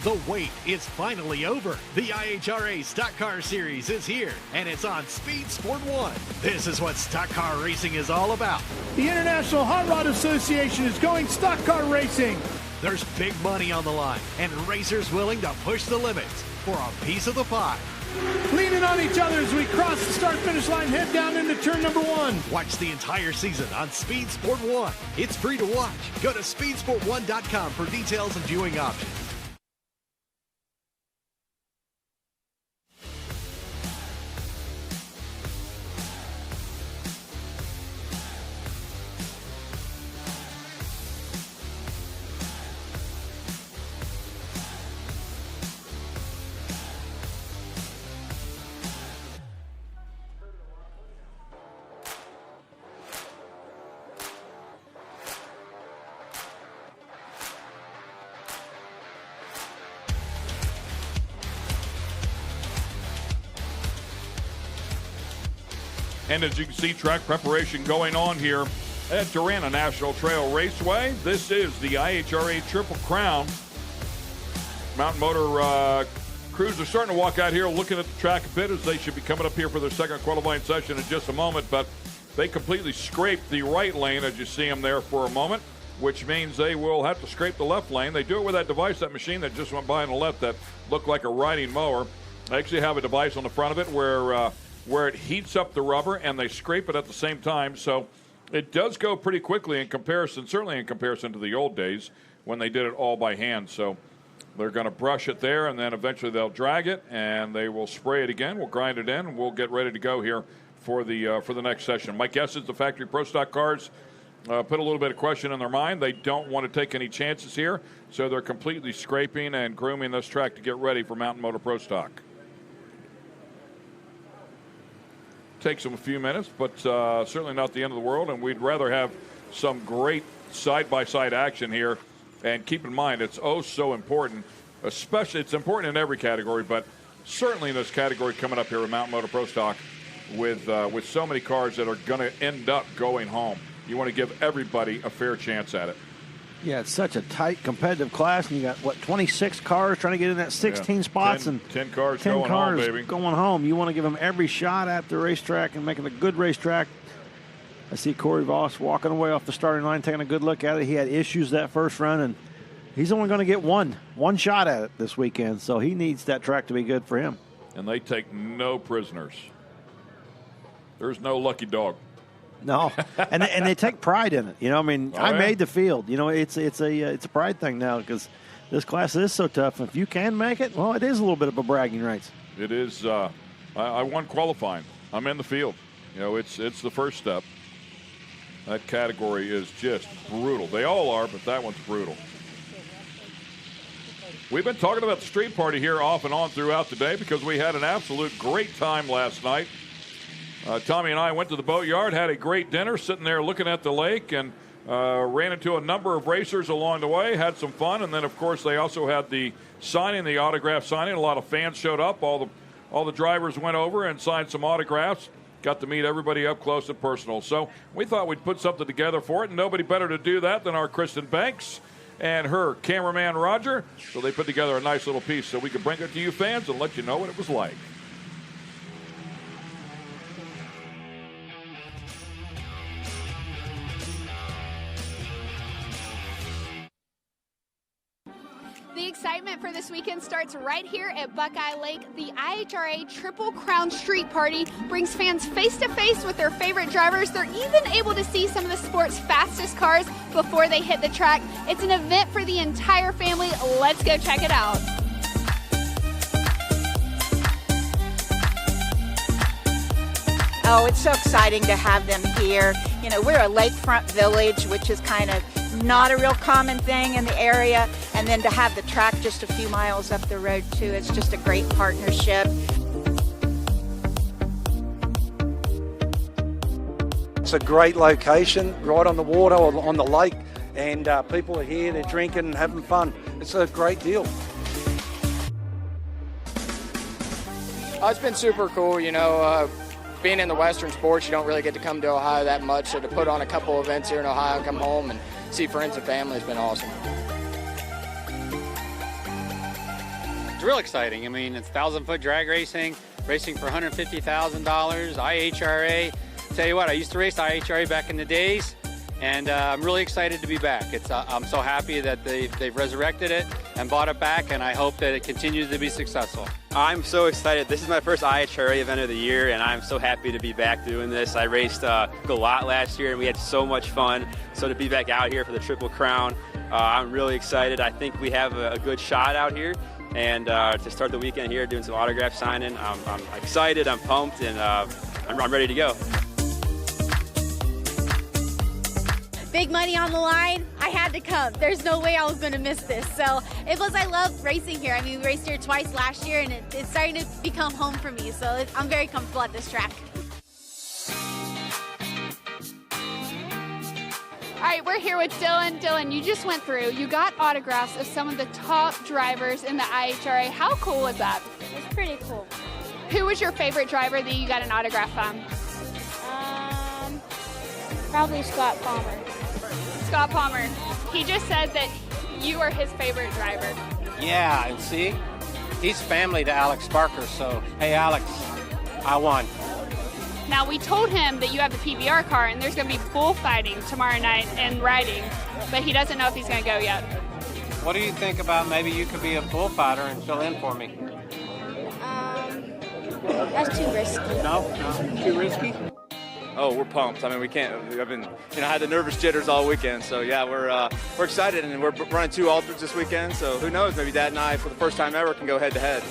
The wait is finally over. The IHRA Stock Car Series is here, and it's on Speed Sport 1. This is what stock car racing is all about. The International Hot Rod Association is going stock car racing. There's big money on the line, and racers willing to push the limits for a piece of the pie. Leaning on each other as we cross the start-finish line, head down into turn number 1. Watch the entire season on Speed Sport 1. It's free to watch. Go to speedsport1.com for details and viewing options. And as you can see, track preparation going on here at Darana National Trail Raceway. This is the IHRA Triple Crown. Mountain Motor crews are starting to walk out here looking at the track a bit, as they should be coming up here for their second qualifying session in just a moment. But they completely scraped the right lane, as you see them there for a moment, which means they will have to scrape the left lane. They do it with that device, that machine that just went by on the left that looked like a riding mower. They actually have a device on the front of it where it heats up the rubber and they scrape it at the same time. So it does go pretty quickly in comparison, certainly in comparison to the old days when they did it all by hand. So they're going to brush it there, and then eventually they'll drag it and they will spray it again. We'll grind it in and we'll get ready to go here for the next session. My guess is the factory Pro Stock cars put a little bit of question in their mind. They don't want to take any chances here, so they're completely scraping and grooming this track to get ready for Mountain Motor Pro Stock. Takes them a few minutes, but certainly not the end of the world, and we'd rather have some great side-by-side action here. And keep in mind, it's so important, especially it's important in every category, but certainly in this category coming up here with Mountain Motor Pro Stock with so many cars that are going to end up going home. You want to give everybody a fair chance at it. Yeah, it's such a tight competitive class, and you got, 26 cars trying to get in that 16 spots, and 10 cars 10 going cars home, baby. Going home. You want to give them every shot at the racetrack and make it a good racetrack. I see Corey Voss walking away off the starting line, taking a good look at it. He had issues that first run, and he's only going to get one shot at it this weekend, so he needs that track to be good for him. And they take no prisoners. There's no lucky dog. No, and they take pride in it. You know, I mean, I made the field. You know, it's a pride thing now because this class is so tough. If you can make it, well, it is a little bit of a bragging rights. It is. I won qualifying. I'm in the field. You know, it's the first step. That category is just brutal. They all are, but that one's brutal. We've been talking about the street party here off and on throughout the day because we had an absolute great time last night. Tommy and I went to the boatyard, had a great dinner, sitting there looking at the lake, and ran into a number of racers along the way, had some fun, and then, of course, they also had the signing, the autograph signing. A lot of fans showed up. All the drivers went over and signed some autographs, got to meet everybody up close and personal. So we thought we'd put something together for it, and nobody better to do that than our Kristen Banks and her cameraman, Roger. So they put together a nice little piece so we could bring it to you fans and let you know what it was like. The excitement for this weekend starts right here at Buckeye Lake. The IHRA Triple Crown Street Party brings fans face-to-face with their favorite drivers. They're even able to see some of the sport's fastest cars before they hit the track. It's an event for the entire family. Let's go check it out. Oh, it's so exciting to have them here. You know, we're a lakefront village, which is kind of not a real common thing in the area, and then to have the track just a few miles up the road too, it's just a great partnership. It's a great location, right on the water or on the lake, and people are here, they're drinking and having fun. It's a great deal. It's been super cool, you know. Being in the Western sports, you don't really get to come to Ohio that much, so to put on a couple events here in Ohio and come home and see friends and family has been awesome. It's real exciting. I mean, it's 1,000-foot drag racing, racing for $150,000, IHRA. Tell you what, I used to race IHRA back in the days, and I'm really excited to be back. I'm so happy that they've resurrected it and bought it back, and I hope that it continues to be successful. I'm so excited. This is my first IHRA event of the year, and I'm so happy to be back doing this. I raced Galat last year, and we had so much fun. So to be back out here for the Triple Crown, I'm really excited. I think we have a good shot out here. And to start the weekend here, doing some autograph signing, I'm excited, I'm pumped, and I'm ready to go. Big money on the line, I had to come. There's no way I was going to miss this. So it was, I love racing here. I mean, we raced here twice last year, and it's starting to become home for me. So I'm very comfortable at this track. All right, we're here with Dylan. Dylan, you just went through. You got autographs of some of the top drivers in the IHRA. How cool was that? It's pretty cool. Who was your favorite driver that you got an autograph from? Probably Scott Palmer. Scott Palmer. He just said that you are his favorite driver. Yeah, and see, he's family to Alex Barker, so hey, Alex, I won. Now, we told him that you have the PBR car, and there's going to be bullfighting tomorrow night and riding, but he doesn't know if he's going to go yet. What do you think about maybe you could be a bullfighter and fill in for me? That's too risky. No? Too risky? Oh, we're pumped. I mean, we can't. I've been, I had the nervous jitters all weekend. So yeah, we're excited, and we're running 2 ultras this weekend. So who knows? Maybe Dad and I, for the first time ever, can go head to head.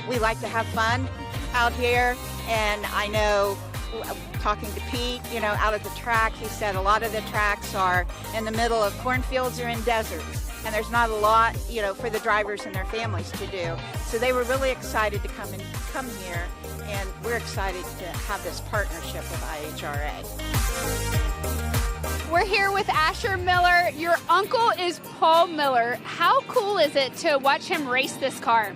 We like to have fun out here, and I know, talking to Pete, out at the track, he said a lot of the tracks are in the middle of cornfields or in deserts, and there's not a lot, for the drivers and their families to do. So they were really excited to come here, and we're excited to have this partnership with IHRA. We're here with Asher Miller. Your uncle is Paul Miller. How cool is it to watch him race this car?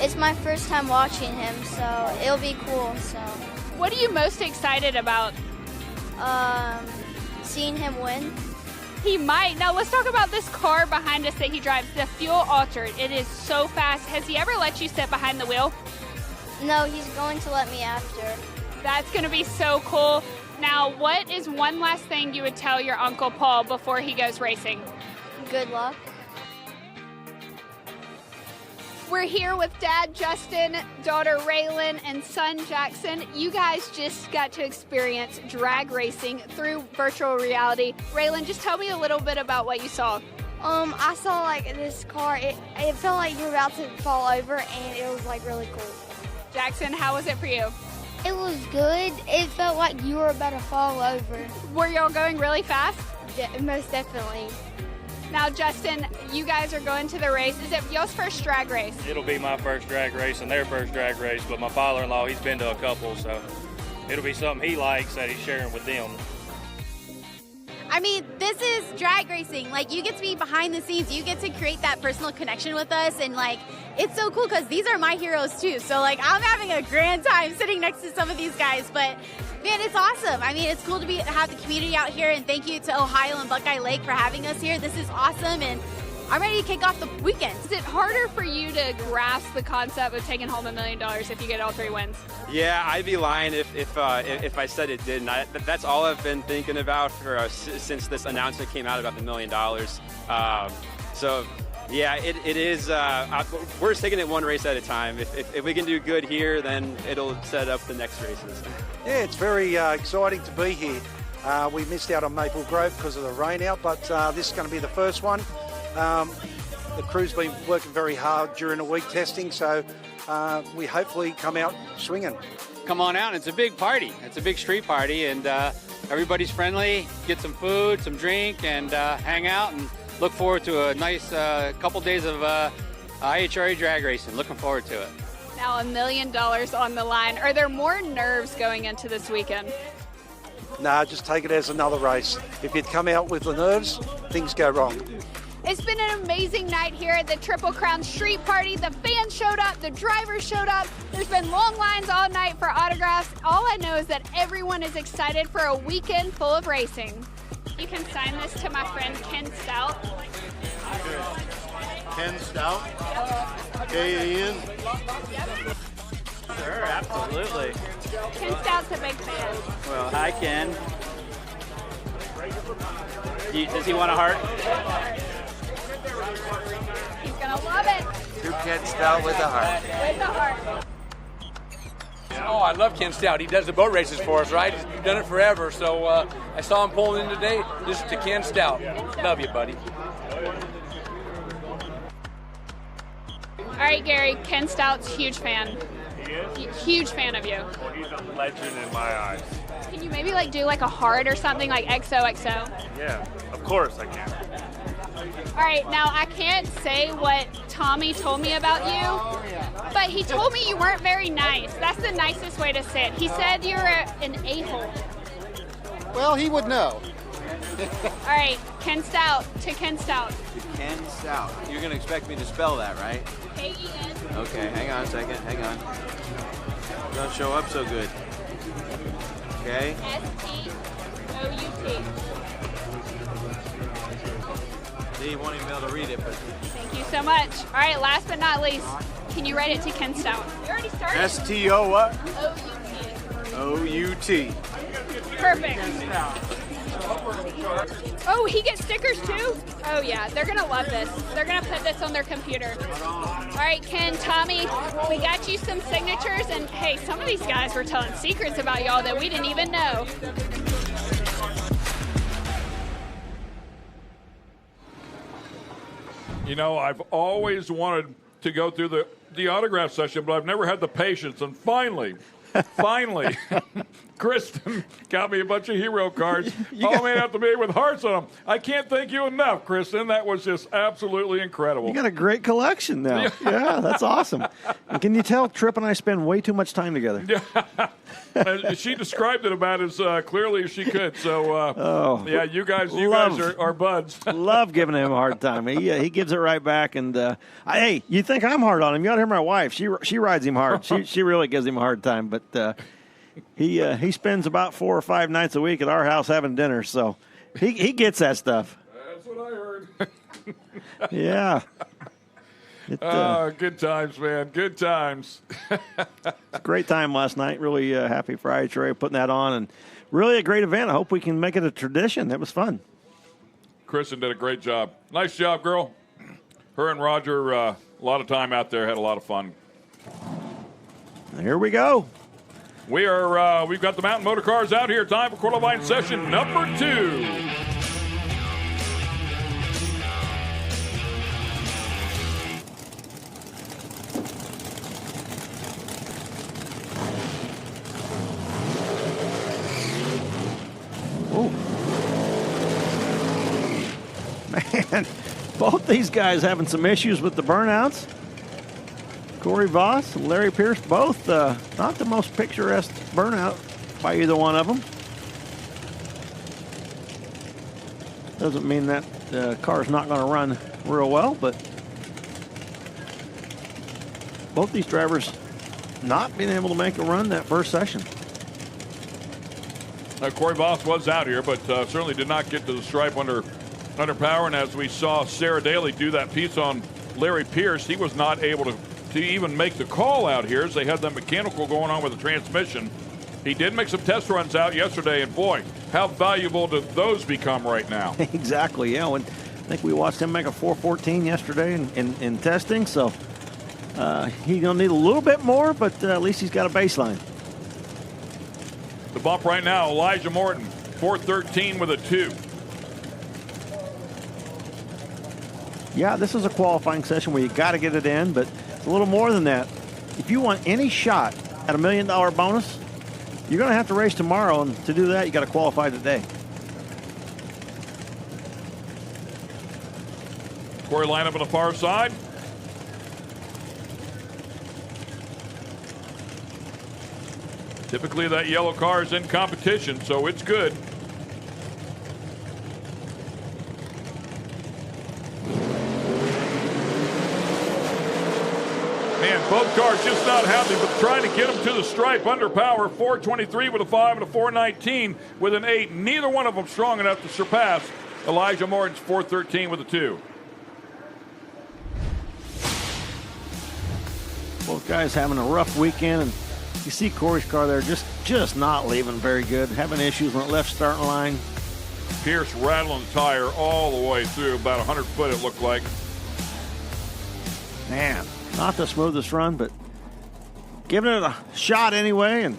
It's my first time watching him, so it'll be cool. So, what are you most excited about? Seeing him win. He might. Now let's talk about this car behind us that he drives, the Fuel Altered. It is so fast. Has he ever let you sit behind the wheel? No, he's going to let me after. That's going to be so cool. Now, what is one last thing you would tell your Uncle Paul before he goes racing? Good luck. We're here with Dad Justin, daughter Raylan, and son Jackson. You guys just got to experience drag racing through virtual reality. Raylan, just tell me a little bit about what you saw. I saw this car. It felt like you were about to fall over, and it was really cool. Jackson, how was it for you? It was good. It felt like you were about to fall over. Were y'all going really fast? Yeah, most definitely. Now, Justin, you guys are going to the race. Is it y'all's first drag race? It'll be my first drag race and their first drag race, but my father-in-law, he's been to a couple, so it'll be something he likes that he's sharing with them. I mean, this is drag racing. You get to be behind the scenes. You get to create that personal connection with us, and it's so cool because these are my heroes too. So I'm having a grand time sitting next to some of these guys, but man, it's awesome. I mean, it's cool to have the community out here, and thank you to Ohio and Buckeye Lake for having us here. This is awesome, and I'm ready to kick off the weekend. Is it harder for you to grasp the concept of taking home $1 million if you get all 3 wins? Yeah, I'd be lying if I said it didn't. That's all I've been thinking about since this announcement came out about the $1 million. So, yeah, it is. We're just taking it one race at a time. If we can do good here, then it'll set up the next races. Yeah, it's very exciting to be here. We missed out on Maple Grove because of the rain out, but this is going to be the first one. The crew's been working very hard during the week testing, so we hopefully come out swinging. Come on out. It's a big party. It's a big street party, and everybody's friendly. Get some food, some drink, and hang out, and look forward to a nice couple days of IHRA drag racing. Looking forward to it. Now $1 million on the line. Are there more nerves going into this weekend? No, just take it as another race. If you'd come out with the nerves, things go wrong. It's been an amazing night here at the Triple Crown Street Party. The fans showed up, the drivers showed up. There's been long lines all night for autographs. All I know is that everyone is excited for a weekend full of racing. You can sign this to my friend Ken Stout. Ken Stout? K-A-N? Sure, absolutely. Ken Stout's a big fan. Well, hi, Ken. Does he want a heart? He's going to love it. To Ken Stout with a heart. With a heart. Oh, I love Ken Stout. He does the boat races for us, right? He's done it forever. So I saw him pulling in today. This is to Ken Stout. Love you, buddy. All right, Gary, Ken Stout's huge fan. He is? Huge fan of you. Well, he's a legend in my eyes. Can you maybe do a heart or something like XOXO? Yeah, of course I can. All right, now I can't say what Tommy told me about you, but he told me you weren't very nice. That's the nicest way to say it. He said you're an a-hole. Well, he would know. All right, Ken Stout to Ken Stout. To Ken Stout. You're going to expect me to spell that, right? K-E-N. Okay, hang on a second. Hang on. Don't show up so good. Okay. S-T-O-U-T. He won't even be able to read it, but... Thank you so much. All right, last but not least, can you write it to Ken Stout? We already started. S-T-O what? O-U-T. O-U-T. Perfect. Oh, he gets stickers too? Oh yeah, they're gonna love this. They're gonna put this on their computer. All right, Ken, Tommy, we got you some signatures, and hey, some of these guys were telling secrets about y'all that we didn't even know. You know, I've always wanted to go through the autograph session, but I've never had the patience. And finally, Kristen got me a bunch of hero cards, all made out to me with hearts on them. I can't thank you enough, Kristen. That was just absolutely incredible. You got a great collection now. Yeah, that's awesome. And can you tell Tripp and I spend way too much time together? She described it about as clearly as she could. So, yeah, you guys are buds. Love giving him a hard time. He gives it right back. And hey, you think I'm hard on him? You ought to hear my wife. She rides him hard. She really gives him a hard time. But he spends about 4 or 5 nights a week at our house having dinner. So he gets that stuff. That's what I heard. Yeah. Good times, man. Good times. It's a great time last night. Really happy for IHRA putting that on. And really a great event. I hope we can make it a tradition. It was fun. Kristen did a great job. Nice job, girl. Her and Roger, a lot of time out there, had a lot of fun. Here we go. We've got the mountain motor cars out here. Time for qualifying session number 2. Man, both these guys having some issues with the burnouts. Corey Voss and Larry Pierce, both not the most picturesque burnout by either one of them. Doesn't mean that the car's not going to run real well, but both these drivers not being able to make a run that first session. Corey Voss was out here, but certainly did not get to the stripe under power. And as we saw Sarah Daly do that piece on Larry Pierce, he was not able to even make the call out here as they had that mechanical going on with the transmission. He did make some test runs out yesterday, and boy, how valuable do those become right now? Exactly, yeah. I think we watched him make a 414 yesterday in testing, so he's going to need a little bit more, but at least he's got a baseline. The bump right now, Elijah Morton, 413 with a 2. Yeah, this is a qualifying session where you got to get it in, but it's a little more than that. If you want any shot at $1 million bonus, you're going to have to race tomorrow, and to do that, you got to qualify today. Corey lineup on the far side. Typically, that yellow car is in competition, so it's good. Man, both cars just not happy, but trying to get them to the stripe under power. 423 with a 5 and a 419 with an 8. Neither one of them strong enough to surpass Elijah Morton's 413 with a 2. Both guys having a rough weekend, and you see Corey's car there just not leaving very good, having issues on the left starting line. Pierce rattling the tire all the way through, about 100 foot it looked like. Man, not the smoothest run, but giving it a shot anyway. And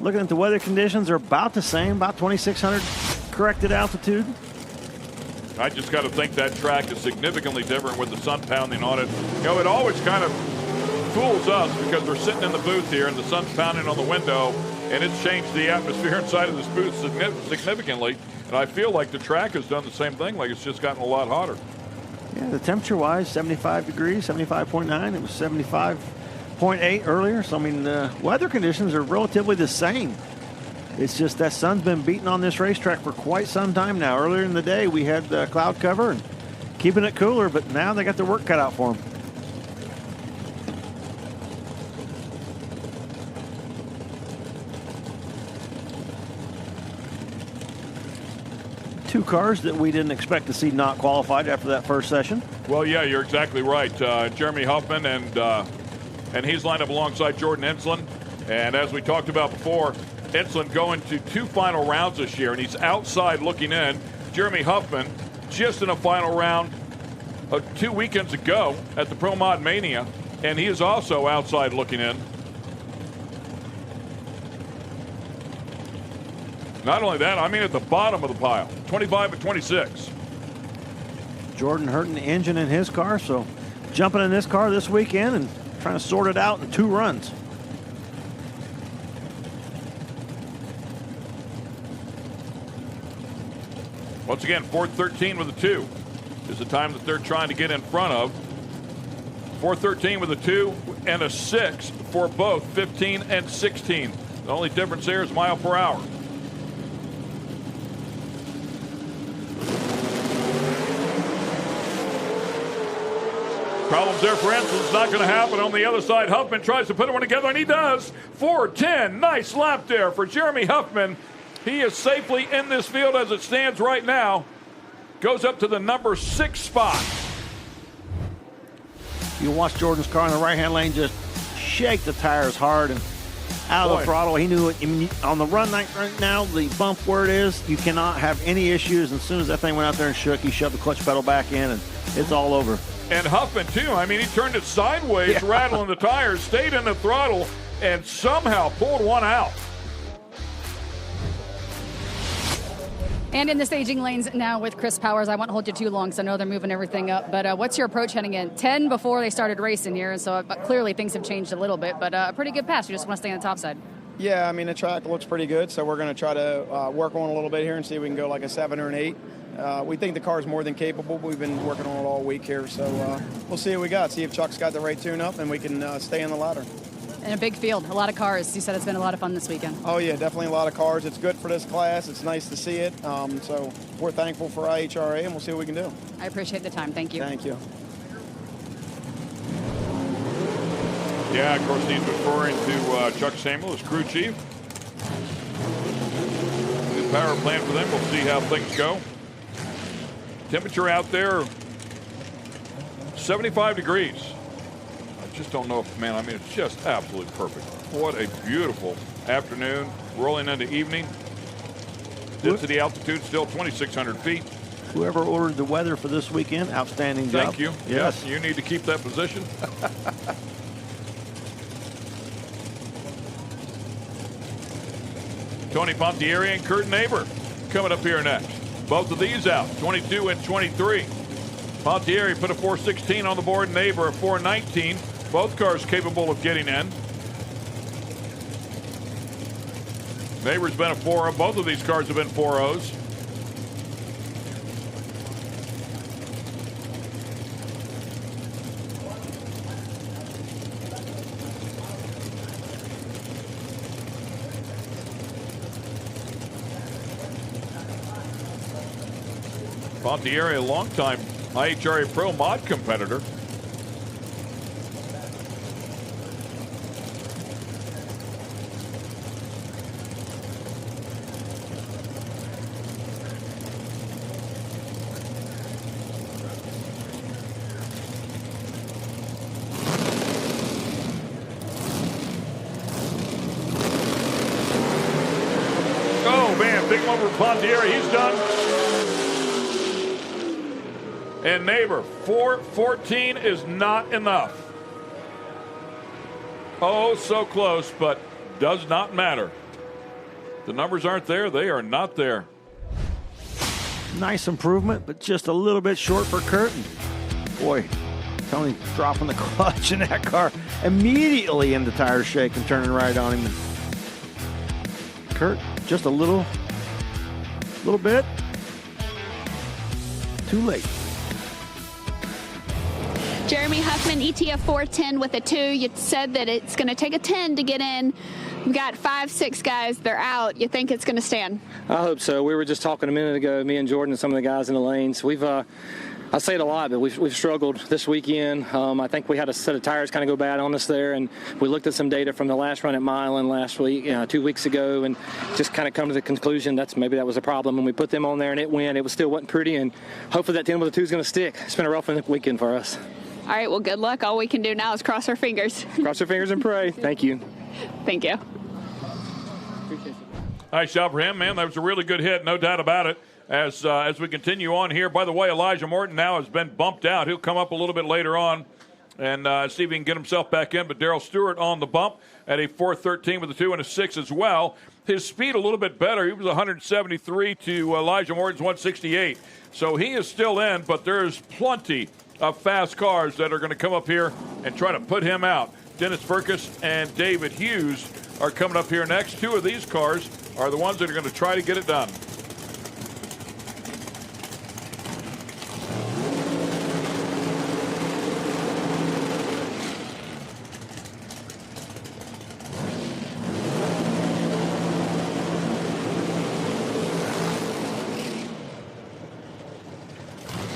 looking at the weather conditions, they're about the same, about 2,600 corrected altitude. I just got to think that track is significantly different with the sun pounding on it. You know, it always kind of fools us because we're sitting in the booth here and the sun's pounding on the window, and it's changed the atmosphere inside of this booth significantly. And I feel like the track has done the same thing, like it's just gotten a lot hotter. Yeah, the temperature-wise, 75 degrees, 75.9. It was 75.8 earlier. So, I mean, the weather conditions are relatively the same. It's just that sun's been beating on this racetrack for quite some time now. Earlier in the day, we had cloud cover and keeping it cooler, but now they got their work cut out for them. Two cars that we didn't expect to see not qualified after that first session. Well, yeah, you're exactly right. Jeremy Huffman, and he's lined up alongside Jordan Insland. And as we talked about before, Insland going to 2 final rounds this year, and he's outside looking in. Jeremy Huffman just in a final round 2 weekends ago at the Pro Mod Mania, and he is also outside looking in. Not only that, I mean at the bottom of the pile, 25 and 26. Jordan hurting the engine in his car, so jumping in this car this weekend and trying to sort it out in 2 runs. Once again, 4:13 with a 2 is the time that they're trying to get in front of. 4:13 with a 2 and a 6 for both 15 and 16. The only difference there is mile per hour. Problems there for Ensign. It's not going to happen. On the other side, Huffman tries to put one together, and he does. 4:10. Nice lap there for Jeremy Huffman. He is safely in this field as it stands right now. Goes up to the number 6 spot. You watch Jordan's car in the right-hand lane just shake the tires hard and out of the throttle. He knew it. I mean, on the run right now, the bump where it is, you cannot have any issues. And as soon as that thing went out there and shook, he shoved the clutch pedal back in, and it's all over. And Huffman, too. I mean, he turned it sideways, rattling the tires, stayed in the throttle, and somehow pulled one out. And in the staging lanes now with Chris Powers. I won't hold you too long, so I know they're moving everything up. But what's your approach heading in? 10 before they started racing here, and so clearly things have changed a little bit. But a pretty good pass. You just want to stay on the top side. Yeah, I mean, the track looks pretty good, so we're going to try to work on it a little bit here and see if we can go like a 7 or an 8. We think the car is more than capable. We've been working on it all week here, so we'll see what we got. See if Chuck's got the right tune-up, and we can stay in the ladder. And a big field, a lot of cars. You said it's been a lot of fun this weekend. Oh, yeah, definitely a lot of cars. It's good for this class. It's nice to see it. So we're thankful for IHRA, and we'll see what we can do. I appreciate the time. Thank you. Thank you. Yeah, of course, he's referring to Chuck Samuel as crew chief. Good power plan for them. We'll see how things go. Temperature out there, 75 degrees. I just don't know if, man, I mean, it's just absolutely perfect. What a beautiful afternoon, rolling into evening. Density altitude still 2,600 feet. Whoever ordered the weather for this weekend, outstanding job. Thank you. Yes, you need to keep that position. Tony Pontieri and Kurt Neighbor coming up here next. Both of these out, 22 and 23. Pontieri put a 416 on the board, Neighbor a 419. Both cars capable of getting in. Neighbor's been a 4-0. Both of these cars have been 4-0s. Pontieri, a longtime IHRA Pro Mod competitor. over Pondieri. He's done. And Neighbor, 4:14 is not enough. Oh, so close, but does not matter. The numbers aren't there. They are not there. Nice improvement, but just a little bit short for Curtin. Boy, Tony dropping the clutch in that car immediately into tire shake and turning right on him. Kurt, just a little bit too late. Jeremy Huffman, ETF 410 with a 2. You said that it's going to take a 10 to get in. We've got 5, 6 guys. They're out. You think it's going to stand? I hope so. We were just talking a minute ago, me and Jordan and some of the guys in the lanes. We've, I say it a lot, but we've struggled this weekend. I think we had a set of tires kind of go bad on us there, and we looked at some data from the last run at Milan last week, 2 weeks ago, and just kind of come to the conclusion maybe that was a problem. When we put them on there and it went, it still wasn't pretty, and hopefully that 10 with a 2 is going to stick. It's been a rough weekend for us. All right, well, good luck. All we can do now is cross our fingers. Cross our fingers and pray. Thank you. Thank you. Nice job for him, man. That was a really good hit, no doubt about it. As we continue on here, by the way, Elijah Morton now has been bumped out. He'll come up a little bit later on and see if he can get himself back in. But Darrell Stewart on the bump at a 4:13 with a 2 and a 6 as well. His speed a little bit better. He was 173 to Elijah Morton's 168. So he is still in, but there's plenty of fast cars that are going to come up here and try to put him out. Dennis Furcus and David Hughes are coming up here next. 2 of these cars are the ones that are going to try to get it done.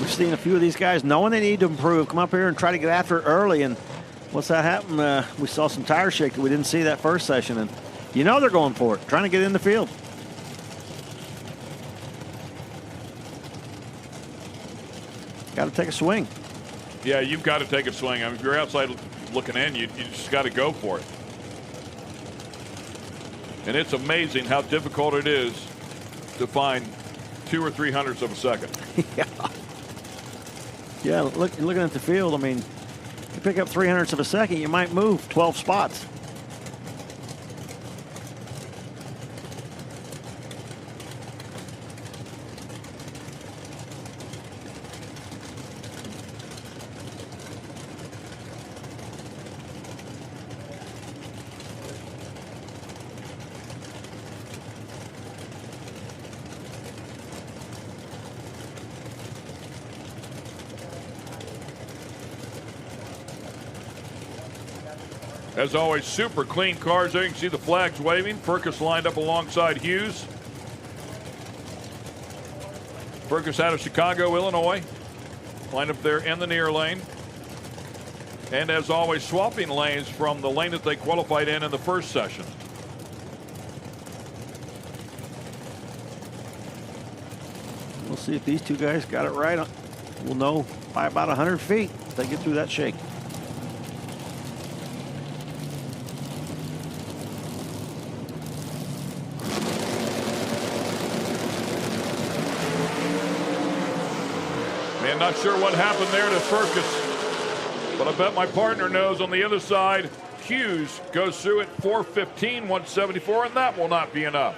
We're seeing a few of these guys knowing they need to improve, come up here and try to get after it early. And what's that happen? We saw some tire shake that we didn't see that first session. And you know they're going for it, trying to get in the field. Got to take a swing. Yeah, you've got to take a swing. I mean, if you're outside looking in, you just got to go for it. And it's amazing how difficult it is to find 2 or 3 hundredths of a second. Yeah, looking at the field, I mean, you pick up 3 hundredths of a second, you might move 12 spots. As always, super clean cars there. You can see the flags waving. Furcus lined up alongside Hughes. Furcus out of Chicago, Illinois. Lined up there in the near lane. And as always, swapping lanes from the lane that they qualified in the first session. We'll see if these 2 guys got it right. We'll know by about 100 feet if they get through that shake. Man, not sure what happened there to Furcus, but I bet my partner knows. On the other side, Hughes goes through at 4:15, 174, and that will not be enough.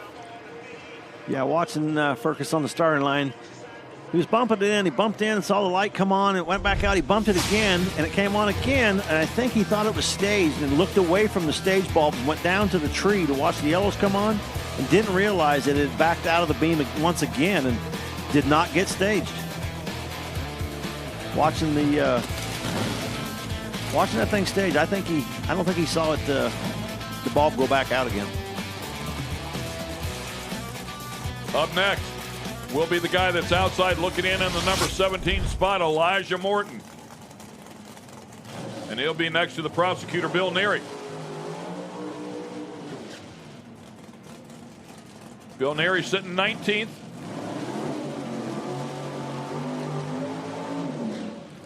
Yeah, watching Furcus on the starting line, he was bumping it in. He bumped in and saw the light come on. It went back out. He bumped it again, and it came on again. And I think he thought it was staged and looked away from the stage bulb and went down to the tree to watch the yellows come on and didn't realize it had backed out of the beam once again and did not get staged. Watching that thing stage, I don't think he saw it, the bulb go back out again. Up next will be the guy that's outside looking in the number 17 spot, Elijah Morton. And he'll be next to the prosecutor, Bill Neary. Bill Neary sitting 19th.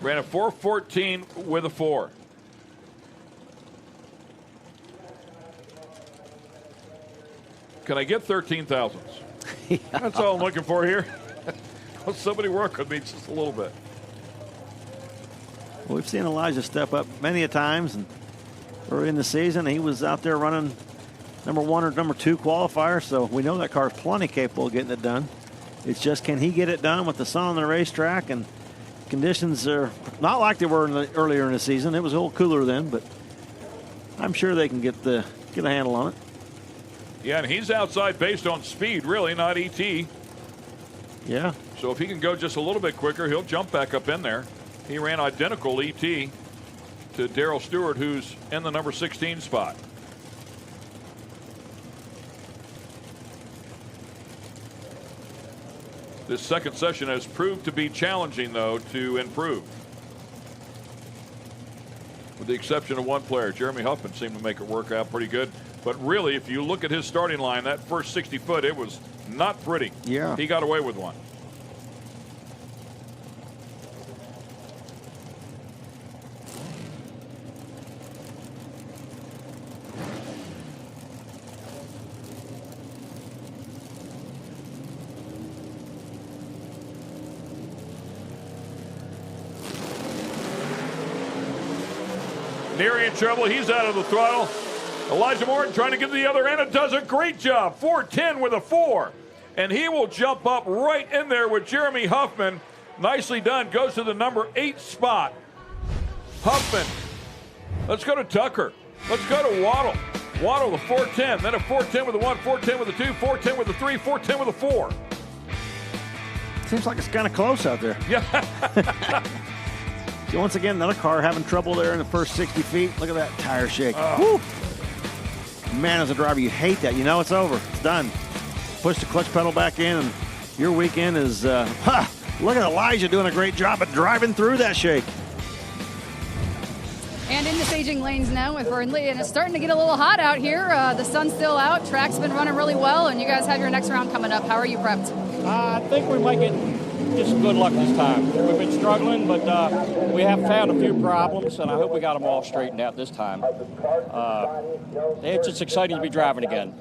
Ran a 4:14 with a 4. Can I get 13 thousandths? That's all I'm looking for here. Well, somebody work with me just a little bit. Well, we've seen Elijah step up many a times, and early in the season he was out there running number 1 or number 2 qualifier, so we know that car is plenty capable of getting it done. It's just, can he get it done with the sun on the racetrack? And conditions are not like they were earlier in the season. It was a little cooler then, but I'm sure they can get a handle on it. Yeah, and he's outside based on speed, really, not ET. Yeah. So if he can go just a little bit quicker, he'll jump back up in there. He ran identical ET to Darrell Stewart, who's in the number 16 spot. This second session has proved to be challenging, though, to improve. With the exception of one player, Jeremy Huffman seemed to make it work out pretty good. But really, if you look at his starting line, that first 60 foot, it was not pretty. Yeah. He got away with one. Neary in trouble. He's out of the throttle. Elijah Morton trying to get to the other end and does a great job. 4:10 with a 4. And he will jump up right in there with Jeremy Huffman. Nicely done. Goes to the number 8 spot. Huffman. Let's go to Tucker. Let's go to Waddle. Waddle, the 4:10. Then a 4:10 with a 1, 4:10 with a 2, 4:10 with a 3, 4:10 with a 4. Seems like it's kind of close out there. Yeah. Once again, another car having trouble there in the first 60 feet. Look at that tire shake. Oh. Man, as a driver, you hate that. You know it's over. It's done. Push the clutch pedal back in, and your weekend is, look at Elijah doing a great job at driving through that shake. And in the staging lanes now with Burnley, and it's starting to get a little hot out here. The sun's still out. Track's been running really well, and you guys have your next round coming up. How are you prepped? I think we might get just good luck this time. We've been struggling, but we have found a few problems, and I hope we got them all straightened out this time. It's just exciting to be driving again.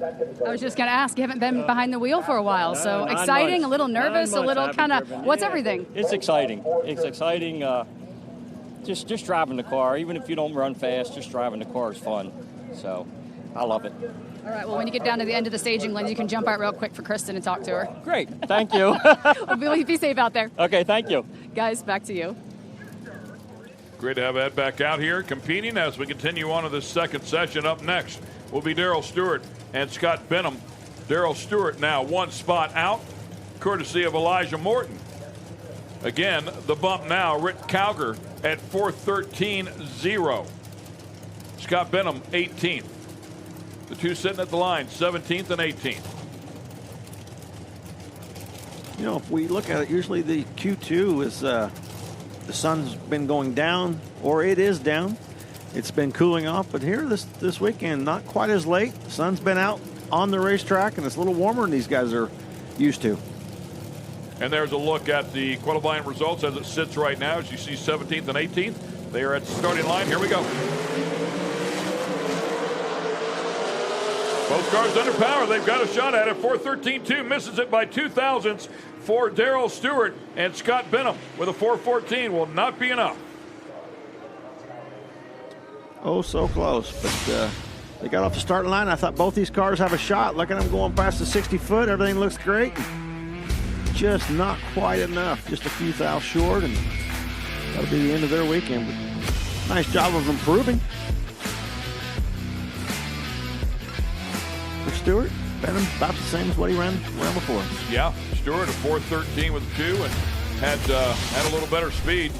I was just going to ask, you haven't been behind the wheel for a while, so 9 exciting, months. a little nervous, 9 a little months kind of, driven. what's Yeah. everything? It's exciting. It's exciting. Just driving the car, even if you don't run fast, just driving the car is fun. So I love it. All right, well, when you get down to the end of the staging lanes, you can jump out real quick for Kristen and talk to her. Great, thank you. Well, be safe out there. Okay, thank you. Guys, back to you. Great to have Ed back out here competing as we continue on to this second session. Up next will be Darrell Stewart and Scott Benham. Darrell Stewart now 1 spot out, courtesy of Elijah Morton. Again, the bump now, Rick Cowger at 4:13.0. Scott Benham 18th. The two sitting at the line, 17th and 18th. You know, if we look at it, usually the Q2 is the sun's been going down, or it is down. It's been cooling off, but here this weekend, not quite as late. The sun's been out on the racetrack, and it's a little warmer than these guys are used to. And there's a look at the qualifying results as it sits right now. As you see, 17th and 18th. They are at the starting line. Here we go. Both cars under power. They've got a shot at it. 4:13.2 misses it by 2 thousandths for Darrell Stewart, and Scott Benham with a 4:14 will not be enough. Oh, so close, but they got off the starting line. I thought both these cars have a shot. Look at them going past the 60 foot. Everything looks great. Just not quite enough. Just a few thou short, and that'll be the end of their weekend. But nice job of improving. For Stewart, Benham about the same as what he ran before. Yeah, Stewart a 4:13 with a 2 and had a little better speed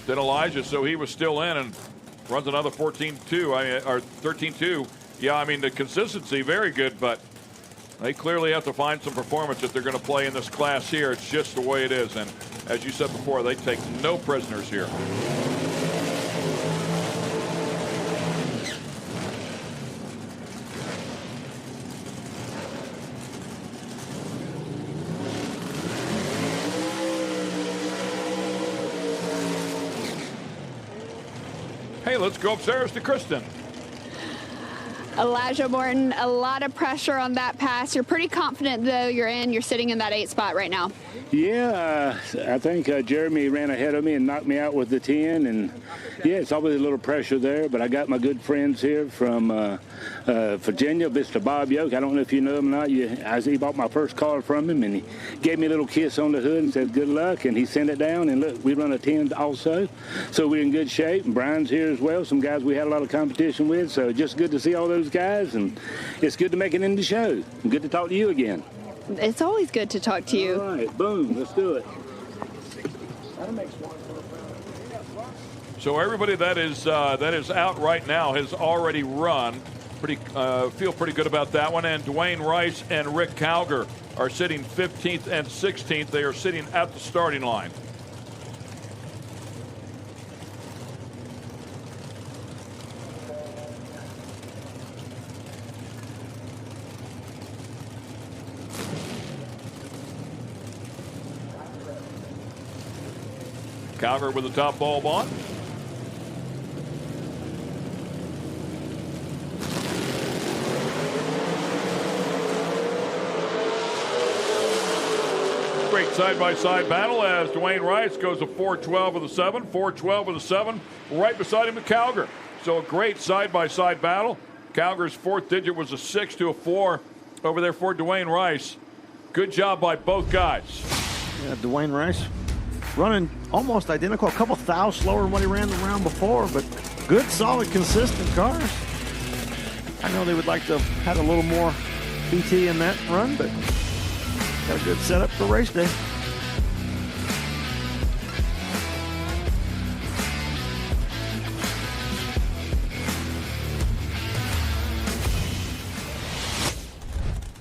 than Elijah, so he was still in and runs another 14.2 or 13.2. Yeah, I mean the consistency very good, but they clearly have to find some performance if they're going to play in this class here. It's just the way it is, and as you said before, they take no prisoners here. Hey, let's go upstairs to Kristen. Elijah Morton, a lot of pressure on that pass. You're pretty confident, though, you're sitting in that 8 spot right now. Yeah, I think Jeremy ran ahead of me and knocked me out with the 10, and yeah, it's always a little pressure there, but I got my good friends here from Virginia, Mr. Bob Yoke. I don't know if you know him or not. He bought my first car from him, and he gave me a little kiss on the hood and said good luck, and he sent it down, and look, we run a 10 also, so we're in good shape, and Brian's here as well, some guys we had a lot of competition with, so just good to see all those guys, and it's good to make it in the show. Good to talk to you again. It's always good to talk to you. All right, boom, let's do it. So everybody that is out right now has already run. Feel pretty good about that one. And Dwayne Rice and Rick Calger are sitting 15th and 16th. They are sitting at the starting line. Calger with the top bulb on. Great side-by-side battle as Dwayne Rice goes a 4.12 with a 7, 4.12 with a 7, right beside him with Calger. So a great side-by-side battle. Calger's fourth digit was a 6 to a 4 over there for Dwayne Rice. Good job by both guys. Yeah, Dwayne Rice running almost identical, a couple thou slower than what he ran the round before, but good, solid, consistent cars. I know they would like to have had a little more PT in that run, but got a good setup for race day.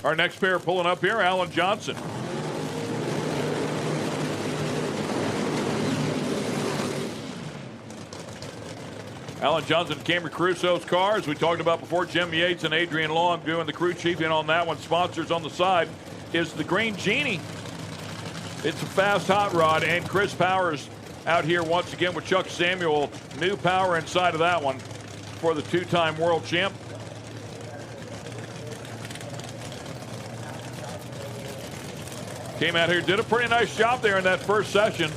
Our next pair pulling up here, Alan Johnson. Alan Johnson and Cameron Crusoe's cars. We talked about before, Jim Yates and Adrian Long doing the crew chief in on that one. Sponsors on the side is the Green Genie. It's a fast hot rod, and Chris Powers out here once again with Chuck Samuel. New power inside of that one for the two-time world champ. Came out here, did a pretty nice job there in that first session.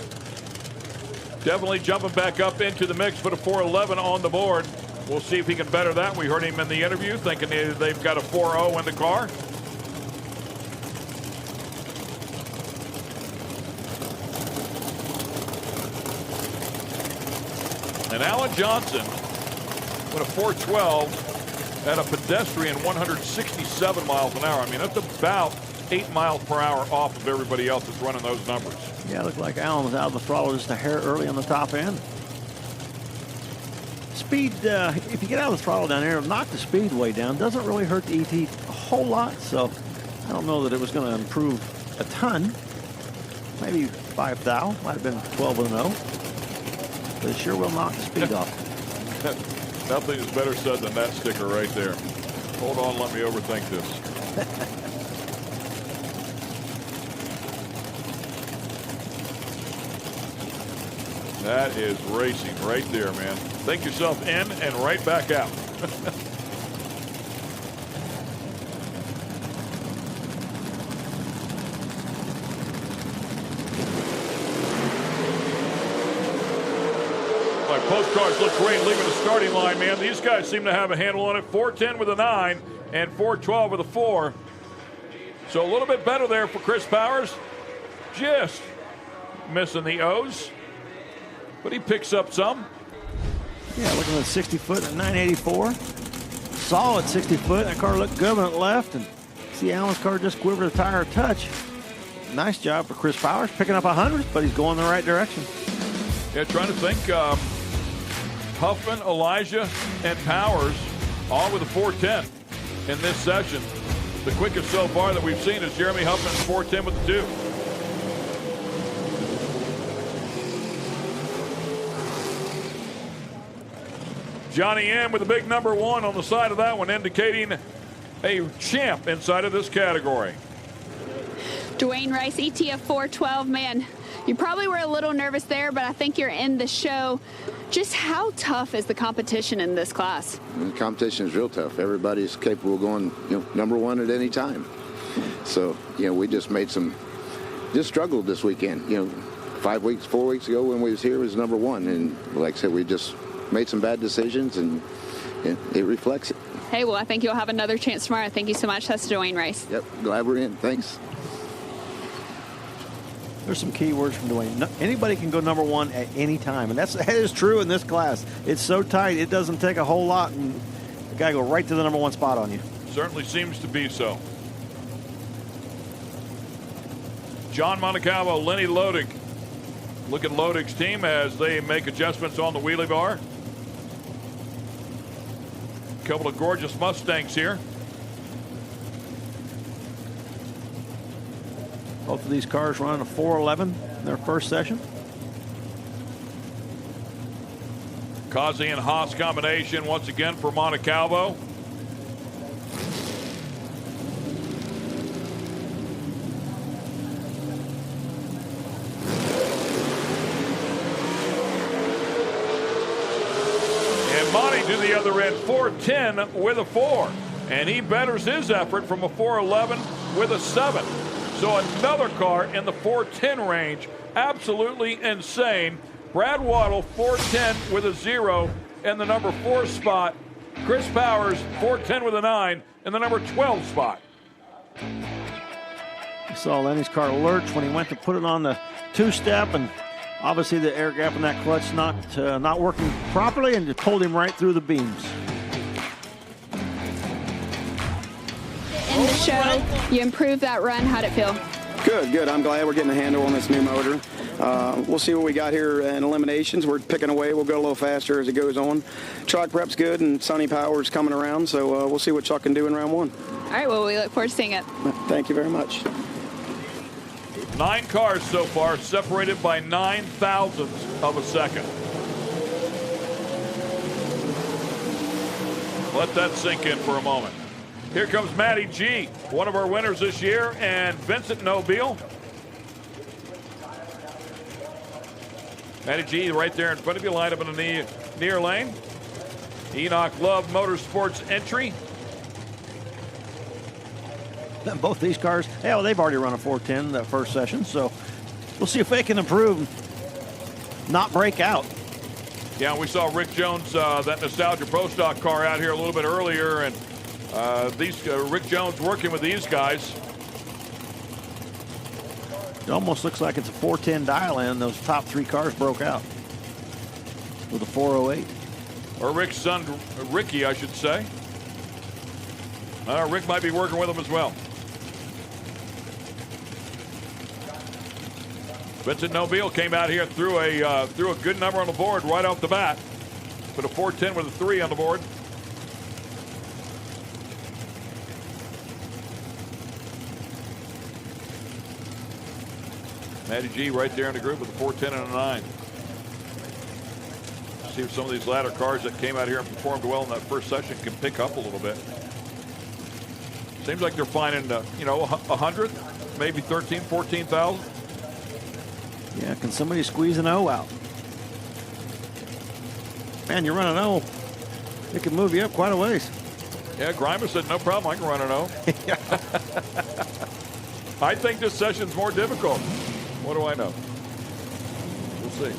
Definitely jumping back up into the mix, put a 4.11 on the board. We'll see if he can better that. We heard him in the interview thinking they've got a 4.0 in the car. And Alan Johnson with a 4.12 at a pedestrian 167 miles an hour. I mean, that's about 8 miles per hour off of everybody else that's running those numbers. Yeah, it looked like Alan was out of the throttle just a hair early on the top end. Speed, if you get out of the throttle down here, knock the speed way down. Doesn't really hurt the ET a whole lot, so I don't know that it was going to improve a ton. Maybe 5 thou, might have been 12 with an 0. But it sure will knock the speed off. Nothing is better said than that sticker right there. Hold on, let me overthink this. That is racing right there, man. Think yourself in and right back out. My postcards look great leaving the starting line, man. These guys seem to have a handle on it. 4.10 with a 9 and 4.12 with a 4. So a little bit better there for Chris Powers. Just missing the O's. But he picks up some. Yeah, looking at 60 foot at 984. Solid 60 foot. That car looked good when it left. And see Alan's car just quivered a tire a touch. Nice job for Chris Powers picking up 100, but he's going the right direction. Yeah, trying to think. Huffman, Elijah, and Powers all with a 4.10 in this session. The quickest so far that we've seen is Jeremy Huffman's 4.10 with the 2. Johnny M with a big number 1 on the side of that one, indicating a champ inside of this category. Dwayne Rice, ETF 412, man. You probably were a little nervous there, but I think you're in the show. Just how tough is the competition in this class? The competition is real tough. Everybody's capable of going, number one at any time. So, we just struggled this weekend. 4 weeks ago when we was here, it was number one. And like I said, we just made some bad decisions, and it reflects it. Hey, well, I think you'll have another chance tomorrow. Thank you so much. That's Dwayne Rice. Yep, glad we're in. Thanks. There's some key words from Dwayne. No, anybody can go number one at any time, and that is true in this class. It's so tight, it doesn't take a whole lot, and the guy go right to the number one spot on you. Certainly seems to be so. John Montecalvo, Lenny Lodig. Look at Lodig's team as they make adjustments on the wheelie bar. A couple of gorgeous Mustangs here. Both of these cars running a 411 in their first session. Kazi and Haas combination once again for Montecalvo. And Monty to the other end, 410 with a 4. And he betters his effort from a 411 with a 7. So another car in the 410 range. Absolutely insane. Brad Waddle, 410 with a 0 in the number 4 spot. Chris Powers, 410 with a 9 in the number 12 spot. You saw Lenny's car lurch when he went to put it on the two-step, and obviously the air gap in that clutch not working properly, and it pulled him right through the beams. In the show, you improved that run. How'd it feel? Good. I'm glad we're getting a handle on this new motor. We'll see what we got here in eliminations. We're picking away. We'll go a little faster as it goes on. Track prep's good, and Sonny Power's coming around, so we'll see what Chuck can do in round one. All right, well, we look forward to seeing it. Thank you very much. 9 cars so far, separated by 9 thousandths of a second. Let that sink in for a moment. Here comes Matty G, one of our winners this year, and Vincent Nobile. Matty G right there in front of you, lined up in the near lane. Enoch Love Motorsports entry. Both these cars, they've already run a 410 that first session, so we'll see if they can improve, not break out. Yeah, we saw Rick Jones, that Nostalgia Pro Stock car out here a little bit earlier, and Rick Jones working with these guys. It almost looks like it's a 410 dial-in. Those top 3 cars broke out with a 408. Or Rick's son, Ricky, I should say. Rick might be working with them as well. Vincent Nobile came out here and threw a good number on the board right off the bat. Put a 410 with a 3 on the board. Matty G right there in the group with a 410 and a 9. See if some of these latter cars that came out here and performed well in that first session can pick up a little bit. Seems like they're finding, 100, maybe 13, 14,000. Yeah, can somebody squeeze an O out? Man, you're running O. It can move you up quite a ways. Yeah, Grimer said, no problem, I can run an O. I think this session's more difficult. What do I know? We'll see.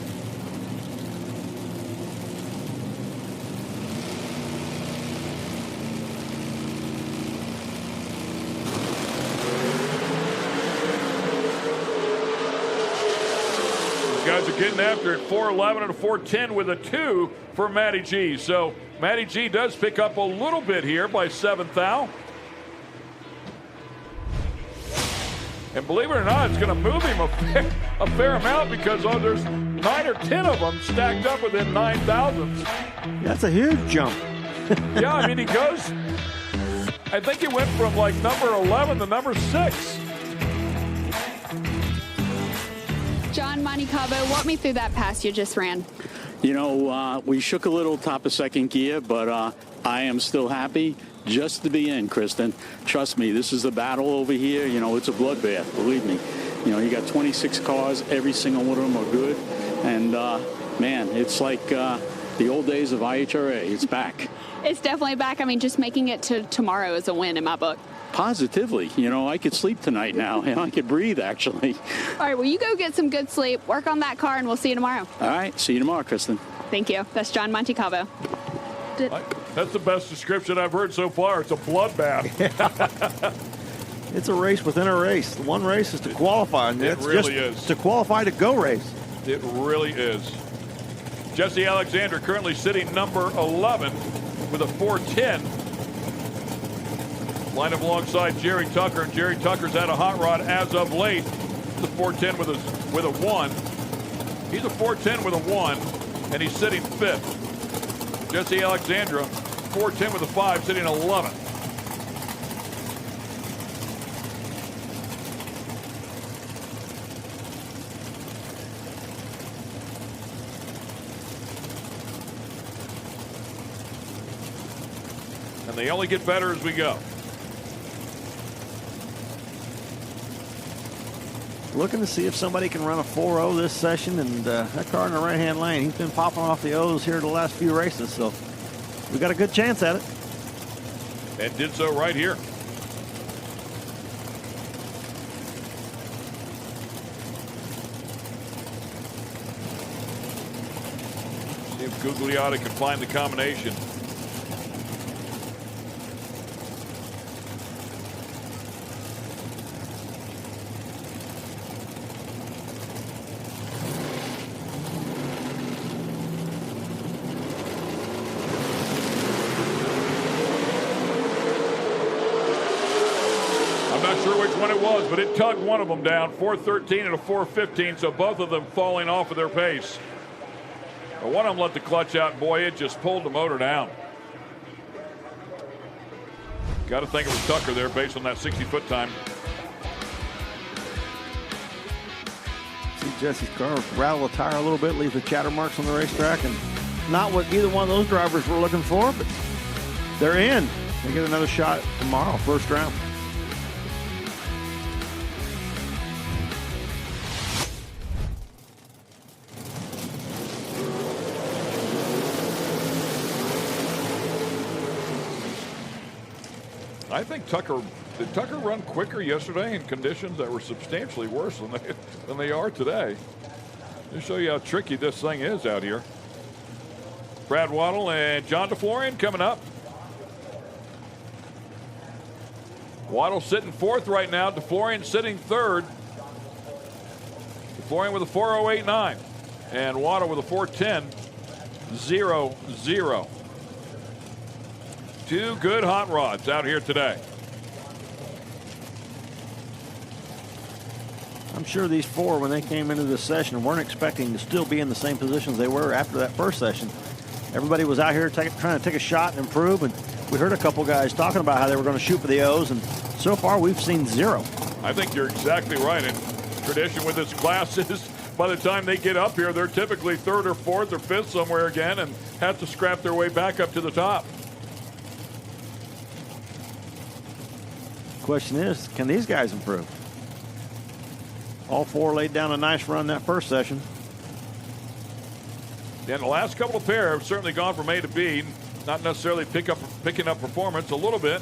Guys are getting after it. 411 and a 410 with a 2 for Matty G. So Matty G does pick up a little bit here by 7 thou. And believe it or not, it's going to move him a fair amount because there's 9 or 10 of them stacked up within 9 thousandths. That's a huge jump. Yeah, I mean, he goes, I think he went from like number 11 to number 6. John Montecalvo, walk me through that pass you just ran. We shook a little top of second gear, but I am still happy just to be in, Kristen. Trust me, this is a battle over here. It's a bloodbath, believe me. You know, you got 26 cars. Every single one of them are good. And, man, it's like the old days of IHRA. It's back. It's definitely back. I mean, just making it to tomorrow is a win in my book. Positively. You know, I could sleep tonight now. And I could breathe, actually. All right, well, you go get some good sleep, work on that car, and we'll see you tomorrow. All right. See you tomorrow, Kristen. Thank you. That's John Montecalvo. That's the best description I've heard so far. It's a bloodbath. It's a race within a race. One race is to qualify. And it really is. To qualify to go race. It really is. Jesse Alexander currently sitting number 11 with a 410. Line up alongside Jerry Tucker, and Jerry Tucker's had a hot rod as of late. The 410 with a 1. He's a 410 with a 1, and he's sitting 5th. Jesse Alexandra, 410 with a 5, sitting 11th. And they only get better as we go. Looking to see if somebody can run a 4.0 this session, and that car in the right-hand lane, he's been popping off the O's here the last few races, so we got a good chance at it. And did so right here. See if Gugliotta can find the combination. But it tugged one of them down, 413 and a 415, so both of them falling off of their pace. But one of them let the clutch out, and boy, it just pulled the motor down. Got to think it was Tucker there based on that 60-foot time. See Jesse's car rattle a tire a little bit, leave the chatter marks on the racetrack, and not what either one of those drivers were looking for, but they're in. They get another shot tomorrow, first round. I think did Tucker run quicker yesterday in conditions that were substantially worse than they are today. To show you how tricky this thing is out here. Brad Waddle and John DeFlorian coming up. Waddle sitting 4th right now. DeFlorian sitting 3rd. DeFlorian with a 4.089 and Waddle with a 4.10.00. Two good hot rods out here today. I'm sure these four, when they came into this session, weren't expecting to still be in the same positions they were after that first session. Everybody was out here trying to take a shot and improve, and we heard a couple guys talking about how they were going to shoot for the O's, and so far we've seen 0. I think you're exactly right. And tradition with this class is by the time they get up here, they're typically 3rd or 4th or 5th somewhere again and have to scrap their way back up to the top. Question is, can these guys improve? All 4 laid down a nice run that first session. And the last couple of pair have certainly gone from A to B, not necessarily picking up performance a little bit.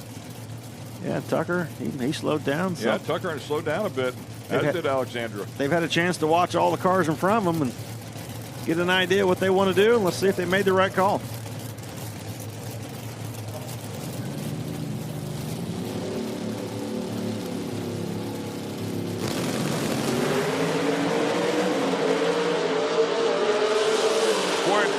Yeah, Tucker, he slowed down. Yeah, Tucker slowed down a bit, as did Alexandra. They've had a chance to watch all the cars in front of them and get an idea what they want to do, and let's see if they made the right call.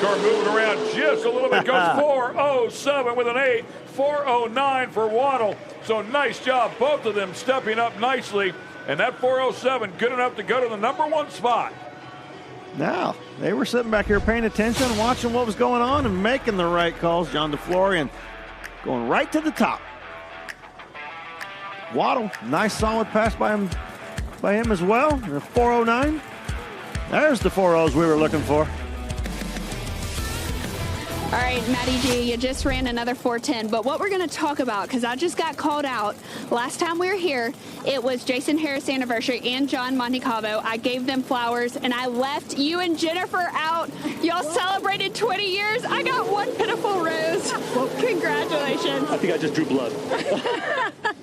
Car moving around just a little bit, goes 4.07 with an 8, 4.09 for Waddle. So nice job, both of them stepping up nicely, and that 4.07 good enough to go to the #1 spot. Now, they were sitting back here paying attention, watching what was going on and making the right calls. John DeFlorian going right to the top. Waddle, nice solid pass by him as well. The 4.09. There's the 4.0s we were looking for. All right, Matty G, you just ran another 4:10, but what we're going to talk about, because I just got called out. Last time we were here, it was Jason Harris' anniversary and John Montecalvo. I gave them flowers, and I left you and Jennifer out. Y'all celebrated 20 years. I got one pitiful rose. Congratulations. I think I just drew blood.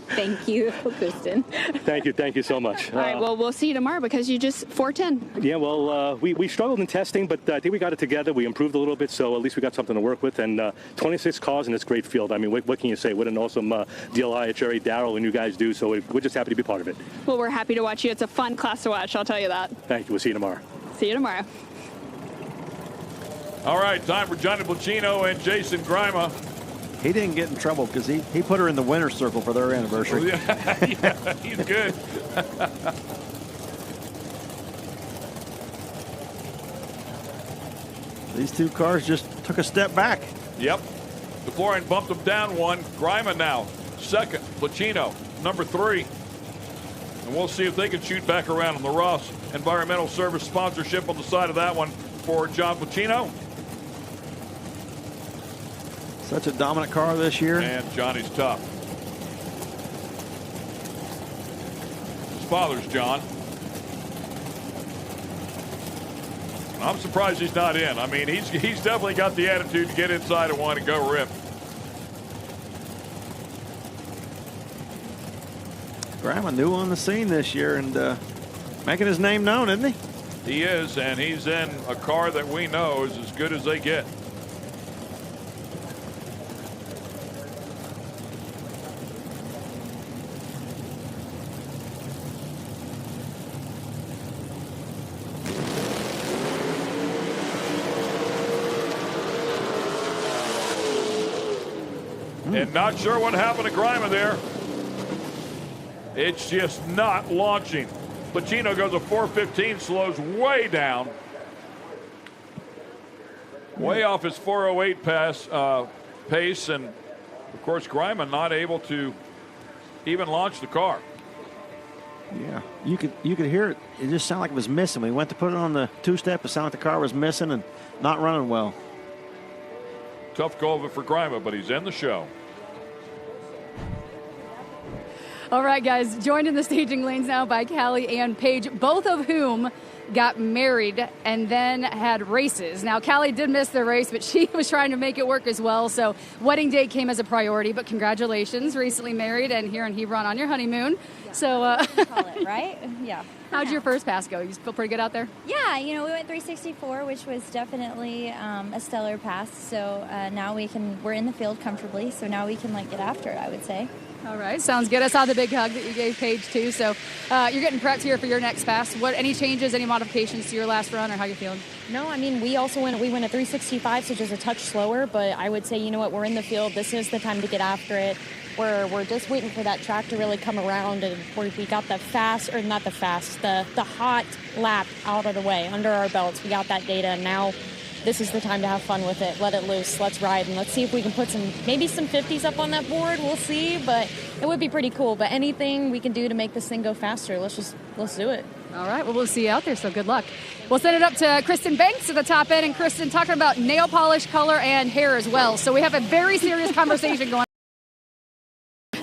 Thank you, Kristen. Thank you so much. All right, well, we'll see you tomorrow because you just 4:10. Yeah, well, we struggled in testing, but I think we got it together. We improved a little bit, so at least we got something to work with. And 26 cars in this great field. I mean, what can you say? What an awesome deal IHRA, Darryl, and you guys do. So we're just happy to be part of it. Well, we're happy to watch you. It's a fun class to watch, I'll tell you that. Thank you. We'll see you tomorrow. See you tomorrow. All right, time for Johnny Placino and Jason Grima. He didn't get in trouble because he put her in the winner's circle for their anniversary. Yeah, he's good. These two cars just took a step back. Yep. DeFlorian bumped them down one. Grima now second. Placino number 3. And we'll see if they can shoot back around on the Ross Environmental Service sponsorship on the side of that one for John Placino. Such a dominant car this year. And Johnny's tough. His father's John. I'm surprised he's not in. I mean, he's definitely got the attitude to get inside of one and go rip. Grima new on the scene this year and making his name known, isn't he? He is, and he's in a car that we know is as good as they get. And not sure what happened to Grima there. It's just not launching. Placino goes a 4:15, slows way down. Way off his 4:08 pace, and of course Grima not able to even launch the car. Yeah, you could hear it. It just sounded like it was missing. When he went to put it on the two-step, it sounded like the car was missing and not running well. Tough go of it for Grima, but he's in the show. All right, guys, joined in the staging lanes now by Callie and Paige, both of whom got married and then had races. Now, Callie did miss the race, but she was trying to make it work as well. So wedding day came as a priority, but congratulations, recently married and here in Hebron on your honeymoon. Yeah. So, call it, right? Yeah. How'd your first pass go? You feel pretty good out there? Yeah, you know, we went 364, which was definitely a stellar pass. So now we're in the field comfortably. So now we can get after it, I would say. All right, sounds good. I saw the big hug that you gave Paige too. So you're getting prepped here for your next pass. Any changes, any modifications to your last run, or how you feeling? No, I mean, we also went a 365, so just a touch slower. But I would say, you know what, we're in the field. This is the time to get after it. We're just waiting for that track to really come around, and we got the hot lap out of the way under our belts. We got that data, and now this is the time to have fun with it. Let it loose. Let's ride, and let's see if we can put maybe some 50s up on that board. We'll see, but it would be pretty cool. But anything we can do to make this thing go faster, let's do it. All right, well, we'll see you out there, so good luck. We'll send it up to Kristen Banks at the top end, and Kristen talking about nail polish, color, and hair as well. So we have a very serious conversation going on.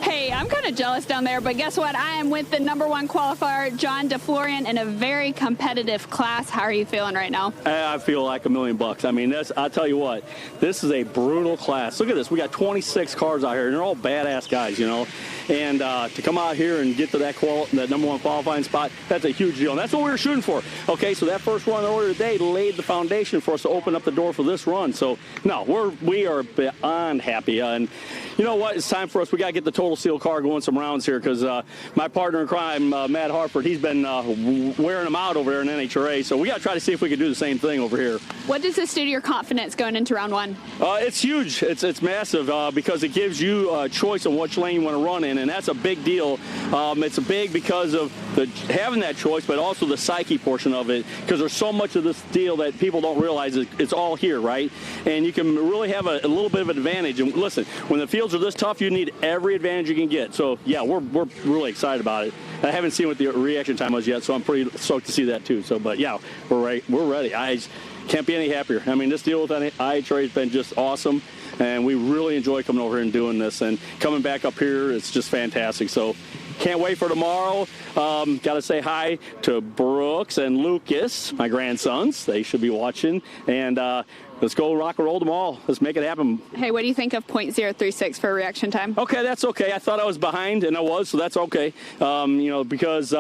Hey, I'm kind of jealous down there, but guess what? I am with the #1 qualifier, John DeFlorian, in a very competitive class. How are you feeling right now? I feel like $1 million. I mean, I'll tell you what, this is a brutal class. Look at this. We got 26 cars out here, and they're all badass guys, you know. And to come out here and get to that #1 qualifying spot, that's a huge deal. And that's what we were shooting for. Okay, so that first run earlier today laid the foundation for us to open up the door for this run. So, no, we are beyond happy. And you know what? It's time for us. We got to get the Total Seal car going some rounds here because my partner in crime, Matt Hartford, he's been wearing them out over there in NHRA. So we got to try to see if we can do the same thing over here. What does this do to your confidence going into round one? It's huge. It's massive because it gives you a choice on which lane you want to run in, and that's a big deal. It's big because of having that choice, but also the psyche portion of it, because there's so much of this deal that people don't realize it's all here, right? And you can really have a little bit of an advantage. And listen, when the fields are this tough, you need every advantage you can get. So, yeah, we're really excited about it. I haven't seen what the reaction time was yet, so I'm pretty stoked to see that too. So, but, yeah, we're ready. can't be any happier. I mean, this deal with IHRA has been just awesome, and we really enjoy coming over here and doing this. And coming back up here, it's just fantastic. So can't wait for tomorrow. Got to say hi to Brooks and Lucas, my grandsons. They should be watching. And let's go rock and roll them all. Let's make it happen. Hey, what do you think of .036 for reaction time? Okay, that's okay. I thought I was behind, and I was, so that's okay. Because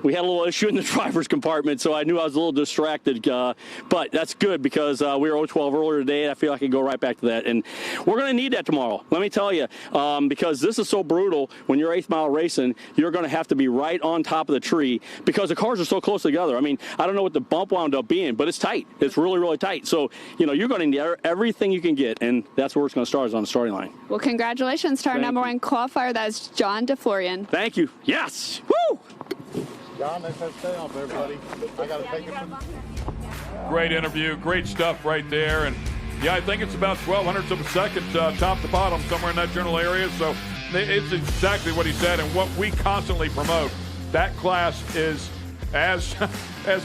we had a little issue in the driver's compartment, so I knew I was a little distracted. But that's good because we were 0-12 earlier today, and I feel I could go right back to that. And we're going to need that tomorrow. Let me tell you, because this is so brutal. When you're 8th mile racing, you're going to have to be right on top of the tree because the cars are so close together. I mean, I don't know what the bump wound up being, but it's tight. It's really, really tight. So, you're going to need everything you can get, and that's where it's going to start, is on the starting line. Well, congratulations to our number one qualifier. That's John DeFlorian. Thank you. Yes. Woo! John, let's stay on, everybody. I got to take it from... Great interview, great stuff right there. And yeah, I think it's about 0.12 of a second top to bottom, somewhere in that general area. So it's exactly what he said and what we constantly promote. That class is, as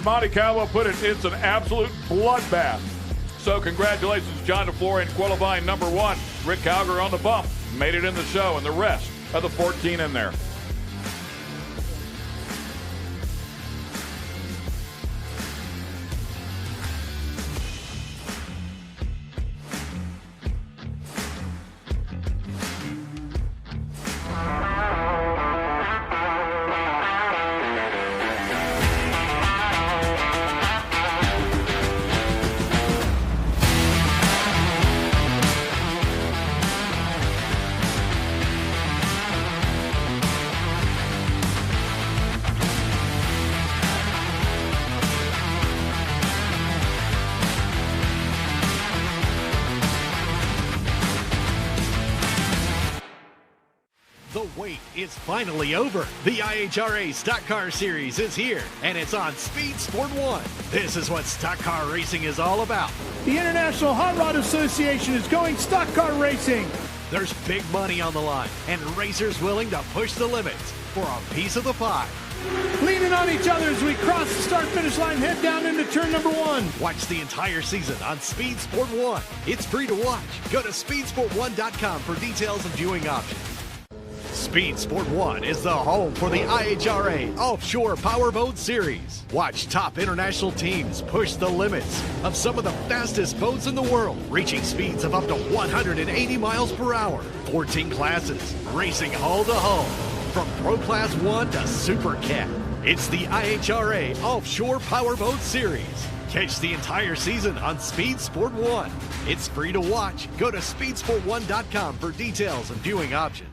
Monty Caldwell put it, it's an absolute bloodbath. So congratulations, John DeFlorian, qualifying number 1. Rick Calgar on the bump, made it in the show, and the rest of the 14 in there. It's finally over. The IHRA Stock Car Series is here, and it's on Speed Sport 1. This is what stock car racing is all about. The International Hot Rod Association is going stock car racing. There's big money on the line, and racers willing to push the limits for a piece of the pie. Leaning on each other as we cross the start-finish line, head down into turn number 1. Watch the entire season on Speed Sport 1. It's free to watch. Go to speedsport1.com for details and viewing options. Speed Sport 1 is the home for the IHRA Offshore Powerboat Series. Watch top international teams push the limits of some of the fastest boats in the world, reaching speeds of up to 180 miles per hour. 14 classes, racing hull to hull, from Pro Class 1 to Super Cat. It's the IHRA Offshore Powerboat Series. Catch the entire season on Speed Sport 1. It's free to watch. Go to speedsport1.com for details and viewing options.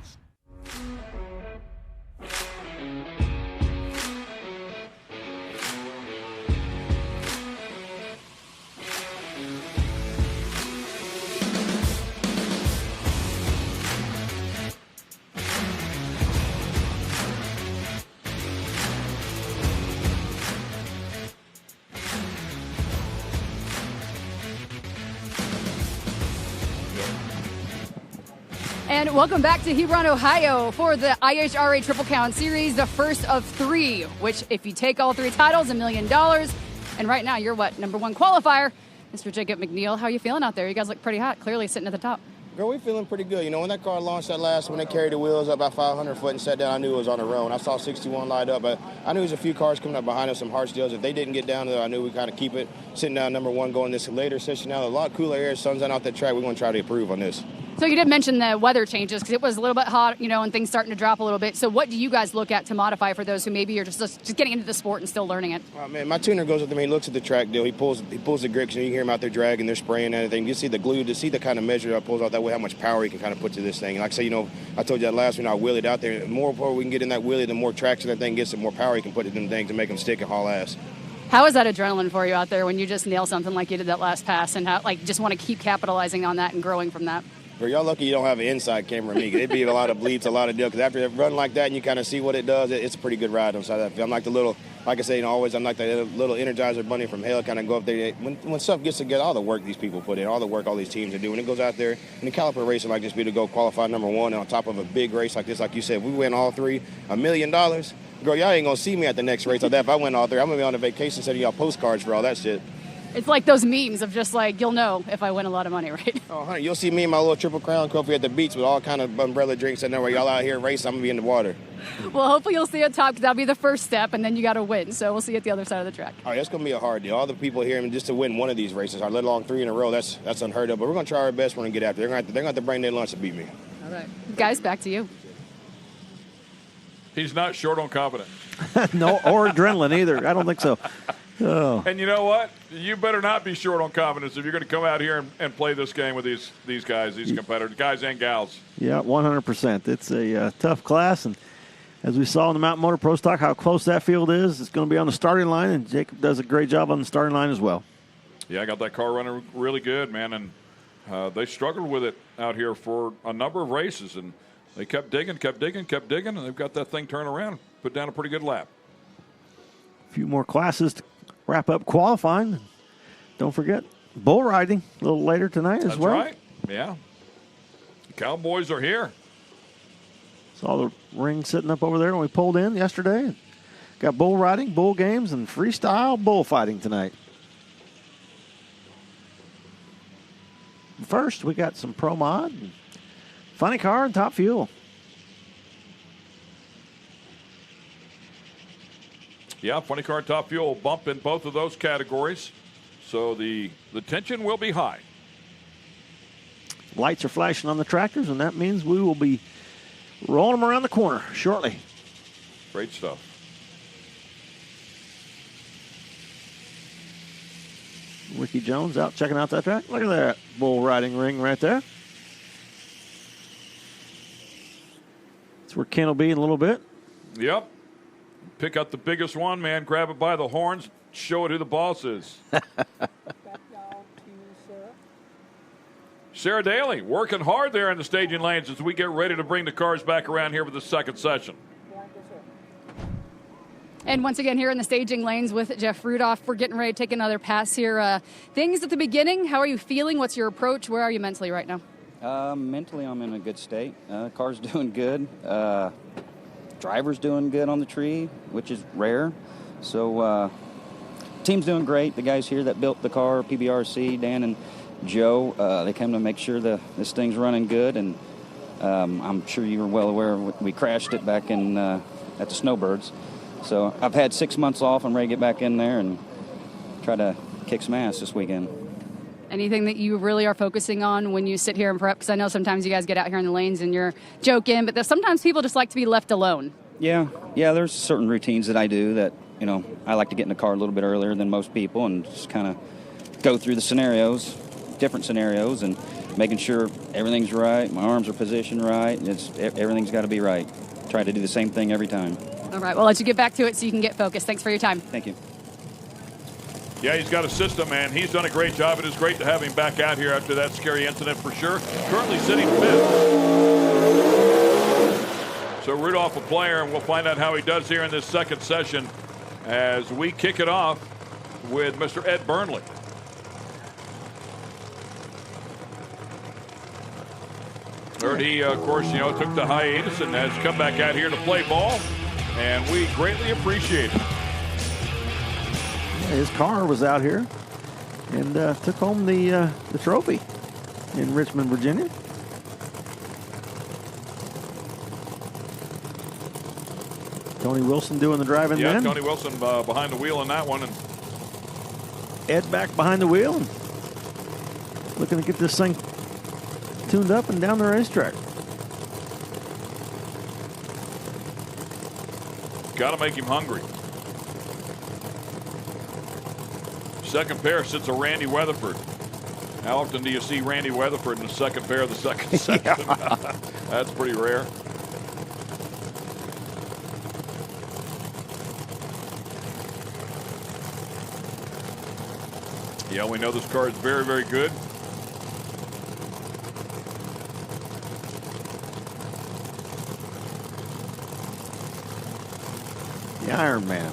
And welcome back to Hebron, Ohio for the IHRA Triple Crown Series, the first of 3, which if you take all 3 titles, $1 million. And right now, you're what, number 1 qualifier? Mr. Jacob McNeil, how are you feeling out there? You guys look pretty hot, clearly sitting at the top. Girl, we're feeling pretty good. When that car launched that last, when they carried the wheels up about 500 foot and sat down, I knew it was on the road. I saw 61 light up, but I knew there was a few cars coming up behind us, some hard steels. If they didn't get down there, I knew we kind of keep it sitting down number 1 going this later session. Now, a lot cooler air, sun's out that track. We're going to try to improve on this. So you did mention the weather changes because it was a little bit hot, and things starting to drop a little bit. So what do you guys look at to modify for those who maybe are just getting into the sport and still learning it? Oh, man, my tuner goes with him. He looks at the track deal. He pulls the grips, and you can hear him out there dragging. They're spraying and everything. You see the glue to see the kind of measure that pulls out that way, how much power he can kind of put to this thing. And like I say, I told you that last week, I wheelied out there. The more power we can get in that wheelie, the more traction that thing gets, the more power he can put in them things to make them stick and haul ass. How is that adrenaline for you out there when you just nail something like you did that last pass and how, just want to keep capitalizing on that and growing from that? Girl, y'all lucky you don't have an inside camera of me. It'd be a lot of bleeps, a lot of deal. Because after a run like that and you kind of see what it does, it's a pretty good ride on the side of that. I'm like the little, like I say, I'm like the little Energizer bunny from hell, kind of go up there. When stuff gets together, all the work these people put in, all the work all these teams are doing, it goes out there. And the caliper racing like this be to go qualify number 1 on top of a big race like this, like you said, if we win all 3, $1 million. Girl, y'all ain't going to see me at the next race like that. If I win all 3, I'm going to be on a vacation sending y'all postcards for all that shit. It's like those memes of just like, you'll know if I win a lot of money, right? Oh, honey, you'll see me in my little Triple Crown trophy at the beach with all kind of umbrella drinks and where y'all out here racing, I'm going to be in the water. Well, hopefully you'll see at top because that'll be the first step, and then you got to win. So we'll see you at the other side of the track. All right, that's going to be a hard deal. All the people here, just to win one of these races, or let alone 3 in a row, that's unheard of. But we're going to try our best when we get after. They're going to have to bring their lunch to beat me. All right. Guys, back to you. He's not short on confidence. No, or adrenaline either. I don't think so. Oh. And you know what? You better not be short on confidence if you're going to come out here and play this game with these guys, these competitors, guys and gals. Yeah, 100%. It's a tough class, and as we saw in the Mountain Motor Pro Stock, how close that field is. It's going to be on the starting line, and Jacob does a great job on the starting line as well. Yeah, I got that car running really good, man, and they struggled with it out here for a number of races, and they kept digging, and they've got that thing turned around, put down a pretty good lap. A few more classes to wrap up qualifying. Don't forget bull riding a little later tonight as well. That's right. Yeah. The Cowboys are here. Saw the ring sitting up over there when we pulled in yesterday. Got bull riding, bull games, and freestyle bullfighting tonight. First, we got some Pro Mod, Funny Car, and Top Fuel. Yeah, Funny Car and Top Fuel bump in both of those categories. So the tension will be high. Lights are flashing on the tractors, and that means we will be rolling them around the corner shortly. Great stuff. Ricky Jones out checking out that track. Look at that bull riding ring right there. That's where Ken will be in a little bit. Yep. Pick out the biggest one, man. Grab it by the horns. Show it who the boss is. Sarah Daly working hard there in the staging lanes as we get ready to bring the cars back around here for the second session. And once again, here in the staging lanes with Jeff Rudolph, we're getting ready to take another pass here. Things at the beginning, how are you feeling? What's your approach? Where are you mentally right now? Mentally, I'm in a good state. Car's doing good. Driver's doing good on the tree, which is rare. So team's doing great. The guys here that built the car, PBRC, Dan and Joe, they came to make sure this thing's running good. And I'm sure you were well aware we crashed it back in at the Snowbirds. So I've had 6 months off. I'm ready to get back in there and try to kick some ass this weekend. Anything that you really are focusing on when you sit here and prep? Because I know sometimes you guys get out here in the lanes and you're joking, but sometimes people just like to be left alone. Yeah, there's certain routines that I do that, I like to get in the car a little bit earlier than most people and just kind of go through the scenarios, different scenarios, and making sure everything's right, my arms are positioned right, everything's got to be right. Try to do the same thing every time. All right, we'll let you get back to it so you can get focused. Thanks for your time. Thank you. Yeah, he's got a system, man. He's done a great job. It is great to have him back out here after that scary incident for sure. Currently sitting fifth. So Rudolph a player, and we'll find out how he does here in this second session as we kick it off with Mr. Ed Burnley. Third, he, of course, took the hiatus and has come back out here to play ball, and we greatly appreciate it. His car was out here and took home the trophy in Richmond, Virginia. Tony Wilson doing the driving then. Yeah, Tony Wilson behind the wheel in that one. And Ed back behind the wheel and looking to get this thing tuned up and down the racetrack. Got to make him hungry. Second pair sits a Randy Weatherford. How often do you see Randy Weatherford in the second pair of the second section? That's pretty rare. Yeah, we know this car is very, very good. The Iron Man.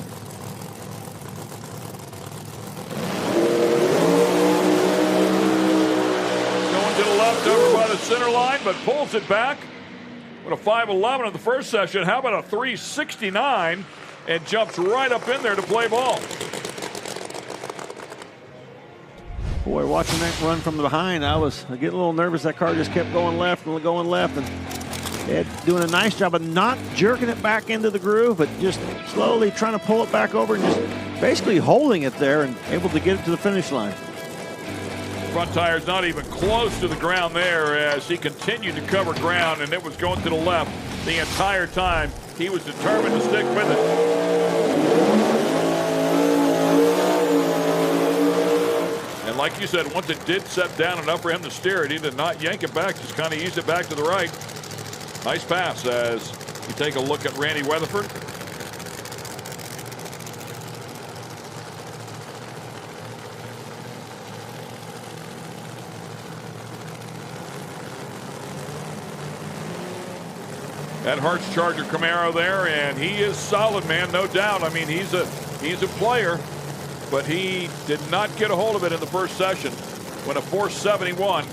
Going to the left over by the center line, but pulls it back. With a 5.11 in the first session. How about a 3.69? And jumps right up in there to play ball. Boy, watching that run from behind, I was getting a little nervous. That car just kept going left and going left. And Ed doing a nice job of not jerking it back into the groove, but just slowly trying to pull it back over and just basically holding it there and able to get it to the finish line. Front tire's not even close to the ground there as he continued to cover ground, and it was going to the left the entire time. He was determined to stick with it. And like you said, once it did set down enough for him to steer it, he did not yank it back, just kind of eased it back to the right. Nice pass as you take a look at Randy Weatherford. That Hart's Charger Camaro there, and he is solid, man, no doubt. I mean, he's a player, but he did not get a hold of it in the first session. Went a 471.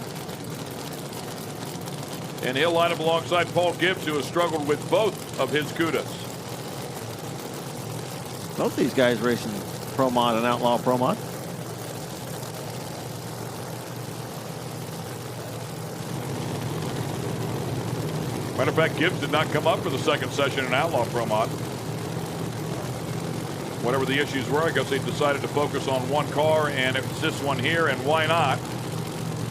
And he'll line up alongside Paul Gibbs, who has struggled with both of his Cudas. Both these guys racing Pro Mod and Outlaw Pro Mod. Matter of fact, Gibbs did not come up for the second session in Outlaw Pro Mod. Whatever the issues were, I guess they decided to focus on one car, and it was this one here, and why not?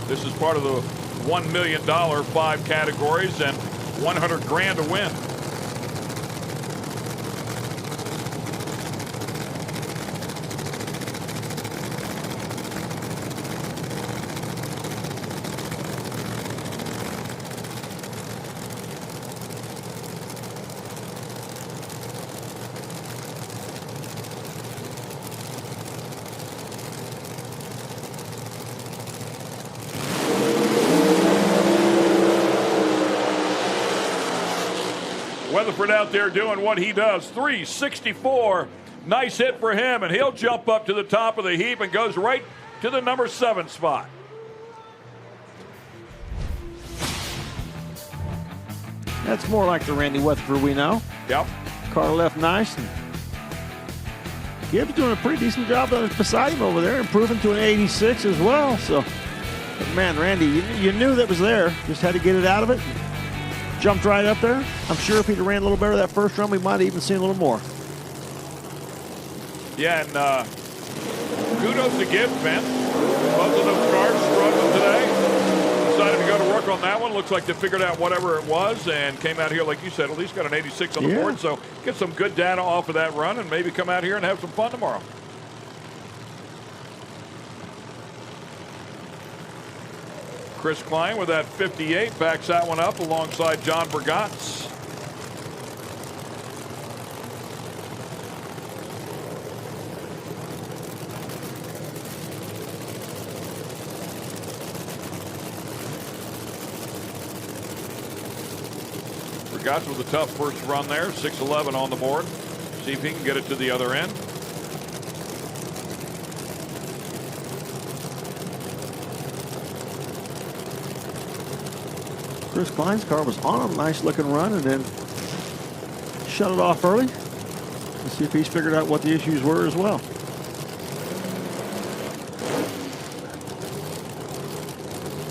This is part of the $1 million 5 categories and 100 grand to win. Weatherford out there doing what he does. 364. Nice hit for him, and he'll jump up to the top of the heap and goes right to the number 7 spot. That's more like the Randy Weatherford we know. Yep. Car left nice. And Gibbs doing a pretty decent job beside him over there, improving to an 86 as well. So, but man, Randy, you knew that was there. Just had to get it out of it. Jumped right up there. I'm sure if he'd ran a little better that first run, we might have even seen a little more. Yeah, and kudos to Gibbs, man. Both of those cars struggling today. Decided to go to work on that one. Looks like they figured out whatever it was and came out here, like you said, at least got an 86 on the board. So get some good data off of that run and maybe come out here and have some fun tomorrow. Chris Klein with that 58 backs that one up alongside John Bergatz. Bergatz with a tough first run there, 6:11 on the board. See if he can get it to the other end. Chris Klein's car was on a nice looking run and then shut it off early. Let's see if he's figured out what the issues were as well.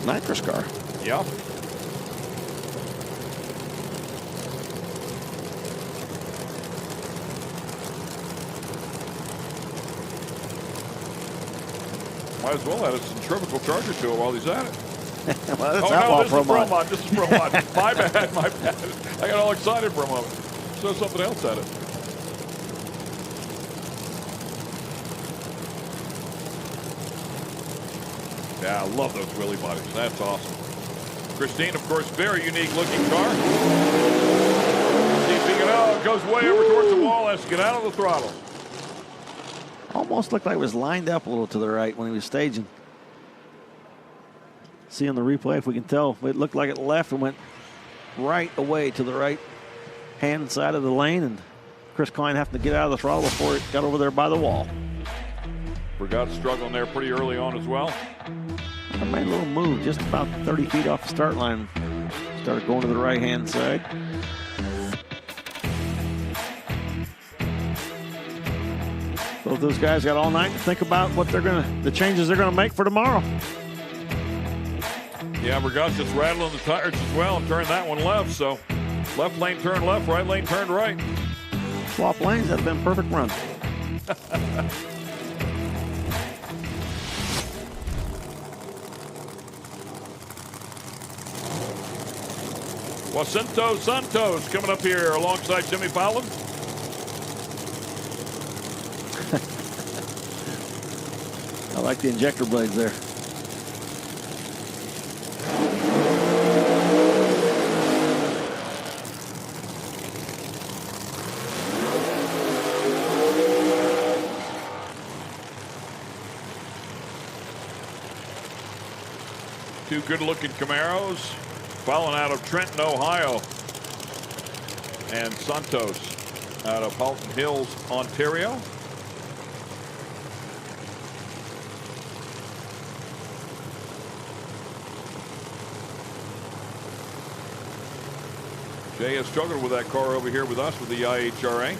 Nitrous car. Yeah. Might as well add a centrifugal charger to it while he's at it. Well, that's this is Pro Mod. This is Pro Mod. My bad, my bad. I got all excited for a moment. So something else at it. Yeah, I love those wheelie bodies. That's awesome. Christine, of course, very unique looking car. See if he can, it goes way over towards the wall. Has to get out of the throttle. Almost looked like it was lined up a little to the right when he was staging. See on the replay if we can tell. It looked like it left and went right away to the right hand side of the lane, and Chris Klein having to get out of the throttle before it got over there by the wall. Bergatz struggling there pretty early on as well. I made a little move just about 30 feet off the start line. Started going to the right hand side. Both those guys got all night to think about what the changes they're gonna make for tomorrow. Yeah, Burgos just rattling the tires as well and turned that one left. So left lane turned left, right lane turned right. Swap lanes, that'd have been a perfect run. Jacinto Santos coming up here alongside Jimmy Fallon. I like the injector blades there. Two good-looking Camaros. Fallon out of Trenton, Ohio. And Santos out of Halton Hills, Ontario. Jay has struggled with that car over here with us with the IHRA.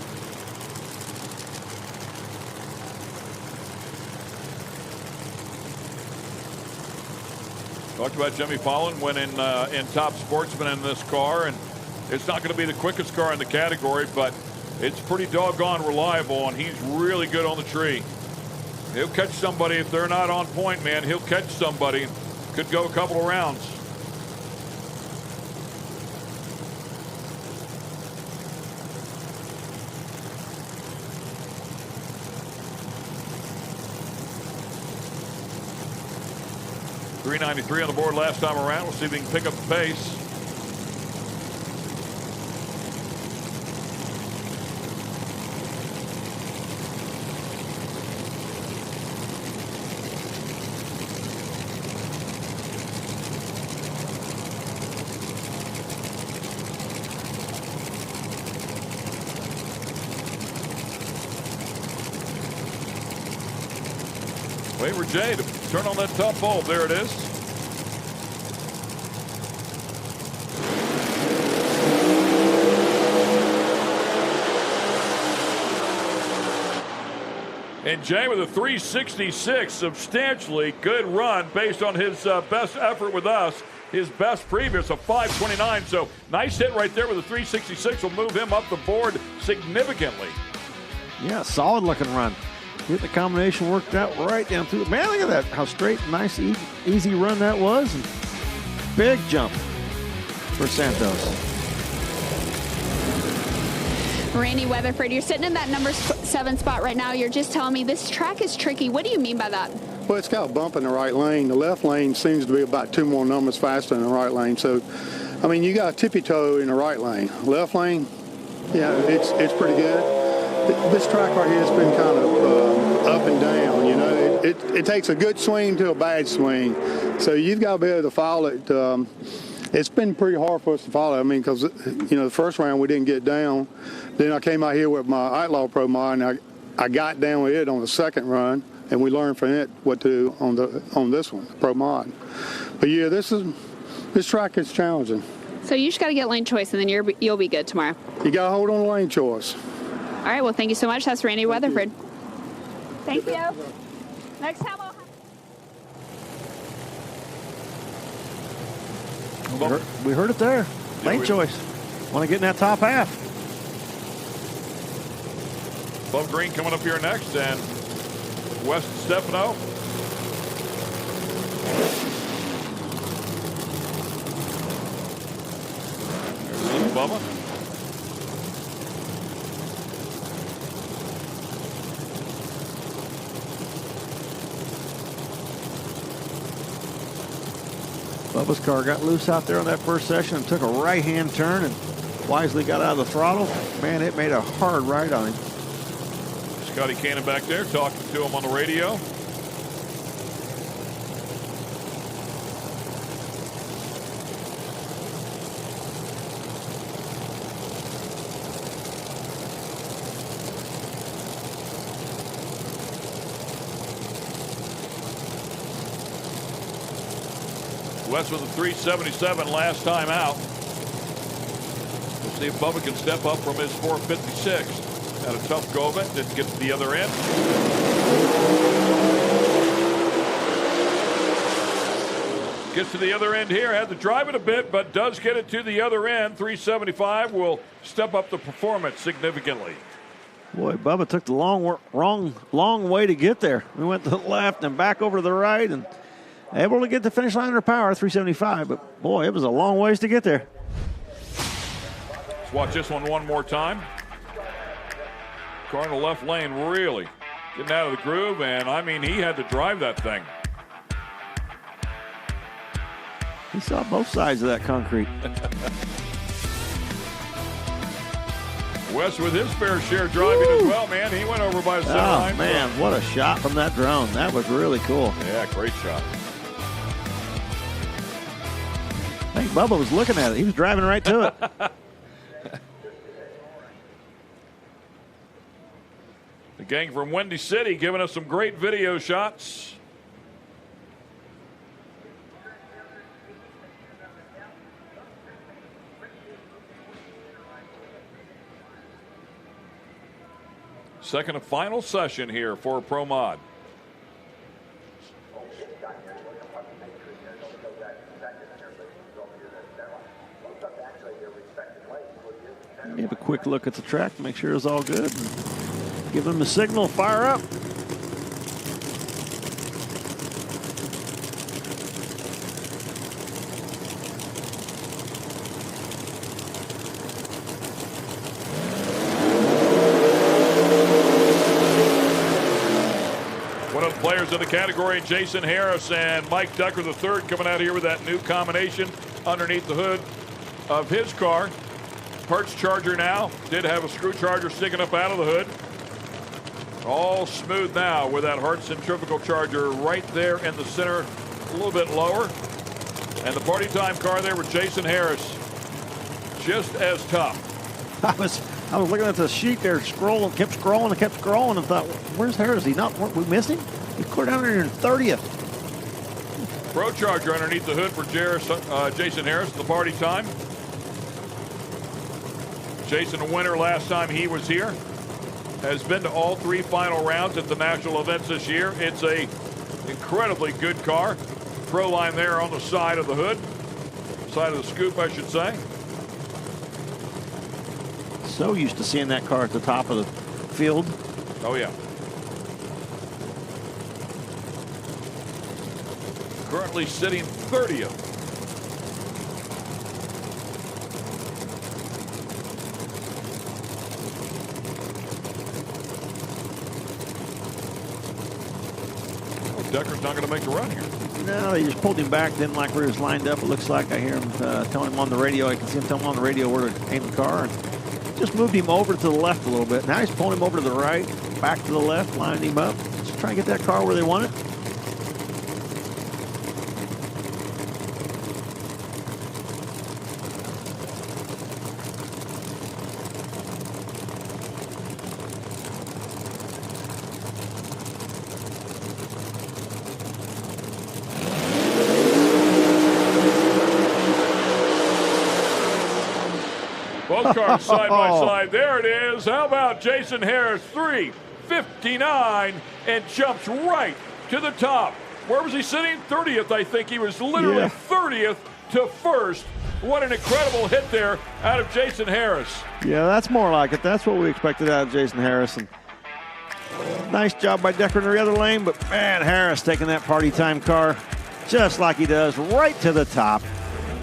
Talked about Jimmy Fallon winning in Top Sportsman in this car, and it's not going to be the quickest car in the category, but it's pretty doggone reliable, and he's really good on the tree. He'll catch somebody if they're not on point, man. He'll catch somebody. Could go a couple of rounds. .393 on the board last time around. We'll see if he can pick up the pace. Wait for Jay to turn on that top bulb. There it is. And Jay with a 366, substantially good run based on his best effort with us. His best previous, a 529. So nice hit right there with a 366 will move him up the board significantly. Yeah, solid looking run. Get the combination worked out right down through. Man, look at that. How straight, nice, easy run that was. And big jump for Santos. Randy Weatherford, you're sitting in that number 7 spot right now. You're just telling me this track is tricky. What do you mean by that? Well, it's got a bump in the right lane. The left lane seems to be about 2 more numbers faster than the right lane. So, I mean, you got a tippy toe in the right lane. Left lane, yeah, it's pretty good. This track right here has been kind of up and down. You know, it takes a good swing to a bad swing. So you've got to be able to follow it. It's been pretty hard for us to follow. I mean, because, you know, the first round we didn't get down. Then I came out here with my IHRA Pro mod, and I got down with it on the second run, and we learned from it what to do on this one, Pro mod. But yeah, this track is challenging. So you just got to get lane choice, and then you'll be good tomorrow. You got to hold on to lane choice. All right. Well, thank you so much. That's Randy Weatherford. Thank you. Next time I'll. We heard it there. Lane choice. Want to get in that top half. Bob Green coming up here next, and West Stefano. There's Bubba. Bubba's car got loose out there on that first session and took a right-hand turn and wisely got out of the throttle. Man, it made a hard ride on him. Scotty Cannon back there talking to him on the radio. West with a 377 last time out. We'll see if Bubba can step up from his 456. Had a tough go of it. Didn't get to the other end. Gets to the other end here. Had to drive it a bit, but does get it to the other end. 375 will step up the performance significantly. Boy, Bubba took the long way to get there. We went to the left and back over to the right and able to get the finish line under power, 375. But, boy, it was a long ways to get there. Let's watch this one more time. Car in the left lane really getting out of the groove, and, I mean, he had to drive that thing. He saw both sides of that concrete. Wes with his fair share driving as well, man. He went over by the center line. Oh, man, what a shot from that drone. That was really cool. Yeah, great shot. I think Bubba was looking at it. He was driving right to it. The gang from Windy City giving us some great video shots. Second and final session here for Pro Mod. Give a quick look at the track to make sure it's all good. Give them the signal, fire up. One of the players in the category, Jason Harris and Mike Decker III, coming out here with that new combination underneath the hood of his car. Hertz Charger now did have a screw charger sticking up out of the hood. All smooth now with that Hertz centrifugal charger right there in the center, a little bit lower. And the party time car there with Jason Harris, just as tough. I was looking at the sheet there, kept scrolling, and thought, where's Harris? We missed him? He's clear down there in 30th. Pro Charger underneath the hood for Jason Harris, the party time. Jason, a winner last time he was here, has been to all three final rounds at the national events this year. It's a incredibly good car. Pro line there on the side of the hood, side of the scoop, I should say. So used to seeing that car at the top of the field. Oh, yeah. Currently sitting 30th. Decker's not going to make the run here. No, they just pulled him back. Didn't like where he was lined up. It looks like I hear him telling him on the radio. I can see him telling him on the radio where to aim the car. And just moved him over to the left a little bit. Now he's pulling him over to the right, back to the left, lining him up. Just trying to get that car where they want it. Both cars side by side. There it is. How about Jason Harris, 3:59, and jumps right to the top. Where was he sitting? 30th, I think. He was literally 30th to first. What an incredible hit there out of Jason Harris. Yeah, that's more like it. That's what we expected out of Jason Harrison. Nice job by Decker in the other lane, but man, Harris taking that party time car just like he does, right to the top.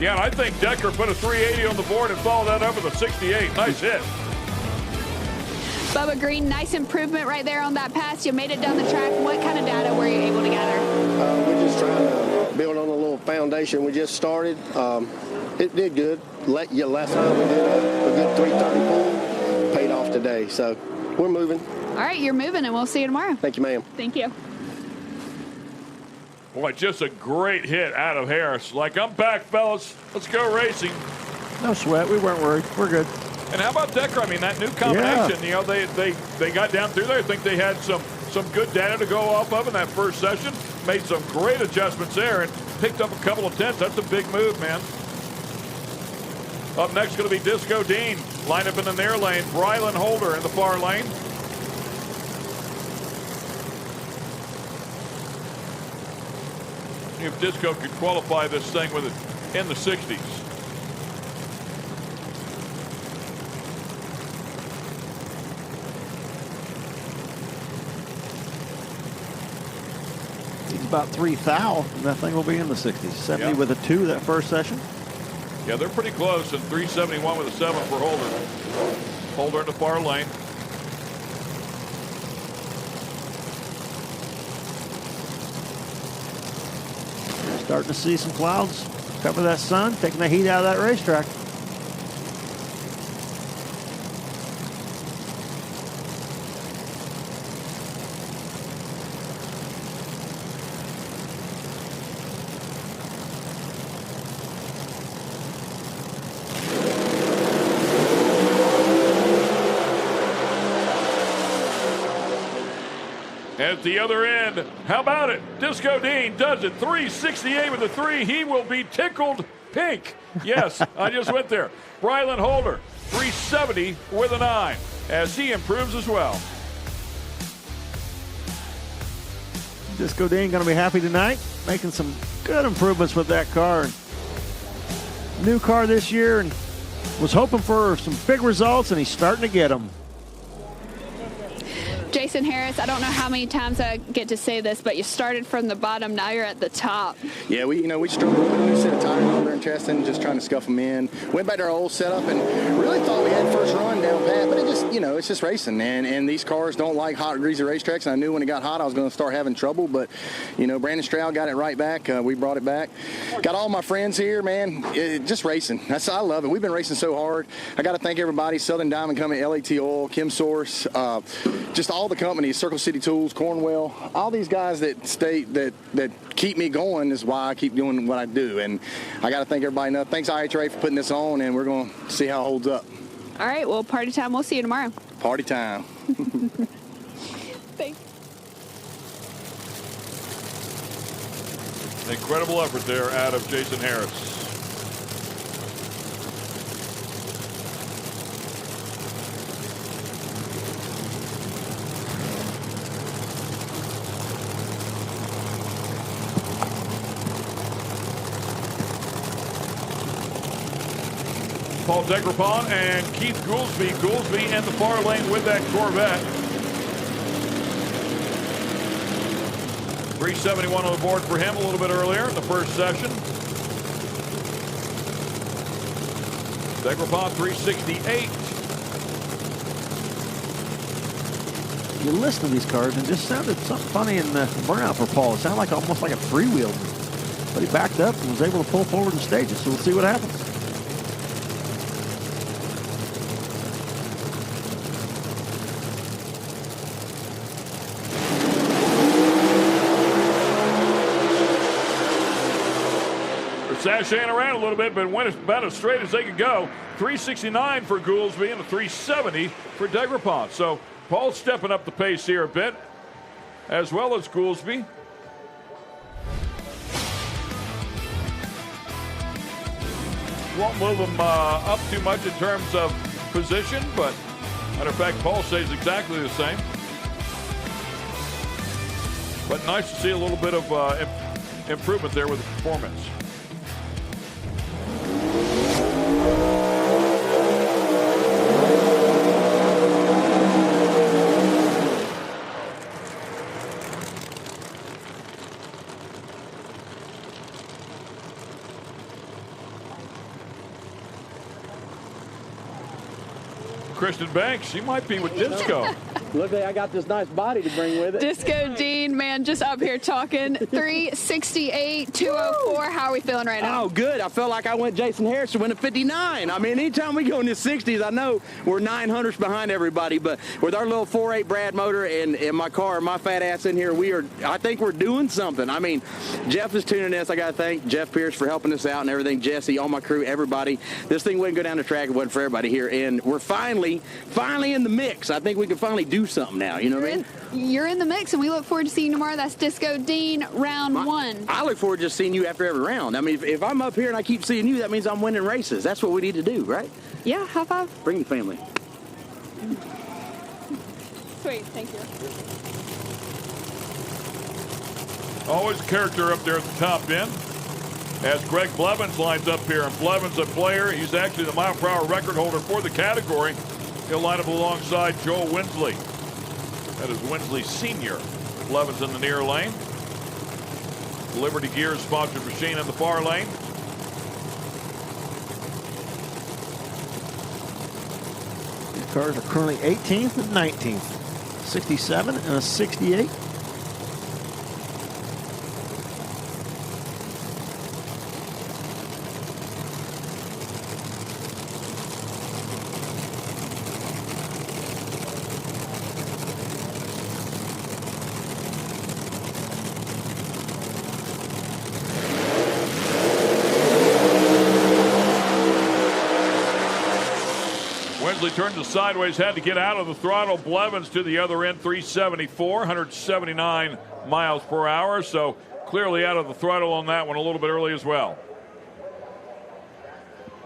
Yeah, and I think Decker put a 380 on the board and followed that up with a 68. Nice hit. Bubba Green, nice improvement right there on that pass. You made it down the track. What kind of data were you able to gather? We're just trying to build on a little foundation. We just started. It did good. Last time we did a good 334. Paid off today. So we're moving. All right, you're moving, and we'll see you tomorrow. Thank you, ma'am. Thank you. Boy, just a great hit out of Harris. Like, I'm back, fellas. Let's go racing. No sweat. We weren't worried. We're good. And how about Decker? I mean, that new combination, you know, they got down through there. I think they had some good data to go off of in that first session. Made some great adjustments there and picked up a couple of tenths. That's a big move, man. Up next going to be Disco Dean. Line up in the near lane. Brylan Holder in the far lane. If Disco could qualify this thing with it in the 60s. He's about 3 thou, and that thing will be in the 60s. 70 with a 2 that first session. Yeah, they're pretty close, and 371 with a 7 for Holder. Holder in the far lane. Starting to see some clouds cover that sun, taking the heat out of that racetrack. At the other end, how about it? Disco Dean does it. 368 with a 3. He will be tickled pink. Yes, I just went there. Brylan Holder, 370 with a 9, as he improves as well. Disco Dean going to be happy tonight, making some good improvements with that car. New car this year, and was hoping for some big results, and he's starting to get them. Jason Harris, I don't know how many times I get to say this, but you started from the bottom, now you're at the top. Yeah, we struggled with a new set of tires over in Cheston, just trying to scuff them in. Went back to our old setup and really thought we had first run down pat, but it just, it's just racing, and these cars don't like hot, greasy racetracks. And I knew when it got hot I was going to start having trouble, but Brandon Stroud got it right back. We brought it back. Got all my friends here, man. Just racing. I love it. We've been racing so hard. I got to thank everybody: Southern Diamond Company, LAT Oil, Kim Source, just all the companies, Circle City Tools, Cornwell, all these guys that keep me going is why I keep doing what I do. And I got to thank everybody enough. Thanks IHRA for putting this on, and we're going to see how it holds up. All right, well, party time. We'll see you tomorrow. Party time. Thanks. Incredible effort there out of Jason Harris. Paul Degrapon and Keith Goolsby. Goolsby in the far lane with that Corvette. 371 on the board for him a little bit earlier in the first session. Degrapon 368. You listen to these cars and it just sounded something funny in the burnout for Paul. It sounded like almost like a three-wheeled, but he backed up and was able to pull forward in stages. So we'll see what happens. Sashaying around a little bit, but went about as straight as they could go. 369 for Goolsby and a 370 for Degrapon. So Paul's stepping up the pace here a bit, as well as Goolsby. Won't move him up too much in terms of position, but matter of fact, Paul stays exactly the same. But nice to see a little bit of improvement there with the performance. Kristen Banks, she might be with Disco. Look, I got this nice body to bring with it. Disco Dean, man, just up here talking. 368, 204. How are we feeling right now? Oh, good. I felt like I went Jason Harris to win a 59. I mean, anytime we go in the 60s, I know we're 900s behind everybody, but with our little 4.8 Brad motor and my car, my fat ass in here, I think we're doing something. I mean, Jeff is tuning us. I got to thank Jeff Pierce for helping us out and everything. Jesse, all my crew, everybody. This thing wouldn't go down the track if it wasn't for everybody here, and we're finally in the mix. I think we can finally do something now, you know what I mean? you're in the mix, and we look forward to seeing you tomorrow. That's Disco Dean, round 1. I look forward to just seeing you after every round. I mean, if I'm up here and I keep seeing you, that means I'm winning races. That's what we need to do, right? Yeah, high five. Bring the family. Sweet, thank you. Always a character up there at the top end. As Greg Blevins lines up here, and Blevins a player. He's actually the mile-per-hour record holder for the category. He'll line up alongside Joel Winsley. That is Winsley Sr. Blevins in the near lane. Liberty Gears sponsored machine in the far lane. These cars are currently 18th and 19th. 67 and a 68. Turned to sideways, had to get out of the throttle. Blevins to the other end, 374, 179 miles per hour. So clearly out of the throttle on that one a little bit early as well.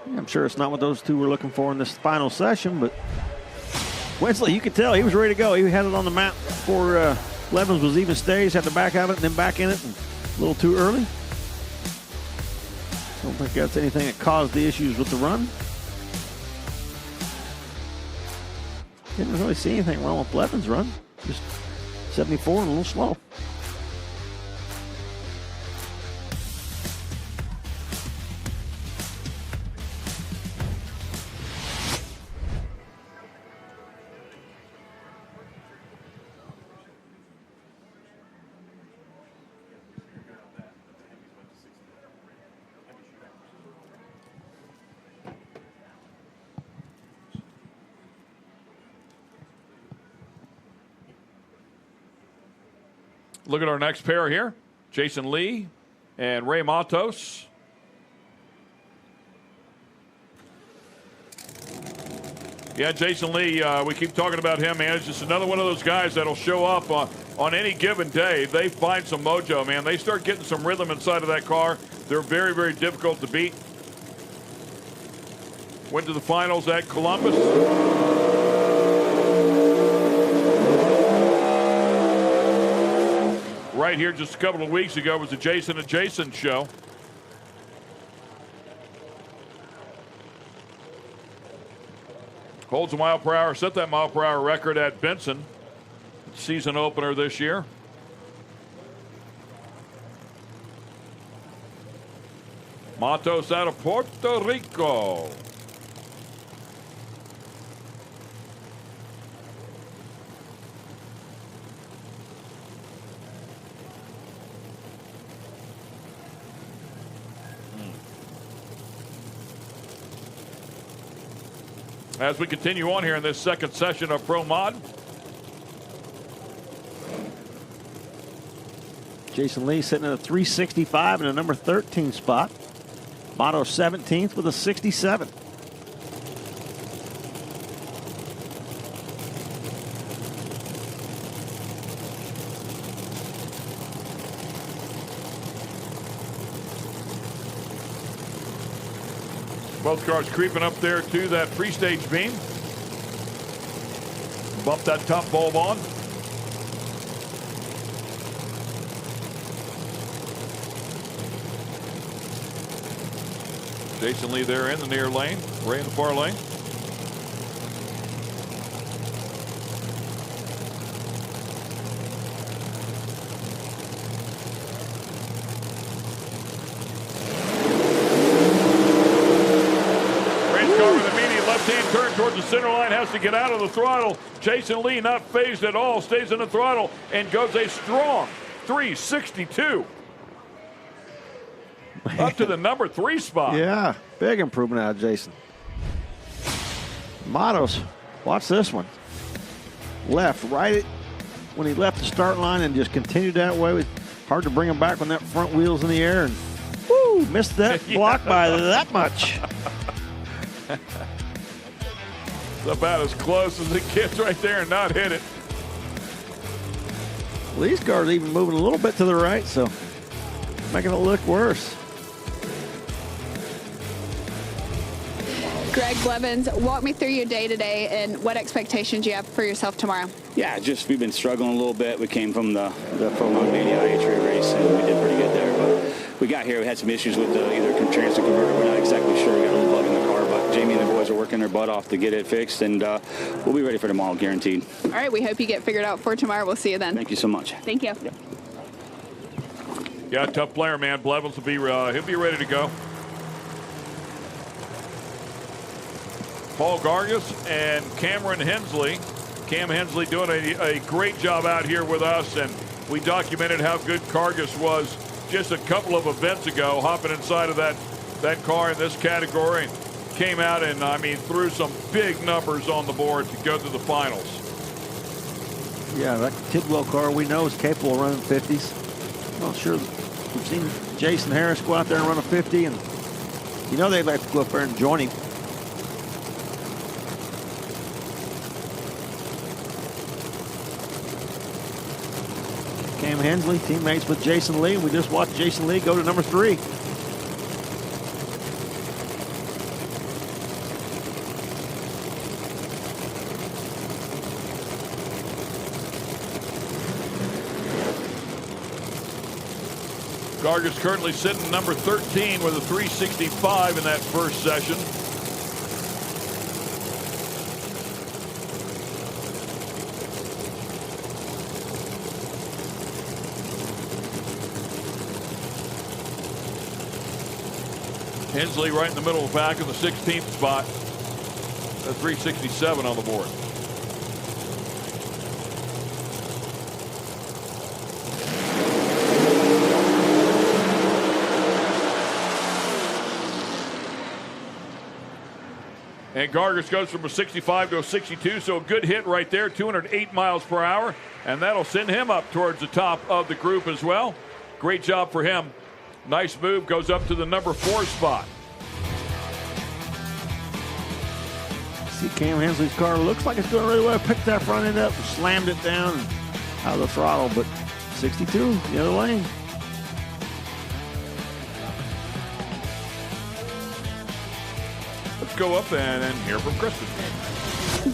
I'm sure it's not what those two were looking for in this final session, but Winsley, you could tell he was ready to go. He had it on the map before Blevins was even staged, had to back out of it and then back in it, and a little too early. Don't think that's anything that caused the issues with the run. Didn't really see anything wrong with Blevins' run. Just 74 and a little slow. Look at our next pair here. Jason Lee and Ray Matos. Yeah, Jason Lee, we keep talking about him, man. It's just another one of those guys that'll show up on any given day. They find some mojo, man. They start getting some rhythm inside of that car. They're very, very difficult to beat. Went to the finals at Columbus. Right here just a couple of weeks ago was the Jason and Jason show. Holds a mile per hour, set that mile per hour record at Benson. Season opener this year. Matos out of Puerto Rico. As we continue on here in this second session of Pro Mod. Jason Lee sitting at a 365 in a number 13 spot. Motto 17th with a 67. Both cars creeping up there to that pre-stage beam. Bump that top bulb on. Jason Lee there in the near lane. Ray in the far lane. Turn towards the center line, has to get out of the throttle. Jason Lee not phased at all, stays in the throttle and goes a strong 362. Up to the number 3 spot. Yeah, big improvement out of Jason. Matos, watch this one. Left, right when he left the start line and just continued that way. Hard to bring him back when that front wheel's in the air. And woo, missed that block by that much. It's about as close as it gets right there and not hit it. Well, these cars are even moving a little bit to the right, so making it look worse. Greg Blevins, walk me through your day today and what expectations you have for yourself tomorrow. Yeah, just we've been struggling a little bit. We came from the Pro Mania IHRA race, and we did pretty good there. But we got here, we had some issues with either transfer converter. We're not exactly sure. We got a little bug in the car, but Jamie and the boys are working their butt off to get it fixed, and we'll be ready for tomorrow, guaranteed. All right, we hope you get figured out for tomorrow. We'll see you then. Thank you so much. Thank you. Yeah, tough player, man. Blevins will be he'll be ready to go. Paul Gargas and Cameron Hensley. Cam Hensley doing a great job out here with us, and we documented how good Gargas was just a couple of events ago, hopping inside of that car in this category. Came out and, I mean, threw some big numbers on the board to go to the finals. Yeah, that Tidwell car we know is capable of running 50s. Not sure. We've seen Jason Harris go out there and run a 50, and you know they'd like to go up there and join him. Cam Hensley, teammates with Jason Lee. We just watched Jason Lee go to number 3. Gargas currently sitting number 13 with a 365 in that first session. Hensley right in the middle of the pack in the 16th spot. A 367 on the board. And Gargas goes from a 65 to a 62, so a good hit right there, 208 miles per hour, and that'll send him up towards the top of the group as well. Great job for him. Nice move, goes up to the number 4 spot. See Cam Hensley's car looks like it's doing really well. Picked that front end up and slammed it down out of the throttle, but 62, the other lane. Let's go up and hear from Kristen.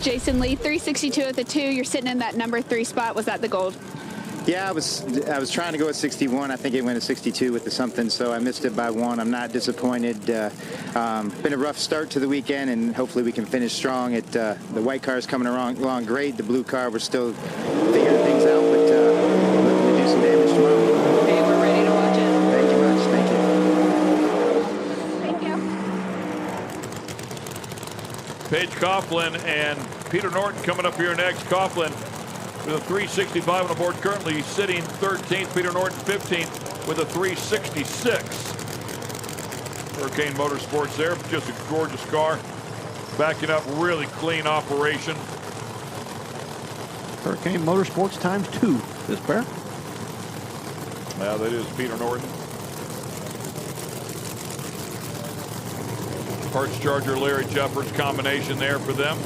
Jason Lee, 362 at the 2. You're sitting in that number 3 spot. Was that the goal? Yeah, I was trying to go at 61. I think it went at 62 with the something, so I missed it by 1. I'm not disappointed. Been a rough start to the weekend, and hopefully we can finish strong. The white car is coming along great. The blue car, we're still figuring things out, but looking to do some damage tomorrow. Hey, we're ready to watch it. Thank you much. Thank you. Thank you. Paige Coughlin and Peter Norton coming up here next. Coughlin with a 365 on the board, currently sitting 13th. Peter Norton 15th with a 366. Hurricane Motorsports there, just a gorgeous car. Backing up, really clean operation. Hurricane Motorsports times 2, this pair. Yeah, that is Peter Norton. Parts Charger, Larry Jeffers combination there for them.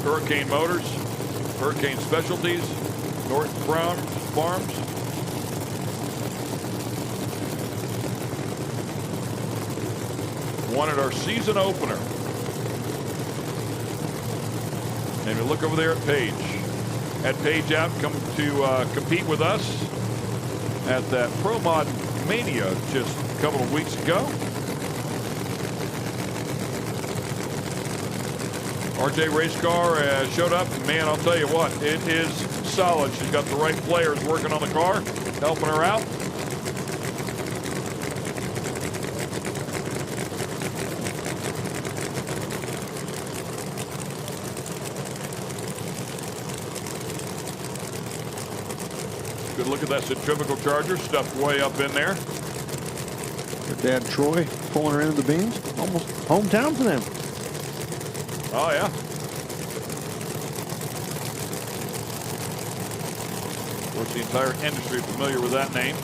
Hurricane Motors, Hurricane Specialties, Norton Farms. Won at our season opener. And we look over there at Paige. Had Paige out come to compete with us at that Pro Mod Mania just a couple of weeks ago. RJ race car showed up, and man, I'll tell you what, it is solid. She's got the right players working on the car, helping her out. Good look at that centrifugal charger stuffed way up in there. Her dad Troy pulling her into the beams. Almost hometown for them. Oh, yeah. Of course, the entire industry familiar with that name.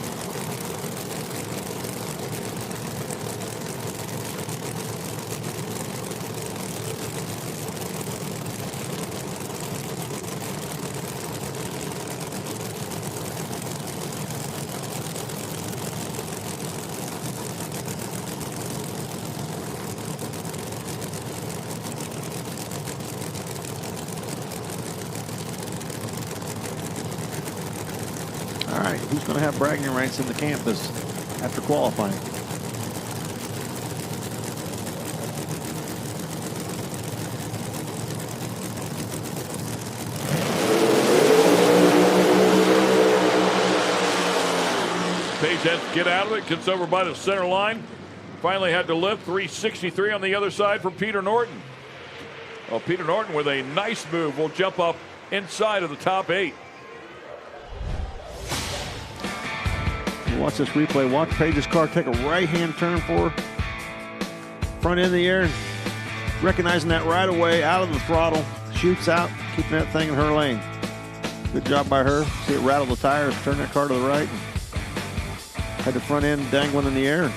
right, who's going to have bragging rights in the camp after qualifying? Page has to get out of it, gets over by the center line. Finally had to lift. 363 on the other side for Peter Norton. Well, Peter Norton with a nice move will jump up inside of the top 8. Watch this replay. Watch Page's car take a right-hand turn for front end of the air. Recognizing that right away, out of the throttle. Shoots out, keeping that thing in her lane. Good job by her. See it rattle the tires, turn that car to the right. Had the front end dangling in the air.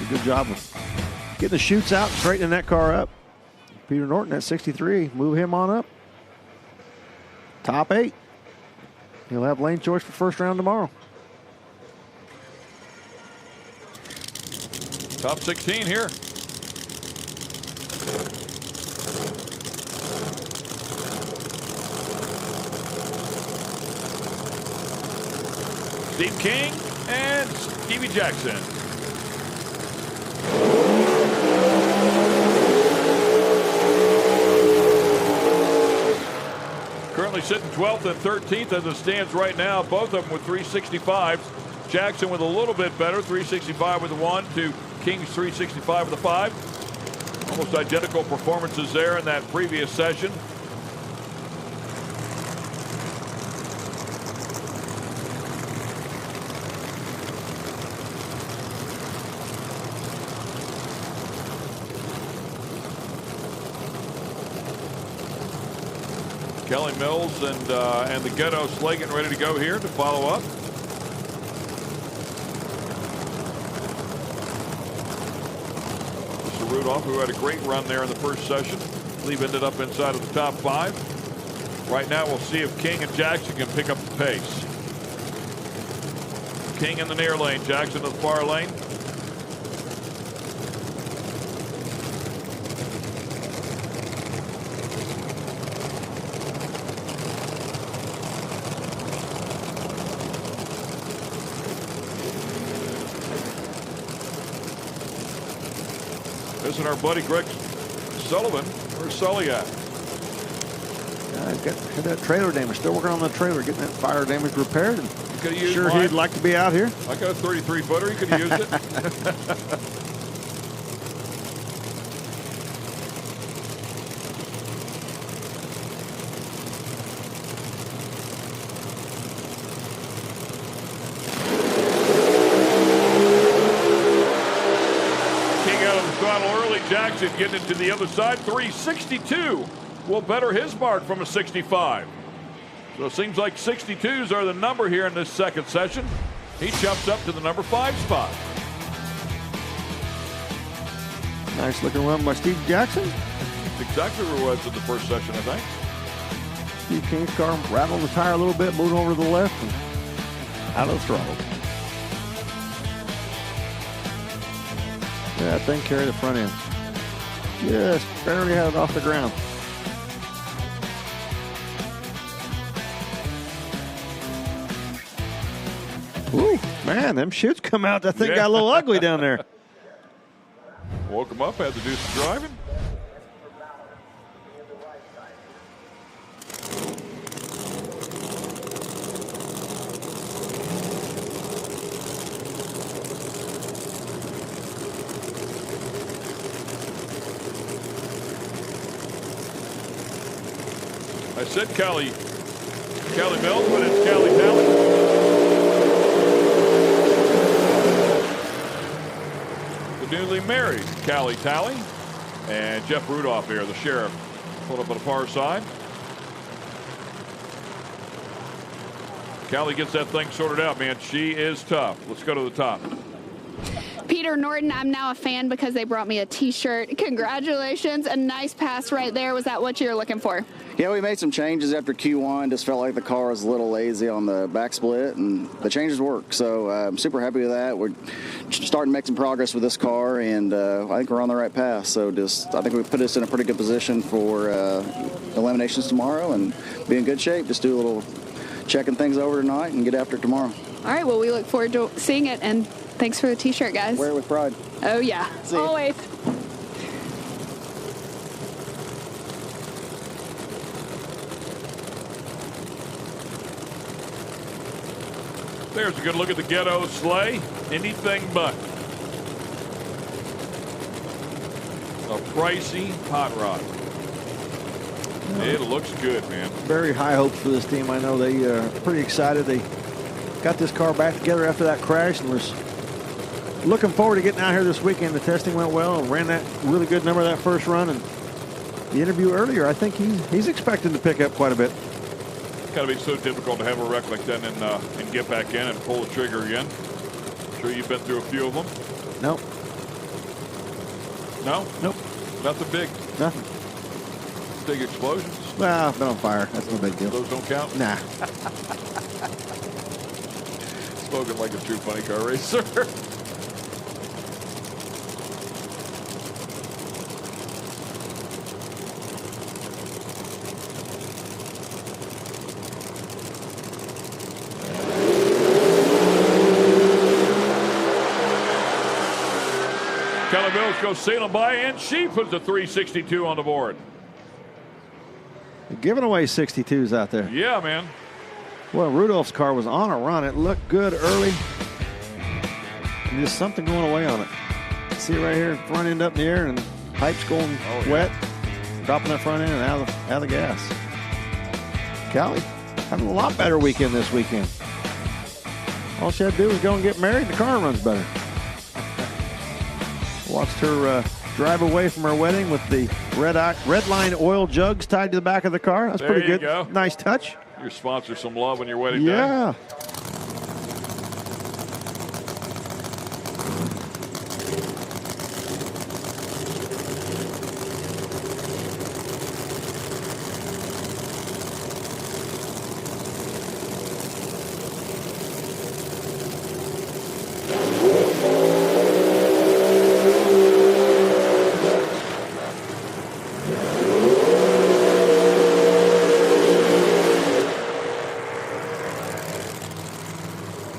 Good job of getting the chutes out, straightening that car up. Peter Norton at 63. Move him on up. Top 8. He'll have lane choice for first round tomorrow. Top 16 here. Steve King and Stevie Jackson. Currently sitting 12th and 13th as it stands right now. Both of them with 365s. Jackson with a little bit better, 365 with a 1 to King's 365 with a 5. Almost identical performances there in that previous session. Kelly Mills and the Ghetto Slay getting ready to go here to follow up. Mr. Rudolph, who had a great run there in the first session, I believe ended up inside of the top 5. Right now we'll see if King and Jackson can pick up the pace. King in the near lane, Jackson to the far lane. Isn't our buddy Greg Sullivan? Where's Sully at? Had that trailer damage. Still working on the trailer, getting that fire damage repaired. And sure mine. He'd like to be out here. I got a 33 footer. He could have used it. Jackson getting into the other side. 362 will better his mark from a 65. So it seems like 62s are the number here in this second session. He jumps up to the number 5 spot. Nice looking run by Steve Jackson. That's exactly where it was in the first session, I think. Steve King's car rattled the tire a little bit, moving over to the left and out of the throttle. Yeah, that thing carried the front end. Just barely had it off the ground. Ooh, man, them chutes come out. That thing got a little ugly down there. Woke him up, had to do some driving. I said Kelly Mills, but it's Kelly Talley. The newly married Kelly Talley and Jeff Rudolph here, the sheriff, pulled up on the far side. Kelly gets that thing sorted out, man. She is tough. Let's go to the top. Peter Norton, I'm now a fan because they brought me a t-shirt. Congratulations. A nice pass right there. Was that what you were looking for? Yeah, we made some changes after Q1. Just felt like the car was a little lazy on the back split, and the changes work. So I'm super happy with that. We're starting to make some progress with this car, and I think we're on the right path. So I think we put us in a pretty good position for eliminations tomorrow and be in good shape. Just do a little checking things over tonight and get after it tomorrow. All right, well, we look forward to seeing it, and thanks for the T-shirt, guys. Wear it with pride. Oh, yeah, always. There's a good look at the Ghetto sleigh. Anything but. A pricey hot rod. It looks good, man. Very high hopes for this team. I know they are pretty excited. They got this car back together after that crash and was looking forward to getting out here this weekend. The testing went well and ran that really good number that first run. And the interview earlier, I think he's expecting to pick up quite a bit. It's got to be so difficult to have a wreck like that and get back in and pull the trigger again. I'm sure you've been through a few of them. Nope. No? Nope. Nothing big? Nothing. Big explosions? Well, I've been on fire. That's no big deal. Those don't count? Nah. Spoken like a true funny car racer. Kelly Mills goes sailing by, and she puts a 362 on the board. They're giving away 62s out there. Yeah, man. Well, Rudolph's car was on a run. It looked good early. And there's something going away on it. See it right here, front end up in the air, and pipes going wet, dropping that front end and out of the gas. Callie having a lot better weekend this weekend. All she had to do was go and get married, and the car runs better. Watched her drive away from her wedding with the red line oil jugs tied to the back of the car. That's pretty good. Go. Nice touch. Your sponsor some love on your wedding day. Yeah.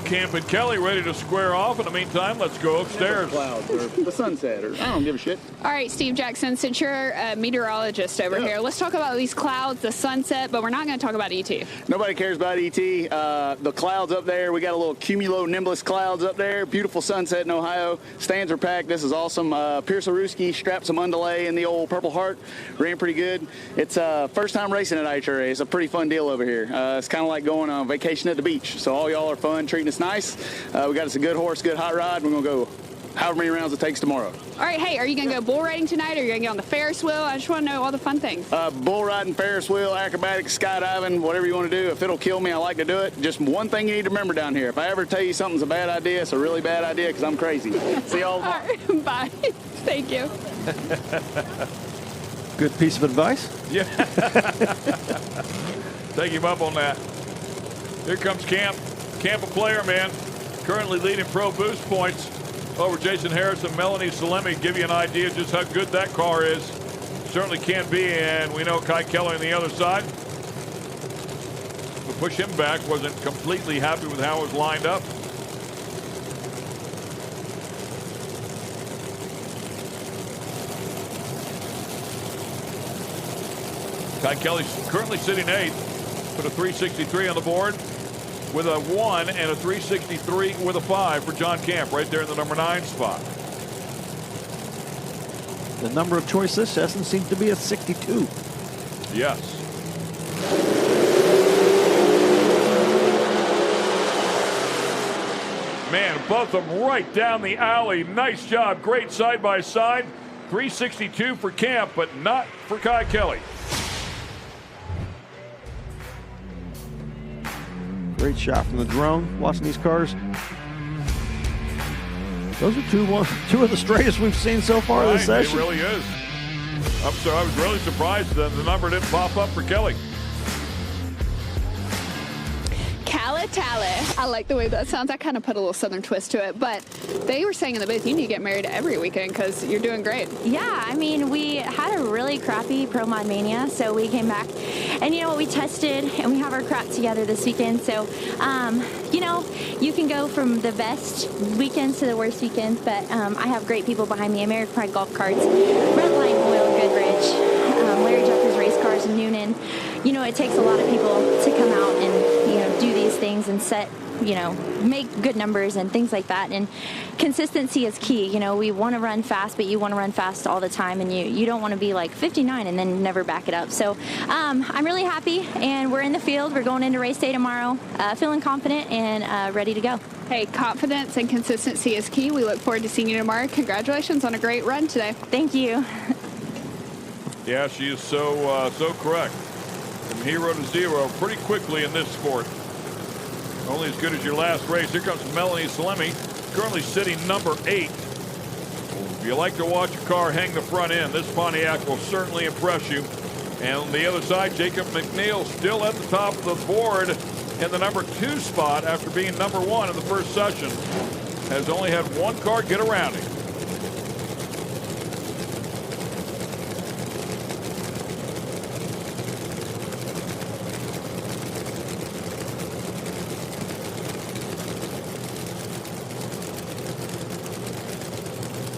Camp and Kelly ready to square off. In the meantime, let's go upstairs. Clouds or the sunset, or I don't give a shit. All right, Steve Jackson, since you're a meteorologist over here, let's talk about these clouds, the sunset, but we're not going to talk about ET. Nobody cares about ET. The clouds up there, we got a little cumulonimbus clouds up there. Beautiful sunset in Ohio. Stands are packed. This is awesome. Pierce Aruski strapped some underlay in the old Purple Heart. Ran pretty good. It's first time racing at IHRA. It's a pretty fun deal over here. It's kind of like going on vacation at the beach. So all y'all are fun, treating us nice. We got us a good horse, good hot rod. We're going to go however many rounds it takes tomorrow. All right, hey, are you going to go bull riding tonight, or are you going to get on the Ferris wheel? I just want to know all the fun things. Bull riding, Ferris wheel, acrobatics, skydiving, whatever you want to do. If it'll kill me, I like to do it. Just one thing you need to remember down here. If I ever tell you something's a bad idea, it's a really bad idea because I'm crazy. See y'all tomorrow. Right, bye. Thank you. Good piece of advice. Yeah. Take him up on that. Here comes Camp. Camp a player, man. Currently leading pro boost points over Jason Harris and Melanie Salemi. Give you an idea just how good that car is. Certainly can be, and we know Kai Keller on the other side. To push him back, wasn't completely happy with how it was lined up. Kai Kelly's currently sitting 8th. Put a 363 on the board with a 1 and a 363 with a 5 for John Camp right there in the number 9 spot. The number of choice this session seems to be a 62. Yes. Man, both of them right down the alley. Nice job. Great side by side. 362 for Camp, but not for Kai Kelly. Great shot from the drone. Watching these cars. Those are two of the straightest we've seen so far this session. It really is. I was really surprised that the number didn't pop up for Kelly. Calitale. I like the way that sounds. I kind of put a little southern twist to it, but they were saying in the booth you need to get married every weekend because you're doing great. Yeah, I mean, we had a really crappy Pro Mod Mania, so we came back and, we tested and we have our crap together this weekend. So, you can go from the best weekends to the worst weekends, but I have great people behind me. American Pride Golf Carts, Redline Oil, Goodrich, Larry Jeffers Race Cars, and Noonan. It takes a lot of people to come out and, do these things and set, make good numbers and things like that. And consistency is key. We want to run fast, but you want to run fast all the time, and you don't want to be like 59 and then never back it up. So I'm really happy, and we're in the field. We're going into race day tomorrow, feeling confident and ready to go. Hey, confidence and consistency is key. We look forward to seeing you tomorrow. Congratulations on a great run today. Thank you. Yeah, she is so correct. From hero to zero pretty quickly in this sport. Only as good as your last race. Here comes Melanie Salemi, currently sitting number 8. If you like to watch a car hang the front end, this Pontiac will certainly impress you. And on the other side, Jacob McNeil still at the top of the board in the number 2 spot after being number 1 in the first session. Has only had one car get around him.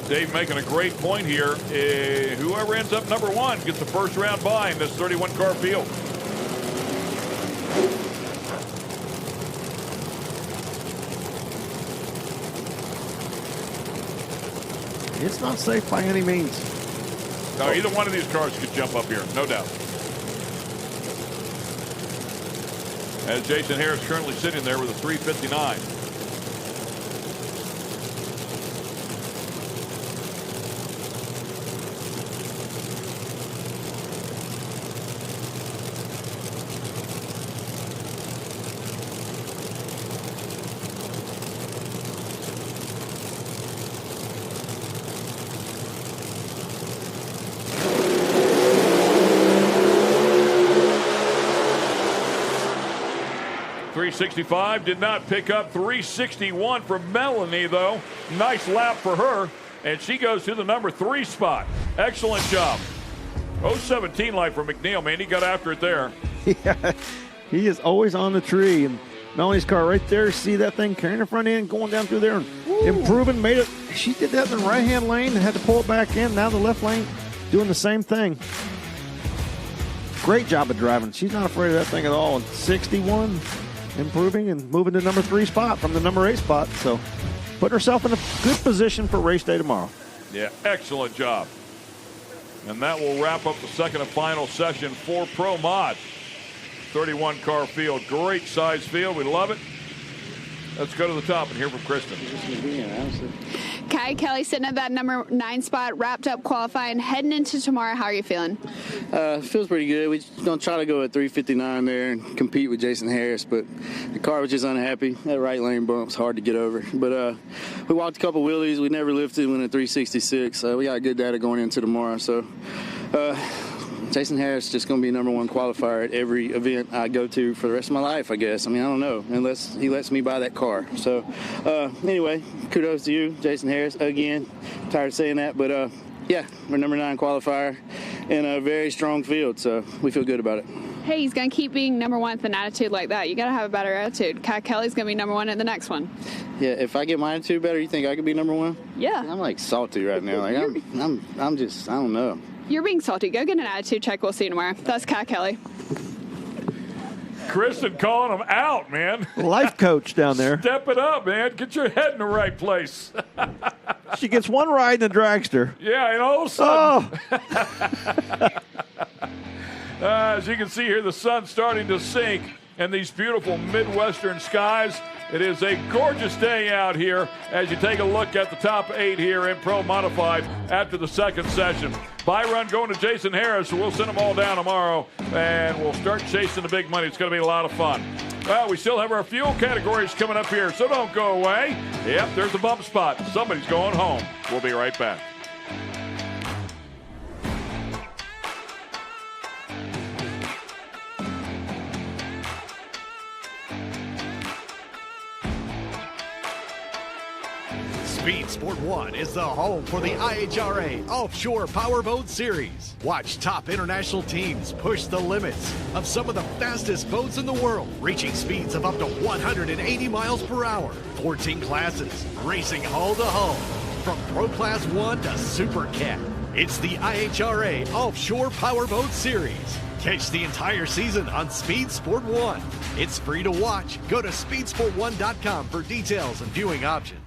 Dave making a great point here. Whoever ends up number 1 gets the first round bye in this 31-car field. It's not safe by any means. No, either one of these cars could jump up here, no doubt. As Jason Harris currently sitting there with a 359. .365 did not pick up. 361 from Melanie, though. Nice lap for her, and she goes to the number 3 spot. Excellent job. 017 light for McNeil, man. He got after it there. Yeah, he is always on the tree. And Melanie's car right there. See that thing carrying the front end, going down through there and improving. Made it. She did that in the right-hand lane and had to pull it back in. Now the left lane doing the same thing. Great job of driving. She's not afraid of that thing at all. And 61. Improving and moving to number 3 spot from the number 8 spot. So put herself in a good position for race day tomorrow. Yeah, excellent job. And that will wrap up the second and final session for Pro Mod. 31-car field. Great size field. We love it. Let's go to the top and hear from Kristen. Kai Kelly sitting at that number 9 spot, wrapped up qualifying, heading into tomorrow. How are you feeling? Feels pretty good. We're going to try to go at 359 there and compete with Jason Harris, but the car was just unhappy. That right lane bump's hard to get over. But we walked a couple wheelies. We never lifted when at 366. We got good data going into tomorrow. So Jason Harris is just going to be number 1 qualifier at every event I go to for the rest of my life, I guess. I mean, I don't know, unless he lets me buy that car. So, anyway, kudos to you, Jason Harris, again. Tired of saying that, but, yeah, we're number 9 qualifier in a very strong field, so we feel good about it. Hey, he's going to keep being number 1 with an attitude like that. You got to have a better attitude. Kai Kelly's going to be number 1 at the next one. Yeah, if I get my attitude better, you think I could be number 1? Yeah. I'm, like, salty right now. Like, I'm just, I don't know. You're being salty. Go get an attitude check. We'll see you tomorrow. That's Kai Kelly. Kristen calling him out, man. Life coach down there. Step it up, man. Get your head in the right place. She gets one ride in the dragster. Yeah, and all of a sudden. As you can see here, the sun's starting to sink in these beautiful Midwestern skies. It is a gorgeous day out here as you take a look at the top 8 here in Pro Modified after the second session. Bye run going to Jason Harris, so we'll send them all down tomorrow, and we'll start chasing the big money. It's going to be a lot of fun. Well, we still have our fuel categories coming up here, so don't go away. Yep, there's a bump spot. Somebody's going home. We'll be right back. Speed Sport 1 is the home for the IHRA Offshore Powerboat Series. Watch top international teams push the limits of some of the fastest boats in the world, reaching speeds of up to 180 miles per hour. 14 classes, racing hull to hull, from Pro Class 1 to Super Cat. It's the IHRA Offshore Powerboat Series. Catch the entire season on Speed Sport 1. It's free to watch. Go to speedsport1.com for details and viewing options.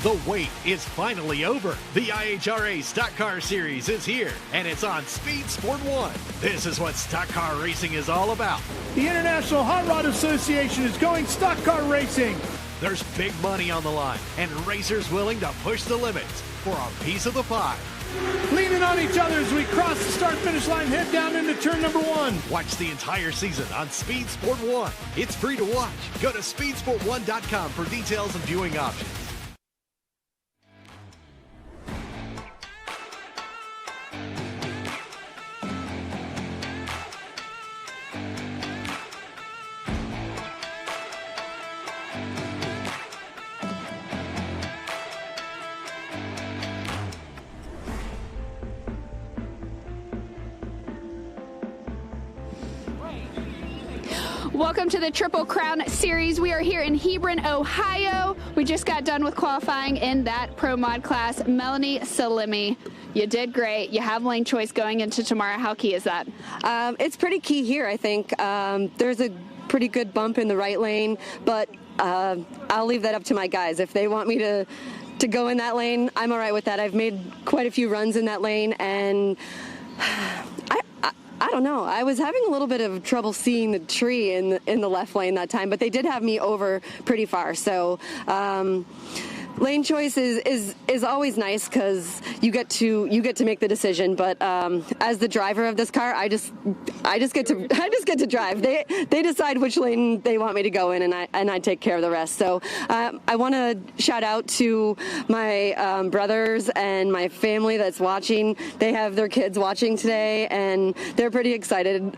The wait is finally over. The IHRA Stock Car Series is here, and it's on Speed Sport 1. This is what stock car racing is all about. The International Hot Rod Association is going stock car racing. There's big money on the line, and racers willing to push the limits for a piece of the pie. Leaning on each other as we cross the start-finish line, head down into turn number 1. Watch the entire season on Speed Sport 1. It's free to watch. Go to speedsport1.com for details and viewing options. Welcome to the Triple Crown Series. We are here in Hebron, Ohio. We just got done with qualifying in that Pro Mod class. Melanie Salimi, you did great. You have lane choice going into tomorrow. How key is that? It's pretty key here, I think. There's a pretty good bump in the right lane, but I'll leave that up to my guys. If they want me to go in that lane, I'm all right with that. I've made quite a few runs in that lane, and I don't know. I was having a little bit of trouble seeing the tree in the left lane that time, but they did have me over pretty far. So lane choice is always nice because you get to make the decision. But as the driver of this car, I just get to drive. They decide which lane they want me to go in, and I take care of the rest. So I want to shout out to my brothers and my family that's watching. They have their kids watching today, and they're pretty excited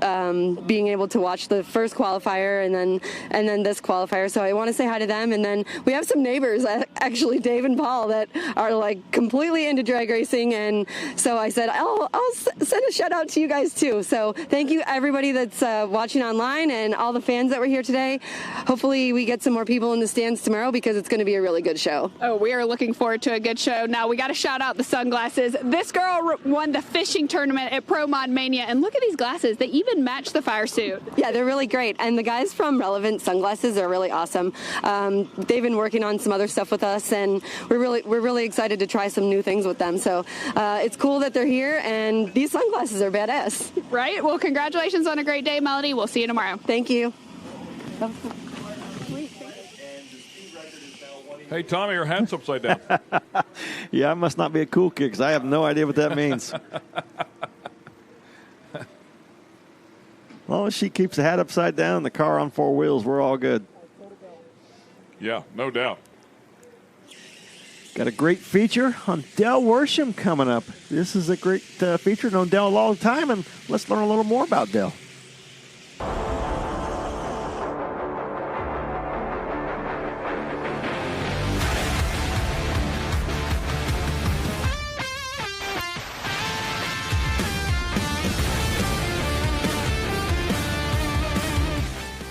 being able to watch the first qualifier and then this qualifier. So I want to say hi to them. And then we have some neighbors, actually Dave and Paul, that are like completely into drag racing. And so I said, I'll send a shout out to you guys too. So thank you everybody that's watching online and all the fans that were here today. Hopefully we get some more people in the stands tomorrow because it's going to be a really good show. Oh, we are looking forward to a good show. Now we got to shout out the sunglasses. This girl won the fishing tournament at Pro Mod Mania, and look at these glasses. They even match the fire suit. Yeah, they're really great. And the guys from Relevant Sunglasses are really awesome. They've been working on some other stuff with us, and we're really excited to try some new things with them. So it's cool that they're here, and these sunglasses are badass. Right? Well, congratulations on a great day, Melody. We'll see you tomorrow. Thank you. Hey, Tommy, your hat's upside down. Yeah, I must not be a cool kid because I have no idea what that means. As long as she keeps the hat upside down, the car on four wheels, we're all good. Yeah, no doubt. Got a great feature on Dell Worsham coming up. This is a great feature. Known Dell a long time, and let's learn a little more about Dell.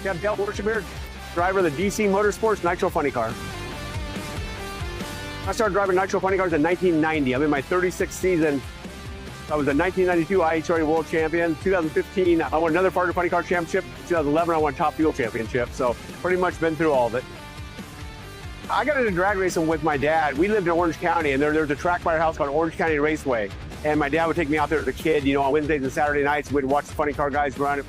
I'm Dale Worsham here, driver of the DC Motorsports Nitro Funny Car. I started driving Nitro Funny Cars in 1990. I'm in my 36th season. I was a 1992 IHRA World Champion. 2015, I won another Funny Car Championship. 2011, I won Top Fuel Championship. So pretty much been through all of it. I got into drag racing with my dad. We lived in Orange County, and there's a track by our house called Orange County Raceway. And my dad would take me out there as a kid, on Wednesdays and Saturday nights. We'd watch the funny car guys run.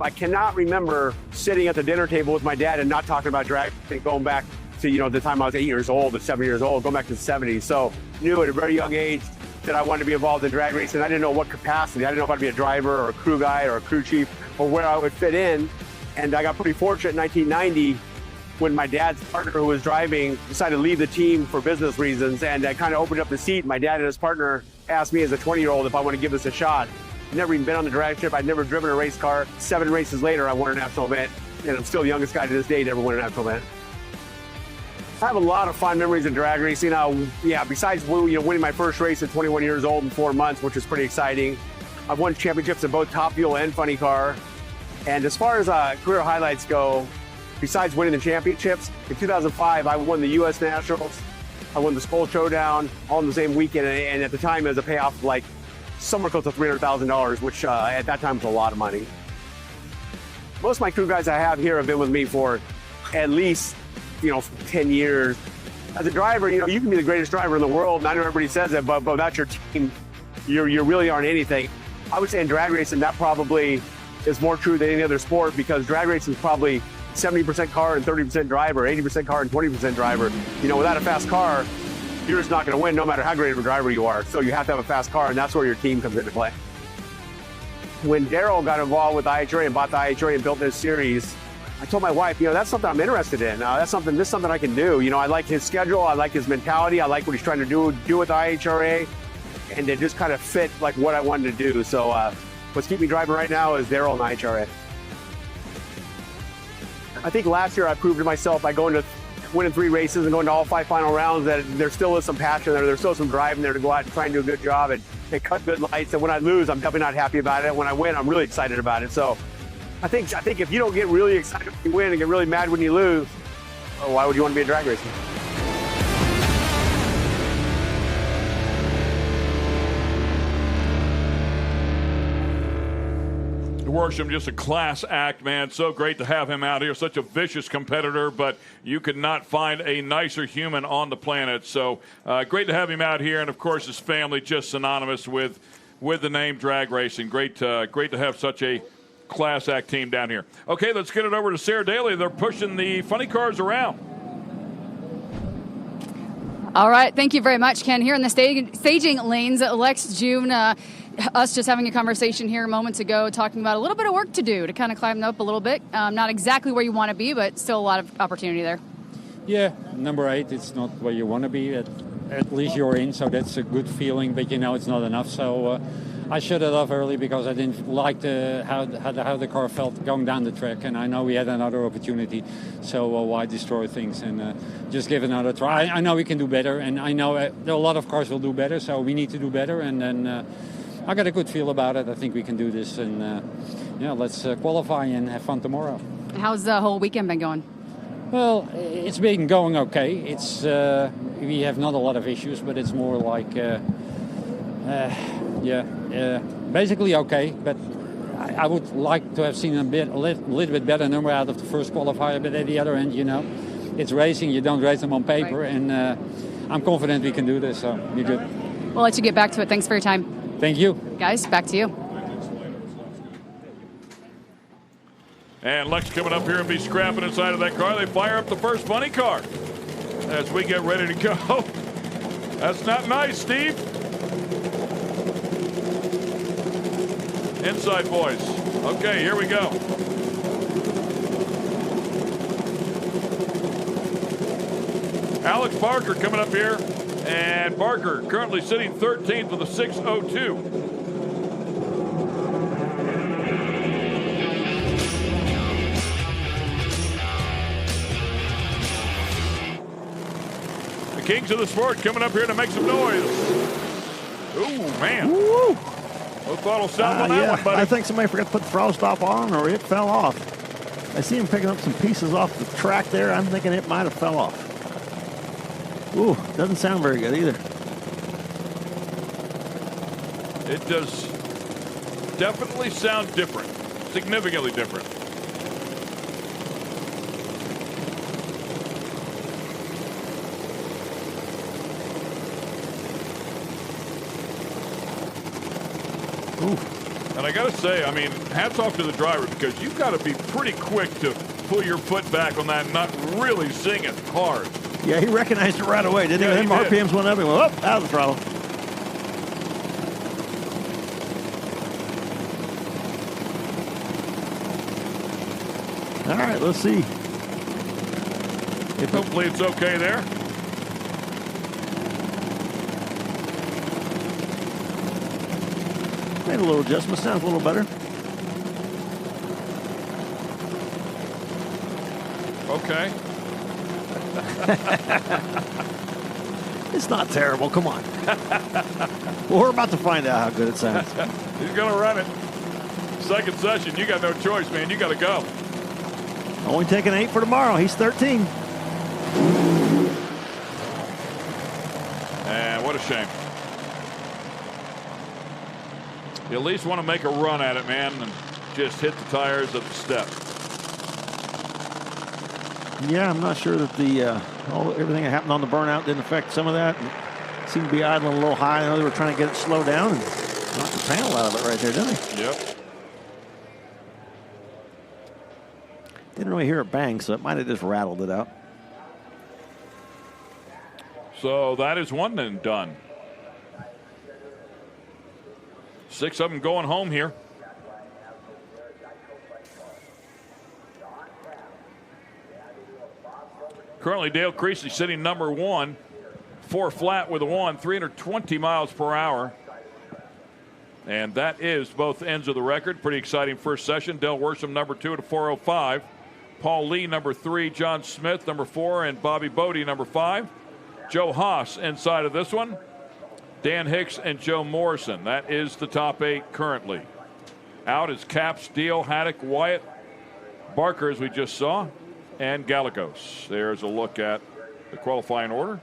I cannot remember sitting at the dinner table with my dad and not talking about drag racing, going back to, the time I was 8 years old or 7 years old, going back to the 70s. So knew at a very young age that I wanted to be involved in drag racing. I didn't know what capacity. I didn't know if I'd be a driver or a crew guy or a crew chief or where I would fit in. And I got pretty fortunate in 1990 when my dad's partner who was driving decided to leave the team for business reasons. And I kind of opened up the seat. My dad and his partner asked me as a 20-year-old if I want to give this a shot. Never even been on the drag strip. I'd never driven a race car. 7 races later, I won a national event. And I'm still the youngest guy to this day to ever win a national event. I have a lot of fond memories of drag racing. Besides winning my first race at 21 years old in 4 months, which was pretty exciting. I've won championships in both Top Fuel and Funny Car. And as far as career highlights go, besides winning the championships, in 2005, I won the U.S. Nationals. I won the Skull Showdown all in the same weekend. And at the time, it was a payoff of somewhere close to $300,000, which at that time was a lot of money. Most of my crew guys I have here have been with me for at least 10 years. As a driver, you can be the greatest driver in the world, and I know everybody says it, but without your team, you really aren't anything. I would say in drag racing, that probably is more true than any other sport because drag racing is probably 70% car and 30% driver, 80% car and 20% driver. Without a fast car, you're just not going to win no matter how great of a driver you are. So you have to have a fast car, and that's where your team comes into play. When Daryl got involved with IHRA and bought the IHRA and built this series, I told my wife, that's something I'm interested in. This is something I can do. I like his schedule. I like his mentality. I like what he's trying to do with IHRA. And it just kind of fit what I wanted to do. So what's keeping me driving right now is Daryl and IHRA. I think last year I proved to myself by winning 3 races and going to all 5 final rounds that there still is some passion there. There's still some drive in there to go out and try and do a good job and cut good lights. And when I lose, I'm definitely not happy about it. When I win, I'm really excited about it. So I think if you don't get really excited when you win and get really mad when you lose, why would you want to be a drag racer? Worsham, just a class act, man. So great to have him out here. Such a vicious competitor, but you could not find a nicer human on the planet. So great to have him out here, and of course his family just synonymous with the name drag racing. Great to have such a class act team down here. Okay, let's get it over to Sarah Daly. They're pushing the funny cars around. All right. Thank you very much, Ken. Here in the staging lanes, Lex, June, us just having a conversation here moments ago, talking about a little bit of work to do to kind of climb up a little bit. Not exactly where you want to be, but still a lot of opportunity there. Yeah, number 8, it's not where you want to be. At least you're in, so that's a good feeling, but it's not enough. So I shut it off early because I didn't like how the car felt going down the track, and I know we had another opportunity, so why destroy things and just give it another try. I know we can do better, and I know a lot of cars will do better, so we need to do better, and then I got a good feel about it. I think we can do this, and let's qualify and have fun tomorrow. How's the whole weekend been going? Well, it's been going okay. It's we have not a lot of issues, but it's more like basically okay. But I would like to have seen a little bit better number out of the first qualifier. But at the other end, it's racing. You don't race them on paper, right. And I'm confident we can do this. So you're good. We'll let you get back to it. Thanks for your time. Thank you, guys. Back to you. And Lex coming up here and be scrapping inside of that car. They fire up the first funny car as we get ready to go. That's not nice, Steve. Inside boys. Okay, here we go. Alex Barker coming up here. And Barker currently sitting 13th with a 6:02. Kings of the sport coming up here to make some noise. Ooh, man. Woo. No throttle sound on that one, buddy. I think somebody forgot to put the throttle stop on or it fell off. I see him picking up some pieces off the track there. I'm thinking it might have fell off. Ooh, doesn't sound very good either. It does definitely sound different. Significantly different. And I got to say, I mean, hats off to the driver because you've got to be pretty quick to pull your foot back on that and not really zing it hard. Yeah, he recognized it right away, didn't he? Them RPMs went up and went up, out of the throttle. All right, let's see. Hopefully it's okay there. Made a little adjustment. Sounds a little better. Okay. It's not terrible. Come on. Well, we're about to find out how good it sounds. He's going to run it. Second session. You got no choice, man. You got to go. Only taking 8 for tomorrow. He's 13. And what a shame. You at least want to make a run at it, man, and just hit the tires at the step. Yeah, I'm not sure that everything that happened on the burnout didn't affect some of that. It seemed to be idling a little high. I know they were trying to get it slowed down and knocked the panel out of it right there, didn't they? Yep. Didn't really hear it bang, so it might have just rattled it out. So that is one and done. 6 of them going home here. Currently, Dale Creasy sitting number 1, 4 flat with a 1, 320 miles per hour. And that is both ends of the record. Pretty exciting first session. Dale Worsham, number 2 at a 4:05. Paul Lee, number 3. John Smith, number 4. And Bobby Bodie, number 5. Joe Haas inside of this one. Dan Hicks and Joe Morrison. That is the top 8 currently. Out is Cap, Steele, Haddock, Wyatt, Barker, as we just saw, and Gallegos. There's a look at the qualifying order.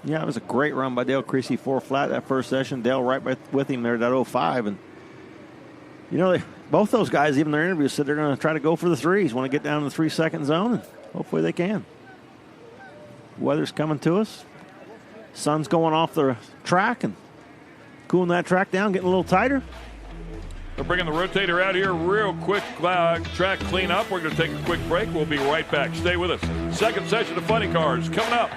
Yeah, it was a great run by Dale Creasy, 4 flat that first session. Dale right with him there at that 05. And, both those guys, even their interviews, said they're going to try to go for the 3s, want to get down in the 3-second zone, and hopefully they can. Weather's coming to us. Sun's going off the track and cooling that track down, getting a little tighter. We're bringing the rotator out here real quick. Track cleanup. We're going to take a quick break. We'll be right back. Stay with us. Second session of Funny Cars coming up.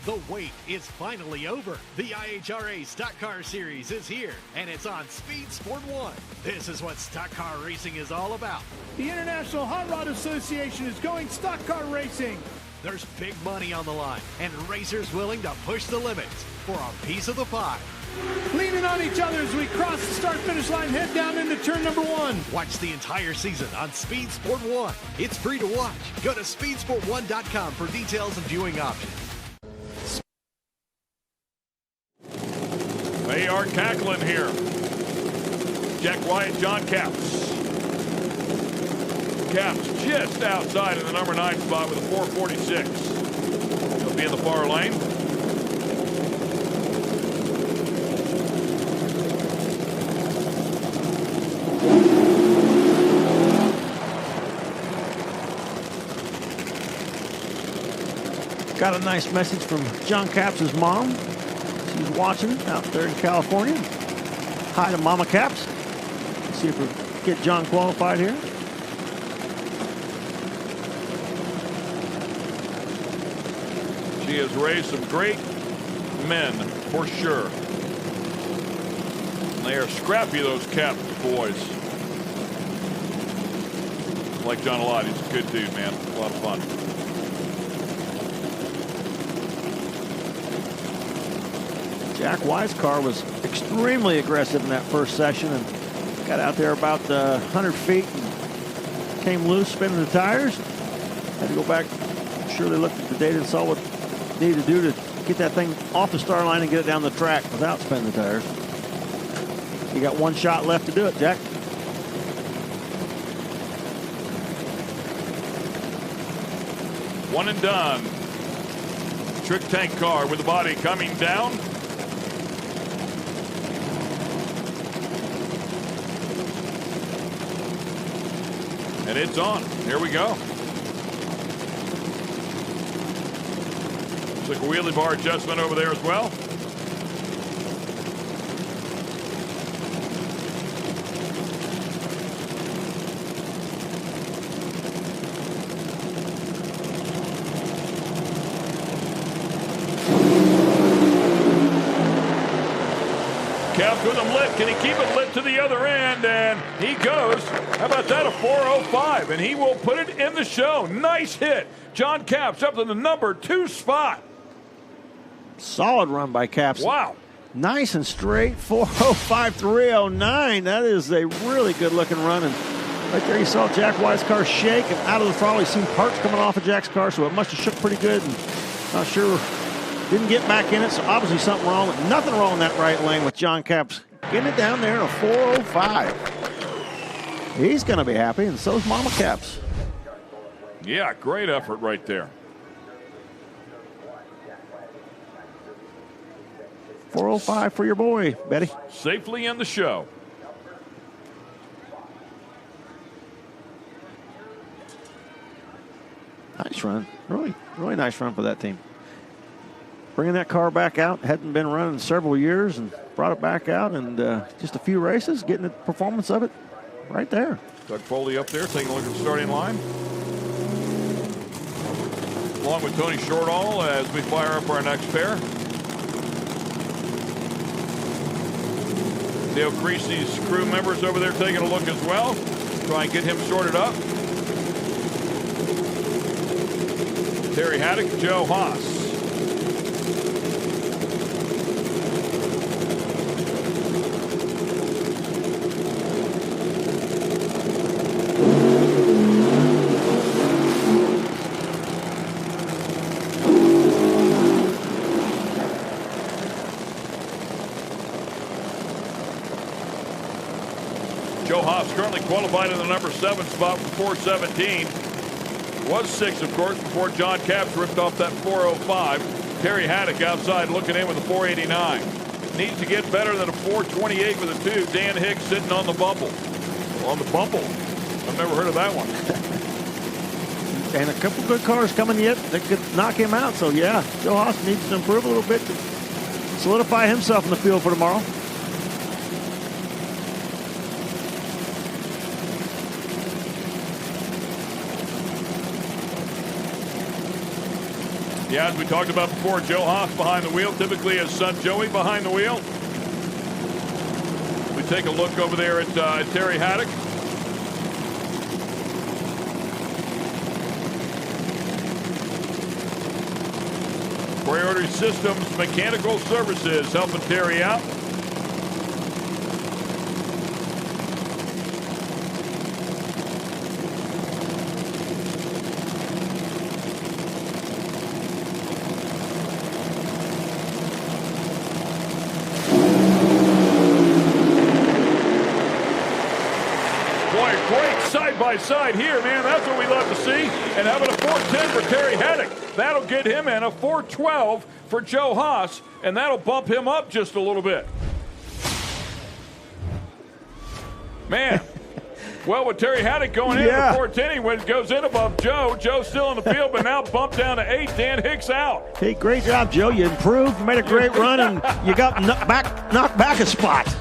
The wait is finally over. The IHRA Stock Car Series is here, and it's on Speed Sport 1. This is what stock car racing is all about. The International Hot Rod Association is going stock car racing. There's big money on the line, and racers willing to push the limits for a piece of the pie. Leaning on each other as we cross the start-finish line, head down into turn number 1. Watch the entire season on Speed Sport 1. It's free to watch. Go to speedsport1.com for details and viewing options. They are cackling here. Jack Wyatt, John Capps. Capps just outside in the number 9 spot with a 446. He'll be in the far lane. Got a nice message from John Capps' mom. She's watching out there in California. Hi to Mama Capps. Let's see if we get John qualified here. She has raised some great men, for sure. And they are scrappy, those Capps boys. I like John a lot. He's a good dude, man. A lot of fun. Jack Wyatt's car was extremely aggressive in that first session and got out there about 100 feet and came loose, spinning the tires. Had to go back, sure they looked at the data and saw what they needed to do to get that thing off the start line and get it down the track without spinning the tires. You got one shot left to do it, Jack. One and done. Trick tank car with the body coming down. And it's on. Here we go. Looks like a wheelie bar adjustment over there as well. Capps with him lit. Can he keep it lit to the other end? And he goes. How about that? A 405. And he will put it in the show. Nice hit. John Capps up to the number 2 spot. Solid run by Capps. Wow. Nice and straight. 405, 309. That is a really good looking run. And right there you saw Jack Wyatt's car shake. And out of the throttle, you seen parts coming off of Jack's car. So it must have shook pretty good. And not sure. Didn't get back in it, so obviously something wrong. Nothing wrong in that right lane with John Capps. Getting it down there in a 405. He's going to be happy, and so's Mama Capps. Yeah, great effort right there. 405 for your boy, Betty. Safely in the show. Nice run. Really, really nice run for that team. Bringing that car back out, hadn't been running several years, and brought it back out, and just a few races, getting the performance of it right there. Doug Foley up there, taking a look at the starting line. Along with Tony Shortall as we fire up our next pair. Dale Creasy's crew members over there taking a look as well. Try and get him sorted up. Terry Haddock, Joe Haas. qualified in the number 7 spot with 4:17. Was 6, of course, before John Capps ripped off that 4:05. Terry Haddock outside looking in with a 4:89. Needs to get better than a 4:28 with a 2. Dan Hicks sitting on the bumble. On the bumble? I've never heard of that one. And a couple good cars coming yet that could knock him out. So, yeah, Joe Haas needs to improve a little bit to solidify himself in the field for tomorrow. Yeah, as we talked about before, Joe Haas behind the wheel, typically his son Joey behind the wheel. We take a look over there at Terry Haddock. Priority Systems Mechanical Services helping Terry out. By side here, man, that's what we love to see. And having a 4:10 for Terry Haddock, that'll get him in. A 4:12 for Joe Haas, and that'll bump him up just a little bit. Man, well, with Terry Haddock going in at 4:10, he goes in above Joe. Joe's still in the field, but now bumped down to 8. Dan Hicks out. Hey, great job, Joe. You improved, you made a great run, and you got knocked back a spot.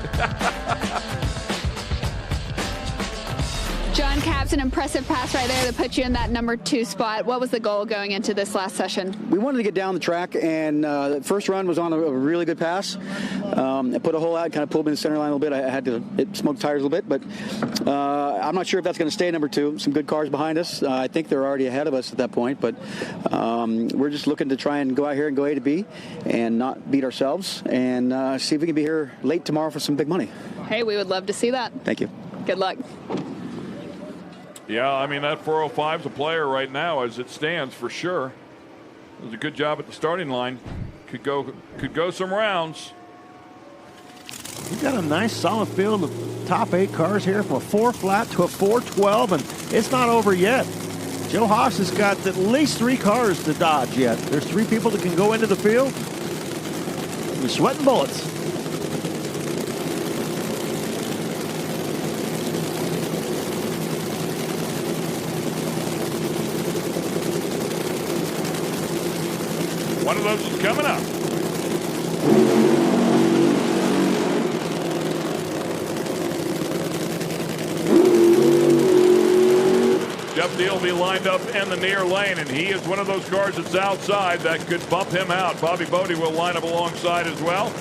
John Capps, an impressive pass right there that put you in that number 2 spot. What was the goal going into this last session? We wanted to get down the track, and the first run was on a really good pass. I put a hole out, kind of pulled me in the center line a little bit. I had to smoke tires a little bit, but I'm not sure if that's going to stay number 2. Some good cars behind us. I think they're already ahead of us at that point, but we're just looking to try and go out here and go A to B and not beat ourselves, and see if we can be here late tomorrow for some big money. Hey, we would love to see that. Thank you. Good luck. Yeah, I mean, that 405 is a player right now as it stands for sure. It was a good job at the starting line. Could go some rounds. We've got a nice solid field of top 8 cars here from a 4 flat to a 412, and it's not over yet. Joe Haas has got at least 3 cars to dodge yet. There's 3 people that can go into the field. We're sweating bullets. One of those is coming up. Jeff Deal will be lined up in the near lane, and he is one of those cars that's outside that could bump him out. Bobby Bodie will line up alongside as well.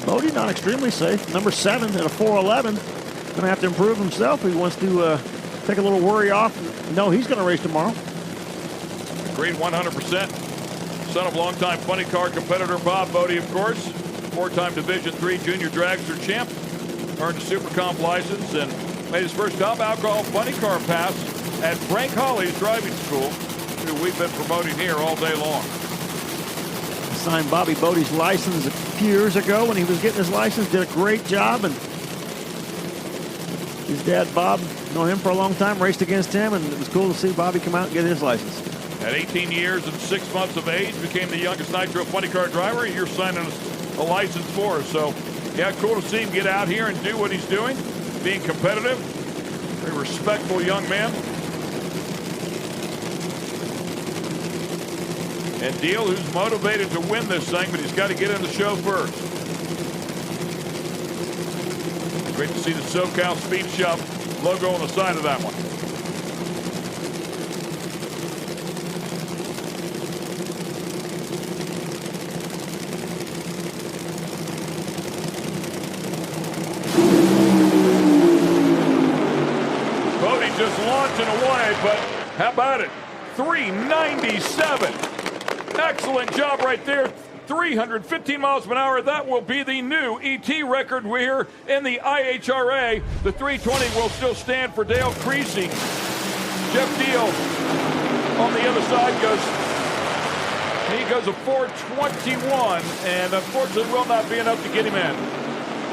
Bodie not extremely safe. Number 7 at a 411. Going to have to improve himself. He wants to take a little worry off. No, he's going to race tomorrow. Agreed 100%. Son of longtime funny car competitor Bob Bodie, of course. 4-time Division III Junior Dragster champ. Earned a Super Comp license and made his first top alcohol funny car pass at Frank Holly's driving school, who we've been promoting here all day long. Signed Bobby Bodie's license a few years ago when he was getting his license. Did a great job, and his dad Bob, know him for a long time, raced against him, and it was cool to see Bobby come out and get his license. At 18 years and 6 months of age, became the youngest Nitro funny car driver. You're signing a license for us. So, yeah, cool to see him get out here and do what he's doing, being competitive. Very respectful young man. And Deal, who's motivated to win this thing, but he's got to get in the show first. Great to see the SoCal Speed Shop logo on the side of that one. Just launching away, but how about it? 397. Excellent job right there. 315 miles per hour. That will be the new ET record here in the IHRA. The 320 will still stand for Dale Creasy. Jeff Deal on the other side goes a 421, and unfortunately will not be enough to get him in.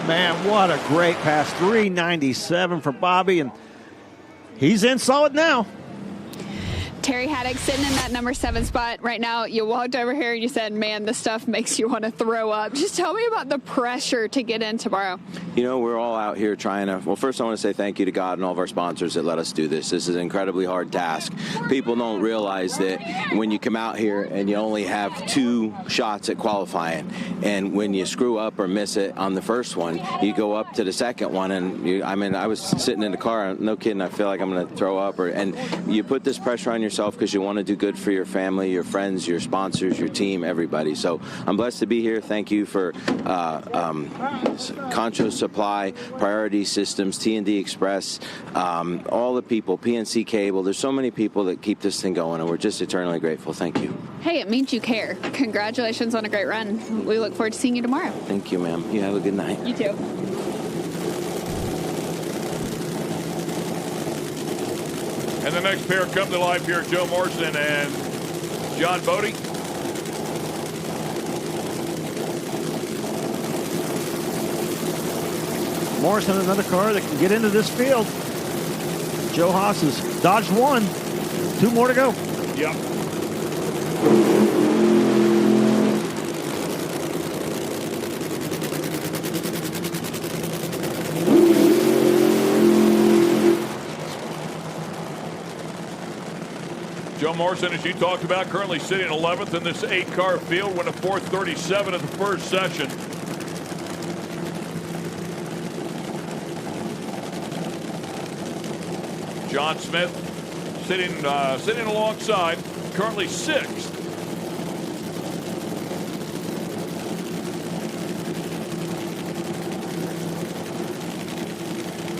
Man, what a great pass. 397 for Bobby, and he's in solid now. Terry Haddock sitting in that number 7 spot right now. You walked over here and you said, man, this stuff makes you want to throw up. Just tell me about the pressure to get in tomorrow. You know, we're all out here trying to, well, first I want to say thank you to God and all of our sponsors that let us do this. This is an incredibly hard task. People don't realize that when you come out here and you only have 2 shots at qualifying, and when you screw up or miss it on the first one, you go up to the second one, and I was sitting in the car, no kidding, I feel like I'm going to throw up, and you put this pressure on yourself because you want to do good for your family, your friends, your sponsors, your team, everybody. So I'm blessed to be here. Thank you for Concho Supply, Priority Systems, T&D Express, all the people, PNC Cable. There's so many people that keep this thing going, and we're just eternally grateful. Thank you. Hey, it means you care. Congratulations on a great run. We look forward to seeing you tomorrow. Thank you, ma'am. You have a good night. You too. And the next pair come to life here, Joe Morrison and John Bodie. Morrison, another car that can get into this field. Joe Haas has dodged 1. 2 more to go. Yep. Joe Morrison, as you talked about, currently sitting 11th in this 8-car field, went a 4:37 at the first session. John Smith sitting alongside, currently 6th.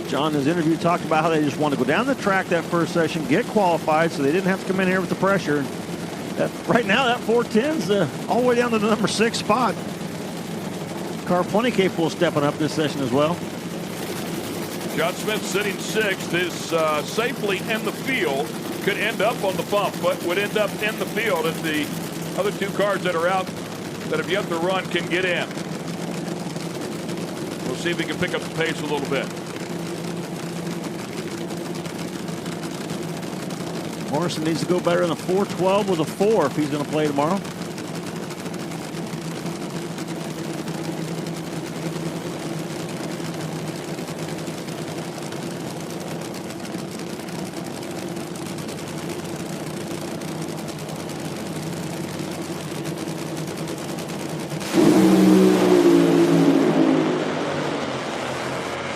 John, in his interview, talked about how they just wanted to go down the track that first session, get qualified, so they didn't have to come in here with the pressure. And right now, that 410's all the way down to the number 6 spot. Car plenty capable of stepping up this session as well. John Smith sitting 6th is safely in the field. Could end up on the bump, but would end up in the field if the other 2 cars that are out that have yet to run can get in. We'll see if he can pick up the pace a little bit. Morrison needs to go better than a 4:12 with a 4 if he's going to play tomorrow.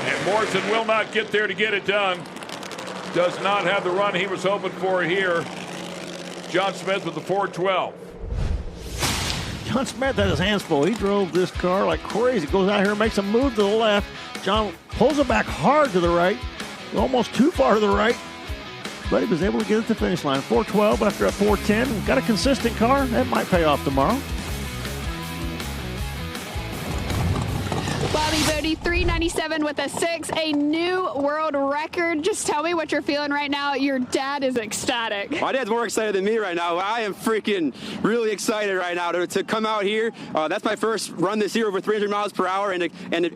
And Morrison will not get there to get it done. Does not have the run he was hoping for here. John Smith with the 4:12. John Smith had his hands full. He drove this car like crazy. Goes out here and makes a move to the left. John pulls it back hard to the right. Almost too far to the right. But he was able to get it to the finish line. 4:12 after a 4:10. Got a consistent car. That might pay off tomorrow. Bobby Bodie, 397 with a 6, a new world record. Just tell me what you're feeling right now. Your dad is ecstatic. My dad's more excited than me right now. I am freaking really excited right now to come out here. That's my first run this year over 300 miles per hour, and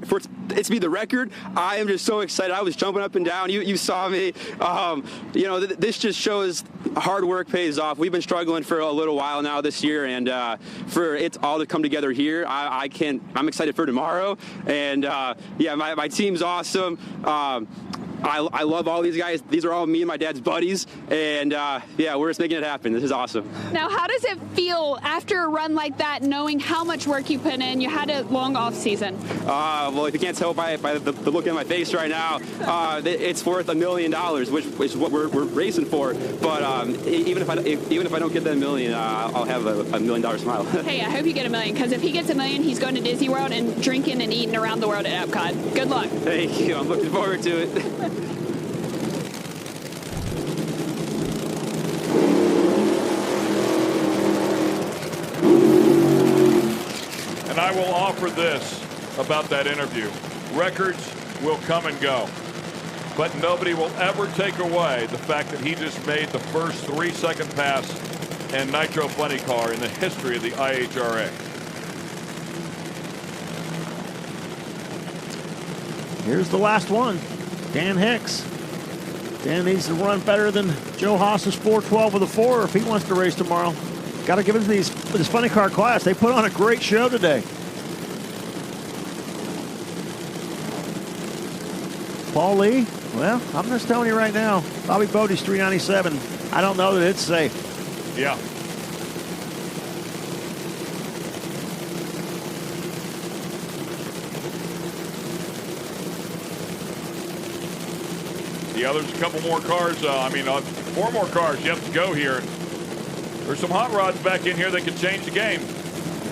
for it to be the record, I am just so excited. I was jumping up and down. You saw me. This just shows hard work pays off. We've been struggling for a little while now this year, and for it all to come together here, I'm excited for tomorrow. And my team's awesome. I love all these guys. These are all me and my dad's buddies. And we're just making it happen. This is awesome. Now, how does it feel after a run like that, knowing how much work you put in? You had a long off season. Well, if you can't tell by the look in my face right now, it's worth $1 million, which is what we're racing for. But even if I don't get that $1 million, I'll have a $1 million smile. Hey, I hope you get $1 million, because if he gets $1 million, he's going to Disney World and drinking and eating around the world at Epcot. Good luck. Thank you. I'm looking forward to it. And I will offer this about that interview. Records will come and go, but nobody will ever take away the fact that he just made the first 3-second pass in Nitro Plenty car in the history of the IHRA. Here's the last one. Dan Hicks. Dan needs to run better than Joe Haas's 4:12 with a 4 if he wants to race tomorrow. Got to give it to this funny car class. They put on a great show today. Paul Lee, well, I'm just telling you right now, Bobby Bodie's 397. I don't know that it's safe. Yeah. Yeah, there's a couple more cars. 4 more cars yet to go here. There's some hot rods back in here that could change the game.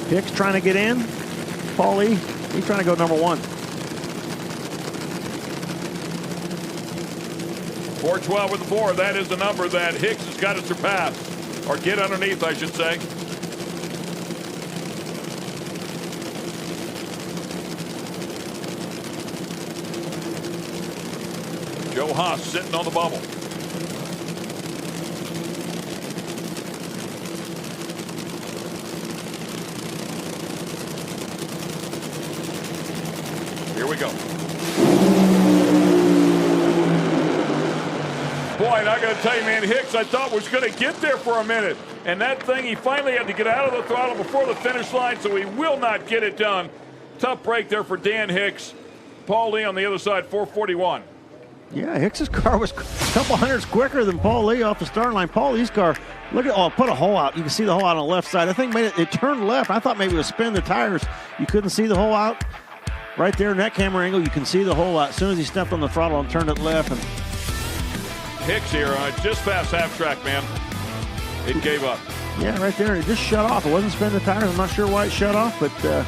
Hicks trying to get in. Paul Lee, he's trying to go number 1. 412 with the 4. That is the number that Hicks has got to surpass, or get underneath, I should say. Joe Haas sitting on the bubble. Here we go. Boy, and I got to tell you, man, Hicks, I thought was going to get there for a minute. And that thing, he finally had to get out of the throttle before the finish line, so he will not get it done. Tough break there for Dan Hicks. Paul Lee on the other side, 441. Yeah, Hicks's car was a couple hundreds quicker than Paul Lee off the starting line. Paul Lee's car, look at, put a hole out. You can see the hole out on the left side. I think it turned left. I thought maybe it was spin the tires. You couldn't see the hole out. Right there in that camera angle, you can see the hole out. As soon as he stepped on the throttle and turned it left. And Hicks here, just past half track, man. It gave up. Yeah, right there. It just shut off. It wasn't spinning the tires. I'm not sure why it shut off, but I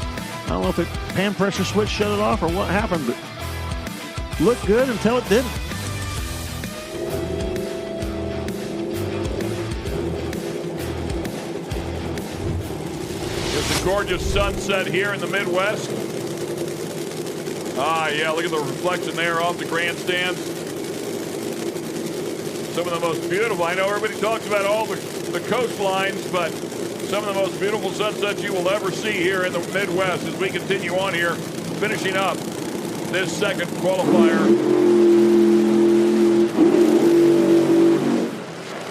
don't know if it pan pressure switch shut it off or what happened, but looked good until it didn't. It's a gorgeous sunset here in the Midwest. Yeah, look at the reflection there off the grandstands. Some of the most beautiful, I know everybody talks about all the coastlines, but some of the most beautiful sunsets you will ever see here in the Midwest as we continue on here, finishing up this second qualifier.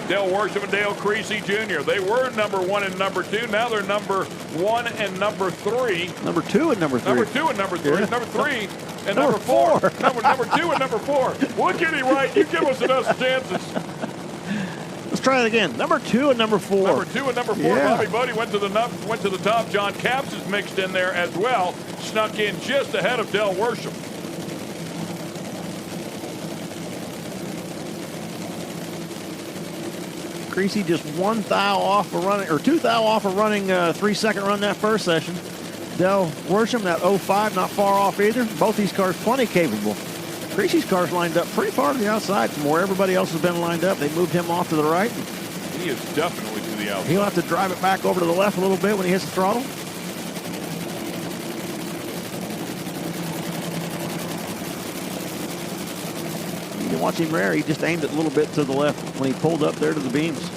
Dale Worsham and Dale Creasy Jr. They were number 1 and number 2. Now they're number 1 and number 3. Number 2 and number 3. Number 2 and number 3. Yeah. Number 3 and number 4. Number 2 and number 4. We'll get it right. You give us enough chances. Let's try it again. Number 2 and number 4. Number 2 and number 4. Yeah. Bobby Bodie went to the top. John Capps is mixed in there as well. Snuck in just ahead of Dale Worsham. Creasy just 1 thou off of running, or 2 thou off of running 3-second run that first session. Dale Worsham, that 05, not far off either. Both these cars plenty capable. Creasy's car's lined up pretty far to the outside from where everybody else has been lined up. They moved him off to the right. He is definitely to the outside. He'll have to drive it back over to the left a little bit when he hits the throttle. You can watch him there. He just aimed it a little bit to the left when he pulled up there to the beams.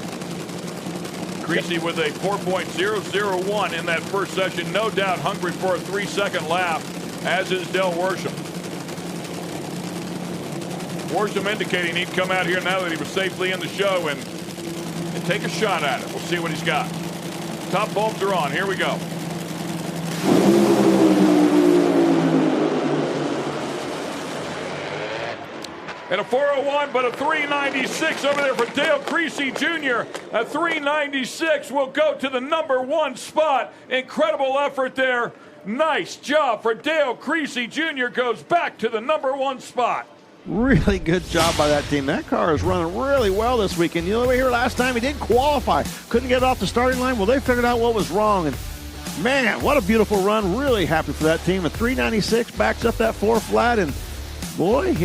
Creasy with a 4.001 in that first session. No doubt hungry for a 3-second lap, as is Dale Worsham. Worsham indicating he'd come out here now that he was safely in the show and take a shot at it. We'll see what he's got. Top bulbs are on. Here we go. And a 401, but a 396 over there for Dale Creasy Jr. A 396 will go to the number 1 spot. Incredible effort there. Nice job for Dale Creasy Jr. Goes back to the number 1 spot. Really good job by that team. That car is running really well this weekend. You know, here last time he didn't qualify. Couldn't get off the starting line. Well, they figured out what was wrong. And, man, what a beautiful run. Really happy for that team. A 396 backs up that 4 flat. And, boy, if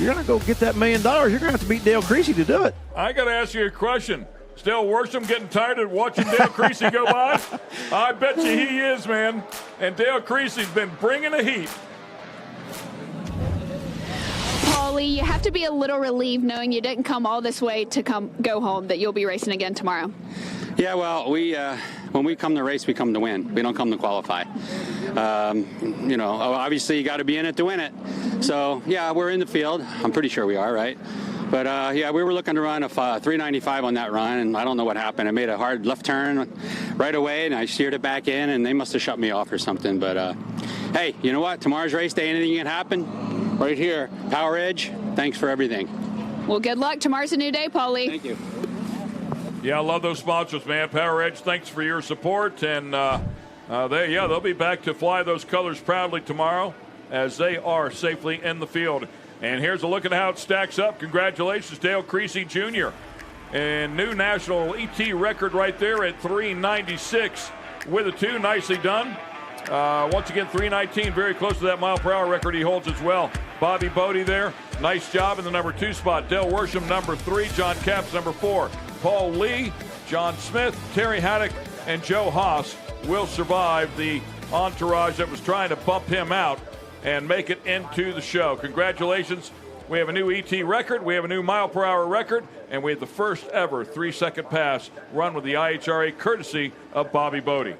you're going to go get that $1 million, you're going to have to beat Dale Creasy to do it. I got to ask you a question. Is Dale Worsham getting tired of watching Dale Creasy go by? I bet you he is, man. And Dale Creasy's been bringing the heat. Paulie, you have to be a little relieved knowing you didn't come all this way to go home, that you'll be racing again tomorrow. Yeah, well, when we come to race, we come to win. We don't come to qualify. You know, obviously you got to be in it to win it. So, yeah, we're in the field. I'm pretty sure we are, right? But, yeah, we were looking to run a 395 on that run, and I don't know what happened. I made a hard left turn right away, and I steered it back in, and they must have shut me off or something. But, hey, you know what? Tomorrow's race day, anything can happen. Right here, Power Edge, thanks for everything. Well, good luck. Tomorrow's a new day, Paulie. Thank you. Yeah, I love those sponsors, man. Power Edge, thanks for your support. And, they'll be back to fly those colors proudly tomorrow as they are safely in the field. And here's a look at how it stacks up. Congratulations, Dale Creasy Jr. And new national ET record right there at 396 with a 2. Nicely done. Once again, 319, very close to that mile-per-hour record he holds as well. Bobby Bodie there, nice job in the number 2 spot. Dale Worsham, number 3. John Capps, number 4. Paul Lee, John Smith, Terry Haddock, and Joe Haas will survive the entourage that was trying to bump him out and make it into the show. Congratulations. We have a new ET record, we have a new mile-per-hour record, and we have the first ever 3-second pass run with the IHRA courtesy of Bobby Bodie.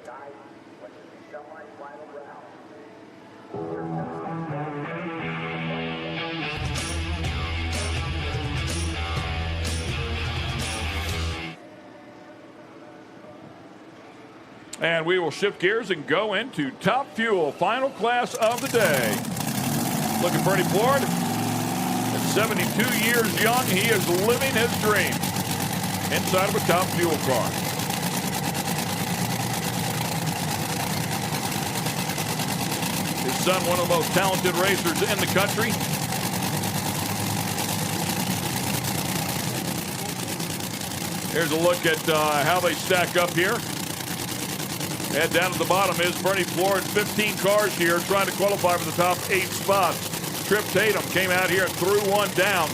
And we will shift gears and go into Top Fuel, final class of the day. Look at Bernie Ford. At 72 years young, he is living his dream inside of a Top Fuel car. His son, one of the most talented racers in the country. Here's a look at how they stack up here. And down at the bottom is Bernie Ford, 15 cars here trying to qualify for the top 8 spots. Trip Tatum came out here and threw one down.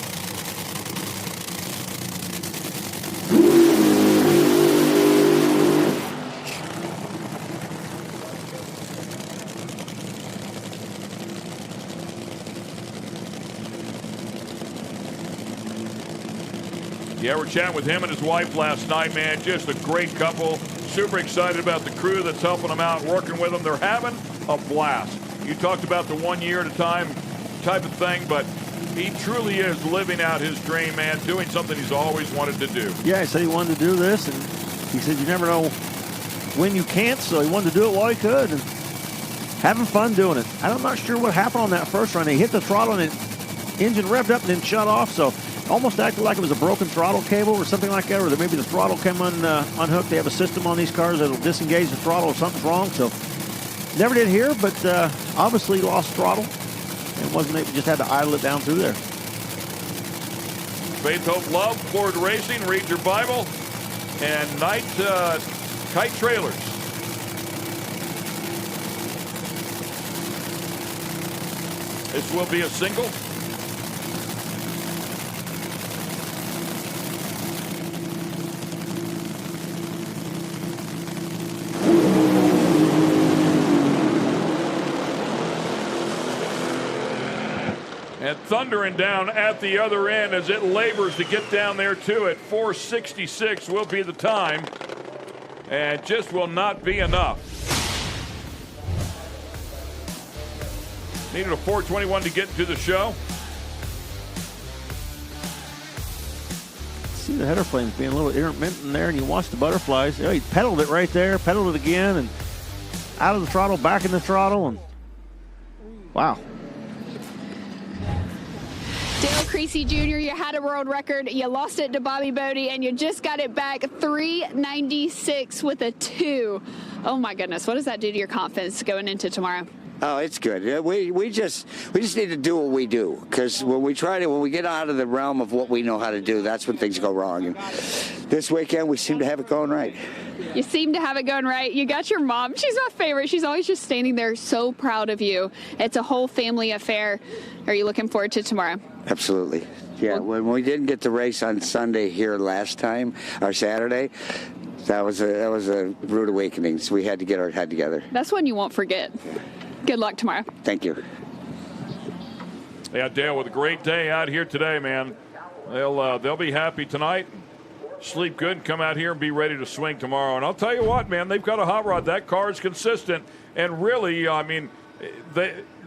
Yeah, we're chatting with him and his wife last night, man. Just a great couple. Super excited about the crew that's helping them out, working with them. They're having a blast. You talked about the 1 year at a time type of thing, but he truly is living out his dream, man, doing something he's always wanted to do. Yeah, he said he wanted to do this, and he said you never know when you can't, so he wanted to do it while he could, and having fun doing it. I'm not sure what happened on that first run. He hit the throttle, and the engine revved up and then shut off, so almost acted like it was a broken throttle cable or something like that, or that maybe the throttle came unhooked. They have a system on these cars that'll disengage the throttle if something's wrong. So never did hear, but obviously lost throttle and wasn't able, just had to idle it down through there. Faith, Hope, Love, Ford Racing, read your Bible, and Night Kite Trailers. This will be a single. And thundering down at the other end as it labors to get down there to it. 4:66 will be the time. And just will not be enough. Needed a 4:21 to get into the show. See the header flames being a little intermittent there, and you watch the butterflies. Oh, he pedaled it right there, pedaled it again, and out of the throttle, back in the throttle, and wow. Dale Creasy Jr., you had a world record. You lost it to Bobby Bodie, and you just got it back 396 with a 2. Oh, my goodness. What does that do to your confidence going into tomorrow? Oh, it's good. We just need to do what we do, because when we get out of the realm of what we know how to do, that's when things go wrong. And this weekend, we seem to have it going right. You seem to have it going right. You got your mom. She's my favorite. She's always just standing there so proud of you. It's a whole family affair. Are you looking forward to tomorrow? Absolutely. Yeah, when we didn't get the race on Sunday here last time, or Saturday, that was a rude awakening. So we had to get our head together. That's one you won't forget. Good luck tomorrow. Thank you. Yeah, Dale, with a great day out here today, man. They'll be happy tonight. sleep good, and come out here and be ready to swing tomorrow. And I'll tell you what, man, they've got a hot rod. That car is consistent. And really, I mean,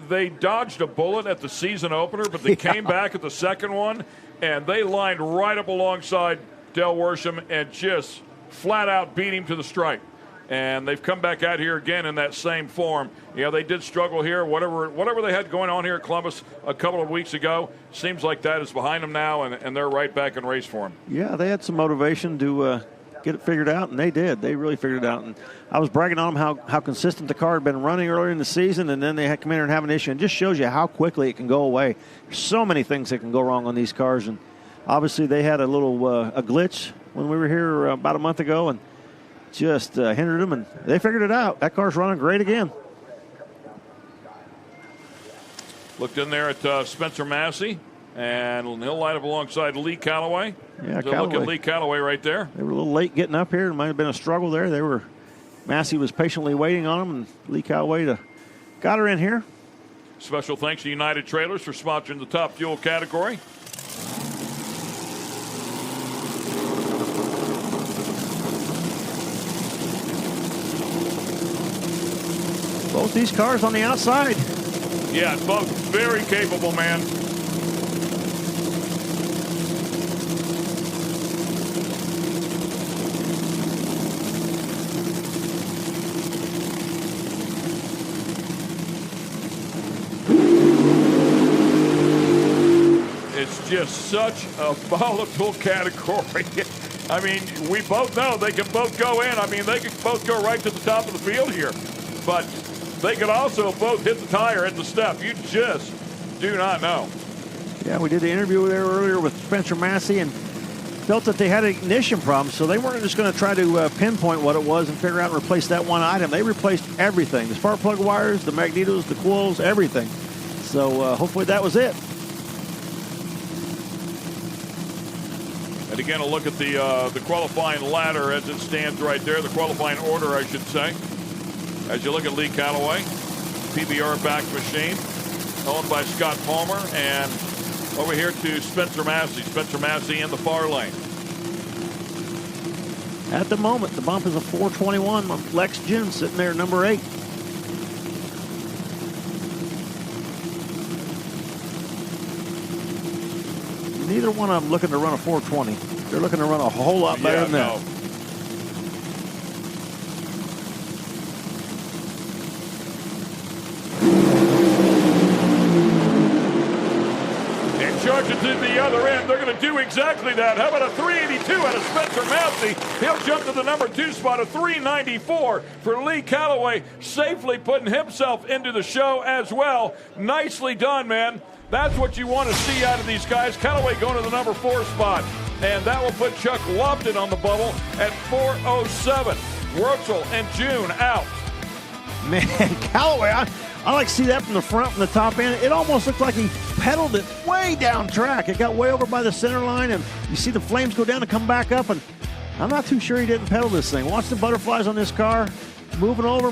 they dodged a bullet at the season opener, but they came back at the second one, and they lined right up alongside Del Worsham and just flat out beat him to the stripe. And they've come back out here again in that same form. You know, they did struggle here. Whatever they had going on here at Columbus a couple of weeks ago, seems like that is behind them now, and they're right back in race form. Yeah, they had some motivation to get it figured out, and they did. They really figured it out. And I was bragging on them how consistent the car had been running earlier in the season, and then they had come in here and have an issue. And it just shows you how quickly it can go away. There's so many things that can go wrong on these cars, and obviously they had a little a glitch when we were here about a month ago, and just hindered them, and they figured it out. That car's running great again. Looked in there at Spencer Massey, and he'll line up alongside Lee Calloway. Yeah, so look at Lee Calloway right there. They were a little late getting up here. It might have been a struggle there. Massey was patiently waiting on them, and Lee Calloway got her in here. Special thanks to United Trailers for sponsoring the top fuel category. Both these cars on the outside. Yeah, both very capable, man. It's just such a volatile category. I mean, we both know they can both go in. I mean, they can both go right to the top of the field here. But they could also both hit the tire at the step. You just do not know. Yeah, we did the interview there earlier with Spencer Massey and felt that they had an ignition problem, so they weren't just going to try to pinpoint what it was and figure out and replace that one item. They replaced everything, the spark plug wires, the magnetos, the coils, everything. So hopefully that was it. And again, a look at the qualifying ladder as it stands right there, the qualifying order, I should say. As you look at Lee Calloway, PBR backed machine, owned by Scott Palmer, and over here to Spencer Massey. Spencer Massey in the far lane. At the moment, the bump is a 421. Lex Jim sitting there, number 8. Neither one of them looking to run a 420. They're looking to run a whole lot better than that. Charge it to the other end. They're going to do exactly that. How about a 382 out of Spencer Massey? He'll jump to the number 2 spot, a 394 for Lee Calloway, safely putting himself into the show as well. Nicely done, man. That's what you want to see out of these guys. Calloway going to the number 4 spot, and that will put Chuck Lofton on the bubble at 407. Wurzel and June out. Man, Calloway, I like to see that from the front, from the top end. It almost looked like he pedaled it way down track. It got way over by the center line, and you see the flames go down and come back up, and I'm not too sure he didn't pedal this thing. Watch the butterflies on this car. Moving over.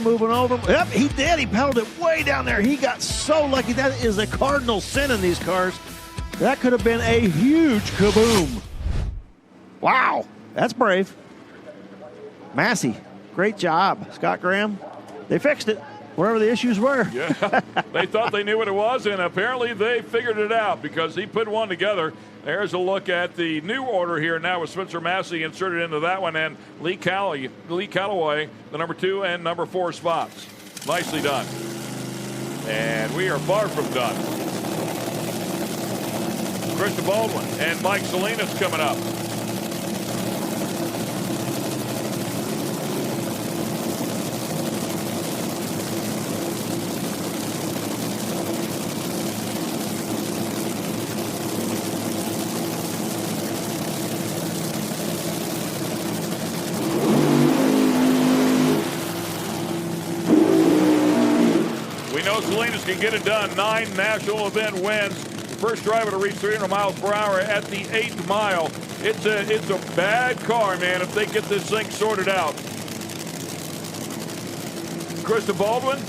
Yep, he did. He pedaled it way down there. He got so lucky. That is a cardinal sin in these cars. That could have been a huge kaboom. Wow, that's brave. Massey, great job. Scott Graham, they fixed it. Wherever the issues were. Yeah, they thought they knew what it was, and apparently they figured it out because he put one together. There's a look at the new order here now with Spencer Massey inserted into that one, and Lee Calloway, the number 2 and number 4 spots. Nicely done. And we are far from done. Krista Baldwin and Mike Salinas coming up. Salinas can get it done. 9 national event wins. First driver to reach 300 miles per hour at the 8th mile. It's a bad car, man, if they get this thing sorted out. Krista Baldwin,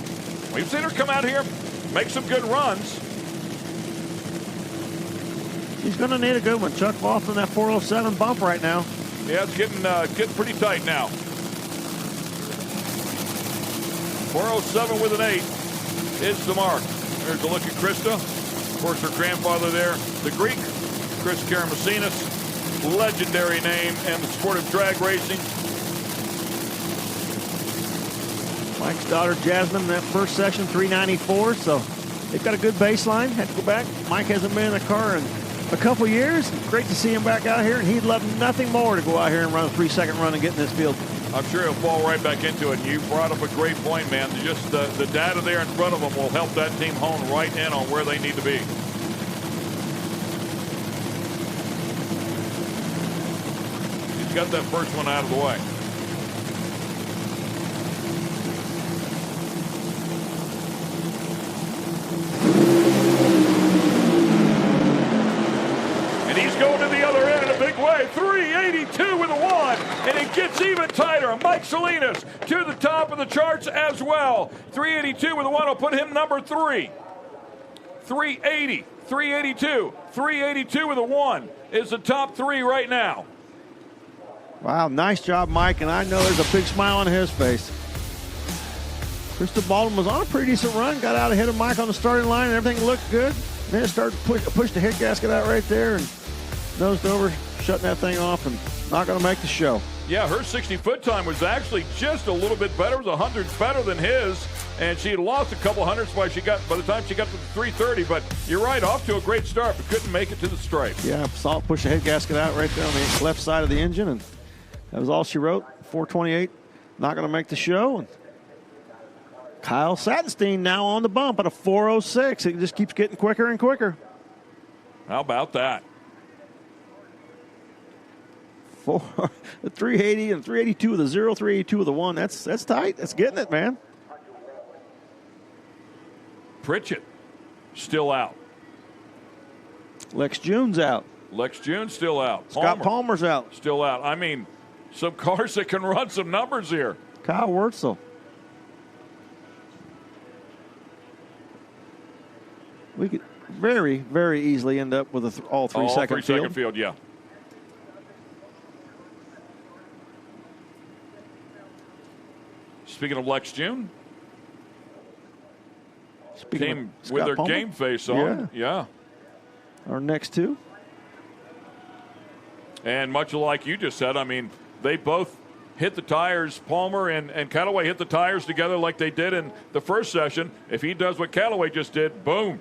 we've seen her come out here, make some good runs. He's going to need a good one. Chuck Lofton, that 407 bump right now. Yeah, it's getting pretty tight now. 4:07 with an 8 is the mark. There's a look at Krista. Of course, her grandfather there, the Greek, Chris Karamessinas, legendary name in the sport of drag racing. Mike's daughter Jasmine in that first session, 394. So they've got a good baseline. Had to go back. Mike hasn't been in the car in a couple years. Great to see him back out here, and he'd love nothing more to go out here and run a 3-second run and get in this field. I'm sure he'll fall right back into it. You brought up a great point, man. Just the data there in front of them will help that team hone right in on where they need to be. He's got that first one out of the way. And he's going to the other end in a big way. 382 with a 1, and it gets even tighter. Mike Salinas to the top of the charts as well. 382 with a 1 will put him number 3. 380, 382, 382 with a 1 is the top 3 right now. Wow, nice job, Mike, and I know there's a big smile on his face. Krista Baldwin was on a pretty decent run, got out ahead of Mike on the starting line, and everything looked good. Then it started to push the head gasket out right there and nosed over, shutting that thing off, and not going to make the show. Yeah, her 60-foot time was actually just a little bit better. It was 100 better than his, and she had lost a couple hundredths by the time she got to the 330. But you're right, off to a great start, but couldn't make it to the stripe. Yeah, saw it push the head gasket out right there on the left side of the engine, and that was all she wrote. 428, not going to make the show. And Kyle Sattenstein now on the bump at a 406. It just keeps getting quicker and quicker. How about that? The 380 and 382 with a 0, 382 with a 1. That's tight. That's getting it, man. Pritchett still out. Lex June's out. Lex June's still out. Scott Palmer's out. Still out. I mean, some cars that can run some numbers here. Kyle Wurtzel. We could very, very easily end up with all 3-second field. 3-second field, yeah. Speaking of Lex June, came with their Palmer? game face on. Yeah. Our next two. And much like you just said, I mean, they both hit the tires. Palmer and Callaway hit the tires together like they did in the first session. If he does what Callaway just did, boom.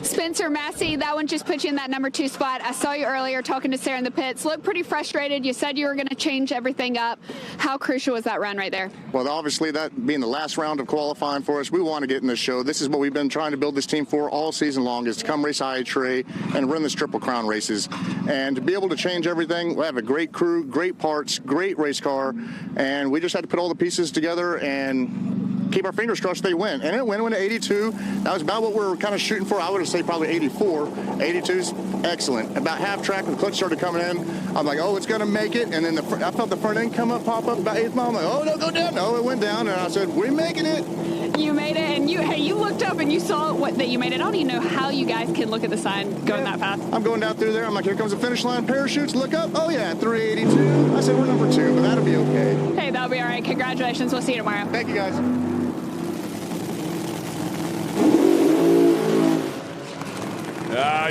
Spencer Massey, that one just put you in that number 2 spot. I saw you earlier talking to Sarah in the pits. Looked pretty frustrated. You said you were going to change everything up. How crucial was that run right there? Well, obviously, that being the last round of qualifying for us, we want to get in this show. This is what we've been trying to build this team for all season long, is to come race IHRA and run this Triple Crown races. And to be able to change everything, we have a great crew, great parts, great race car, and we just had to put all the pieces together and keep our fingers crossed they win. And it went to 82. That was about what we were kind of shooting for. I would have said probably 84. 82's excellent. About half track when the clutch started coming in, I'm like, oh, it's going to make it. And then I felt the front end pop up about 8th mile. I'm like, oh, no, go down. No, it went down. And I said, we're making it. You made it, and you looked up and you saw that you made it. I don't even know how you guys can look at the sign going that fast. I'm going down through there. I'm like, here comes the finish line. Parachutes, look up. Oh, yeah, 382. I said, we're number 2, but that'll be okay. Hey, that'll be all right. Congratulations. We'll see you tomorrow. Thank you, guys.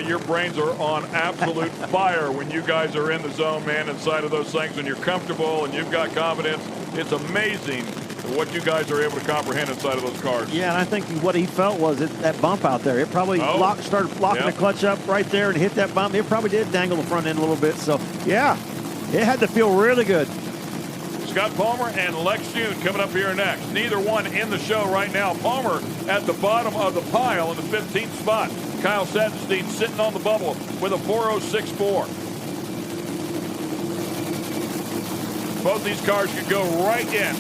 Your brains are on absolute fire when you guys are in the zone, man, inside of those things, when you're comfortable and you've got confidence. It's amazing what you guys are able to comprehend inside of those cars. Yeah, and I think what he felt was that bump out there. It probably started locking the clutch up right there and hit that bump. It probably did dangle the front end a little bit. So, yeah, it had to feel really good. Scott Palmer and Lex June coming up here next. Neither one in the show right now. Palmer at the bottom of the pile in the 15th spot. Kyle Sattenstein sitting on the bubble with a 406.4. Both these cars could go right in.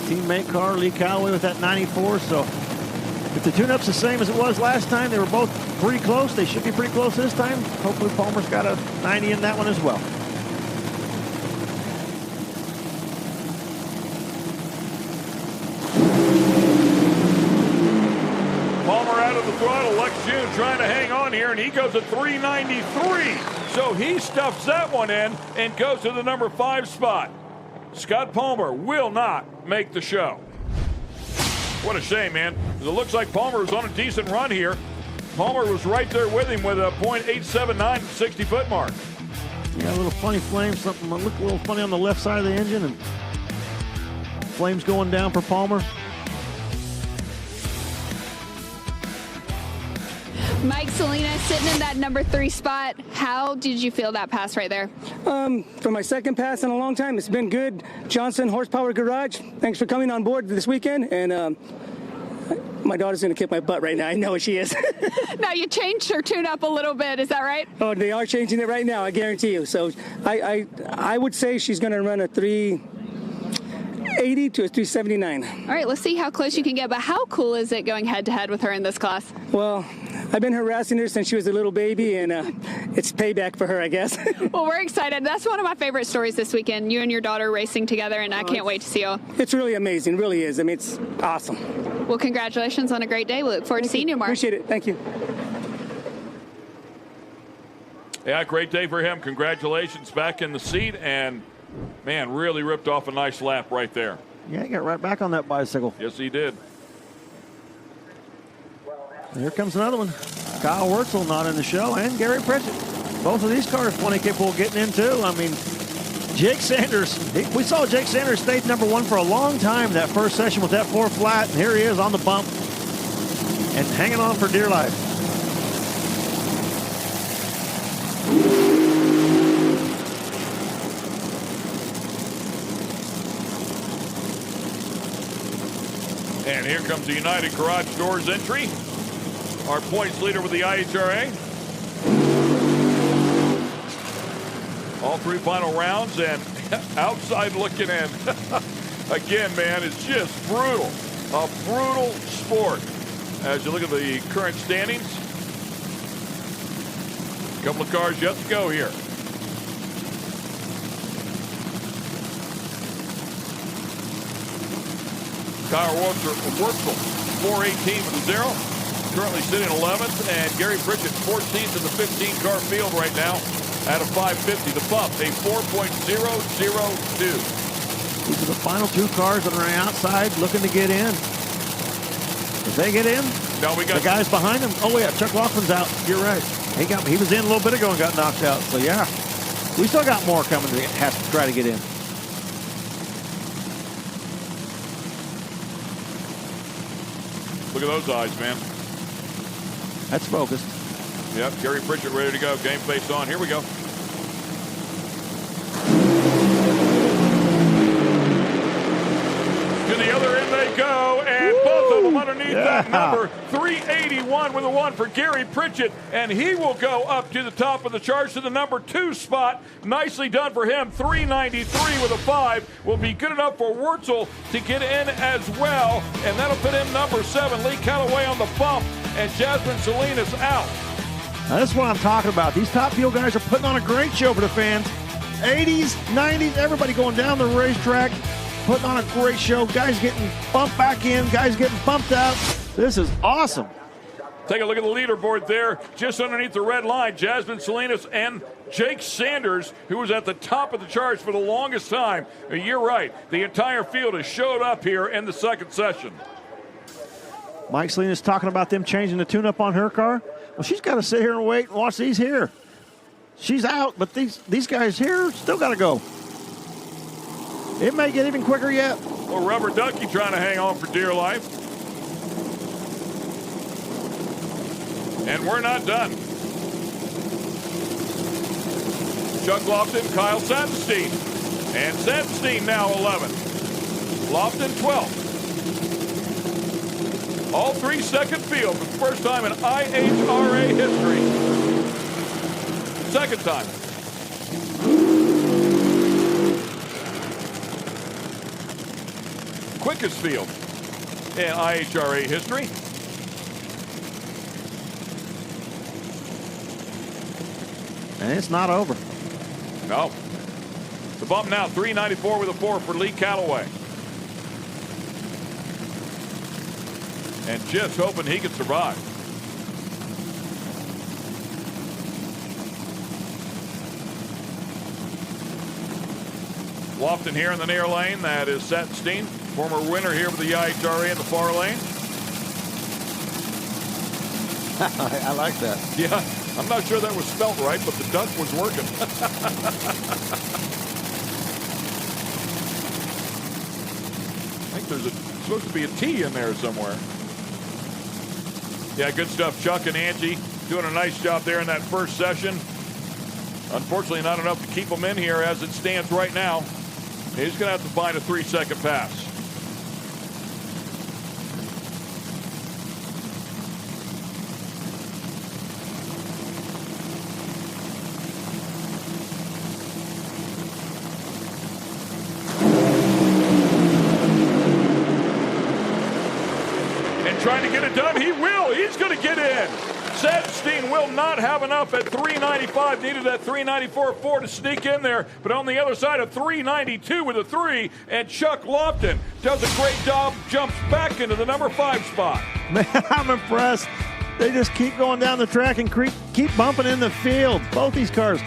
Teammate car, Lee Callaway with that 94. So if the tune-up's the same as it was last time, they were both pretty close. They should be pretty close this time. Hopefully Palmer's got a 90 in that one as well. throttle. Lex June trying to hang on here, and he goes at 393. So he stuffs that one in and goes to the number 5 spot. Scott Palmer will not make the show. What a shame, man. It looks like Palmer was on a decent run here. Palmer was right there with him with a .879 at the 60-foot mark. Yeah, a little funny flame, something that looked a little funny on the left side of the engine, and flames going down for Palmer. Mike Salinas sitting in that number 3 spot. How did you feel that pass right there? For my second pass in a long time, it's been good. Johnson Horsepower Garage, thanks for coming on board this weekend. And my daughter's going to kick my butt right now. I know she is. Now, you changed her tune-up a little bit. Is that right? Oh, they are changing it right now, I guarantee you. So I would say she's going to run a 380 to a 379. All right, let's see how close you can get. But how cool is it going head-to-head with her in this class? Well, I've been harassing her since she was a little baby, and it's payback for her, I guess. Well, we're excited. That's one of my favorite stories this weekend, you and your daughter racing together, and I can't wait to see you. It's really amazing. It really is. I mean, it's awesome. Well, congratulations on a great day. We look forward to seeing you, Mark. Appreciate it. Thank you. Yeah, great day for him. Congratulations, back in the seat, and, man, really ripped off a nice lap right there. Yeah, he got right back on that bicycle. Yes, he did. Here comes another one. Kyle Wurtzel not in the show, and Gary Pritchett. Both of these cars plenty capable of getting in, too. I mean, Jake Sanders, we saw Jake Sanders stay number 1 for a long time that first session with that 4 flat, and here he is on the bump and hanging on for dear life. And here comes the United Garage Doors entry. Our points leader with the IHRA. All 3 final rounds, and outside looking in. Again, man, it's just brutal. A brutal sport. As you look at the current standings. A couple of cars yet to go here. Kyle Wurtzel, 418 with a 0. Currently sitting 11th, and Gary Pritchett 14th in the 15-car field right now at a 550. The bump, a 4.002. These are the final 2 cars that are on the outside looking to get in. If they get in, no, we got the guys behind them. Oh, yeah, Chuck Laughlin's out. You're right. He was in a little bit ago and got knocked out. So, yeah, we still got more coming to have to try to get in. Look at those eyes, man. That's focused. Yep, Gary Pritchett ready to go. Game face on. Here we go. To the other end they go, and both of them underneath that number. 381 with a 1 for Gary Pritchett, and he will go up to the top of the charts to the number 2 spot. Nicely done for him. 393 with a 5 will be good enough for Wurtzel to get in as well, and that'll put him number 7. Lee Callaway on the bump, and Jasmine Salinas out. Now, this is what I'm talking about. These Top Fuel guys are putting on a great show for the fans. 80s, 90s, everybody going down the racetrack, putting on a great show. Guys getting bumped back in, guys getting bumped out. This is awesome. Take a look at the leaderboard there. Just underneath the red line, Jasmine Salinas and Jake Sanders, who was at the top of the charts for the longest time. You're right. The entire field has showed up here in the second session. Mike Salinas talking about them changing the tune-up on her car. Well, she's got to sit here and wait and watch these here. She's out, but these guys here still got to go. It may get even quicker yet. Well, Rubber Ducky trying to hang on for dear life. And we're not done. Chuck Lofton, Kyle Satenstein. And Satenstein now 11th. Lofton 12th. All 3 second field for the first time in IHRA history. Second time. Quickest field in IHRA history. And it's not over. No. The bump now, 394 with a 4 for Lee Callaway. And just hoping he can survive. Lofton here in the near lane. That is Settenstein, former winner here with the IHRA in the far lane. I like that. Yeah, I'm not sure that was spelt right, but the duck was working. I think there's supposed to be a T in there somewhere. Yeah, good stuff. Chuck and Angie doing a nice job there in that first session. Unfortunately, not enough to keep them in here as it stands right now. He's going to have to find a 3-second pass. Trying to get it done. He will. He's going to get in. Settenstein will not have enough at 395. Needed that 394.4 to sneak in there. But on the other side of 392 with a 3. And Chuck Lofton does a great job. Jumps back into the number 5 spot. Man, I'm impressed. They just keep going down the track and keep bumping in the field. Both these cars.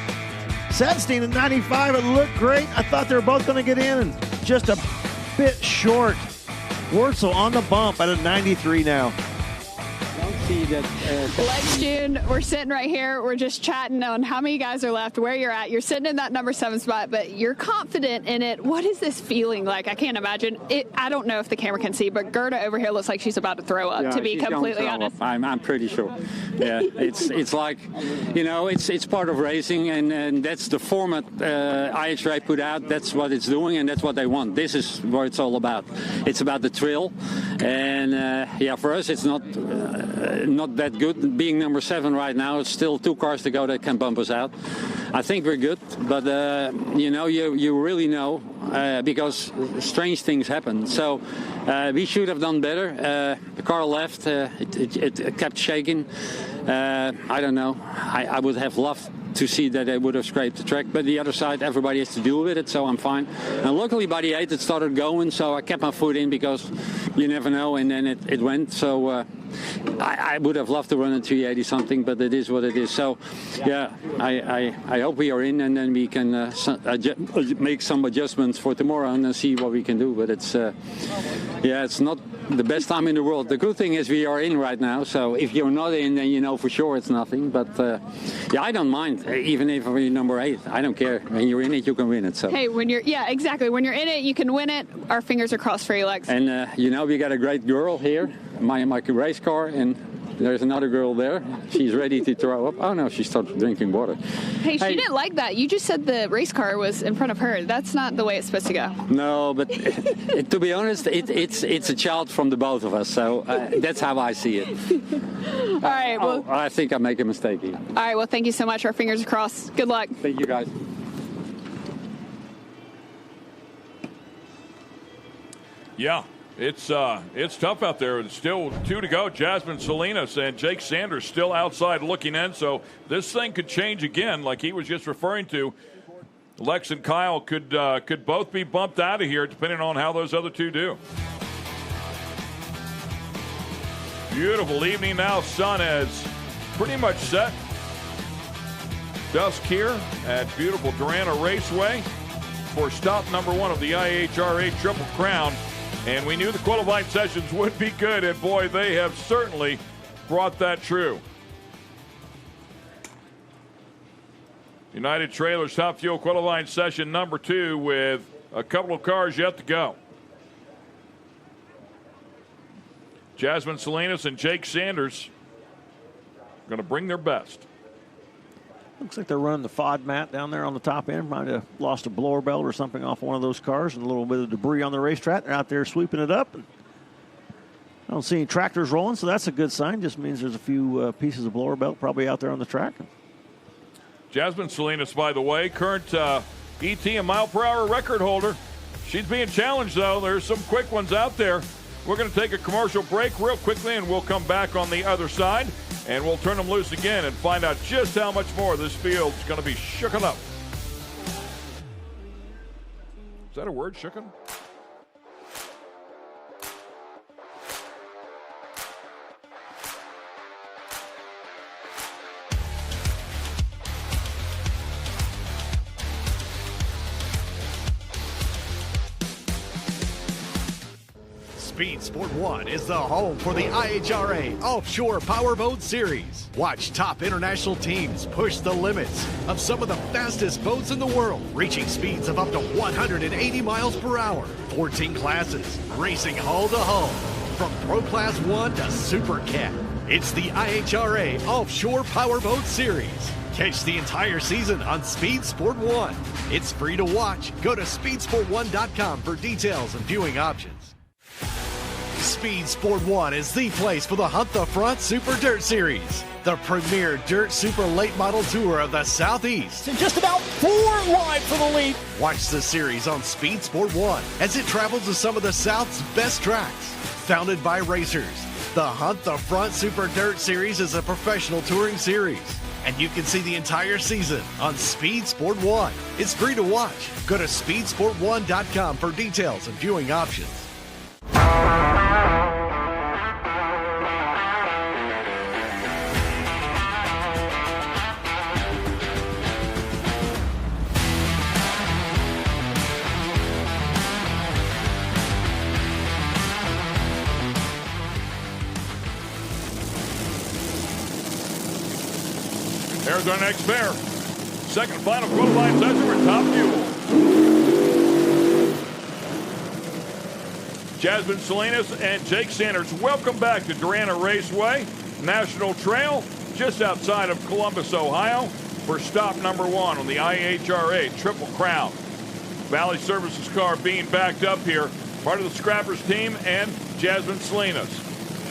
Settenstein at 95. It looked great. I thought they were both going to get in. And just a bit short. Wurzel on the bump at a 93 now. See that. Lex June, we're sitting right here. We're just chatting on how many guys are left, where you're at. You're sitting in that number 7 spot, but you're confident in it. What is this feeling like? I can't imagine it. I don't know if the camera can see, but Gerda over here looks like she's about to throw up. To be completely honest, I'm pretty sure. Yeah, it's like, you know, it's part of racing, and that's the format IHRA put out. That's what it's doing, and that's what they want. This is what it's all about. It's about the thrill, and yeah, for us, it's not that good. Being number 7 right now, it's still 2 cars to go that can bump us out. I think we're good, but you know, you really know because strange things happen. So we should have done better. The car left. It kept shaking. I don't know. I would have loved to see that they would have scraped the track, but the other side, everybody has to deal with it, so I'm fine. And luckily by the 8 it started going, so I kept my foot in because you never know, and then it went. So I would have loved to run a 380 something, but it is what it is. So yeah, I hope we are in, and then we can make some adjustments for tomorrow and see what we can do. But it's yeah, it's not the best time in the world. The good thing is we are in right now, so if you're not in, then you know for sure it's nothing. But yeah, I don't mind, even if we're number 8. I don't care. When you're in it, you can win it. So hey, when you're exactly. When you're in it, you can win it. Our fingers are crossed for you, Lex. And you know, we got a great girl here, my race car, and there's another girl there. She's ready to throw up. Oh no, she started drinking water. Hey, she didn't like that. You just said the race car was in front of her. That's not the way it's supposed to go. No, but to be honest, it's a child from the both of us. So that's how I see it. All right. Well, I think I make a mistake here. All right. Well, thank you so much. Our fingers are crossed. Good luck. Thank you, guys. Yeah. It's tough out there. It's still 2 to go. Jasmine Salinas and Jake Sanders still outside looking in. So this thing could change again, like he was just referring to. Lex and Kyle could both be bumped out of here, depending on how those other 2 do. Beautiful evening now. Sun is pretty much set. Dusk here at beautiful Darana Raceway for stop number 1 of the IHRA Triple Crown. And we knew the qualifying sessions would be good, and boy, they have certainly brought that true. United Trailers Top Fuel qualifying session number 2 with a couple of cars yet to go. Jasmine Salinas and Jake Sanders going to bring their best. Looks like they're running the FOD mat down there on the top end. Might have lost a blower belt or something off one of those cars and a little bit of debris on the racetrack. They're out there sweeping it up. And I don't see any tractors rolling, so that's a good sign. Just means there's a few pieces of blower belt probably out there on the track. Jasmine Salinas, by the way, current ET and mile per hour record holder. She's being challenged, though. There's some quick ones out there. We're going to take a commercial break real quickly, and we'll come back on the other side. And we'll turn them loose again and find out just how much more this field's going to be shooken up. Is that a word, shooken? Speed Sport 1 is the home for the IHRA Offshore Powerboat Series. Watch top international teams push the limits of some of the fastest boats in the world, reaching speeds of up to 180 miles per hour. 14 classes, racing hull to hull, from Pro Class 1 to Super Cat. It's the IHRA Offshore Powerboat Series. Catch the entire season on Speed Sport 1. It's free to watch. Go to speedsport1.com for details and viewing options. Speed Sport 1 is the place for the Hunt the Front Super Dirt Series, the premier dirt super late model tour of the Southeast. And just about 4 wide for the lead. Watch the series on Speed Sport 1 as it travels to some of the South's best tracks. Founded by racers, the Hunt the Front Super Dirt Series is a professional touring series, and you can see the entire season on Speed Sport 1. It's free to watch. Go to speedsport1.com for details and viewing options. There's our next pair. Second final qualifying session for Top Fuel. Jasmine Salinas and Jake Sanders, welcome back to Darana Raceway, National Trail, just outside of Columbus, Ohio, for stop number 1 on the IHRA Triple Crown. Valley Services car being backed up here, part of the Scrappers team, and Jasmine Salinas.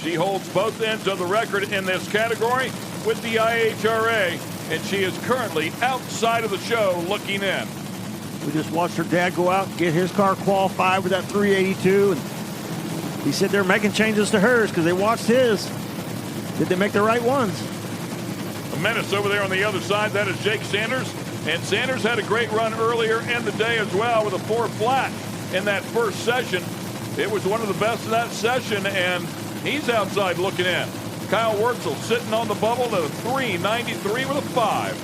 She holds both ends of the record in this category with the IHRA, and she is currently outside of the show looking in. We just watched her dad go out and get his car qualified with that 382, and he said they're making changes to hers because they watched his. Did they make the right ones? A menace over there on the other side, that is Jake Sanders, and Sanders had a great run earlier in the day as well with a 4 flat in that first session. It was one of the best in that session, and he's outside looking in. Kyle Wurtzel sitting on the bubble at a 393 with a 5.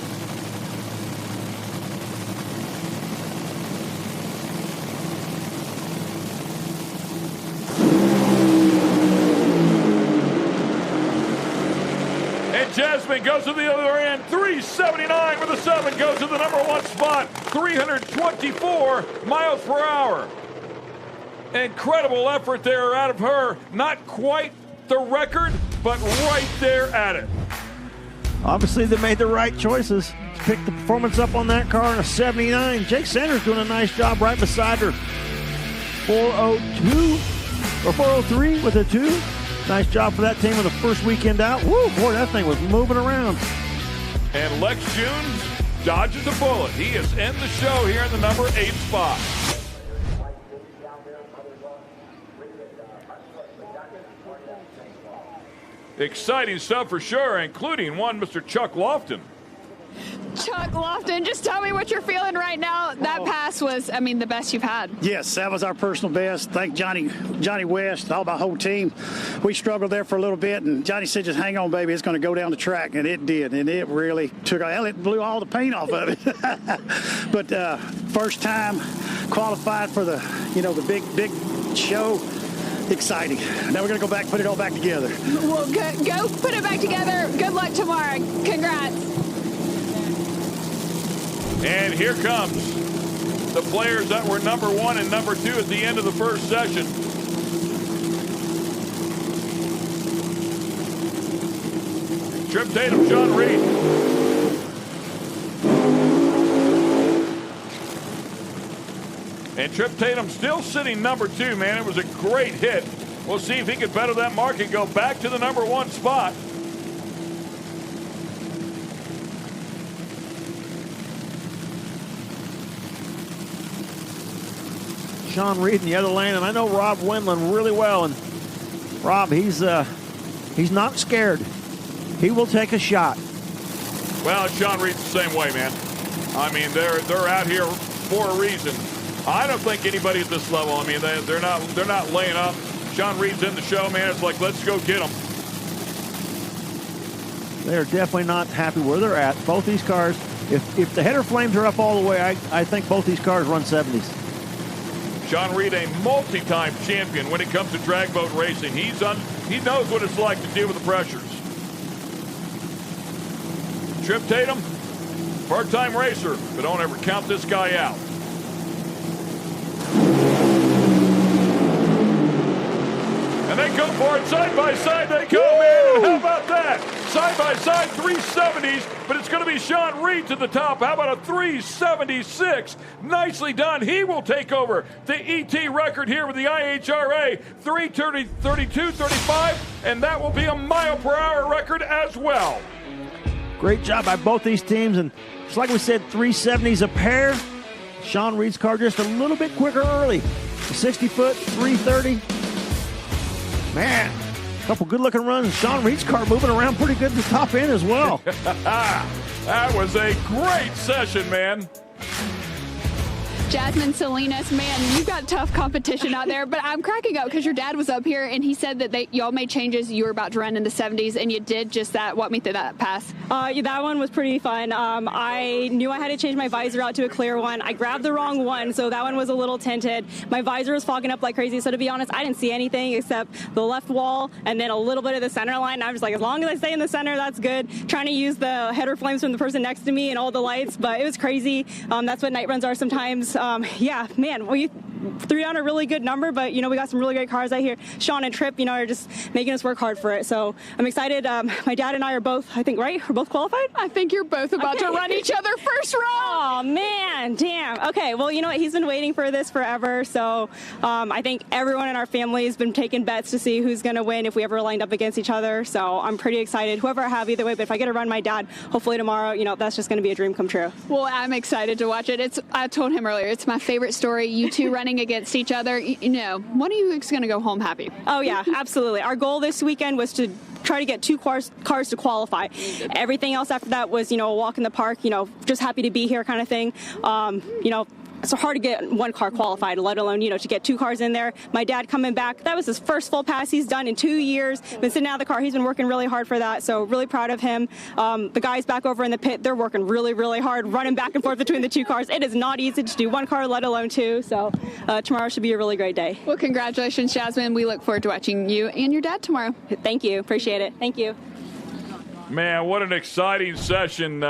And Jasmine goes to the other end, 379 with a 7, goes to the number 1 spot, 324 miles per hour. Incredible effort there out of her. Not quite the record, but right there at it. Obviously, they made the right choices to pick the performance up on that car in a 79. Jake Sanders doing a nice job right beside her. 402 or 403 with a 2. Nice job for that team with the first weekend out. Woo, boy, that thing was moving around. And Lex Jones dodges a bullet. He is in the show here in the number 8 spot. Exciting stuff for sure, including one Mr. Chuck Lofton. Chuck Lofton, just tell me what you're feeling right now. That pass was, I mean, the best you've had. Yes, that was our personal best. Thank Johnny West, all my whole team. We struggled there for a little bit, and Johnny said, just hang on, baby. It's going to go down the track, and it did, and it really took, it blew all the paint off of it. But first time qualified for the, the big show. Exciting. Now we're going to go back, put it all back together. Well, go put it back together. Good luck tomorrow. Congrats. And here comes the players that were number 1 and number 2 at the end of the first session. Trip Tatum, John Reed. And Trip Tatum still sitting number 2, man. It was a great hit. We'll see if he can better that mark and go back to the number 1 spot. Sean Reed in the other lane, and I know Rob Wendland really well. And Rob, he's not scared. He will take a shot. Well, Sean Reed's the same way, man. I mean, they're out here for a reason. I don't think anybody at this level. I mean, they're not laying up. Sean Reed's in the show, man. It's like, let's go get them. They're definitely not happy where they're at. Both these cars, if the header flames are up all the way, I think both these cars run 70s. Sean Reed, a multi-time champion when it comes to drag boat racing. He knows what it's like to deal with the pressures. Trip Tatum, part-time racer, but don't ever count this guy out. And they go for it, side by side they go, man. And how about that? Side by side, 370s, but it's going to be Sean Reed to the top. How about a 376? Nicely done. He will take over the ET record here with the IHRA, 3:32.35, and that will be a mile-per-hour record as well. Great job by both these teams, and just like we said, 370s a pair. Sean Reed's car just a little bit quicker early. 60-foot, 330. Man, a couple good-looking runs. Sean Reed's car moving around pretty good at the top end as well. That was a great session, man. Jasmine Salinas, man, you've got tough competition out there, but I'm cracking up because your dad was up here and he said that y'all made changes. You were about to run in the 70s and you did just that. Walk me through that pass. Yeah, that one was pretty fun. I knew I had to change my visor out to a clear one. I grabbed the wrong one, so that one was a little tinted. My visor was fogging up like crazy, so to be honest, I didn't see anything except the left wall and then a little bit of the center line. I was like, as long as I stay in the center, that's good. Trying to use the header flames from the person next to me and all the lights, but it was crazy. That's what night runs are sometimes. Yeah, man, we threw down a really good number, but, we got some really great cars out here. Sean and Tripp, are just making us work hard for it. So I'm excited. My dad and I are both, I think, right? We're both qualified? I think you're both about to run each other first round. Oh, man, damn. Okay, well, you know what? He's been waiting for this forever. So I think everyone in our family has been taking bets to see who's going to win if we ever lined up against each other. So I'm pretty excited. Whoever I have either way, but if I get to run my dad, hopefully tomorrow, that's just going to be a dream come true. Well, I'm excited to watch it. I told him earlier, it's my favorite story. You two running against each other. One of you is going to go home happy. Oh, yeah, absolutely. Our goal this weekend was to try to get two cars to qualify. Everything else after that was, a walk in the park, just happy to be here kind of thing. It's hard to get one car qualified, let alone, to get two cars in there. My dad coming back, that was his first full pass he's done in 2 years. Been sitting out of the car. He's been working really hard for that, so really proud of him. The guys back over in the pit, they're working really, really hard, running back and forth between the two cars. It is not easy to do one car, let alone two, so tomorrow should be a really great day. Well, congratulations, Jasmine. We look forward to watching you and your dad tomorrow. Thank you. Appreciate it. Thank you. Man, what an exciting session.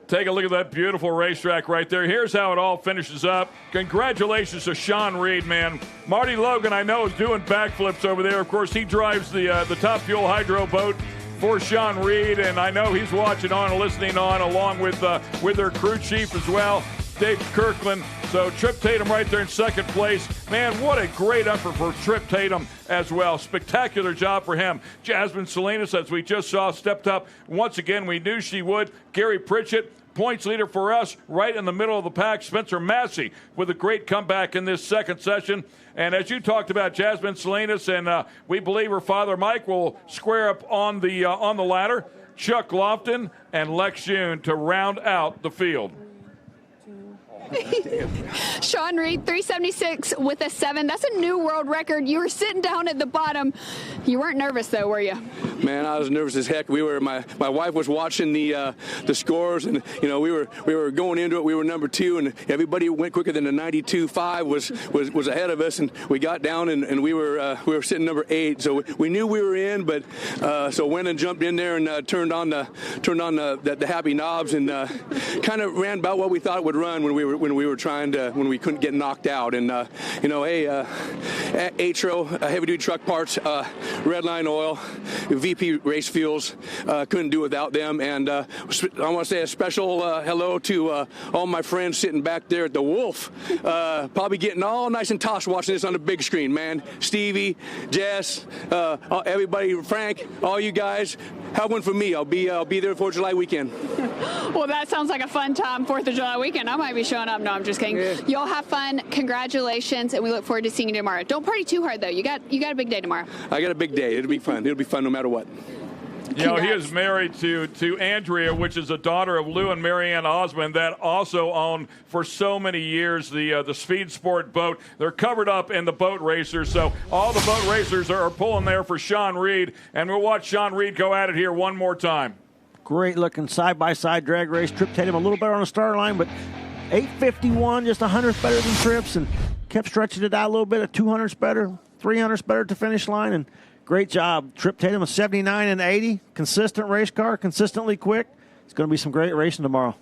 Take a look at that beautiful racetrack right there. Here's how it all finishes up. Congratulations to Sean Reed, man. Marty Logan, I know, is doing backflips over there. Of course, he drives the Top Fuel Hydro boat for Sean Reed, and I know he's watching on and listening on along with their crew chief as well, Dave Kirkland. So Trip Tatum right there in second place. Man, what a great effort for Trip Tatum as well. Spectacular job for him. Jasmine Salinas, as we just saw, stepped up once again. We knew she would. Gary Pritchett, points leader for us, right in the middle of the pack. Spencer Massey with a great comeback in this second session. And as you talked about, Jasmine Salinas, and we believe her father Mike will square up on the ladder. Chuck Lofton and Lex June to round out the field. Sean Reed, 376 with a 7. That's a new world record. You were sitting down at the bottom. You weren't nervous, though, were you? Man, I was nervous as heck. My wife was watching the scores, and we were going into it. We were number 2, and everybody went quicker than the 92.5 was ahead of us, and we got down, and we were sitting number 8. So we knew we were in, but so went and jumped in there and turned on the happy knobs and kind of ran about what we thought it would run when we couldn't get knocked out. And IHRA, heavy duty truck parts, Redline Oil, VP Race Fuels, couldn't do without them. And I want to say a special hello to all my friends sitting back there at the Wolf, probably getting all nice and tossed watching this on the big screen, man. Stevie, Jess, everybody, Frank, all you guys, have one for me. I'll be there for July weekend. Well, that sounds like a fun time, 4th of July weekend. I might be showing up. No, I'm just kidding. Yeah. Y'all have fun. Congratulations, and we look forward to seeing you tomorrow. Don't party too hard, though. You got a big day tomorrow. I got a big day. It'll be fun. It'll be fun no matter what. He is married to Andrea, which is a daughter of Lou and Marianne Osmond, that also owned for so many years the Speed Sport boat. They're covered up in the boat racers, so all the boat racers are pulling there for Sean Reed, and we'll watch Sean Reed go at it here one more time. Great looking side-by-side drag race. Trip Tatum a little better on the start line, but 851, just 100th better than Trips, and kept stretching it out a little bit. A 200's better, 300's better at the finish line, and great job. Trip Tatum, a 79 and 80. Consistent race car, consistently quick. It's going to be some great racing tomorrow.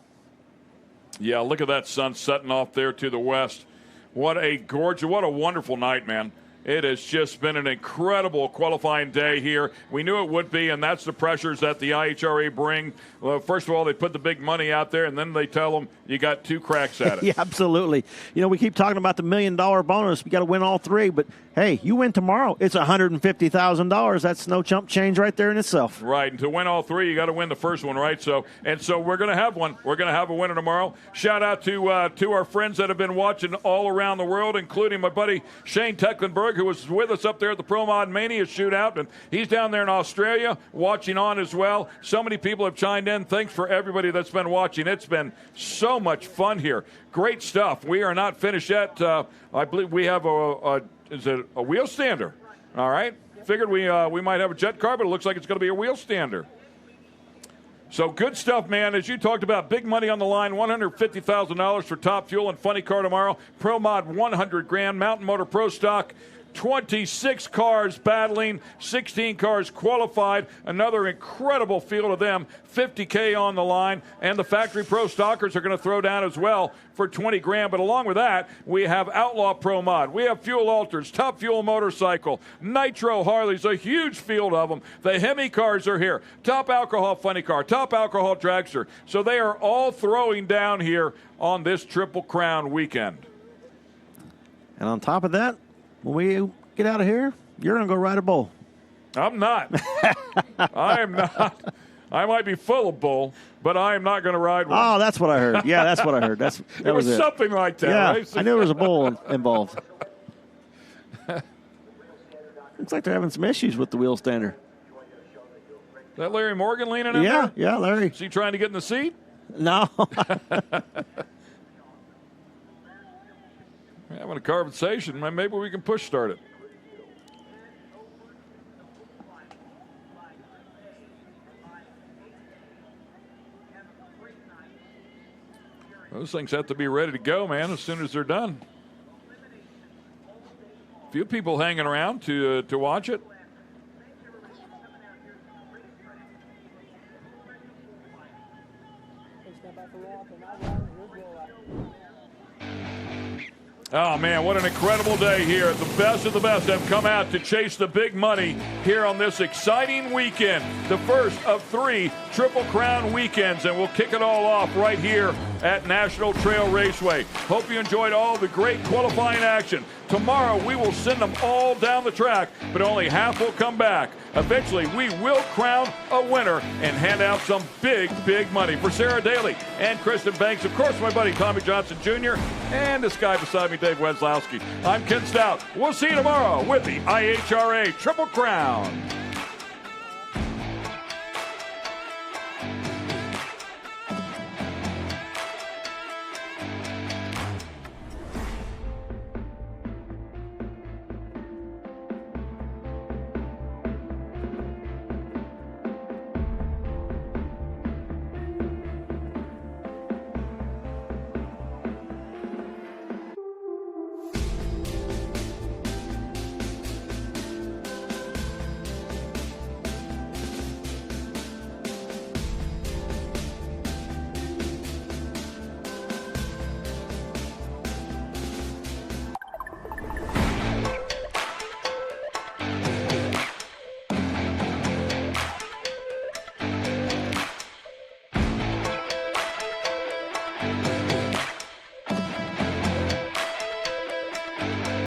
Yeah, look at that sun setting off there to the west. What a gorgeous, what a wonderful night, man. It has just been an incredible qualifying day here. We knew it would be, and that's the pressures that the IHRA bring. Well, first of all, they put the big money out there, and then they tell them you got 2 cracks at it. Yeah, absolutely. You know, we keep talking about the $1 million bonus. We got to win all 3, but hey, you win tomorrow, it's $150,000. That's no chump change right there in itself. Right, and to win all 3, you got to win the first one, right? So we're going to have one. We're going to have a winner tomorrow. Shout out to our friends that have been watching all around the world, including my buddy Shane Tecklenburg, who was with us up there at the Pro Mod Mania shootout, and he's down there in Australia watching on as well. So many people have chimed in. Thanks for everybody that's been watching. It's been so much fun here. Great stuff. We are not finished yet. I believe we have is it a wheel stander? All right. Figured we might have a jet car, but it looks like it's going to be a wheel stander. So good stuff, man. As you talked about, big money on the line, $150,000 for Top Fuel and Funny Car tomorrow. Pro Mod, $100,000. Mountain Motor Pro Stock, 26 cars battling, 16 cars qualified. Another incredible field of them, $50K on the line. And the Factory Pro Stockers are going to throw down as well for $20,000. But along with that, we have Outlaw Pro Mod. We have Fuel Alters, Top Fuel Motorcycle, Nitro Harleys, a huge field of them. The Hemi cars are here. Top Alcohol Funny Car, Top Alcohol Dragster. So they are all throwing down here on this Triple Crown weekend. And on top of that, when we get out of here, you're going to go ride a bull. I'm not. I am not. I might be full of bull, but I am not going to ride one. Oh, that's what I heard. Yeah, that's what I heard. That it was something like that. Yeah, right? I knew there was a bull involved. Looks like they're having some issues with the wheel stander. Is that Larry Morgan leaning in there? Yeah, Larry. Is he trying to get in the seat? No. We're having a conversation. Maybe we can push start it. Those things have to be ready to go, man, as soon as they're done. A few people hanging around to watch it. Oh, man, what an incredible day here. The best of the best have come out to chase the big money here on this exciting weekend. The first of 3 Triple Crown weekends, and we'll kick it all off right here at National Trail Raceway. Hope you enjoyed all the great qualifying action. Tomorrow we will send them all down the track, but only half will come back. Eventually we will crown a winner and hand out some big, big money. For Sarah Daly and Kristen Banks, of course my buddy Tommy Johnson Jr., and this guy beside me, Dave Weslowski. I'm Ken Stout. We'll see you tomorrow with the IHRA Triple Crown.